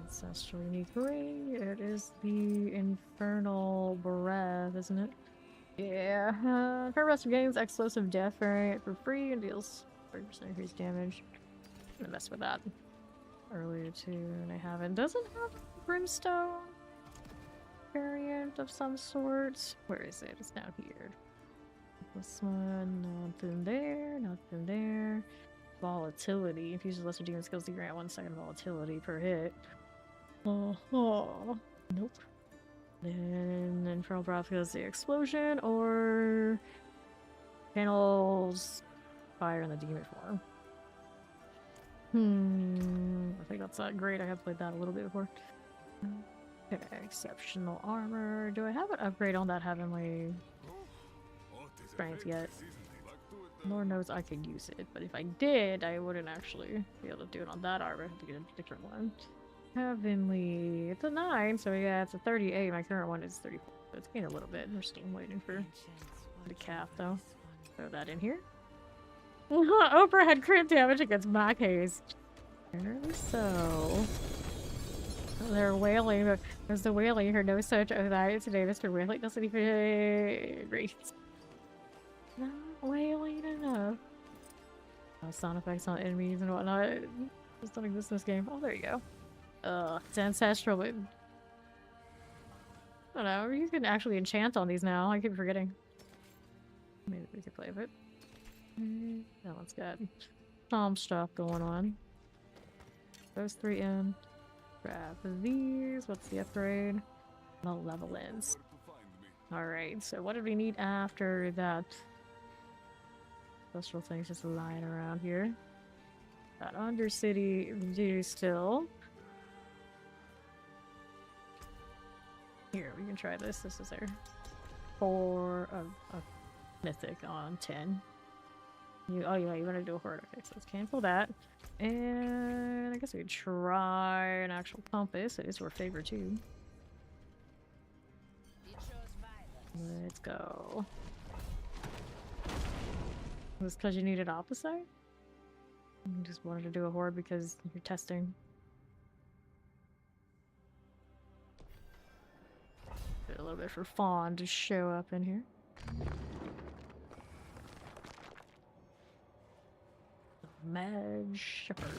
Ancestral unique ring. It is the infernal breath, isn't it? Yeah. Current rest of games, explosive death variant for free and deals 30% increased damage. I'm gonna mess with that. Earlier too, and I haven't. Doesn't have brimstone variant of some sort. Where is it? It's down here. This one, nothing there, nothing there. Volatility. Infuses lesser demon skills to grant 1 second volatility per hit. Oh, nope. Then Infernal Breath goes the explosion, or panels fire in the demon form. I think that's not great. I have played that a little bit before. Okay, exceptional armor. Do I have an upgrade on that heavenly strength yet? Lord knows I could use it, but if I did, I wouldn't actually be able to do it on that armor. I have to get a different one. Heavenly, it's a 9, so yeah, it's a 38. My current one is 34. So it's gained a little bit. We're still waiting for the calf, though. Throw that in here. Oprah had crit damage against Mac Haste. Apparently so. They're wailing, but there's the wailing. Heard no such of that today. Mr. Wailing doesn't even read. Not wailing enough. Sound effects on enemies and whatnot. Just don't exist in this game. Oh, there you go. It's ancestral, but I don't know. You can actually enchant on these now. I keep forgetting. Maybe we could play a bit. That one's got some stuff going on. Those 3 in. Grab these. What's the upgrade? The level ends. Alright, so what did we need after that? Special things just lying around here. Got Undercity do still. Here, we can try this. This is our 4 of mythic on 10. Oh yeah, you want to do a horde. Okay, so let's cancel that. And I guess we could try an actual compass. It is our favorite too. Let's go. Was this because you needed opposite? You just wanted to do a horde because you're testing. Did a little bit for Fawn to show up in here. Mad Shepherd.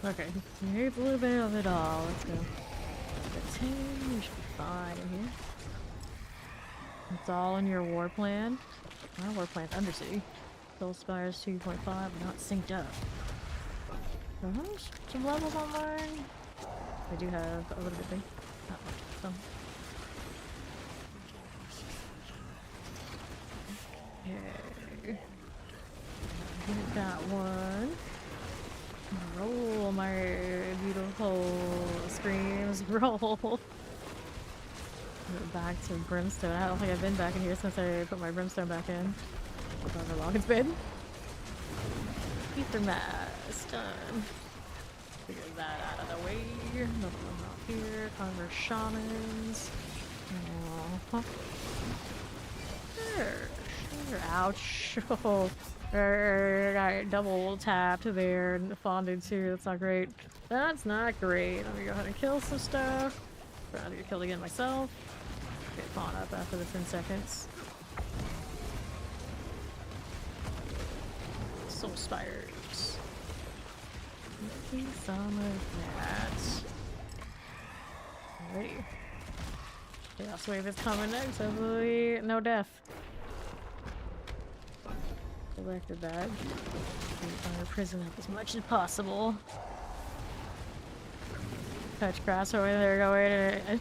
Okay, here's a little bit of it all. Let's go. The 10, we should be fine in here. It's all in your war plan. Our war plan's Undercity. Soul Spires 2.5, we're not synced up. Some levels on mine. I do have a little bit thing. Not much, so. Okay. Get that one. Roll my beautiful screams. Roll. Back to Brimstone. I don't think I've been back in here since I put my Brimstone back in. However long it's been. Ether Mass. Done. Figure that out of the way. Nothing out here. Convert Shamans. Sure. Ouch. Oh. I double tapped there and fonded too. That's not great. That's not great. Let me go ahead and kill some stuff. Trying to get killed again myself. Get Fawn up after the 10 seconds. Soul Spires. Making some of that. Alrighty. Chaos Wave is coming next. Hopefully, no death. Collected that. Fire prison up as much as possible. Touch grass over there, go in.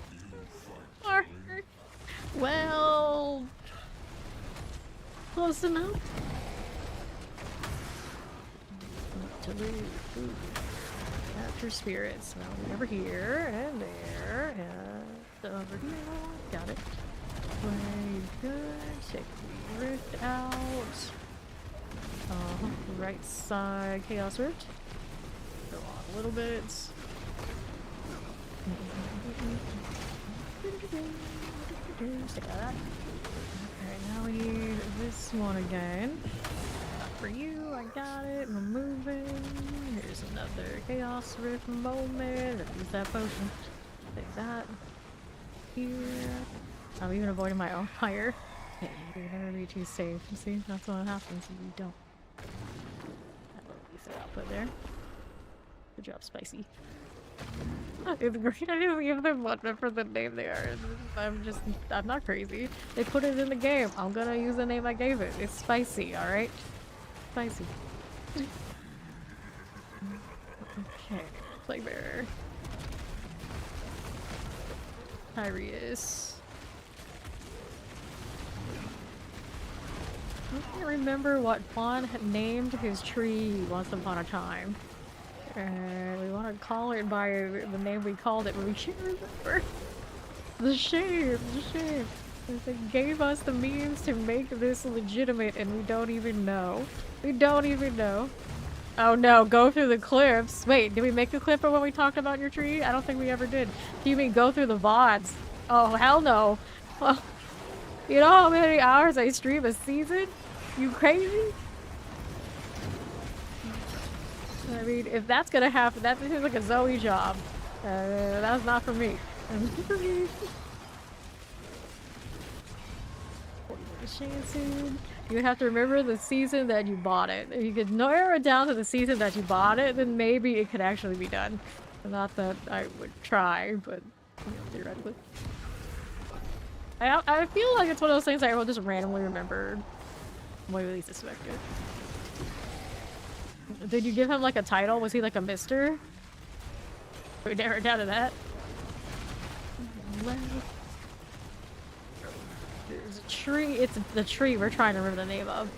Well, close enough. To lose. Capture spirits. Now over here and there and over here. Got it. Very good. Take the rift out. Right side Chaos Rift. Go on a little bit. Stick out that. Okay, now we need this one again. Not for you, I got it. We're moving. Here's another Chaos Rift moment. Use that potion. Take that. Here. I'm even avoiding my own fire. Yeah, you never be too safe. You see, that's what happens if you don't. That little piece of output there. Good job, Spicy. It's great. I didn't give them one for the name they are. I'm not crazy. They put it in the game. I'm gonna use the name I gave it. It's Spicy, alright? Spicy. Okay, Plague Bearer. Tyreus. can't remember what Juan had named his tree once upon a time. And we want to call it by the name we called it, but we can't remember. The shame, the shame. They gave us the means to make this legitimate and we don't even know. We don't even know. Oh no, go through the cliffs. Wait, did we make a clip of when we talked about your tree? I don't think we ever did. Do you mean go through the VODs? Oh, hell no. Well, you know how many hours I stream a season? You crazy? I mean, if that's gonna happen, that seems like a Zoe job. That's not for me. You have to remember the season that you bought it. If you could narrow it down to the season that you bought it, then maybe it could actually be done. Not that I would try, but you know, theoretically. I feel like it's one of those things that I will just randomly remember. What at least suspected. Did you give him like a title? Was he like a mister? We narrowed down to that. There's a tree. It's the tree we're trying to remember the name of.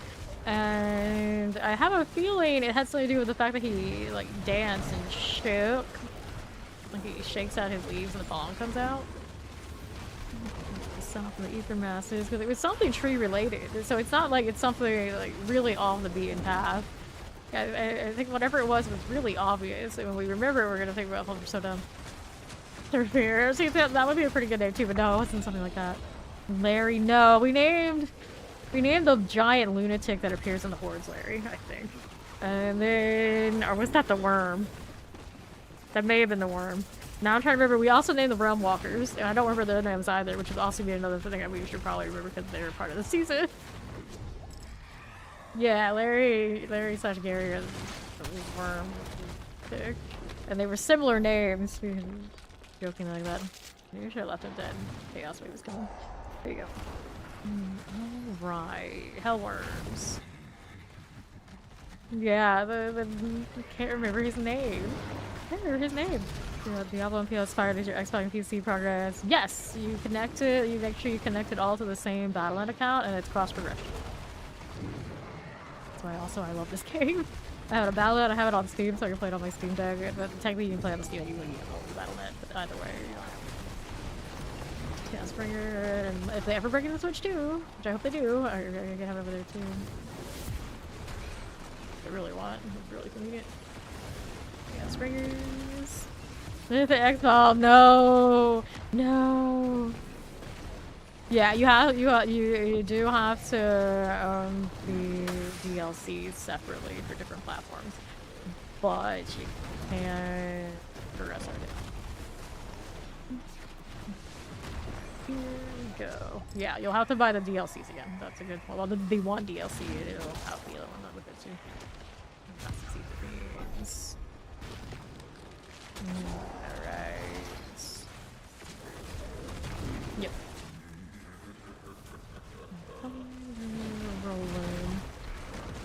And I have a feeling it had something to do with the fact that he like danced and shook. Like he shakes out his leaves and the pollen comes out. From the ether masses because it was something tree related, so it's not like it's something like really off the beaten path. I think whatever it was really obvious, and when we remember it, we're gonna think, well, we're so dumb. See, that would be a pretty good name too, but no, it wasn't something like that. Larry, no, we named the giant lunatic that appears in the hordes Larry, I think. And then, or was that the worm? That may have been the worm. Now I'm trying to remember, we also named the Realm Walkers, and I don't remember their names either, which would also be another thing that we should probably remember because they were part of the season. Yeah, Larry slash Gary are the Worm. And they were similar names. Joking like that. Maybe I should have left it dead. Chaos Wave is coming. There you go. Alright. Hellworms. Yeah, I can't remember his name. I can't remember his name. Diablo and PS5 is your Xbox and PC progress. Yes! You connect it, you make sure you connect it all to the same Battle.net account, and it's cross progression. That's why also I love this game. I have it on Battle.net, I have it on Steam, so I can play it on my Steam Deck. But technically you can play it on Steam, you wouldn't get it on Battle.net, but either way, you know. Yeah, Springer, and if they ever bring in the Switch too, which I hope they do, I'm gonna have it over there too. I really want, it's really convenient. Yeah, Springers. The X-Ball, no, no. Yeah, you do have to own the DLCs separately for different platforms, but you can progress it. Here we go. Yeah, you'll have to buy the DLCs again. That's a good one. Well, the one DLC, it'll have the other one with it too. That's the beans. Alright. Yep. Rolling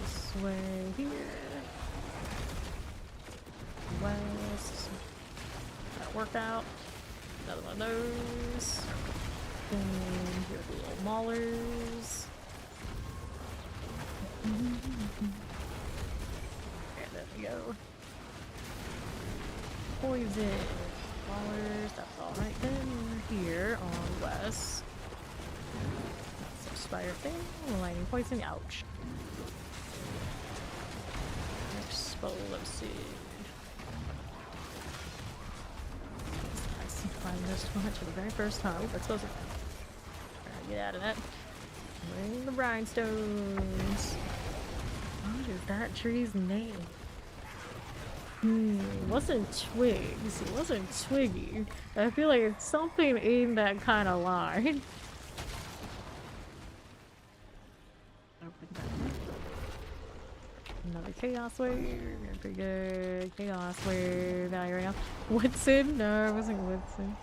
this way here. West. That'll work out. Another one of those. And here are the little maulers. Okay, there we go. Poison. Maulers, that's alright then. We're here on west. Some spider thing. Lightning poison, ouch. Explosive. Nice. Find this one for the very first time. Ooh, explosive. Trying to get out of that. Bring the rhinestones. What is that tree's name? It wasn't twigs. It wasn't twiggy. I feel like it's something in that kind of line. Open that up. Another chaos wave. Pretty good. Chaos wave value right now. Woodson? No, it wasn't Woodson.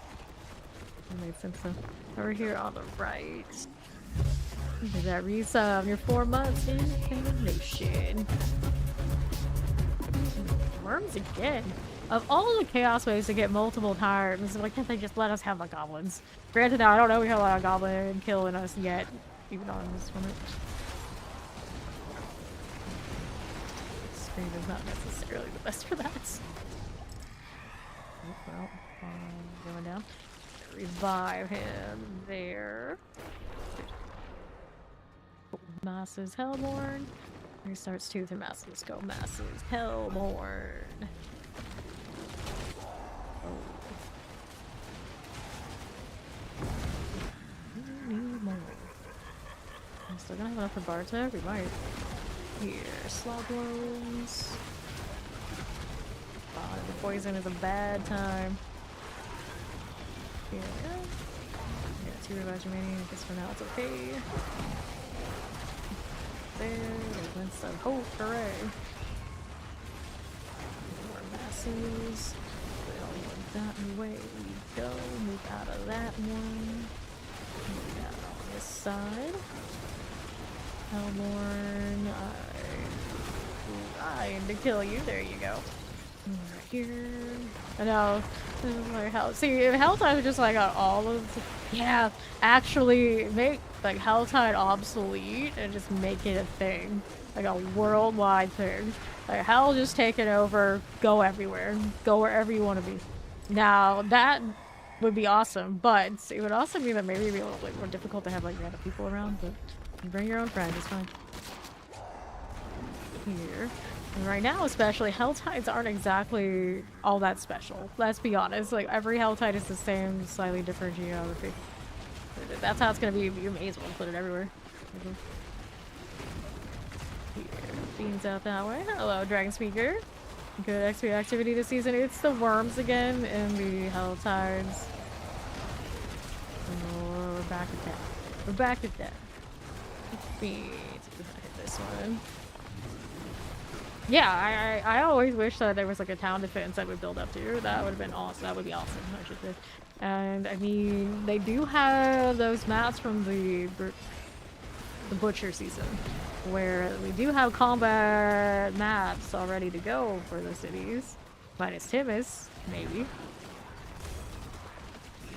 It made sense though. Over here on the right. Is that resub? Your 4 months in animation. Worms again. Of all the chaos waves to get multiple times, why can't they just let us have the goblins? Granted, now I don't know we have a lot of goblin killing us yet, even on this one. screen is not necessarily the best for that. Oh, well, going down. Revive him there. Masses Hellborn. Restarts Tooth and Masses. Let's go, Masses Hellborn. Oh. We need more. I'm still gonna have enough for Bartek. We might. Here, Slog Blows. The poison is a bad time. Here we go. Yeah, 2 revives remaining. I guess for now it's okay. There, glimpse of hope, hooray. More masses. Well, that way we go. Move out of that one. Move out on this side. Hellborn, I aim to kill you. There you go. Right here. I know. This is like hell. See, if Helltide was just like got all of, yeah, actually make like Helltide obsolete and just make it a thing, like a worldwide thing. Like Hell just take it over, go everywhere, go wherever you want to be. Now that would be awesome, but it would also mean that maybe it'd be a little bit more difficult to have like random people around. But you bring your own friend, it's fine. Here. And right now, especially, Helltides aren't exactly all that special. Let's be honest. Like, every Helltide is the same, slightly different geography. That's how it's gonna be. You may as well put it everywhere. Here. Beans out that way. Hello, Dragon Speaker. Good XP activity this season. It's the worms again in the Helltides. Oh, we're back at that. We're back at that. Hit this one. Yeah, I always wish that there was like a town defense that would build up to. That would have been awesome. That would be awesome, I should say. And I mean, they do have those maps from the Butcher season, where we do have combat maps all ready to go for the cities. Minus Timus, maybe.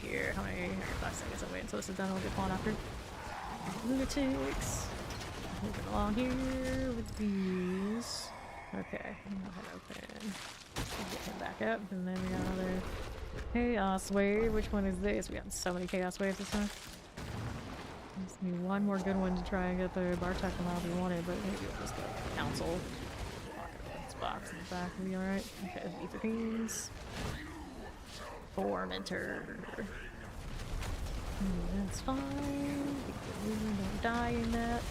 Here, how many? 5 seconds. I'm waiting until this is done. I'll get pawn after. Lunatics. Moving along here with these. Okay, I'll head open. Get him back up, and then we got another Chaos Wave. Which one is this? We got so many Chaos Waves this time. Just need one more good one to try and get the Bartek one out we wanted, but maybe we'll just go Council. This box in the back will be alright. Okay, Ether Fiends. Tormentor. That's fine. Keep it moving, don't die in that.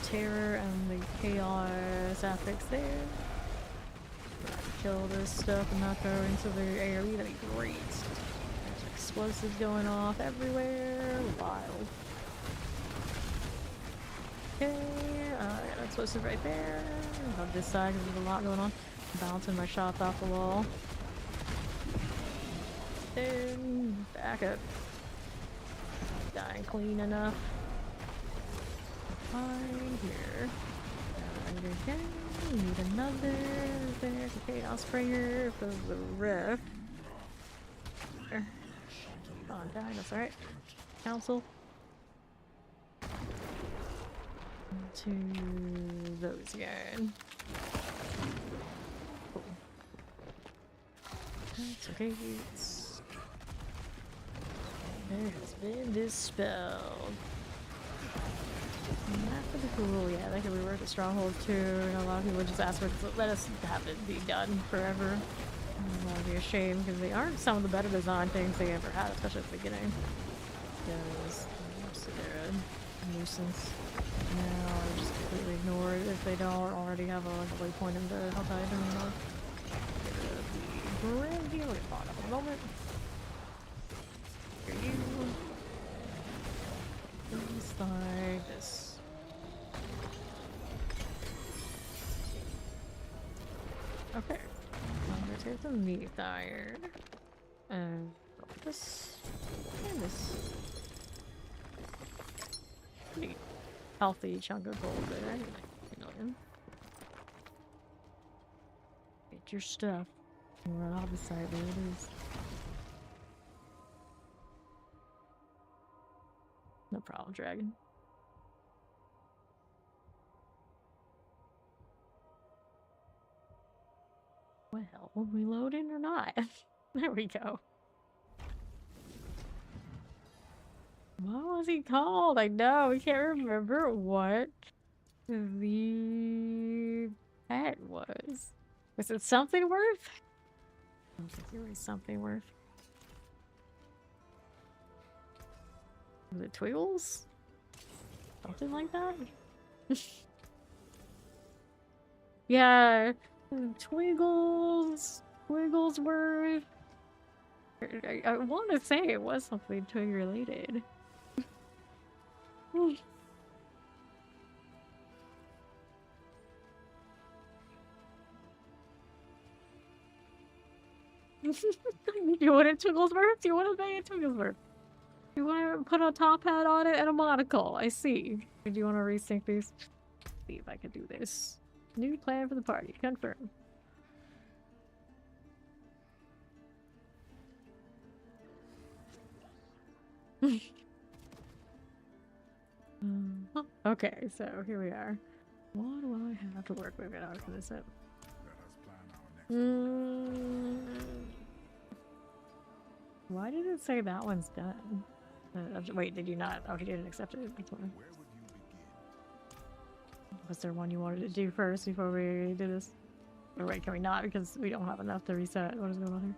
Terror and the chaos affix there. Kill this stuff and not go into the AoE, that'd be great. There's explosives going off everywhere. Wild. Okay, I got an explosive right there. On this side because there's a lot going on. Bouncing my shots off the wall. Then back up. Dying clean enough. Fine here. Okay, we need another. There's a Chaos Springer for the rift. There. Oh, I'm dying, that's alright. Council. To those again. Cool. That's okay. There has been dispelled. Not for the cool, yeah, they could rework the stronghold too, and a lot of people just ask for it to let us have it be done forever. And that would be a shame because they aren't some of the better design things they ever had, especially at the beginning. Because they're a nuisance. Now I just completely ignore it if they don't already have a waypoint in the Helltide anymore. Get rid of the Grim here, we'll get bought up in a moment. Here you. Things like this. Okay. I'm gonna take the meat iron. And this. And this. Pretty healthy chunk of gold there. Like 3 million. Get your stuff. Run off the side, there it is. No problem, dragon. Well, will we load in or not? There we go. What was he called? I know, I can't remember what the pet was. Was it something worth? I don't think it was something worth. Was it Twiggles? Something like that? Yeah, Twiggles, Wigglesworth. I want to say it was something twig related. You want a Twigglesworth? You want to make a Twigglesworth? You want to put a top hat on it and a monocle? I see. Do you want to resync these? See if I can do this. New plan for the party. Confirm. Okay, so here we are. What do I have to work with it out for this up? Why did it say that one's done? Wait, did you not? Oh, he didn't accept it. That's why. Was there one you wanted to do first before we do this? Or wait, can we not? Because we don't have enough to reset. What is going on here?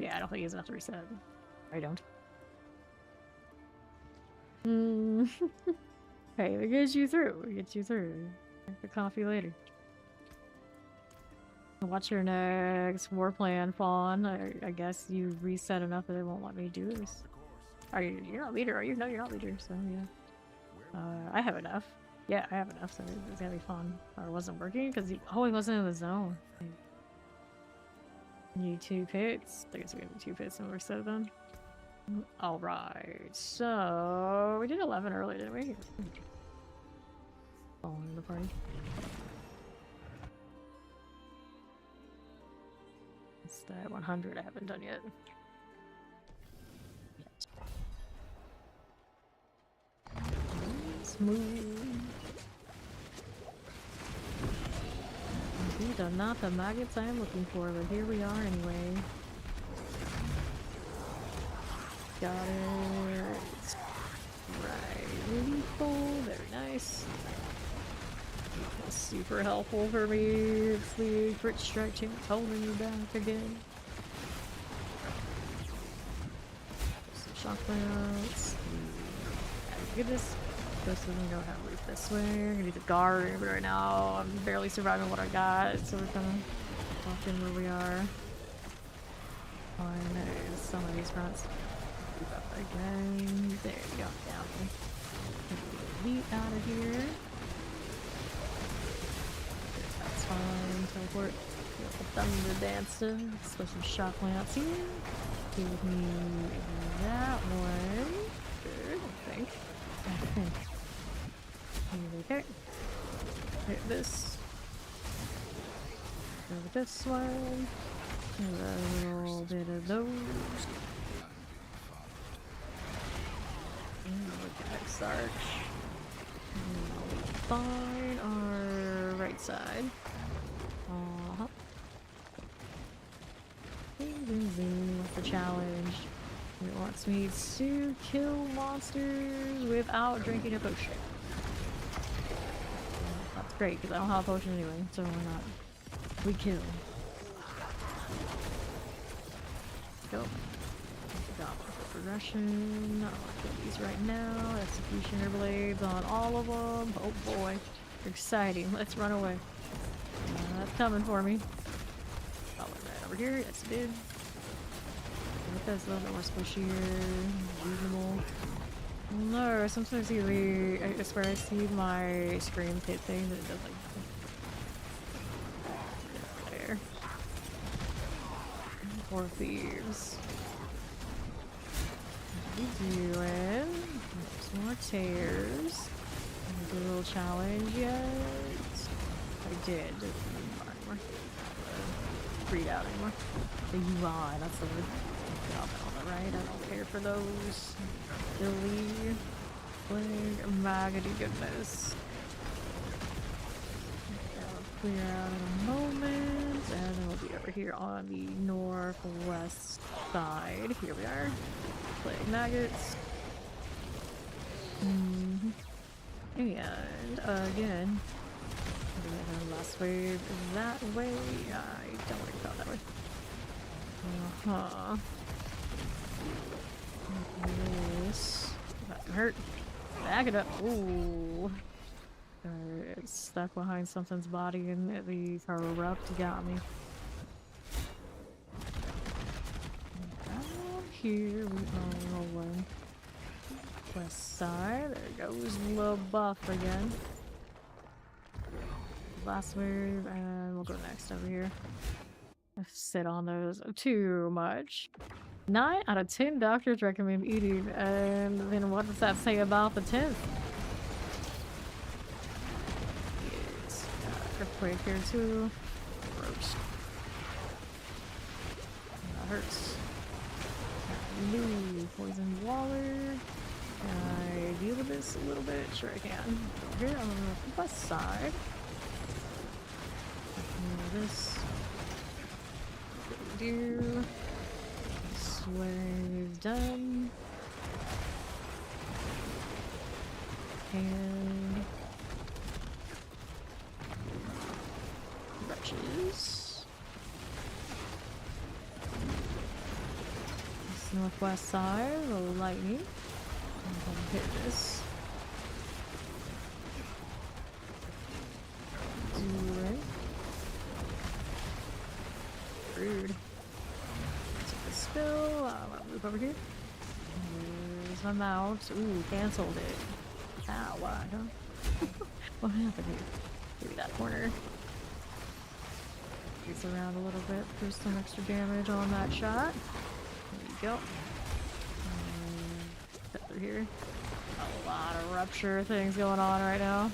Yeah, I don't think he has enough to reset. I don't. Hey, it gets you through. It gets you through. Drink the coffee later. What's your next war plan, Fawn? I guess you reset enough that it won't let me do this. Are you? You're not leader, are you? No, you're not leader. So yeah. I have enough. Yeah, I have enough. So it's gonna be fun. Or it wasn't working because he wasn't in the zone. Need 2 pits. I guess we have 2 pits and we're set then. All right. So we did 11 earlier, didn't we? Following the party. It's that 100 I haven't done yet. Smooth. These are not the maggots I'm looking for, but here we are anyway. Got it. Right. Really full. Very nice. That's super helpful for me. It's the crit strike chance holding you back again. Some shock layouts. Get this. This doesn't go how to leave this way. I'm gonna need the guard, but right now I'm barely surviving what I got, so we're kind of locked in where we are. Fine, some of these fronts. Up again. There you go. Down. Get out of here. That's fine. Teleport. Thunder dancer. Let's put some shock lamps here. Give me that one. Good, I think. Okay. Hit this. Go with this one. And a little bit of those. Sarge. Fine. Our right side. What's the challenge? It wants me to kill monsters without drinking a potion. That's great because I don't have a potion anyway, so why not? We kill. Let's go. Progression. I'll kill these right now. Executioner blades on all of them. Oh boy. Exciting. Let's run away. That's coming for me. Oh, right over here. Yes, it did. That's a little bit more squishier. Reasonable. No, sometimes I swear I see my scream hit thing that it does like. There. Four thieves. Doing some more tears. Do a little challenge yet? I did. Anymore. Freed out anymore. The UI, that's the word. On the right, I don't care for those. Billy, Plague, Maggoty goodness. clear out in a moment, and then we'll be over here on the northwest side. Here we are. Plague maggots. And again, last wave is that way. I don't want to go that way. This. That can hurt. Back it up. Ooh. It's stuck behind something's body and the corrupt got me. Down here we are rolling. West side. There goes the buff again. Last wave, and we'll go next over here. Sit on those too much. 9 out of 10 doctors recommend eating, and then what does that say about the 10th? Yes. Earthquake here too. Gross. That hurts. New poison water. Can I deal with this a little bit? Sure I can. Over here on the west side. This. What do we do? This wave's done. And wretches. This northwest side, a little lightning. I'm gonna hit this. Do it. Rude. Take the spill. I'm gonna move over here. There's my mouse. Ooh, cancelled it. Ow, why, huh? What happened here? Maybe that corner. Squeeze around a little bit for some extra damage on that shot. There you go. Cut through here. A lot of rupture things going on right now.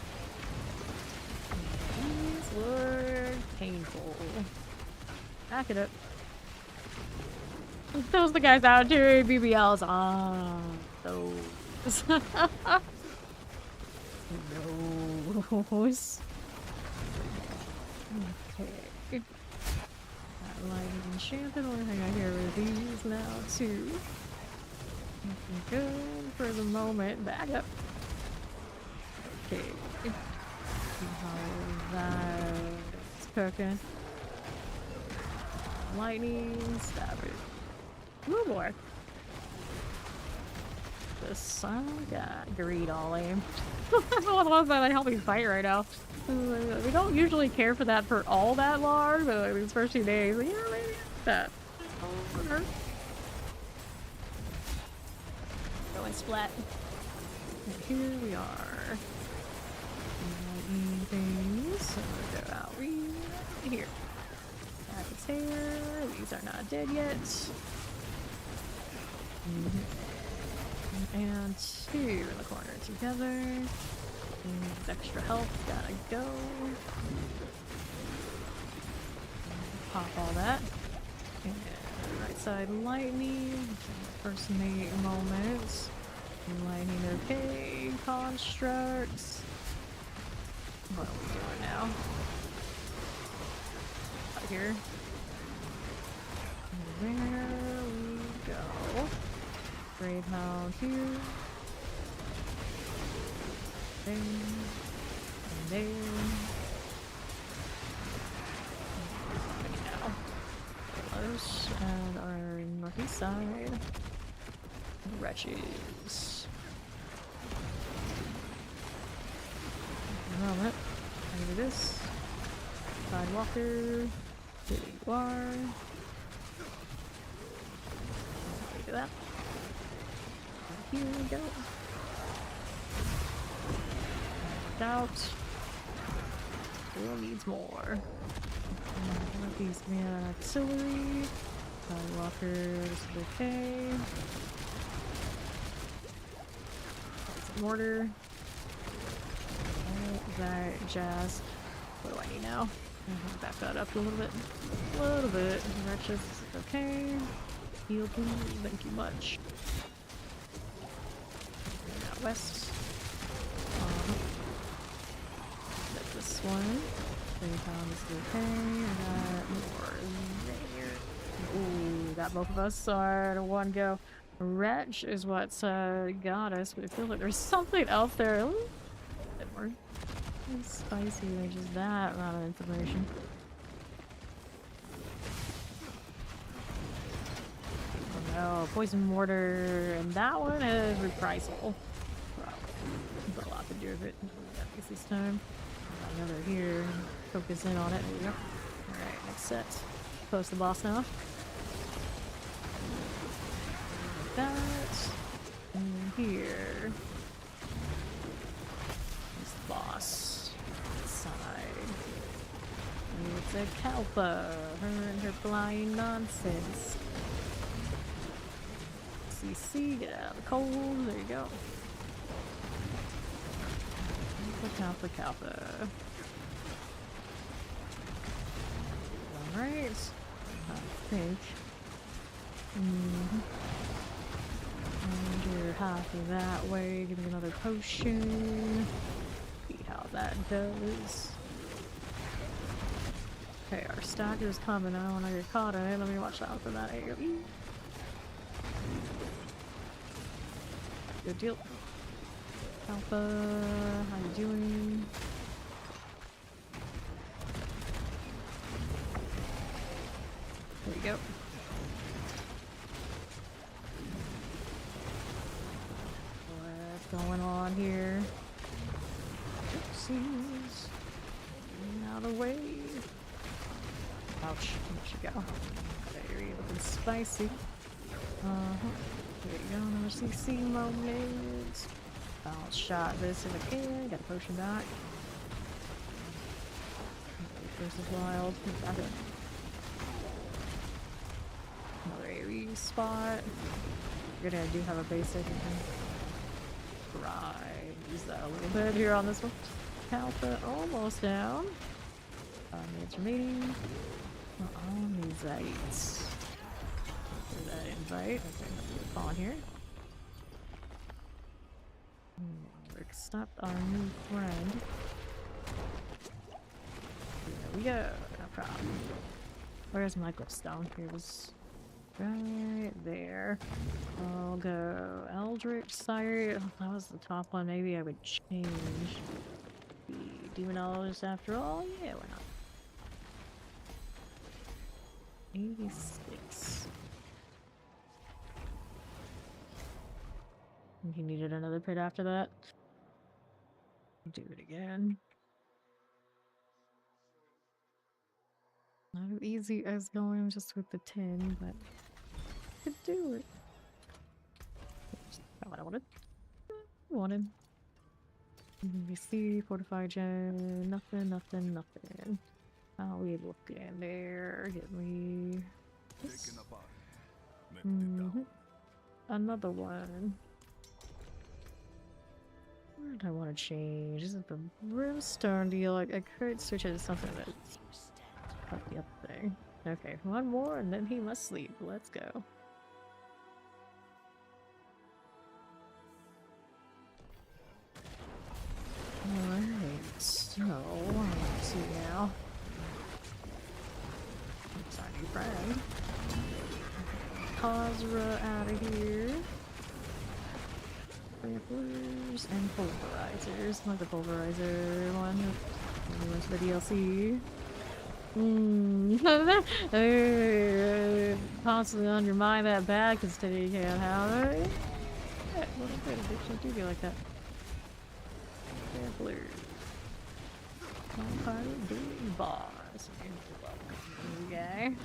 These look painful. Back it up. Those the guys out doing BBLs. Ah, those. Those. Okay. That light is enchanted. Only thing I hear are these now too. Looking good for the moment. Back up. Okay. See how that's cooking. Lightning, stab it. Ooh boy. The sun got greed all aim. That's one of the ones that help me fight right now. We don't usually care for that for all that long, but like these first few days, like, yeah, maybe that. Oh, it hurt. Going splat. And here we are. Lightning things. So we'll go out right here. Rabbit's hair. These are not dead yet. And 2 in the corner together. Needs extra health. Gotta go. Pop all that. And right side lightning. First mate moments. Lightning okay. Constructs. What are we doing now? Out here. And there we go. Grave Hound here. There. And there. Now. Close. And our northeast side. Wretches. Moment. I do this. Sidewalker. There you are. Do that. Here we go. Out. Still needs more. These man auxiliary. Sidewalkers okay. Some mortar. That jazz. What do I need now? I'm gonna back that up a little bit. A little bit. Wretches okay. Heal please. Thank you much. West. This one. Pound is okay. I got more there. Ooh, got both of us at one go. Wretch is what's got us, but I feel like there's something else there. Ooh, a bit more spicy than just that amount of information. Oh no, poison mortar, and that one is reprisal. Wow, got a lot to do with it. At least this time. Got another here. Focus in on it. There we go. Alright, next set. Close to the boss now. Like that. And here. This boss. Side. It's a Kalpa. Her and her flying nonsense. CC, get out of the cold. There you go. Kalpa. Alright. I think. And you're happy that way. Give me another potion. See how that does. Okay, our stagger's coming. I don't want to get caught in it. Let me watch out for that AoE. Good deal. Alpha, how you doing? There we go. What's going on here? Oopsies. Out of the way. Ouch. There you go. Very looking spicy. There you go. Another CC moment. I'll shot this if I can. Got a potion back. Versus wild. Back up. Another AoE spot. Good, I do have a basic. Try use that a little bit here on this one. Alpha almost down. Minutes remaining. On these eights. That invite. Okay, flip on here. Accept our new friend. There we go. No problem. Where's my glowstone? Here was right there. I'll go Eldritch Sire. Oh, that was the top one. Maybe I would change the Demonologist after all. Yeah, why not? 86. He needed another pit after that. Do it again. Not as easy as going just with the 10, but I could do it. That's not what I wanted. VC, fortified gen, nothing. How we looking there? Get me this. Another one. Where did I want to change? Is it the brimstone deal? I could switch it to something that's not the other thing. Okay, one more and then he must sleep. Let's go. Alright, so let's see now. That's our new friend. Khazra out of here. Tramplers and pulverizers. Like the pulverizer one. We went to the DLC. Constantly undermine that bad because today you can't have it. Yeah, what a good addiction to be like that. Tramplers. Vampire big boss. Okay.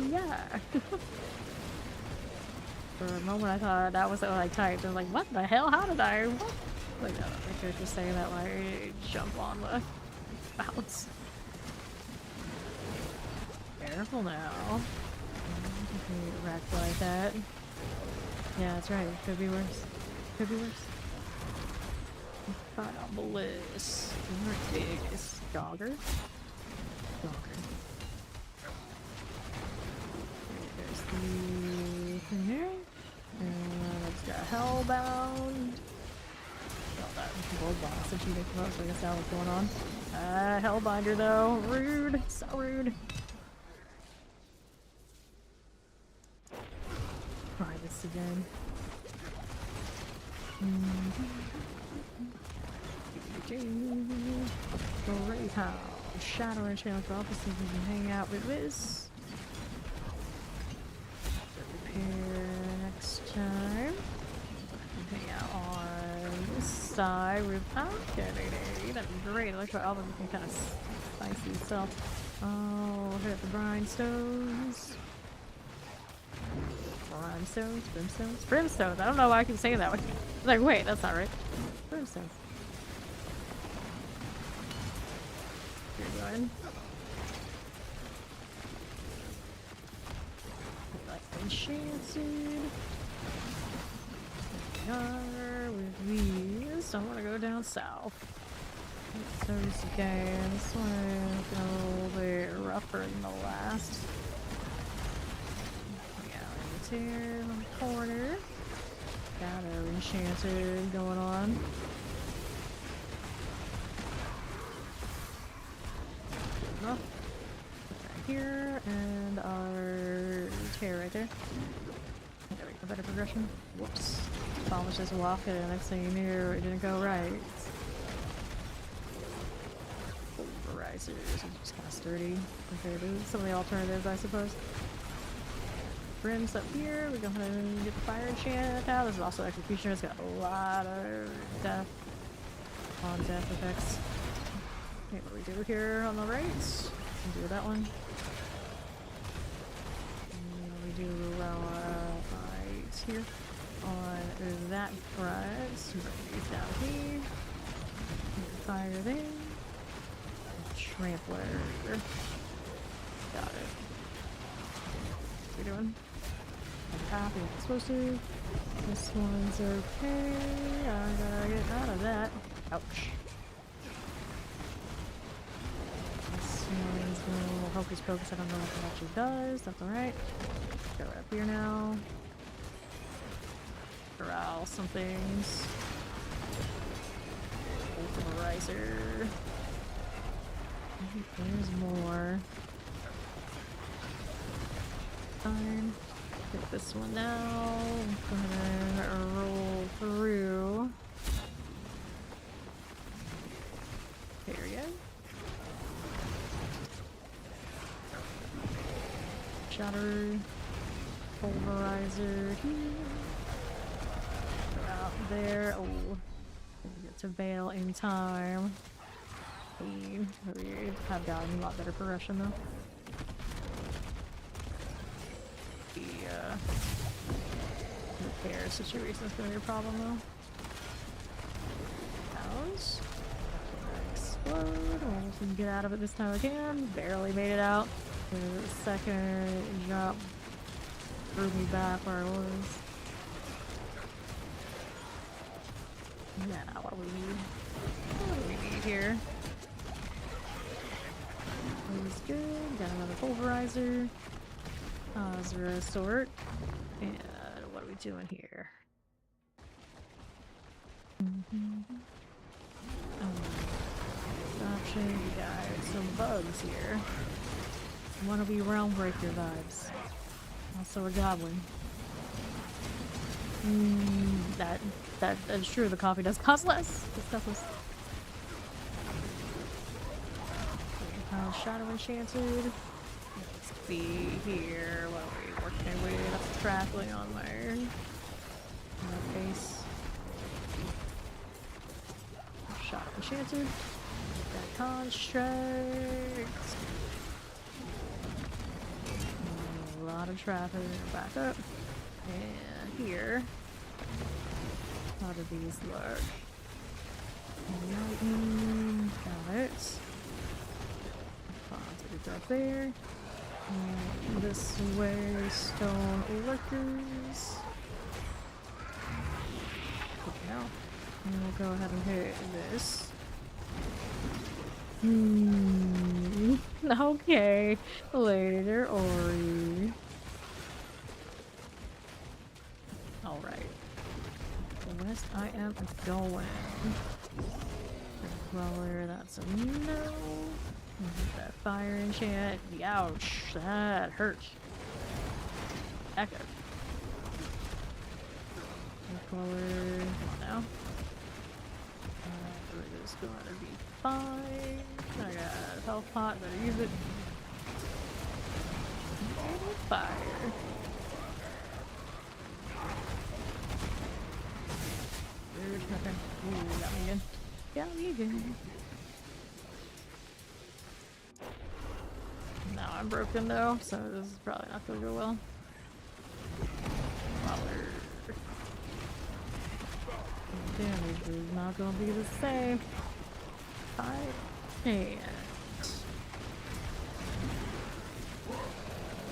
Yeah. For a moment I thought that was what I typed. I was like, what the hell? How did I? What? Like, no, my character's saying that while I jump on the bounce. Careful now. Wrecked like that. Yeah, that's right. Could be worse. Could be worse. Final bliss. Your biggest dogger. There's the thing here. And let's go Hellbound. Oh, that gold box that you make most. I guess that was going on. Hellbinder though. Rude. So rude. Try this again. Great how Shadow and Channel for office we can hang out with this. Repair next time. Hang out on this side without getting it. That'd be great. I like how all of them kind of spicy stuff. Oh, hit the grindstones. Brimstones, brimstones, brimstones. I don't know why I keep saying that one. I was like, wait, that's not right. Brimstones. You're going. Like enchanted. We are with these. So I want to go down south. Those guys. This one's a little bit rougher than the last. Here in the corner. Got our enchanted going on. Enough. Right here, and our tear right there. There we go, better progression. Whoops. Ball was just walking, and next thing you knew, it didn't go right. Pulverizers are just kind of sturdy compared to some of the alternatives, I suppose. Brims up here, we go ahead and get the fire enchant out. This is also executioner, it's got a lot of death on death effects. Okay, what do we do here on the right? We do that one. And we do right here on that front. Bring these down here. Fire there. Trampler. Got it. What are we doing? I'm happy I'm supposed to. This one's okay. I gotta get out of that. Ouch. This one's a little hocus pocus. I don't know what it actually does. That's alright. Go up here now. Corral some things. Pulverizer. There's more. Fine. Hit this one now. Go ahead and roll through. There we go. Shatter. Pulverizer here. Go out there. Oh. Get to bail in time. We have gotten a lot better progression though. Repair situation is going to be a problem though. Cows. Explode. Well, we can get out of it this time again. Barely made it out. The second drop threw me back where I was. Now, what do we need? What do we need here? Is good. Got another pulverizer. Zero sort. And what are we doing here? Option. We got some bugs here. Wanna be realm breaker vibes. Also a goblin. That's true. The coffee does cost less. It's cost less. Shadow enchanted. Let's be here. What are we working with? That's traveling on my face. Shadow enchanted. Got construct. A lot of traffic. Back up. And here. How do these look? Lightning. Got it. Up there. And this way, stone workers. Now, and we'll go ahead and hit this. Okay, later, Ori. Alright. West I am going. Roller, that's a no. That fire enchant. Ouch, that hurts. Echo. Color. Come on now. It is going to be fine. I got a health pot, better use it. Fire. There's nothing. Ooh, got me again. Got me again. Now I'm broken though, so this is probably not gonna go well. Damage is not gonna be the same. I can't.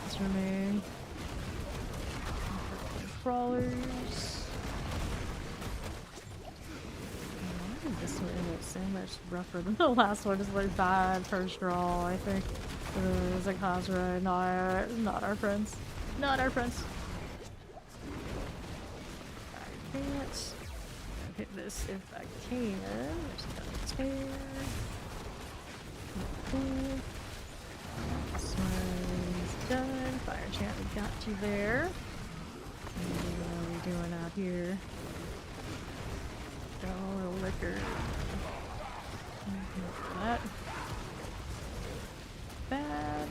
Let's remain. Crawlers. I think this one is so much rougher than the last one. It's like bad first draw, I think. It was like Hazra, not our friends. Not our friends. I can't hit this if I can. Just gotta tear. Cool. This one's done. Fire chant, we got you there. What are we doing out here? Oh, liquor. That. Bad.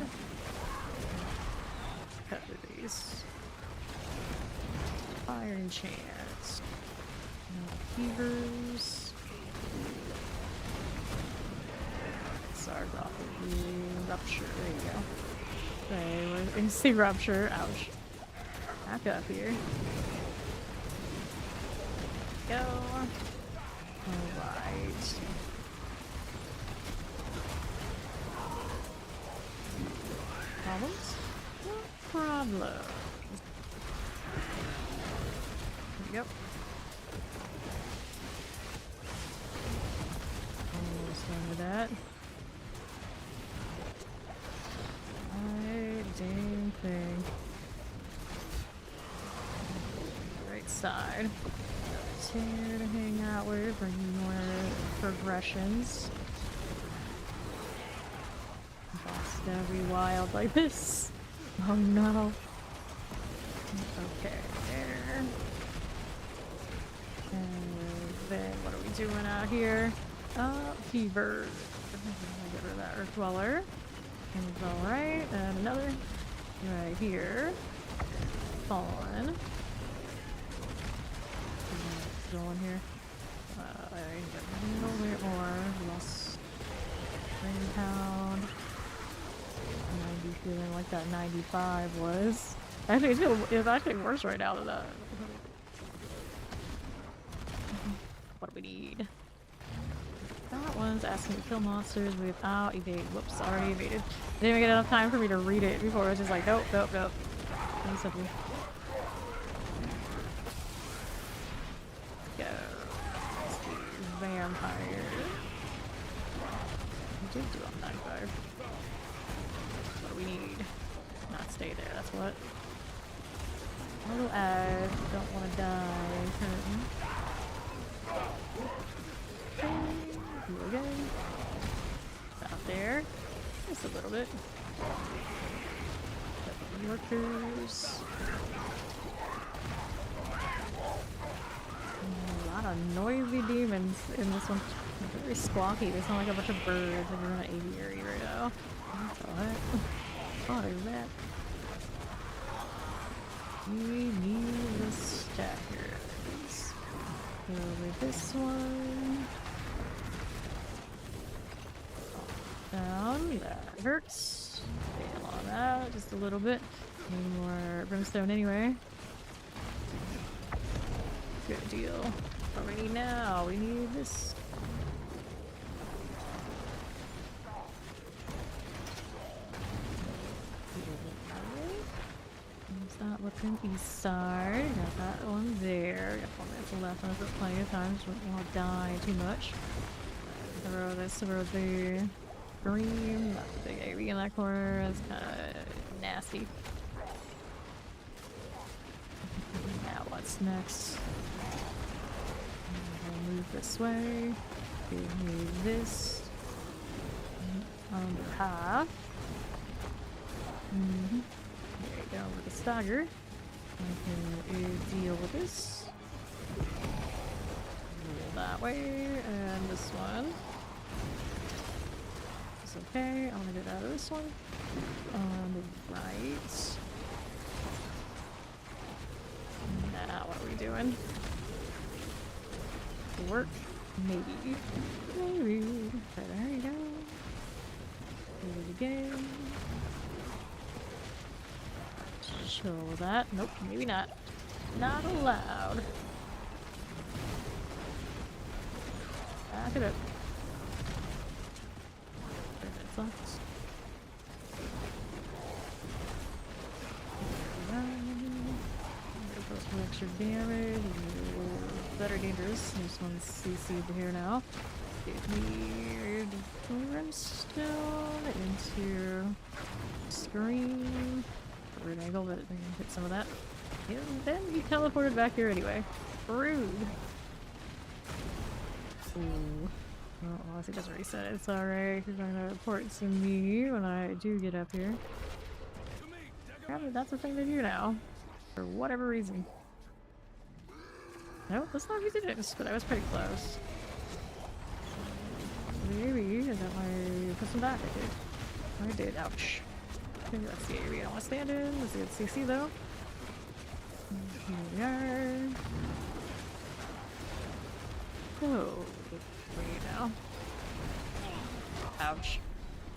Cut through these. Fire enchants. No fevers. Start off with the rupture. There you go. Okay, we're in sea rupture. Ouch. Back up here. Go. Alright. Problems? No problem. There we go. Almost done with that. Dang thing. Right side. Here to hang out with, bringing more progressions. Boss gonna be wild like this. Oh no. Okay, there. And then what are we doing out here? Fever. Get rid of that Earth Dweller. Alright, and another right here. Fallen. Going here. I need a little bit more. Lost Rain Pound. 90 feeling like that 95 was. Actually, it's actually worse right now than that. What do we need? That one's asking to kill monsters without evade. Whoops, already evaded. Didn't even get enough time for me to read it before. I was just like, nope, nope, nope. Really simple. Go. Vampire. We did do on 95. What do we need? Not stay there, that's what. Little ag, don't want to die. Okay. Again. Out there. Just a little bit. Workers. A lot of noisy demons in this one. They're very squawky. They sound like a bunch of birds if you're in an aviary right now. What is that? We need the stackers. Go with this one. Down. That hurts. Fail on that just a little bit. Need more brimstone anyway. Good deal. What do we need now? We need this. Is that looking east side? Got that one there. Got 4 minutes left on it for plenty of time. Just don't want to die too much. Throw this, throw the green. That's a big AV in that corner. That's kind of nasty. Now what's next? We'll move this way. Give me this. Under half. There you go, with a stagger. I can deal with this. Roll that way, and this one. It's okay, I want to get out of this one. On the right. Now, what are we doing? Work? Maybe. Maybe. Okay, there you go. Do it again. Show that. Nope, maybe not. Not allowed. Back it up. 3 minutes left. There goes some extra damage. Better dangerous. There's one CC'd here now. Give me Brimstone into Scream. Weird angle, but I can hit some of that. And then you teleported back here anyway. Rude. Ooh. Well, unless it doesn't reset, it's alright. You're gonna report to me when I do get up here. Apparently that's the thing to do now. For whatever reason. No, that's not easy to do, but I was pretty close. Maybe I got my put back, I did. Ouch. Okay, let's see, we don't want to stand in. Let's get CC though. Here we are. Oh, wait now. Ouch.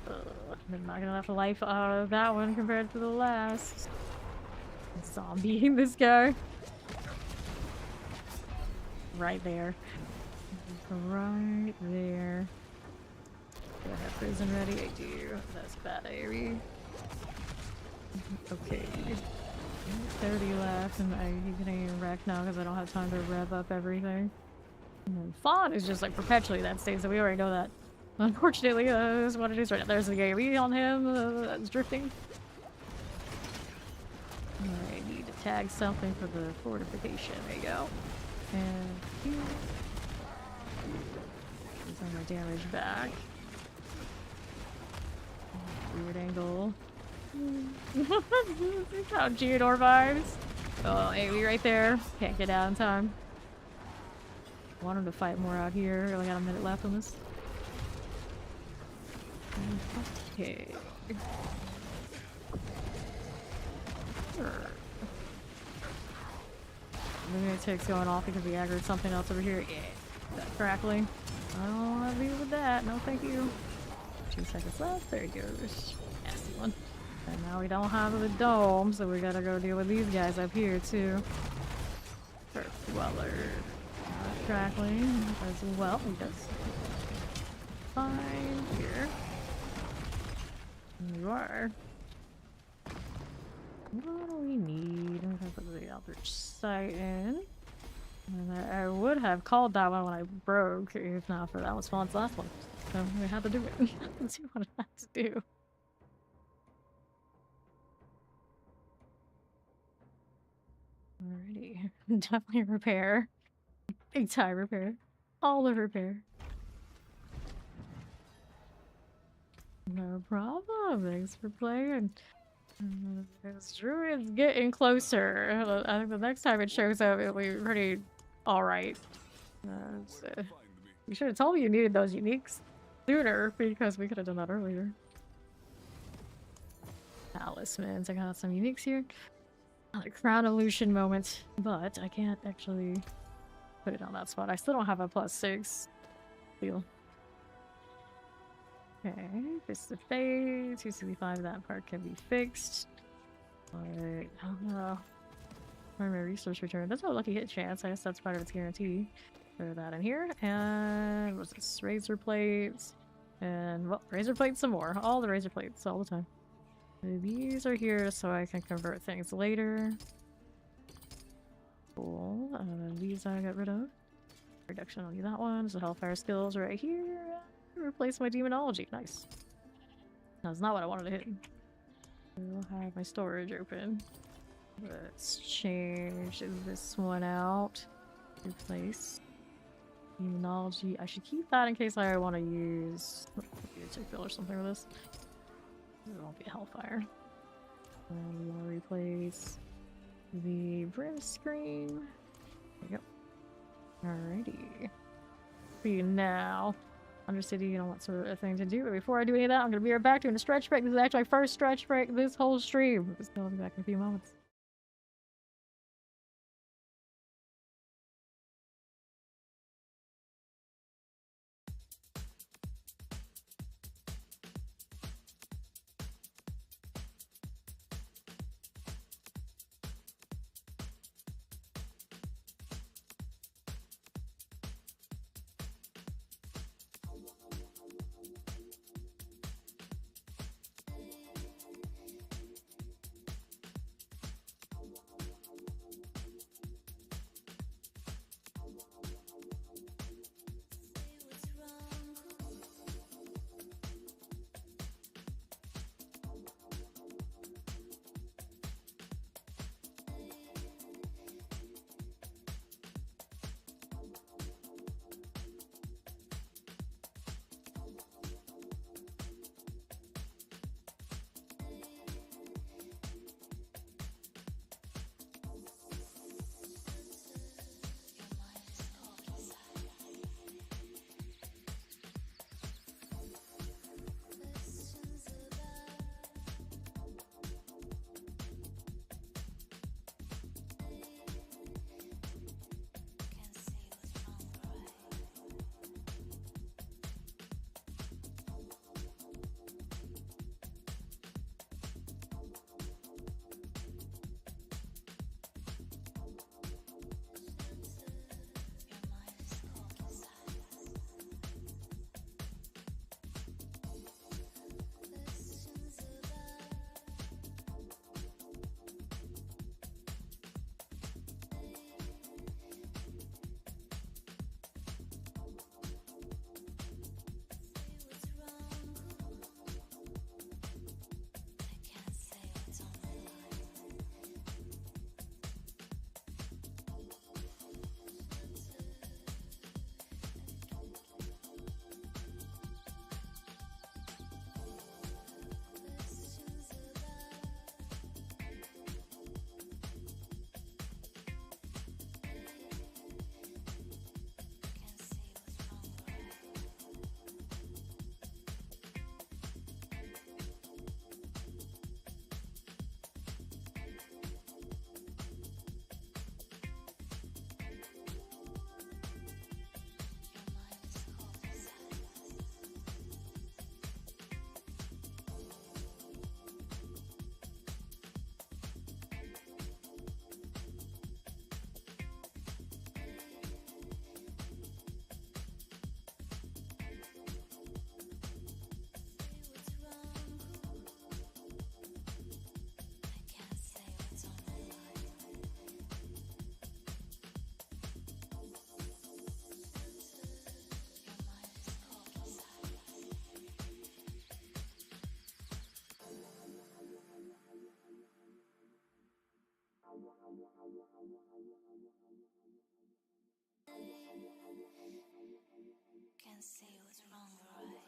I'm not gonna have life out of that one compared to the last. Zombieing this guy. Right there. Right there. Do I have prison ready? I do. That's bad, Aerie. Okay. 30 left, and I'm getting wrecked now because I don't have time to rev up everything. And then Fawn is just like perpetually that state, so we already know that. Unfortunately, that's what it is right now. There's the AoE on him that's drifting. I need to tag something for the fortification. There you go. And here. Send my damage back. Weird angle. How Geodor vibes. Oh, AoE right there. Can't get out in time. Want him to fight more out here. We only got a minute left on this. Okay. Lunatic's going off because we aggroed something else over here. Yeah. That crackling. I don't want to deal with that. No, thank you. 2 seconds left. There he goes. Nasty one. And now we don't have the dome, so we gotta go deal with these guys up here too. Earth Dweller. Crackling as well. He does fine here. You are. What do we need? I'm gonna put the other site in. And I would have called that one when I broke, if not for that was Fawn's last one. So we had to do it. Let's see what I have to do. Alrighty. Definitely repair. Big time repair. All the repair. No problem. Thanks for playing. This druid's getting closer. I think the next time it shows up, it'll be pretty alright. You should have told me you needed those uniques sooner, because we could have done that earlier. Talismans. I got some uniques here. Another crown illusion moment, but I can't actually put it on that spot. I still don't have a +6 deal. Okay, Fist of Fate, 265, that part can be fixed. But, I don't know. Primary resource return. That's a lucky hit chance. I guess that's part of its guarantee. Throw that in here. And what's this? Razor plates. And, well, razor plates some more. All the razor plates, all the time. These are here so I can convert things later. Cool. These I got rid of. Reduction, I'll need that one. So Hellfire skills right here. Replace my demonology. Nice. That's not what I wanted to hit. I'll have my storage open. Let's change this one out. Replace. Immunology. I should keep that in case I want to use a or something with this. It won't be a Hellfire. And we want to replace the Brim Scream. There you go. Alrighty. See now. Undercity and all that sort of thing to do. But before I do any of that, I'm going to be right back doing a stretch break. This is actually my first stretch break this whole stream. So I'll be back in a few moments. Can't say what's wrong or right.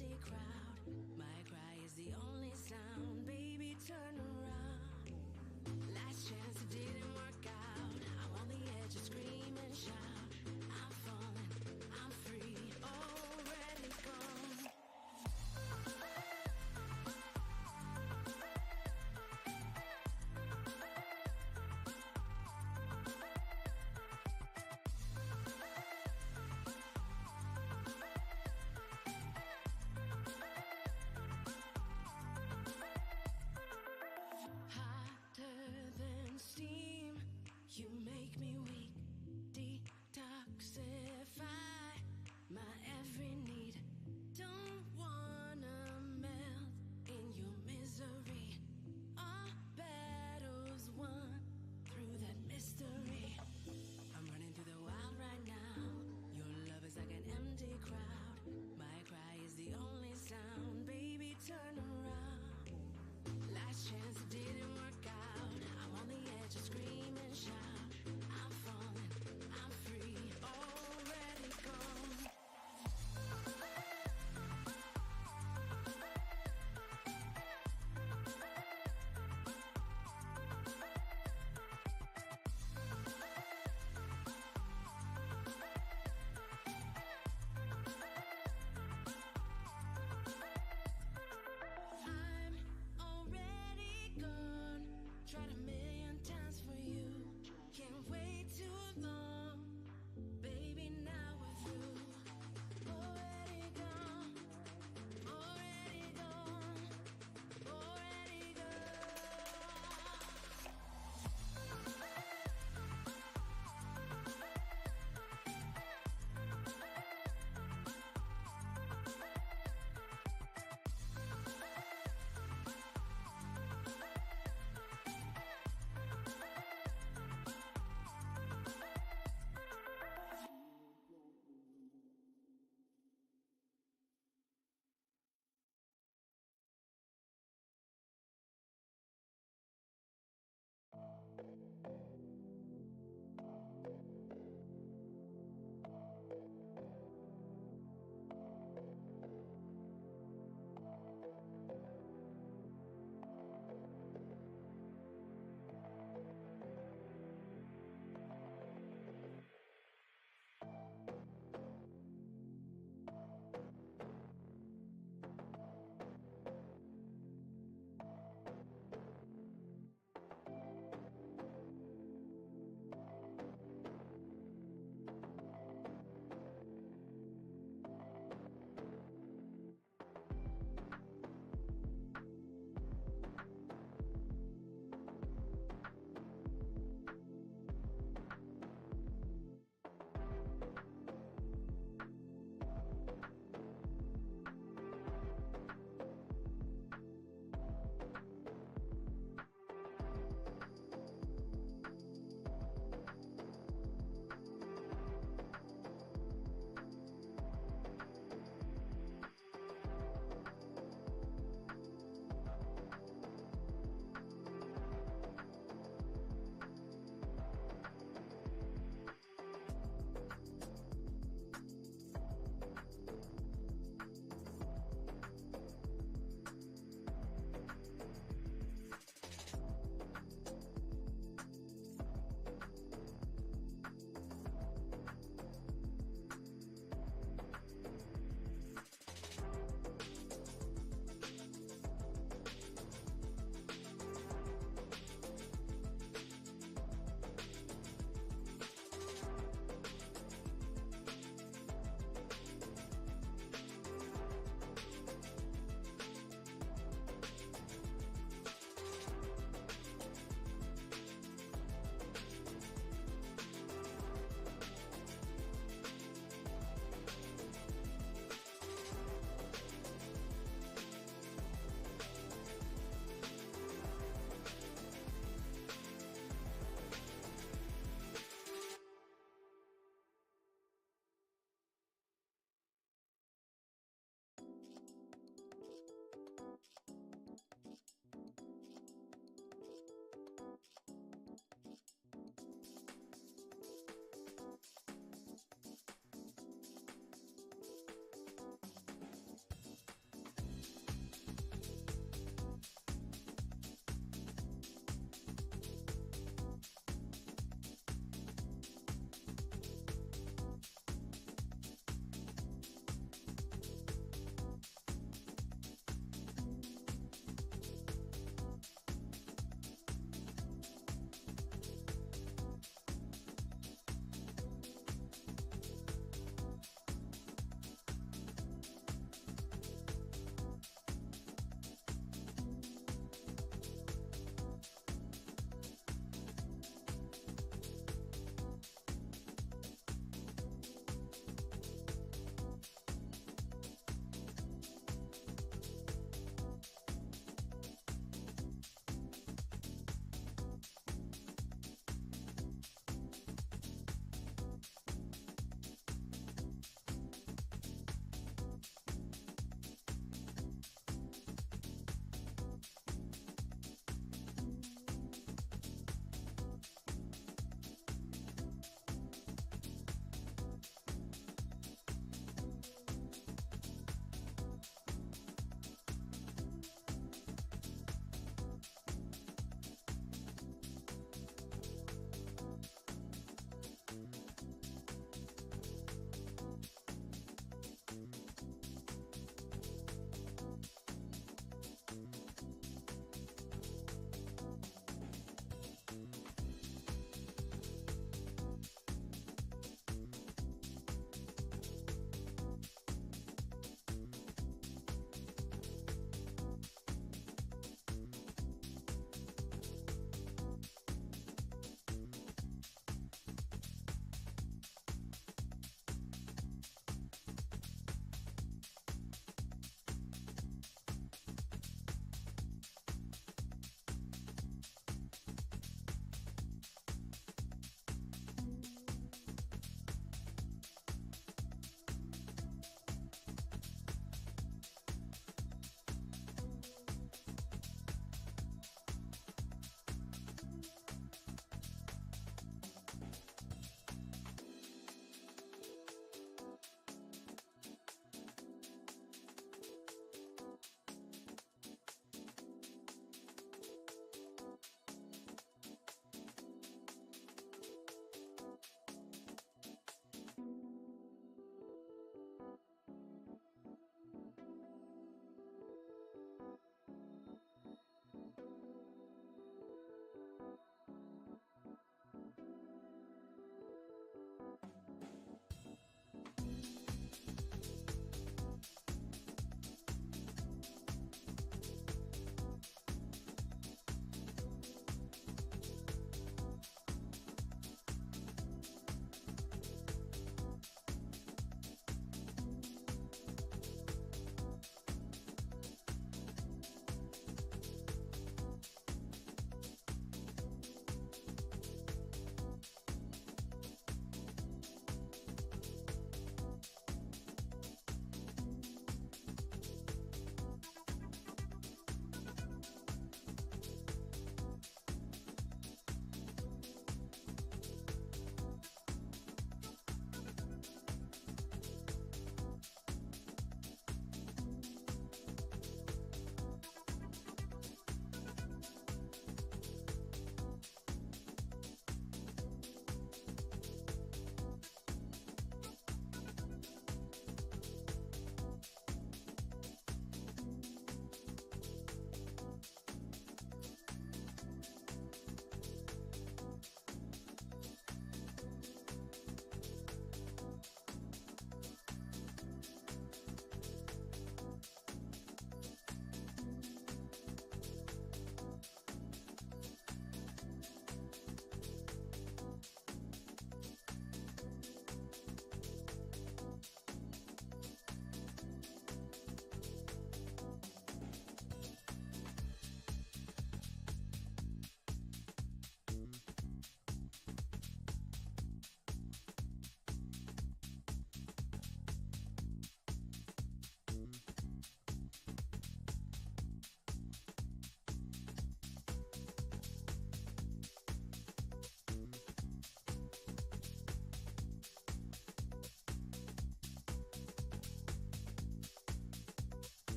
empty crowd. My cry is the only sound. Baby, turn around.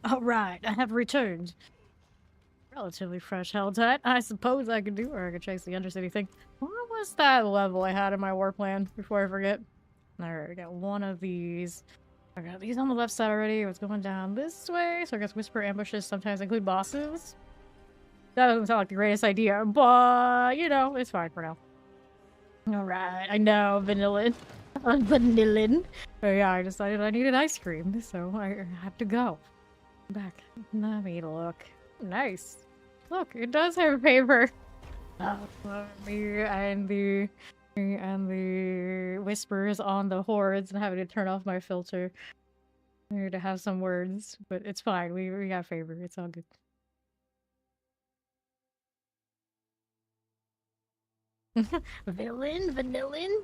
All right, I have returned. Relatively fresh Helltat. I suppose I could do, or I could chase the Undercity thing. What was that level I had in my war plan before I forget? Alright, I got one of these. I got these on the left side already. What's going down this way? So I guess whisper ambushes sometimes include bosses. That doesn't sound like the greatest idea, but you know, it's fine for now. Alright, I know, vanillin. Vanillin. But yeah, I decided I needed ice cream, so I have to go. Back. Let me look. Nice. Look, it does have a paper. Me and the whispers on the hordes and having to turn off my filter. I need to have some words, but it's fine. We got favor. It's all good. Vanillin?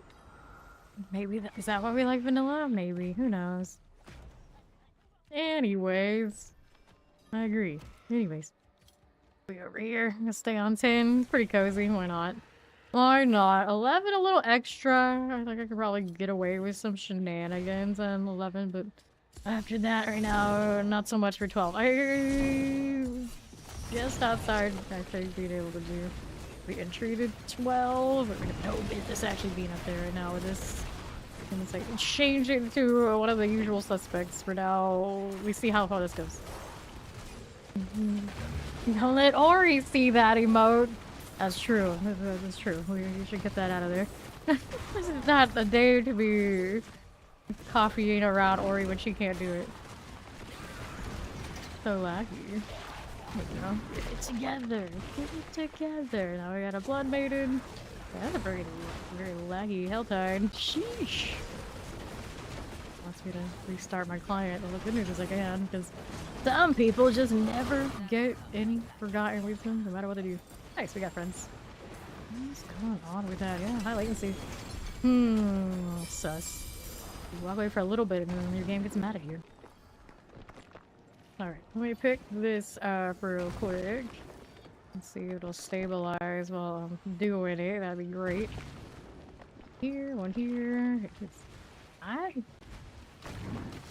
Maybe is that why we like vanilla? Maybe. Who knows? Anyways. I agree. Anyways. We over here. Gonna stay on 10. Pretty cozy. Why not? Why not? 11 a little extra. I think I could probably get away with some shenanigans on 11, but after that right now, not so much for 12. I just outside actually being able to do the entry to 12, but we have no business actually being up there right now with this. And it's like change it to one of the usual suspects for now. We see how far this goes. Don't let Ori see that emote. That's true. That's true. We should get that out of there. This is not a day to be coffeeing around Ori when she can't do it. So laggy. You know, get it together. Get it together. Now we got a Blood Maiden. That's a very laggy Helltide. Sheesh. Wants me to restart my client. Well, the good news is I can, because some people just never get any forgotten wisdom, no matter what they do. Nice, we got friends. What's going on with that? Yeah, high latency. Sus. You walk away for a little bit and then your game gets mad at you. Alright, let me pick this up real quick. Let's see if it'll stabilize while I'm doing it. That'd be great. Here, one here.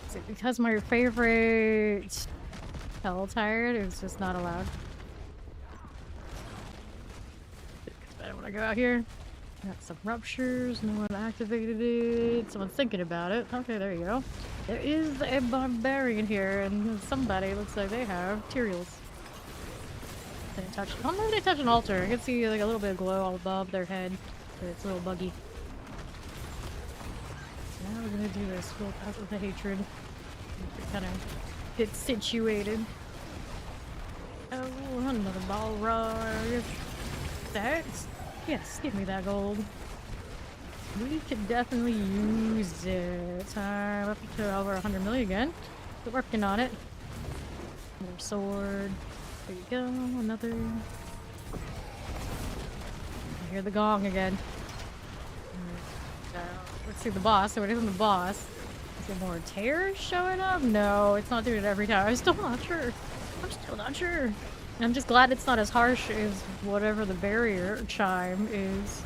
Is it because my favorite Helltide is just not allowed? I don't want to go out here. Got some ruptures. No one activated it. Someone's thinking about it. Okay, there you go. There is a barbarian here, and somebody looks like they have materials. They touch. Oh, maybe they touch an altar. I can see like a little bit of glow above their head, but it's a little buggy. So now we're gonna do this. We'll pass with the hatred. Kind of get situated. Oh, another ball rush. That's yes. Give me that gold. We could definitely use it. I'm up to over 100 million again. We're working on it. More sword. There you go, another. I hear the gong again. Let's see the boss. So it isn't the boss. Is there more tears showing up? No, it's not doing it every time. I'm still not sure. I'm still not sure. I'm just glad it's not as harsh as whatever the barrier chime is.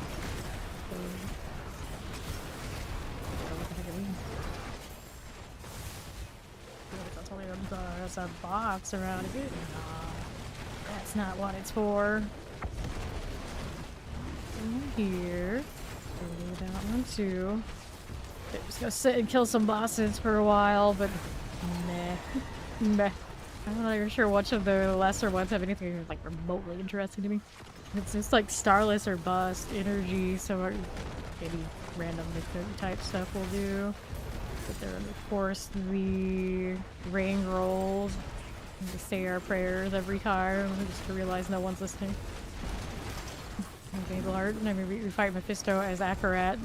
There's a box around here. No, that's not what it's for. Here. Do that one too. Okay, just gonna sit and kill some bosses for a while, but meh. Meh. I'm not even sure which of the lesser ones have anything like remotely interesting to me. It's just like Starless or Bust, Energy, so maybe random type stuff we'll do. But there, of course, the rain rolls. And to say our prayers every time, just to realize no one's listening. Okay, Lord, I mean, we fight Mephisto as Akarat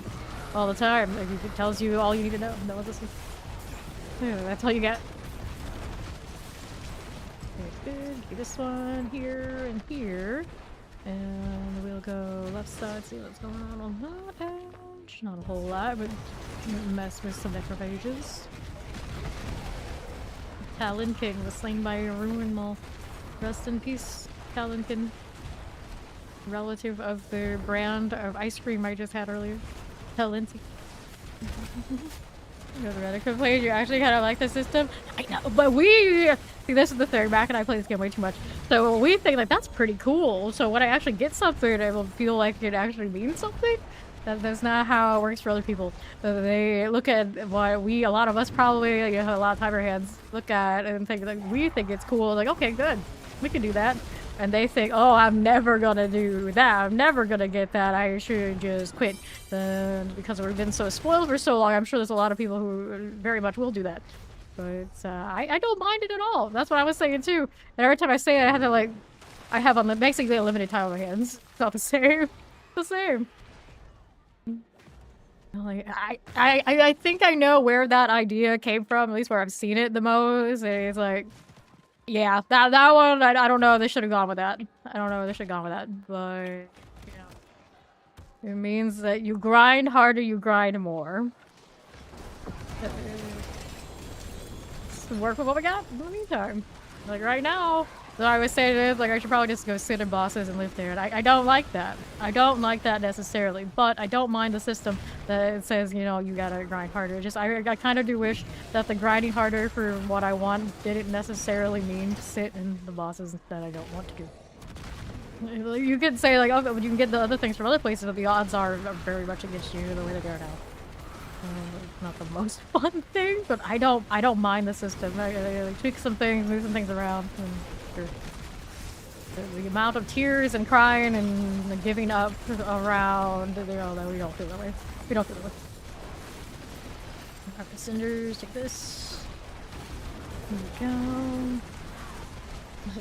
all the time. Like, it tells you all you need to know. No one's listening. Yeah, that's all you got. Okay, good. Get this one here and here. And we'll go left side, see what's going on that edge. Not a whole lot, but mess with some necrophages. Talonkin was slain by a ruin maul. Rest in peace, Talonkin. Relative of the brand of ice cream I just had earlier. Tell Lindsay. You know, the Reddit complained, you actually kind of like the system. I know, but we see, this is the thing. Mac and I play this game way too much, so we think like that's pretty cool. So when I actually get something, I will feel like it actually means something. That's not how it works for other people. They look at what a lot of us probably, you know, a lot of timer hands look at and think like we think it's cool. Like, okay, good, we can do that. And they think, oh, I'm never gonna do that. I'm never gonna get that. I should just quit. Because we've been so spoiled for so long, I'm sure there's a lot of people who very much will do that. But I don't mind it at all. That's what I was saying too. And every time I say it, I have to like, I have basically a limited time on my hands. It's not the same. It's the same. Like, I think I know where that idea came from, at least where I've seen it the most. And it's like, yeah, that one, I don't know, they should have gone with that. I don't know, they should have gone with that, but, you know. It means that you grind harder, you grind more. Let's work with what we got in the meantime. Like right now, so I was saying is like I should probably just go sit in bosses and live there. And I don't like that. I don't like that necessarily, but I don't mind the system that it says, you know, you gotta grind harder. Just I kind of do wish that the grinding harder for what I want didn't necessarily mean sit in the bosses that I don't want to do. You could say like, oh, but you can get the other things from other places, but the odds are very much against you the way they go now. Not the most fun thing, but I don't mind the system. I tweak some things, move some things around. And sure. The amount of tears and crying and giving up around, you know, that we don't feel that way. We don't feel that way. Grab the cinders, take this. Here we go.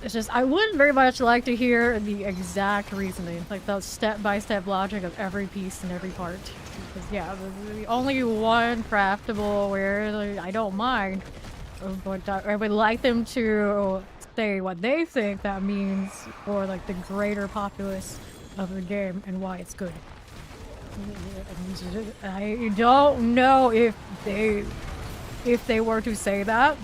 It's just, I would very much like to hear the exact reasoning, like the step-by-step logic of every piece and every part. Because yeah, the only one craftable where like, I don't mind, but I would like them to say what they think that means for like the greater populace of the game and why it's good. I don't know if they were to say that.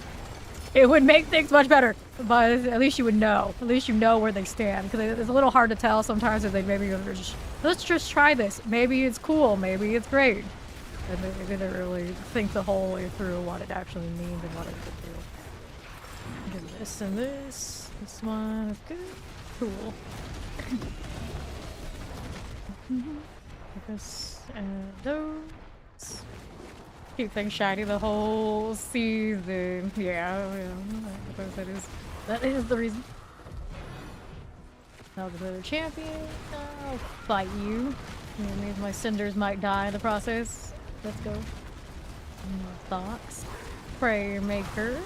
It would make things much better, but at least you would know. At least you know where they stand, because it's a little hard to tell sometimes if they maybe just, let's just try this. Maybe it's cool, maybe it's great. And they didn't really think the whole way through what it actually means and what it could do. Get this and this. This one is good. Cool. This and those. Keep things shiny the whole season. Yeah, I suppose that is the reason. Now the champion, I'll fight you. It means my cinders might die in the process. Let's go. More thoughts. Prayer maker.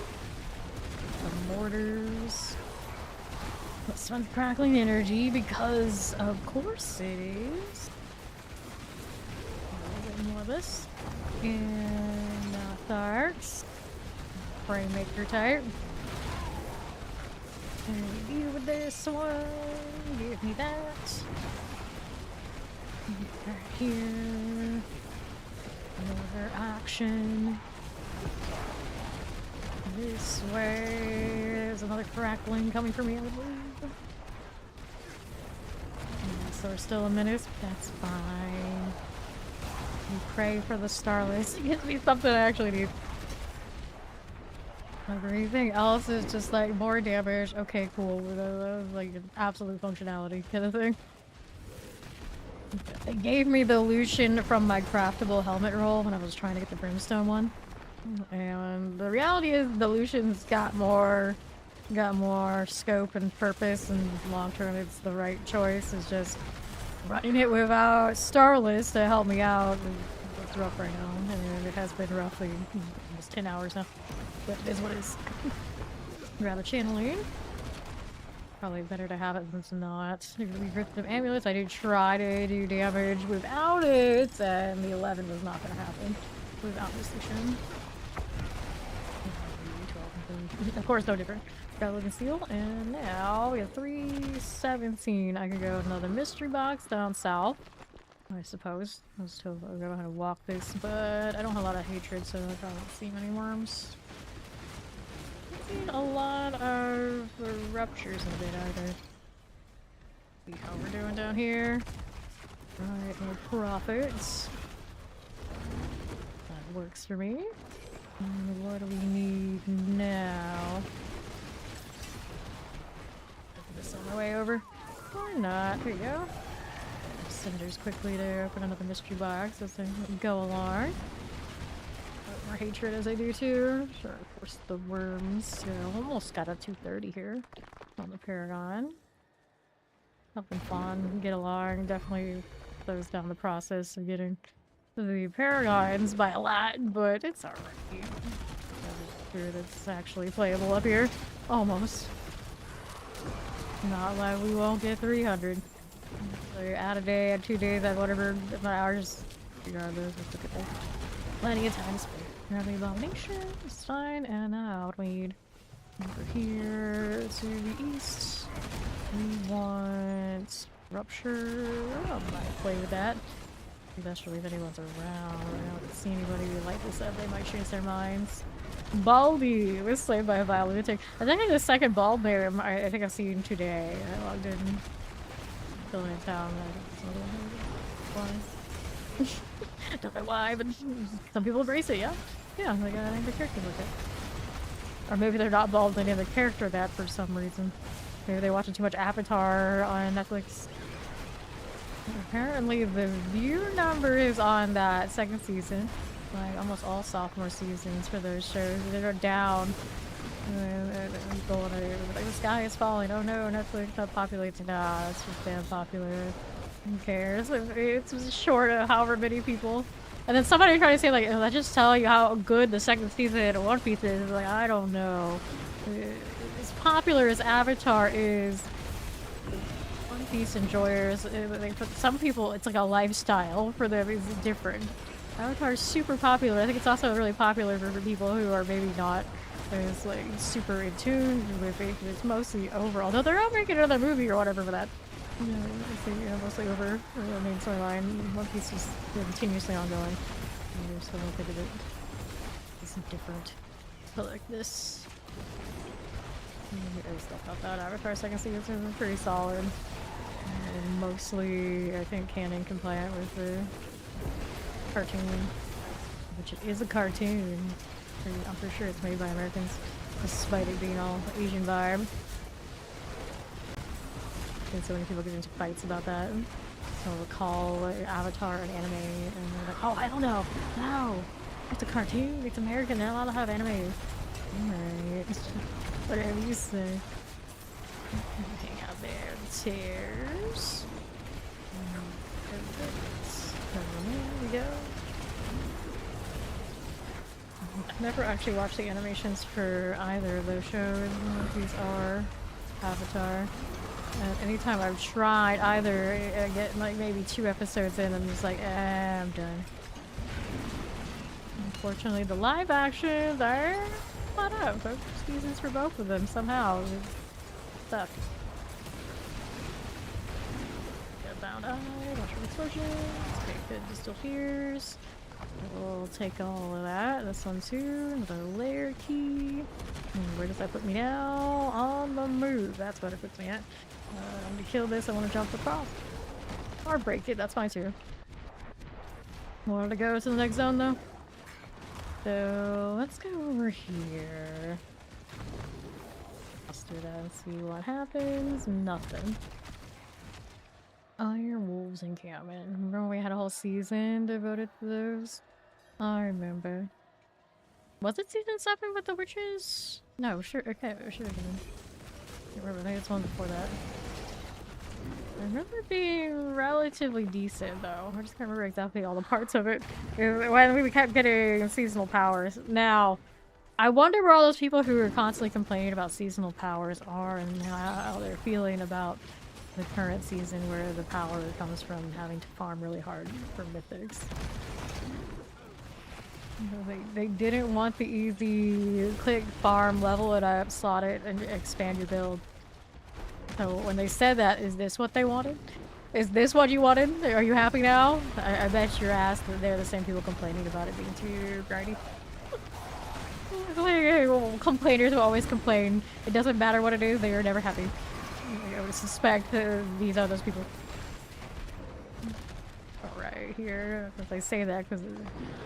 Some mortars. Let's spend crackling energy because of course it is. A little bit more of this. And Tharks. Frame maker type. And you with this one. Give me that. Right here. Another action. This way. There's another crackling coming for me, I believe. So we're still a minute. That's fine. You pray for the starless. It gives me something I actually need. Everything else is just like more damage. Okay, cool. Like an absolute functionality kind of thing. They gave me the illusion from my craftable helmet roll when I was trying to get the brimstone one. And the reality is the illusion's got more scope and purpose, and long term it's the right choice. It's just running it without Starless to help me out. It's rough right now. I mean, it has been roughly almost 10 hours now. But it is what it is. Rather channeling. Probably better to have it than not. We ripped the amulets. I did try to do damage without it, and the 11 was not going to happen without this mission. Of course, no different. Got Living Seal, and now we have 317. I could go another mystery box down south, I suppose. I'll still go ahead and walk this, but I don't have a lot of hatred, so I probably won't see many worms. Seen a lot of ruptures in a bit either. See how we're doing down here. Alright, no profits. That works for me. And what do we need now? Put this on my way over. Or not. There you go. Cinders quickly to open another mystery box as I go along. More hatred as I do too. Sure, of course, the worms. Yeah, almost got a 230 here on the Paragon. Nothing fun. Get along. Definitely slows down the process of getting the Paragons by a lot, but it's alright. Sure, that's actually playable up here. Almost. Not like we won't get 300. So you're out a day, at 2 days, at whatever hours. Regardless, it's okay. Plenty of time to spare. Grab the abomination, it's fine, and now what do we need? Over here to the east. We want rupture. I might play with that. Especially if anyone's around. I don't see anybody who like this up, they might change their minds. Baldy was slain by a vile lunatic. I think the second bald bear I think I've seen today. I logged in. Still in town. Why? Don't know why, but some people embrace it, yeah? Yeah, they got any characters with it. Or maybe they're not bald, they name the character that for some reason. Maybe they're watching too much Avatar on Netflix. Apparently the view numbers on that second season, like almost all sophomore seasons for those shows, they're down. Like the sky is falling. Oh no, Netflix not populating. Nah, it's just damn popular. Who cares? It's short of however many people. And then somebody tried to say like, let's just tell you how good the second season of One Piece is. Like, I don't know. As popular as Avatar is, One Piece enjoyers, for some people it's like a lifestyle. For them it's different. Avatar is super popular. I think it's also really popular for people who are maybe not as like super in tune with it. It's mostly over, although they're not making another movie or whatever for that. It's mostly over the main storyline. One Piece is continuously ongoing. And so I don't think of it is different. But like this. There's stuff about that. Avatar second season is pretty solid. And mostly, I think, canon compliant with the cartoon. Which it is a cartoon. I'm pretty sure it's made by Americans. Despite it being all Asian vibe. And so many people get into fights about that. So they'll call Avatar an anime, and they're like, oh, I don't know. No! It's a cartoon. It's American. They're not allowed to have anime. Alright. Whatever you say. Hang out there. Tears. There we go. I've never actually watched the animations for either of those shows. These are Avatar. Anytime I've tried either, I get like maybe 2 episodes in and I'm just like, I'm done. Unfortunately, the live actions are not up. Both seasons for both of them somehow. It's stuck. Get a bound eye, watch for explosions. Okay, good. Distilled fears. We'll take all of that. This one too. Another layer key. Where does that put me now? On the move. That's what it puts me at. I'm gonna kill this. I want to jump across. Or break it. That's fine too. Wanted to go to the next zone though. So let's go over here. Let's do that and see what happens. Nothing. Iron Wolves encampment. Remember when we had a whole season devoted to those? I remember. Was it season 7 with the witches? No, sure. Okay, it should have been. I can't remember. I think it's one before that. I remember it being relatively decent though. I just can't remember exactly all the parts of it. When we kept getting seasonal powers. Now, I wonder where all those people who are constantly complaining about seasonal powers are and how they're feeling about the current season where the power comes from having to farm really hard for mythics. They didn't want the easy click farm, level it up, slot it, and expand your build. So when they said that, is this what they wanted? Is this what you wanted? Are you happy now? I bet your ass that they're the same people complaining about it being too grindy. Complainers will always complain. It doesn't matter what it is, they are never happy. I would suspect these are those people. Alright, here, because they say that, because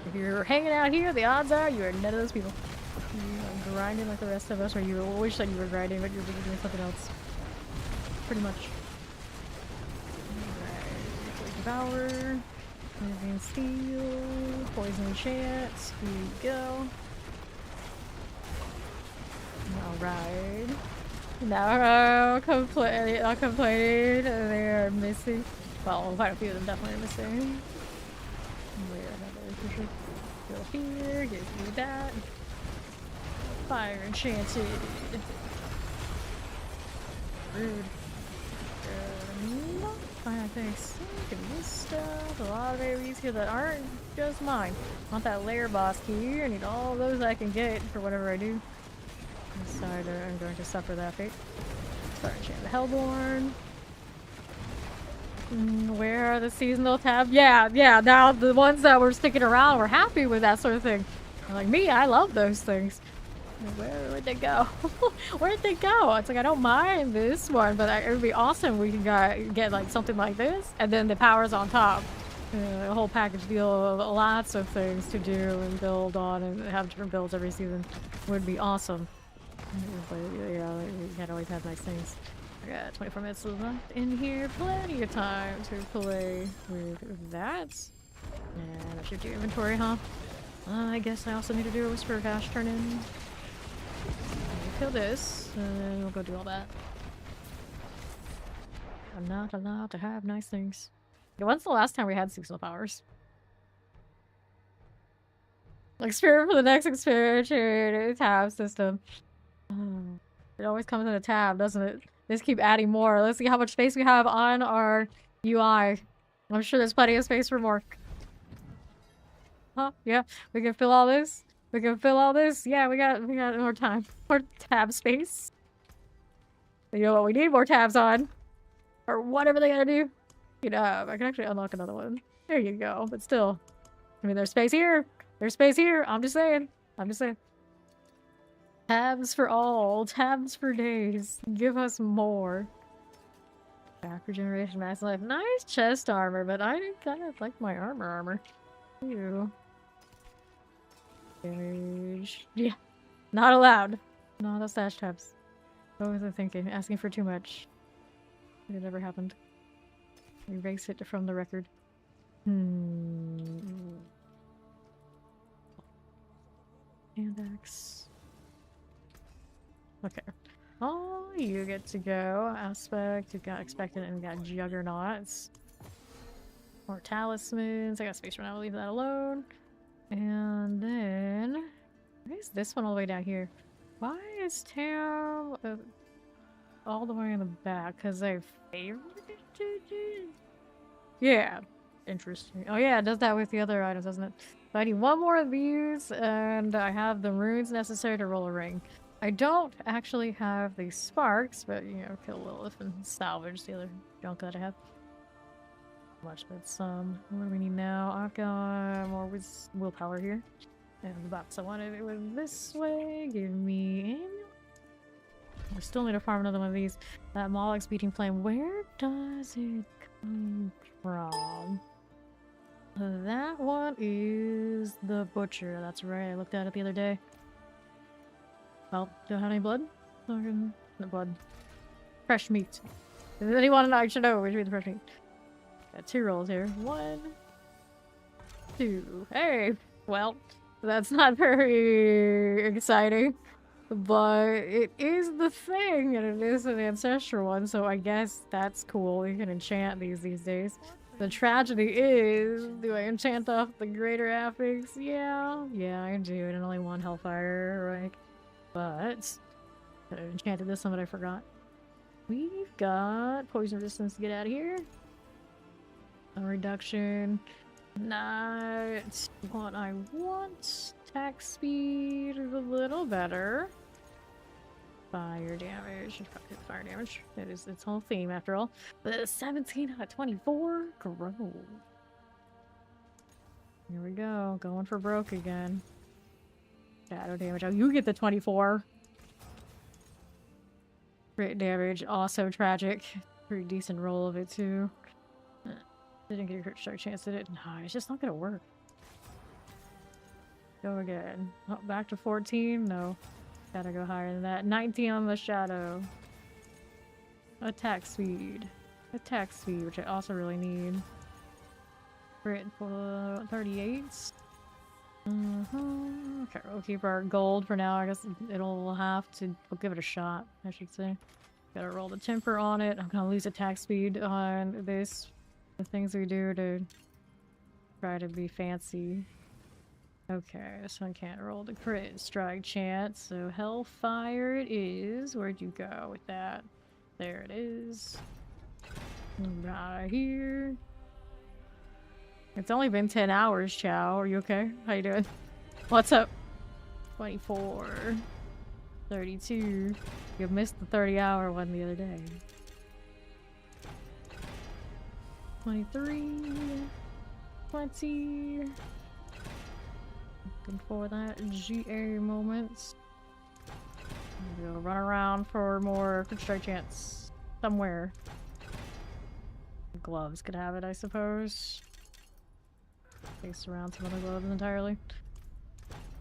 if you're hanging out here, the odds are you are none of those people. You're grinding like the rest of us, or you wish that you were grinding, but you're doing something else. Pretty much. Alright, Devour, Moving Steel, Poison Chance, here you go. Alright. Now complaining, they are missing. Well, quite a few of them definitely are missing. Where another go here, give me that. Fire enchanted. Rude. Fine, thanks. Give me this stuff. A lot of AoEs here that aren't just mine. I want that lair boss key. I need all those I can get for whatever I do. Decided I'm going to suffer that fate. Start enchant the Hellborn. Where are the seasonal tabs? Yeah, yeah, now the ones that were sticking around were happy with that sort of thing. Like me, I love those things. Where'd they go? Where'd they go? It's like, I don't mind this one, but it would be awesome we can get like something like this, and then the power's on top. A whole package deal of lots of things to do and build on and have different builds every season would be awesome. But yeah, we can't always have nice things. I got 24 minutes left in here, plenty of time to play with that. And I should do inventory, huh? I guess I also need to do a Whisper Cash turn in. Kill this, and then we'll go do all that. I'm not allowed to have nice things. When's the last time we had seasonal powers? Like, spirit for the next expansion tab system. It always comes in a tab, doesn't it? Let's keep adding more. Let's see how much space we have on our UI. I'm sure there's plenty of space for more. Huh? Yeah, we can fill all this. We can fill all this. Yeah, we got more time. More tab space. You know what we need more tabs on? Or whatever they gotta do. You know, I can actually unlock another one. There you go. But still, I mean, there's space here. There's space here. I'm just saying. I'm just saying. Tabs for all. Tabs for days. Give us more. Back regeneration, max life. Nice chest armor, but I kind of like my armor. Ew. Damage. Yeah. Not allowed. No, that's stash tabs. What was I thinking? Asking for too much. It never happened. Erase it from the record. Hand axe. Okay. Oh, you get to go. Aspect, you got expectant, and we got juggernauts. More talismans. I got space for now. I'll leave that alone. And then... why is this one all the way down here? Why is Tam all the way in the back? Because I favorited it? Yeah. Interesting. Oh yeah, it does that with the other items, doesn't it? So I need one more of these, and I have the runes necessary to roll a ring. I don't actually have the sparks, but, you know, kill Lilith and salvage the other junk that I have. Much, but some. What do we need now? I've got more willpower here. And the box I wanted it was this way. Give me... I still need to farm another one of these. That Moloch's beating flame. Where does it come from? That one is the butcher. That's right. I looked at it the other day. Well, don't have any blood? No blood. Fresh meat. Does anyone I should know which means fresh meat? Got 2 rolls here. 1, 2. Hey! Well, that's not very exciting. But it is the thing, and it is an ancestral one, so I guess that's cool. You can enchant these days. The tragedy is, do I enchant off the greater affix? Yeah, I do, and only 1 hellfire, right? But I enchanted this one, but I forgot. We've got poison resistance to get out of here. A reduction. Not what I want. Attack speed is a little better. Fire damage. Fire damage. That is its whole theme after all. But 17 out of 24. Gross. Here we go. Going for broke again. Shadow damage. Oh, you get the 24. Crit damage. Also tragic. Pretty decent roll of it too. Didn't get a crit strike chance, did it? No, it's just not gonna work. Go again. Oh, back to 14? No. Gotta go higher than that. 19 on the shadow. Attack speed. Attack speed, which I also really need. Crit for 38. Okay, we'll keep our gold for now. I guess we'll give it a shot, I should say. Gotta roll the temper on it. I'm gonna lose attack speed on this. The things we do to try to be fancy. Okay, this one can't roll the crit strike chance, so Hellfire it is. Where'd you go with that? There it is. Right here. It's only been 10 hours, Chow. Are you okay? How you doing? What's up? 24. 32. You missed the 30-hour one the other day. 23, 20. Looking for that GA moment. We'll run around for more quick strike chance somewhere. Gloves could have it, I suppose. Face around some other gloves entirely.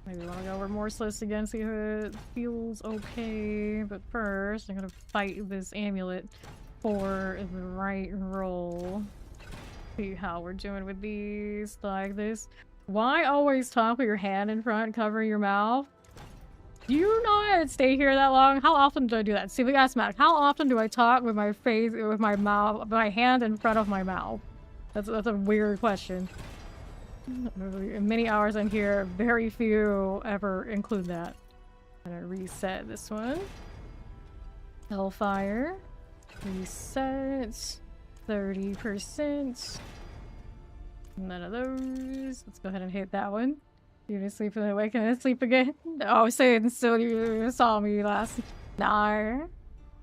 Maybe want to go remorseless again, see if it feels okay. But first, I'm gonna fight this amulet for the right roll. See how we're doing with these like this. Why always talk with your hand in front, covering your mouth? Do you know I'd stay here that long? How often do I do that? See, we got Matt. How often do I talk with my face, with my mouth, my hand in front of my mouth? That's a weird question. In many hours I'm here, very few ever include that. I'm gonna reset this one. Hellfire. Reset. 30%. None of those. Let's go ahead and hit that one. You didn't sleep and awake and sleep again? Oh, saying so you saw me last night.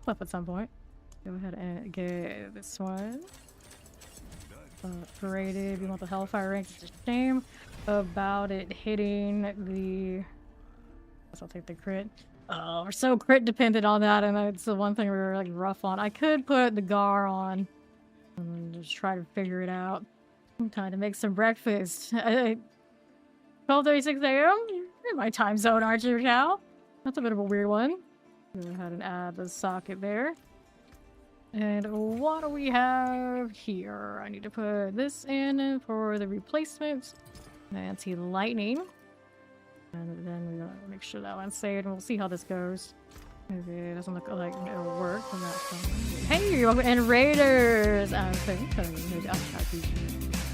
Flip at some point. Go ahead and get this one. Paraded. You want the Hellfire rank? It's a shame about it hitting the. Guess I'll take the crit. Oh, we're so crit dependent on that, and it's the one thing we were like rough on. I could put the Gar on and just try to figure it out. I'm trying to make some breakfast. 12:36 a.m. in my time zone, aren't you now? That's a bit of a weird one. Go ahead and add the socket there. And what do we have here? I need to put this in for the replacement. Anti-lightning. And then we're gonna make sure that one's saved, and we'll see how this goes. Okay, it doesn't look like it'll work. Hey, welcome and Raiders! I think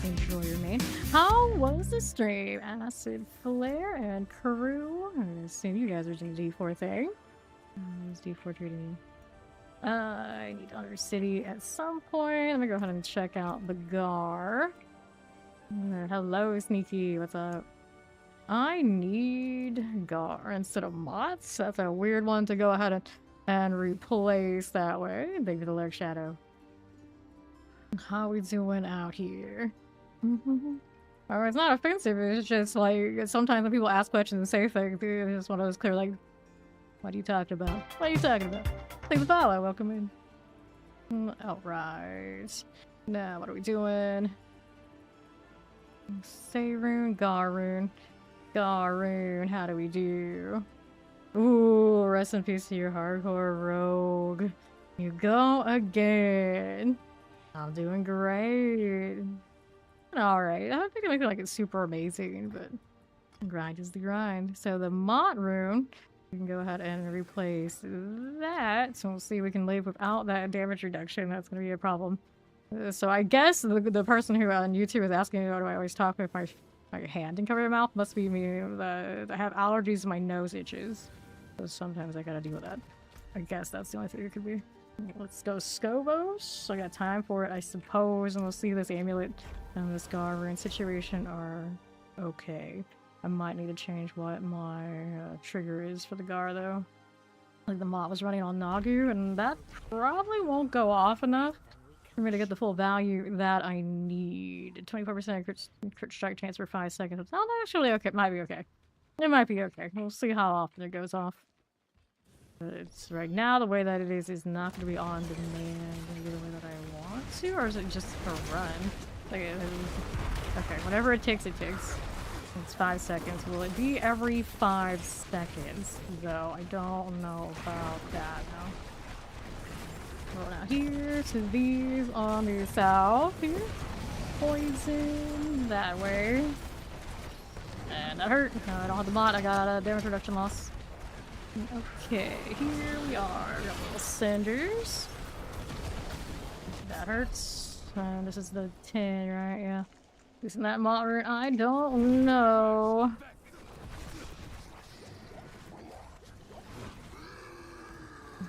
enjoy your name. How was the stream? Acid Flare and Crew. I assume you guys are doing the D4 thing. Is D4 treating? I need Undercity at some point. Let me go ahead and check out the Gar. Hello, Sneaky. What's up? I need Gar instead of Mots. That's a weird one to go ahead and replace that way. Thank you for the Lurk Shadow. How we doing out here? Oh, it's not offensive. It's just like sometimes when people ask questions and say things, it's just one of those clear like, what are you talking about? What are you talking about? Thanks for follow. Welcome in. Alright. Now, what are we doing? Say rune, Garoon. Garoon, how do we do? Ooh, rest in peace to your hardcore rogue. You go again. I'm doing great. Alright, I don't think I like it's super amazing, but grind is the grind. So the Mott rune, we can go ahead and replace that. So we'll see if we can live without that damage reduction. That's going to be a problem. So I guess the person who on YouTube is asking, why do I always talk with my hand and cover my mouth? Must be me. I have allergies and my nose itches. So sometimes I gotta deal with that. I guess that's the only thing it could be. Let's go Scovos. I got time for it, I suppose. And we'll see this amulet and this Garvin situation are okay. I might need to change what my trigger is for the Gar though. Like the Mott was running on Nagu, and that probably won't go off enough for me to get the full value that I need. 24% crit strike chance for 5 seconds. Oh, actually, okay. It might be okay. It might be okay. We'll see how often it goes off. But it's right now, the way that it is not going to be on demand maybe the way that I want to, or is it just a run? Like, okay, whatever it takes, it takes. It's 5 seconds. Will it be every 5 seconds, though? I don't know about that now. Roll out here to these on the south here. Poison that way. And that hurt. No, I don't have the Mott. I got a damage reduction loss. Okay, here we are. We got little cinders. That hurts. This is the 10, right? Yeah. Isn't that Mott root? I don't know.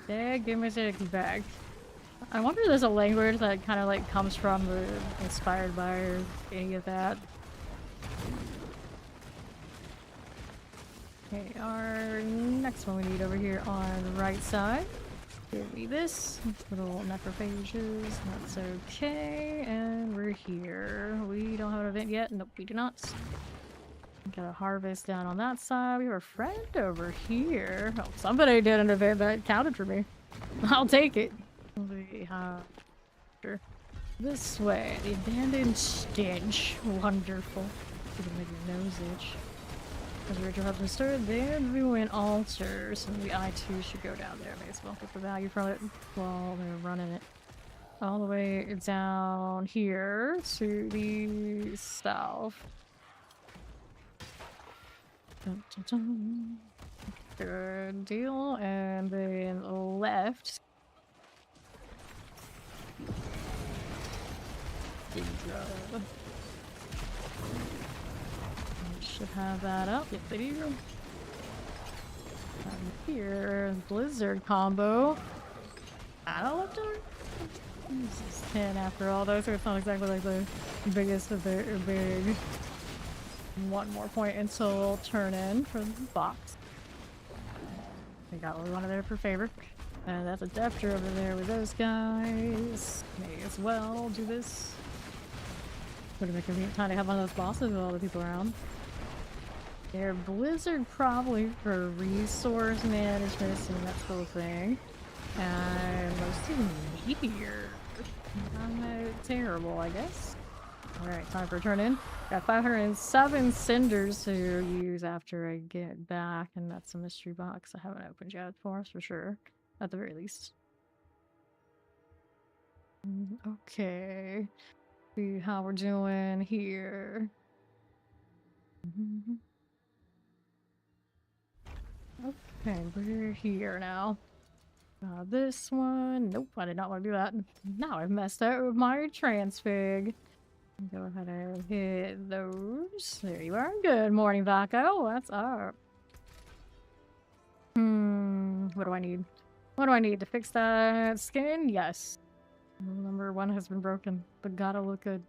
Dang, give me a back. I wonder if there's a language that kind of like comes from the inspired by or any of that. Okay, our next one we need over here on the right side. Give me this. Little necrophages. That's okay. And we're here. We don't have an event yet. Nope, we do not. Got a harvest down on that side. We have a friend over here. Oh, somebody did an event that counted for me. I'll take it. We have this way. The abandoned stench. Wonderful. Gonna make your nose itch. As Rachel has restored there, the ruin altar. So maybe I too should go down there. May as well get the value from it while they're running it. All the way down here to the south. Dun, dun, dun. Good deal. And then left. Good job. Should have that up. Yep, they do. Here, blizzard combo. I don't love to. This is 10 after all, though, so it's not exactly like the biggest of the big. One more point until turn in for the box. We got what we wanted there for favor. And that's a Depter over there with those guys. May as well do this. Would have been convenient time to have one of those bosses with all the people around. Their blizzard probably for resource management and that sort of thing. And mostly meteor. Not terrible, I guess. Alright, time for a turn in. Got 507 cinders to use after I get back, and that's a mystery box I haven't opened yet for us for sure. At the very least. Okay. See how we're doing here. Okay, we're here now. This one. Nope, I did not want to do that. Now I've messed up with my transfig. Go ahead and hit those. There you are. Good morning, Vaco. What's up? What do I need? What do I need to fix that skin? Yes. Number one has been broken, but gotta look good.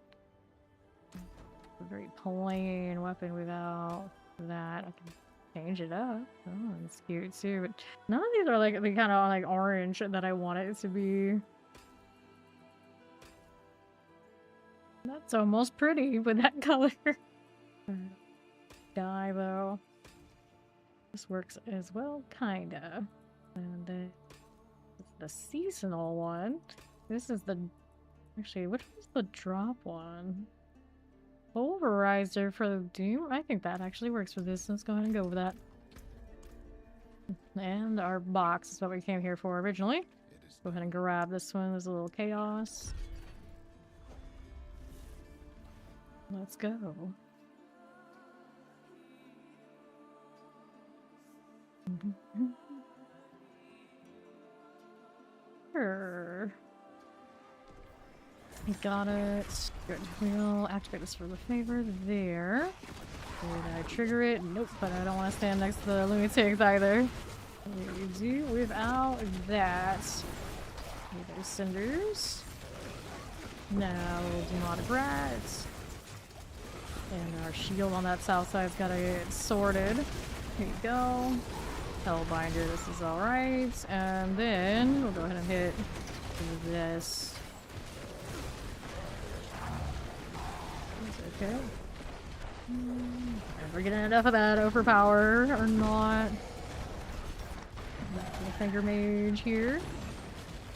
A very plain weapon without that. I can change it up. Oh, it's cute too. But none of these are like the kind of like orange that I want it to be. That's almost pretty with that color. Dye though. This works as well, kinda. And then the seasonal one. This is the actually, which was the drop one? Pulverizer for the Doom? I think that actually works for this. Let's go ahead and go with that. And our box is what we came here for originally. Go ahead and grab this one. There's a little chaos. Let's go. Sure. We got it. Good. We'll activate this for the favor there. Did I trigger it? Nope, but I don't want to stand next to the lunatics either. We do without that. Need those cinders. Now we'll demonic rats. And our shield on that south side's gotta get sorted. Here you go. Hellbinder, this is alright. And then we'll go ahead and hit this. It's okay. Never getting enough of that overpower or not. The finger mage here.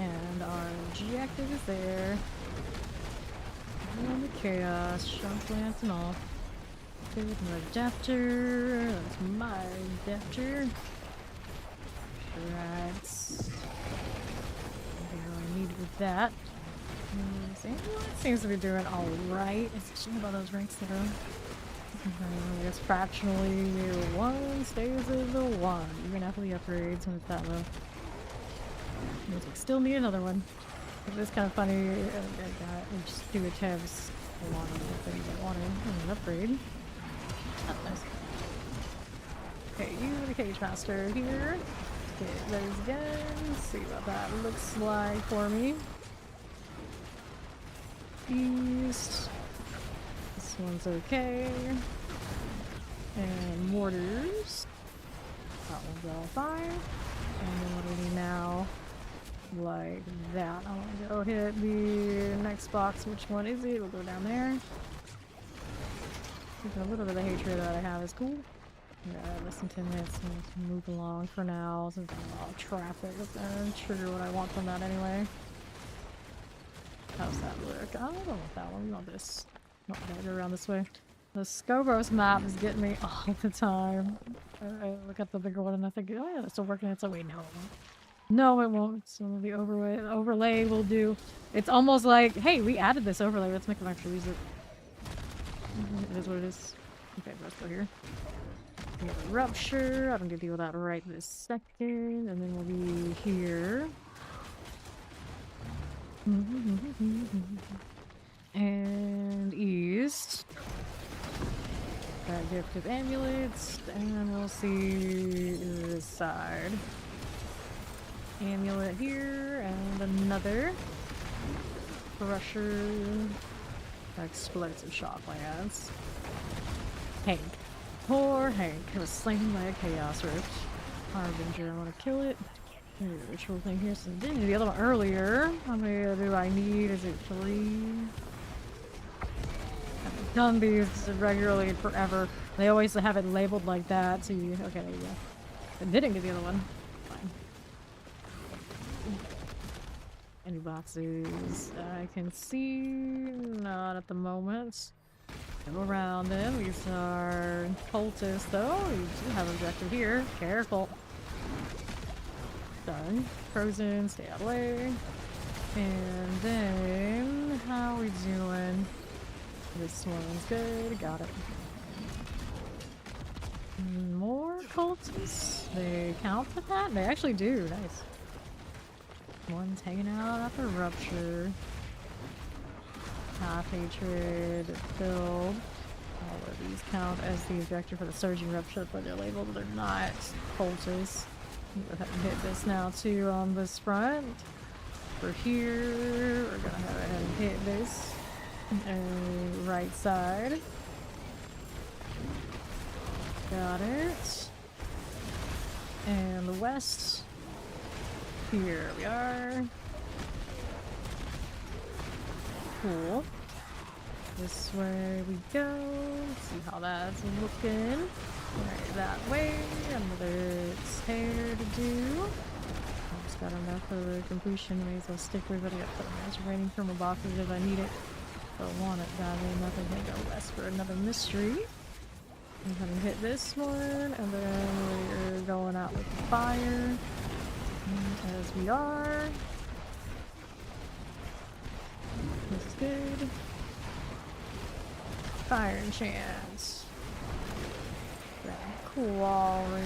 And our objective is there. And the chaos, shock lance and all. Good, my adapter. That's my adapter. Right. What I need with that. Seems to be doing alright. It's just about those ranks that are. I guess fractionally one stays as the one, even after the upgrades when it's that low. Still need another one. It's kind of funny. I just do attempts a lot of the things I wanted and an upgrade. That's nice. Okay, you the Cage Master here. Get those guns. See what that looks like for me. East. This one's okay. And mortars. That one's all fine. And then what do we need now? like that. I want to go hit the next box. Which one is it? We'll go down there. A little bit of hatred that I have is cool. Yeah, less than 10 minutes. Let's move along for now. Since there's a lot of traffic, it's gonna trigger what I want from that anyway. How's that look? I don't want that one. We want this. Not gonna go around this way. The Scobros map is getting me all the time. I look at the bigger one and I think, oh yeah, it's still working. It's like, wait, no, it won't. No, it won't. So the overlay will do. It's almost like, hey, we added this overlay. Let's make them actually use it. It is what it is. Okay, let's go here. We have a rupture. I don't get to deal with that right this second. And then we'll be here. And east. Got gift of amulets. And we'll see this side. Amulet here. And another. Crusher. Explosive shock lands. Hank. Poor Hank. He was slain by a Chaos Rift. Harbinger, I want to kill it. Ritual thing here. So I did the other one earlier. How many do I need? Is it 3? I've done these regularly forever. They always have it labeled like that. So you, okay, there you go. I didn't get the other one. Fine. Any boxes I can see? Not at the moment. Go around them. These are cultists, though. We do have an objective here. Careful. Done. Frozen. Stay out of the way. And then, how are we doing? This one's good. Got it. More cultists. They count for that? They actually do. Nice. One's hanging out at the rupture. Half hatred filled. All of these count as the objective for the surging rupture, but they're labeled, they're not cultists. Go ahead and hit this now too on this front. For here, we're gonna go ahead and hit this. Right side. Got it. And the west. Here we are. Cool. This way we go. Let's see how that's looking. Right that way. Another tear to do. Just got enough for the completion. May as well stick with it. I got to put my raining thermal boxes if I need it. Don't want it badly enough. I'm gonna go west for another mystery. I'm gonna hit this one, and then we're going out with the fire. As we are. This is good. Fire enchant. Quarry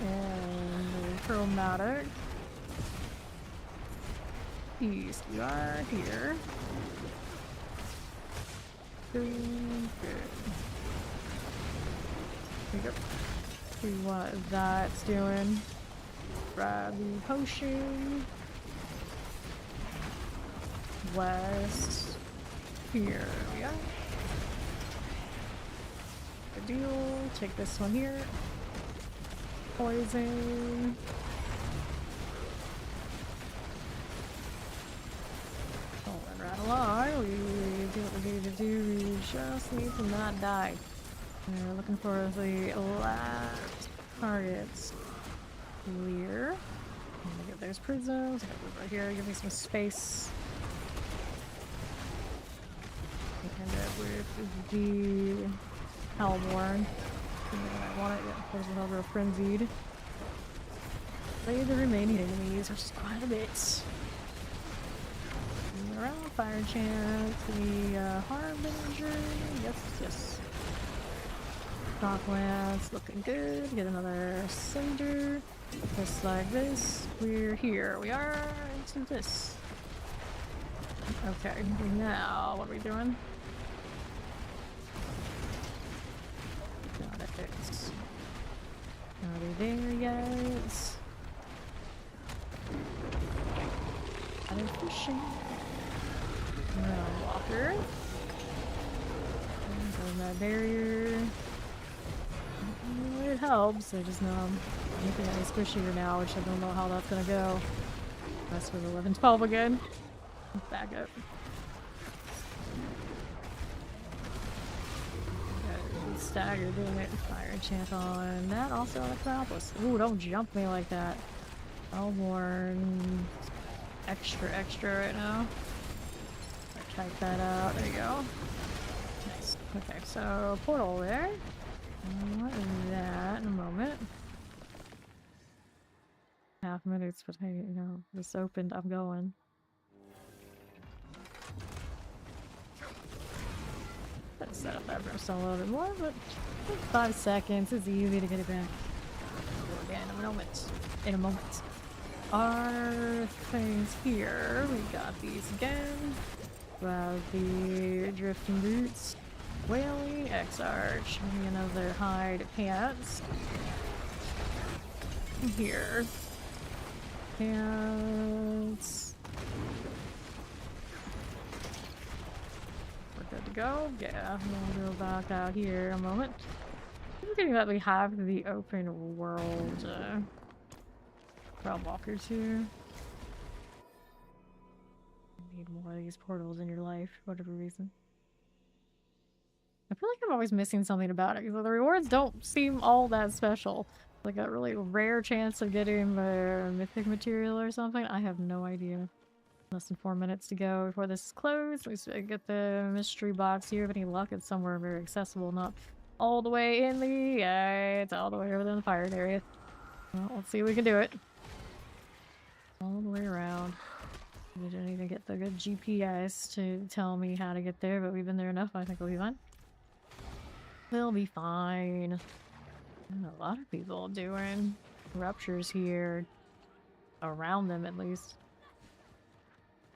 and chromatic. East, we are here. Good. There we go. See what that's doing. Grab the potion. West. Here we are. Good deal. Take this one here. Poison. Rolling right along. We do what we need to do. We just need to not die. We're looking for the last targets. Clear. I'm gonna get those prisms. Right here, give me some space. End up with the Hellborn. I want it. Yeah, there's another frenzied. Play the remaining enemies, which is quite a bit. Around fire chance, the Harbinger. Yes. Docklands looking good. Get another cinder. Just like this. We're here. We are into this. Okay, now what are we doing? Got it. Are we there yet? I'm fishing. Walker. There's that barrier. It helps. I just know I'm anything that is squishier now, which I don't know how that's gonna go. That's with 11, 12 again. Back up. Stagger doing it. Fire enchant on that. Also on Acropolis. Ooh, don't jump me like that. Hellborn. Extra right now. Type that out. There you go. Nice. Okay, so portal there. What is that in a moment? Half minutes, but hey, you know, this opened. I'm going. Let's set up that brimstone a little bit more, but 5 seconds. It's easy to get it back. Do it again in a moment. In a moment. Our things here. We got these again. We have the drifting boots. Whaling, X-Arch, maybe another hide pants. Here. Pants. We're good to go. Yeah, we'll go back out here in a moment. I'm forgetting that we have the open world walkers here. You need more of these portals in your life, for whatever reason. I feel like I'm always missing something about it because the rewards don't seem all that special. Like a really rare chance of getting the mythic material or something. I have no idea. Less than 4 minutes to go before this is closed. We get the mystery box here. If any luck, it's somewhere very accessible, not all the way in the... it's all the way over there in the pirate area. Well, let's see if we can do it. All the way around. We didn't even get the good GPS to tell me how to get there, but we've been there enough. I think we'll be fine. We'll be fine. And a lot of people doing ruptures here. Around them, at least.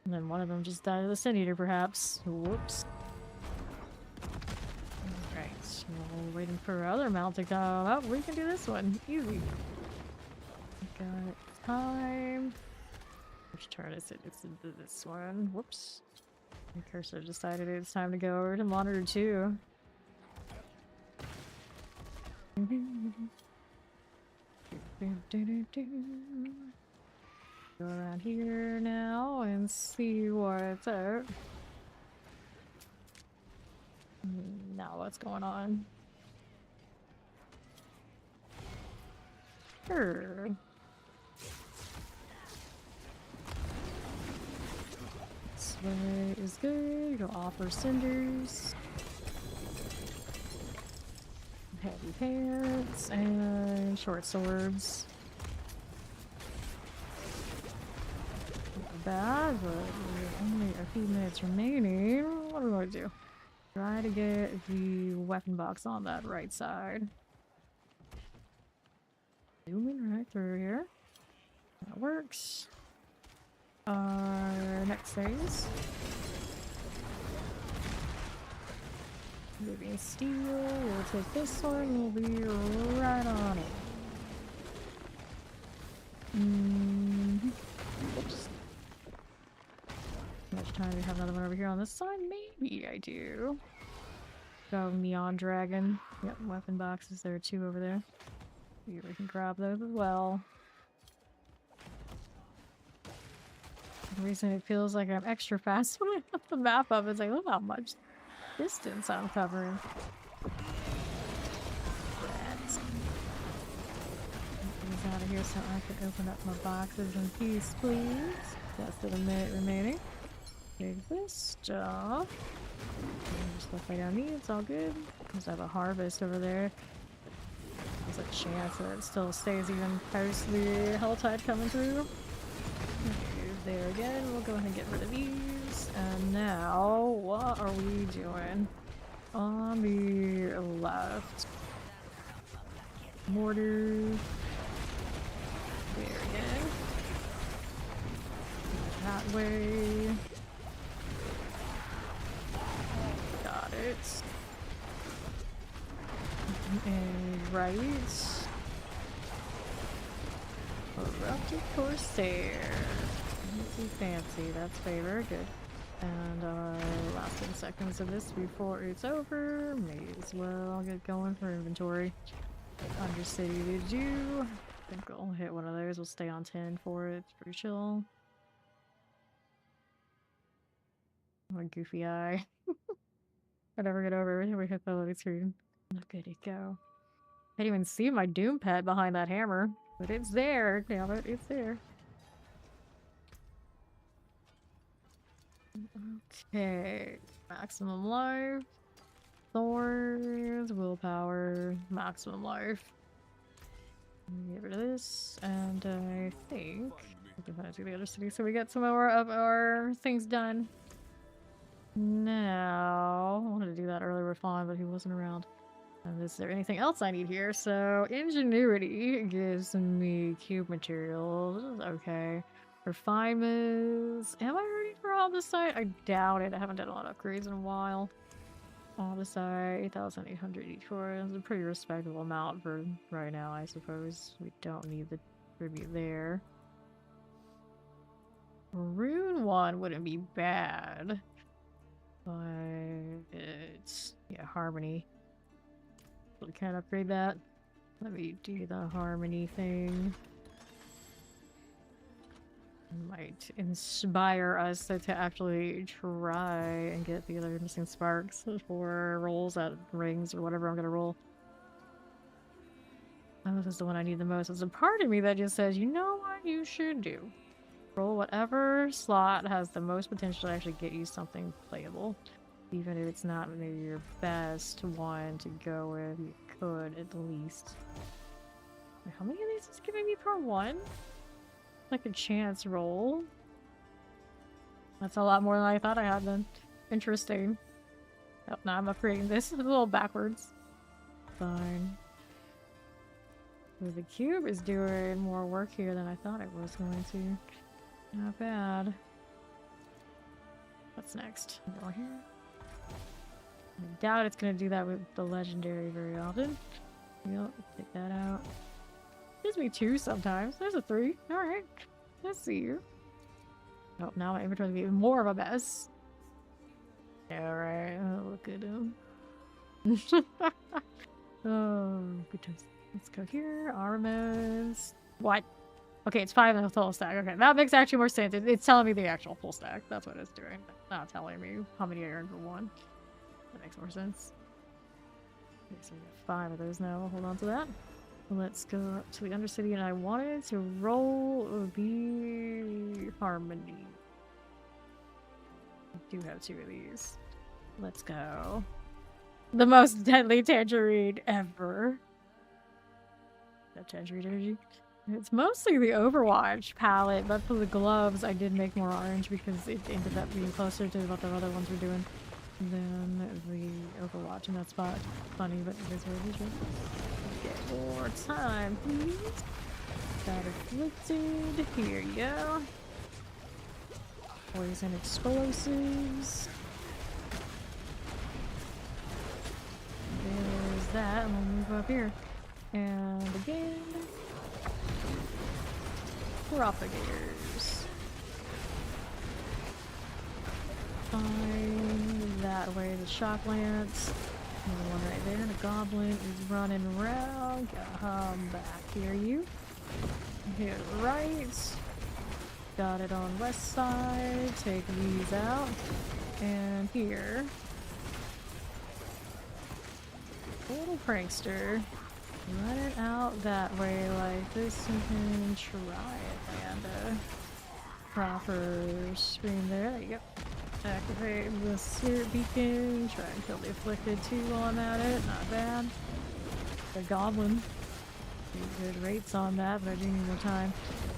And then one of them just died of the Sin Eater, perhaps. Whoops. Alright, we're waiting for our other mount to come up. We can do this one. Easy. Got time. Which turn is it? It's this one. Whoops. My cursor decided it's time to go over to monitor 2. Go around here now and see what's up. Now what's going on? Sure. This way is good. Go offer cinders. Heavy pants and short swords. Not bad, but only a few minutes remaining. What are we going to do? Try to get the weapon box on that right side. Zooming right through here. That works. Our next phase. Moving steel, we'll take this one, we'll be right on it. Oops. How much time do we have another one over here on this side? Maybe I do. Go Neon Dragon. Yep, weapon boxes, there are 2 over there. Maybe we can grab those as well. The reason it feels like I'm extra fast when I have the map up is like, look how much distance I'm covering. Get these out of here so I can open up my boxes in peace, please. That's the minute remaining. Take this stuff. Stuff I don't need, it's all good. Because I have a harvest over there. There's a chance that it still stays even post the Helltide coming through. There again, we'll go ahead and get rid of these. And now, what are we doing? On the left. Mortar. There again. That way. Got it. And right. Corrupted Corsair. Fancy, that's favor, good. And our last 10 seconds of this before it's over. May as well get going for inventory. Undercity to do. I think we'll hit one of those. We'll stay on 10 for it. It's pretty chill. My goofy eye. I never get over everything we hit the loading screen. Look at it go. Can't even see my Doom pet behind that hammer. But it's there. Damn it, it's there. Okay. Maximum life. Thorns. Willpower. Maximum life. Get rid of this. And I think we can finish the other city so we get some more of our things done. Now, I wanted to do that earlier with Fawn, but he wasn't around. And is there anything else I need here? So, ingenuity gives me cube materials. Okay. Refinements. Am I ready for homicide? I doubt it. I haven't done a lot of upgrades in a while. Homicide, 8,884. That's a pretty respectable amount for right now, I suppose. We don't need the tribute there. Rune 1 wouldn't be bad. But it's, yeah, harmony. We can't upgrade that. Let me do the harmony thing. Might inspire us to actually try and get the other missing sparks for rolls at rings or whatever I'm gonna roll. Oh, this is the one I need the most. There's a part of me that just says, you know what you should do? Roll whatever slot has the most potential to actually get you something playable. Even if it's not maybe your best one to go with, you could at least. Wait, how many of these is giving me per one? Like a chance roll. That's a lot more than I thought I had then. Interesting. Oh, now I'm upgrading this. It's a little backwards. Fine. Well, the cube is doing more work here than I thought it was going to. Not bad. What's next? Go here. I doubt it's gonna do that with the legendary very often. Yep, take that out. Gives me 2 sometimes. There's a 3. Alright. Let's see you. Oh, now my inventory will be even more of a mess. Alright, oh, look at him. Oh, good times. Let's go here. Armaments. What? Okay, it's 5 in the full stack. Okay, that makes actually more sense. It's telling me the actual full stack. That's what it's doing. Not telling me how many I earned for one. That makes more sense. Okay, so we got 5 of those now. We'll hold on to that. Let's go up to the Undercity, and I wanted to roll the Harmony. I do have 2 of these. Let's go. The most deadly tangerine ever. That tangerine energy. It's mostly the Overwatch palette, but for the gloves, I did make more orange because it ended up being closer to what the other ones were doing than the Overwatch in that spot. Funny, but it is what it is, right? Get more time, please. Got afflicted. Here you go. Poison explosives. There's that, and we'll move up here. And again. Propagators. Fine. That way, the shock lance. Another one right there. The goblin is running around. Come back here, you. Hit right. Got it on west side. Take these out. And here. Little prankster. Run it out that way like this and try it, and proper stream there. There you go. Activate the spirit beacon. Try and kill the afflicted too while I'm at it. Not bad. The goblin. Pretty good rates on that, but I do need more time.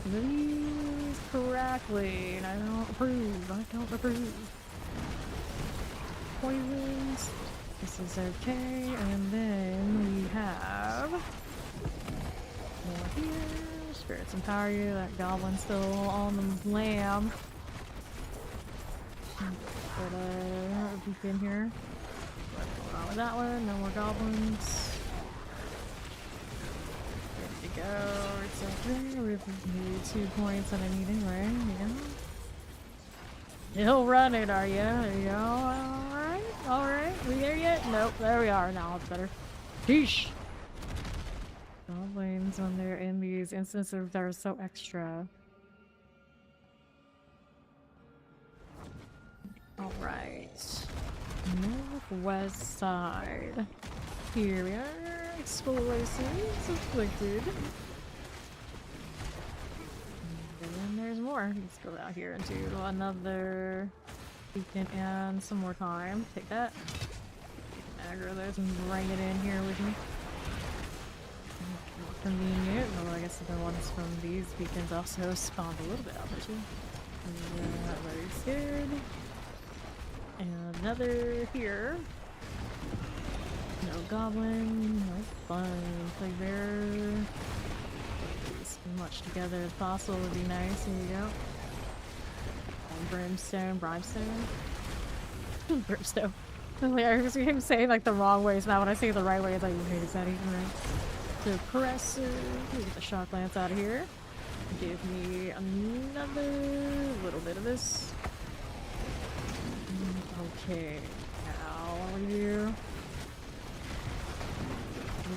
These correctly, and I don't approve. I don't approve. Poisons. This is okay, and then we have more here. Spirits empower you. That goblin's still on the lamb. Put a beak in here. What's going on with that one? No more goblins. Good to go. It's okay. We need 2 points that I need anyway. Yeah. Still running, are you? Are you alright? Alright. We there yet? Nope. There we are. Now it's better. Sheesh. Goblins when they're in these instances that are so extra. Alright. Northwest side. Here we are. Explosions afflicted. And then there's more. Let's go out here and do another beacon and some more time. Take that. Aggro those and bring it in here with me. More convenient. Although I guess the ones from these beacons also spawned a little bit out there too. Very scared. And another here. No goblin, no fun. Play bear. As much together as possible would be nice. Here you go. Brimstone, brimstone. I was him saying like the wrong ways. Now when I say it the right way, it's like, wait, is that even right? Suppressor. Get the shock lance out of here. Give me another little bit of this. Okay, how are you?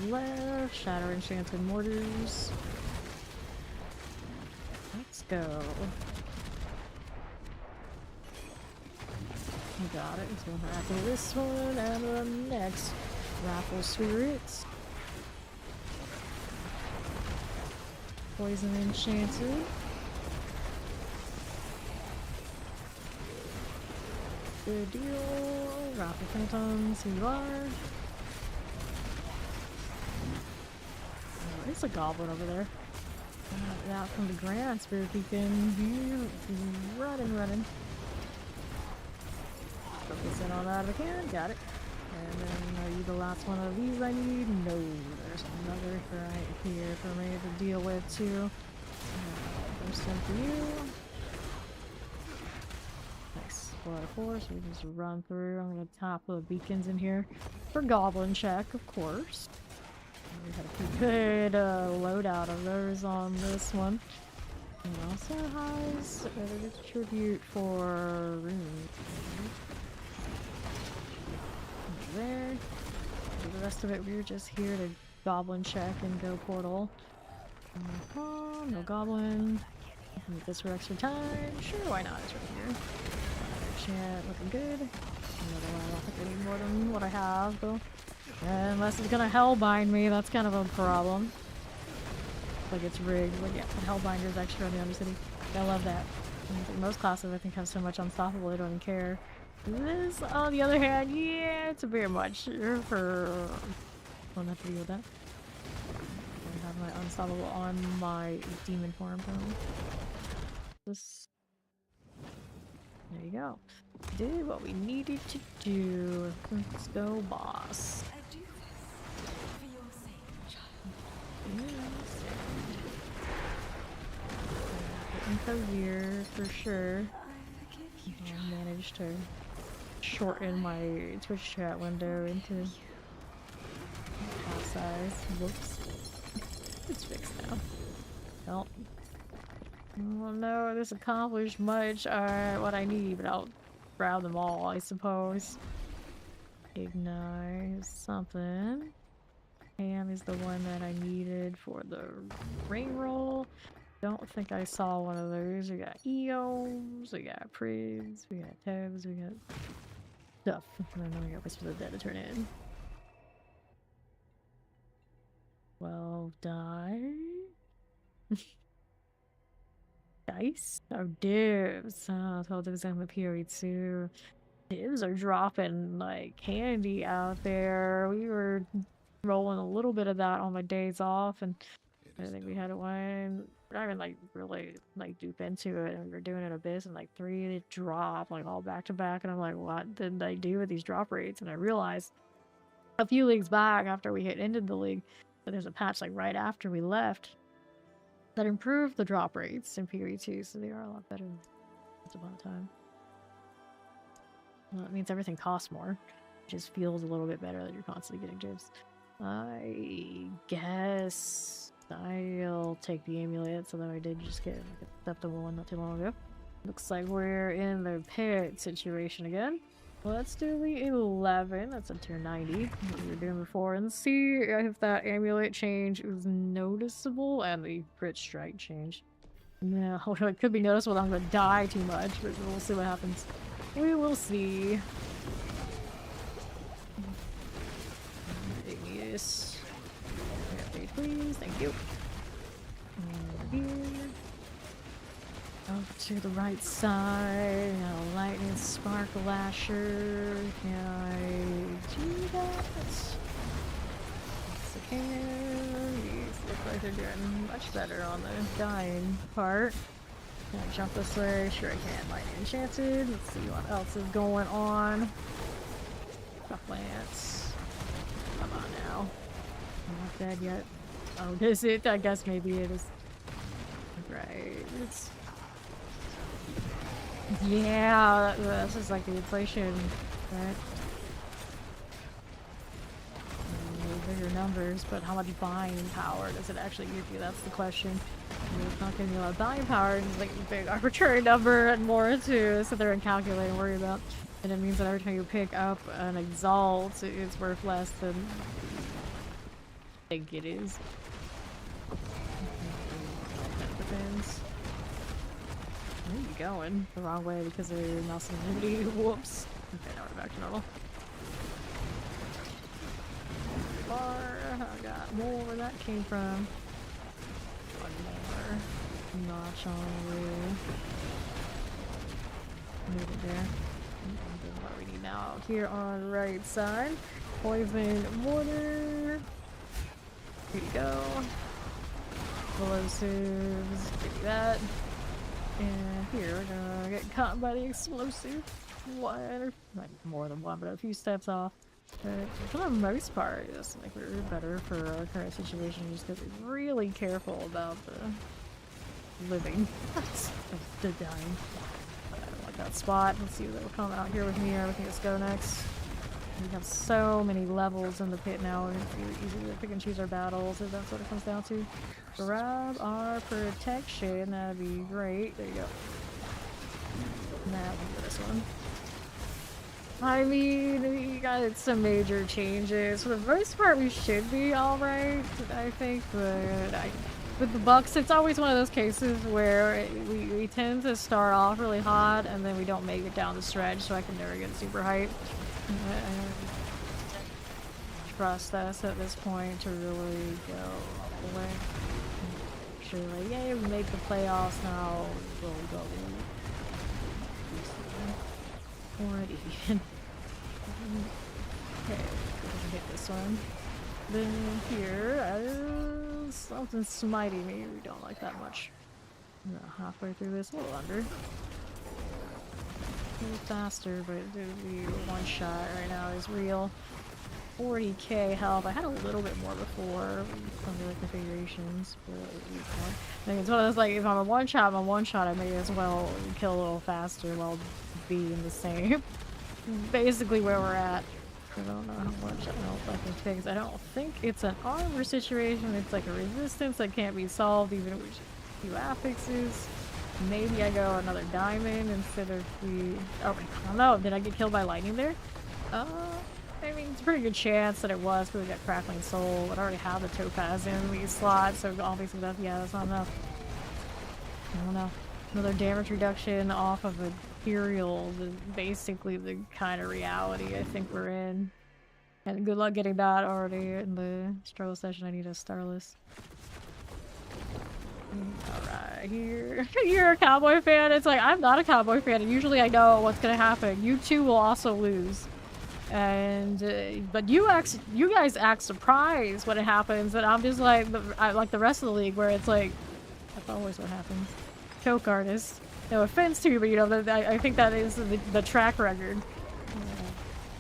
Left, Shatter Enchanted Mortars. Let's go. We got it. So after this one and the next. Raffle Spirits. Poison Enchanted. Good deal. Raffle Phantoms, here you are. Oh, there's a goblin over there. Out from the Grand Spirit Beacon. Running. Focus in on that if I can. Got it. And then are you the last one of these I need? No. There's another right here for me to deal with too. First one for you. Nice. 4 so we just run through. I'm gonna top the beacons in here for goblin check, of course. We had a pretty good loadout of those on this one. And also has a tribute for rune. There. For the rest of it, we're just here to goblin check and go portal. No goblin. Need this for extra time. Sure, why not? It's right here. Chant looking good. Another one. I don't think I need more than what I have, though. Unless it's gonna hellbind me, that's kind of a problem. Like it's rigged, but yeah, the hellbinder is extra on the Undercity. I love that. Most classes I think have so much unstoppable, I don't even care. This, on the other hand, yeah, it's a bit much for... I'll have to deal with that. I have my unstoppable on my demon form though. This... There you go. Did what we needed to do. Let's go, boss. I do this for your sake, child. Info here for sure. I forgive you, I child. managed to shorten my Twitch chat window into half size. Whoops. It's fixed now. Well. Oh no, this accomplished much. What I need, but I'll grab them all, I suppose. Ignite something. Ham is the one that I needed for the ring roll. Don't think I saw one of those. We got Eos, we got Prigs, we got Tabs, we got stuff. And then we got Whisper of the Dead to turn in. 12 die. Dice? Oh, divs. Oh, 12 divs on the PoE2. Divs are dropping like candy out there. We were rolling a little bit of that on my days off, and I think we had one. We're not even like really like deep into it, and we were doing it a bit, and like 3 drop like all back to back, and I'm like, what did they do with these drop rates? And I realized a few leagues back after we ended the league that there's a patch like right after we left that improved the drop rates in PoE2, so they are a lot better once upon a time. Well, it means everything costs more. It just feels a little bit better that you're constantly getting divs. I guess I'll take the amulet, so that I did just get an acceptable one not too long ago. Looks like we're in the pit situation again. Let's do the 11. That's a tier 90, what we were doing before, and see if that amulet change is noticeable and the crit strike change. No, it could be noticeable. I'm gonna die too much, but we'll see what happens. We will see. Yes. Okay, please, thank you. Over here. Up to the right side. Now, lightning spark lasher. Can I do that? Yes, I can. These look like they're doing much better on the dying part. Can I jump this way? Sure I can. Lightning enchanted. Let's see what else is going on. Plants. Come on now. I'm not dead yet. Oh, is it? I guess maybe it is. Right. It's... Yeah, this is like the inflation, right? Bigger numbers, but how much buying power does it actually give you? That's the question. It's not giving you a lot of buying power, it's like a big arbitrary number and more to sit there and calculate and worry about. And it means that every time you pick up an exalt, it's worth less than I think it is. That depends. Where are you going? The wrong way because of your mouse sensitivity. Whoops. Okay, now we're back to normal. Bar. I got more where that came from. One more notch on the wheel. Move it there. And what we need now here on the right side. Poison water. Here you go. Explosives. Give me that. And here we're gonna get caught by the explosive. One, like more than one, but a few steps off. But for the most part, it's like we're better for our current situation just because we're really careful about the living. The dying. I don't like that spot. Let's see what will come out here with me. Everything, let's go next. We have so many levels in the pit now. It's really easy to pick and choose our battles if that's what it comes down to. Grab our protection. That'd be great. There you go. Now we'll do this one. I mean, we got some major changes. For the most part, we should be alright, I think, but with the Bucks, it's always one of those cases where we tend to start off really hot, and then we don't make it down the stretch, so I can never get super hyped. I trust us at this point to really go all the way. Sure, like, yeah, we make the playoffs now, we'll go. Already. Okay, hit this one. Then here, something's smiting me. We don't like that much. Halfway through this, a little under. A little faster, but the one shot right now is real. 40k health. I had a little bit more before from the configurations, but I think it's one of those, like, if I'm a one shot, I may as well kill a little faster while being the same. Basically where we're at. I don't know how much health I can fix. I don't think it's an armor situation. It's like a resistance that can't be solved even with a few affixes. Maybe I go another diamond instead of the... Oh, I don't know. Did I get killed by lightning there? I mean, it's a pretty good chance that it was because we got Crackling Soul. I already have the Topaz in these slots, so obviously that's, yeah, that's not enough. I don't know. Another damage reduction off of Imperials is basically the kind of reality I think we're in. And good luck getting that already in the struggle session. I need a Starless. Alright, here. You're a Cowboy fan? It's like, I'm not a Cowboy fan, and usually I know what's gonna happen. You two will also lose. And, but you guys act surprised when it happens, and I'm just like, like the rest of the league, where it's like, that's always what happens. Choke artist. No offense to you, but you know, I think that is the track record.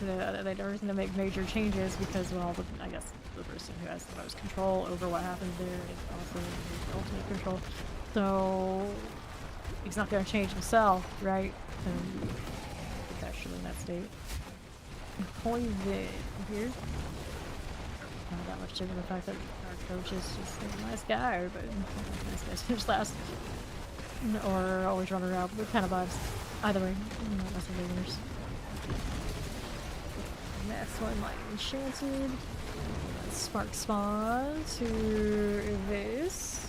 They don't reason to make major changes because, well, I guess the person who has the most control over what happens there is also the ultimate control. So he's not going to change himself, right? And actually in that state. Poison here. Not that much given the fact that our coach is just a nice guy, but nice guys finish last. Or always run around with kind of vibes. Either way, not necessarily winners. Next one, like enchanted. Spark spawn to this.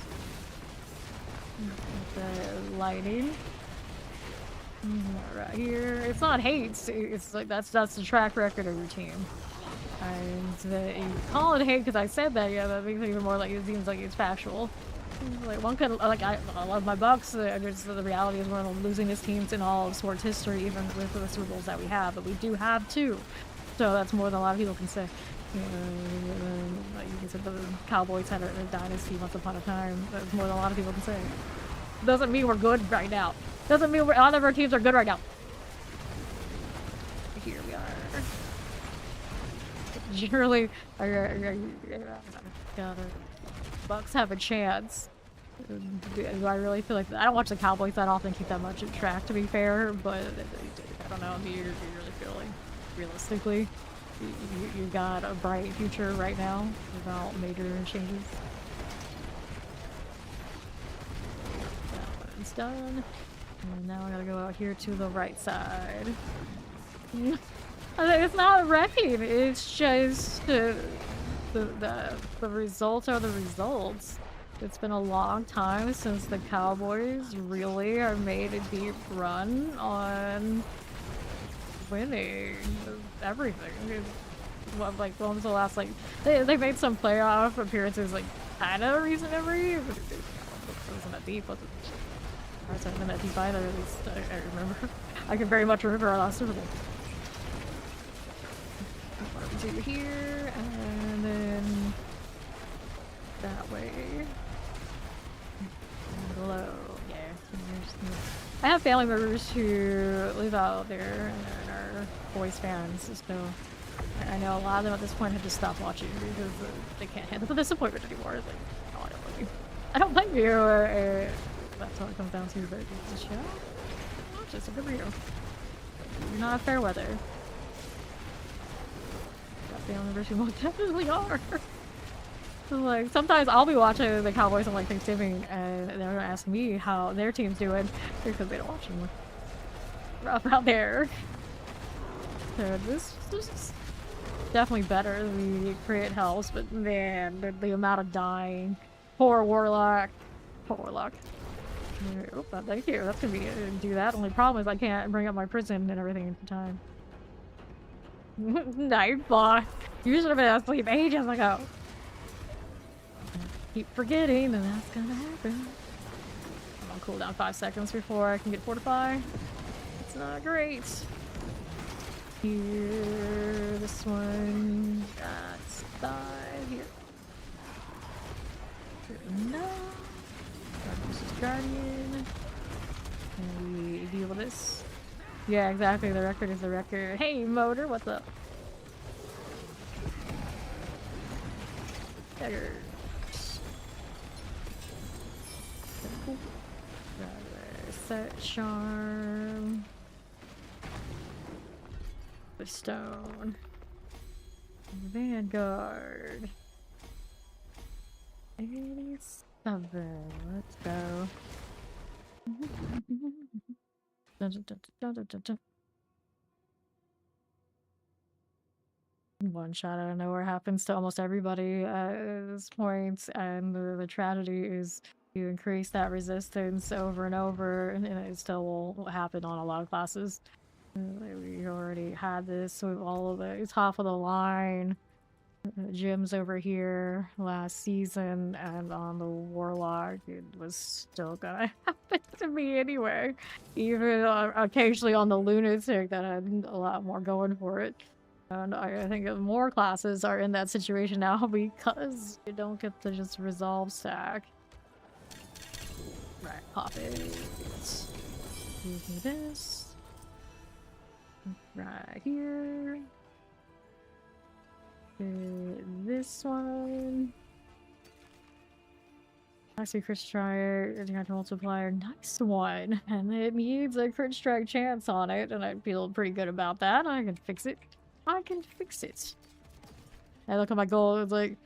The lightning. Right here. It's not hate. It's like that's the track record of your team. And you call it hate because I said that. Yeah, that makes it even more like it seems like it's factual. Like one could like I love my Bucks. Just the reality is one of the losingest teams in all of sports history, even with the Super Bowls that we have. But we do have two, so that's more than a lot of people can say. Like you said, the Cowboys had a dynasty once upon a time. That's more than a lot of people can say. Doesn't mean we're good right now. Doesn't mean all of our teams are good right now. Here we are. Generally, Bucks have a chance. Do I really feel like I don't watch the Cowboys that often, keep that much at track, to be fair, but I don't know. Do you really feel like, realistically, you got a bright future right now without major changes? That one's done. And now I gotta go out here to the right side. It's not wrecking, it's just the results are the results. It's been a long time since the Cowboys really are made a deep run on winning everything. Like, when was the last, like, they made some playoff appearances, like, kinda recently, but it wasn't that deep, was it? It hasn't been that deep either, at least I remember. I can very much remember our last Super Bowl. Do here, and then that way. And below, yeah. I have family members who live out there and are boys fans, so I know a lot of them at this point have to stop watching because they can't handle the disappointment anymore. It's like, oh, I don't blame you. I don't blame you. That's all it comes down to, but it's just, watch this, good for you. You're not fair weather. Family members who most definitely are. So, like, sometimes I'll be watching the Cowboys on like Thanksgiving and they're gonna ask me how their team's doing because they don't watch them rough out there. So this is definitely better. The crit helps, but man, the amount of dying. Poor Warlock. Poor Warlock. Oh, thank you. That's gonna be do that. Only problem is I can't bring up my prison and everything in time. Nightbot. You should have been asleep ages ago. Keep forgetting that that's gonna happen. I'm on cooldown 5 seconds before I can get fortified. It's not great. Here, this one. That's 5 here. No. This is Guardian. Can we deal with this? Yeah, exactly. The record is the record. Hey, Motor, what's up? Dagger. Cool. Set charm. The stone. Vanguard. 87. Let's go. One shot out of nowhere happens to almost everybody at this point, and the tragedy is you increase that resistance over and over, and it still will happen on a lot of classes. We already had this with all of the top of the line gyms over here last season, and on the Warlock it was still gonna happen to me anyway, even occasionally on the Lunatic that had a lot more going for it. And I think more classes are in that situation now because you don't get to just resolve stack. Right, pop it. Give me this. Right here. This one. Actually, crit strike, multiplier, nice one. And it needs a crit strike chance on it, and I feel pretty good about that. I can fix it. I can fix it. I look at my goal, it's like,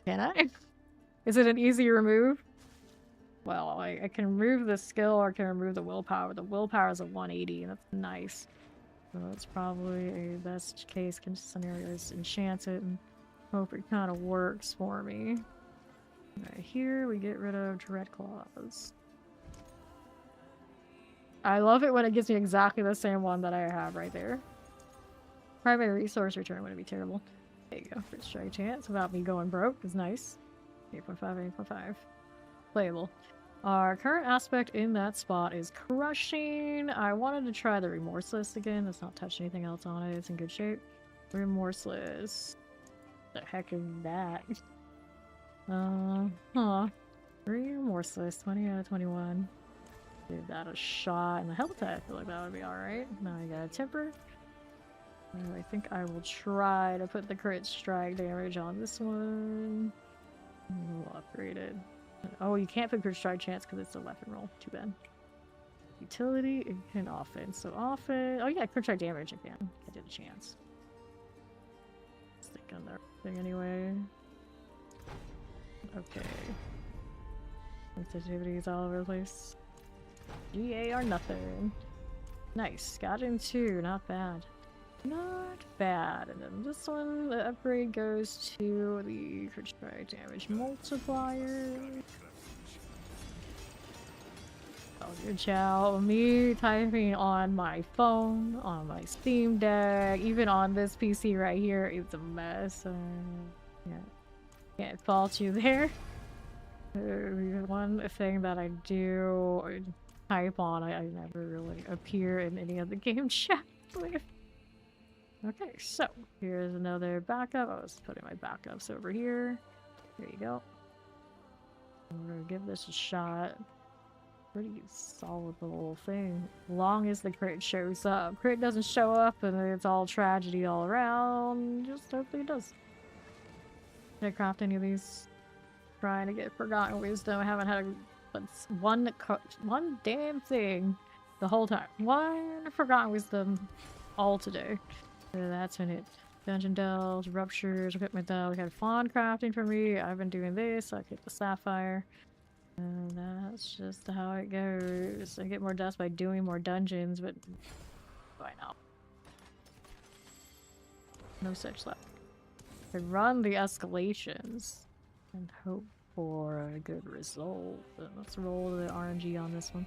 can I? Is it an easy remove? Well, I can remove the skill or I can remove the willpower. The willpower is a 180, and that's nice. So that's probably a best case scenario is enchant it and hope it kind of works for me. Right here, we get rid of Dread Claws. I love it when it gives me exactly the same one that I have right there. Primary resource return wouldn't be terrible. There you go. First strike chance without me going broke is nice. 8.5, 8.5. Playable. Our current aspect in that spot is crushing. I wanted to try the remorseless again. Let's not touch anything else on it. It's in good shape. Remorseless. The heck is that? Remorseless. 20 out of 21. Give that a shot. And the health attack, I feel like that would be alright. Now I got a temper. I think I will try to put the crit strike damage on this one. We'll upgrade it. Oh, you can't put crit strike chance because it's a weapon roll. Too bad. Utility and offense. So offense. Oh yeah, crit strike damage again. I did a chance. Stick on that thing anyway. Okay. Sensitivities all over the place. GA or nothing. Nice. Got in 2. Not bad. Not bad. And then this one, the upgrade goes to the crit strike damage multiplier. Oh, good chow. Me typing on my phone, on my Steam Deck, even on this PC right here, it's a mess. Yeah, can't fault you there. One thing that I do type on, I never really appear in any of the game chat with. Okay, so here's another backup. I was putting my backups over here. There you go. We're gonna give this a shot. Pretty solid little thing. Long as the crit shows up. Crit doesn't show up and it's all tragedy all around. Just hopefully it does. Did I craft any of these? Trying to get Forgotten Wisdom. I haven't had one damn thing the whole time. One Forgotten Wisdom all today. So that's when it dungeon delves, ruptures, equipment though. We had fawn crafting for me. I've been doing this. I get the sapphire. And that's just how it goes. I get more dust by doing more dungeons, but why not? No such luck. I run the escalations and hope for a good result. But let's roll the RNG on this one.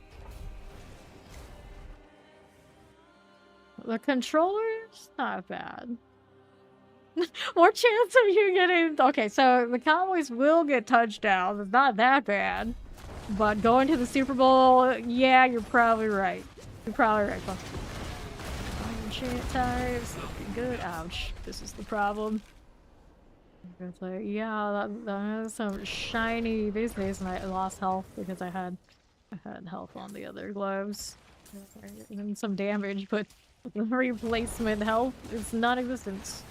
The controller's not bad. More chance of you getting... Okay, so the Cowboys will get touchdowns. It's not that bad. But going to the Super Bowl, yeah, you're probably right. You're probably right, Buck. Iron chant types. Looking good. Ouch. This is the problem. It's like, yeah, that was some shiny business, and I lost health because I had health on the other gloves. And some damage, but the replacement health is non-existent.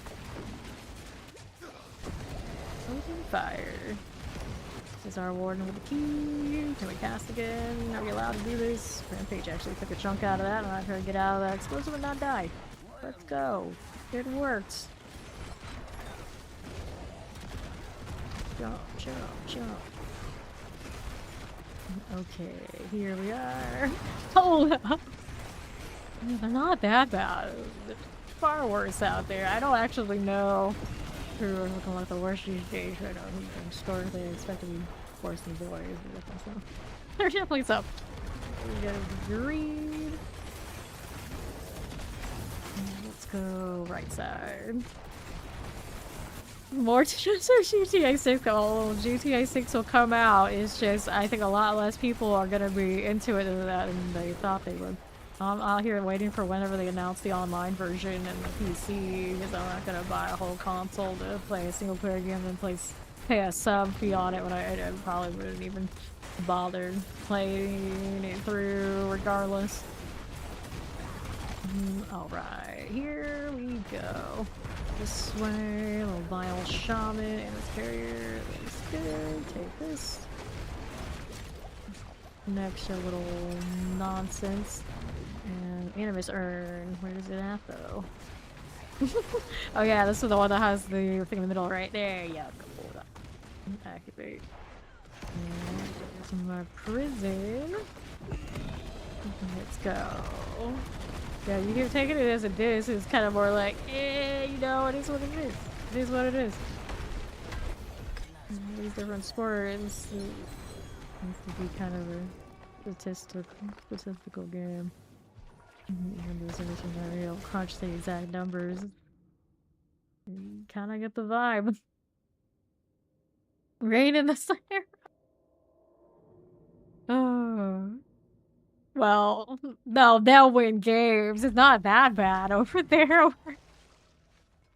Open fire. This is our warden with the key. Can we cast again? Are we allowed to do this? Rampage actually took a chunk out of that, and I'm trying to get out of that explosive and not die. Let's go. It works. Jump, jump, jump. Okay, here we are. Oh, they're not that bad. There's far worse out there. I don't actually know who are looking like the worst these days right now. Historically, I expect to be worse than boys. So. There's definitely some. We got green. Let's go right side. More just so GTA 6. Oh, GTA 6 will come out. It's just, I think a lot less people are going to be into it than they thought they would. I'm out here waiting for whenever they announce the online version and the PC, because I'm not going to buy a whole console to play a single player game and pay a sub fee on it when I probably wouldn't even bother playing it through regardless. Alright, here we go. This way, a little vile shaman and his carrier. That's good. Take this. Next, a little nonsense. And animus urn. Where's it at though? Oh yeah, this is the one that has the thing in the middle right there. Yeah, cool. Activate. And some more prison. Let's go. Yeah, you can take it as it is. It's kind of more like, you know, it is what it is. It is what it is. These different sports seems to be kind of Statistical game. Even there's anything that you don't crunch the exact numbers. You kind of get the vibe. Rain in the Slayer. Oh. Well, no, they'll win games. It's not that bad over there.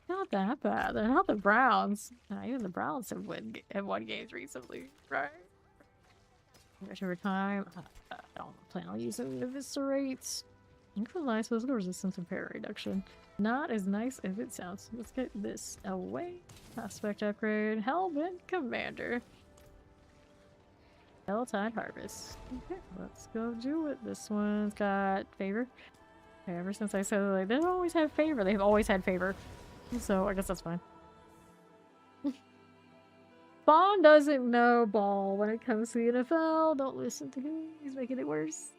Not that bad. They're not the Browns. Even the Browns have won games recently, right? Over time, I don't plan on using eviscerates. Increase physical resistance and parry reduction. Not as nice as it sounds. Let's get this away. Aspect upgrade. Helmet Commander. Helltide Harvest. Okay, let's go do it. This one's got favor. Okay, ever since I said like they don't always have favor, they've always had favor. So I guess that's fine. Spawn doesn't know ball when it comes to the NFL. Don't listen to him. He's making it worse.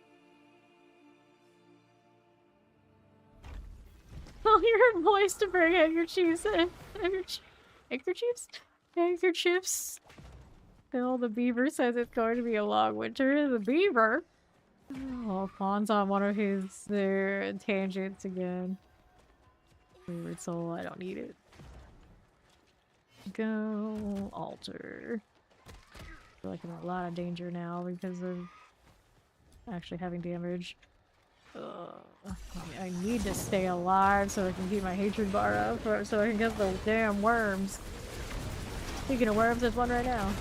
Oh, your voice to bring handkerchiefs. Handkerchiefs. Bill the Beaver says it's going to be a long winter. The Beaver? Oh, Fawn's on one of his tangents again. Favorite soul, I don't need it. Go alter. I feel like I'm in a lot of danger now because of actually having damage. I need to stay alive so I can keep my hatred bar up so I can get those damn worms. Speaking of worms, there's one right now.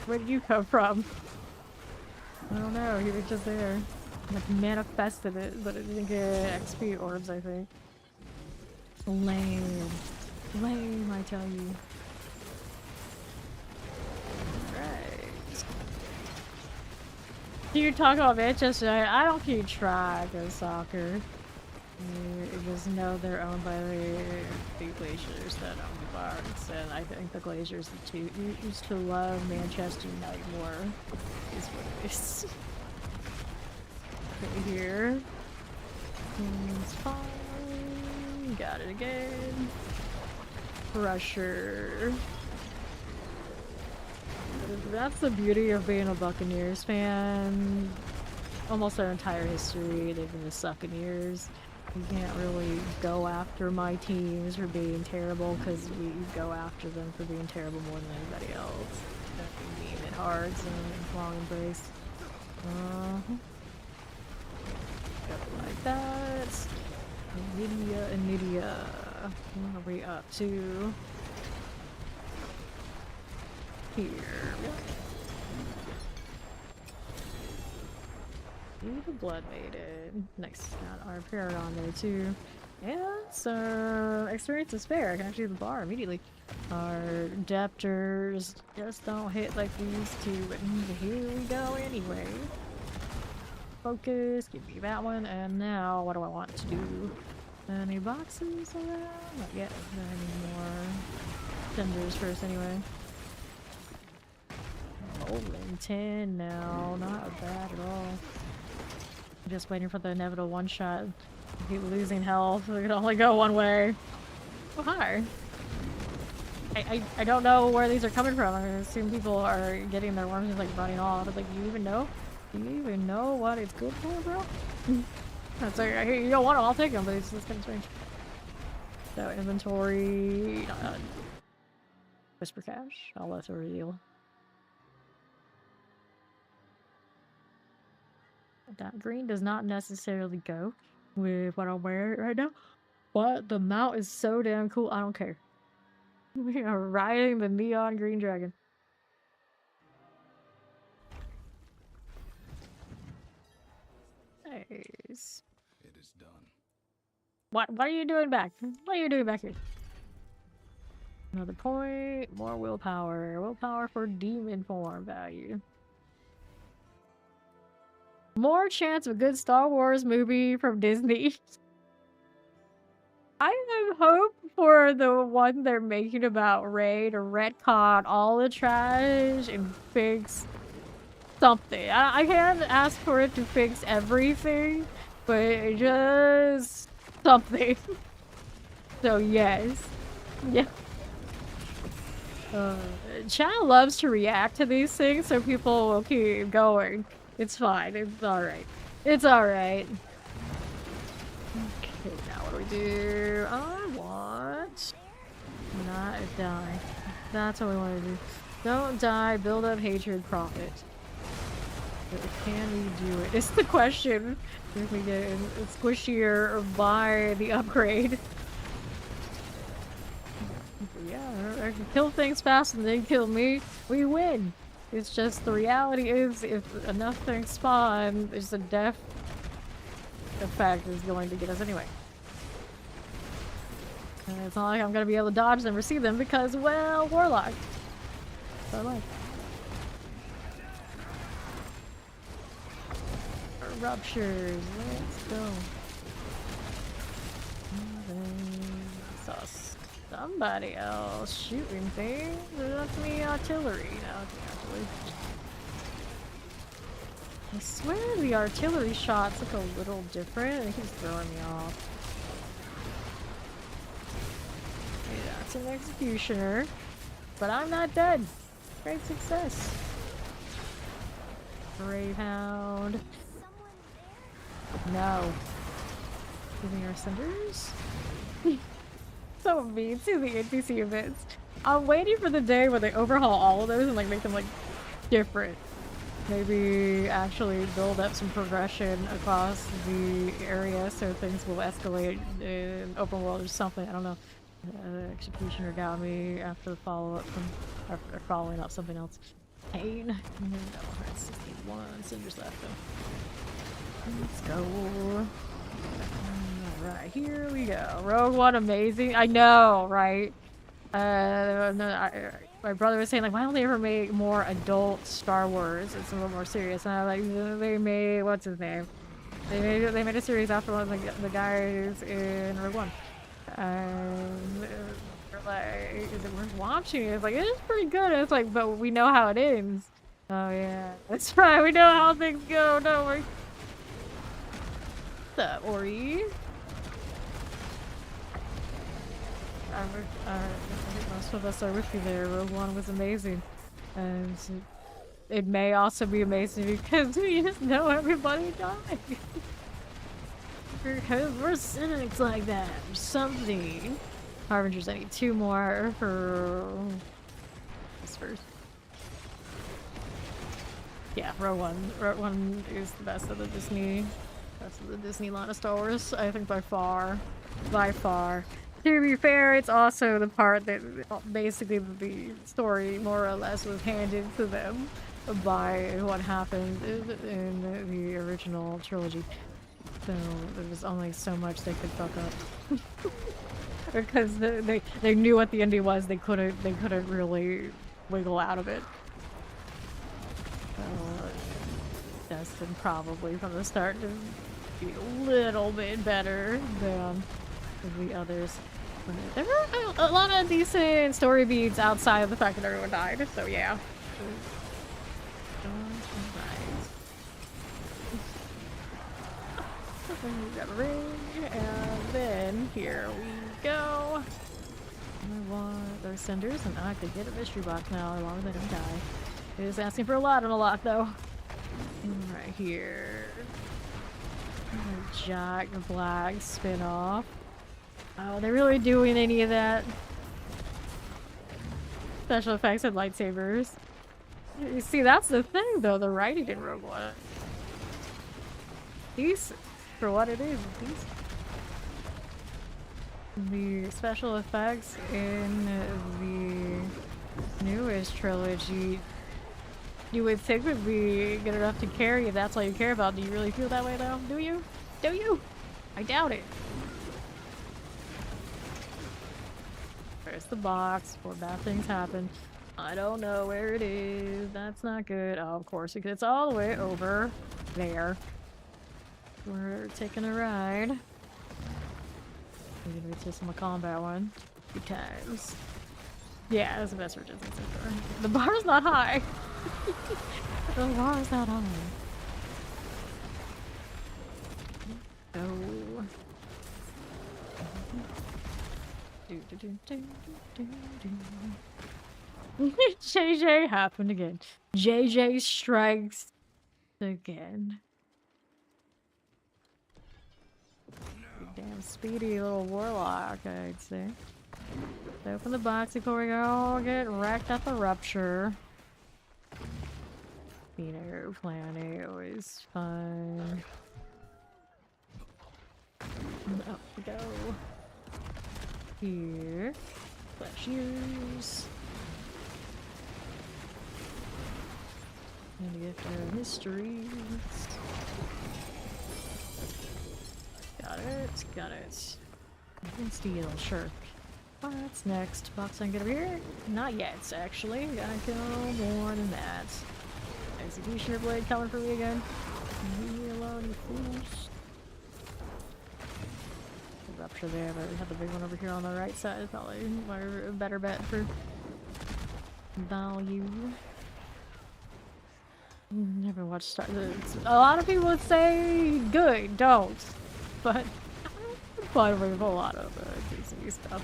Where did you come from? I don't know, he was just there. Like manifested it, but it didn't get XP orbs, I think. Lame. Lame, I tell you. Right. You talk about Manchester United. I don't keep track of soccer. You just know they're owned by the Glaciers that own the Barks, and I think the Glaciers used to love Manchester United more. Is what it is. Okay, here. It's fine. Got it again. Crusher. That's the beauty of being a Buccaneers fan. Almost their entire history, they've been the Succaneers. You can't really go after my teams for being terrible because we go after them for being terrible more than anybody else. That mean it hard, and long embrace. Go like that. Nydia. What are we up to? Here. Need a Blood Maiden. Nice. Got our parrot on there too. Yeah, so experience is fair. I can actually do the bar immediately. Our Deptors just don't hit like we used to, but here we go anyway. Focus, give me that one, and now what do I want to do? Any boxes around? Not yet. Any more tenders first anyway. Rolling 10 now. Not bad at all. Just waiting for the inevitable one shot. Keep losing health. We can only go one way. Oh, hi. I don't know where these are coming from. I assume people are getting their worms and like running off. But like, do you even know? Do you even know what it's good for, bro? That's like, you don't want them, I'll take them, but it's just kind of strange. So, inventory. Whisper Cache. I'll let it reveal. That green does not necessarily go with what I'm wearing right now, but the mount is so damn cool, I don't care. We are riding the neon green dragon. Nice. It is done. What are you doing back? What are you doing back here? Another point, more willpower. Willpower for demon form value. More chance of a good Star Wars movie from Disney. I have hope for the one they're making about Rey to retcon all the trash and fix something. I can't ask for it to fix everything, but just something. So yes. Yeah. Chat loves to react to these things so people will keep going. It's fine. It's alright. It's alright. Okay, now what do we do? I want... not die. That's what we want to do. Don't die, build up hatred, profit. But can we do it? It's the question. If we get squishier or buy the upgrade. Yeah, I can kill things fast and they kill me. We win. It's just the reality is if enough things spawn, there's a death effect is going to get us anyway. And it's not like I'm gonna be able to dodge them or see them because, well, Warlock. So I like. Ruptures. Let's go. Saw somebody else shooting things. That's me artillery. No, it's me artillery. I swear the artillery shots look a little different. It keeps throwing me off. Yeah, that's an executioner. But I'm not dead. Great success. Gravehound. No. Giving our cinders? So mean to the NPC events. I'm waiting for the day where they overhaul all of those and like make them like different. Maybe actually build up some progression across the area so things will escalate in open world or something. I don't know. Executioner got me after follow-up from after following up something else. Pain. No, that's 61 cinders left though. Let's go. Alright, here we go. Rogue One, amazing. I know, right? My brother was saying, like, why don't they ever make more adult Star Wars? It's a little more serious. And I'm like, they made, what's his name? They made a series after one of the guys in Rogue One. We're like, is it worth watching? It's like, it is pretty good. It's like, but we know how it ends. Oh yeah, that's right. We know how things go, don't we? What's up, Ori? I think most of us are with you there. Rogue One was amazing. And it may also be amazing because we just know everybody died. Because we're cynics like that or something. Harbingers, I need 2 more for this first. Yeah, Rogue One. Rogue One is the best of the Disney line of Star Wars, I think by far. By far. To be fair, it's also the part that basically the story more or less was handed to them by what happened in the original trilogy. So there was only so much they could fuck up. Because they knew what the ending was, they couldn't really wiggle out of it. So destined probably from the start to be a little bit better than the others. There were a lot of decent story beats outside of the fact that everyone died, so yeah. We got a ring, and then here we go. I want those cinders, and I could get a mystery box now as long as I don't die. It is asking for a lot and a lot, though. Right here. Jack Black spin-off. Oh, are they really doing any of that? Special effects and lightsabers. You see, that's the thing, though. The writing in Rogue One. Decent. For what it is, decent. The special effects in the newest trilogy, you would think would be good enough to carry if that's all you care about. Do you really feel that way, though? Do you? Do you? I doubt it. There's the box before bad things happen. I don't know where it is. That's not good. Oh, of course, because it's all the way over there. We're taking a ride. We're gonna test my combat one. 2 times. Yeah, that's the best resistance so far. The bar's not high. The bar's not high. Go. JJ happened again. JJ strikes again. Damn speedy little warlock, I'd say. Open the box before we go get wrecked at the rupture. Beano planet, always fun. Up we go. Here. Flash use. And get our histories. Got it, got it. And steel, sure. What's next? Box I can get over here? Not yet, actually. Gotta kill more than that. Executioner blade coming for me again. Leave me alone, you fools. Rupture there, but we have the big one over here on the right side. Probably a better bet for value. Never watched Star. A lot of people would say good, don't. But I'm fine with a lot of DC stuff.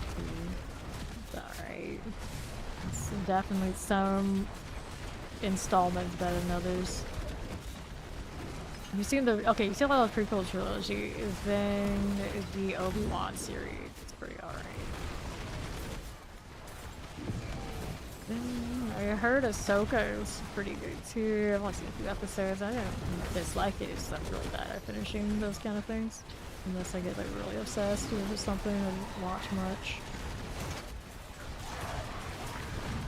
It's alright. It's definitely some installments better than others. You've seen the you see a lot of the prequel trilogy, then the Obi-Wan series. It's pretty alright. I heard Ahsoka is pretty good too. I've only seen a few episodes. I don't dislike it. It's not really bad at finishing those kind of things. Unless I get like really obsessed with something and watch much.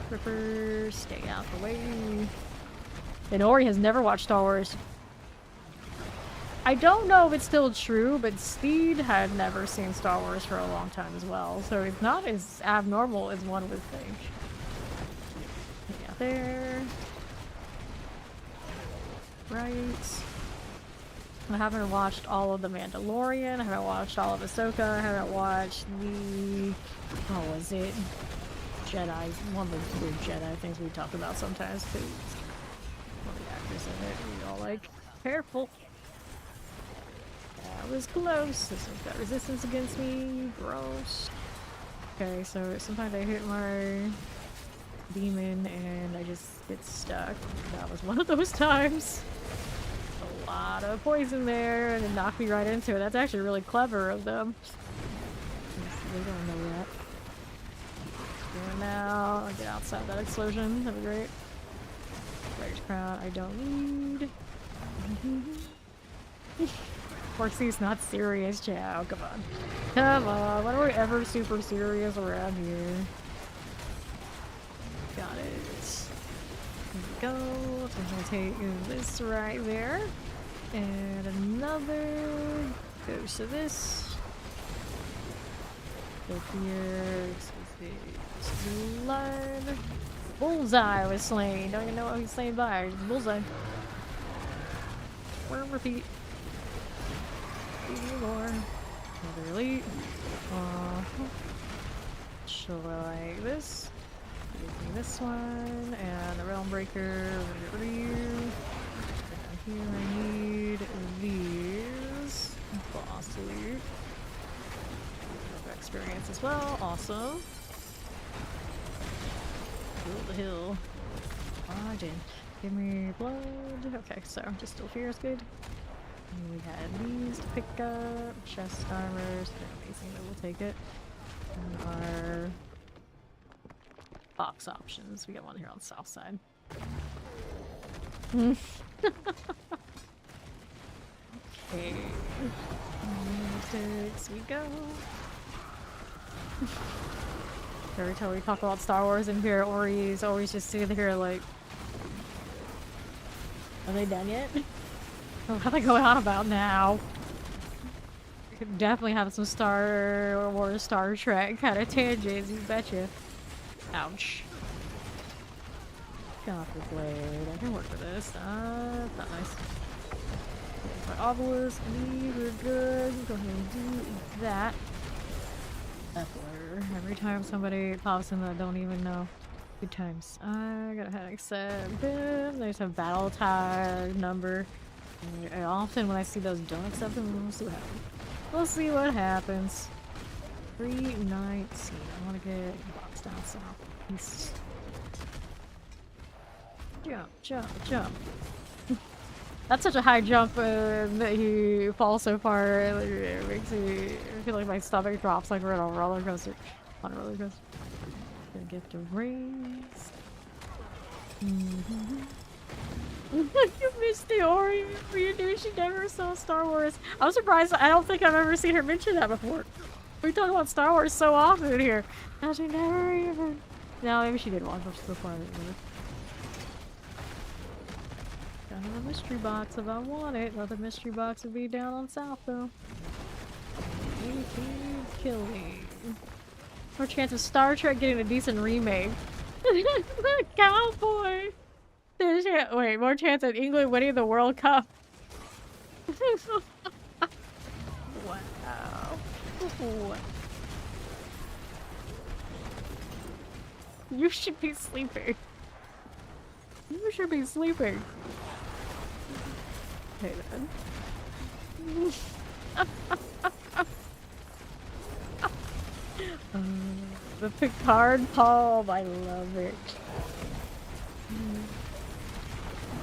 Ripper, stay out the way. And Ori has never watched Star Wars. I don't know if it's still true, but Steed had never seen Star Wars for a long time as well, so it's not as abnormal as one would think. Yeah, there. Right. I haven't watched all of The Mandalorian, I haven't watched all of Ahsoka, I haven't watched the... what was it? Jedi, one of the weird Jedi things we talk about sometimes too. One of the actors in it, we all like, careful. That was close. This one's got resistance against me. Gross. Okay, so sometimes I hit my demon and I just get stuck. That was one of those times. A lot of poison there and it knocked me right into it. That's actually really clever of them. They don't know that. And now I'll get outside that explosion. That'd be great. Rage crown I don't need. Forxie's not serious, Chow. Come on. Come on. When are we ever super serious around here? Got it. Here we go. So I'm gonna take this right there. And another goes to this. Go here. Blood. Bullseye was slain. Don't even know what he's slain by. It's bullseye. Worm repeat. More. Another elite. Should I like this? Give me this one. And the Realm Breaker. Over here. Down here I need these. Boss elite. Experience as well. Awesome. Build the hill. Oh, I did. Give me blood. Okay, so just still fear is good. And we had these to pick up. Chest armors. They're amazing, but we'll take it. And our box options. We got one here on the south side. Okay. Six we go. Every time we talk about Star Wars in here, Ori's always just sitting here like, are they done yet? What are they going on about now? We could definitely have some Star Wars, Star Trek kind of tangents, you betcha. Ouch. Copper blade. I can work with this. Not nice. My obelisk, we're good. Go ahead and do that. Epler. Every time somebody pops in that I don't even know. Good times. I gotta head accept them. There's a battle tag number. And often when I see those don't accept them, we'll see what happens. We'll see what happens. 319. I wanna get box down south. East. Jump, jump, jump. That's such a high jump that he falls so far. It makes me feel like my stomach drops like we're on a roller coaster. On a roller coaster. Gonna get to rings. You missed the Ori. You knew she never saw Star Wars. I'm surprised. I don't think I've ever seen her mention that before. We talk about Star Wars so often here. Now she never even. No, maybe she did watch us before. Got another mystery box if I want it. Another mystery box would be down on south though. Killing. More chance of Star Trek getting a decent remake. Cowboy. Wait, more chance of England winning the World Cup. Wow. You should be sleeping. You should be sleeping. Hey then. The Picard palm, I love it.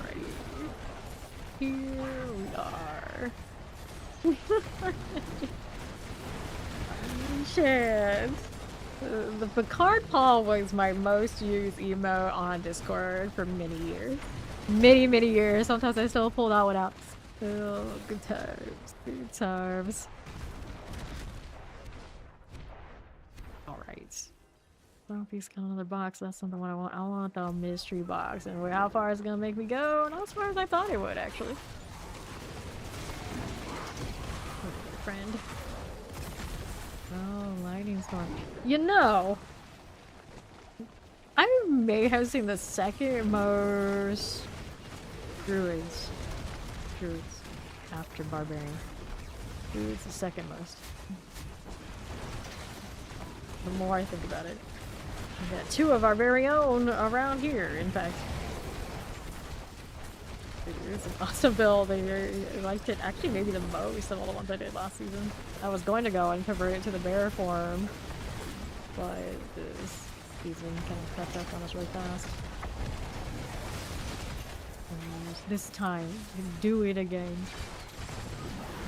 Right. Here we are. Chance. The Picard Paul was my most used emote on Discord for many years. Many years. Sometimes I still pull that one out. Oh, good times. Good times. Alright. Southeast got another box. That's something what I want. I want the mystery box. And how far is it gonna make me go? Not as far as I thought it would, actually. Okay, friend. Oh, lightning storm. You know, I may have seen the second most druids after barbarian. Druids the second most. The more I think about it. We got two of our very own around here, in fact. It's an awesome build. I liked it actually maybe the most of all the ones I did last season. I was going to go and convert it to the bear form, but this season kind of crept up on us really fast. And this time, we can do it again.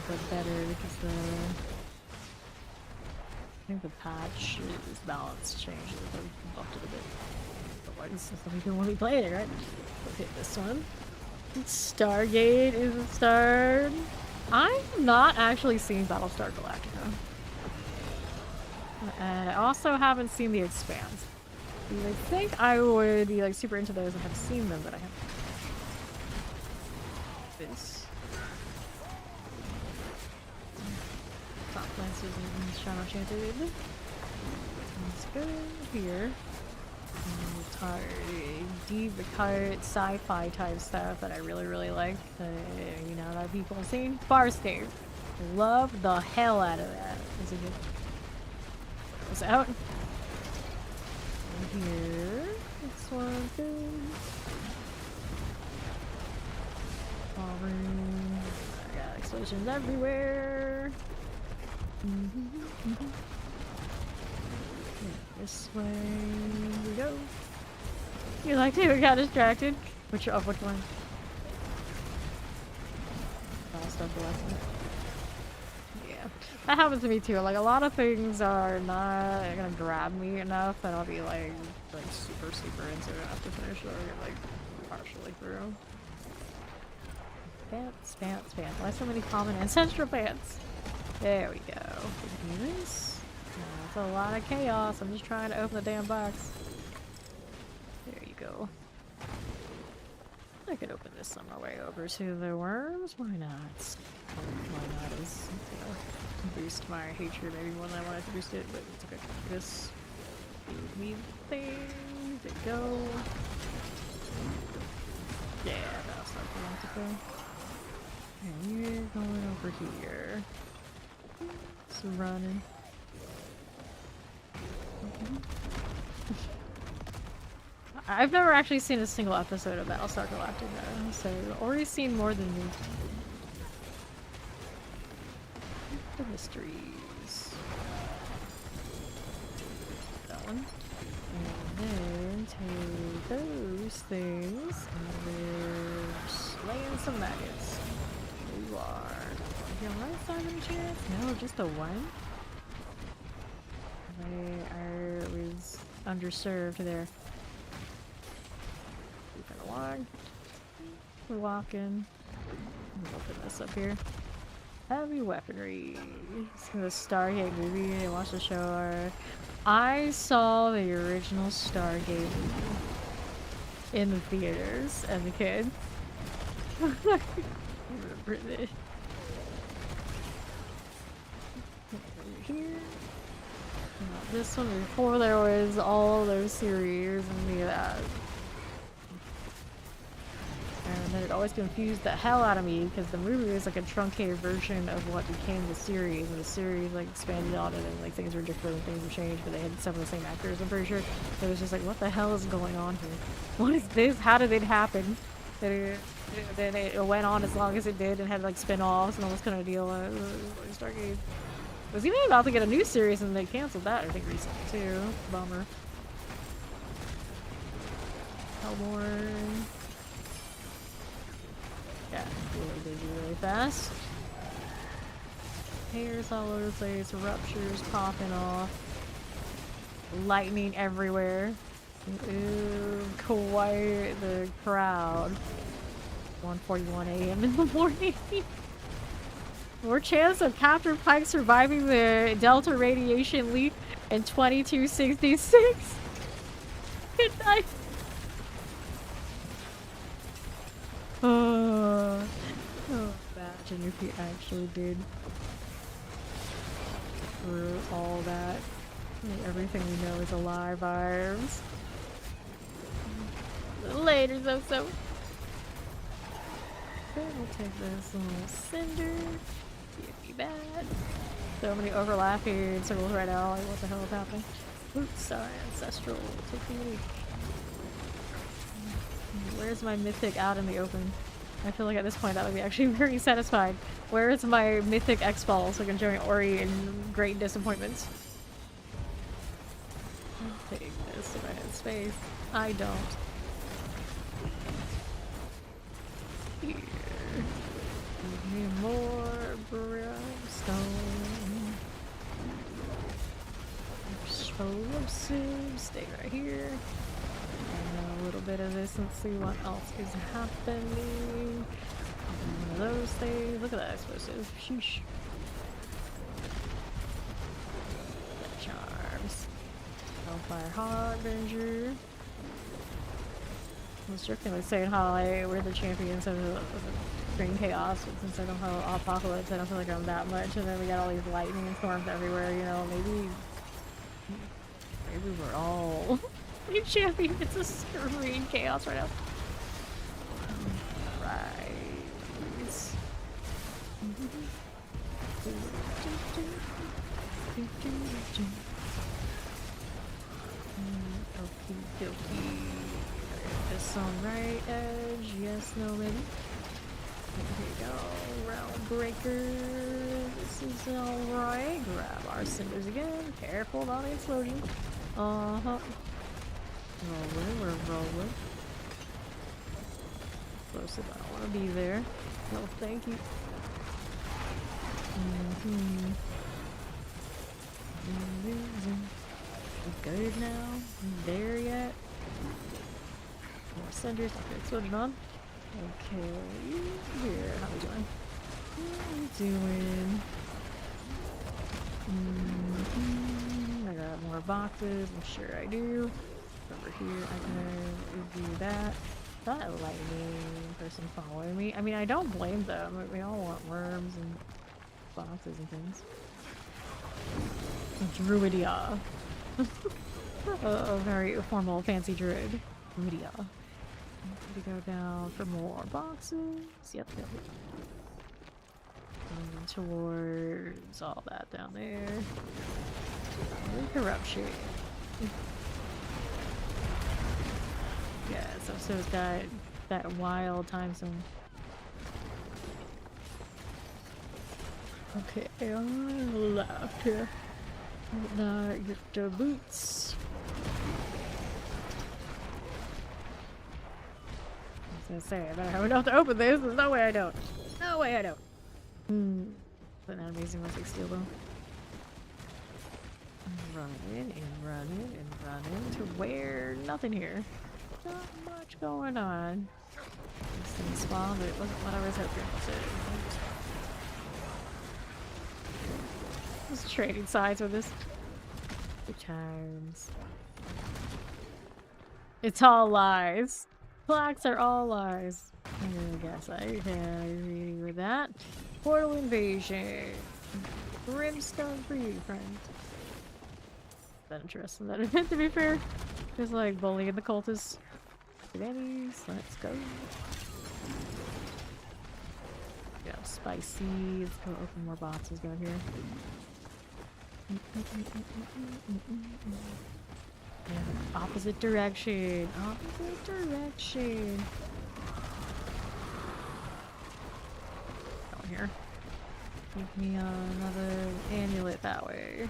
But better because I think the patch is balance changed. I buffed it a bit. Otherwise, we don't want to be playing it, right? Let's hit this one. Stargate is a star. I've not actually seen Battlestar Galactica. I also haven't seen The Expanse. I think I would be like super into those if I've seen them, but I haven't. This. Top Lances and Shadow Chanted. Let's go here. Deep cut sci-fi type stuff that I really like. You know, that people have seen. Farscape. Love the hell out of that. Is it good? It's out. And here. This one thing. Ballroom. I got explosions everywhere. This way we go. You liked it? We got distracted. Which one? Battlestar Galactica. Yeah, that happens to me too. Like a lot of things are not gonna grab me enough that I'll be like super into it after finish or like partially through. Pants. Why so many common ancestral pants? There we go. Can we do this? It's a lot of chaos. I'm just trying to open the damn box. There you go. I could open this on my way over to the worms. Why not? Why not is, you know, boost my hatred maybe more than I wanted to boost it, but it's okay. This need thing to go. Yeah, that's not the one to go. And we're going over here. It's running. I've never actually seen a single episode of Battlestar Galactica, so I've already seen more than me. The mysteries. That one. And then take those things, and there's laying some maggots. You are. You right side of the chance? No, just a one? I was underserved there. Moving along. We're walking. Open this up here. Heavy weaponry. It's the Stargate movie. I watched the show. I saw the original Stargate movie in the theaters as a kid. I remember this. Over here. This one before there was all those series and that. And then it always confused the hell out of me because the movie was like a truncated version of what became the series, and the series like expanded on it and like things were different and things were changed, but they had some of the same actors, I'm pretty sure. So it was just like, what the hell is going on here? What is this? How did it happen? Then it went on as long as it did and had like spin-offs and all this kind of deal. Stargate was even about to get a new series and they canceled that, I think, recently too. Bummer. Hellborn. Yeah, really busy really fast. Hairs all over the place, ruptures popping off. Lightning everywhere. Ooh, quite the crowd. 1:41 a.m. in the morning. More chance of Captain Pike surviving the Delta radiation leak in 2266. Good night. Oh, imagine if he actually did through all that. Everything we know is alive arms. Later, so. Okay, we'll take this little cinder. Can't be bad. So many overlapping circles right now. Like, what the hell is happening? Oops, sorry, ancestral technique. Where's my mythic out in the open? I feel like at this point that would be actually very satisfied. Where is my mythic X-Ball so I can join Ori in great disappointments? I'll take this if I had space. I don't. Here. Give me more brimstone. Explosive. Stay right here. And a little bit of this. Let's see what else is happening. One of those things. Look at that explosive. Sheesh. Charms. Hellfire Harbinger. I was joking saying how we're the champions of Green Chaos, but since I don't have Apocalypse, I don't feel like I'm that much. And then we got all these lightning storms everywhere, you know, maybe we're all new champions of Green Chaos right now. Right. Okie dokie. This on right edge. Yes, no, maybe. Here we go. Round breaker. This is alright. Grab our cinders again. Careful about the explosion. Uh-huh. Rolling, we're rolling. Explosive, I don't want to be there. No, thank you. Good now. There yet? More cinders. Okay, exploding on. Okay, here. How we doing? How we doing? I got more boxes. I'm sure I do. Over here, I can do that. That lightning person following me. I mean, I don't blame them. We all want worms and boxes and things. Druidia. A very formal, fancy druid. Druidia. To go down for more boxes. Yep. And towards all that down there. Corruption. Yeah, so it's got that wild time zone. Okay, on the left here. Now get the boots. gonna say, I better have enough to open this. There's no way I don't. No way I don't. But not amazing once I steal them. Running and running and running to where? Nothing here. Not much going on. This thing spawned, but it wasn't what I was hoping to. Just trading sides with this. Good times. It's all lies. Plaques are all lies. I guess I can agree with that. Portal invasion. Brimstone for you, friend. Not interested in that event, to be fair. Just like bullying the cultists. Bennies, let's go. Yeah, spicy. Let's go open more boxes down here. Yeah, opposite direction. Opposite direction. Down here. Give me another amulet that way.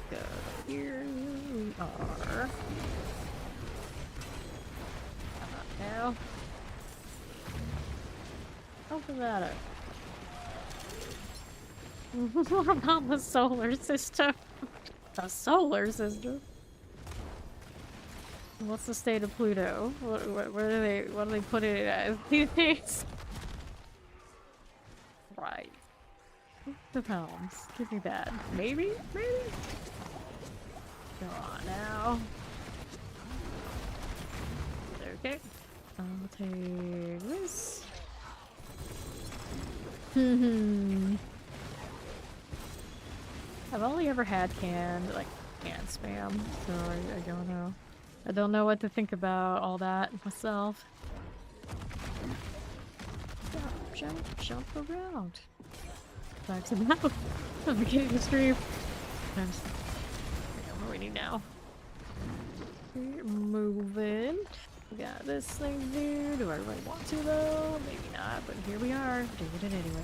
Go here we are. How about now? Open that up. What about the solar system? The solar system? What's the state of Pluto? What do they put it as these days? Right. The pounds. Give me that. Maybe? Maybe? Go on now. Okay. I'll take this. I've only ever had canned spam, so I don't know. I don't know what to think about all that myself. Jump around. Back to that. I'm beginning to stream. What do we need now? We're moving. We got this thing here. Do I really want to though? Maybe not, but here we are. Doing it anyway.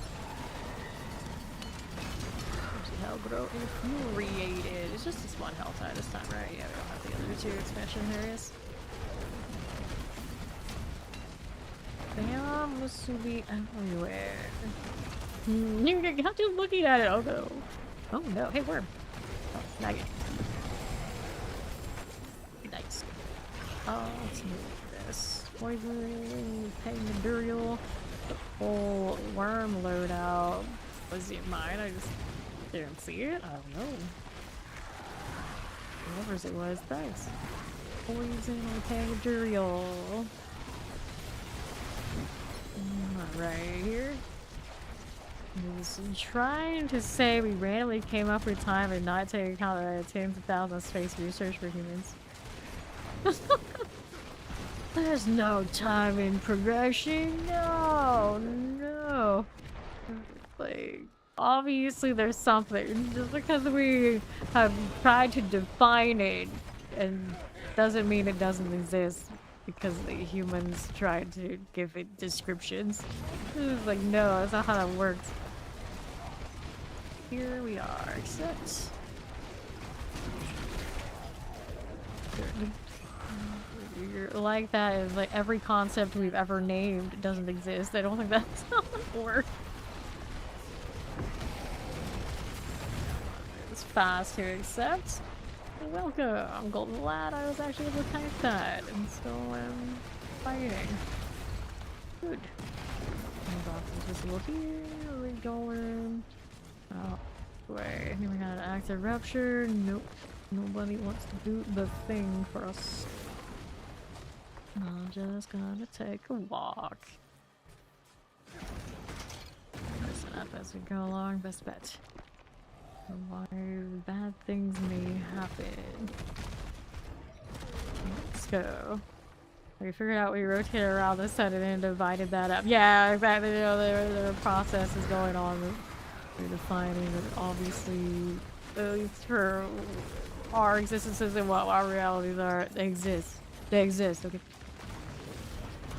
Hellgrow infuriated. It's just this one health tie this time, right? Yeah, we don't have the other two expansion areas. Bam, Musubi everywhere. You have to looking at it. Oh no. Oh no. Hey, worm. Oh, maggot. Nice. Oh, let's move this. Poison, Pangandurial. The whole worm loadout. Was it mine? I just didn't see it? I don't know. Whatever it was, thanks. Poison and Pangandurial. Right here. I'm trying to say we randomly came up with time and not take account of tens of thousands of space research for humans. There's no time in progression. No, no. Like, obviously there's something. Just because we have tried to define it and doesn't mean it doesn't exist. Because the humans tried to give it descriptions. It's like, no, that's not how that works. Here we are, except... You're like that is like every concept we've ever named doesn't exist. I don't think that's how it works. It's fast to accept. Welcome, Golden Lad. I was actually able to type that, and so I'm fighting. Good. Boxes visible here. We're going. Oh, wait. Here we got an active rupture. Nope. Nobody wants to do the thing for us. I'm just gonna take a walk. Listen up as we go along. Best bet. Why bad things may happen. Let's go. We figured out we rotated around this side and then divided that up. Yeah, exactly. You know, the process is going on. We're defining that obviously, at least for our existences and what our realities are, they exist. They exist. Okay.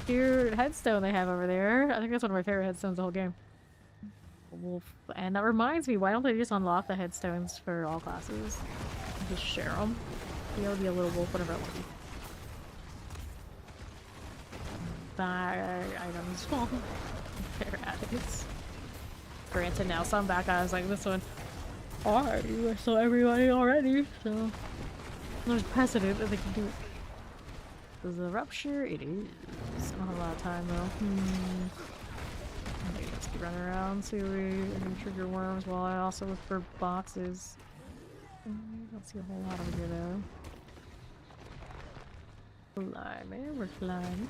Cute headstone they have over there. I think that's one of my favorite headstones the whole game. Wolf. And that reminds me, why don't they just unlock the headstones for all classes? Just share them. Be able to be a little wolf, whatever I want to be. Bag items. They're addicts. Granted, now some back guys like this one. Alright, you whistle everybody already, so there's precedent that they can do it. Is the rupture? It is. Not a lot of time though. Maybe let's keep running around, see what we can trigger worms while I also look for boxes. Don't see a whole lot over here though. Fly, man, we're flying.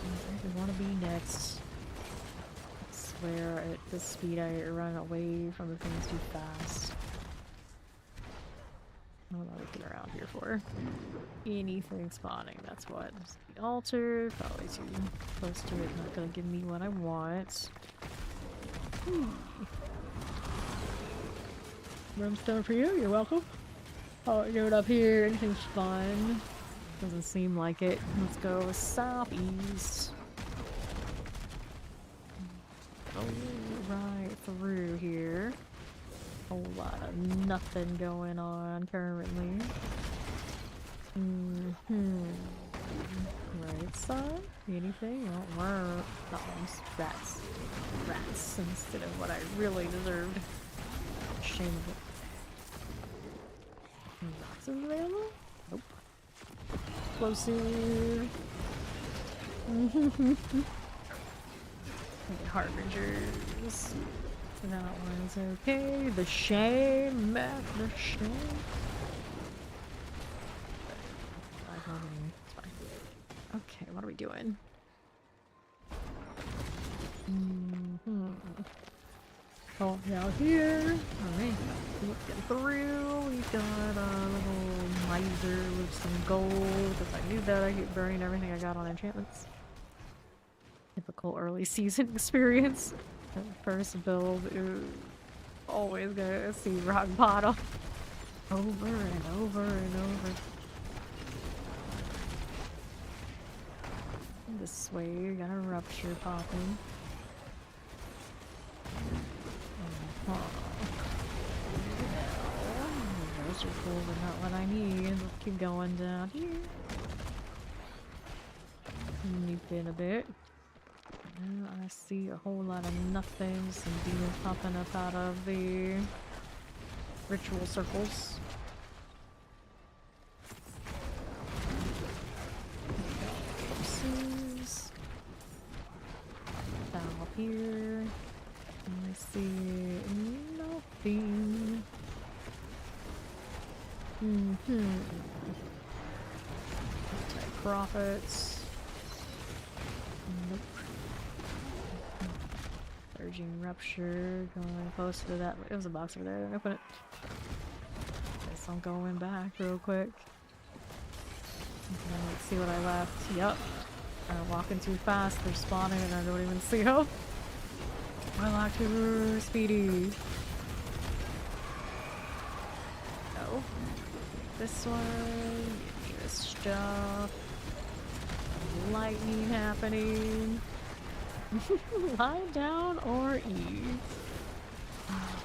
Where do we want to be next? I swear at this speed I run away from the things too fast. What am I looking around here for? Anything spawning, that's what. There's the altar, probably too close to it, not gonna give me what I want. Brimstone for you, you're welcome. Oh, do it up here, anything's fun. Doesn't seem like it. Let's go southeast. Oh, right through here. Whole lot of nothing going on currently. Right side? Anything? Oh, worms. Rats. Rats instead of what I really deserved. Shame of it. Boxes available? Nope. Explosive. Okay, harbingers. That one's okay. The shame, Matt, the shame. It's fine. Okay, what are we doing? Oh, now here. Alright, looking through. We've got a little miser with some gold. If I knew that, I keep burning everything I got on enchantments. Typical early season experience. First build, always gonna see rock bottom over and over and over. This way, you got a rupture popping. Those are cool, but not what I need. Let's keep going down here. Sneak in a bit. I see a whole lot of nothing. Some demons popping up out of the ritual circles. Down up here. I see nothing. Profits. Nope. Surging rupture, going close to that. It was a box over there. I didn't open it. Guess I'm going back real quick. Okay, let's see what I left. Yup. I'm walking too fast. They're spawning and I don't even see them. Warlock too speedy. No. This one. Give me this stuff. Lightning happening. Lie down or eat.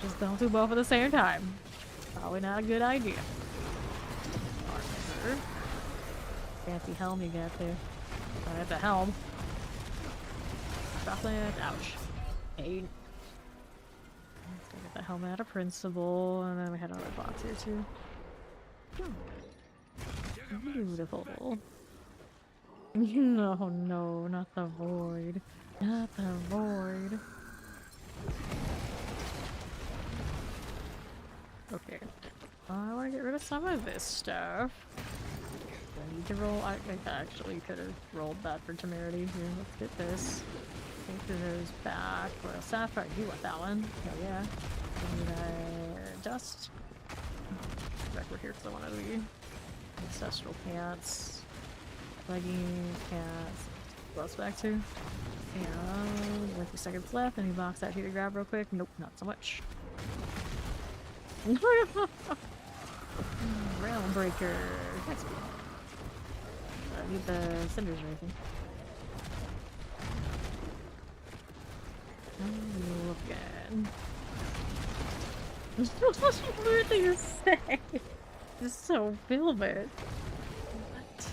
Just don't do both at the same time. Probably not a good idea. Armor. Fancy helm you got there. I have the helm. Chocolate. Ouch. Hey. Let's go get the helmet out of principle, and then we had another box here too. Beautiful. No, no, not the void. Not the void. Okay. I want to get rid of some of this stuff. I need to roll. I think I actually could have rolled that for temerity. Here, let's get this. Take those back. Royal Sapphire. You want that one? Oh, yeah. Give me that dust. Back over here because I want to be ancestral pants. Leggings, pants. Gloves back too. And with 2 seconds left, any box out here to grab real quick? Nope, not so much. Realm Breaker. That's good. I need the cinders or anything. Looking. What a weird thing to say. Just so film it. What?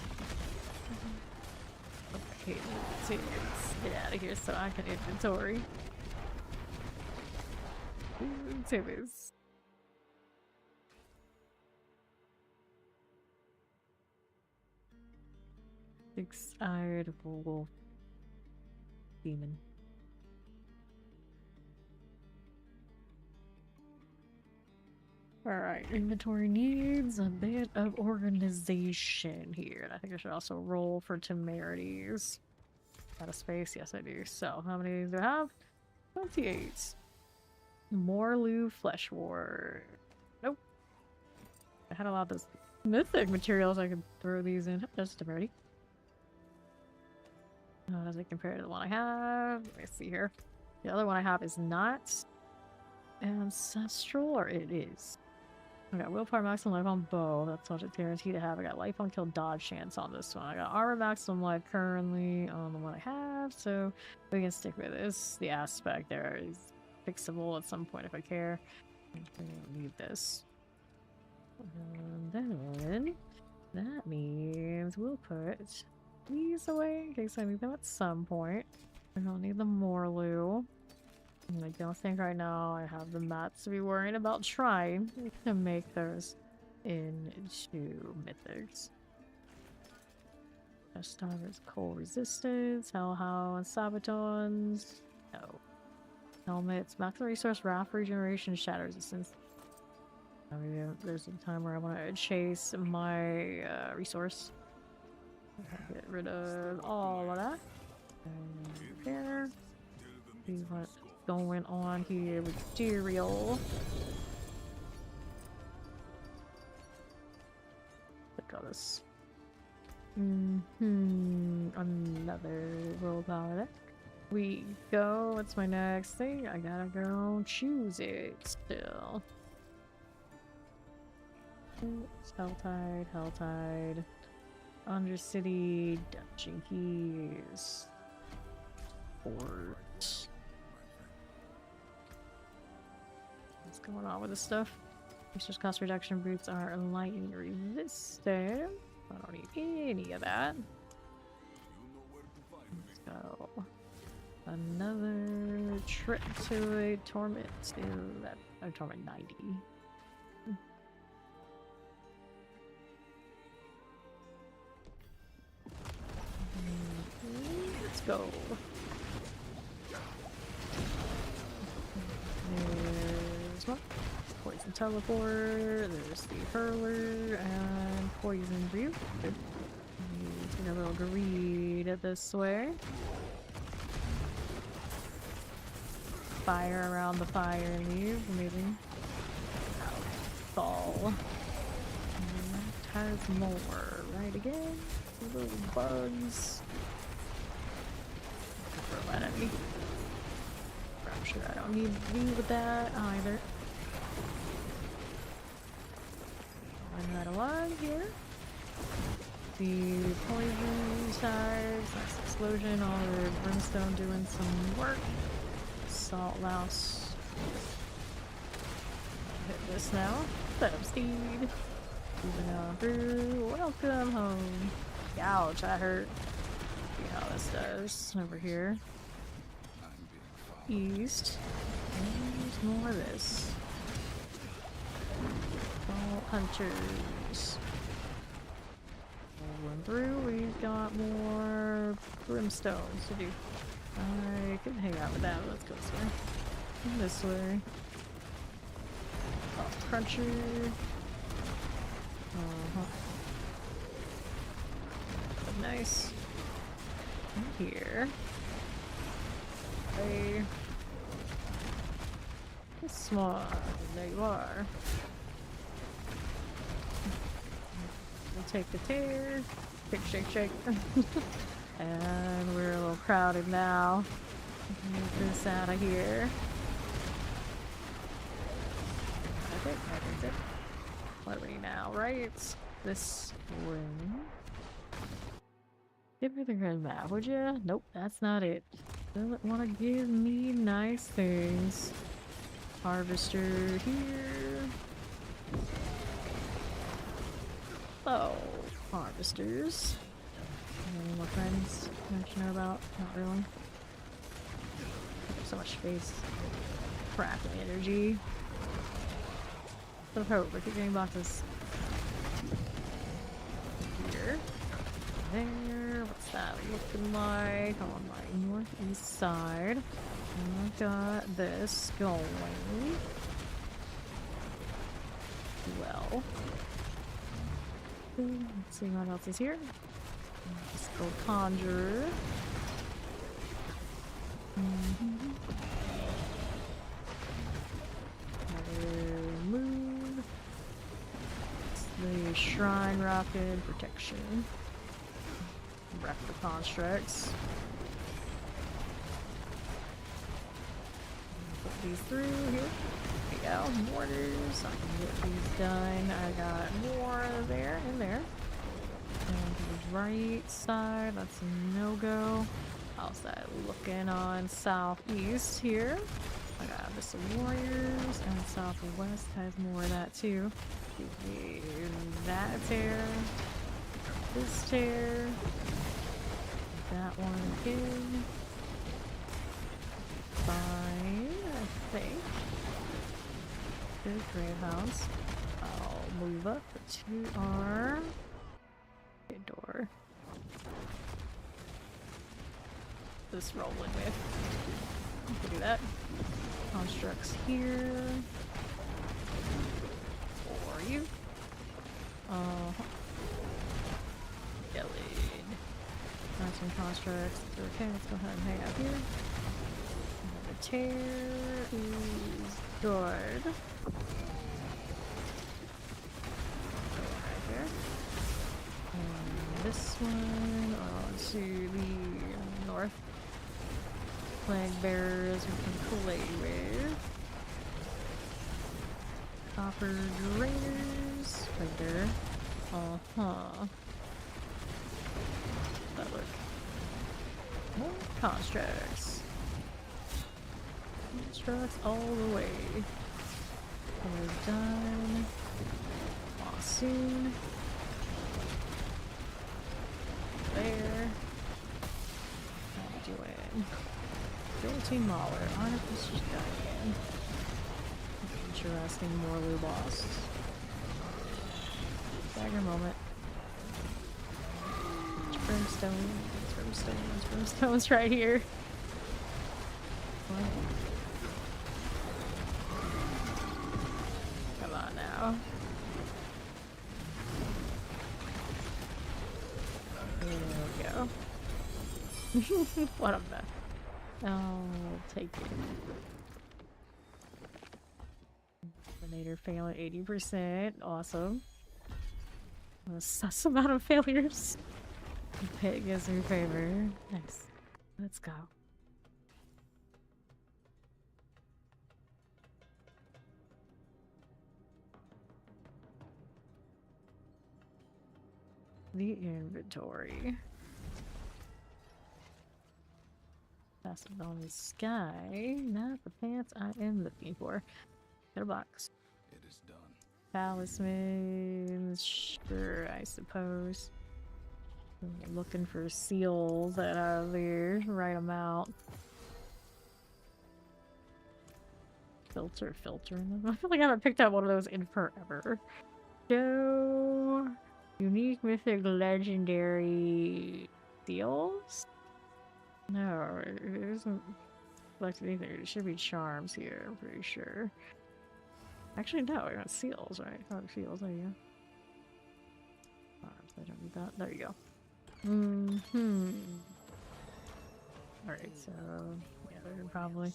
Okay, let's get out of here so I can inventory. To this. Six-eyed wolf demon. Alright, inventory needs a bit of organization here. And I think I should also roll for temerities. Out of space? Yes, I do. So, how many do I have? 28. Morlu Flesh Ward. Nope. I had a lot of those mythic materials I could throw these in. That's temerity. How does it compare to the one I have? Let me see here. The other one I have is not ancestral, or it is. I got willpower maximum life on bow. That's what it's guaranteed to have. I got life on kill dodge chance on this one. I got armor maximum life currently on the one I have, so we can stick with this. The aspect there is fixable at some point if I care. I don't need this. And then that means we'll put these away in case I need them at some point. I don't need the Morlu. I don't think right now I have the mats to be worrying about trying to make those into mythics. Starters, cold resistance, hellhound, sabatons. No. Helmets, maximum resource, wrath regeneration, shatter resistance. I mean, there's a time where I want to chase my resource. Get rid of all of that. And there. See what's going on here with material. Look at this. Another willpower deck. We go. What's my next thing? I gotta go choose it still. Helltide, Helltide. Undercity, Dungeon Keys. Fort. What's going on with this stuff? Resource cost reduction boots are lightning resistant. I don't need any of that. Let's go. Another trip to a torment. That a torment 90. Let's go. There's one. Poison teleport. There's the hurler and poison brew. Good. Take a little greed this way. Fire around the fire leave. Amazing. Fall. Has more. Right again. Little bugs. Throw that at me. I'm sure I don't need to be with that either. I'm right along here. The poison size, nice explosion, all the brimstone doing some work. Salt louse. Hit this now. Set up speed. Moving on through. Welcome home. Ouch, that hurt. See how this does over here. East. And more of this. All hunters. Rolling through, we've got more brimstones to do. I can hang out with that. Let's go this way. And this way. Oh, cruncher. Nice. In here. Hey. Small. There you are. We'll take the tear. Shake, shake, shake. And we're a little crowded now. Move this out of here. That's it. What are we now, right? This room. Give me the grid map, would you? Nope, that's not it. Doesn't want to give me nice things. Harvester here. Oh, harvesters. Any more friends you know about? Not really. So much space. Crapping energy. Of hope. I keep getting boxes. Here. There. What's that looking like? On my northeast side. I've got this going. Well. Let's see what else is here. Let's go conjure. Move. The shrine rocket protection. Wreck the constructs. Put these through here. There we go. Mortars. I can get these done. I got more there and there. And to the right side, that's a no-go. How's that looking on southeast here? I got some warriors, and southwest has more of that too. That tear, this tear, that one again. Fine, I think. Good grave house. I'll move up to our door. Just rolling with. You can do that. Constructs here. For you. Yelled. Got some constructs. Okay, let's go ahead and hang out here. The tear is good. Right there. And this one, let's see, the north. Flag bearers we can play with. Copper drainers. Right there. That look. More constructs. Constructs all the way. We're done. Soon. There. How you doing? 13 Mauler. Artificer's Guardian. Interesting, more loot lost. Dagger moment. It's brimstone. It's brimstone. It's brimstone's right here. What? Come on now. There we go. What a mess. I'll take it. Terminator fail at 80%. Awesome. A sus amount of failures. Pit gives me favor. Nice. Let's go. The inventory. Fastened on the sky. Not the pants I am looking for. Get a box. It is done. Talismans. Sure, I suppose. I'm looking for seals that are there. Write them out. Filtering them. I feel like I haven't picked up one of those in forever. So, unique, mythic, legendary seals? No, it isn't like anything. It should be charms here, I'm pretty sure. Actually, no, I got seals, right? Oh, seals, there you go. I don't need that. There you go. Alright, so yeah, there are probably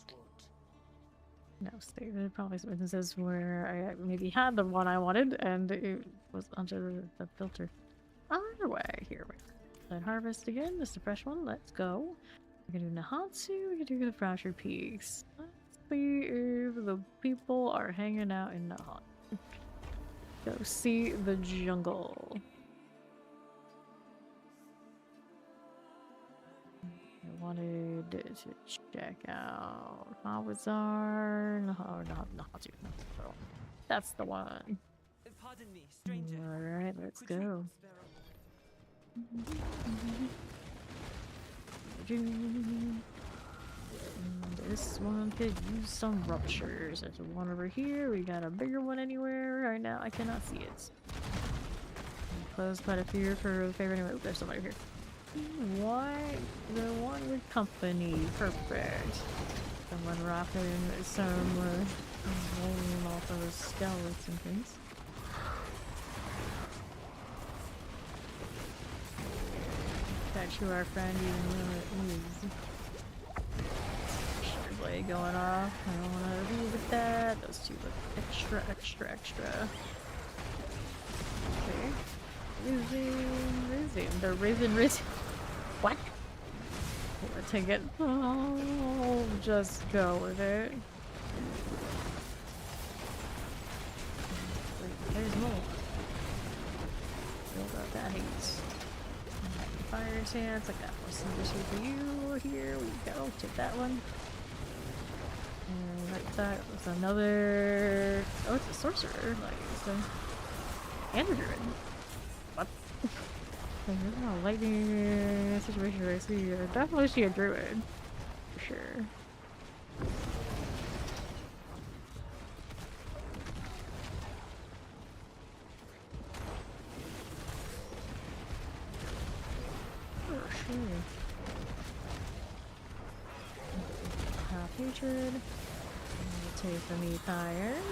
there's probably some instances where I maybe had the one I wanted and it was under the filter. Either way, here we go. Let harvest again, just a fresh one. Let's go. We can do Nahatsu, we can do the Fractured Peaks. Let's see if the people are hanging out in Nahat. Go see the jungle. I wanted to check out Hawazar. No, that's the one. Pardon me, stranger. Alright, let's Could you go. spare a And this one could use some ruptures. There's one over here. We got a bigger one anywhere. Right now, I cannot see it. Close quite a few for the favorite. Anyway, there's somebody here. Why? The one with company. Perfect. Someone rocking some rolling off those skeleton things. Catch you, our friend, even though it is. Blade going off. I don't want to deal with that. Those two look extra. Okay. Risen. The risen. What? Let's take it. Oh, just go with it. Wait, there's more. Build up that heat. Fire chance. I got more synergy for you. Here we go. Take that one. And right back was another. Oh, it's a sorcerer. Like, so. And a druid. What? There's a lightning situation where I see. Definitely see a druid. For sure. For sure. Half hatred. Take the meat iron.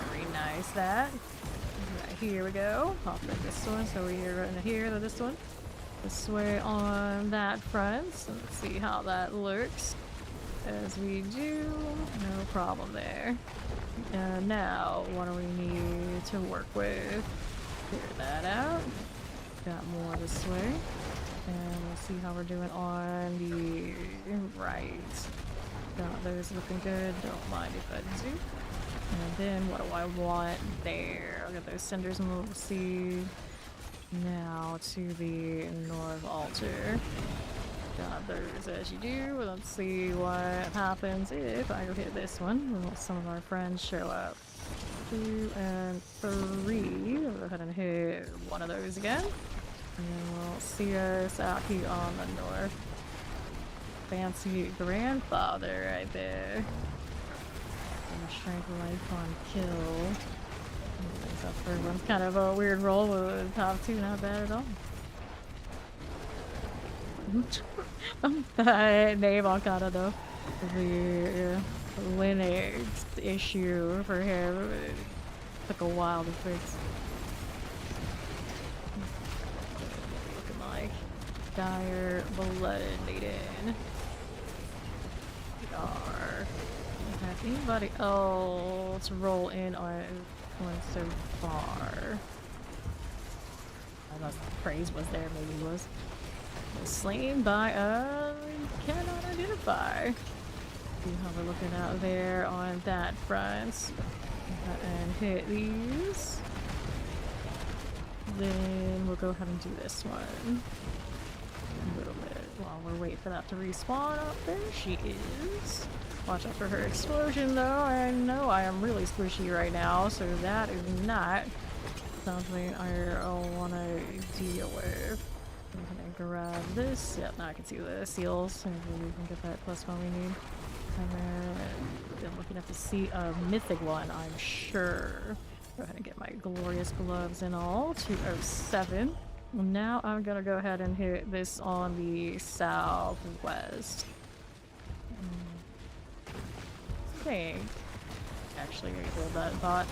Very nice that. Right, here we go. Pop in this one. So we're running here to this one. This way on that front. So let's see how that looks. As we do. No problem there. And now, what do we need to work with? Clear that out. Got more this way. And we'll see how we're doing on the right. Got those looking good. Don't mind if I do. And then what do I want there? I'll get those cinders and we'll see. Now to the north altar. Got those as you do. Let's see what happens if I go hit this one. Will some of our friends show up? 2 and 3. We'll go ahead and hit one of those again. And then we'll see us out here on the north. Fancy grandfather right there. And strength life on kill. Except for one's kind of a weird roll with the top 2, not bad at all. That name on kind of the Linux issue for him. It took a while to fix. Looking like dire blood maiden. Have anybody else roll in on one so far? I must praise was there, maybe he was slain by cannot identify. See how we're looking out there on that front. And hit these. Then we'll go ahead and do this one. A little bit while we're waiting for that to respawn up there. She is. Watch out for her explosion though. I know I am really squishy right now, so that is not something I want to deal with. I'm gonna grab this. Yep, now I can see the seals. Maybe we can get that +1 we need. And then I'm looking at the sea of mythic one, I'm sure. Go ahead and get my glorious gloves and all. 207. Now I'm gonna go ahead and hit this on the southwest. I think. Actually, I hold that bot.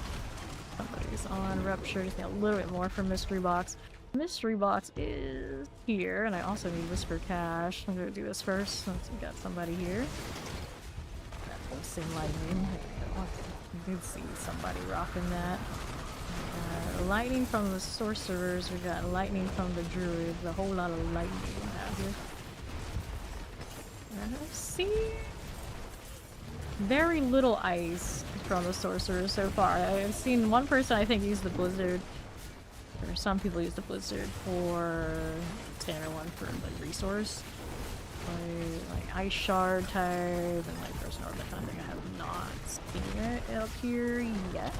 Somebody's on rupture. Just need a little bit more for mystery box. Mystery box is here, and I also need whisper cash. I'm gonna do this first since we got somebody here. That same lightning. I did see somebody rocking that. Lightning from the sorcerers. We got lightning from the druids. A whole lot of lightning out here. And I've seen very little ice from the sorcerers so far. I've seen one person I think use the blizzard. Or some people use the blizzard for standard one for like resource. like ice shard type and like first orb, that kind of thing. I have not seen it up here yet.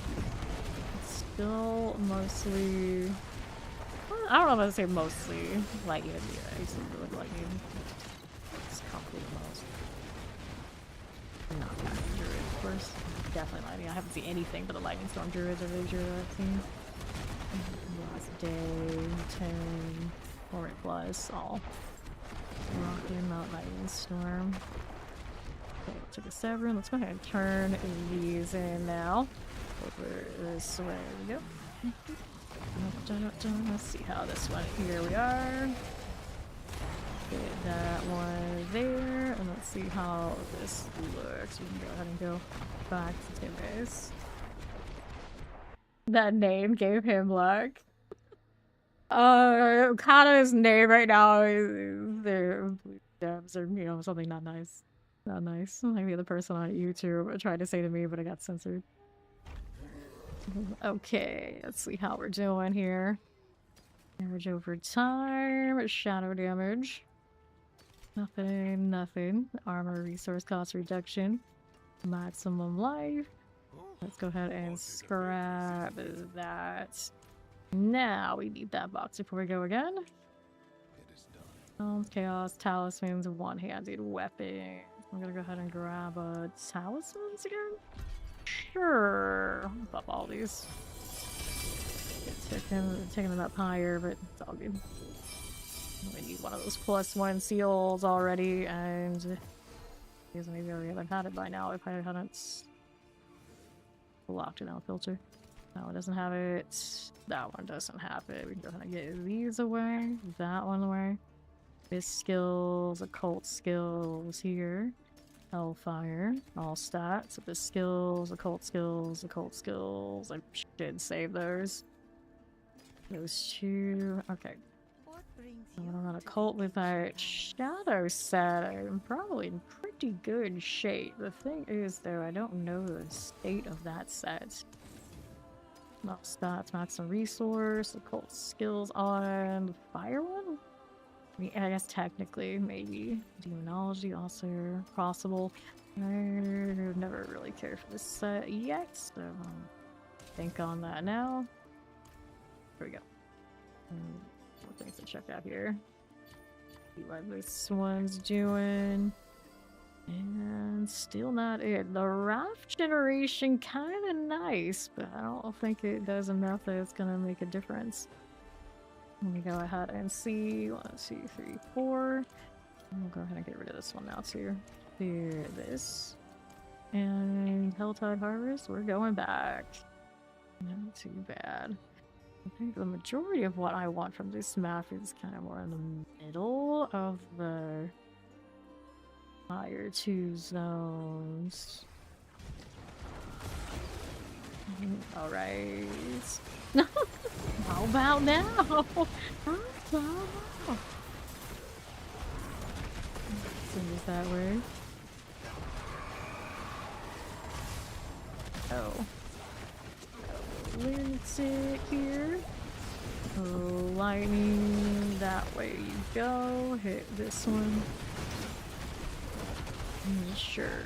It's still mostly, I don't know if I say mostly lightning. Yeah, I used to really like lightning. It's comfy the most. Not that druid, of course. Definitely lightning. I haven't seen anything but the lightning storm druids or the druid I've seen. Last day, 10, 4 plus, all. Rocky Mount Lightning Storm. Okay, took a Severin. Let's go ahead and turn these in now. Over this way we go. Let's see how this one. Here we are. Get that one there. And let's see how this looks. We can go ahead and go back to Timmy's. That name gave him luck. Kana's name right now is their devs or, you know, something not nice. Not nice. Maybe the person on YouTube tried to say to me, but I got censored. Okay, let's see how we're doing here. Damage over time, shadow damage. Nothing, nothing. Armor resource cost reduction. Maximum life. Let's go ahead and scrap that. Now we need that box before we go again. It is done. Chaos talismans, one-handed weapon. I'm gonna go ahead and grab talismans again. Sure. Pop all these. Taking them up higher, but it's all good. We need one of those +1 seals already, and because maybe I already have had it by now if I hadn't locked it out filter. No, it doesn't have it. That one doesn't have it. We can go ahead and get these away. That one away. This skills, occult skills here. Hellfire, all stats. So the skills, occult skills, occult skills. I should save those. Those two. Okay. What brings I'm you gonna to occult with this that shadow set. I'm probably in pretty good shape. The thing is, though, I don't know the state of that set. Not stats, maximum resource, occult skills on the fire one? I mean, I guess technically, maybe. Demonology also possible. I've never really cared for this set yet, so think on that now. Here we go. More things to check out here. See what this one's doing. And still not it. The raft generation kind of nice, but I don't think it does enough that it's gonna make a difference. Let me go ahead and see. 1, 2, 3, 4. And we'll go ahead and get rid of this one now too. Here, this. And Helltide Harvest, we're going back. Not too bad. I think the majority of what I want from this map is kind of more in the middle of the Fire 2 zones. Alright. How about now? How about now? Send this that way. Oh. Lunatic here. Oh, lightning. That way you go. Hit this one. Sure.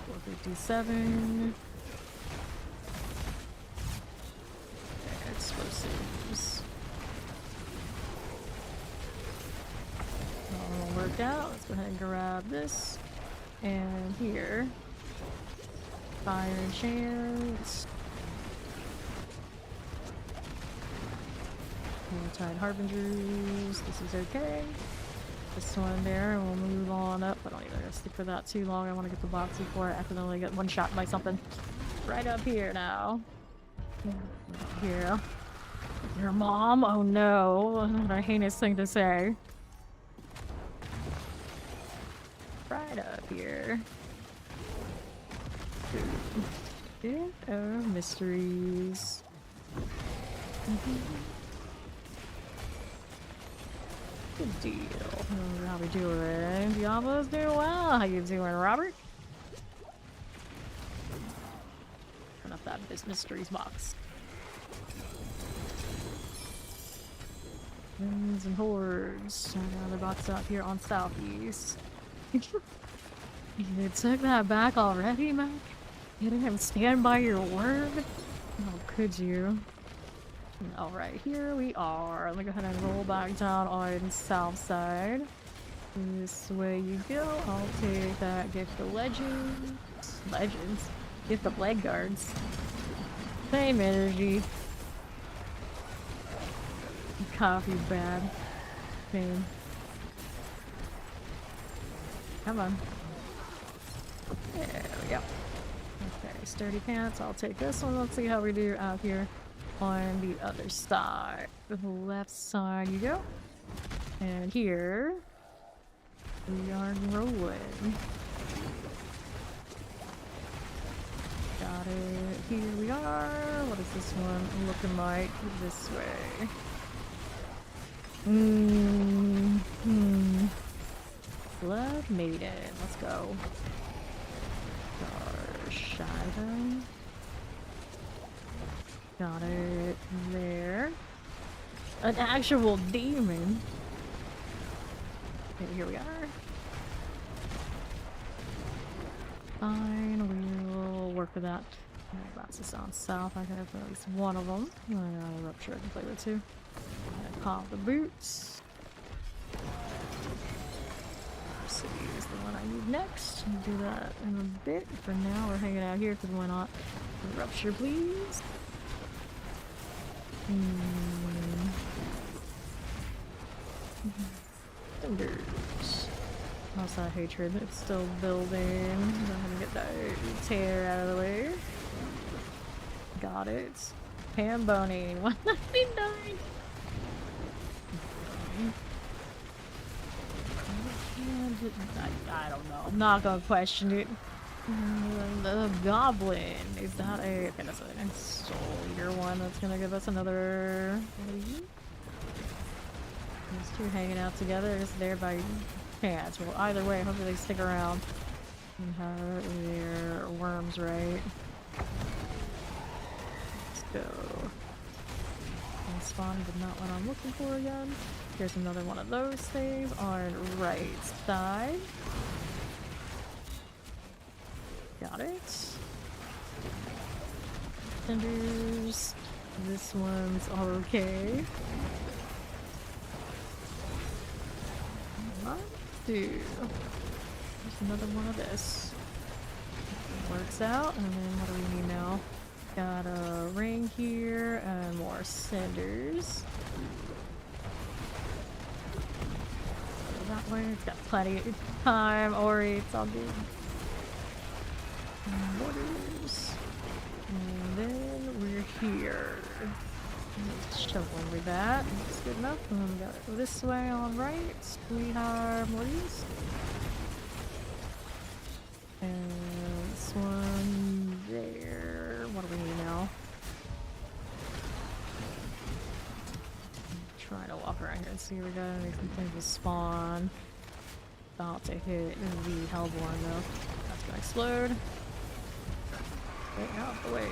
457. Explosives. All will work out. Let's go ahead and grab this. And here. Fire enchant. Tide Harbingers. This is okay. This one there, and we'll move on up. I don't even gonna stick for that too long. I want to get the box before I accidentally get one shot by something. Right up here now. Here. Your mom? Oh no. What a heinous thing to say. Right up here. Bit of mysteries. Good deal. How we doing? Diablo's doing well. How you doing, Robert? Open up that mysteries box. Winds and hordes. Another box out here on southeast. You took that back already, Mac? You didn't even stand by your word? Oh, could you? Alright, here we are. Let me go ahead and roll back down on the south side. This way you go. I'll take that gift of legends. Legends? Gift of leg guards. Same energy. Coffee bad. Same. Come on. There we go. Okay, sturdy pants. I'll take this one. Let's see how we do out here on the other side. The left side you go. And here we are rolling. Got it. Here we are. What is this one looking like? This way. Blood Maiden. Let's go. Shadow. Got it there. An actual demon. Okay, here we are. Fine, we'll work with that. That's just on south. I can have at least one of them. I got a rupture I can play with too. I'm gonna pop the boots. City is the one I need next. I'll do that in a bit. For now, we're hanging out here because why not? Rupture, please. Thunders. How's that hatred? It's still building. Go ahead and get that tear out of the way. Got it. Pamboni. 199. I don't know. I'm not gonna question it. The goblin. Is that a... Okay, that's a soul eater one that's gonna give us another... These two hanging out together, just there by chance. Well, either way, hopefully they stick around and have their worms right. Let's go. And spawn, but not what I'm looking for again. Here's another one of those things on right side. Got it. Cinders. This one's okay. Do. There's another one of this. Works out, and then what do we need now? Got a ring here and more cinders. Go that way. It's got plenty of time. Ori, it's all good. Mortars. And then we're here. Let's shovel with that. That's good enough. And then we got this way on right. We have mortars. And this one there. What do we need now? I'm trying to walk around here and see if we got anything to spawn. About to hit the Hellborn though. That's gonna explode. Get out the way.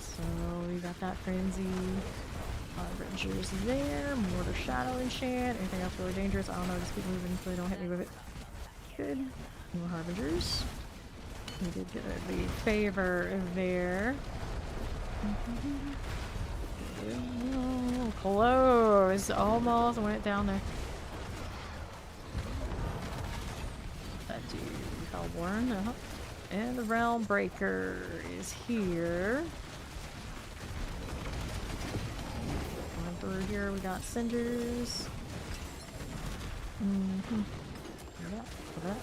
So we got that frenzy. Rangers there. Mortar shadow enchant. Anything else really dangerous? I don't know. Just keep moving so they don't hit me with it. Good. More harbingers. We did get the favor there. Oh, close. Almost went down there. That dude, Hellborn. And the Realm Breaker is here. Going through here, we got cinders. That.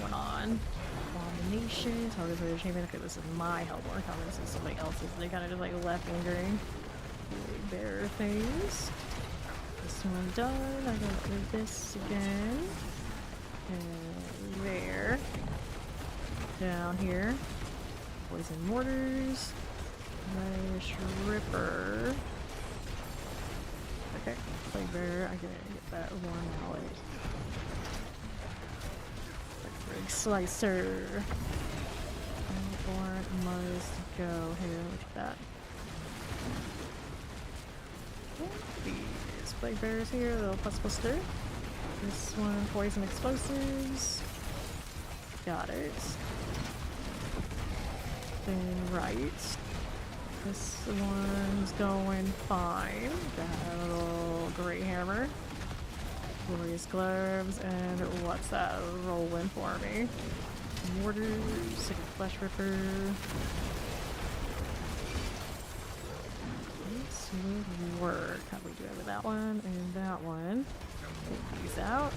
Going on. Abomination. Target for the champion. Okay, this is my Hellborn. How this is somebody else's. They kind of just like left lingering. Bear things. This one done. I got this again. And there. Down here. Poison mortars. Nice Ripper. Okay, Plague Bearer. I gotta get that one out. Rig Slicer. Hellborn must go. Here, look at that. These Plague Bearers here, little plus++. This one, poison explosives. Got it. Then right. This one's going fine. Got a little great hammer. Glorious gloves, and what's that rolling for me? Mortar, sick flesh ripper. This would work. How do we do it with that one and that one? Take these out.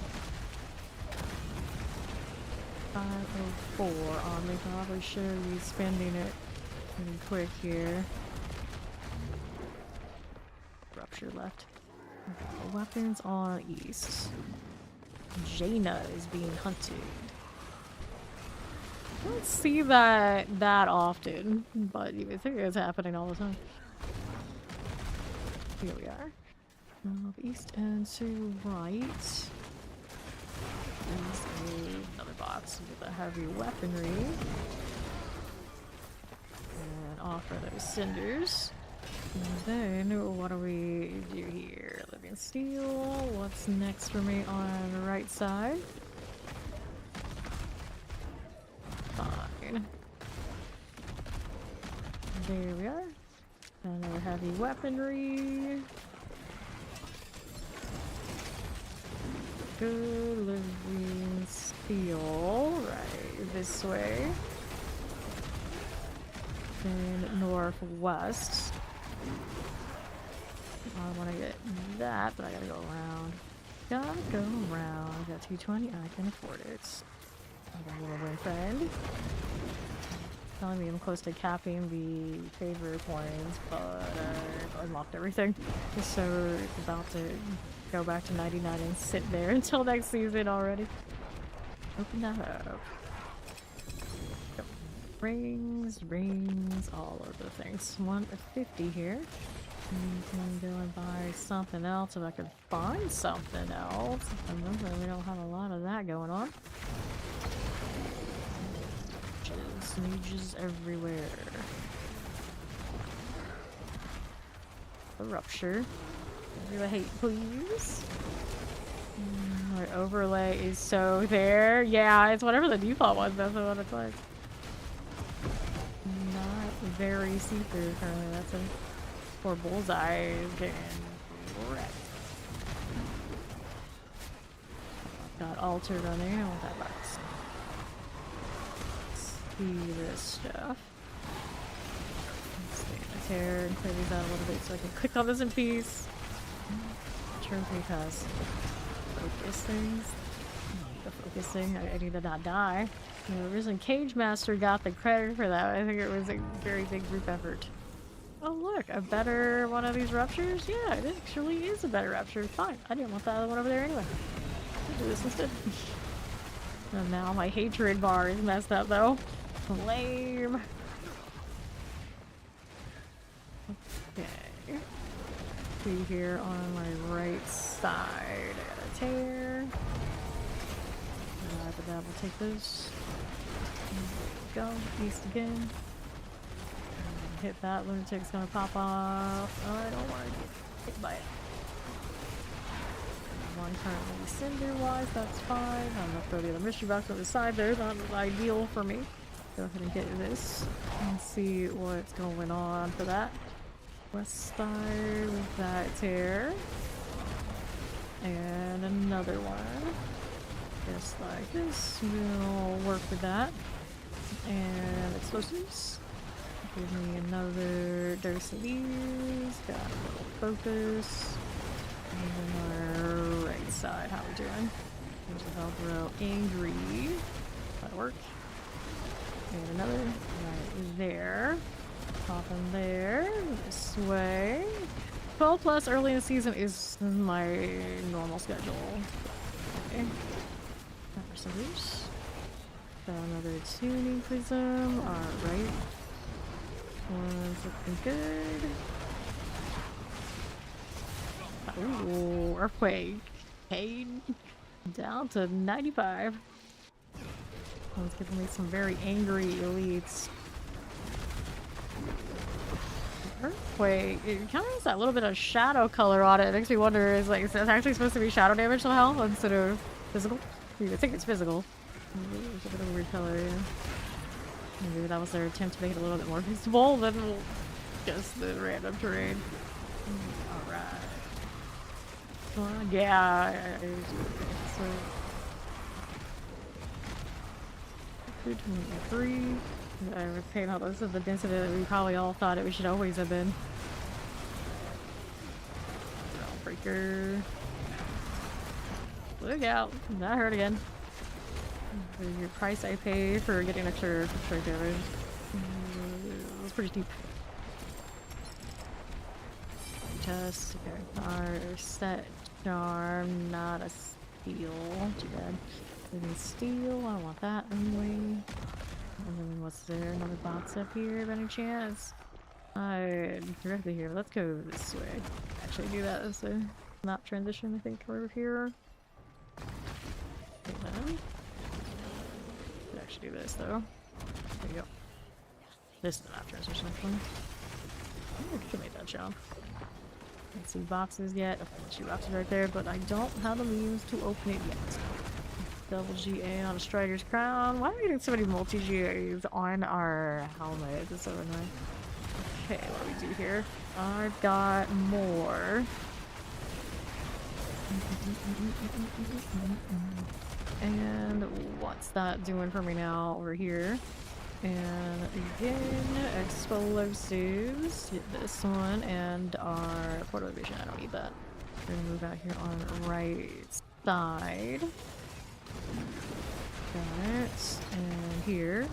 504 on me. Probably should be spending it pretty quick here. Rupture left. Okay, weapons on east. Jaina is being hunted. I don't see that often, but you would think it's happening all the time. Here we are. East and to right. There's another box with the heavy weaponry. And offer those cinders. And then, what do we do here? Living steel. What's next for me on the right side? Fine. There we are. Another heavy weaponry. Good living steel. Right this way. Then northwest. I want to get that, but I gotta go around. Gotta go around. I got 220. I can afford it. I got a little win friend. Telling me I'm close to capping the favor points, but I unlocked everything. So about to go back to 99 and sit there until next season already. Open that up. Go. Rings, all of the things. 150 here. And go and buy something else if I could find something else. Remember, we don't have a lot of that going on. Sneeges everywhere. A rupture. Really hate, please. My overlay is so there. Yeah, it's whatever the default was. That's what it's like. Not very see-through currently. That's a poor bullseye getting wrecked. Got altered on there. I want that box. This stuff. Let's take this hair and clear these out a little bit so I can click on this in peace. Trophy has focus things. The focus thing. I need to not die. The Risen Cage Master got the credit for that. I think it was a very big group effort. Oh look, a better one of these ruptures? Yeah, it actually is a better rupture. Fine. I didn't want that other one over there anyway. I'll do this instead. And now my hatred bar is messed up though. Lame. Okay. See here on my right side. I got a tear. But that will take those. Go. East again. Hit that. Lunatic's gonna pop off. Oh, I don't want to get hit by it. One currently cinder wise, that's fine. I'm gonna throw the other mystery box on the side there. Not ideal for me. Go ahead and get this and see what's going on for that. West side with that tear. And another one. Just like this. We'll work with that. And explosives. Give me another dose of these. Got a little focus. And then our right side, how we doing? There's a Velcro angry. That'll work. And another right there. Pop in there. This way. 12 plus early in the season is my normal schedule. Okay. Scissors. Got another tuning prism. Alright. One's looking good. Ooh, earthquake. Paid down to 95. One's giving me some very angry elites. Wait, it kind of has that little bit of shadow color on it. It makes me wonder, is like, it's actually supposed to be shadow damage somehow instead of physical? I think it's physical. It's a bit of a weird color, yeah. Maybe that was their attempt to make it a little bit more visible than just the random terrain. Alright. Yeah, so 223. I was saying how this is the density that we probably all thought we should always have been. Breaker. Look out! Not hurt again. Your price I pay for getting extra strike damage. It's pretty steep. Just okay. Our set charm, not a steal. Too bad. Maybe steal. I don't want that anyway. And then what's there? Another box up here by any chance? Directly here. Let's go this way. Actually do that as a map transition, I think, over here. Okay, then. Could actually do this though. There you go. This is the map transition actually. I should make that jump. Can't see boxes yet. Okay, two boxes right there, but I don't have the means to open it yet. Double GA on a strider's crown. Why are we getting so many multi-GAs on our helmet? It's so annoying. Okay, what do we do here? I've got more. And what's that doing for me now over here? And again, explosives. Hit this one and our portal vision. I don't need that. We're gonna move out here on the right side. Got it. And here.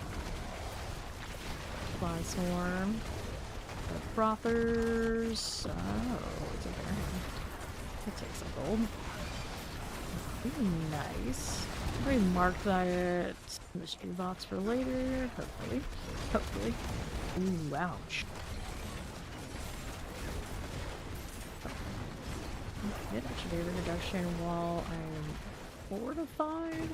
Fly swarm. The frothers. Oh, it's over there. It takes some gold. Ooh, nice. We mark that mystery box for later. Hopefully. Hopefully. Ooh, ouch. It actually gave a reduction while I'm fortified.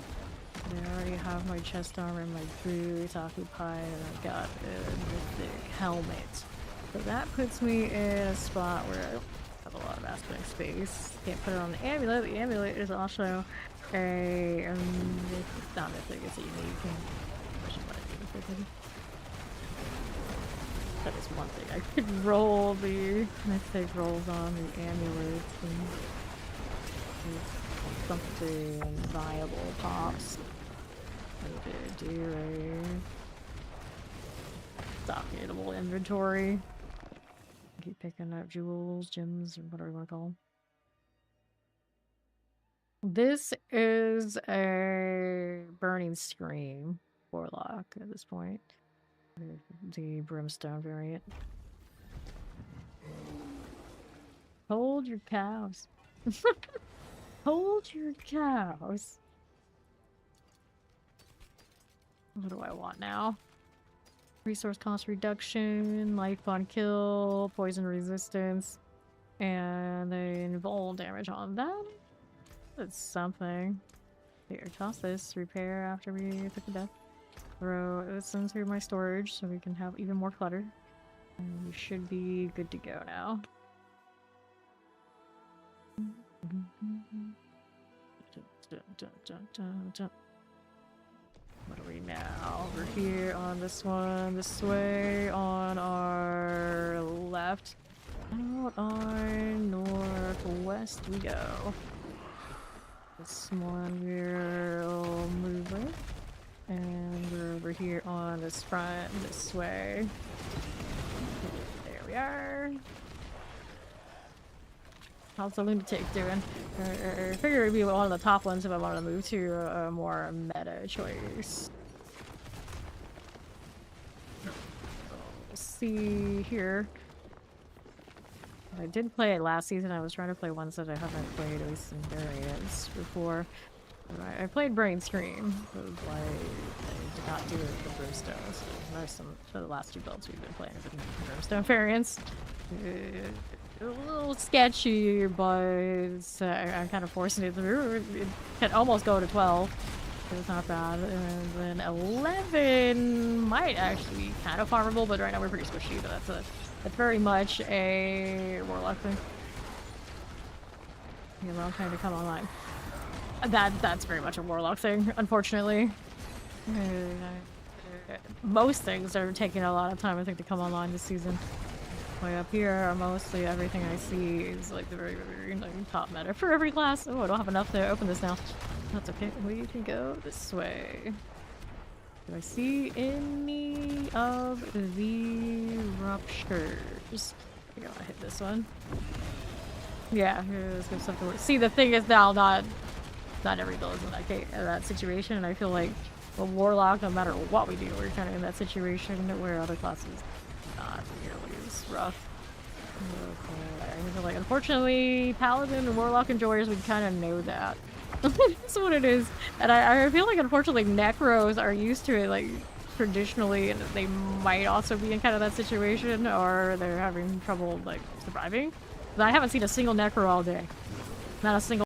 I already have my chest armor and my boots occupied, and I've got a mythic helmet. So that puts me in a spot where I don't have a lot of aspect space. Can't put it on the amulet. The amulet is also a not mythic, it's a unique. That is one thing. I could roll the mythic rolls on the amulet and something viable pops. I do a stockable inventory. Keep picking up jewels, gems, or whatever you want to call them. This is a burning scream warlock at this point. The brimstone variant. Hold your cows. Hold your cows. What do I want now? Resource cost reduction, life on kill, poison resistance, and then vol damage on that. That's something. Here, toss this. Repair after we put to death. Throw this into my storage so we can have even more clutter. And we should be good to go now. What are we now? Over here on this one, this way, on our left. Out on northwest we go. This one we'll move it. And we're over here on this front, this way. There we are. How's the lunatic doing? I figure it'd be one of the top ones if I wanted to move to a more meta choice. We'll see here. I did play it last season. I was trying to play ones that I haven't played, at least in variants, before. I played Brain Scream, but I did not do it with Brimstone. So most of the last two builds we've been playing have been Brimstone variants. A little sketchy, but I'm kind of forcing it through. It can almost go to 12. It's not bad. And then 11 might actually be kind of farmable, but right now we're pretty squishy, but It's very much a Warlock thing. You know, trying to come online. That's very much a Warlock thing, unfortunately. Most things are taking a lot of time, I think, to come online this season. Way up here, mostly everything I see is like the very like, top meta for every class. Oh, I don't have enough to open this now. That's okay. We can go this way. Do I see any of the ruptures? I think I'll hit this one. Yeah, let's give something. See, the thing is now, not every build is in that situation, and I feel like a Warlock, no matter what we do, we're kind of in that situation where other classes not nearly as rough. Okay. I feel like, unfortunately, Paladin and Warlock enjoyers, we kind of know that. That's what it is. And I feel like, unfortunately, Necros are used to it, like, traditionally, and they might also be in kind of that situation, or they're having trouble, like, surviving. But I haven't seen a single Necro all day. Not a single